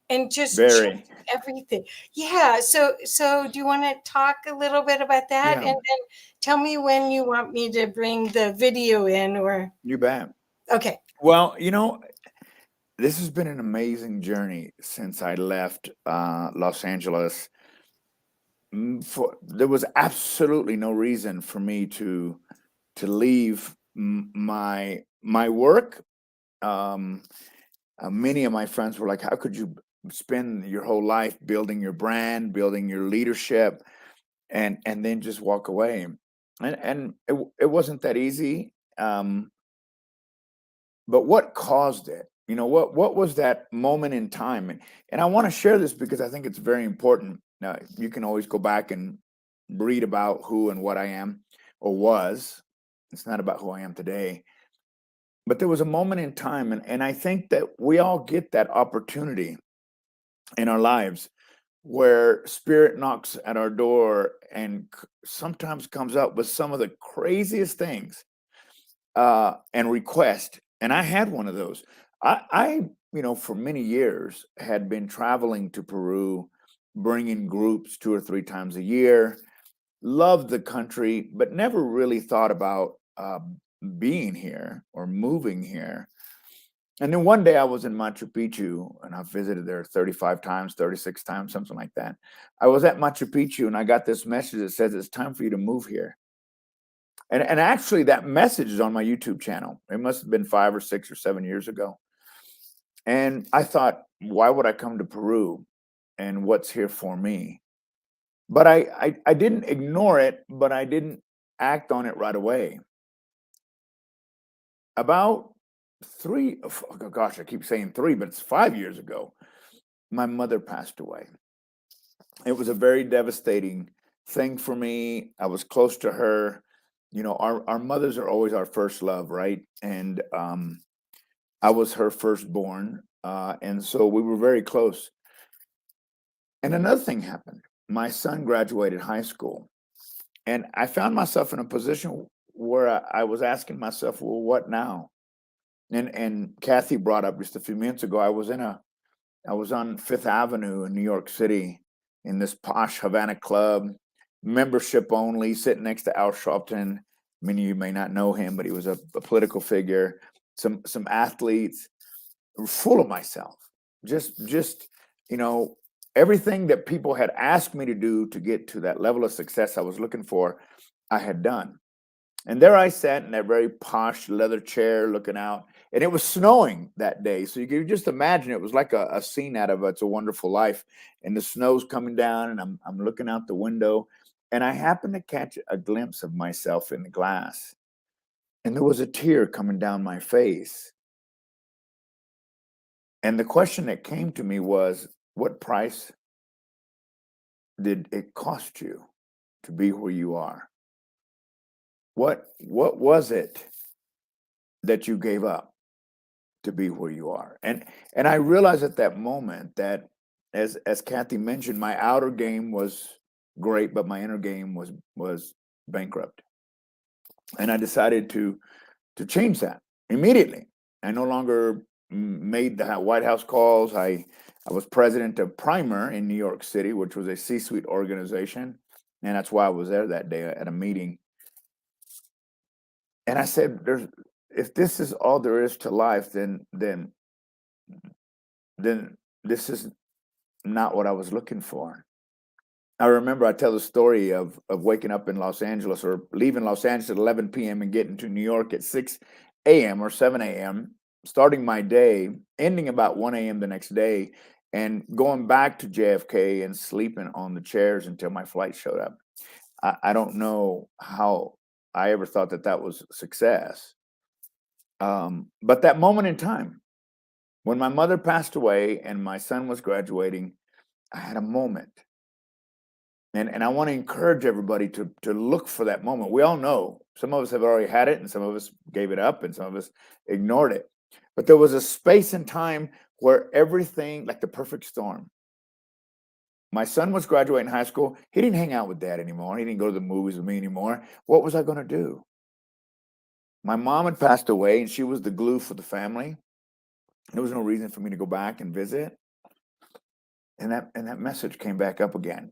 Speaker 4: and just change everything. Yeah. So do you want to talk a little bit about that?
Speaker 17: Yeah.
Speaker 4: And then tell me when you want me to bring the video in, or.
Speaker 17: You bet.
Speaker 4: Okay.
Speaker 17: Well, this has been an amazing journey since I left Los Angeles. There was absolutely no reason for me to leave my work. Many of my friends were like, "How could you spend your whole life building your brand, building your leadership, and then just walk away?" And it wasn't that easy. But what caused it? What was that moment in time? And I want to share this because I think it's very important. Now, you can always go back and read about who and what I am or was. It's not about who I am today. But there was a moment in time, and I think that we all get that opportunity in our lives where spirit knocks at our door and sometimes comes up with some of the craziest things and request. And I had one of those. I for many years had been traveling to Peru, bringing groups 2 or 3 times a year, loved the country, but never really thought about being here or moving here. And then one day I was in Machu Picchu, and I visited there 35 times, 36 times, something like that. I was at Machu Picchu and I got this message that says, "It's time for you to move here." And actually that message is on my YouTube channel. It must have been 5 or 6 or 7 years ago. And I thought, why would I come to Peru and what's here for me? But I didn't ignore it, but I didn't act on it right away. About 3, oh gosh, I keep saying 3, but it's 5 years ago, my mother passed away. It was a very devastating thing for me. I was close to her. Our mothers are always our first love, right? And I was her firstborn, and so we were very close. And another thing happened. My son graduated high school, and I found myself in a position where I was asking myself, well, what now? And Kathy brought up just a few minutes ago, I was on 5th Avenue in New York City in this posh Havana club, membership only, sitting next to Al Sharpton. Many of you may not know him, but he was a political figure. Some athletes, full of myself. Just everything that people had asked me to do to get to that level of success I was looking for, I had done. And there I sat in that very posh leather chair looking out, and it was snowing that day. So you can just imagine it was like a scene out of It's a Wonderful Life, and the snow's coming down, and I'm looking out the window, And I happened to catch a glimpse of myself in the glass. And there was a tear coming down my face. And the question that came to me was, what price did it cost you to be where you are? What was it that you gave up to be where you are? And I realized at that moment that, as Kathy mentioned, my outer game was great, but my inner game was bankrupt. And I decided to change that immediately. I no longer made the White House calls. I was president of Primer in New York City, which was a C-suite organization. And that's why I was there that day at a meeting. And I said, if this is all there is to life, then this is not what I was looking for. I remember I tell the story of waking up in Los Angeles or leaving Los Angeles at 11 p.m. and getting to New York at 6 a.m. or 7 a.m., starting my day, ending about 1 a.m. the next day, and going back to JFK and sleeping on the chairs until my flight showed up. I don't know how I ever thought that was success. But that moment in time, when my mother passed away and my son was graduating, I had a moment. And I want to encourage everybody to look for that moment. We all know some of us have already had it and some of us gave it up and some of us ignored it. But there was a space and time where everything, like the perfect storm. My son was graduating high school. He didn't hang out with dad anymore. He didn't go to the movies with me anymore. What was I going to do? My mom had passed away and she was the glue for the family. There was no reason for me to go back and visit. And that message came back up again.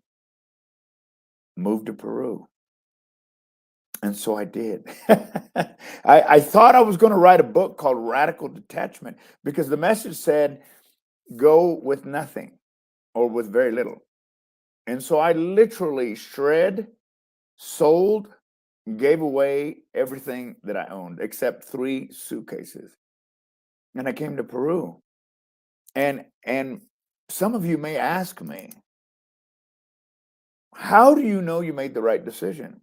Speaker 17: Move to Peru. And so I did. I thought I was going to write a book called Radical Detachment because the message said, go with nothing or with very little. And so I literally shred, sold, gave away everything that I owned except 3 suitcases. And I came to Peru. And some of you may ask me, how do you know you made the right decision?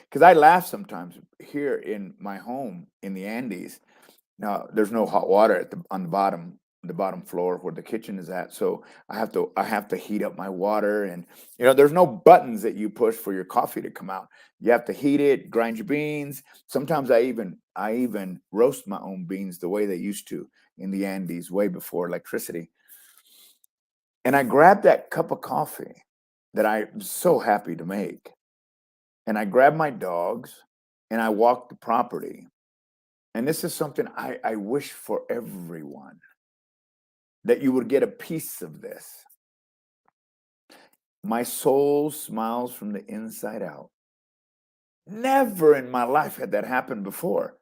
Speaker 17: Because I laugh sometimes here in my home in the Andes. Now there's no hot water on the bottom floor where the kitchen is at, so I have to heat up my water, and there's no buttons that you push for your coffee to come out. You have to heat it, grind your beans. Sometimes I even roast my own beans the way they used to in the Andes way before electricity. And I grabbed that cup of coffee that I'm so happy to make. And I grabbed my dogs and I walked the property. And this is something I wish for everyone, that you would get a piece of this. My soul smiles from the inside out. Never in my life had that happened before.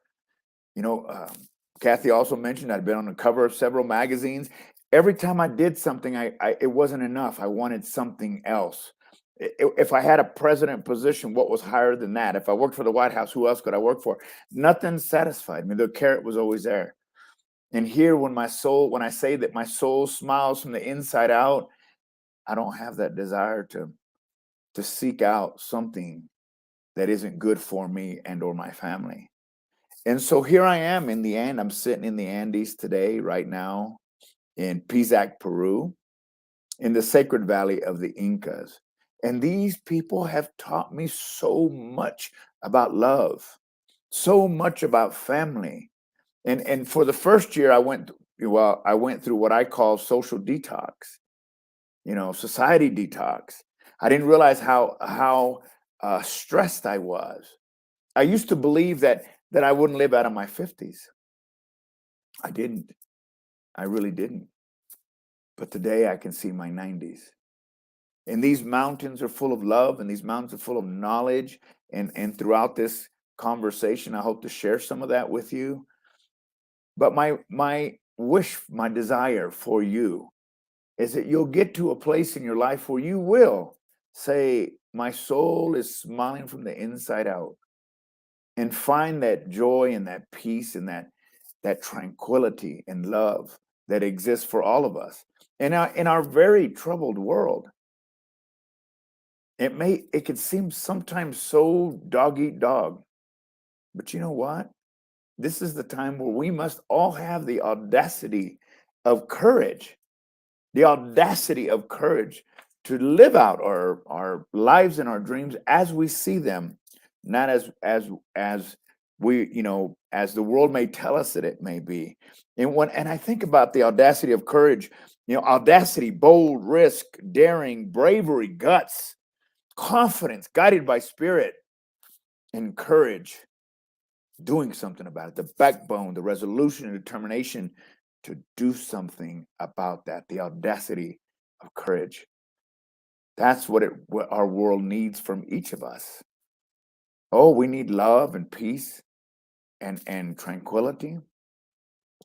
Speaker 17: Kathy also mentioned I'd been on the cover of several magazines. Every time I did something, it wasn't enough. I wanted something else. If I had a president position, what was higher than that? If I worked for the White House, who else could I work for? Nothing satisfied me. The carrot was always there. And here, when I say that my soul smiles from the inside out, I don't have that desire to seek out something that isn't good for me and or my family. And so here I am in the end. I'm sitting in the Andes today, right now, in Pisac, Peru, in the sacred valley of the Incas. And these people have taught me so much about love, so much about family. And for the first year, I went through what I call social detox, society detox. I didn't realize how stressed I was. I used to believe that I wouldn't live out of my 50s. I didn't. I really didn't. But today I can see my 90s. And these mountains are full of love, and these mountains are full of knowledge. And throughout this conversation, I hope to share some of that with you. But my wish, my desire for you is that you'll get to a place in your life where you will say, my soul is smiling from the inside out, and find that joy and that peace and that tranquility and love that exists for all of us. In our very troubled world, It could seem sometimes so dog eat dog, but you know what? This is the time where we must all have the audacity of courage, to live out our lives and our dreams as we see them, not as we, as the world may tell us that it may be. And I think about the audacity of courage, audacity, bold, risk, daring, bravery, guts, confidence, guided by spirit, and courage, doing something about it, the backbone, the resolution and determination to do something about that, the audacity of courage. That's what our world needs from each of us. Oh, we need love and peace and tranquility,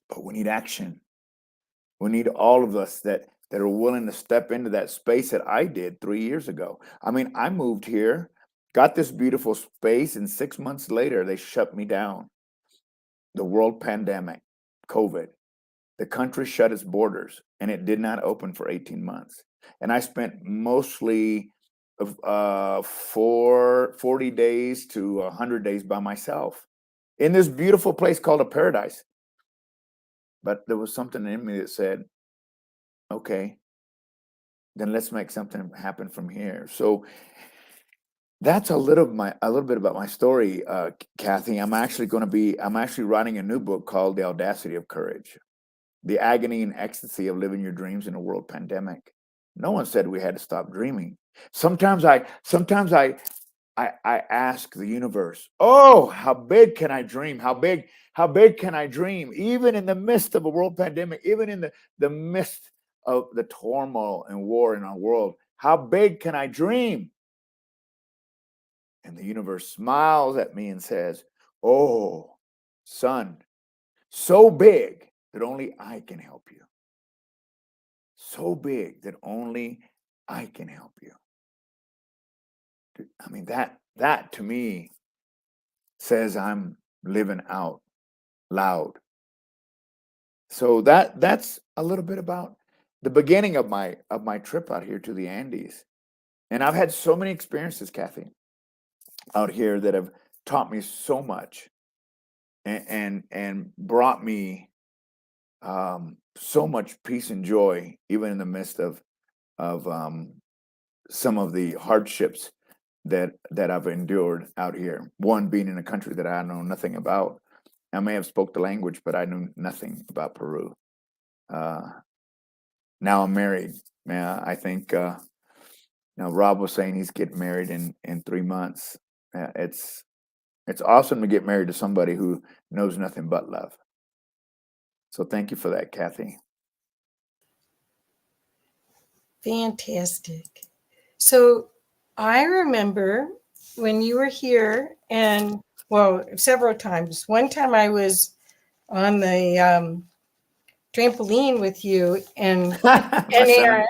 Speaker 17: but we need action. We need all of us that are willing to step into that space that I did 3 years ago. I mean, I moved here, got this beautiful space, and 6 months later, they shut me down. The world pandemic, COVID, the country shut its borders, and it did not open for 18 months. And I spent mostly 40 days to 100 days by myself in this beautiful place called a paradise. But there was something in me that said, okay, then let's make something happen from here. So that's a little bit about my story, Kathy. I'm actually writing a new book called The Audacity of Courage, the agony and ecstasy of living your dreams in a world pandemic. No one said we had to stop dreaming. Sometimes I ask the universe, oh, how big can I dream? How big can I dream? Even in the midst of a world pandemic, even in the midst of the turmoil and war in our world, how big can I dream? And the universe smiles at me and says, oh, son, so big that only I can help you. So big that only I can help you. I mean, that to me says I'm living out loud. So that's a little bit about the beginning of my trip out here to the Andes. And I've had so many experiences, Kathy, out here that have taught me so much and brought me so much peace and joy, even in the midst of some of the hardships that I've endured out here. One being in a country that I know nothing about. I may have spoke the language, but I knew nothing about Peru. Now I'm married. I think Rob was saying he's getting married in 3 months. It's awesome to get married to somebody who knows nothing but love. So thank you for that, Kathy.
Speaker 4: Fantastic. So I remember when you were here, and well, several times. One time I was on the trampoline with you and Aaron.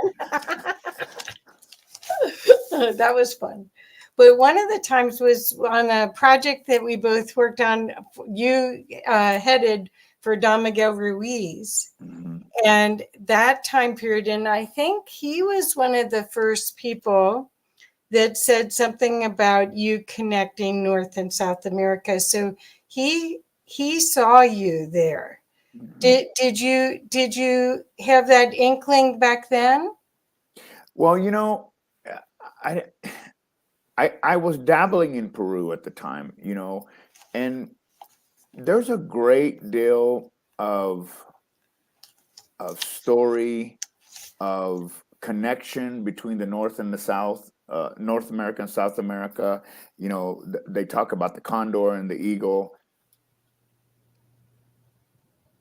Speaker 4: That was fun. But one of the times was on a project that we both worked on. You headed for Don Miguel Ruiz.
Speaker 17: Mm-hmm.
Speaker 4: And that time period, and I think he was one of the first people that said something about you connecting North and South America. So he saw you there. Mm-hmm. Did you have that inkling back then?
Speaker 17: Well, I was dabbling in Peru at the time, and there's a great deal of story, of connection between the North and the South, North America and South America. They talk about the condor and the eagle,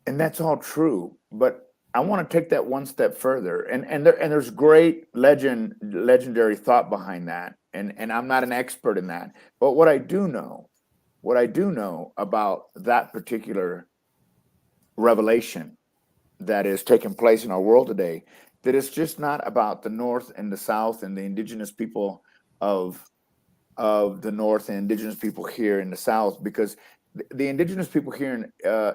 Speaker 17: and that's all true. But I want to take that one step further, and there's great legendary thought behind that. And I'm not an expert in that, but what I do know about that particular revelation that is taking place in our world today, that it's just not about the North and the South and the indigenous people of the North and indigenous people here in the South, because the indigenous people here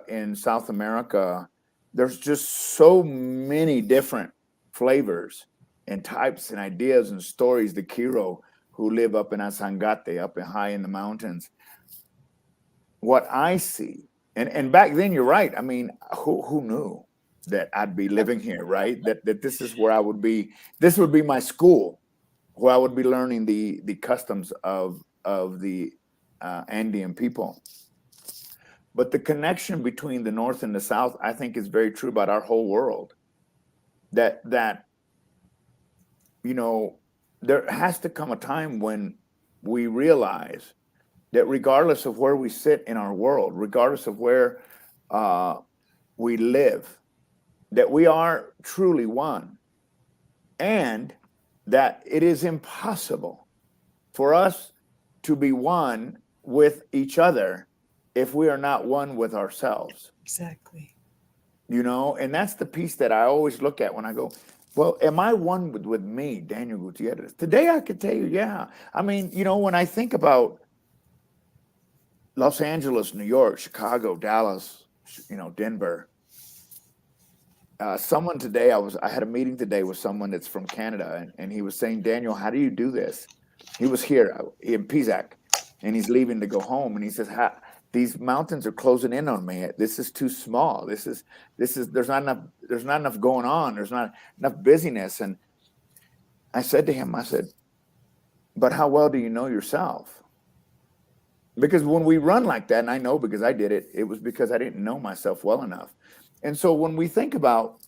Speaker 17: in South America, there's just so many different flavors and types and ideas and stories. The Kiro, who live up in Asangate, up in high in the mountains, what I see, and back then you're right. I mean, who knew that I'd be living here, right? That this is where I would be. This would be my school, where I would be learning the customs of the Andean people. But the connection between the North and the South, I think, is very true about our whole world. That you know, there has to come a time when we realize that regardless of where we sit in our world, regardless of where we live, that we are truly one, and that it is impossible for us to be one with each other if we are not one with ourselves.
Speaker 4: Exactly.
Speaker 17: You know, and that's the piece that I always look at when I go, well, am I one with me, Daniel Gutierrez? Today I could tell you, yeah. I mean, you know, when I think about Los Angeles, New York, Chicago, Dallas, you know, Denver, someone today, I had a meeting today with someone that's from Canada, and he was saying, Daniel, how do you do this? He was here in Pisac, and he's leaving to go home, and he says, these mountains are closing in on me. This is too small. This is there's not enough going on. There's not enough busyness. And I said to him, I said, but how well do you know yourself? Because when we run like that, and I know because I did it, it was because I didn't know myself well enough. And so when we think about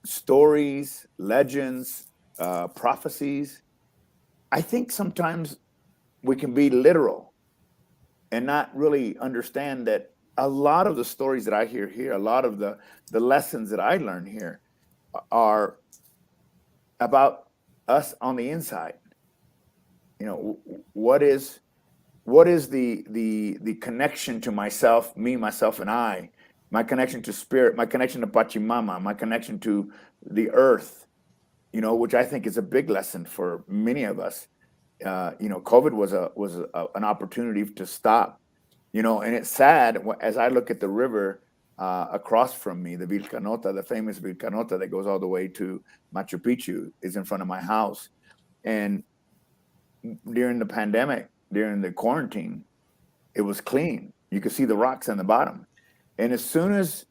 Speaker 17: stories, legends, prophecies, I think sometimes we can be literal and not really understand that a lot of the stories that I hear here, a lot of the lessons that I learn here are about us on the inside. You know, what is the connection to myself, me, myself, and I, my connection to spirit, my connection to Pachamama, my connection to the earth, you know, which I think is a big lesson for many of us. You know, COVID was an opportunity to stop, you know, and it's sad as I look at the river across from me, the Vilcanota, the famous Vilcanota that goes all the way to Machu Picchu is in front of my house. And during the pandemic, during the quarantine, it was clean. You could see the rocks on the bottom. And as soon as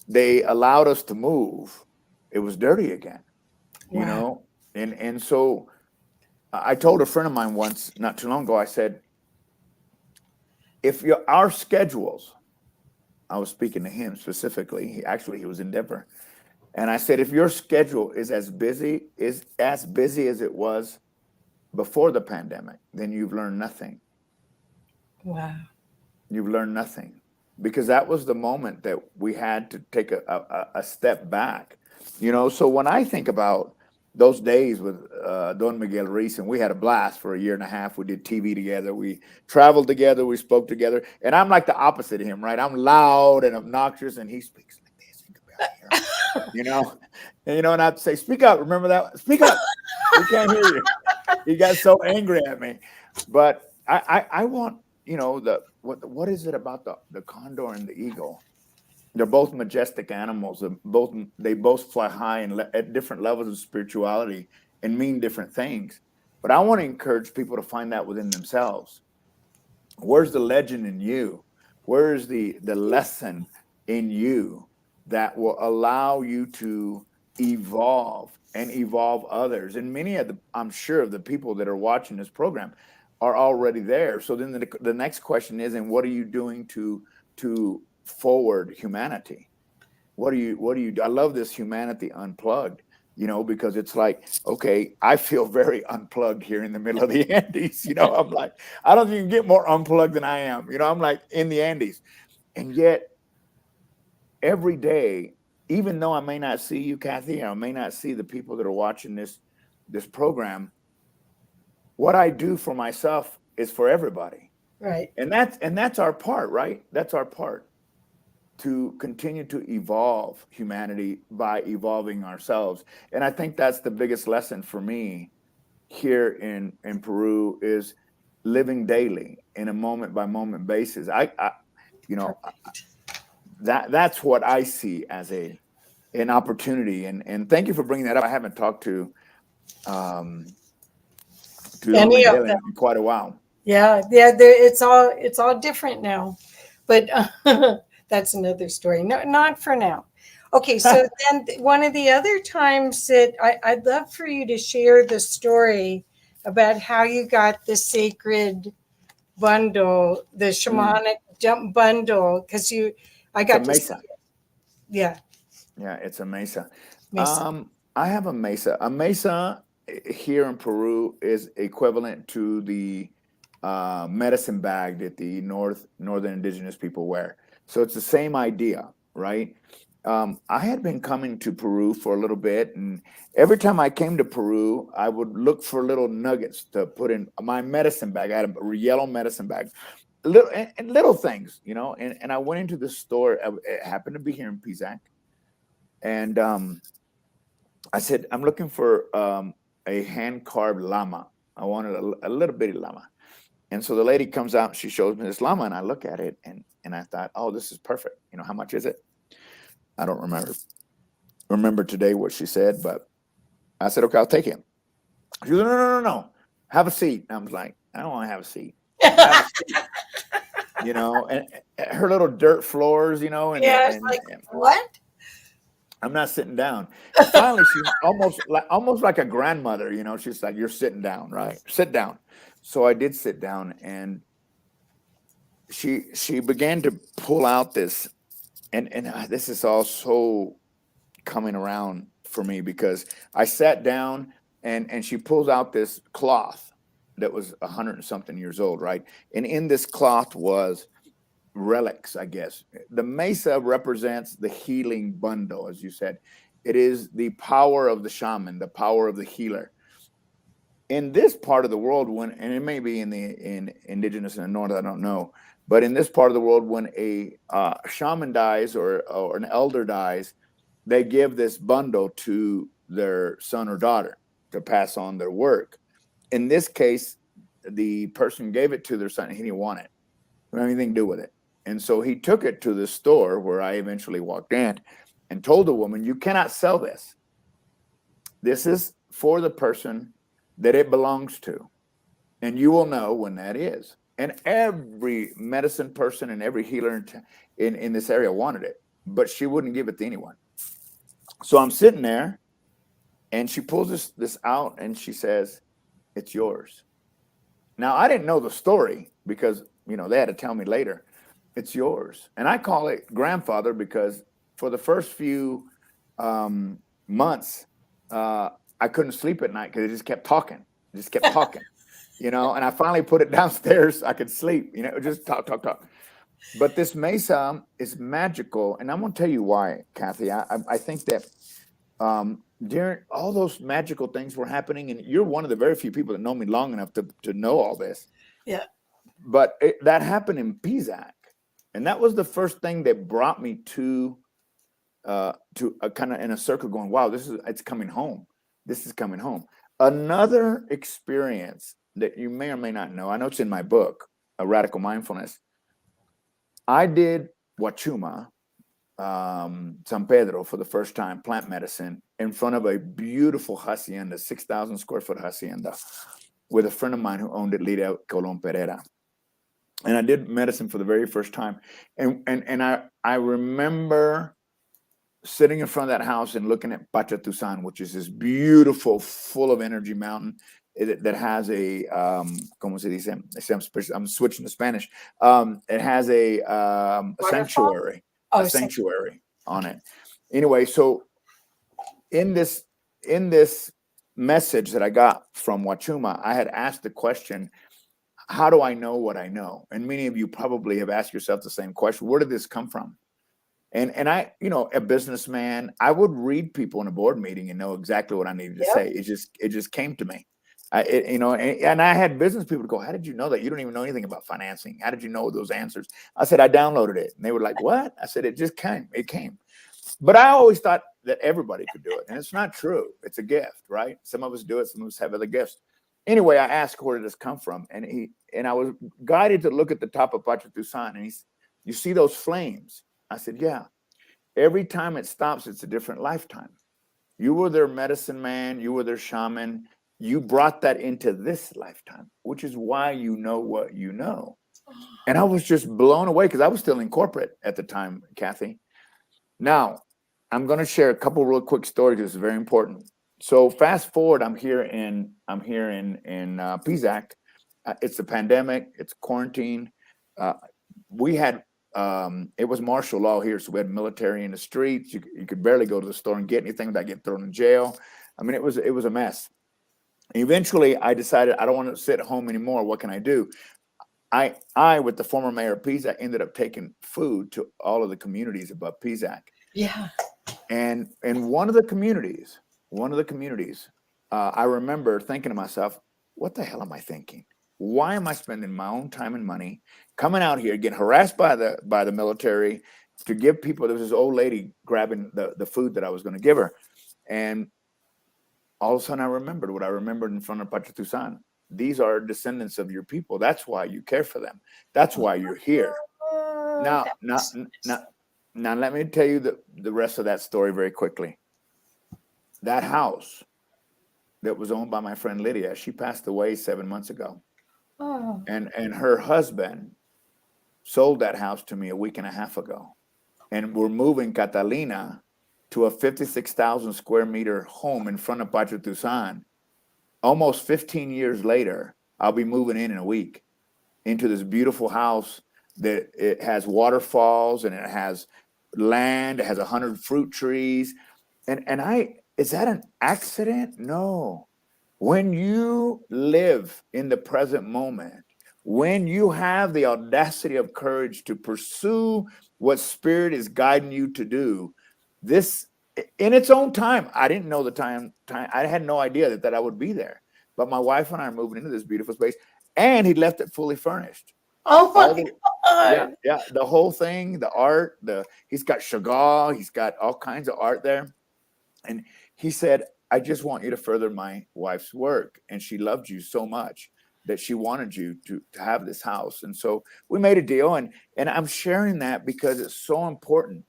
Speaker 17: they allowed us to move, it was dirty again, you know? And so I told a friend of mine once, not too long ago, I said, if our schedules, I was speaking to him specifically, he was in Denver, and I said, if your schedule is as busy as it was before the pandemic, then you've learned nothing.
Speaker 4: Wow.
Speaker 17: You've learned nothing, because that was the moment that we had to take a step back, you know? So when I think about those days with Don Miguel Reese, and we had a blast for a year and a half. We did TV together. We traveled together. We spoke together. And I'm like the opposite of him, right? I'm loud and obnoxious, and he speaks like this. Think about it, you know? And, you know, and I'd say, speak up. Remember that? Speak up. We can't hear you. He got so angry at me. But I want, you know, what is it about the condor and the eagle? They're both majestic animals. They both fly high and at different levels of spirituality and mean different things. But I want to encourage people to find that within themselves. Where's the legend in you? Where is the lesson in you that will allow you to evolve and evolve others? And many of I'm sure of the people that are watching this program are already there. So then the next question is, and what are you doing to forward humanity? What do you do? I love this Humanity Unplugged, you know, because it's like, okay, I feel very unplugged here in the middle of the Andes. You know, I'm like, I don't even get more unplugged than I am. You know, I'm like in the Andes. And yet every day, even though I may not see you, Kathy, or I may not see the people that are watching this program, what I do for myself is for everybody.
Speaker 4: Right.
Speaker 17: And that's our part, right? That's our part, to continue to evolve humanity by evolving ourselves. And I think that's the biggest lesson for me here in Peru, is living daily in a moment by moment basis. That's what I see as an opportunity. And thank you for bringing that up. I haven't talked to
Speaker 4: any of
Speaker 17: Helen
Speaker 4: them.
Speaker 17: in quite a while.
Speaker 4: Yeah, it's all different now, but that's another story. No, not for now. Okay, so then one of the other times that I'd love for you to share the story about how you got the sacred bundle, the shamanic jump bundle, because I got to
Speaker 17: mesa.
Speaker 4: see it. Yeah.
Speaker 17: Yeah, it's a mesa.
Speaker 4: Mesa.
Speaker 17: I have a mesa. A mesa here in Peru is equivalent to the medicine bag that the northern indigenous people wear. So it's the same idea, right? I had been coming to Peru for a little bit, and every time I came to Peru, I would look for little nuggets to put in my medicine bag. I had a yellow medicine bag, little things, you know. And I went into the store. It happened to be here in Pisac, and I said, I'm looking for a hand carved llama. I wanted a little bitty llama. And so the lady comes out and she shows me this llama, and I look at it and I thought, oh, this is perfect. You know, how much is it? I don't remember today what she said, but I said, okay, I'll take it. She goes, no. Have a seat. And I was like, I don't want to have a seat. Have a seat. You know, and her little dirt floors, you know, and
Speaker 4: what?
Speaker 17: I'm not sitting down. Finally, she's almost like a grandmother, you know. She's like, you're sitting down, right? Sit down. So I did sit down, and she began to pull out this, and this is all so coming around for me, because I sat down and she pulls out this cloth that was 100 and something years old, right? And in this cloth was relics, I guess. The mesa represents the healing bundle, as you said. It is the power of the shaman, the power of the healer. In this part of the world, and it may be in indigenous in the north, I don't know, but in this part of the world, when a shaman dies or an elder dies, they give this bundle to their son or daughter to pass on their work. In this case, the person gave it to their son, and he didn't want it. He didn't have anything to do with it. And so he took it to the store where I eventually walked in and told the woman, you cannot sell this. This is for the person that it belongs to. And you will know when that is. And every medicine person and every healer in this area wanted it, but she wouldn't give it to anyone. So I'm sitting there, and she pulls this out, and she says, it's yours. Now, I didn't know the story because, you know, they had to tell me later. It's yours. And I call it grandfather because for the first few months, I couldn't sleep at night because it just kept talking. You know, and I finally put it downstairs. I could sleep, you know, just talk. But this mesa is magical. And I'm going to tell you why, Kathy. I think that during all those magical things were happening, and you're one of the very few people that know me long enough to know all this.
Speaker 4: Yeah.
Speaker 17: But that happened in Pisac. And that was the first thing that brought me to a kind of in a circle going, wow, it's coming home. This is coming home. Another experience that you may or may not know, I know it's in my book, Radical Mindfulness. I did Wachuma, San Pedro, for the first time, plant medicine, in front of a beautiful hacienda, 6,000 square foot hacienda, with a friend of mine who owned it, Lidia Colón Pereira. And I did medicine for the very first time. And I remember sitting in front of that house and looking at Pachatusan, which is this beautiful, full of energy mountain that has a, ¿cómo se dice? I'm switching to Spanish. It has a sanctuary, sanctuary on it. Anyway, so in this message that I got from Wachuma, I had asked the question, how do I know what I know? And many of you probably have asked yourself the same question. Where did this come from? And I, you know, a businessman, I would read people in a board meeting and know exactly what I needed to say. It just came to me. You know, and I had business people go, how did you know that? You don't even know anything about financing. How did you know those answers? I said, I downloaded it. And they were like, what? I said, it just came. It came. But I always thought that everybody could do it. And it's not true. It's a gift, right? Some of us do it. Some of us have other gifts. Anyway, I asked, where did this come from? And I was guided to look at the top of Pachatusan, and you see those flames? I said, yeah. Every time it stops, it's a different lifetime. You were their medicine man. You were their shaman. You brought that into this lifetime, which is why you know what you know. And I was just blown away because I was still in corporate at the time, Kathy. Now, I'm going to share a couple real quick stories. This is very important. So fast forward, I'm here in PZAC. It's the pandemic. It's quarantine. We had it was martial law here, so we had military in the streets. You could barely go to the store and get anything without getting thrown in jail. I mean, it was a mess. Eventually, I decided I don't want to sit at home anymore. What can I do? I with the former mayor of PZAC, ended up taking food to all of the communities above PZAC.
Speaker 4: Yeah.
Speaker 17: And one of the communities, I remember thinking to myself, what the hell am I thinking? Why am I spending my own time and money coming out here, getting harassed by the military to give people? There was this old lady grabbing the food that I was going to give her. And all of a sudden I remembered what I remembered in front of Pachatusan. These are descendants of your people. That's why you care for them. That's why you're here. Now, let me tell you the rest of that story very quickly. That house that was owned by my friend Lydia, she passed away 7 months ago.
Speaker 4: Oh.
Speaker 17: And her husband sold that house to me a week and a half ago. And we're moving Catalina to a 56,000 square meter home in front of Pachatusan. Almost 15 years later, I'll be moving in a week into this beautiful house that it has waterfalls and it has land, it has 100 fruit trees. And is that an accident? No. When you live in the present moment, when you have the audacity of courage to pursue what spirit is guiding you to do, this in its own time, I didn't know the time. I had no idea that I would be there. But my wife and I are moving into this beautiful space, and he left it fully furnished.
Speaker 4: Oh my God.
Speaker 17: Yeah, the whole thing, the art, he's got Chagall, he's got all kinds of art there. And he said, I just want you to further my wife's work. And she loved you so much that she wanted you to have this house. And so we made a deal. And I'm sharing that because it's so important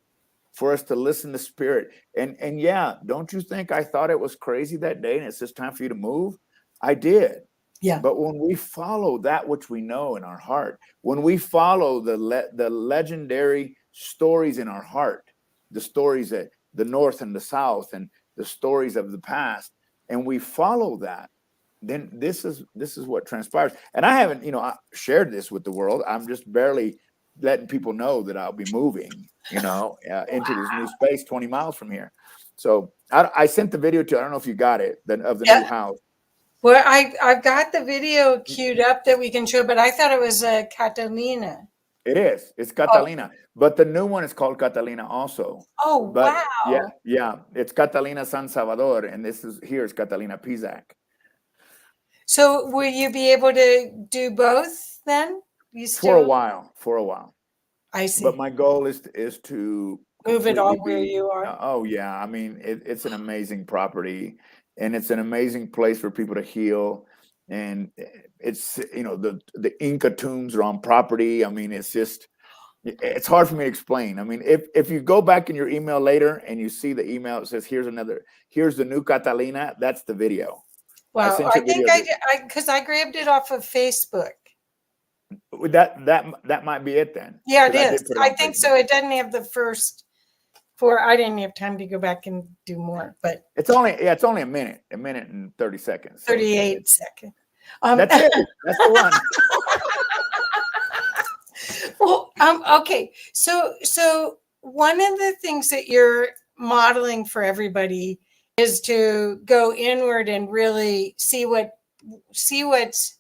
Speaker 17: for us to listen to spirit. And yeah, don't you think I thought it was crazy that day and it's just time for you to move? I did.
Speaker 4: Yeah.
Speaker 17: But when we follow that which we know in our heart, when we follow the legendary stories in our heart, the stories that the North and the South and the stories of the past, and we follow that, then this is what transpires. And I haven't, I shared this with the world. I'm just barely letting people know that I'll be moving, into this new space 20 miles from here. So I sent the video to you. I don't know if you got it, of the new house.
Speaker 4: Well, I've got the video queued up that we can show, but I thought it was Catalina.
Speaker 17: It is. It's Catalina. But the new one is called Catalina also.
Speaker 4: Oh,
Speaker 17: but
Speaker 4: wow.
Speaker 17: Yeah. It's Catalina San Salvador, and here's Catalina PZAC.
Speaker 4: So will you be able to do both then?
Speaker 17: For a while.
Speaker 4: I see.
Speaker 17: But my goal is to
Speaker 4: move it all where you are.
Speaker 17: Oh yeah. I mean, it's an amazing property, and it's an amazing place for people to heal. And it's, the Inca tombs are on property. I mean, it's hard for me to explain. I mean, if you go back in your email later and you see the email, it says, here's the new Catalina. That's the video.
Speaker 4: Wow. I think because I grabbed it off of Facebook.
Speaker 17: That might be it then.
Speaker 4: Yeah, it is. I think so. It doesn't have the first 4. I didn't have time to go back and do more, but
Speaker 17: it's only a minute and 30 seconds.
Speaker 4: 38 seconds.
Speaker 17: That's it. That's the one.
Speaker 4: Well, okay. So one of the things that you're modeling for everybody is to go inward and really see what's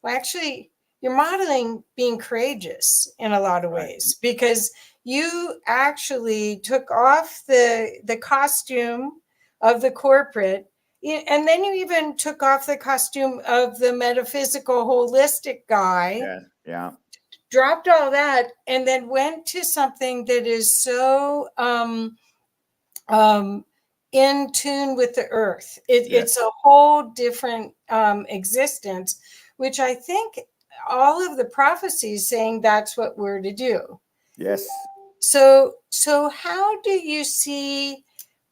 Speaker 4: actually, you're modeling being courageous in a lot of ways, because you actually took off the costume of the corporate, and then you even took off the costume of the metaphysical holistic guy.
Speaker 17: Yeah.
Speaker 4: Dropped all that and then went to something that is so in tune with the earth. It's a whole different existence, which I think all of the prophecies saying that's what we're to do.
Speaker 17: Yes.
Speaker 4: So how do you see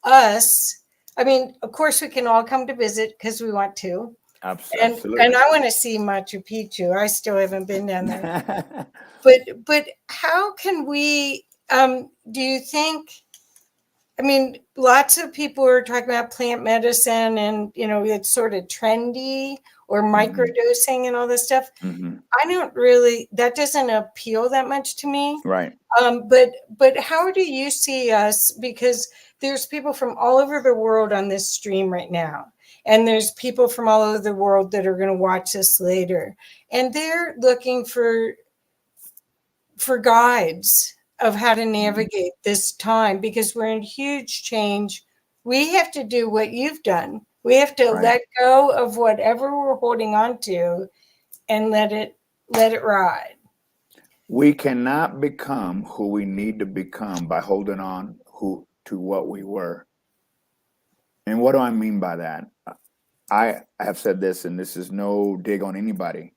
Speaker 4: us? I mean, of course, we can all come to visit because we want to.
Speaker 17: Absolutely.
Speaker 4: And I want to see Machu Picchu. I still haven't been down there. But how can we, do you think, I mean, lots of people are talking about plant medicine and, you know, it's sort of trendy, or microdosing and all this stuff. I don't really, that doesn't appeal that much to me.
Speaker 17: Right.
Speaker 4: But how do you see us? Because there's people from all over the world on this stream right now. And there's people from all over the world that are going to watch this later. And they're looking for guides of how to navigate this time, because we're in huge change. We have to do what you've done. We have to let go of whatever we're holding on to and let it ride.
Speaker 17: We cannot become who we need to become by holding on to what we were. And what do I mean by that? I have said this, and this is no dig on anybody.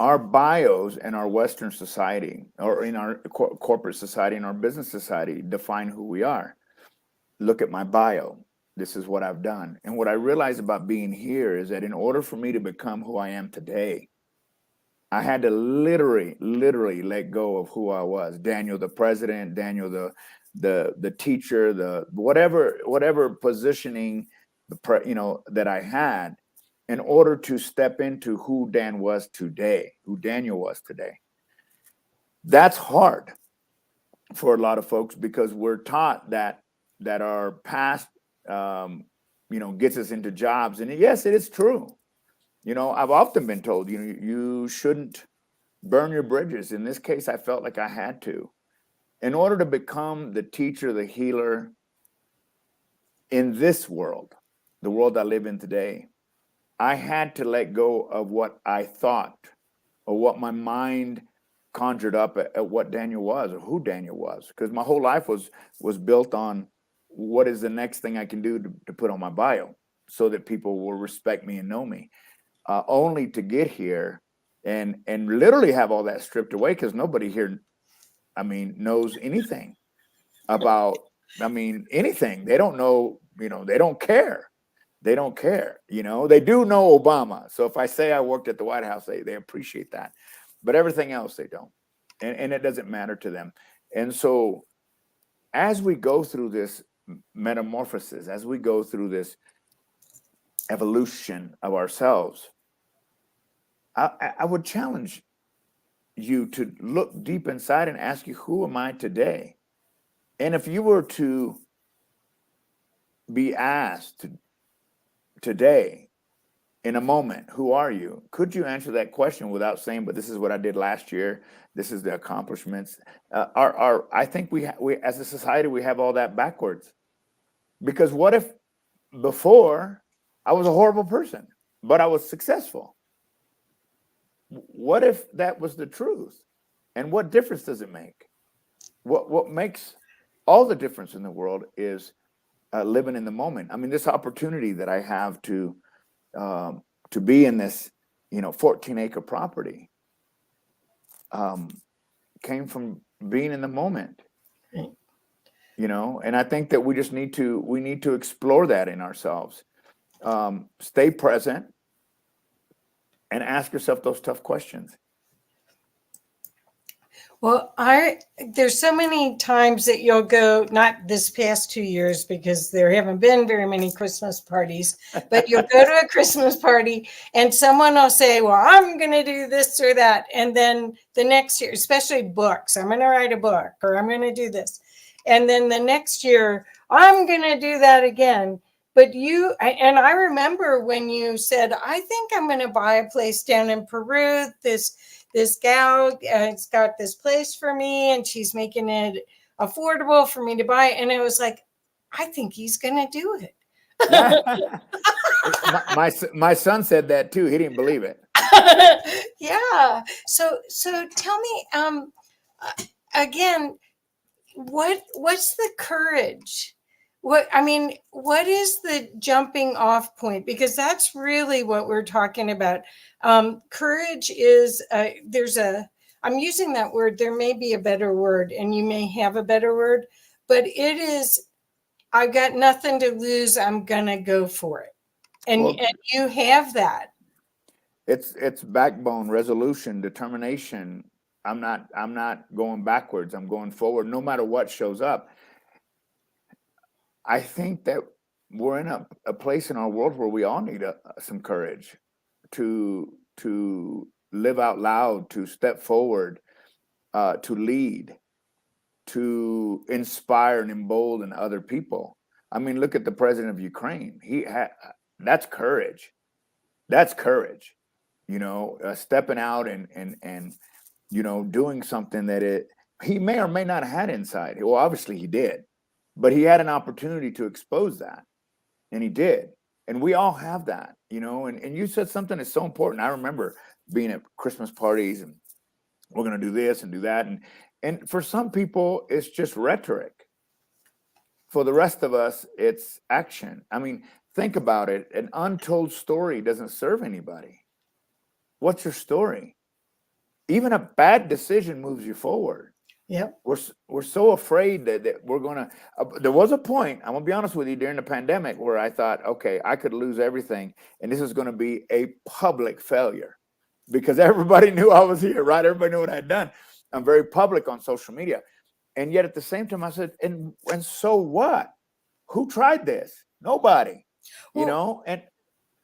Speaker 17: Our bios in our Western society, or in our corporate society, in our business society, define who we are. Look at my bio. This is what I've done. And what I realized about being here is that in order for me to become who I am today, I had to literally let go of who I was. Daniel, the president, Daniel, the teacher, the whatever positioning, that I had, in order to step into who Daniel was today. That's hard for a lot of folks, because we're taught that our past, gets us into jobs. And yes, it is true. I've often been told, you shouldn't burn your bridges. In this case, I felt like I had to. In order to become the teacher, the healer in this world, the world I live in today, I had to let go of what I thought, or what my mind conjured up at what Daniel was, or who Daniel was. Because my whole life was built on what is the next thing I can do to put on my bio so that people will respect me and know me. Only to get here and literally have all that stripped away, because nobody here, knows anything about, anything. They don't know, they don't care. They don't care. They do know Obama. So if I say I worked at the White House, they appreciate that. But everything else, they don't. And it doesn't matter to them. And so as we go through this metamorphosis, as we go through this evolution of ourselves, I would challenge you to look deep inside and ask you, who am I today? And if you were to be asked today, in a moment, who are you? Could you answer that question without saying, but this is what I did last year, this is the accomplishments? I think we as a society, we have all that backwards. Because what if before I was a horrible person, but I was successful? What if that was the truth? And what difference does it make? What makes all the difference in the world is living in the moment. This opportunity that I have to be in this, 14-acre property came from being in the moment. And I think that we just need to explore that in ourselves. Stay present and ask yourself those tough questions.
Speaker 4: Well, there's so many times that you'll go, not this past 2 years, because there haven't been very many Christmas parties, but you'll go to a Christmas party and someone will say, well, I'm going to do this or that. And then the next year, especially books, I'm going to write a book, or I'm going to do this. And then the next year, I'm going to do that again. But I remember when you said, I think I'm going to buy a place down in Peru. This gal has got this place for me, and she's making it affordable for me to buy. And it was like, I think he's going to do it.
Speaker 17: my son said that too. He didn't believe it.
Speaker 4: Yeah. So tell me, again, what's the courage? What is the jumping off point? Because that's really what we're talking about. Courage is, I'm using that word, there may be a better word, and you may have a better word, but it is I've got nothing to lose. I'm gonna go for it. And
Speaker 17: Well,
Speaker 4: you have that.
Speaker 17: it's backbone, resolution, determination. I'm not going backwards. I'm going forward, no matter what shows up. I think that we're in a place in our world where we all need some courage to live out loud, to step forward, to lead, to inspire and embolden other people. I mean, look at the president of Ukraine. That's courage. That's courage. Stepping out and doing something that he may or may not have had inside. Well, obviously he did, but he had an opportunity to expose that, and he did. And we all have that, and you said something that's so important. I remember being at Christmas parties and we're going to do this and do that. And for some people, it's just rhetoric. For the rest of us, it's action. I mean, think about it. An untold story doesn't serve anybody. What's your story? Even a bad decision moves you forward.
Speaker 4: Yep.
Speaker 17: We're so afraid that we're going to, there was a point, I'm going to be honest with you, during the pandemic where I thought, okay, I could lose everything. And this is going to be a public failure because everybody knew I was here, right? Everybody knew what I had done. I'm very public on social media. And yet at the same time, I said, and so what? Who tried this? Nobody, and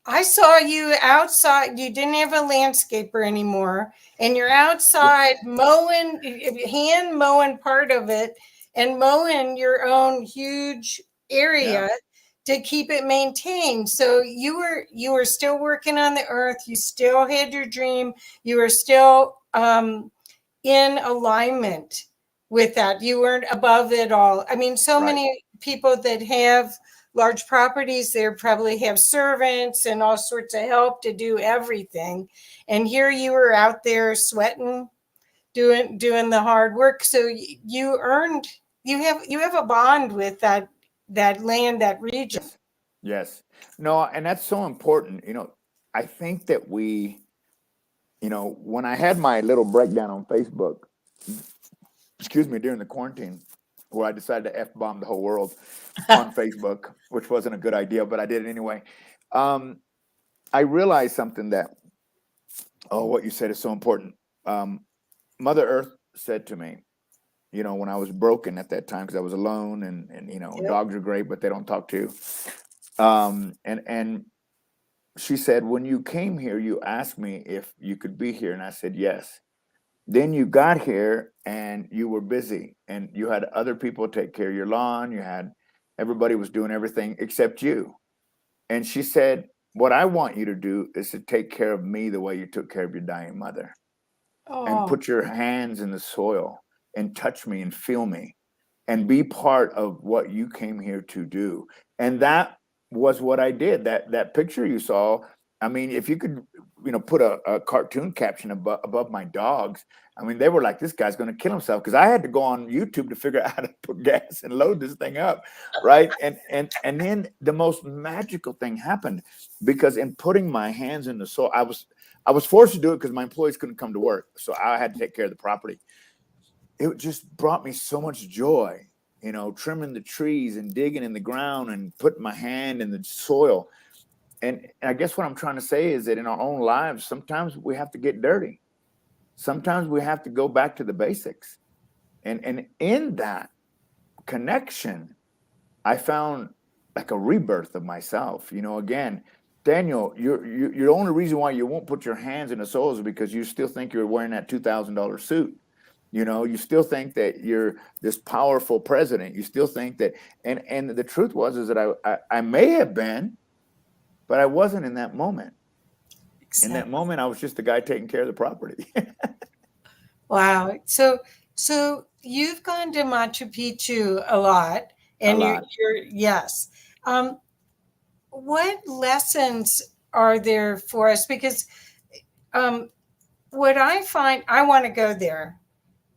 Speaker 4: I saw you outside. You didn't have a landscaper anymore, and you're outside mowing, hand mowing part of it, and mowing your own huge area to keep it maintained. So you were still working on the earth. You still had your dream. You were still in alignment with that. You weren't above it all. I mean, so many people that have large properties, they probably have servants and all sorts of help to do everything. And here you were out there sweating, doing the hard work. So you have a bond with that land, that region.
Speaker 17: Yes. No, and that's so important. I think that we, when I had my little breakdown on Facebook, during the quarantine, where I decided to F-bomb the whole world on Facebook, which wasn't a good idea, but I did it anyway. I realized something that, what you said is so important. Mother Earth said to me, when I was broken at that time, because I was alone and dogs are great, but they don't talk to you. And she said, when you came here, you asked me if you could be here. And I said, yes. Then you got here and you were busy and you had other people take care of your lawn. Everybody was doing everything except you. And she said, what I want you to do is to take care of me the way you took care of your dying mother. And put your hands in the soil and touch me and feel me and be part of what you came here to do. And that was what I did. That picture you saw, I mean, if you could, put a cartoon caption above my dogs, I mean, they were like, this guy's going to kill himself, because I had to go on YouTube to figure out how to put gas and load this thing up, right? And then the most magical thing happened, because in putting my hands in the soil, I was forced to do it because my employees couldn't come to work, so I had to take care of the property. It just brought me so much joy, trimming the trees and digging in the ground and putting my hand in the soil. And I guess what I'm trying to say is that in our own lives, sometimes we have to get dirty. Sometimes we have to go back to the basics. And in that connection, I found like a rebirth of myself. Again, Daniel, you're the only reason why you won't put your hands in the soil is because you still think you're wearing that $2,000 suit. You still think that you're this powerful president. You still think that, and the truth is that I may have been, but I wasn't in that moment. Exactly. In that moment, I was just the guy taking care of the property.
Speaker 4: Wow. So you've gone to Machu Picchu a lot, and you're yes. What lessons are there for us? Because what I find, I want to go there,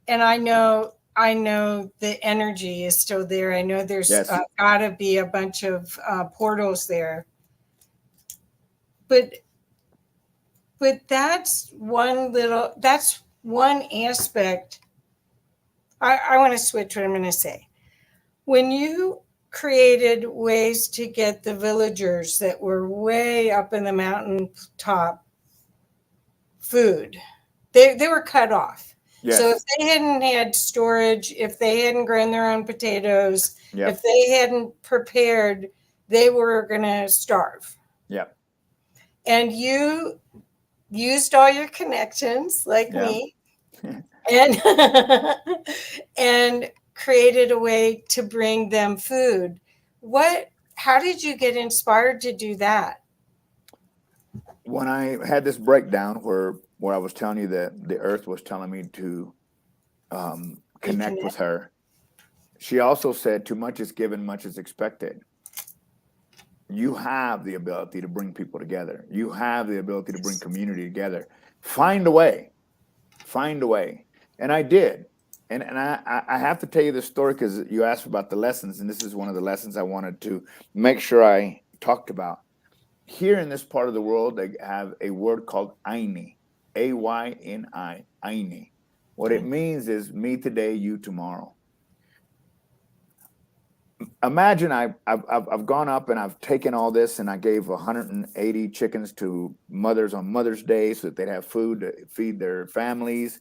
Speaker 4: and I know the energy is still there. I know there's got to be a bunch of portals there. But that's one aspect. I want to switch what I'm going to say. When you created ways to get the villagers that were way up in the mountain top food. They were cut off.
Speaker 17: Yes.
Speaker 4: So if they hadn't had storage, if they hadn't grown their own potatoes,
Speaker 17: Yep.
Speaker 4: if they hadn't prepared, they were going to starve.
Speaker 17: Yep.
Speaker 4: And you used all your connections like
Speaker 17: Yeah.
Speaker 4: me and and created a way to bring them food. How did you get inspired to do that?
Speaker 17: When I had this breakdown where I was telling you that the earth was telling me to connect with her, she also said, too much is given, much is expected. You have the ability to bring people together. You have the ability to bring community together. Find a way. Find a way. And I did. And I have to tell you this story because you asked about the lessons, and this is one of the lessons I wanted to make sure I talked about. Here in this part of the world, they have a word called Ayni, A-Y-N-I, Ayni. What it means is me today, you tomorrow. Imagine I've gone up and I've taken all this and I gave 180 chickens to mothers on Mother's Day so that they'd have food to feed their families.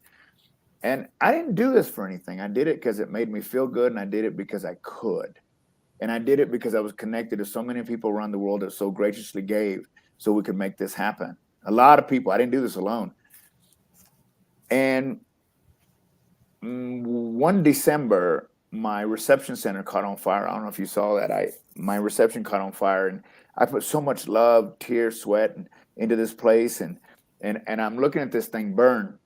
Speaker 17: And I didn't do this for anything. I did it because it made me feel good, and I did it because I could. And I did it because I was connected to so many people around the world that so graciously gave so we could make this happen. A lot of people. I didn't do this alone. And one December, my reception center caught on fire. I don't know if you saw that. My reception caught on fire, and I put so much love, tears, sweat into this place, and I'm looking at this thing burn,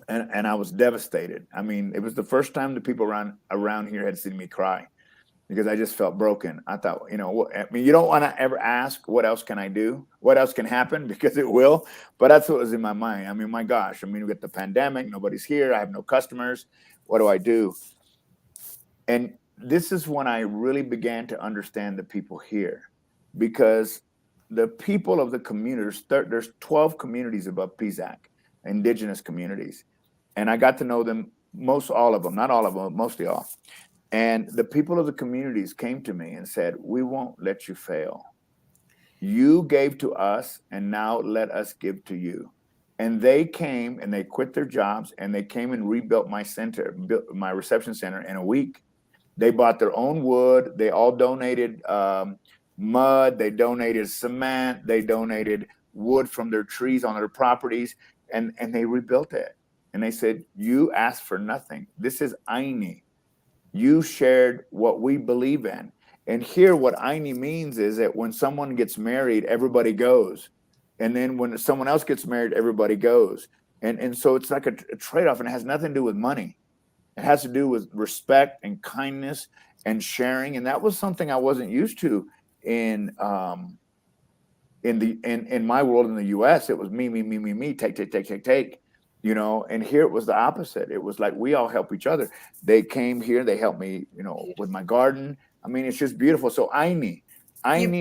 Speaker 17: and I was devastated. I mean, it was the first time the people around here had seen me cry, because I just felt broken. I thought, you don't want to ever ask, what else can I do? What else can happen? Because it will. But that's what was in my mind. I mean, my gosh, we get the pandemic. Nobody's here. I have no customers. What do I do? And this is when I really began to understand the people here, because the people of the communities, there's 12 communities above PZAC, indigenous communities. And I got to know them, all of them, not all of them, mostly all. And the people of the communities came to me and said, we won't let you fail. You gave to us, and now let us give to you. And they came and they quit their jobs, and they came and rebuilt my center, built my reception center in a week. They bought their own wood. They all donated mud. They donated cement. They donated wood from their trees on their properties, and they rebuilt it. And they said, you asked for nothing. This is Ayni. You shared what we believe in. And here, what Ayni means is that when someone gets married, everybody goes. And then when someone else gets married, everybody goes. And so it's like a trade-off, and it has nothing to do with money. It has to do with respect and kindness and sharing. And that was something I wasn't used to in my world in the US. It was me, take. And here it was the opposite. It was like we all help each other. They came here, they helped me, with my garden. I mean, it's just beautiful. So Ayni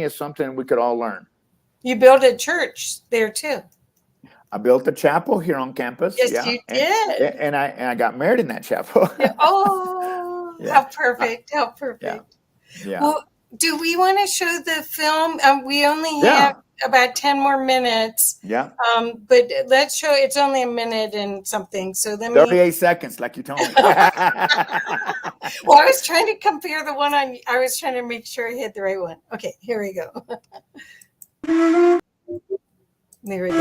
Speaker 17: is something we could all learn. You built a church there too. I built a chapel here on campus. Yes, you did. And I got married in that chapel.
Speaker 4: Oh, yeah. How perfect. How perfect. Yeah. Well, do we want to show the film? We only have about 10 more minutes. Yeah. But let's show, it's only a minute and something. So then
Speaker 17: 38 seconds, like you told me.
Speaker 4: Well, I was trying to compare the one I was trying to make sure I hit the right one. Okay, here we go. There we go.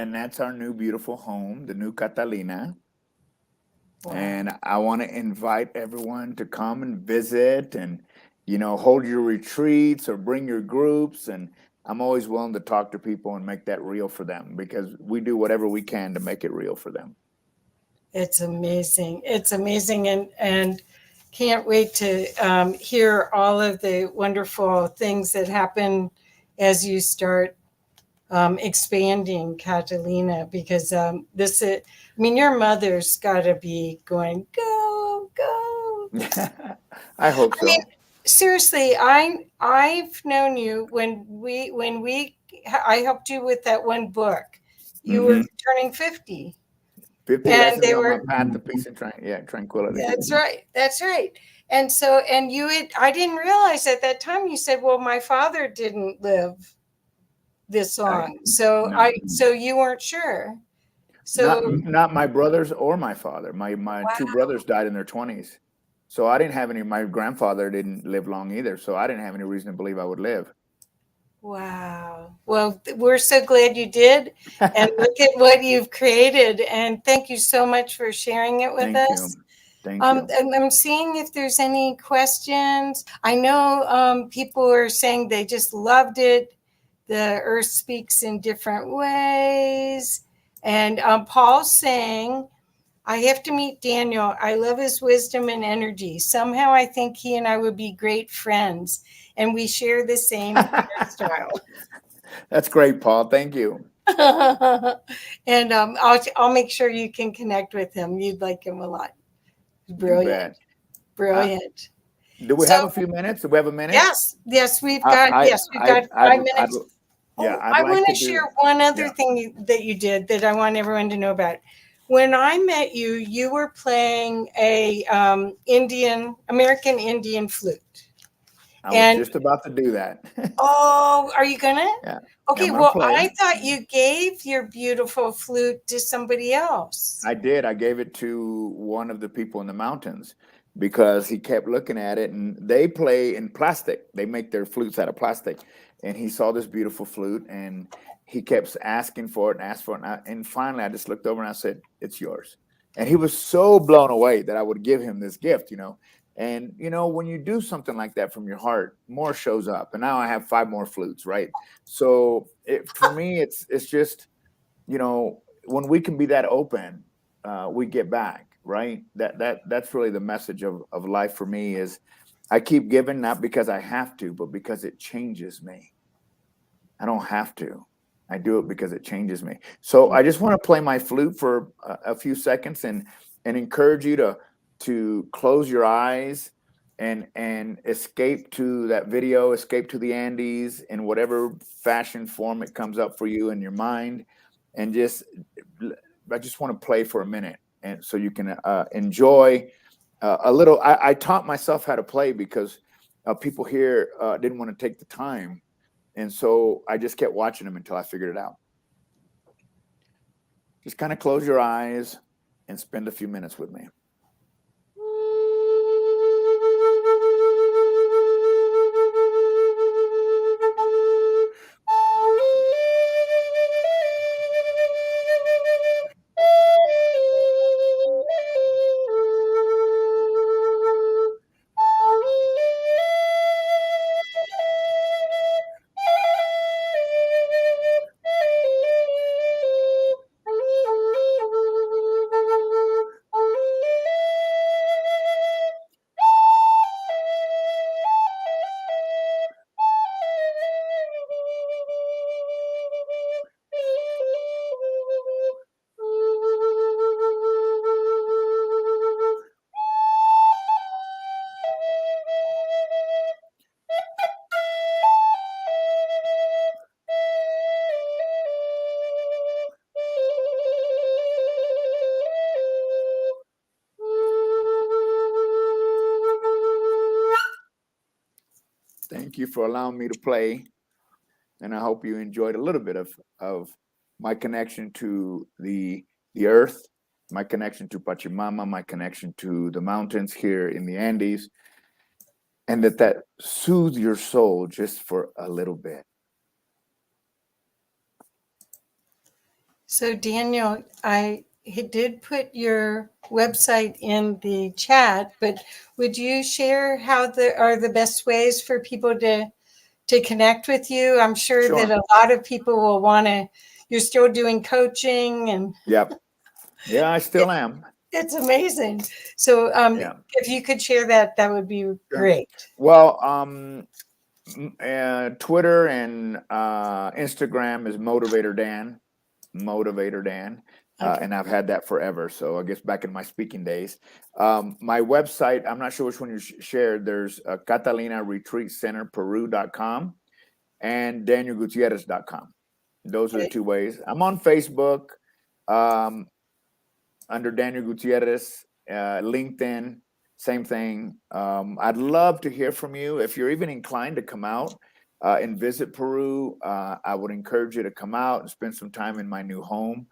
Speaker 17: and that's our new beautiful home, the new Catalina.
Speaker 4: Wow.
Speaker 17: And I want to invite everyone to come and visit and, hold your retreats or bring your groups. And I'm always willing to talk to people and make that real for them, because we do whatever we can to make it real for them.
Speaker 4: It's amazing. It's amazing. And can't wait to hear all of the wonderful things that happen as you start expanding Catalina, because your mother's got to be going, go, go.
Speaker 17: I hope so.
Speaker 4: Seriously, I've known you I helped you with that one book. You were turning 50.
Speaker 17: 50
Speaker 4: and
Speaker 17: lessons
Speaker 4: they
Speaker 17: on
Speaker 4: were
Speaker 17: my path to peace and tranquility.
Speaker 4: That's right. And I didn't realize at that time, you said, well, my father didn't live this long. So you weren't sure. So
Speaker 17: not my brothers or my father. My two brothers died in their 20s. So I didn't have any. My grandfather didn't live long either. So I didn't have any reason to believe I would live.
Speaker 4: Wow. Well, we're so glad you did. And look at what you've created. And thank you so much for sharing it with us.
Speaker 17: Thank you.
Speaker 4: And I'm seeing if there's any questions. I know people are saying they just loved it. The earth speaks in different ways. And Paul's saying, I have to meet Daniel. I love his wisdom and energy. Somehow I think he and I would be great friends. And we share the same hairstyle.
Speaker 17: That's great, Paul. Thank you.
Speaker 4: And I'll make sure you can connect with him. You'd like him a lot. Brilliant. Brilliant.
Speaker 17: Do we have a few minutes? Do we have a minute?
Speaker 4: Yes, we've got 5 minutes. I want to share one other thing that you did that I want everyone to know about. When I met you, you were playing a American Indian flute.
Speaker 17: I was just about to do that.
Speaker 4: Oh, are you gonna?
Speaker 17: Yeah.
Speaker 4: Okay, well, I thought you gave your beautiful flute to somebody else.
Speaker 17: I did. I gave it to one of the people in the mountains because he kept looking at it, and they play in plastic. They make their flutes out of plastic. And he saw this beautiful flute, and he kept asking for it and asked for it. And finally, I just looked over and I said, it's yours. And he was so blown away that I would give him this gift, And, when you do something like that from your heart, more shows up. And now I have 5 more flutes, right? So for me, it's just, when we can be that open, we get back, right? That's really the message of life for me is I keep giving, not because I have to, but because it changes me. I don't have to. I do it because it changes me. So I just want to play my flute for a few seconds and encourage you to close your eyes and escape to that video, escape to the Andes in whatever fashion form it comes up for you in your mind. And I just want to play for a minute, and so you can enjoy a little. I taught myself how to play because people here didn't want to take the time. And so I just kept watching them until I figured it out. Just kind of close your eyes and spend a few minutes with me. Thank you for allowing me to play. And I hope you enjoyed a little bit of my connection to the earth, my connection to Pachamama, my connection to the mountains here in the Andes, and that soothes your soul just for a little bit.
Speaker 4: So Daniel, I did put your website in the chat, but would you share how are the best ways for people to connect with you? I'm sure that a lot of people will want to. You're still doing coaching, and
Speaker 17: Yep. Yeah, I still am.
Speaker 4: it's amazing. So if you could share that, that would be great.
Speaker 17: Well, Twitter and Instagram is Motivator Dan. And I've had that forever. So I guess back in my speaking days. My website, I'm not sure which one you shared. There's Catalina Retreat Center Peru.com and DanielGutierrez.com. Those are the two ways. I'm on Facebook under Daniel Gutierrez, LinkedIn, same thing. I'd love to hear from you. If you're even inclined to come out and visit Peru, I would encourage you to come out and spend some time in my new home.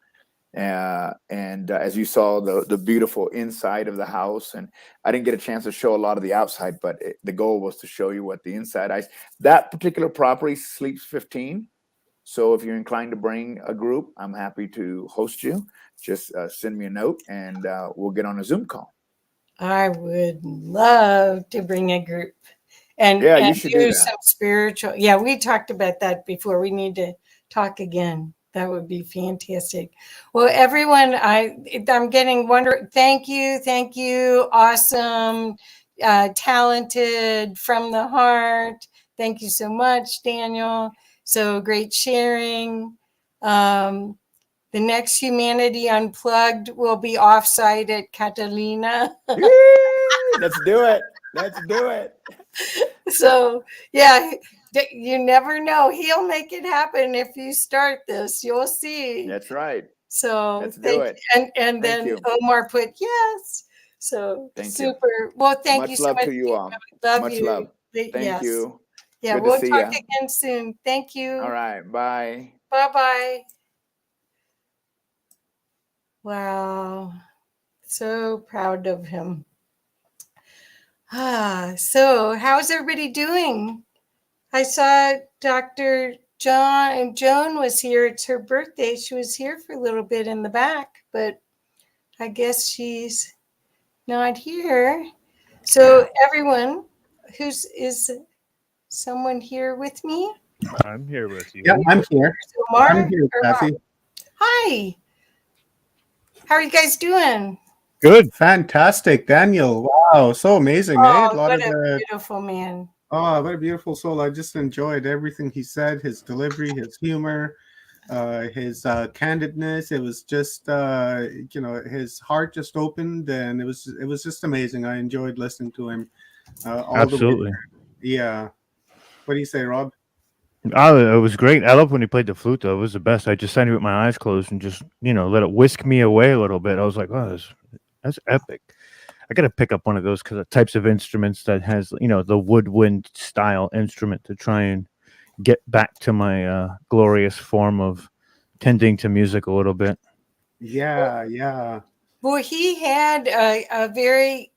Speaker 17: And as you saw, the beautiful inside of the house, and I didn't get a chance to show a lot of the outside, but the goal was to show you what the inside. That particular property sleeps 15. So if you're inclined to bring a group, I'm happy to host you. Just send me a note, and we'll get on a Zoom call.
Speaker 4: I would love to bring a group and
Speaker 17: you should do that.
Speaker 4: some spiritual. Yeah, we talked about that before. We need to talk again. That would be fantastic. Well, everyone, I'm getting thank you. Awesome, talented, from the heart. Thank you so much, Daniel. So great sharing. The next Humanity Unplugged will be offsite at Catalina.
Speaker 17: Let's do it.
Speaker 4: So, yeah, you never know. He'll make it happen if you start this. You'll see.
Speaker 17: That's right.
Speaker 4: So
Speaker 17: let's do it.
Speaker 4: And then Omar put yes. So super. Well, thank you so much.
Speaker 17: Much love to you all.
Speaker 4: Love
Speaker 17: you. Love. Thank you.
Speaker 4: Yeah,
Speaker 17: Good
Speaker 4: we'll
Speaker 17: to see
Speaker 4: talk
Speaker 17: ya.
Speaker 4: again soon. Thank you.
Speaker 17: All right. Bye.
Speaker 4: Bye-bye. Wow. So proud of him. So how's everybody doing? I saw Dr. Joan was here. It's her birthday. She was here for a little bit in the back, but I guess she's not here. So everyone, is someone here with me?
Speaker 2: I'm here with you.
Speaker 1: Yeah, I'm here.
Speaker 4: Omar?
Speaker 1: I'm here, Kathy.
Speaker 4: Hi. How are you guys doing?
Speaker 2: Good.
Speaker 1: Fantastic, Daniel. Wow, so amazing, eh?
Speaker 4: What a beautiful man.
Speaker 1: Oh, what a beautiful soul. I just enjoyed everything he said, his delivery, his humor, his candidness. It was just, his heart just opened, and it was just amazing. I enjoyed listening to him.
Speaker 2: Absolutely.
Speaker 1: Yeah. What do you say, Rob?
Speaker 2: Oh, it was great. I love when he played the flute, though. It was the best. I just sat here with my eyes closed and just, let it whisk me away a little bit. I was like, oh, that's epic. I got to pick up one of those types of instruments that has, the woodwind style instrument to try and get back to my glorious form of tending to music a little bit.
Speaker 1: Yeah.
Speaker 4: Well, he had a very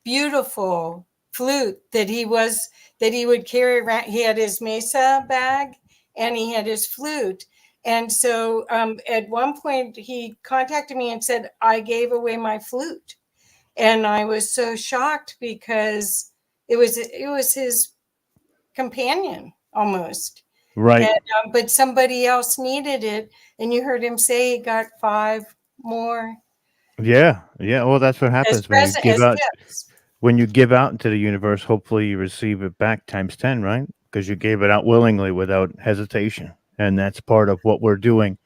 Speaker 4: beautiful flute that he would carry around. He had his mesa bag and he had his flute. And so at one point he contacted me and said, I gave away my flute. And I was so shocked because it was his companion almost.
Speaker 2: Right.
Speaker 4: And, but somebody else needed it. And you heard him say he got 5 more.
Speaker 2: Yeah. Well, that's what happens when you give out into the universe. Hopefully you receive it back times 10, right? Because you gave it out willingly without hesitation. And that's part of what we're doing,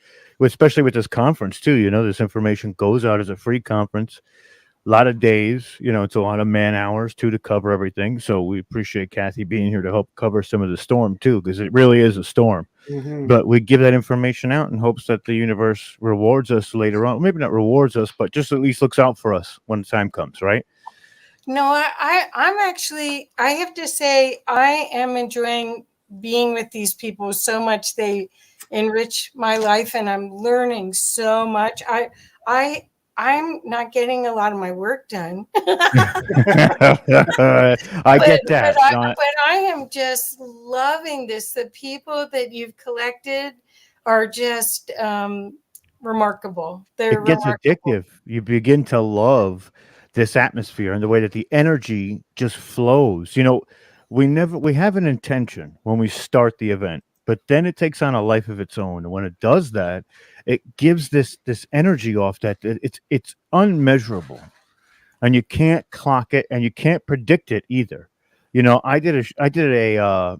Speaker 2: especially with this conference too. This information goes out as a free conference. A lot of days, it's a lot of man hours too to cover everything. So we appreciate Kathy being here to help cover some of the storm too, because it really is a storm. Mm-hmm. But we give that information out in hopes that the universe rewards us later on. Maybe not rewards us, but just at least looks out for us when the time comes, right?
Speaker 4: No, I'm actually, I have to say, I am enjoying being with these people so much. They enrich my life and I'm learning so much. I'm not getting a lot of my work done.
Speaker 2: I get that.
Speaker 4: But I am just loving this. The people that you've collected, are just remarkable. They're
Speaker 2: It gets
Speaker 4: remarkable.
Speaker 2: addictive. You begin to love this atmosphere and the way that the energy just flows. You know, we have an intention when we start the event, but then it takes on a life of its own. And when it does that, it gives this energy off that it's unmeasurable, and you can't clock it and you can't predict it either. You know, I did a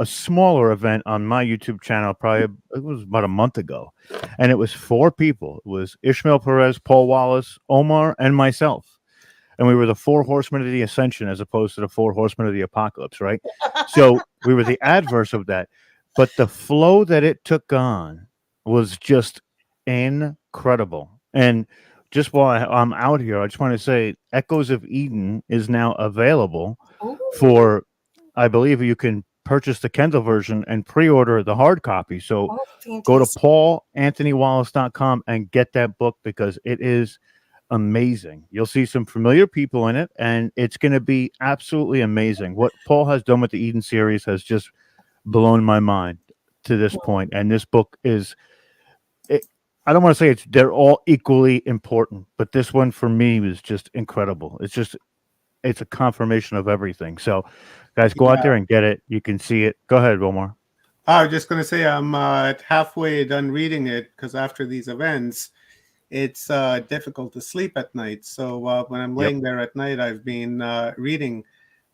Speaker 2: smaller event on my YouTube channel. Probably it was about a month ago, and it was 4 people. It was Ishmael Perez, Paul Wallace, Omar, and myself, and we were the 4 horsemen of the ascension as opposed to the 4 horsemen of the apocalypse, right? So we were the adverse of that, but the flow that it took on was just incredible. And just while I'm out here, I just want to say Echoes of Eden is now available for, I believe you can purchase the Kindle version and pre-order the hard copy. So go to paulanthonywallace.com and get that book, because it is amazing. You'll see some familiar people in it, and it's going to be absolutely amazing. What Paul has done with the Eden series has just blown my mind to this point. And this book is, I don't want to say they're all equally important, but this one for me was just incredible. It's a confirmation of everything. So guys, go out there and get it. You can see it. Go ahead, Omar.
Speaker 1: I was just going to say I'm halfway done reading it, because after these events, it's difficult to sleep at night. So when I'm laying there at night, I've been reading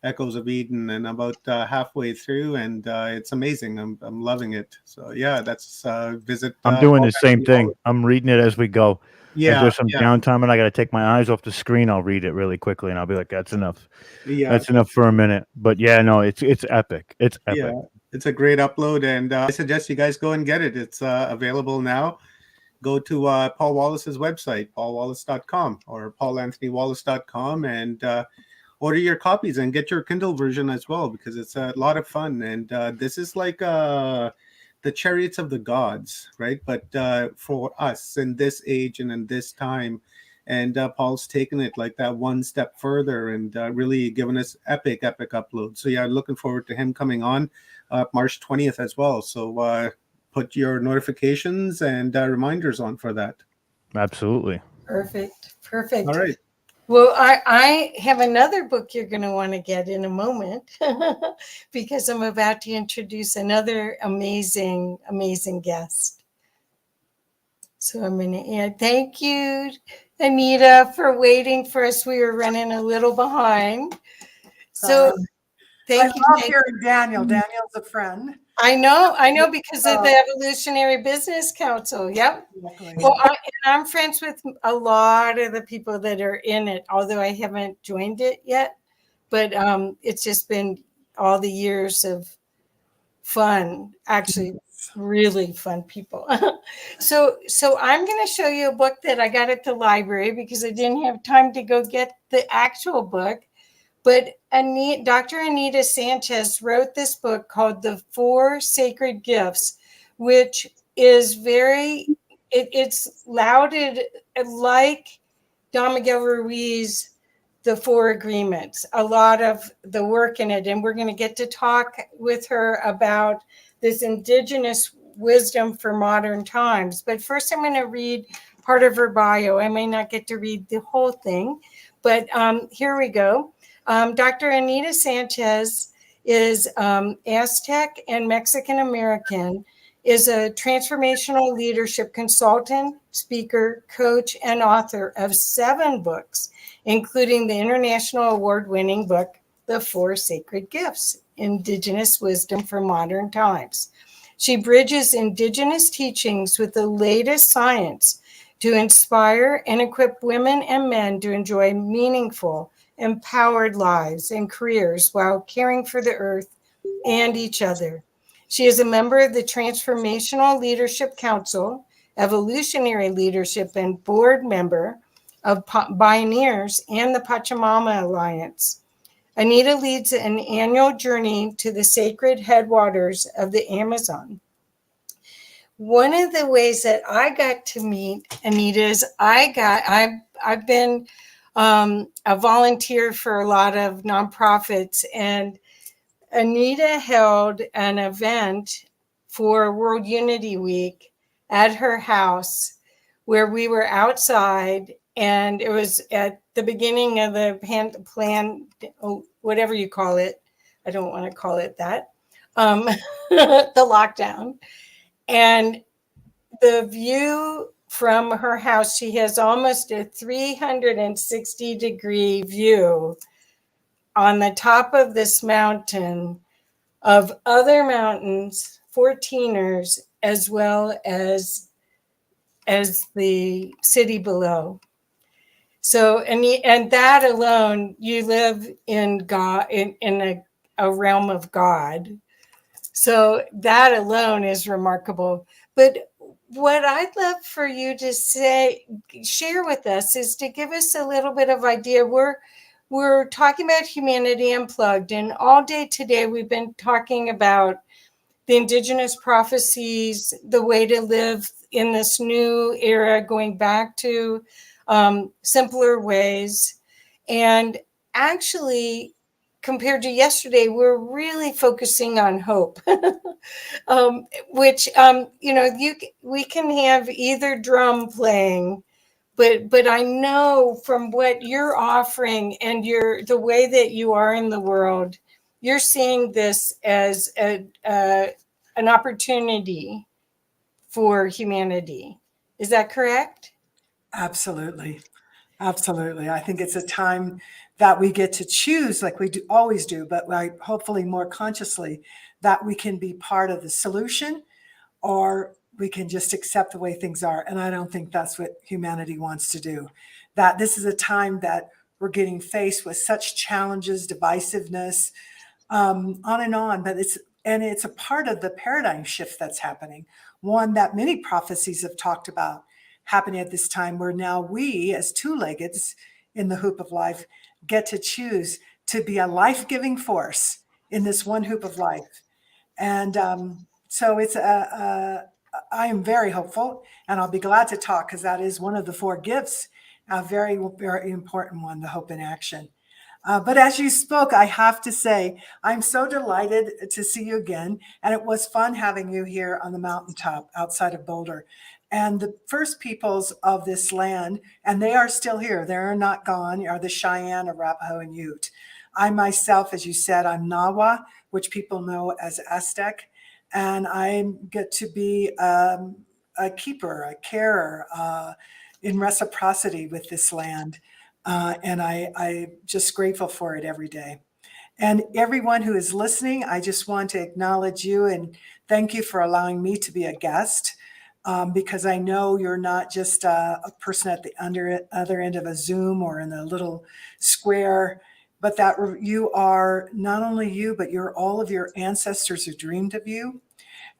Speaker 1: Echoes of Eden, and about halfway through, and it's amazing. I'm loving it. So yeah, that's visit.
Speaker 2: I'm doing the same thing. I'm reading it as we go.
Speaker 1: Yeah,
Speaker 2: if there's some
Speaker 1: yeah.
Speaker 2: downtime and I got to take my eyes off the screen, I'll read it really quickly, and I'll be like, "That's enough.
Speaker 1: Yeah,
Speaker 2: that's enough for a minute." But yeah, no, it's epic. It's epic.
Speaker 1: Yeah, it's a great upload, and I suggest you guys go and get it. It's available now. Go to Paul Wallace's website, paulwallace.com or paulanthonywallace.com, and order your copies and get your Kindle version as well, because it's a lot of fun. And this is like the Chariots of the Gods, right? But for us in this age and in this time, and Paul's taken it like that one step further, and really given us epic uploads. So yeah, looking forward to him coming on March 20th as well. So put your notifications and reminders on for that.
Speaker 2: Absolutely.
Speaker 4: Perfect.
Speaker 1: All right.
Speaker 4: Well, I have another book you're going to want to get in a moment because I'm about to introduce another amazing guest. So I'm going to add, thank you, Anita, for waiting for us. We were running a little behind. So thank you.
Speaker 18: I love hearing Daniel. Daniel's a friend.
Speaker 4: I know, because of the Evolutionary Business Council. Yep.
Speaker 18: Exactly.
Speaker 4: Well, I'm friends with a lot of the people that are in it, although I haven't joined it yet. But it's just been all the years of fun, actually really fun people. So I'm going to show you a book that I got at the library because I didn't have time to go get the actual book. But Dr. Anita Sanchez wrote this book called The 4 Sacred Gifts, which is it's lauded like Don Miguel Ruiz, The 4 Agreements, a lot of the work in it. And we're going to get to talk with her about this indigenous wisdom for modern times. But first, I'm going to read part of her bio. I may not get to read the whole thing, but here we go. Dr. Anita Sanchez is Aztec and Mexican American, is a transformational leadership consultant, speaker, coach, and author of 7 books, including the international award-winning book, The 4 Sacred Gifts, Indigenous Wisdom for Modern Times. She bridges indigenous teachings with the latest science to inspire and equip women and men to enjoy meaningful, empowered lives and careers while caring for the earth and each other. She is a member of the Transformational Leadership Council, Evolutionary Leadership, and board member of Pioneers and the Pachamama Alliance. Anita leads an annual journey to the sacred headwaters of the Amazon. One of the ways that I got to meet Anita is I've been a volunteer for a lot of nonprofits, and Anita held an event for World Unity Week at her house, where we were outside, and it was at the beginning of the plan, whatever you call it. I don't want to call it that. The lockdown. And the view from her house, she has almost a 360-degree view on the top of this mountain of other mountains, 14ers, as well as the city below. So, and that alone, you live in God, in a realm of God. So that alone is remarkable. But what I'd love for you to share with us, is to give us a little bit of idea. We're talking about Humanity Unplugged, and all day today we've been talking about the indigenous prophecies, the way to live in this new era, going back to simpler ways. And actually, compared to yesterday, we're really focusing on hope, which, we can have either drum playing, but I know from what you're offering and the way that you are in the world, you're seeing this as an opportunity for humanity. Is that correct?
Speaker 18: Absolutely. Absolutely. I think it's a time that we get to choose, like we always do, but like hopefully more consciously, that we can be part of the solution, or we can just accept the way things are. And I don't think that's what humanity wants to do. That this is a time that we're getting faced with such challenges, divisiveness, on and on. But it's a part of the paradigm shift that's happening. One that many prophecies have talked about happening at this time, where now we, as two-leggeds in the hoop of life, get to choose to be a life-giving force in this one hoop of life. And so it's I am very hopeful, and I'll be glad to talk, because that is one of the 4 gifts, a very, very important one, the hope in action. But as you spoke, I have to say, I'm so delighted to see you again. And it was fun having you here on the mountaintop outside of Boulder. And the first peoples of this land, and they are still here, they're not gone, are the Cheyenne, Arapaho, and Ute. I myself, as you said, I'm Nahua, which people know as Aztec. And I get to be a keeper, a carer, in reciprocity with this land. And I'm just grateful for it every day. And everyone who is listening, I just want to acknowledge you and thank you for allowing me to be a guest, because I know you're not just a person at the other end of a Zoom or in a little square, but that you are not only you, but you're all of your ancestors who dreamed of you.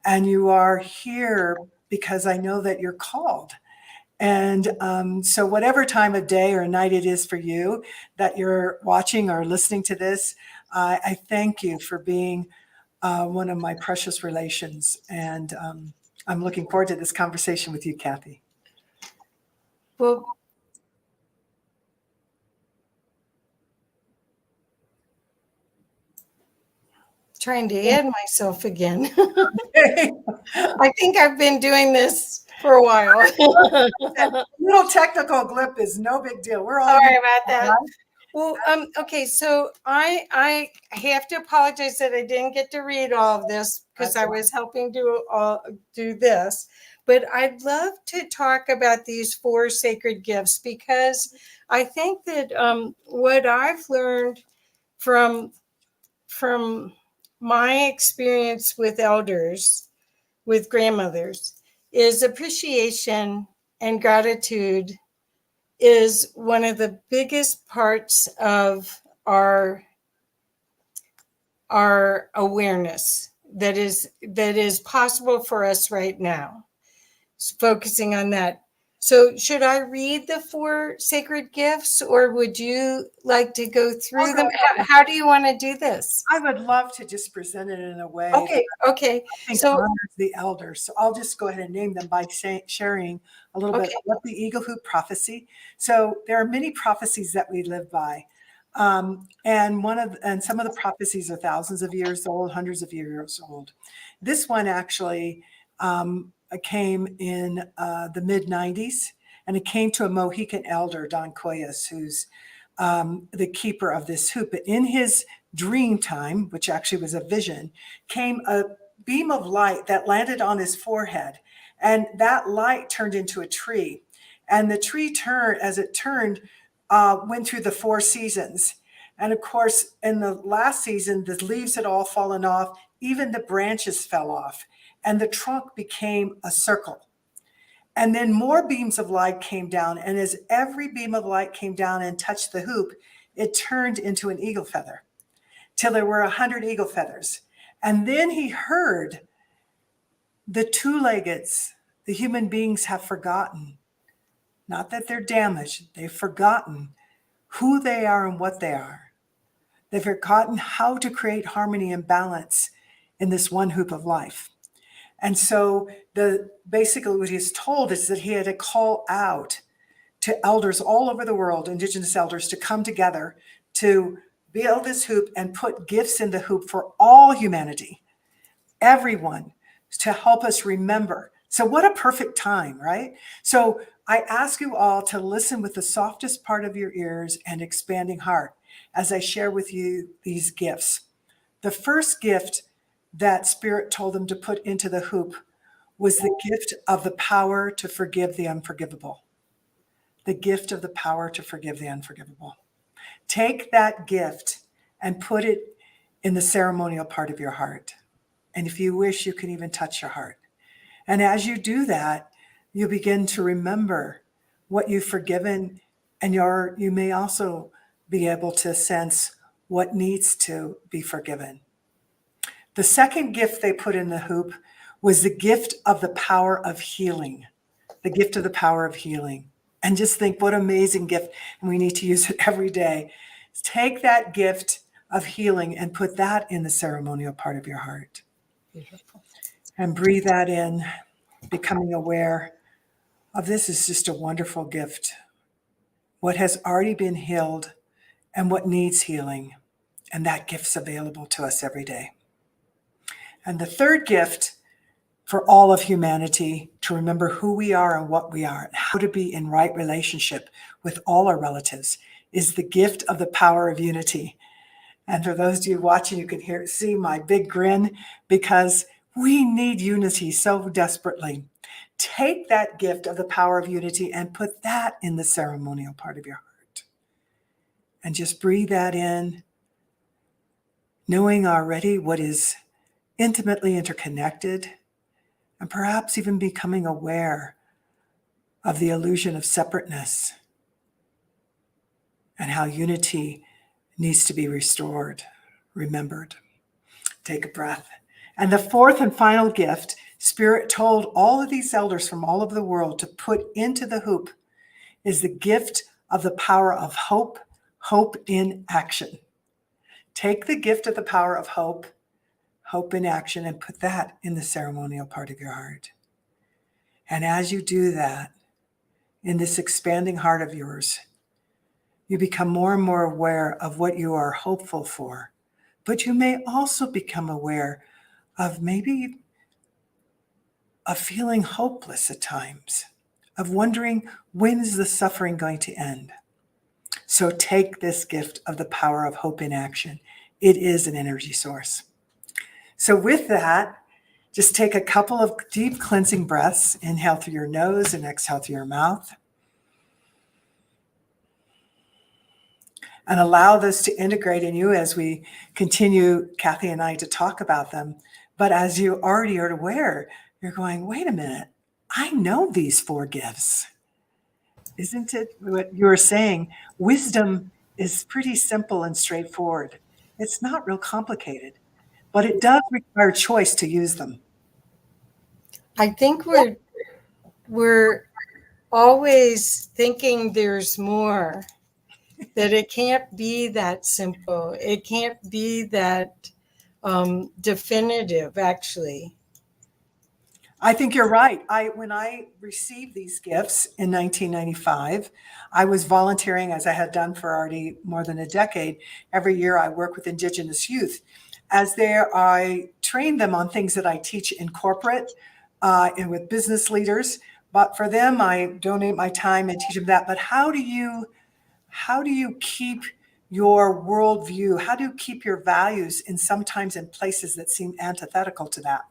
Speaker 18: And you are here because I know that you're called. And so whatever time of day or night it is for you that you're watching or listening to this, I thank you for being one of my precious relations. And I'm looking forward to this conversation with you, Kathy.
Speaker 4: Well, trying to add myself again. I think I've been doing this for a while.
Speaker 18: Little technical glip is no big deal. We're all
Speaker 4: sorry about that. Well, okay, so I have to apologize that I didn't get to read all of this because I was helping do this. But I'd love to talk about these 4 sacred gifts, because I think that what I've learned from my experience with elders, with grandmothers, is appreciation and gratitude is one of the biggest parts of our awareness that is possible for us right now. So focusing on that. So should I read the 4 sacred gifts, or would you like to go through them? How do you want to do this?
Speaker 18: I would love to just present it in a way
Speaker 4: Okay.
Speaker 18: I think
Speaker 4: So
Speaker 18: honors the elders. So I'll just go ahead and name them by sharing a little bit about the Eagle Hoop prophecy. So there are many prophecies that we live by. And some of the prophecies are thousands of years old, hundreds of years old. this one actually came in the mid 90s, and it came to a Mohican elder, Don Coyas, who's the keeper of this hoop. But in his dream time, which actually was a vision, came a beam of light that landed on his forehead. And that light turned into a tree. And the tree turned, as it turned, went through the 4 seasons. And of course, in the last season, the leaves had all fallen off, even the branches fell off, and the trunk became a circle. And then more beams of light came down, and as every beam of light came down and touched the hoop, it turned into an eagle feather, till there were 100 eagle feathers. And then he heard the 2-leggeds, the human beings have forgotten, not that they're damaged, they've forgotten who they are and what they are. They've forgotten how to create harmony and balance in this one hoop of life. And so basically what he's told is that he had to call out to elders all over the world, indigenous elders, to come together to build this hoop and put gifts in the hoop for all humanity, everyone, to help us remember. So what a perfect time, right? So I ask you all to listen with the softest part of your ears and expanding heart as I share with you these gifts. The first gift that Spirit told them to put into the hoop was the gift of the power to forgive the unforgivable. The gift of the power to forgive the unforgivable. Take that gift and put it in the ceremonial part of your heart. And if you wish, you can even touch your heart. And as you do that, you begin to remember what you've forgiven, and you may also be able to sense what needs to be forgiven. The second gift they put in the hoop was the gift of the power of healing. The gift of the power of healing. And just think what amazing gift, and we need to use it every day. Take that gift of healing and put that in the ceremonial part of your heart.
Speaker 4: Beautiful.
Speaker 18: And breathe that in, becoming aware of this is just a wonderful gift. What has already been healed and what needs healing. And that gift's available to us every day. And the third gift for all of humanity, to remember who we are and what we are, and how to be in right relationship with all our relatives, is the gift of the power of unity. And for those of you watching, you can see my big grin, because we need unity so desperately. Take that gift of the power of unity and put that in the ceremonial part of your heart. And just breathe that in, knowing already what is intimately interconnected, and perhaps even becoming aware of the illusion of separateness and how unity needs to be restored, remembered. Take a breath. And the fourth and final gift, Spirit told all of these elders from all over the world to put into the hoop, is the gift of the power of hope, hope in action. Take the gift of the power of hope, hope in action, and put that in the ceremonial part of your heart. And as you do that, in this expanding heart of yours, you become more and more aware of what you are hopeful for. But you may also become aware of maybe of feeling hopeless at times, of wondering, when is the suffering going to end? So take this gift of the power of hope in action. It is an energy source. So with that, just take a couple of deep cleansing breaths. Inhale through your nose and exhale through your mouth. And allow this to integrate in you as we continue, Kathy and I, to talk about them. But as you already are aware, you're going, wait a minute, I know these 4 gifts. Isn't it what you were saying? Wisdom is pretty simple and straightforward. It's not real complicated, but it does require choice to use them.
Speaker 4: I think we're always thinking there's more, that it can't be that simple. It can't be that definitive, actually.
Speaker 18: I think you're right. When I received these gifts in 1995, I was volunteering, as I had done for already more than a decade. Every year I work with Indigenous youth. as there, I train them on things that I teach in corporate and with business leaders. But for them, I donate my time and teach them that. But how do you keep your worldview? How do you keep your values sometimes in places that seem antithetical to that?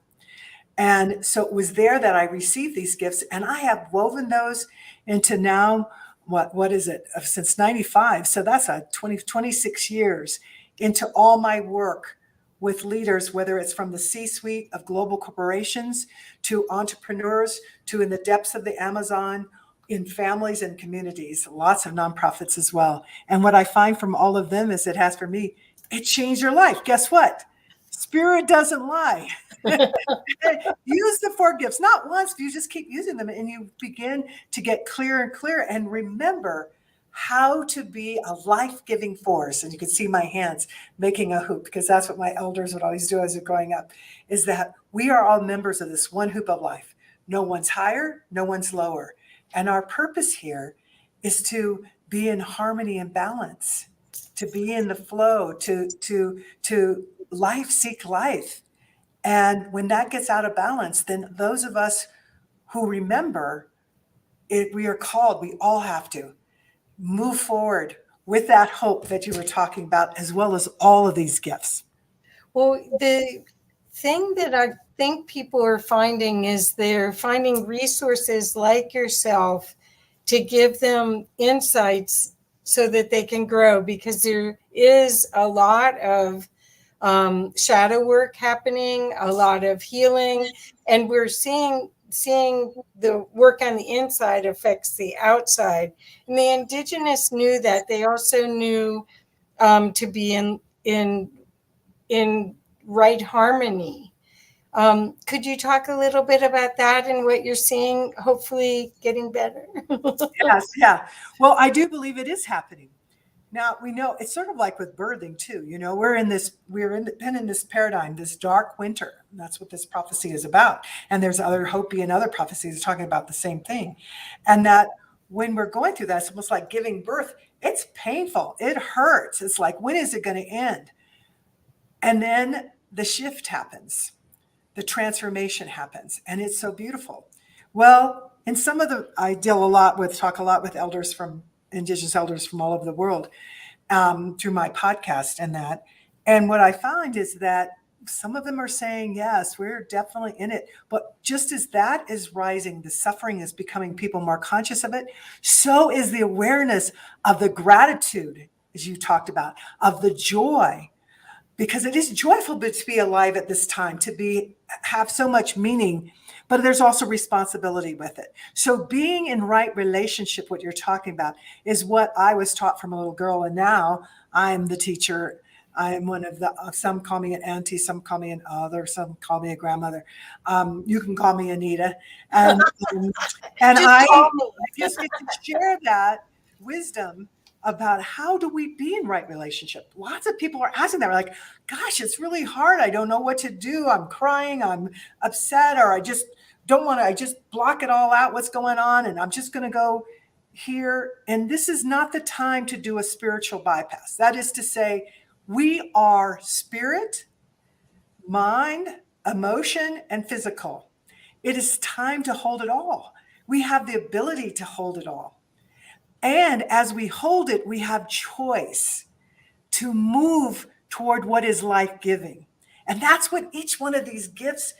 Speaker 18: And so it was there that I received these gifts, and I have woven those into now, what is it, since 95. So that's 26 years into all my work with leaders, whether it's from the C-suite of global corporations to entrepreneurs, to in the depths of the Amazon, in families and communities, lots of nonprofits as well. And what I find from all of them is it has for me, it changed your life. Guess what? Spirit doesn't lie. Use the 4 gifts, not once, but you just keep using them and you begin to get clearer and clearer and remember how to be a life-giving force. And you can see my hands making a hoop, because that's what my elders would always do as they're growing up, is that we are all members of this one hoop of life. No one's higher, no one's lower. And our purpose here is to be in harmony and balance, to be in the flow, to life seek life. And when that gets out of balance, then those of us who remember it, we are called, we all have to move forward with that hope that you were talking about, as well as all of these gifts.
Speaker 4: Well, the thing that I think people are finding is they're finding resources like yourself to give them insights so that they can grow, because there is a lot of shadow work happening, a lot of healing, and we're seeing the work on the inside affects the outside. And the indigenous knew that. They also knew to be in right harmony. Could you talk a little bit about that and what you're seeing, hopefully getting better?
Speaker 18: Yes, yeah. Well, I do believe it is happening. Now, we know it's sort of like with birthing too. You know, been in this paradigm, this dark winter. That's what this prophecy is about. And there's other Hopi and other prophecies talking about the same thing. And that when we're going through that, it's almost like giving birth. It's painful. It hurts. It's like, when is it going to end? And then the shift happens. The transformation happens. And it's so beautiful. Well, in some of I talk a lot with elders from Indigenous elders from all over the world through my podcast and that. And what I find is that some of them are saying, yes, we're definitely in it. But just as that is rising, the suffering is becoming people more conscious of it. So is the awareness of the gratitude, as you talked about, of the joy. Because it is joyful to be alive at this time, to have so much meaning, but there's also responsibility with it. So being in right relationship, what you're talking about, is what I was taught from a little girl. And now I'm the teacher. I'm one of some call me an auntie, some call me an other, some call me a grandmother. You can call me Anita. And I just get to share that wisdom about how do we be in right relationship. Lots of people are asking that. We're like, gosh, it's really hard. I don't know what to do. I'm crying. I'm upset, or I just don't want to. I just block it all out. What's going on? And I'm just going to go here. And this is not the time to do a spiritual bypass. That is to say, we are spirit, mind, emotion, and physical. It is time to hold it all. We have the ability to hold it all. And as we hold it, we have choice to move toward what is life-giving. And that's what each one of these gifts,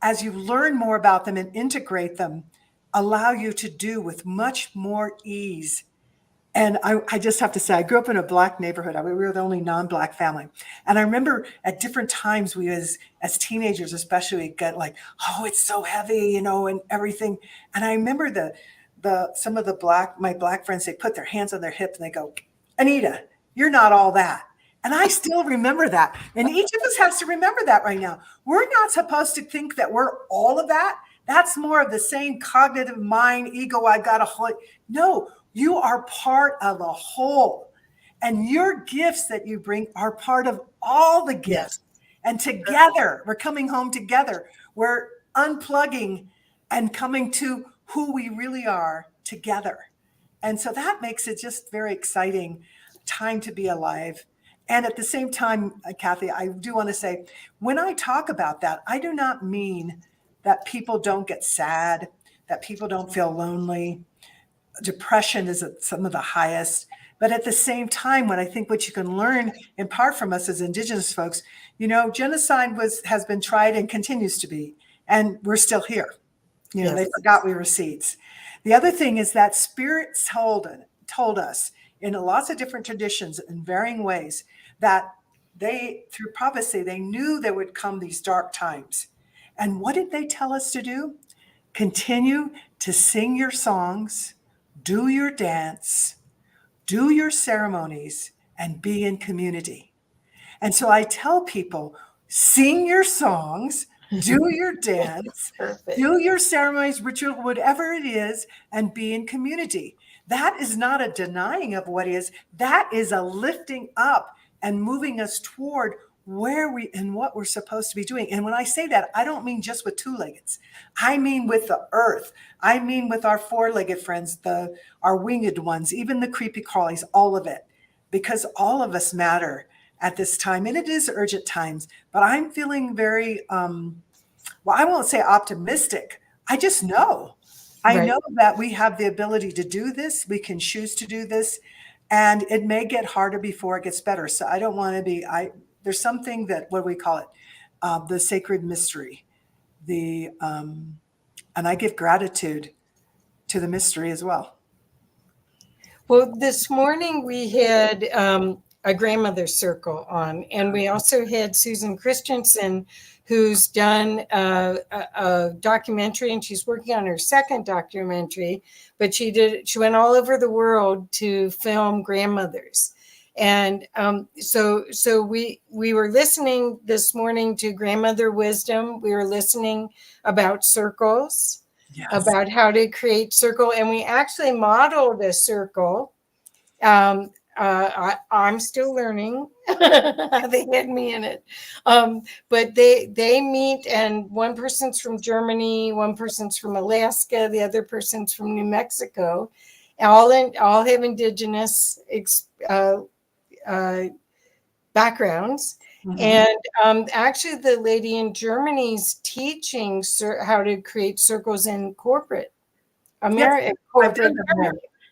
Speaker 18: as you learn more about them and integrate them, allow you to do with much more ease. And I just have to say, I grew up in a Black neighborhood. We were the only non-Black family. And I remember at different times we as teenagers especially get like, oh, it's so heavy, and everything. And I remember some of my Black friends, they put their hands on their hip and they go, Anita, you're not all that. And I still remember that. And each of us has to remember that right now. We're not supposed to think that we're all of that. That's more of the same cognitive mind, ego, I got a whole. No, you are part of a whole. And your gifts that you bring are part of all the gifts. And together, we're coming home together. We're unplugging and coming to who we really are together. And so that makes it just very exciting time to be alive. And at the same time, Kathy, I do want to say, when I talk about that, I do not mean that people don't get sad, that people don't feel lonely. Depression is at some of the highest. But at the same time, when I think what you can learn in part from us as Indigenous folks, genocide has been tried and continues to be, and we're still here.
Speaker 4: Yes.
Speaker 18: They forgot we were seeds. The other thing is that spirits told us in lots of different traditions in varying ways that they, through prophecy, they knew there would come these dark times. And what did they tell us to do? Continue to sing your songs, do your dance, do your ceremonies, and be in community. And so I tell people, sing your songs, do your dance, do your ceremonies, ritual, whatever it is, and be in community. That is not a denying of what is. That is a lifting up and moving us toward where we and what we're supposed to be doing. And when I say that, I don't mean just with two-leggeds. I mean with the earth. I mean with our four-legged friends, our winged ones, even the creepy crawlies, all of it, because all of us matter at this time. And it is urgent times, but I'm feeling very, well, I won't say optimistic. I just know. I know that we have the ability to do this. We can choose to do this, and it may get harder before it gets better. So I don't want to be, there's something that, what do we call it? The sacred mystery. And I give gratitude to the mystery as well.
Speaker 4: Well, this morning we had a grandmother circle on, and we also had Susan Christianson, who's done a documentary, and she's working on her second documentary, but she went all over the world to film grandmothers. And so we were listening this morning to grandmother wisdom. We were listening about circles, about how to create circle. And we actually modeled a circle. I'm still learning. They had me in it. But they meet, and one person's from Germany, one person's from Alaska, the other person's from New Mexico, all have indigenous backgrounds. And actually the lady in Germany's teaching how to create circles in corporate America.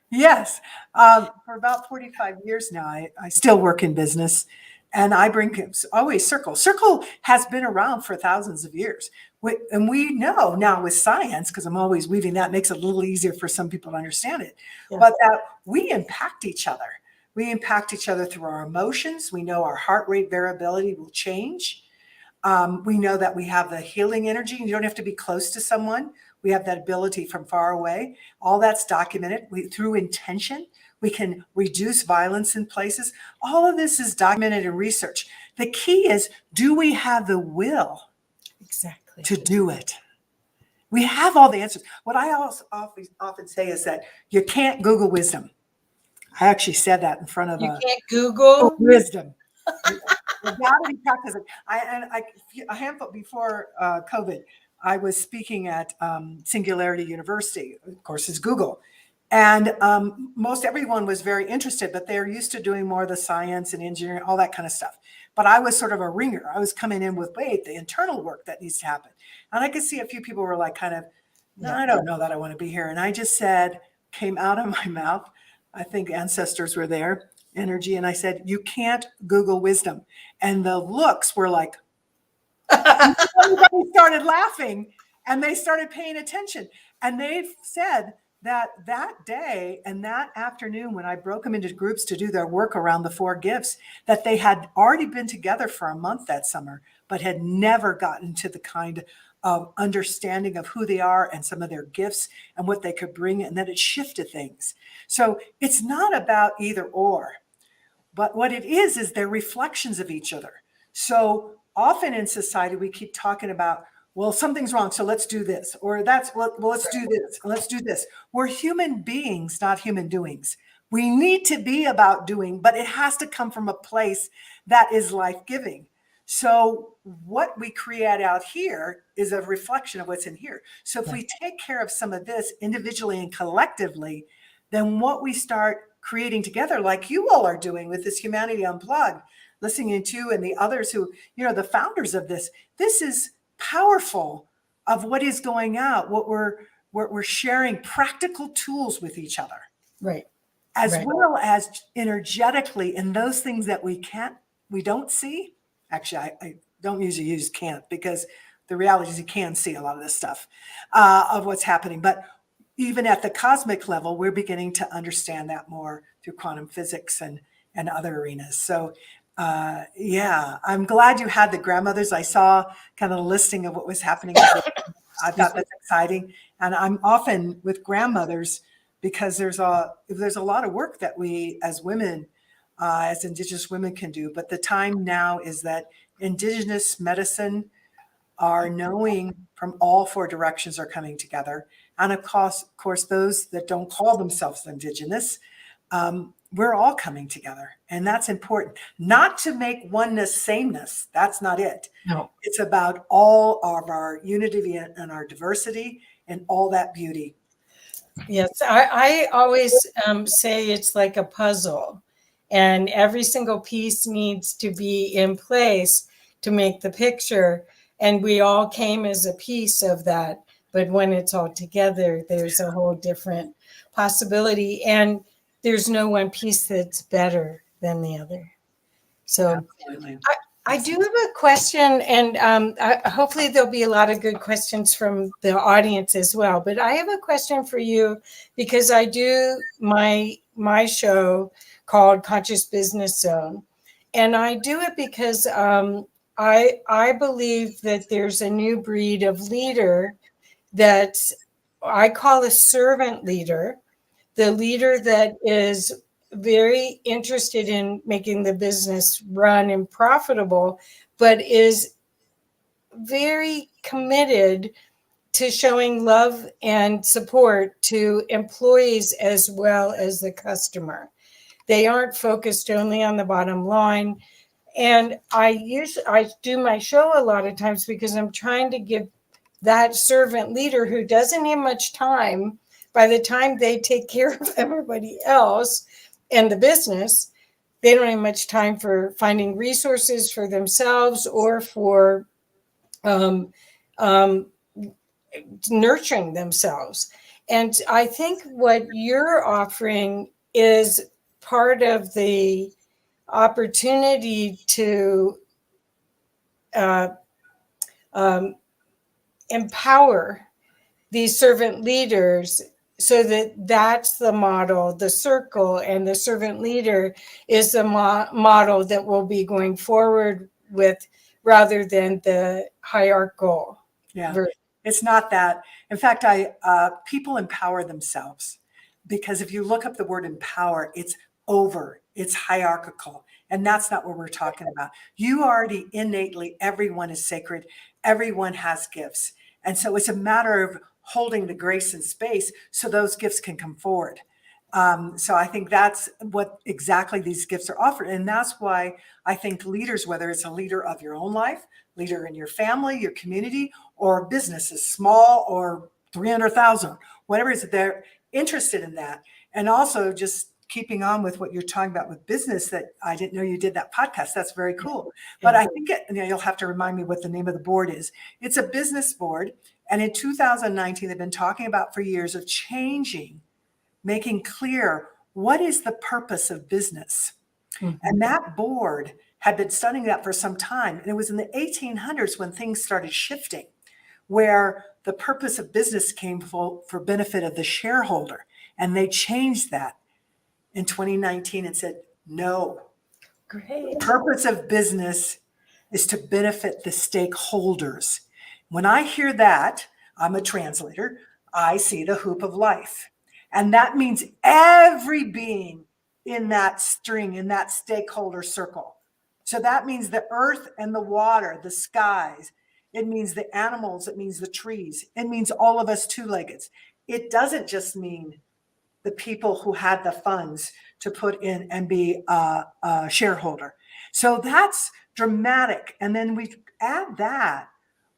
Speaker 18: Yes. For about 45 years now, I still work in business, and I bring always circle. Circle has been around for thousands of years. And we know now with science, because I'm always weaving that, makes it a little easier for some people to understand it, but that we impact each other. We impact each other through our emotions. We know our heart rate variability will change. We know that we have the healing energy. You don't have to be close to someone. We have that ability from far away. All that's documented. Through intention, we can reduce violence in places. All of this is documented in research. The key is, do we have the will to do it? We have all the answers. What I also often say is that you can't Google wisdom. I actually said that in front of
Speaker 4: You can't Google
Speaker 18: wisdom. You got to be practicing. A handful before COVID, I was speaking at Singularity University. Of course, it's Google. And most everyone was very interested, but they're used to doing more of the science and engineering, all that kind of stuff. But I was sort of a ringer. I was coming in with, the internal work that needs to happen. And I could see a few people were like, kind of, no, I don't know that I want to be here. And I just said, came out of my mouth, I think ancestors were there, energy. And I said, you can't Google wisdom. And the looks were like, everybody started laughing, and they started paying attention. And they said that day and that afternoon, when I broke them into groups to do their work around the 4 gifts, that they had already been together for a month that summer, but had never gotten to the kind of understanding of who they are and some of their gifts and what they could bring, and that it shifted things. So it's not about either or, but what it is they're reflections of each other. So often in society, we keep talking about, well, something's wrong, so let's do this, or let's do this, let's do this. We're human beings, not human doings. We need to be about doing, but it has to come from a place that is life-giving. So what we create out here is a reflection of what's in here. So if we take care of some of this individually and collectively, then what we start creating together, like you all are doing with this Humanity Unplugged, listening to, and the others who, the founders of this is powerful of what is going out, what we're sharing practical tools with each other.
Speaker 4: Right.
Speaker 18: As
Speaker 4: Right.
Speaker 18: well as energetically in those things that we don't see. Actually, I don't usually use can't, because the reality is you can see a lot of this stuff of what's happening. But even at the cosmic level, we're beginning to understand that more through quantum physics and other arenas. So yeah, I'm glad you had the grandmothers. I saw kind of a listing of what was happening. I thought that's exciting. And I'm often with grandmothers because there's a lot of work that we as women, as Indigenous women can do. But the time now is that Indigenous medicine are knowing from all four directions are coming together. And of course, those that don't call themselves Indigenous, we're all coming together. And that's important. Not to make oneness sameness. That's not it.
Speaker 4: No.
Speaker 18: It's about all of our unity and our diversity and all that beauty.
Speaker 4: Yes, I always say it's like a puzzle, and every single piece needs to be in place to make the picture. And we all came as a piece of that. But when it's all together, there's a whole different possibility. And there's no one piece that's better than the other. So
Speaker 18: Absolutely.
Speaker 4: I do have a question, and hopefully there'll be a lot of good questions from the audience as well. But I have a question for you, because I do my show called Conscious Business Zone, and I do it because I believe that there's a new breed of leader that I call a servant leader, the leader that is very interested in making the business run and profitable, but is very committed to showing love and support to employees as well as the customer. They aren't focused only on the bottom line. And I do my show a lot of times because I'm trying to give that servant leader who doesn't have much time, by the time they take care of everybody else and the business, they don't have much time for finding resources for themselves or for nurturing themselves. And I think what you're offering is part of the opportunity to empower these servant leaders, so that's the model, the circle, and the servant leader is the model that we'll be going forward with, rather than the hierarchical.
Speaker 18: Yeah,
Speaker 4: version.
Speaker 18: it's not that. In fact, people empower themselves, because if you look up the word empower, it's hierarchical. And that's not what we're talking about. You already innately, everyone is sacred. Everyone has gifts. And so it's a matter of holding the grace and space so those gifts can come forward. So I think that's what exactly these gifts are offered. And that's why I think leaders, whether it's a leader of your own life, leader in your family, your community, or businesses, small or 300,000, whatever it is, they're interested in that. And also just keeping on with what you're talking about with business, that I didn't know you did that podcast. That's very cool. But I think you'll have to remind me what the name of the board is. It's a business board. And in 2019, they've been talking about for years of changing, making clear what is the purpose of business. Mm-hmm. And that board had been studying that for some time. And it was in the 1800s when things started shifting, where the purpose of business came for benefit of the shareholder. And they changed that in 2019 and said, no.
Speaker 4: Great.
Speaker 18: The purpose of business is to benefit the stakeholders. When I hear that, I'm a translator, I see the hoop of life. And that means every being in that string, in that stakeholder circle. So that means the earth and the water, the skies. It means the animals. It means the trees. It means all of us two-leggeds. It doesn't just mean the people who had the funds to put in and be a shareholder. So that's dramatic. And then we add that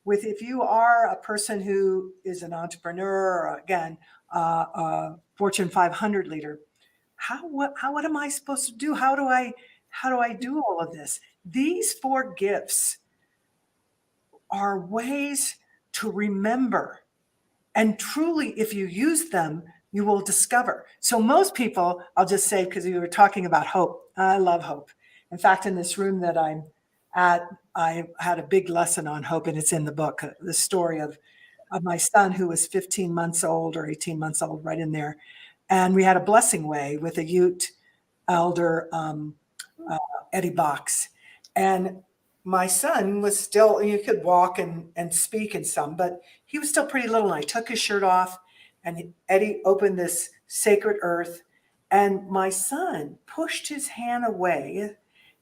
Speaker 18: with, if you are a person who is an entrepreneur, or again, a Fortune 500 leader, what am I supposed to do? How do I do all of this? These 4 gifts are ways to remember. And truly, if you use them, you will discover. So most people, I'll just say, because we were talking about hope, I love hope. In fact, in this room that I'm at, I had a big lesson on hope, and it's in the book, the story of my son who was 15 months old or 18 months old, right in there. And we had a blessing way with a Ute elder, Eddie Box. And my son was still, you could walk and speak and some, but he was still pretty little. And I took his shirt off, and Eddie opened this sacred earth, and my son pushed his hand away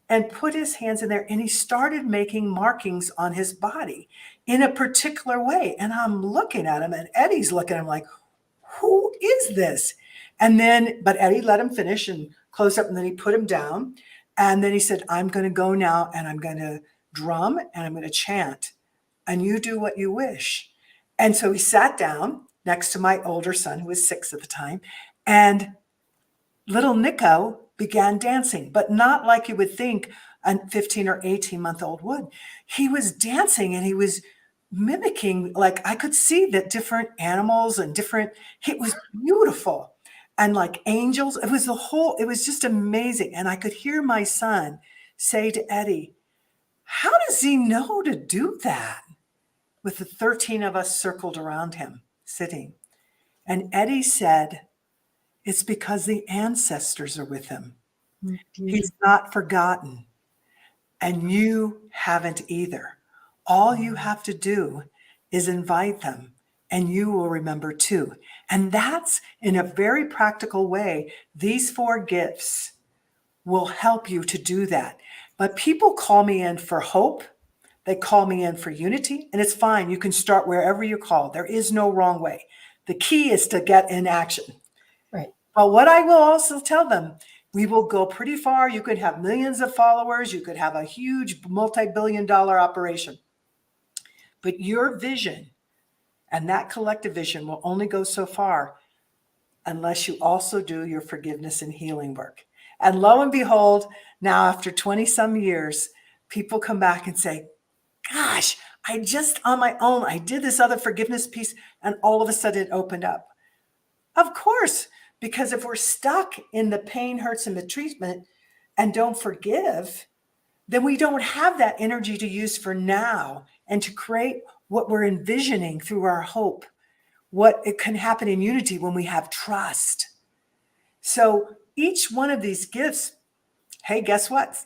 Speaker 18: and put his hands in there, and he started making markings on his body in a particular way. And I'm looking at him, and Eddie's looking at him like, who is this? And then, but Eddie let him finish and close up, and then he put him down. And then he said, I'm going to go now, and I'm going to drum, and I'm going to chant, and you do what you wish. And so he sat down next to my older son, who was 6 at the time, and little Nico began dancing, but not like you would think a 15 or 18-month-old would. He was dancing, and he was mimicking, like I could see that different animals and different, it was beautiful. And like angels, it was just amazing. And I could hear my son say to Eddie, how does he know to do that? With the 13 of us circled around him, sitting. And Eddie said, it's because the ancestors are with him. Mm-hmm. He's not forgotten. And you haven't either. All you have to do is invite them, and you will remember too. And that's, in a very practical way, these 4 gifts will help you to do that. But people call me in for hope. They call me in for unity, and it's fine. You can start wherever you're called. There is no wrong way. The key is to get in action.
Speaker 10: Right.
Speaker 18: But what I will also tell them, we will go pretty far. You could have millions of followers. You could have a huge multi-billion-dollar operation. But your vision and that collective vision will only go so far unless you also do your forgiveness and healing work. And lo and behold, now after 20 some years, people come back and say, gosh, I just on my own, I did this other forgiveness piece, and all of a sudden it opened up. Of course, because if we're stuck in the pain, hurts, and mistreatment and don't forgive, then we don't have that energy to use for now and to create what we're envisioning through our hope, what it can happen in unity when we have trust. So each one of these gifts, hey, guess what?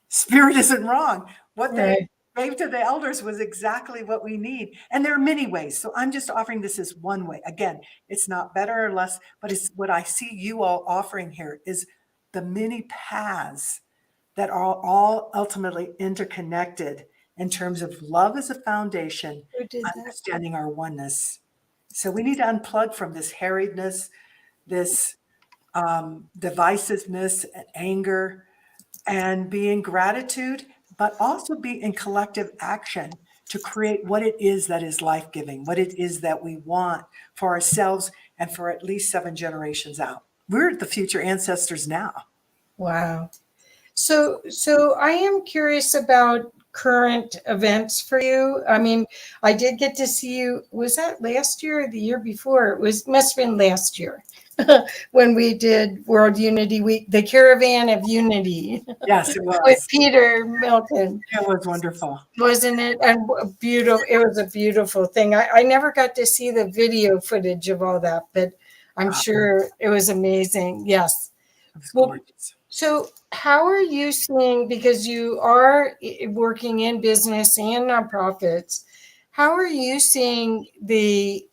Speaker 18: Spirit isn't wrong. What they gave to the elders was exactly what we need. And there are many ways. So I'm just offering this as one way. Again, it's not better or less, but it's what I see you all offering here is the many paths that are all ultimately interconnected in terms of love as a foundation, understanding our oneness. So we need to unplug from this harriedness, this divisiveness, and anger, and be in gratitude, but also be in collective action to create what it is that is life-giving, what it is that we want for ourselves and for at least 7 generations out. We're the future ancestors now.
Speaker 4: Wow. So I am curious about current events for you. I mean, I did get to see you, was that last year or the year before? Must have been last year when we did World Unity Week, the Caravan of Unity.
Speaker 18: Yes, it was.
Speaker 4: With Peter Milton.
Speaker 18: It was wonderful.
Speaker 4: Wasn't it? And beautiful. It was a beautiful thing. I never got to see the video footage of all that, but I'm sure it was amazing. Yes. Well, so how are you seeing, because you are working in business and nonprofits, how are you seeing the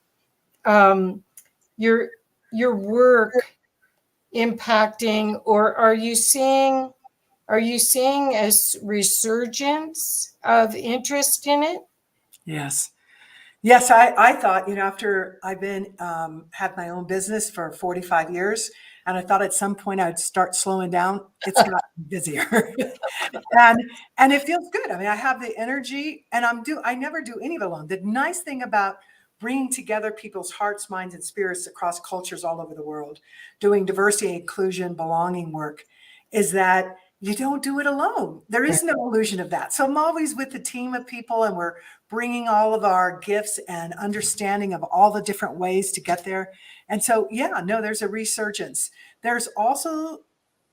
Speaker 4: your work impacting, or are you seeing a resurgence of interest in it?
Speaker 18: Yes. Yes, I thought, after I've been had my own business for 45 years, and I thought at some point I'd start slowing down. It's gotten busier, and it feels good. I mean, I have the energy, and I never do any of it alone. The nice thing about bringing together people's hearts, minds, and spirits across cultures all over the world, doing diversity, inclusion, belonging work, is that you don't do it alone. There is no illusion of that. So I'm always with a team of people, and we're bringing all of our gifts and understanding of all the different ways to get there. And so, yeah, no, there's a resurgence. There's also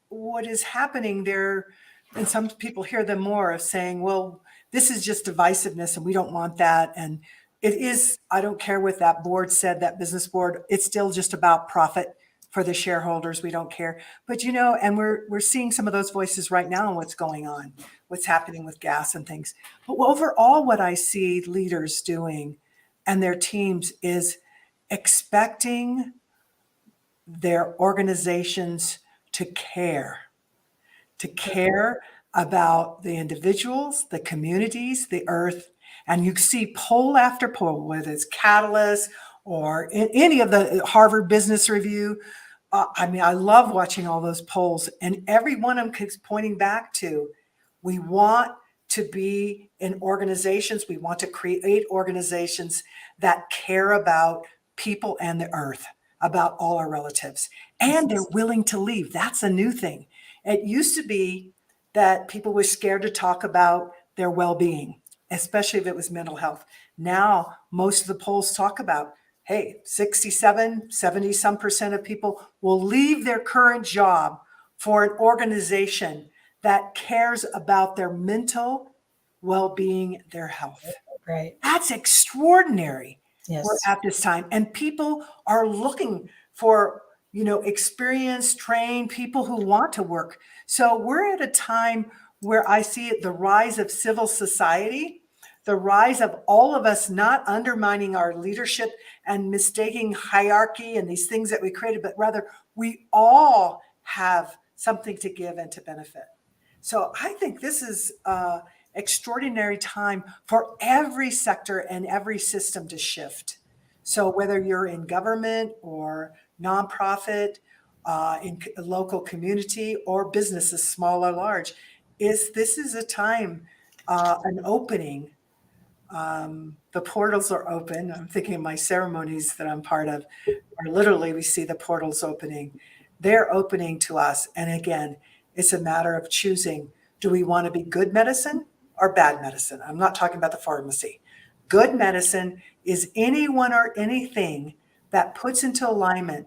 Speaker 18: what is happening there, and some people hear them more of saying, well, this is just divisiveness and we don't want that. And it is, I don't care what that board said, that business board, it's still just about profit for the shareholders. We don't care. But, you know, and we're seeing some of those voices right now and what's going on, what's happening with gas and things. But overall, what I see leaders doing and their teams is expecting their organizations to care about the individuals, the communities, the earth. And you see poll after poll, whether it's Catalyst or in any of the Harvard Business Review. I mean, I love watching all those polls, and every one of them keeps pointing back to, we want to be in organizations, we want to create organizations that care about people and the earth, about all our relatives, and they're willing to leave. That's a new thing. It used to be that people were scared to talk about their well-being, especially if it was mental health. Now, most of the polls talk about, hey, 67, 70 some percent of people will leave their current job for an organization that cares about their mental well-being, their health.
Speaker 4: Right.
Speaker 18: That's extraordinary.
Speaker 4: Yes.
Speaker 18: We're at this time. And people are looking for, you know, experienced, trained people who want to work. So we're at a time where I see it, the rise of civil society, the rise of all of us not undermining our leadership and mistaking hierarchy and these things that we created, but rather we all have something to give and to benefit. So I think this is an extraordinary time for every sector and every system to shift. So whether you're in government or nonprofit, in a local community or businesses, small or large, this is a time, an opening. The portals are open. I'm thinking of my ceremonies that I'm part of, where literally we see the portals opening. They're opening to us. And again, it's a matter of choosing. Do we want to be good medicine or bad medicine? I'm not talking about the pharmacy. Good medicine is anyone or anything that puts into alignment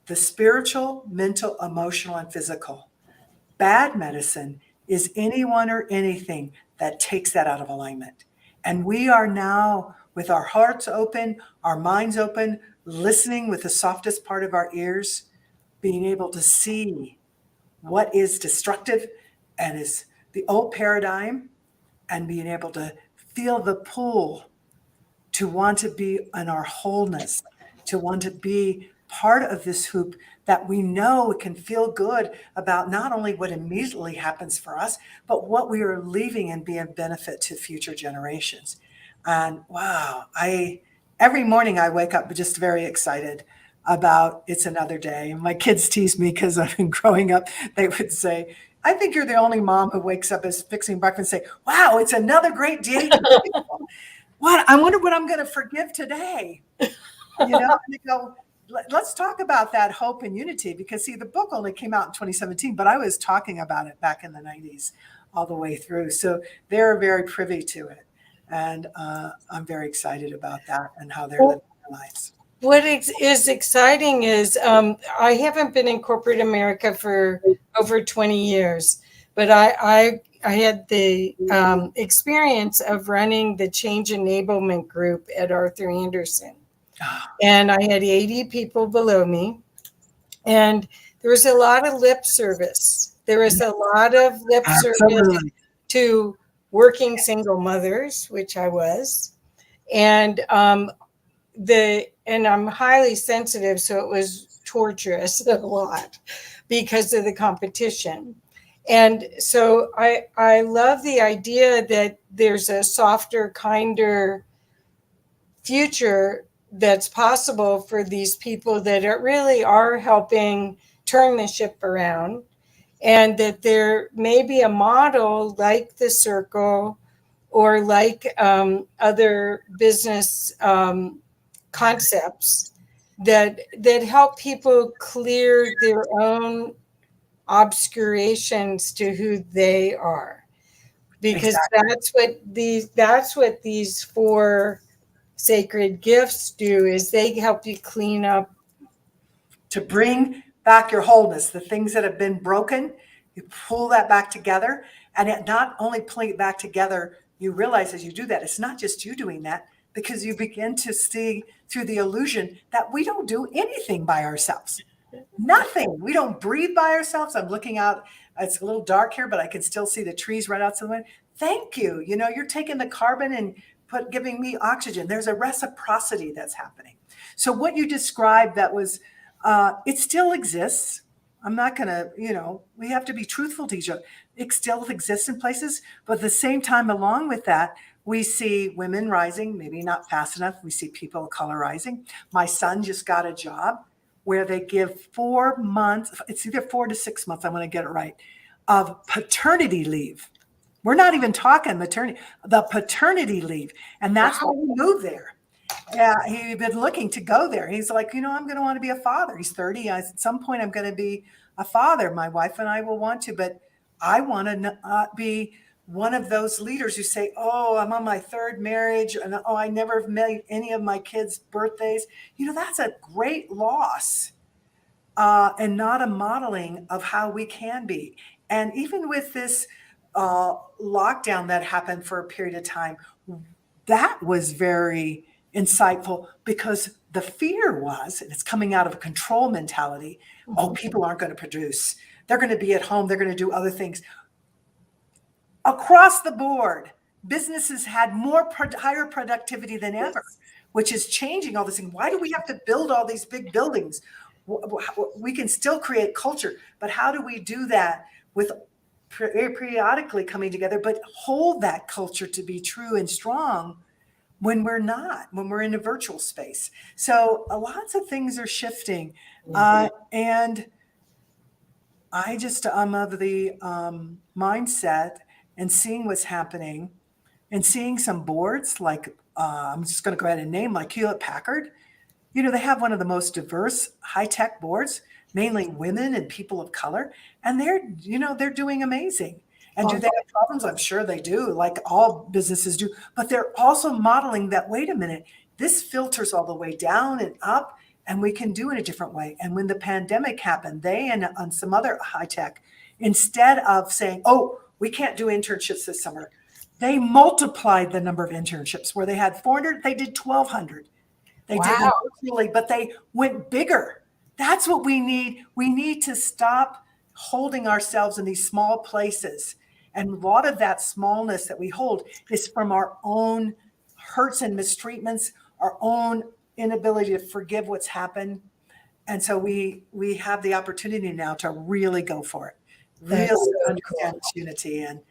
Speaker 18: the spiritual, mental, emotional, and physical. Bad medicine is anyone or anything that takes that out of alignment. And we are now, with our hearts open, our minds open, listening with the softest part of our ears, being able to see what is destructive and is the old paradigm, and being able to feel the pull to want to be in our wholeness, to want to be part of this hoop that we know can feel good about not only what immediately happens for us, but what we are leaving and be a benefit to future generations. And wow, every morning I wake up just very excited about it's another day. And my kids tease me because I've been growing up. They would say, I think you're the only mom who wakes up as fixing breakfast and say, wow, it's another great day. What? I wonder what I'm going to forgive today. You know, and they go, let's talk about that hope and unity, because see, the book only came out in 2017, but I was talking about it back in the 90s all the way through. So they're very privy to it. And I'm very excited about that and how they're living their lives.
Speaker 4: What is exciting is I haven't been in corporate America for over 20 years, but I had the experience of running the change enablement group at Arthur Andersen. And I had 80 people below me. And there was a lot of lip service. There was a lot of lip service to working single mothers, which I was. And I'm highly sensitive, so it was torturous a lot because of the competition. And so I love the idea that there's a softer, kinder future that's possible for these people that really are helping turn the ship around, and that there may be a model like the Circle or like other business concepts that help people clear their own obscurations to who they are, because that's what these 4 sacred gifts do, is they help you clean up,
Speaker 18: to bring back your wholeness, the things that have been broken, you pull that back together. And it not only pulling it back together, you realize as you do that, it's not just you doing that, because you begin to see through the illusion that we don't do anything by ourselves. Nothing. We don't breathe by ourselves. I'm looking out. It's a little dark here, but I can still see the trees right outside the window. Thank you. You know, you're taking the carbon and giving me oxygen. There's a reciprocity that's happening. So what you described, that was, it still exists. I'm not going to, you know, we have to be truthful to each other. It still exists in places, but at the same time, along with that, we see women rising, maybe not fast enough. We see people of color rising. My son just got a job where they give 4 months, it's either 4 to 6 months, I'm going to get it right, of paternity leave. We're not even talking maternity, the paternity leave. And that's why we moved there. Yeah, he'd been looking to go there. He's like, you know, I'm going to want to be a father. He's 30. At some point, I'm going to be a father. My wife and I will want to, but I want to not be one of those leaders who say, oh, I'm on my 3rd marriage, and oh, I never have met any of my kids' birthdays. You know, that's a great loss, and not a modeling of how we can be. And even with this lockdown that happened for a period of time, that was very insightful, because the fear was, and it's coming out of a control mentality, oh, people aren't going to produce. They're going to be at home. They're going to do other things. Across the board, businesses had higher productivity than ever, which is changing all this thing. Why do we have to build all these big buildings? We can still create culture, but how do we do that with periodically coming together, but hold that culture to be true and strong when we're not, when we're in a virtual space? So lots of things are shifting. And I'm of the mindset and seeing what's happening and seeing some boards like, I'm just going to go ahead and name, like Hewlett Packard. You know, they have one of the most diverse high-tech boards, mainly women and people of color. And they're doing amazing. And do they have problems? I'm sure they do, like all businesses do. But they're also modeling that, wait a minute, this filters all the way down and up, and we can do it a different way. And when the pandemic happened, they and some other high tech, instead of saying, oh, we can't do internships this summer, they multiplied the number of internships. Where they had 400, they did 1,200. They did it virtually, but they went bigger. That's what we need. We need to stop holding ourselves in these small places. And a lot of that smallness that we hold is from our own hurts and mistreatments, our own inability to forgive what's happened. And so we have the opportunity now to really go for it, really understand this unity and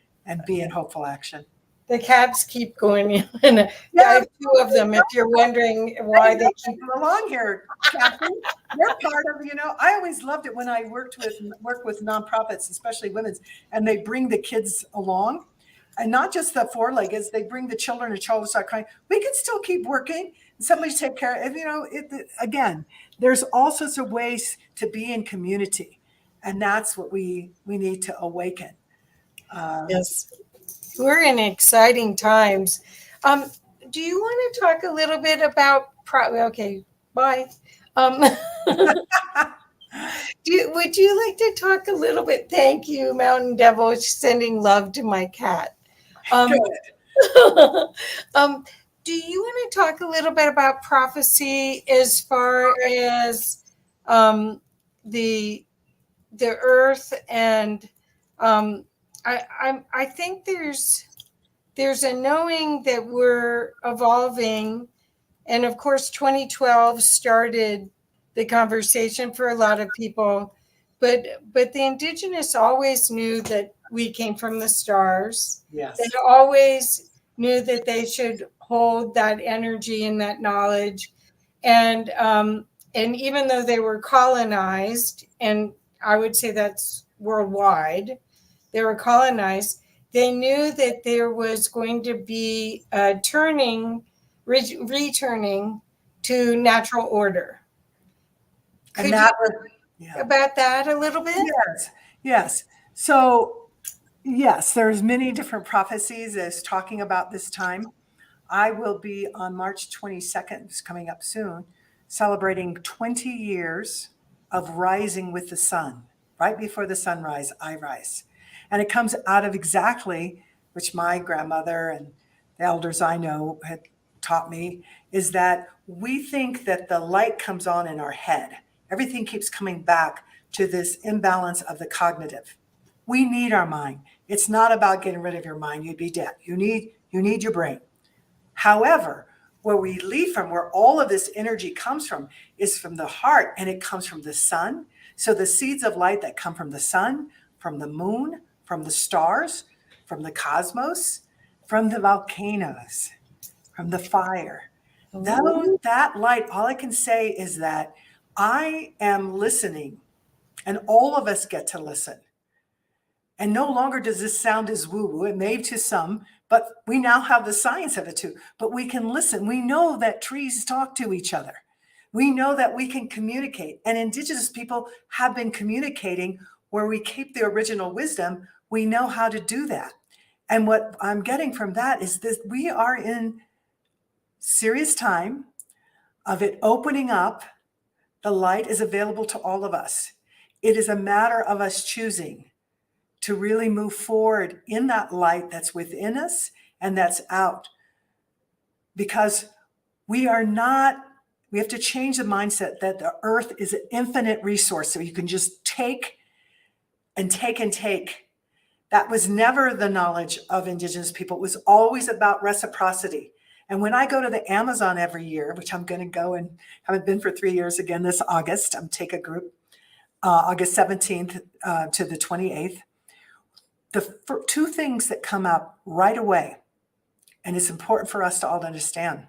Speaker 18: be in hopeful action.
Speaker 4: The cats keep going, and I have 2 of them. If you're wondering why they keep
Speaker 18: along here, Kathy, they're part of. You know, I always loved it when I work with nonprofits, especially women's, and they bring the kids along, and not just the 4-leggeds. They bring the children, and children start crying. We can still keep working. Somebody take care of. You know, again, there's all sorts of ways to be in community, and that's what we need to awaken.
Speaker 4: Yes. We're in exciting times. Do you want to talk a little bit about? Okay, bye. Would you like to talk a little bit? Thank you, Mountain Devil, sending love to my cat. Do you want to talk a little bit about prophecy as far as the earth and I think there's a knowing that we're evolving, and of course 2012 started the conversation for a lot of people, but the indigenous always knew that we came from the stars.
Speaker 18: Yes.
Speaker 4: They always knew that they should hold that energy and that knowledge, and even though they were colonized, and I would say that's worldwide, they were colonized, they knew that there was going to be a returning to natural order. Could you talk about that a little bit?
Speaker 18: Yes. Yes. So, yes, there's many different prophecies as talking about this time. I will be on March 22nd, it's coming up soon, celebrating 20 years of rising with the sun. Right before the sunrise, I rise. And it comes out of exactly, which my grandmother and the elders I know had taught me, is that we think that the light comes on in our head. Everything keeps coming back to this imbalance of the cognitive. We need our mind. It's not about getting rid of your mind. You'd be dead. You need your brain. However, where we lead from, where all of this energy comes from, is from the heart, and it comes from the sun. So the seeds of light that come from the sun, from the moon, from the stars, from the cosmos, from the volcanoes, from the fire. That light, all I can say is that I am listening, and all of us get to listen. And no longer does this sound as woo-woo. It may to some, but we now have the science of it too. But we can listen. We know that trees talk to each other. We know that we can communicate. And Indigenous people have been communicating where we keep the original wisdom. We know how to do that. And what I'm getting from that is this: we are in serious time of it opening up. The light is available to all of us. It is a matter of us choosing to really move forward in that light that's within us and that's out. Because we have to change the mindset that the earth is an infinite resource. So you can just take and take and take. That was never the knowledge of Indigenous people. It was always about reciprocity. And when I go to the Amazon every year, which I'm going to go and haven't been for 3 years again this August, I'm take a group, August 17th to the 28th. The two things that come up right away, and it's important for us to all understand,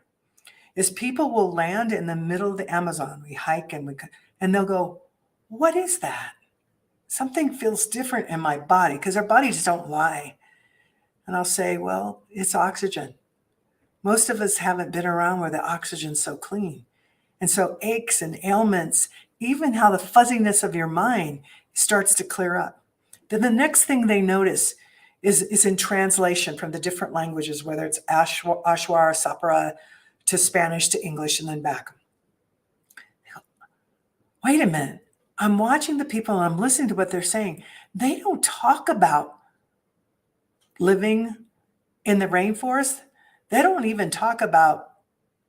Speaker 18: is people will land in the middle of the Amazon. We hike and they'll go, "What is that? Something feels different in my body," because our bodies don't lie. And I'll say, "Well, it's oxygen." Most of us haven't been around where the oxygen's so clean. And so aches and ailments, even how the fuzziness of your mind starts to clear up. Then the next thing they notice is in translation from the different languages, whether it's Ashwar, Sapara, to Spanish, to English, and then back. Wait a minute. I'm watching the people and I'm listening to what they're saying. They don't talk about living in the rainforest. They don't even talk about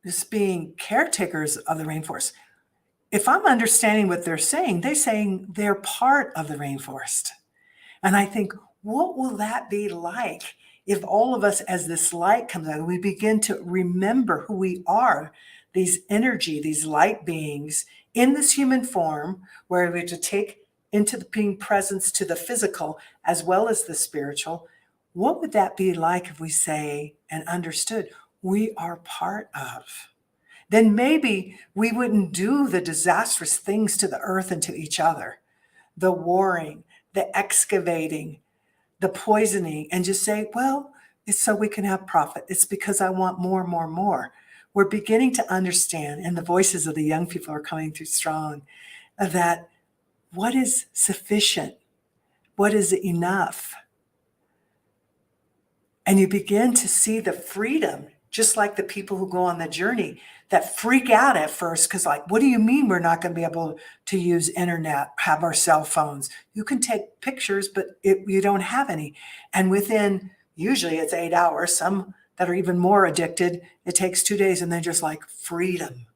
Speaker 18: just being caretakers of the rainforest. If I'm understanding what they're saying they're part of the rainforest. And I think, what will that be like if all of us, as this light comes out, we begin to remember who we are, these energy, these light beings in this human form, where we have to take into the being presence to the physical as well as the spiritual. What would that be like if we say and understood we are part of? Then maybe we wouldn't do the disastrous things to the earth and to each other, the warring, the excavating, the poisoning, and just say, well, it's so we can have profit. It's because I want more, more, more. We're beginning to understand, and the voices of the young people are coming through strong, that what is sufficient? What is enough? And you begin to see the freedom, just like the people who go on the journey that freak out at first, because like, what do you mean we're not going to be able to use internet, have our cell phones? You can take pictures, but you don't have any. And within, usually it's 8 hours, some that are even more addicted, it takes 2 days, and they're just like, freedom.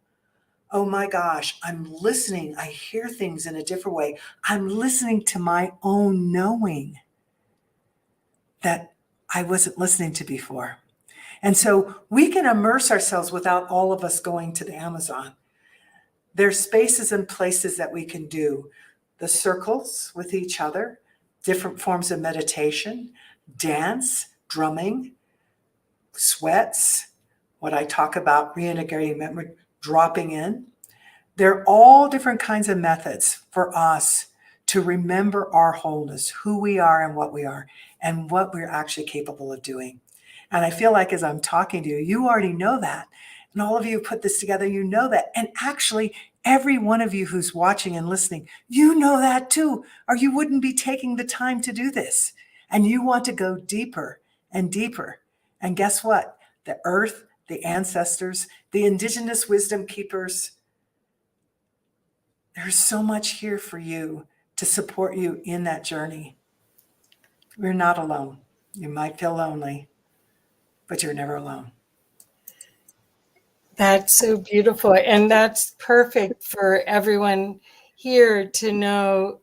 Speaker 18: Oh my gosh, I'm listening. I hear things in a different way. I'm listening to my own knowing that I wasn't listening to before. And so we can immerse ourselves without all of us going to the Amazon. There's spaces and places that we can do the circles with each other, different forms of meditation, dance, drumming, sweats, what I talk about, reintegrating memory, dropping in. They're all different kinds of methods for us to remember our wholeness, who we are and what we're actually capable of doing. And I feel like as I'm talking to you, you already know that. And all of you put this together, you know that. And actually, Every one of you who's watching and listening, you know that too, or you wouldn't be taking the time to do this. And you want to go deeper and deeper. And guess what? The earth, the ancestors, the indigenous wisdom keepers, there's so much here for you to support you in that journey. We're not alone. You might feel lonely, but you're never alone.
Speaker 4: That's so beautiful. And that's perfect for everyone here to know,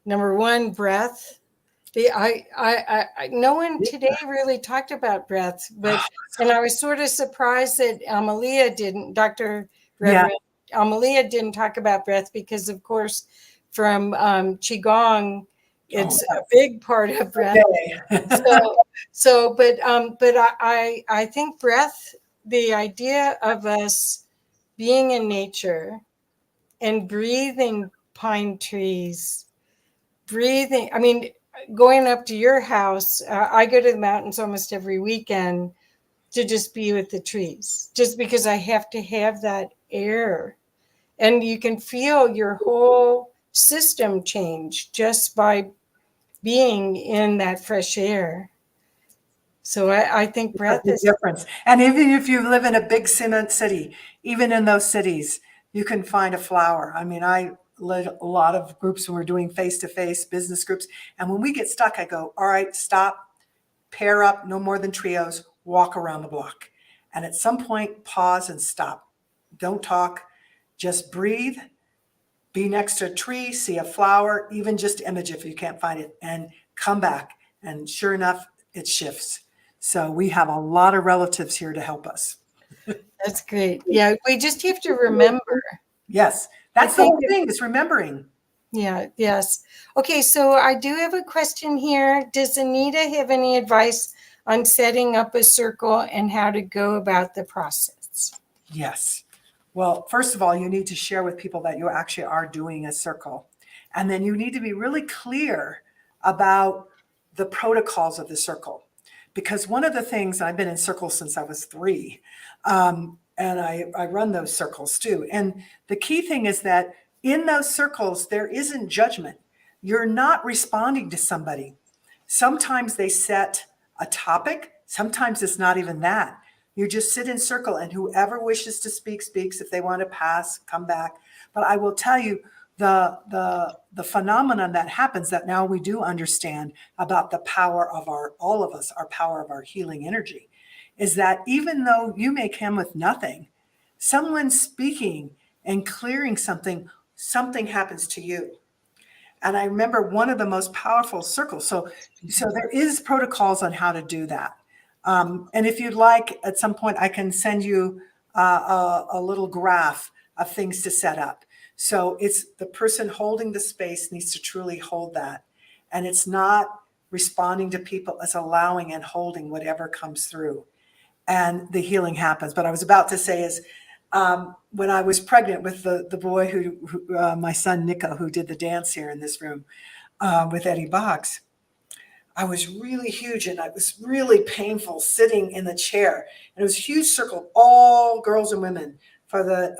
Speaker 4: number one, breath. No one today really talked about breath, and I was sort of surprised that Amalia didn't, Dr. Reverend Amalia didn't talk about breath because, of course, from Qigong, it's a big part of breath. But I think breath, the idea of us being in nature and breathing pine trees, breathing, I mean, going up to your house, I go to the mountains almost every weekend to just be with the trees, just because I have to have that air. And you can feel your whole system change just by being in that fresh air. So I think breath is
Speaker 18: difference. And even if you live in a big cement city, even in those cities, you can find a flower. I mean, I led a lot of groups when we're doing face-to-face business groups. And when we get stuck, I go, all right, stop, pair up, no more than trios, walk around the block. And at some point, pause and stop. Don't talk, just breathe, be next to a tree, see a flower, even just image if you can't find it, and come back. And sure enough, it shifts. So we have a lot of relatives here to help us.
Speaker 4: That's great. Yeah, we just have to remember.
Speaker 18: Yes, that's the whole thing, is remembering.
Speaker 4: Yeah, yes. Okay, so I do have a question here. Does Anita have any advice on setting up a circle and how to go about the process?
Speaker 18: Yes. Well, first of all, you need to share with people that you actually are doing a circle. And then you need to be really clear about the protocols of the circle. Because one of the things, I've been in circles since I was 3, and I run those circles too. And the key thing is that in those circles, there isn't judgment. You're not responding to somebody. Sometimes they set a topic. Sometimes it's not even that. You just sit in circle and whoever wishes to speak, speaks. If they want to pass, come back. But I will tell you, the phenomenon that happens that now we do understand about the power of all of us, our power of our healing energy, is that even though you may come with nothing, someone speaking and clearing something happens to you. And I remember one of the most powerful circles. So there is protocols on how to do that. And if you'd like, at some point, I can send you a little graph of things to set up. So it's the person holding the space needs to truly hold that. And it's not responding to people, it's allowing and holding whatever comes through. And the healing happens. But I was about to say is, when I was pregnant with the boy who my son Nico, who did the dance here in this room with Eddie Box, I was really huge and it was really painful sitting in the chair. And it was a huge circle, all girls and women for the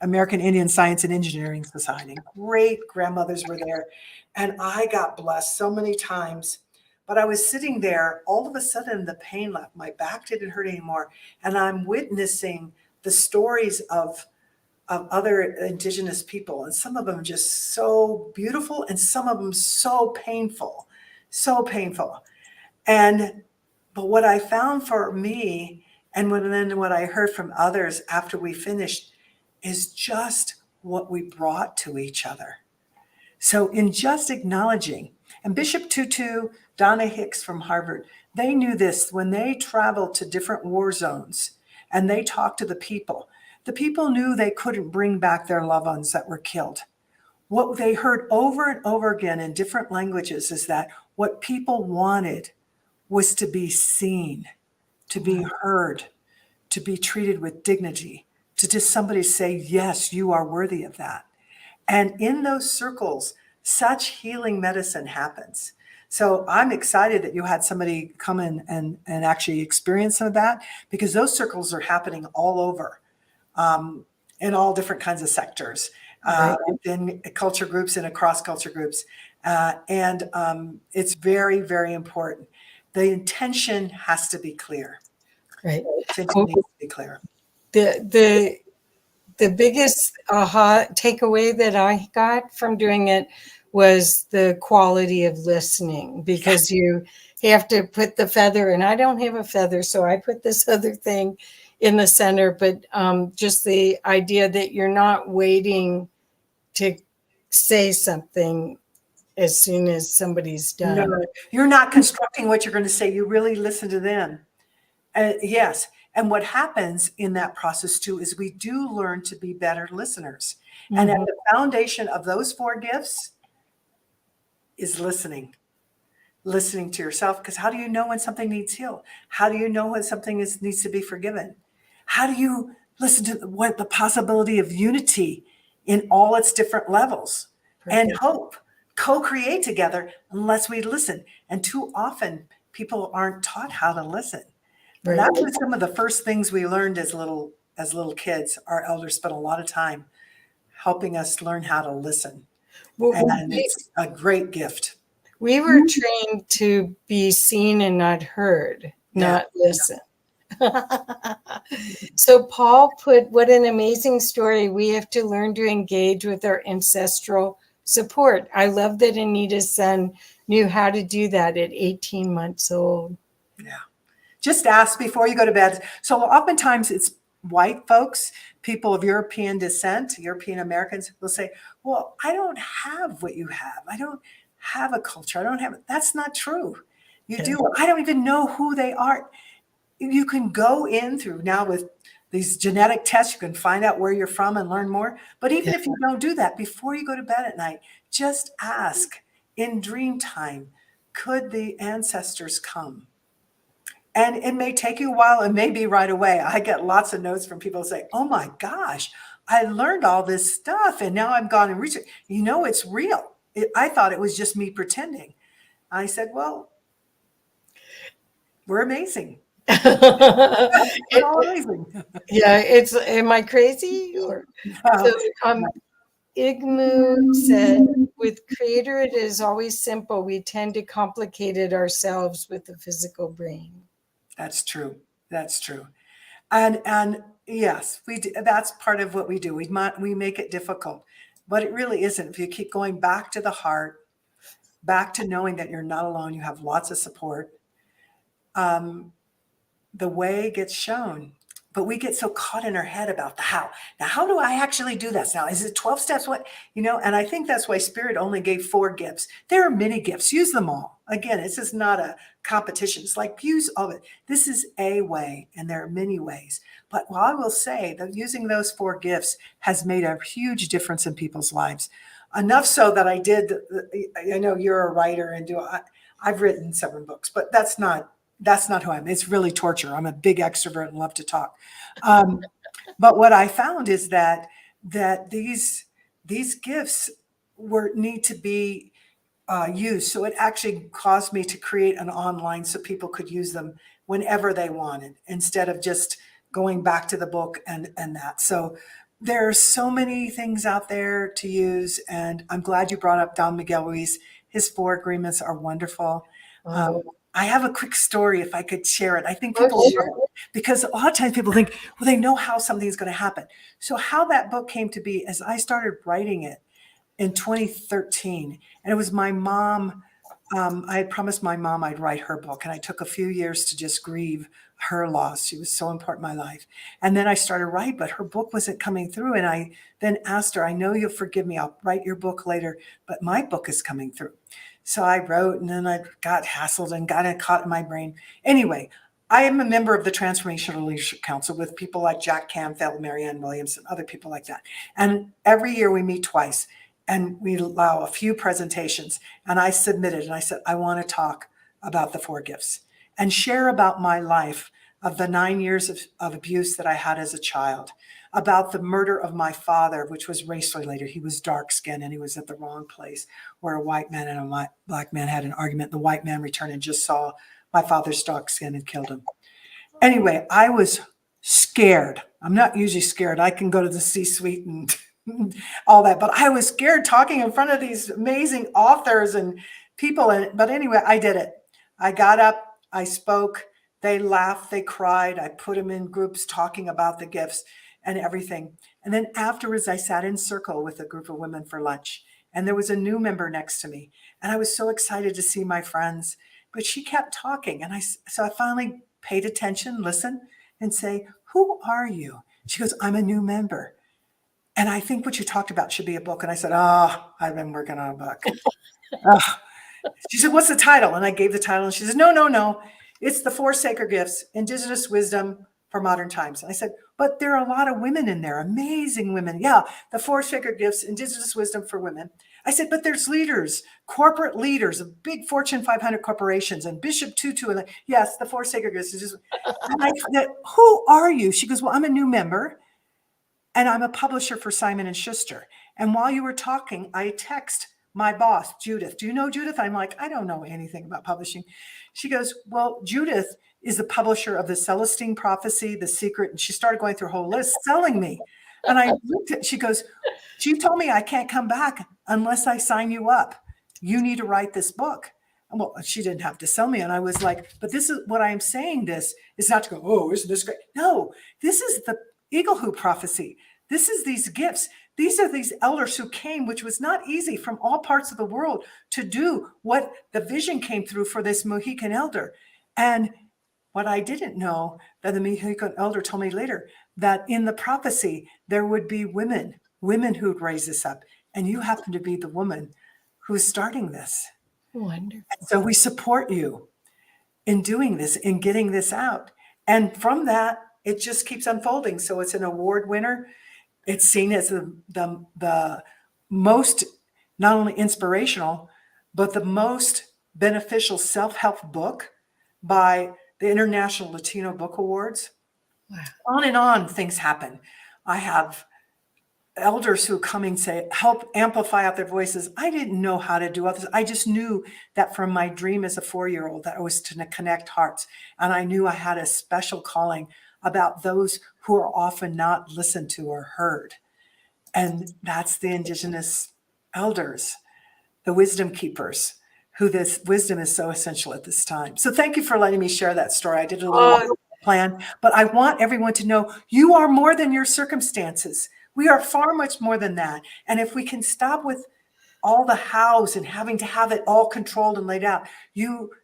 Speaker 18: American Indian Science and Engineering Society. Great grandmothers were there. And I got blessed so many times. But I was sitting there, all of a sudden the pain left. My back didn't hurt anymore. And I'm witnessing the stories of other indigenous people. And some of them just so beautiful and some of them so painful. But what I found for me, and then what I heard from others after we finished, is just what we brought to each other. So in just acknowledging, and Bishop Tutu, Donna Hicks from Harvard, they knew this when they traveled to different war zones and they talked to the people. The people knew they couldn't bring back their loved ones that were killed. What they heard over and over again in different languages is that what people wanted was to be seen, to be heard, to be treated with dignity, to just somebody say, yes, you are worthy of that. And in those circles, such healing medicine happens. So I'm excited that you had somebody come in and actually experience some of that, because those circles are happening all over. in all different kinds of sectors, within culture groups and across culture groups. And it's very, very important. The intention has to be clear.
Speaker 4: Right.
Speaker 18: Intention needs to be clear.
Speaker 4: The biggest aha takeaway that I got from doing it was the quality of listening, because you have to put the feather, and I don't have a feather, so I put this other thing in the center, but just the idea that you're not waiting to say something as soon as somebody's done.
Speaker 18: No, you're not constructing what you're going to say. You really listen to them. Yes. And what happens in that process too is we do learn to be better listeners. And at the foundation of those 4 gifts is listening. Listening to yourself, because how do you know when something needs healed? How do you know when something needs to be forgiven? How do you listen to what the possibility of unity in all its different levels and hope co-create together unless we listen? And too often people aren't taught how to listen. And that was some of the first things we learned as little kids. Our elders spent a lot of time helping us learn how to listen. And it's a great gift.
Speaker 4: We were trained to be seen and not heard, not listen. So Paul put, what an amazing story. We have to learn to engage with our ancestral support. I love that Anita's son knew how to do that at 18 months old.
Speaker 18: Yeah. Just ask before you go to bed. So oftentimes it's white folks, people of European descent, European Americans will say, well, I don't have what you have. I don't have a culture. I don't have it. That's not true. You do. I don't even know who they are. You can go in through now with these genetic tests, you can find out where you're from and learn more. But even if you don't do that, before you go to bed at night, just ask in dream time, could the ancestors come? And it may take you a while. It may be right away. I get lots of notes from people who say, oh my gosh, I learned all this stuff and now I've gone and researched. You know, it's real. I thought it was just me pretending. I said, well, we're amazing. We're all amazing.
Speaker 4: Yeah, am I crazy? Or Igmu said, with Creator, it is always simple. We tend to complicate it ourselves with the physical brain.
Speaker 18: That's true. That's true. And yes, we do, that's part of what we do. We make it difficult, but it really isn't. If you keep going back to the heart, back to knowing that you're not alone, you have lots of support, the way gets shown. But we get so caught in our head about the how. Now, how do I actually do this? Now, is it 12 steps? What, you know, and I think that's why Spirit only gave 4 gifts. There are many gifts. Use them all. Again, this is not a competition. It's like use all of it. This is a way, and there are many ways. But I will say that using those 4 gifts has made a huge difference in people's lives. Enough so that I know you're a writer and I've written 7 books, but that's not who I am. It's really torture. I'm a big extrovert and love to talk. But what I found is that these gifts need to be used. So it actually caused me to create an online so people could use them whenever they wanted, instead of just going back to the book and that. So there are so many things out there to use. And I'm glad you brought up Don Miguel Ruiz. His 4 agreements are wonderful. I have a quick story if I could share it. I think people, because a lot of times people think, well, they know how something is going to happen. So how that book came to be is I started writing it in 2013. And it was my mom. I had promised my mom I'd write her book. And I took a few years to just grieve her loss. She was so important in my life. And then I started writing, but her book wasn't coming through. And I then asked her, I know you'll forgive me. I'll write your book later, but my book is coming through. So I wrote, and then I got hassled and got it caught in my brain. Anyway, I am a member of the Transformational Leadership Council with people like Jack Canfield, Marianne Williams, and other people like that. And every year we meet twice, and we allow a few presentations. And I submitted, and I said, I want to talk about the 4 gifts and share about my life of the 9 years of abuse that I had as a child, about the murder of my father, which was race related. He was dark skinned and he was at the wrong place where a white man and a black man had an argument. The white man returned and just saw my father's dark skin and killed him. Anyway, I was scared. I'm not usually scared. I can go to the C-suite and all that, but I was scared talking in front of these amazing authors and people. But anyway, I did it. I got up, I spoke, they laughed, they cried. I put them in groups talking about the gifts and everything. And then afterwards, I sat in circle with a group of women for lunch. And there was a new member next to me. And I was so excited to see my friends, but she kept talking. And so I finally paid attention, listened, and say, who are you? She goes, I'm a new member. And I think what you talked about should be a book. And I said, I've been working on a book. She said, what's the title? And I gave the title. And she said, no. It's The Four Sacred Gifts, Indigenous Wisdom for Modern Times. And I said, but there are a lot of women in there, amazing women. Yeah, The Four Sacred Gifts, Indigenous Wisdom for Women. I said, but there's leaders, corporate leaders of big Fortune 500 corporations and Bishop Tutu. And yes, The Four Sacred Gifts. And I said, who are you? She goes, well, I'm a new member. And I'm a publisher for Simon & Schuster. And while you were talking, I text my boss, Judith. Do you know Judith? I'm like, I don't know anything about publishing. She goes, well, Judith is the publisher of the Celestine Prophecy, The Secret. And she started going through a whole list selling me. And I looked at, she goes, she told me I can't come back unless I sign you up. You need to write this book. And well, she didn't have to sell me. And I was like, but this is what I'm saying. This is not to go, oh, isn't this great? No, this is the Eagle Hoop prophecy. This is these gifts. These are these elders who came, which was not easy, from all parts of the world to do what the vision came through for this Mohican elder. And what I didn't know, that the Mohican elder told me later, that in the prophecy, there would be women who'd raise this up. And you happen to be the woman who's starting this.
Speaker 4: Wonderful.
Speaker 18: And so we support you in doing this, in getting this out. And from that, it just keeps unfolding. So it's an award winner. It's seen as the most, not only inspirational, but the most beneficial self-help book by the International Latino Book Awards.
Speaker 4: Wow.
Speaker 18: On and on, things happen. I have elders who come and say, help amplify out their voices. I didn't know how to do all this. I just knew that from my dream as a 4-year-old, that I was to connect hearts. And I knew I had a special calling about those who are often not listened to or heard. And that's the Indigenous elders, the wisdom keepers, who this wisdom is so essential at this time. So thank you for letting me share that story. I did a little plan, but I want everyone to know you are more than your circumstances. We are far much more than that. And if we can stop with all the hows and having to have it all controlled and laid out,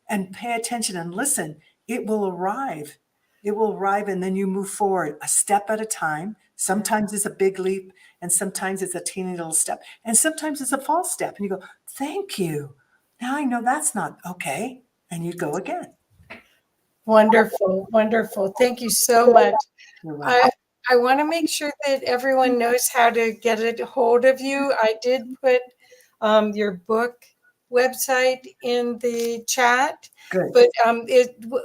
Speaker 18: and pay attention and listen, it will arrive. It will arrive, and then you move forward a step at a time. Sometimes it's a big leap, and sometimes it's a teeny little step, and sometimes it's a false step. And you go, thank you. Now I know that's not okay. And you go again.
Speaker 4: Wonderful, wonderful. Thank you so much. I want to make sure that everyone knows how to get a hold of you. I did put your book website in the chat.
Speaker 18: Good.
Speaker 4: But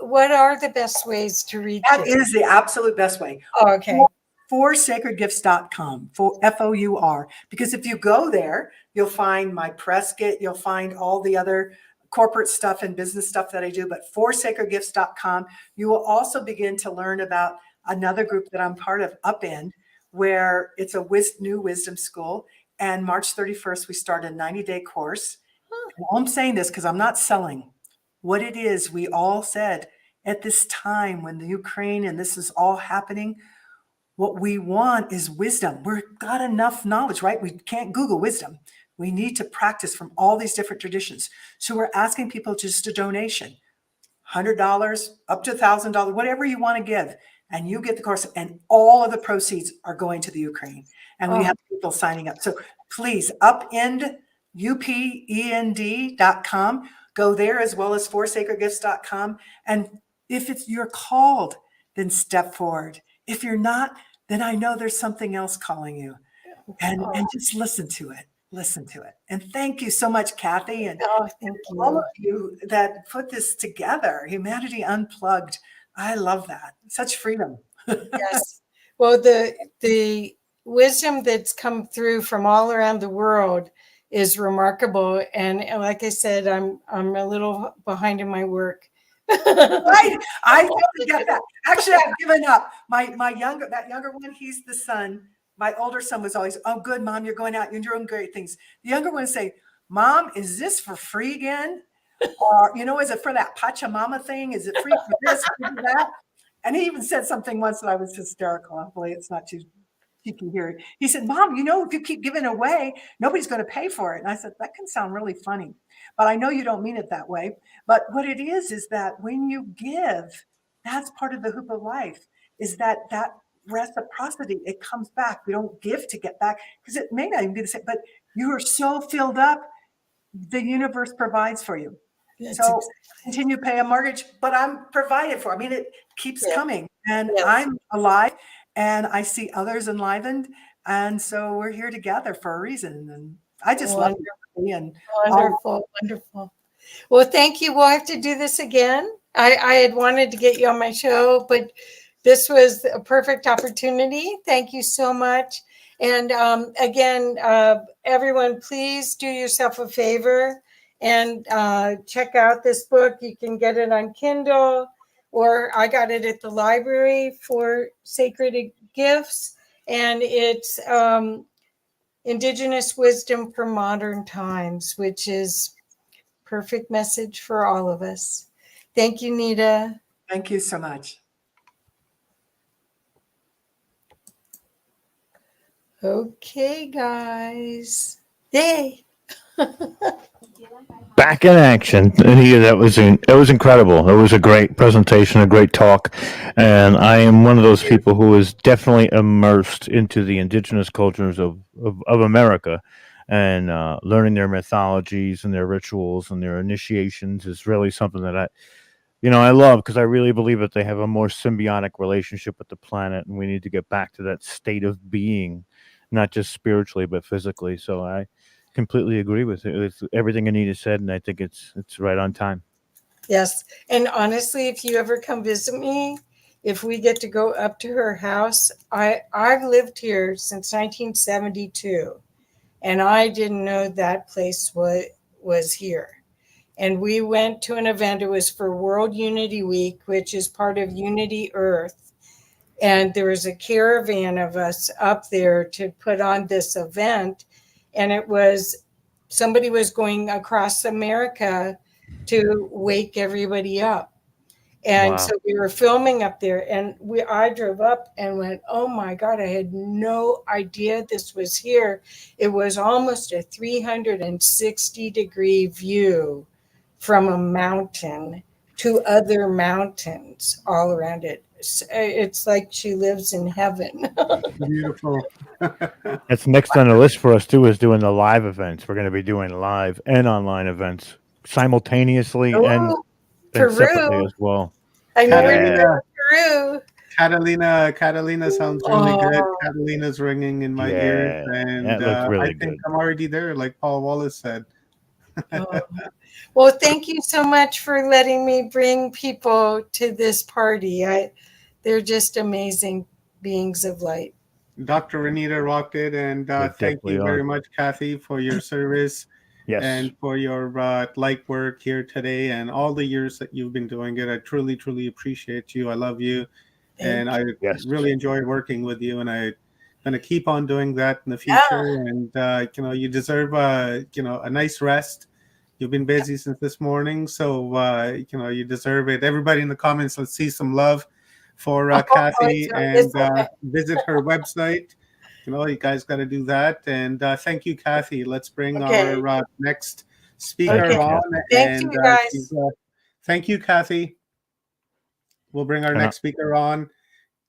Speaker 4: what are the best ways to reach you?
Speaker 18: That is the absolute best way.
Speaker 4: Oh, okay.
Speaker 18: FourSacredGifts.com, FOUR. Because if you go there, you'll find my press kit, you'll find all the other corporate stuff and business stuff that I do, but FourSacredGifts.com. You will also begin to learn about another group that I'm part of, Upend, where it's a new wisdom school. And March 31st, we start a 90-day course. And I'm saying this because I'm not selling. What it is, we all said at this time when the Ukraine and this is all happening, what we want is wisdom. We've got enough knowledge, right? We can't Google wisdom. We need to practice from all these different traditions. So we're asking people just a donation, $100 up to $1,000, whatever you want to give. And you get the course, and all of the proceeds are going to the Ukraine. And we have people signing up. So please, Upend, UPEND.com. Go there, as well as FourSacredGifts.com. And if you're called, then step forward. If you're not, then I know there's something else calling you. And just listen to it. Listen to it. And thank you so much, Kathy, and all of you that put this together. Humanity Unplugged. I love that. Such freedom.
Speaker 4: Yes. Well, the wisdom that's come through from all around the world is remarkable. And like I said, I'm a little behind in my work,
Speaker 18: Right? I totally get that. Actually, I've given up. That younger one, he's the son. My older son was always, oh, good, Mom, you're going out, you're doing great things. The younger one would say, Mom, is this for free again? Or, is it for that Pachamama thing? Is it free for this, free for that? And he even said something once that I was hysterical. Hopefully it's not too, you can hear it. He said, Mom, if you keep giving away, nobody's going to pay for it. And I said, that can sound really funny, but I know you don't mean it that way. But what it is that when you give, that's part of the hoop of life, is that reciprocity. It comes back. We don't give to get back, because it may not even be the same, but you are so filled up, the universe provides for you. So continue to pay a mortgage, but I'm provided for. I mean, it keeps coming, and I'm alive, and I see others enlivened, and so we're here together for a reason. And I just love you. And
Speaker 4: Wonderful. Well, thank you. We'll have to do this again. I had wanted to get you on my show, but this was a perfect opportunity. Thank you so much. And again, everyone, please do yourself a favor and check out this book. You can get it on Kindle, or I got it at the library for Sacred Gifts. And it's Indigenous Wisdom for Modern Times, which is perfect message for all of us. Thank you, Nita.
Speaker 18: Thank you so much.
Speaker 4: Okay, guys. Yay.
Speaker 2: Back in action. Anita, that was incredible. It was a great presentation, a great talk. And I am one of those people who is definitely immersed into the indigenous cultures of America. And learning their mythologies and their rituals and their initiations is really something that I love, because I really believe that they have a more symbiotic relationship with the planet, and we need to get back to that state of being, not just spiritually, but physically. So I completely agree with everything Anita said, and I think it's right on time.
Speaker 4: Yes. And honestly, if you ever come visit me, if we get to go up to her house, I've lived here since 1972, and I didn't know that place was here. And we went to an event. It was for World Unity Week, which is part of Unity Earth. And there was a caravan of us up there to put on this event. And it was, somebody was going across America to wake everybody up. And so we were filming up there, and I drove up and went, oh my God, I had no idea this was here. It was almost a 360-degree view from a mountain to other mountains all around it. It's like she lives in heaven.
Speaker 1: Beautiful.
Speaker 2: That's next on the list for us too, is doing the live events. We're going to be doing live and online events simultaneously and separately as well.
Speaker 4: I know we're Peru.
Speaker 1: Catalina sounds really good. Catalina's ringing in my ears, and
Speaker 2: that looks really
Speaker 1: I think I'm already there, like Paul Wallace said.
Speaker 4: Well, thank you so much for letting me bring people to this party. They're just amazing beings of light.
Speaker 1: Dr. Anita rocked it, and thank you very much, Kathy, for your service.
Speaker 2: Yes.
Speaker 1: And for your light work here today, and all the years that you've been doing it. I truly, truly appreciate you. I love you. And I really enjoy working with you, and I'm going to keep on doing that in the future. And you deserve a nice rest. You've been busy since this morning, so you deserve it. Everybody in the comments, let's see some love for Kathy, and visit her website. You guys got to do that. And thank you, Kathy. Let's bring our next speaker on.
Speaker 4: Thank you, guys.
Speaker 1: Thank you, Kathy. We'll bring our next speaker on,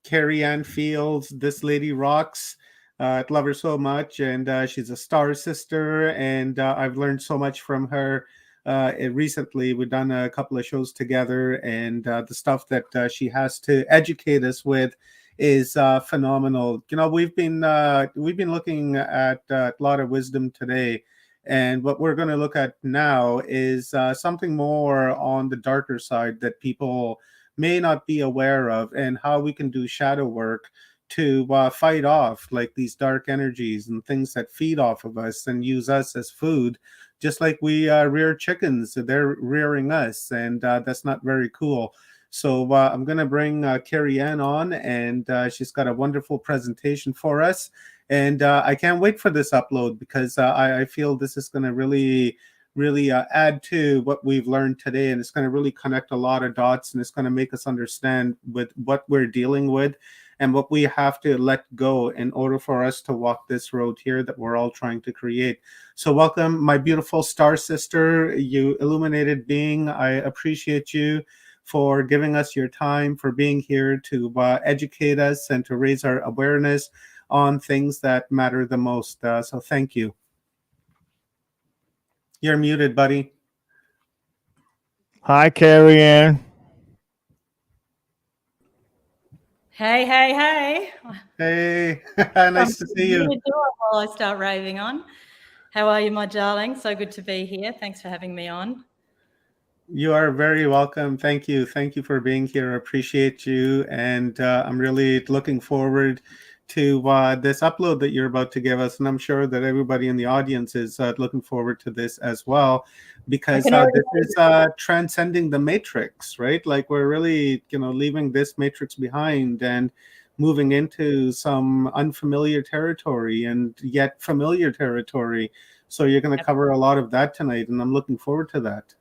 Speaker 1: Carrie-Anne Feild. This lady rocks. I love her so much, and she's a star sister, and I've learned so much from her. Recently, we've done a couple of shows together, and the stuff that she has to educate us with is phenomenal. We've been looking at a lot of wisdom today, and what we're going to look at now is something more on the darker side that people may not be aware of, and how we can do shadow work to fight off like these dark energies and things that feed off of us and use us as food, just like we rear chickens. They're rearing us, and that's not very cool. So I'm going to bring Carrie-Anne on, and she's got a wonderful presentation for us. And I can't wait for this upload, because I feel this is going to really add to what we've learned today, and it's going to really connect a lot of dots, and it's going to make us understand with what we're dealing with and what we have to let go in order for us to walk this road here that we're all trying to create. So welcome, my beautiful star sister, you illuminated being. I appreciate you for giving us your time, for being here to educate us and to raise our awareness on things that matter the most. So thank you. You're muted, buddy.
Speaker 2: Hi, Carrie-Anne.
Speaker 19: Hey, hey, hey.
Speaker 1: Hey, nice to see you.
Speaker 19: While I start raving on. How are you, my darling? So good to be here. Thanks for having me on.
Speaker 1: You are very welcome. Thank you. Thank you for being here. I appreciate you. And I'm really looking forward to this upload that you're about to give us. And I'm sure that everybody in the audience is looking forward to this as well, because this is transcending the matrix, right? Like we're really, leaving this matrix behind and moving into some unfamiliar territory and yet familiar territory. So you're going to cover a lot of that tonight, and I'm looking forward to that.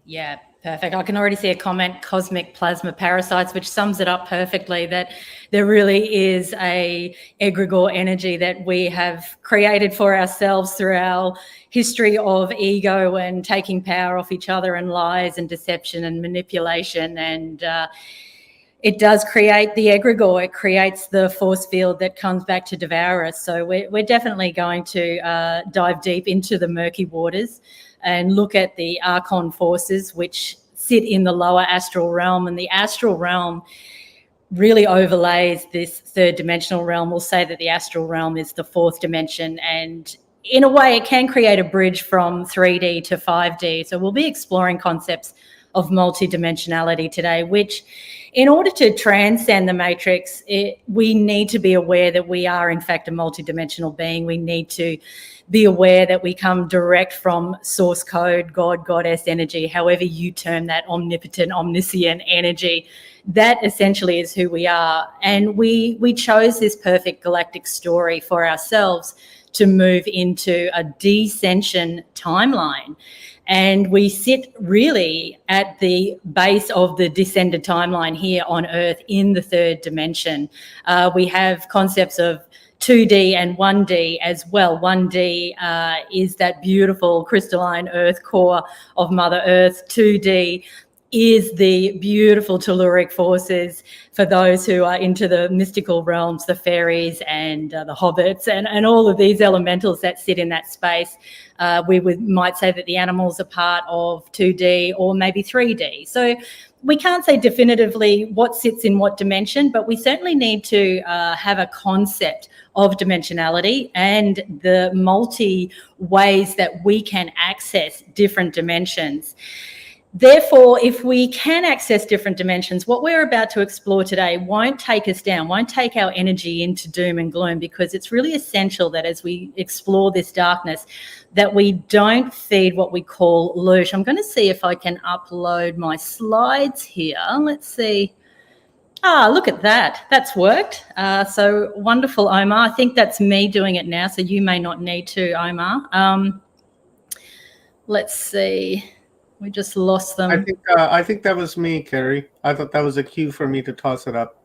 Speaker 19: Yeah, perfect. I can already see a comment, cosmic plasma parasites, which sums it up perfectly, that there really is a egregore energy that we have created for ourselves through our history of ego and taking power off each other and lies and deception and manipulation. And it does create the egregore. It creates the force field that comes back to devour us. So we're definitely going to dive deep into the murky waters and look at the archon forces, which sit in the lower astral realm. And the astral realm really overlays this third dimensional realm. We'll say that the astral realm is the fourth dimension, and in a way it can create a bridge from 3D to 5D. So we'll be exploring concepts of multidimensionality today, which, in order to transcend the matrix, we need to be aware that we are in fact a multidimensional being. We need to be aware that we come direct from source code, God, goddess energy, however you term that, omnipotent, omniscient energy. That essentially is who we are. And we chose this perfect galactic story for ourselves to move into a descension timeline. And we sit really at the base of the descended timeline here on Earth in the third dimension. We have concepts of 2D and 1D as well. 1D is that beautiful crystalline earth core of Mother Earth. 2D is the beautiful telluric forces for those who are into the mystical realms, the fairies and the hobbits and all of these elementals that sit in that space. We might say that the animals are part of 2D or maybe 3D. So we can't say definitively what sits in what dimension, but we certainly need to have a concept of dimensionality and the multi ways that we can access different dimensions. Therefore, if we can access different dimensions, what we're about to explore today won't take us down, won't take our energy into doom and gloom, because it's really essential that as we explore this darkness, that we don't feed what we call loot. I'm going to see if I can upload my slides here. Let's see. Look at that. That's worked. So wonderful, Omar. I think that's me doing it now, so you may not need to, Omar. Let's see. We just lost them.
Speaker 1: I think that was me, Carrie. I thought that was a cue for me to toss it up.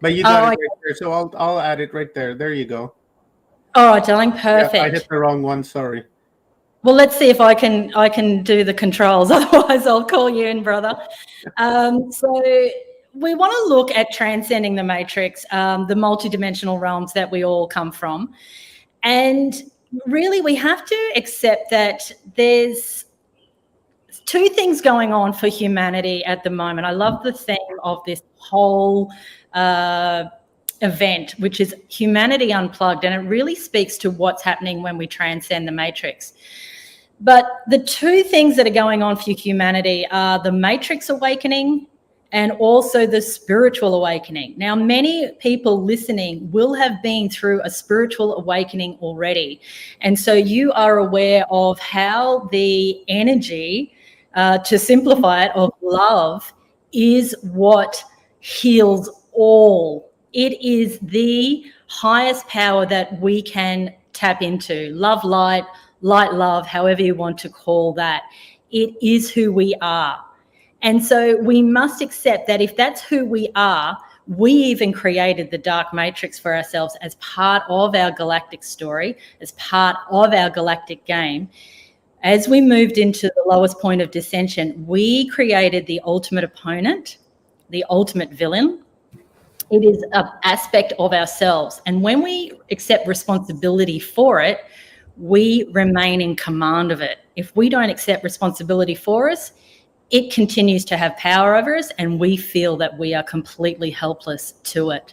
Speaker 1: But you got it right there, so I'll add it right there. There you go.
Speaker 19: All right, darling. Perfect.
Speaker 1: Yeah, I hit the wrong one. Sorry.
Speaker 19: Well, let's see if I can do the controls. Otherwise, I'll call you in, brother. So we want to look at transcending the matrix, the multidimensional realms that we all come from. And really, we have to accept that there's two things going on for humanity at the moment. I love the theme of this whole event, which is Humanity Unplugged, and it really speaks to what's happening when we transcend the matrix. But the two things that are going on for humanity are the matrix awakening and also the spiritual awakening. Now, many people listening will have been through a spiritual awakening already. And so you are aware of how the energy, to simplify it, of love is what heals all. It is the highest power that we can tap into. Love, light, light, love, however you want to call that. It is who we are. And so we must accept that if that's who we are, we even created the dark matrix for ourselves as part of our galactic story, as part of our galactic game. As we moved into the lowest point of dissension, we created the ultimate opponent, the ultimate villain. It is an aspect of ourselves. And when we accept responsibility for it, we remain in command of it. If we don't accept responsibility for us, it continues to have power over us, and we feel that we are completely helpless to it.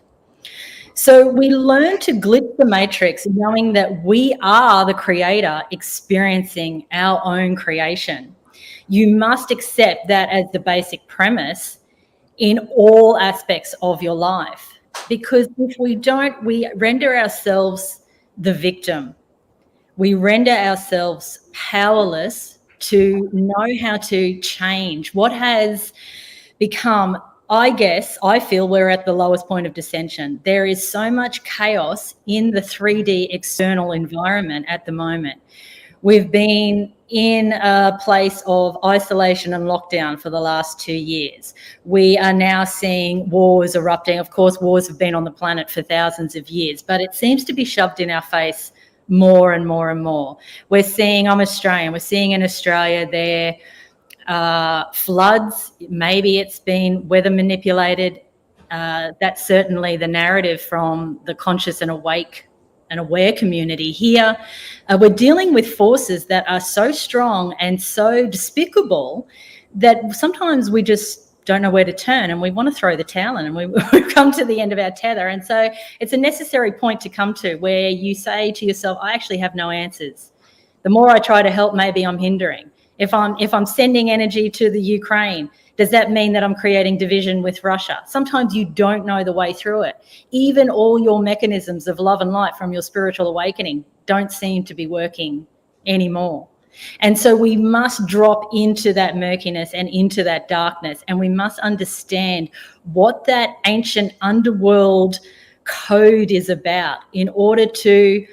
Speaker 19: So we learn to glitch the matrix, knowing that we are the creator experiencing our own creation. You must accept that as the basic premise in all aspects of your life, because if we don't, we render ourselves the victim. We render ourselves powerless to know how to change what has become. I guess I feel we're at the lowest point of dissension. There is so much chaos in the 3D external environment at the moment. We've been in a place of isolation and lockdown for the last 2 years. We are now seeing wars erupting. Of course, wars have been on the planet for thousands of years, but it seems to be shoved in our face more and more and more. We're seeing, I'm Australian, we're seeing in Australia there floods. Maybe it's been weather manipulated. That's certainly the narrative from the conscious and awake and aware community here. We're dealing with forces that are so strong and so despicable that sometimes we just don't know where to turn, and we want to throw the towel in, and we've come to the end of our tether. And so it's a necessary point to come to where you say to yourself, I actually have no answers. The more I try to help, maybe I'm hindering. If I'm sending energy to the Ukraine, does that mean that I'm creating division with Russia? Sometimes you don't know the way through it. Even all your mechanisms of love and light from your spiritual awakening don't seem to be working anymore. And so we must drop into that murkiness and into that darkness, and we must understand what that ancient underworld code is about in order to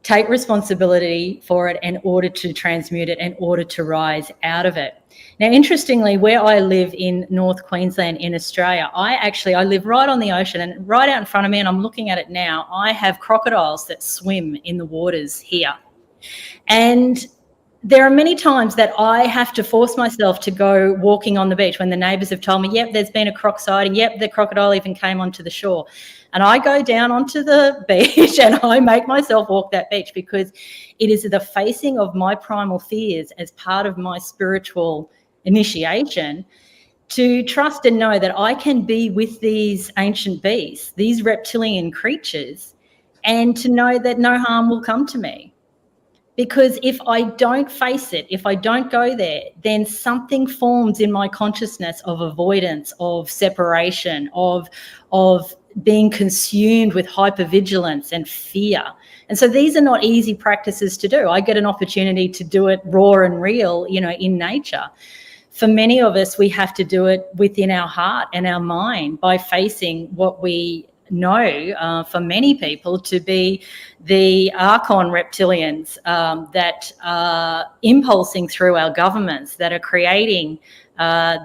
Speaker 19: take responsibility for it, in order to transmute it, in order to rise out of it. Now, interestingly, where I live in North Queensland in Australia, I live right on the ocean, and right out in front of me, and I'm looking at it now, I have crocodiles that swim in the waters here. And there are many times that I have to force myself to go walking on the beach when the neighbours have told me, yep, there's been a croc sighting, yep, the crocodile even came onto the shore. And I go down onto the beach and I make myself walk that beach, because it is the facing of my primal fears as part of my spiritual initiation, to trust and know that I can be with these ancient beasts, these reptilian creatures, and to know that no harm will come to me. Because if I don't face it, if I don't go there, then something forms in my consciousness of avoidance, of separation, of being consumed with hypervigilance and fear. And so these are not easy practices to do. I get an opportunity to do it raw and real, in nature. For many of us, we have to do it within our heart and our mind by facing what we know, for many people, to be the Archon reptilians that are impulsing through our governments, that are creating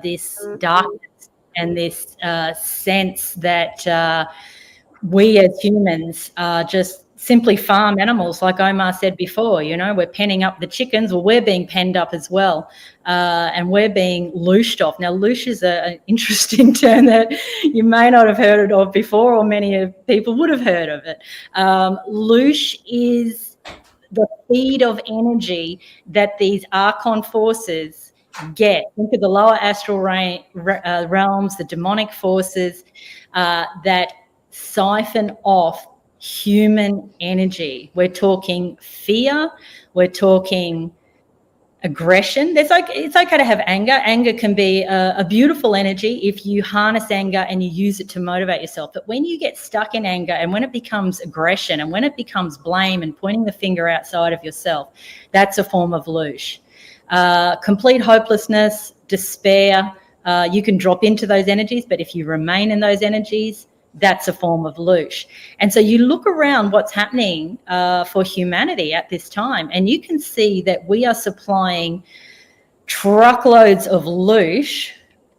Speaker 19: this darkness and this sense that we as humans are just simply farm animals, like Omar said before. We're penning up the chickens, or we're being penned up as well, and we're being looshed off. Now, loosh is an interesting term that you may not have heard of before, or many people would have heard of it. Loosh is the feed of energy that these Archon forces get into the lower astral realms, the demonic forces that siphon off human energy. We're talking fear, we're talking aggression. It's okay to have anger. Anger can be a beautiful energy if you harness anger and you use it to motivate yourself. But when you get stuck in anger and when it becomes aggression and when it becomes blame and pointing the finger outside of yourself, that's a form of loosh. Complete hopelessness, despair, you can drop into those energies, but if you remain in those energies, that's a form of loosh. And so you look around what's happening for humanity at this time, and you can see that we are supplying truckloads of loosh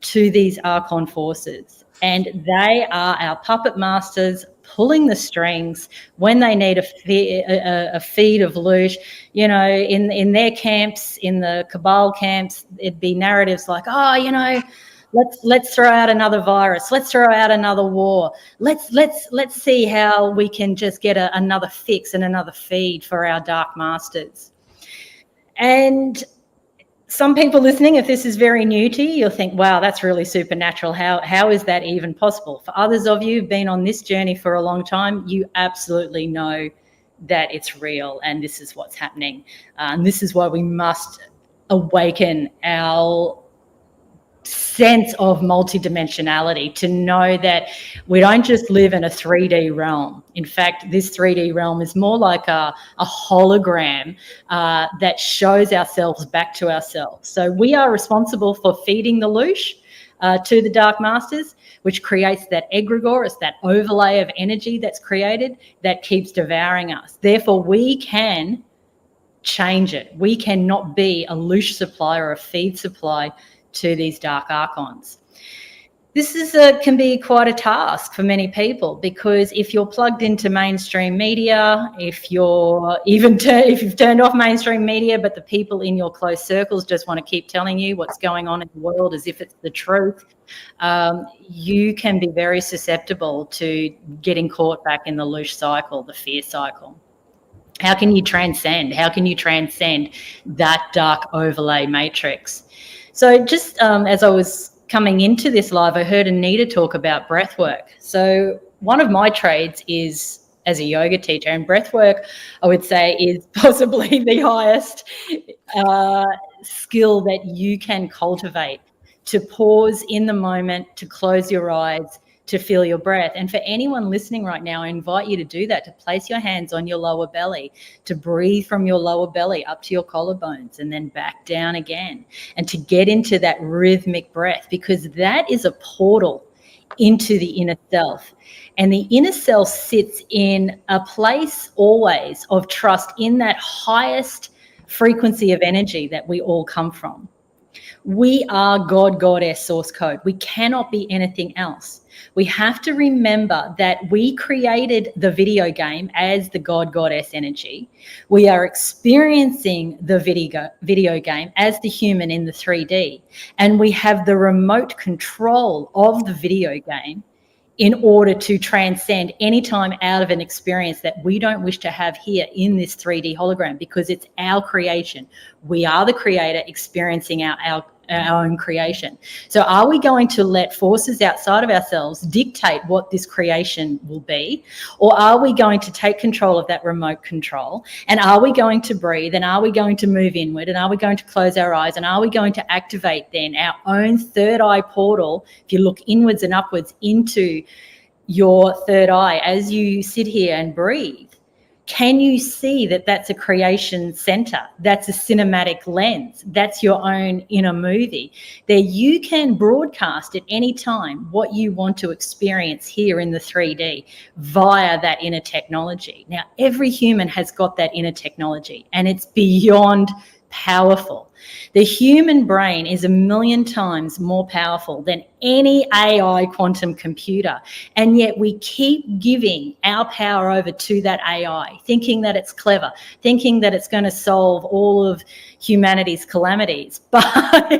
Speaker 19: to these Archon forces. And they are our puppet masters pulling the strings when they need a feed of loosh. You know, in their camps, in the Cabal camps, it'd be narratives like, oh, you know, let's throw out another virus. Let's throw out another war. Let's see how we can just get another fix and another feed for our dark masters. And some people listening, if this is very new to you, you'll think, wow, that's really supernatural. How is that even possible? For others of you who've been on this journey for a long time, you absolutely know that it's real and this is what's happening. And this is why we must awaken our sense of multidimensionality, to know that we don't just live in a 3D realm. In fact, this 3D realm is more like a hologram that shows ourselves back to ourselves. So we are responsible for feeding the loosh to the Dark Masters, which creates that egregore. It's that overlay of energy that's created that keeps devouring us. Therefore, we can change it. We cannot be a loosh supply or a feed supply to these dark archons. This can be quite a task for many people, because if you're plugged into mainstream media, if you've turned off mainstream media, but the people in your close circles just want to keep telling you what's going on in the world as if it's the truth, you can be very susceptible to getting caught back in the loosh cycle, the fear cycle. How can you transcend? How can you transcend that dark overlay matrix? So just as I was coming into this live, I heard Anita talk about breath work. So one of my trades is as a yoga teacher, and breath work, I would say, is possibly the highest skill that you can cultivate, to pause in the moment, to close your eyes, to feel your breath. And for anyone listening right now, I invite you to do that, to place your hands on your lower belly, to breathe from your lower belly up to your collarbones and then back down again, and to get into that rhythmic breath, because that is a portal into the inner self. And the inner self sits in a place always of trust in that highest frequency of energy that we all come from. We are God, Goddess, source code. We cannot be anything else. We have to remember that we created the video game as the God, Goddess energy. We are experiencing the video game as the human in the 3D. And we have the remote control of the video game in order to transcend any time out of an experience that we don't wish to have here in this 3D hologram, because it's our creation. We are the creator experiencing our own creation. So are we going to let forces outside of ourselves dictate what this creation will be? Or are we going to take control of that remote control? And are we going to breathe? And are we going to move inward? And are we going to close our eyes? And are we going to activate then our own third eye portal? If you look inwards and upwards into your third eye as you sit here and breathe, can you see that that's a creation center? That's a cinematic lens. That's your own inner movie. There you can broadcast at any time what you want to experience here in the 3D via that inner technology. Now, every human has got that inner technology, and it's beyond powerful. The human brain is 1,000,000 times more powerful than any AI quantum computer. And yet we keep giving our power over to that AI, thinking that it's clever, thinking that it's going to solve all of humanity's calamities. But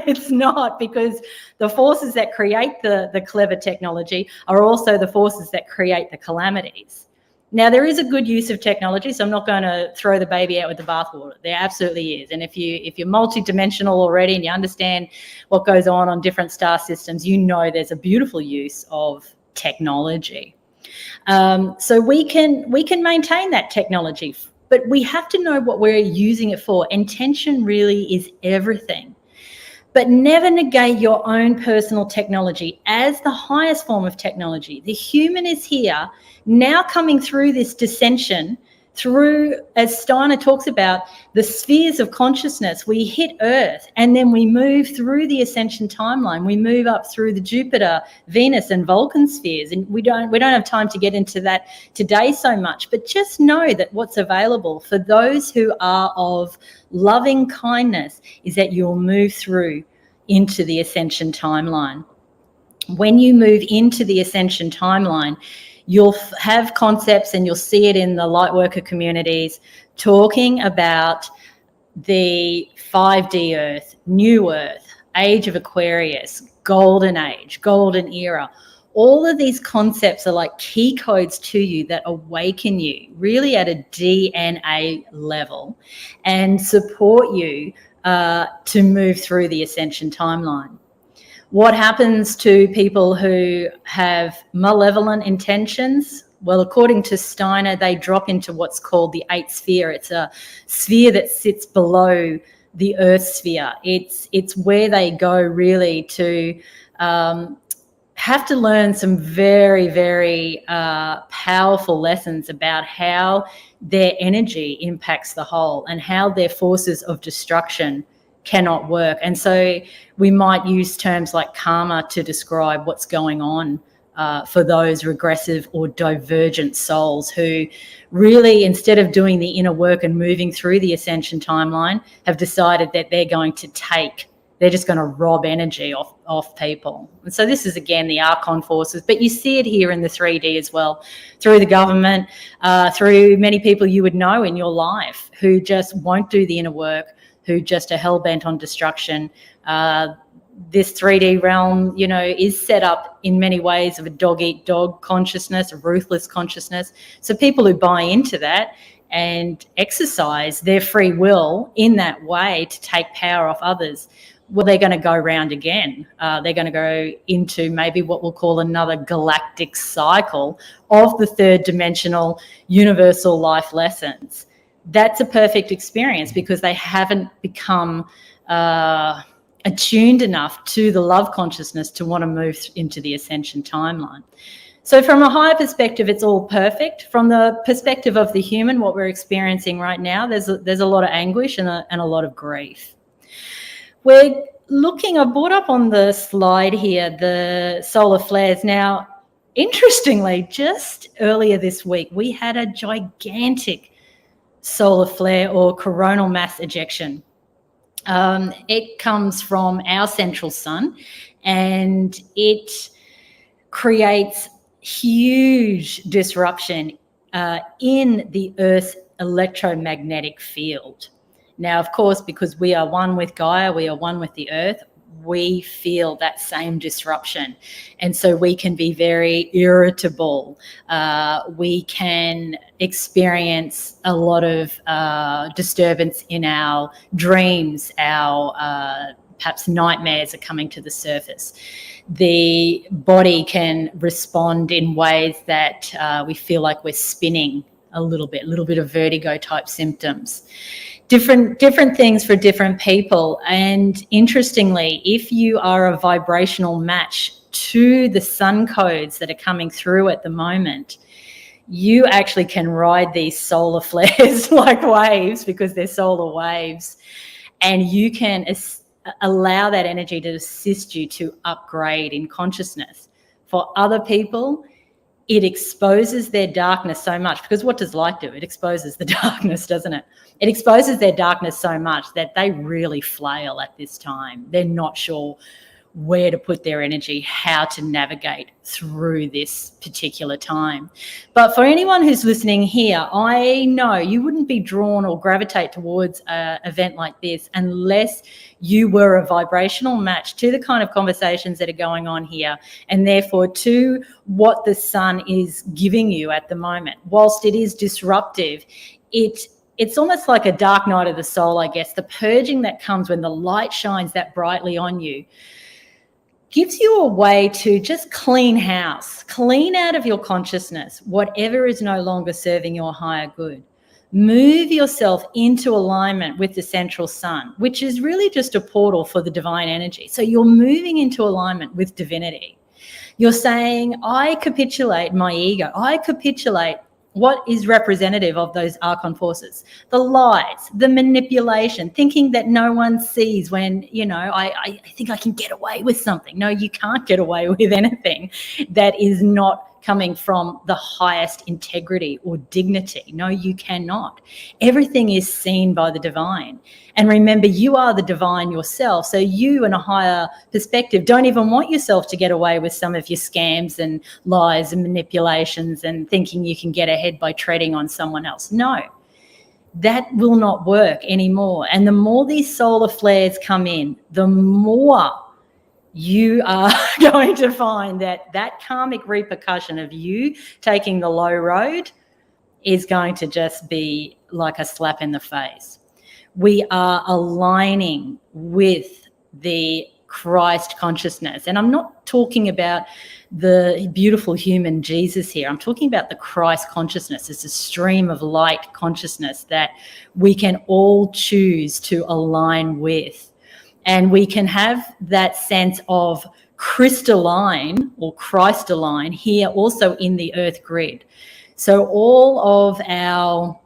Speaker 19: it's not, because the forces that create the clever technology are also the forces that create the calamities. Now, there is a good use of technology, so I'm not going to throw the baby out with the bathwater. There absolutely is. And if you're multidimensional already and you understand what goes on different star systems, you know there's a beautiful use of technology. So we can maintain that technology but we have to know what we're using it for. Intention really is everything. But never negate your own personal technology as the highest form of technology. The human is here now, coming through this dissension, through, as Steiner talks about, the spheres of consciousness. We hit Earth and then we move through the ascension timeline. We move up through the Jupiter, Venus and Vulcan spheres. And we don't have time to get into that today so much, but just know that what's available for those who are of loving kindness is that you'll move through into the ascension timeline. When you move into the ascension timeline, you'll have concepts, and you'll see it in the lightworker communities, talking about the 5D Earth, New Earth, Age of Aquarius, Golden Age, Golden Era. All of these concepts are like key codes to you that awaken you really at a DNA level and support you to move through the ascension timeline. What happens to people who have malevolent intentions? Well, according to Steiner, they drop into what's called the 8th sphere. It's a sphere that sits below the Earth sphere. It's where they go really to have to learn some very, very powerful lessons about how their energy impacts the whole and how their forces of destruction cannot work. And so we might use terms like karma to describe what's going on for those regressive or divergent souls who really, instead of doing the inner work and moving through the ascension timeline, have decided that they're just going to rob energy off people. And so this is, again, the Archon forces, but you see it here in the 3D as well, through the government, through many people you would know in your life who just won't do the inner work, who just are hell-bent on destruction. This 3D realm, is set up in many ways of a dog-eat-dog consciousness, a ruthless consciousness. So people who buy into that and exercise their free will in that way to take power off others, well, they're going to go round again. They're going to go into maybe what we'll call another galactic cycle of the third dimensional universal life lessons. That's a perfect experience because they haven't become attuned enough to the love consciousness to want to move into the ascension timeline. So from a higher perspective, it's all perfect. From the perspective of the human, what we're experiencing right now, there's a lot of anguish and a lot of grief. We're looking, I brought up on the slide here, the solar flares. Now, interestingly, just earlier this week, we had a gigantic solar flare or coronal mass ejection. It comes from our central sun and it creates huge disruption in the Earth's electromagnetic field. Now, of course, because we are one with Gaia, we are one with the Earth, we feel that same disruption. And so we can be very irritable. We can experience a lot of disturbance in our dreams. Our perhaps nightmares are coming to the surface. The body can respond in ways that we feel like we're spinning a little bit of vertigo type symptoms. Different things for different people. And interestingly, if you are a vibrational match to the sun codes that are coming through at the moment, you actually can ride these solar flares like waves because they're solar waves, and you can allow that energy to assist you to upgrade in consciousness. For other people, it exposes their darkness so much, because what does light do? It exposes the darkness, doesn't it? It exposes their darkness so much that they really flail at this time. They're not sure where to put their energy, how to navigate through this particular time. But for anyone who's listening here, I know you wouldn't be drawn or gravitate towards an event like this unless you were a vibrational match to the kind of conversations that are going on here, and therefore to what the sun is giving you at the moment. Whilst it is disruptive, it's almost like a dark night of the soul, I guess. The purging that comes when the light shines that brightly on you gives you a way to just clean house, clean out of your consciousness whatever is no longer serving your higher good. Move yourself into alignment with the central sun, which is really just a portal for the divine energy. So you're moving into alignment with divinity. You're saying, I capitulate my ego. I capitulate what is representative of those archon forces, the lies, the manipulation, thinking that no one sees when, I think I can get away with something. No, you can't get away with anything that is not coming from the highest integrity or dignity. No, you cannot. Everything is seen by the divine. And remember, you are the divine yourself. So you, in a higher perspective, don't even want yourself to get away with some of your scams and lies and manipulations and thinking you can get ahead by treading on someone else. No, that will not work anymore. And the more these solar flares come in, the more you are going to find that karmic repercussion of you taking the low road is going to just be like a slap in the face. We are aligning with the Christ consciousness. And I'm not talking about the beautiful human Jesus here. I'm talking about the Christ consciousness. It's a stream of light consciousness that we can all choose to align with. And we can have that sense of crystalline or Christalign here also in the earth grid. So all of our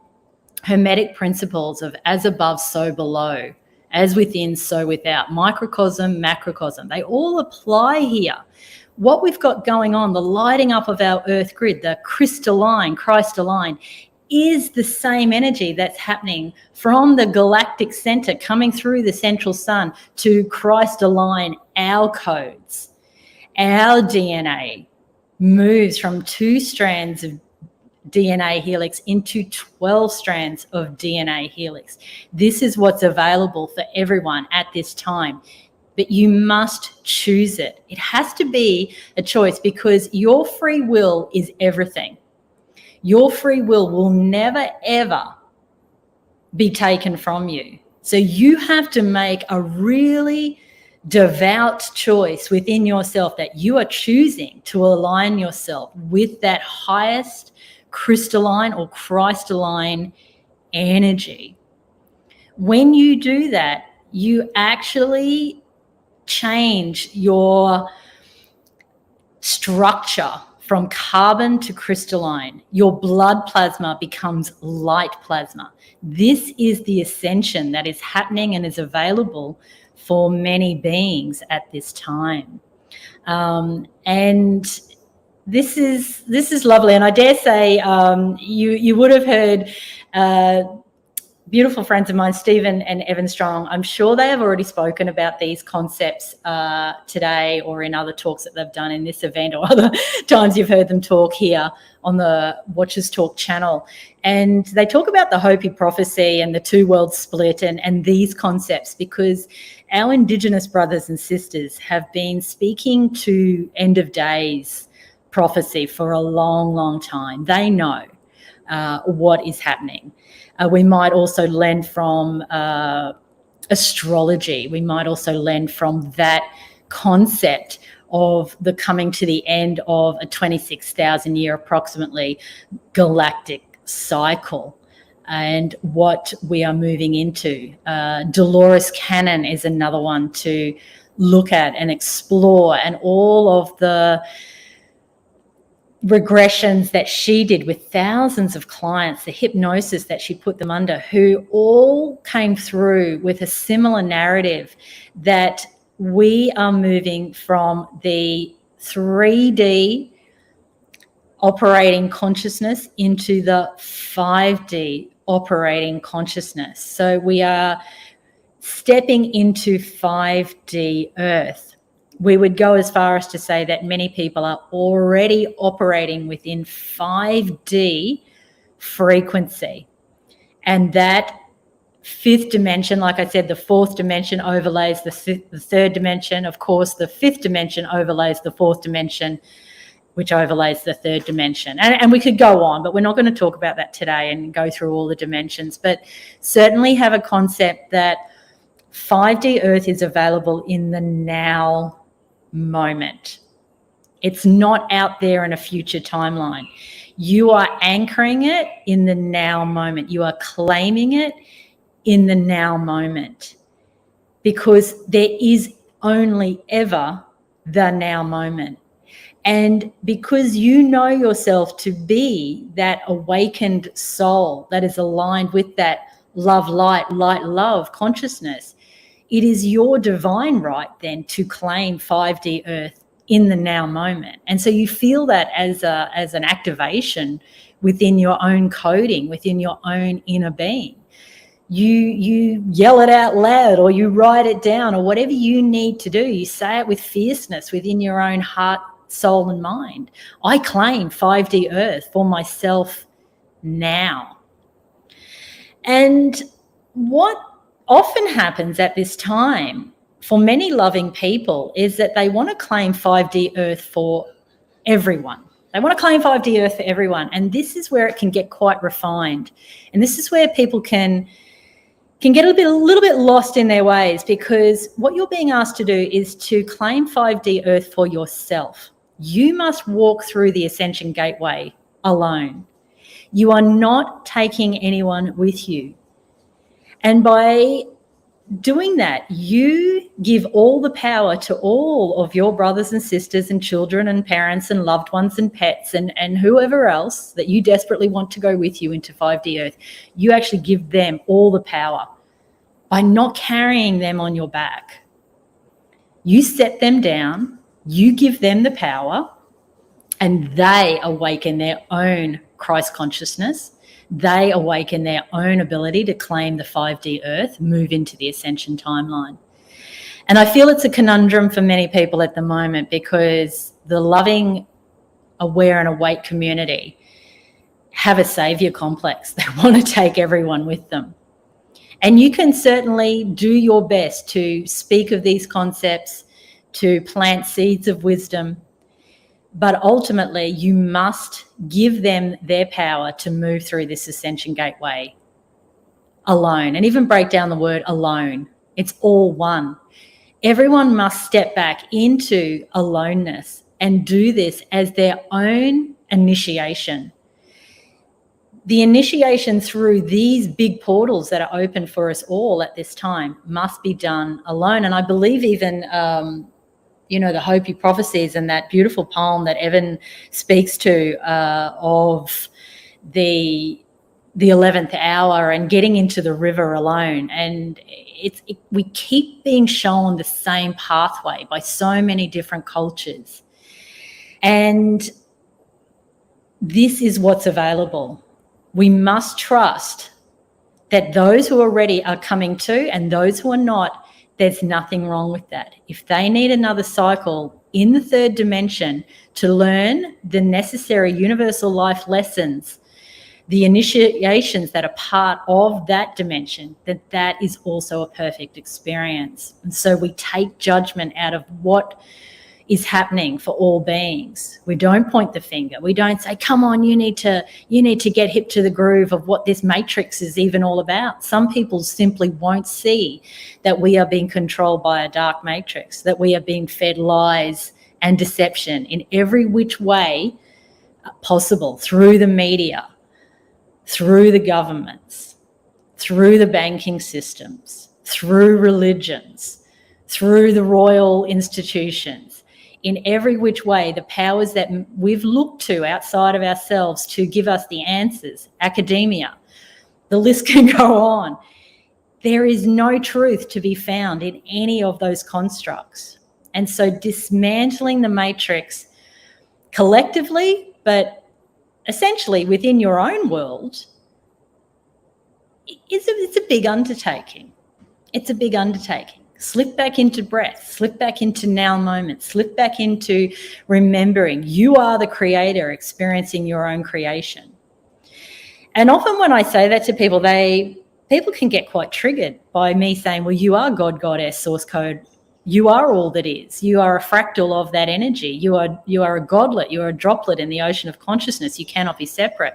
Speaker 19: hermetic principles of as above, so below, as within, so without, microcosm, macrocosm, they all apply here. What we've got going on, the lighting up of our earth grid, the crystalline, Christalign, is the same energy that's happening from the galactic center coming through the central sun to Christ align our codes. Our DNA moves from 2 strands of DNA helix into 12 strands of DNA helix. This is what's available for everyone at this time, but you must choose it. It has to be a choice because your free will is everything. Your free will never, ever be taken from you. So you have to make a really devout choice within yourself that you are choosing to align yourself with that highest crystalline or Christalign energy. When you do that, you actually change your structure from carbon to crystalline. Your blood plasma becomes light plasma. This is the ascension that is happening and is available for many beings at this time. And this is lovely. And I dare say you would have heard beautiful friends of mine, Stephen and Evan Strong. I'm sure they have already spoken about these concepts today or in other talks that they've done in this event or other times you've heard them talk here on the Watchers Talk channel. And they talk about the Hopi prophecy and the 2-world split and these concepts because our Indigenous brothers and sisters have been speaking to end of days prophecy for a long, long time. They know what is happening. We might also lend from astrology. We might also lend from that concept of the coming to the end of a 26,000 year approximately galactic cycle and what we are moving into. Dolores Cannon is another one to look at and explore, and all of the regressions that she did with thousands of clients, the hypnosis that she put them under, who all came through with a similar narrative that we are moving from the 3D operating consciousness into the 5D operating consciousness. So we are stepping into 5D Earth. We would go as far as to say that many people are already operating within 5D frequency. And that 5th dimension, like I said, the 4th dimension overlays the 3rd dimension. Of course, the 5th dimension overlays the 4th dimension, which overlays the 3rd dimension. And we could go on, but we're not going to talk about that today and go through all the dimensions. But certainly have a concept that 5D Earth is available in the now moment. It's not out there in a future timeline. You are anchoring it in the now moment. You are claiming it in the now moment, because there is only ever the now moment. And because you know yourself to be that awakened soul that is aligned with that love, light, love consciousness, it is your divine right then to claim 5D Earth in the now moment. And so you feel that as an activation within your own coding, within your own inner being. You yell it out loud, or you write it down, or whatever you need to do. You say it with fierceness within your own heart, soul and mind. I claim 5D Earth for myself now. And what often happens at this time for many loving people is that they want to claim 5D Earth for everyone. They want to claim 5D Earth for everyone. And this is where it can get quite refined. And this is where people can get a little bit lost in their ways, because what you're being asked to do is to claim 5D Earth for yourself. You must walk through the Ascension Gateway alone. You are not taking anyone with you. And by doing that, you give all the power to all of your brothers and sisters and children and parents and loved ones and pets and whoever else that you desperately want to go with you into 5D Earth. You actually give them all the power by not carrying them on your back. You set them down, you give them the power, and they awaken their own Christ consciousness. They awaken their own ability to claim the 5D Earth, move into the Ascension timeline. And I feel it's a conundrum for many people at the moment, because the loving, aware and awake community have a savior complex. They want to take everyone with them. And you can certainly do your best to speak of these concepts, to plant seeds of wisdom, but ultimately you must give them their power to move through this Ascension Gateway alone. And even break down the word alone. It's all one. Everyone must step back into aloneness and do this as their own initiation. The initiation through these big portals that are open for us all at this time must be done alone. And I believe even, the Hopi prophecies and that beautiful poem that Evan speaks to of the 11th hour and getting into the river alone. And we keep being shown the same pathway by so many different cultures. And this is what's available. We must trust that those who are ready are coming to, and those who are not, there's nothing wrong with that. If they need another cycle in the third dimension to learn the necessary universal life lessons, the initiations that are part of that dimension, that is also a perfect experience. And so we take judgment out of what is happening for all beings. We don't point the finger. We don't say, come on, you need to get hip to the groove of what this matrix is even all about. Some people simply won't see that we are being controlled by a dark matrix, that we are being fed lies and deception in every which way possible, through the media, through the governments, through the banking systems, through religions, through the royal institutions. In every which way, the powers that we've looked to outside of ourselves to give us the answers, academia, the list can go on. There is no truth to be found in any of those constructs. And so dismantling the matrix collectively, but essentially within your own world, it's a big undertaking. It's a big undertaking. Slip back into breath, slip back into now moment, slip back into remembering you are the creator experiencing your own creation. And often when I say that to people, people can get quite triggered by me saying, well, you are God, Goddess, source code. You are all that is. You are a fractal of that energy. You are a godlet. You are a droplet in the ocean of consciousness. You cannot be separate.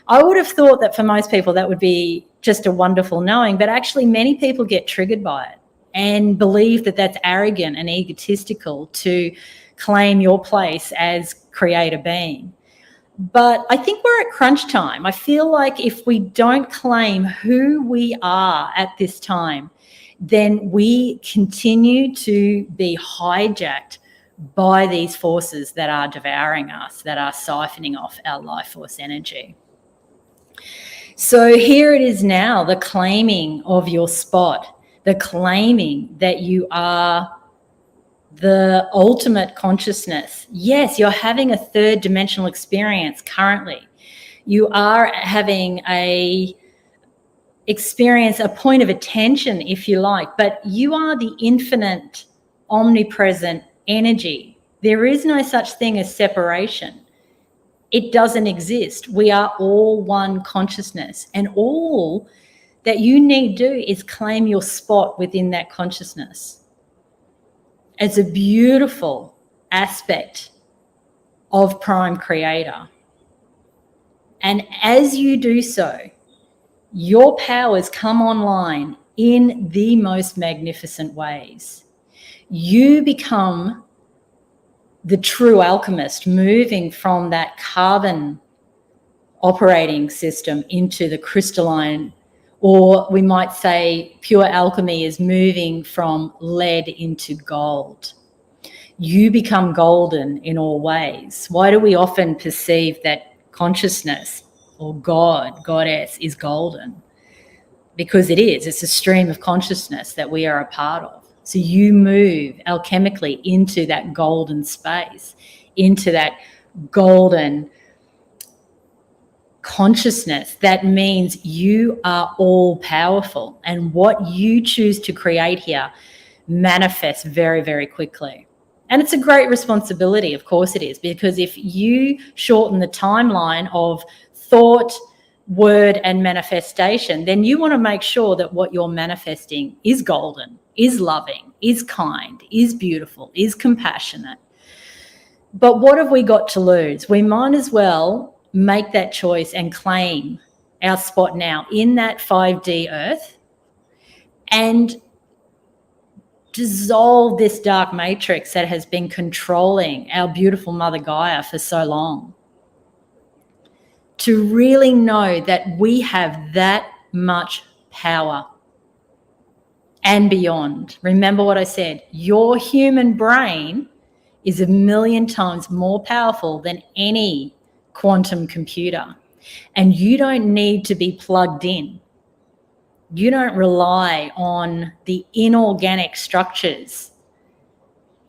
Speaker 19: I would have thought that for most people that would be just a wonderful knowing, but actually many people get triggered by it and believe that that's arrogant and egotistical to claim your place as creator being. But I think we're at crunch time. I feel like if we don't claim who we are at this time, then we continue to be hijacked by these forces that are devouring us, that are siphoning off our life force energy. So here it is now, the claiming of your spot, the claiming that you are the ultimate consciousness. Yes, you're having a third dimensional experience currently. You are having a experience, a point of attention, if you like, but you are the infinite, omnipresent energy. There is no such thing as separation. It doesn't exist. We are all one consciousness, and all that you need to do is claim your spot within that consciousness. It's a beautiful aspect of Prime Creator. And as you do so, your powers come online in the most magnificent ways. You become the true alchemist, moving from that carbon operating system into the crystalline, or we might say pure alchemy is moving from lead into gold. You become golden in all ways. Why do we often perceive that consciousness or God, goddess is golden? Because it is. It's a stream of consciousness that we are a part of. So you move alchemically into that golden space, into that golden consciousness. That means you are all powerful, and what you choose to create here manifests very, very quickly. And it's a great responsibility, of course it is, because if you shorten the timeline of thought, word, and manifestation, then you want to make sure that what you're manifesting is golden, is loving, is kind, is beautiful, is compassionate. But what have we got to lose? We might as well make that choice and claim our spot now in that 5D earth and dissolve this dark matrix that has been controlling our beautiful Mother Gaia for so long. To really know that we have that much power and beyond. Remember what I said, your human brain is 1,000,000 times more powerful than any quantum computer. And you don't need to be plugged in. You don't rely on the inorganic structures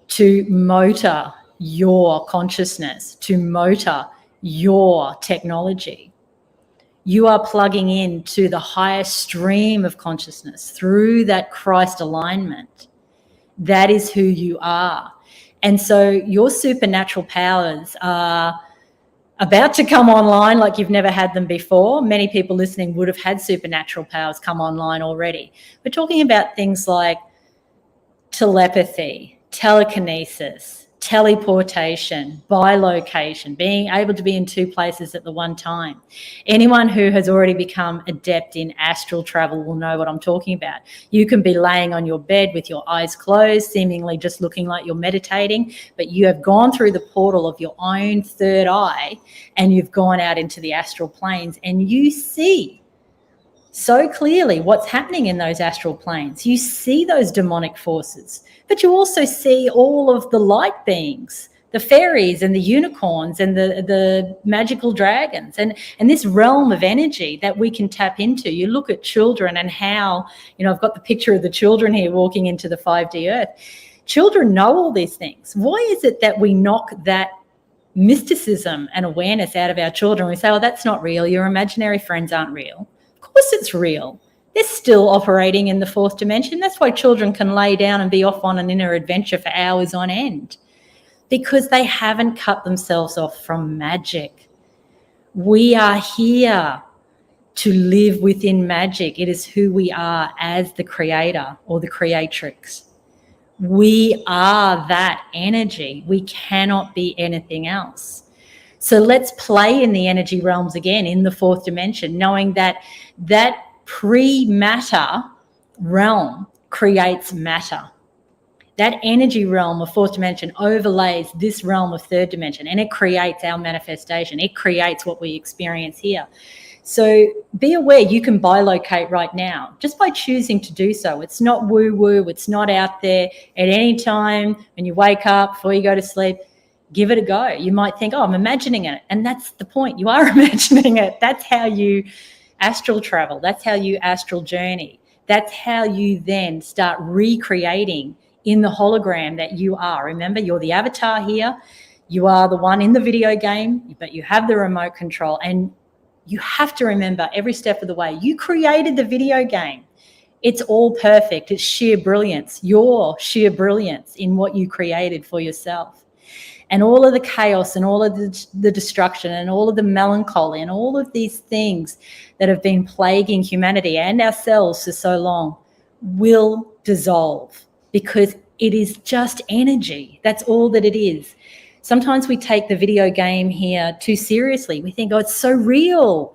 Speaker 19: to motor your consciousness, to motor your technology. You are plugging into the highest stream of consciousness through that Christ alignment. That is who you are. And so your supernatural powers are about to come online like you've never had them before. Many people listening would have had supernatural powers come online already. We're talking about things like telepathy, telekinesis, teleportation, bilocation, being able to be in two places at the one time. Anyone who has already become adept in astral travel will know what I'm talking about. You can be laying on your bed with your eyes closed, seemingly just looking like you're meditating, but you have gone through the portal of your own third eye and you've gone out into the astral planes, and you see so clearly what's happening in those astral planes. You see those demonic forces, but you also see all of the light beings, the fairies and the unicorns and the magical dragons, and this realm of energy that we can tap into. You look at children and how, I've got the picture of the children here walking into the 5D earth. Children know all these things. Why is it that we knock that mysticism and awareness out of our children? We say, oh, that's not real. Your imaginary friends aren't real. Of course it's real. They're still operating in the fourth dimension. That's why children can lay down and be off on an inner adventure for hours on end, because they haven't cut themselves off from magic. We are here to live within magic. It is who we are as the creator or the creatrix. We are that energy. We cannot be anything else. So let's play in the energy realms again, in the fourth dimension, knowing that pre-matter realm creates matter. That energy realm of fourth dimension overlays this realm of third dimension, and it creates our manifestation. It creates what we experience here. So be aware you can bilocate right now just by choosing to do so. It's not woo-woo. It's not out there. At any time when you wake up, before you go to sleep, give it a go. You might think, oh, I'm imagining it. And that's the point. You are imagining it. That's how you astral travel. That's how you astral journey. That's how you then start recreating in the hologram that you are. Remember, you're the avatar here. You are the one in the video game, but you have the remote control. And you have to remember every step of the way, you created the video game. It's all perfect. It's sheer brilliance, your sheer brilliance in what you created for yourself. And all of the chaos and all of the destruction and all of the melancholy and all of these things that have been plaguing humanity and ourselves for so long will dissolve, because it is just energy. That's all that it is. Sometimes we take the video game here too seriously. We think, oh, it's so real.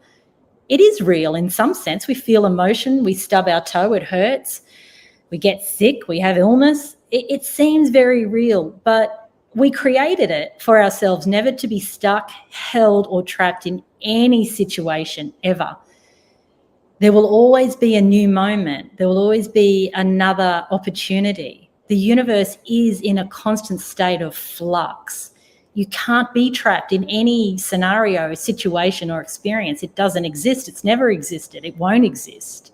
Speaker 19: It is real in some sense. We feel emotion. We stub our toe. It hurts. We get sick. We have illness. It seems very real, but we created it for ourselves, never to be stuck, held, or trapped in any situation ever. There will always be a new moment. There will always be another opportunity. The universe is in a constant state of flux. You can't be trapped in any scenario, situation, or experience. It doesn't exist. It's never existed. It won't exist.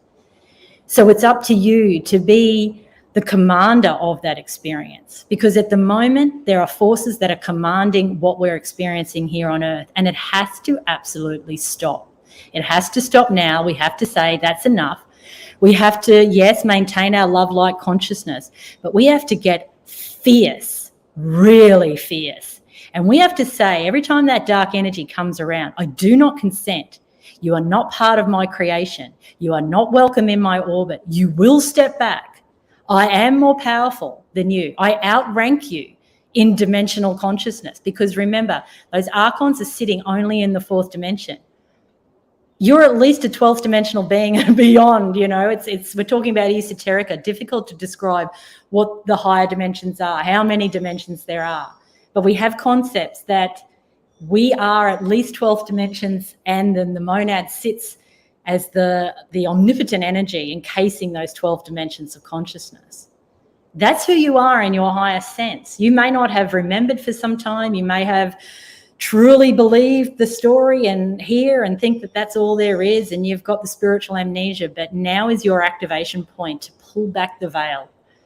Speaker 19: So it's up to you to be the commander of that experience, because at the moment there are forces that are commanding what we're experiencing here on Earth, and it has to absolutely stop. It has to stop now. We have to say that's enough. We have to, yes, maintain our love light consciousness, but we have to get fierce, really fierce. And we have to say, every time that dark energy comes around, I do not consent. You are not part of my creation. You are not welcome in my orbit. You will step back. I am more powerful than you. I outrank you in dimensional consciousness, because remember, those archons are sitting only in the fourth dimension. You're at least a 12th dimensional being and beyond, you know, we're talking about esoterica, difficult to describe what the higher dimensions are, how many dimensions there are. But we have concepts that we are at least 12 dimensions, and then the monad sits as the omnipotent energy encasing those 12 dimensions of consciousness. That's who you are in your higher sense. You may not have remembered for some time. You may have truly believed the story and hear and think that that's all there is, and you've got the spiritual amnesia. But now is your activation point to pull back the veil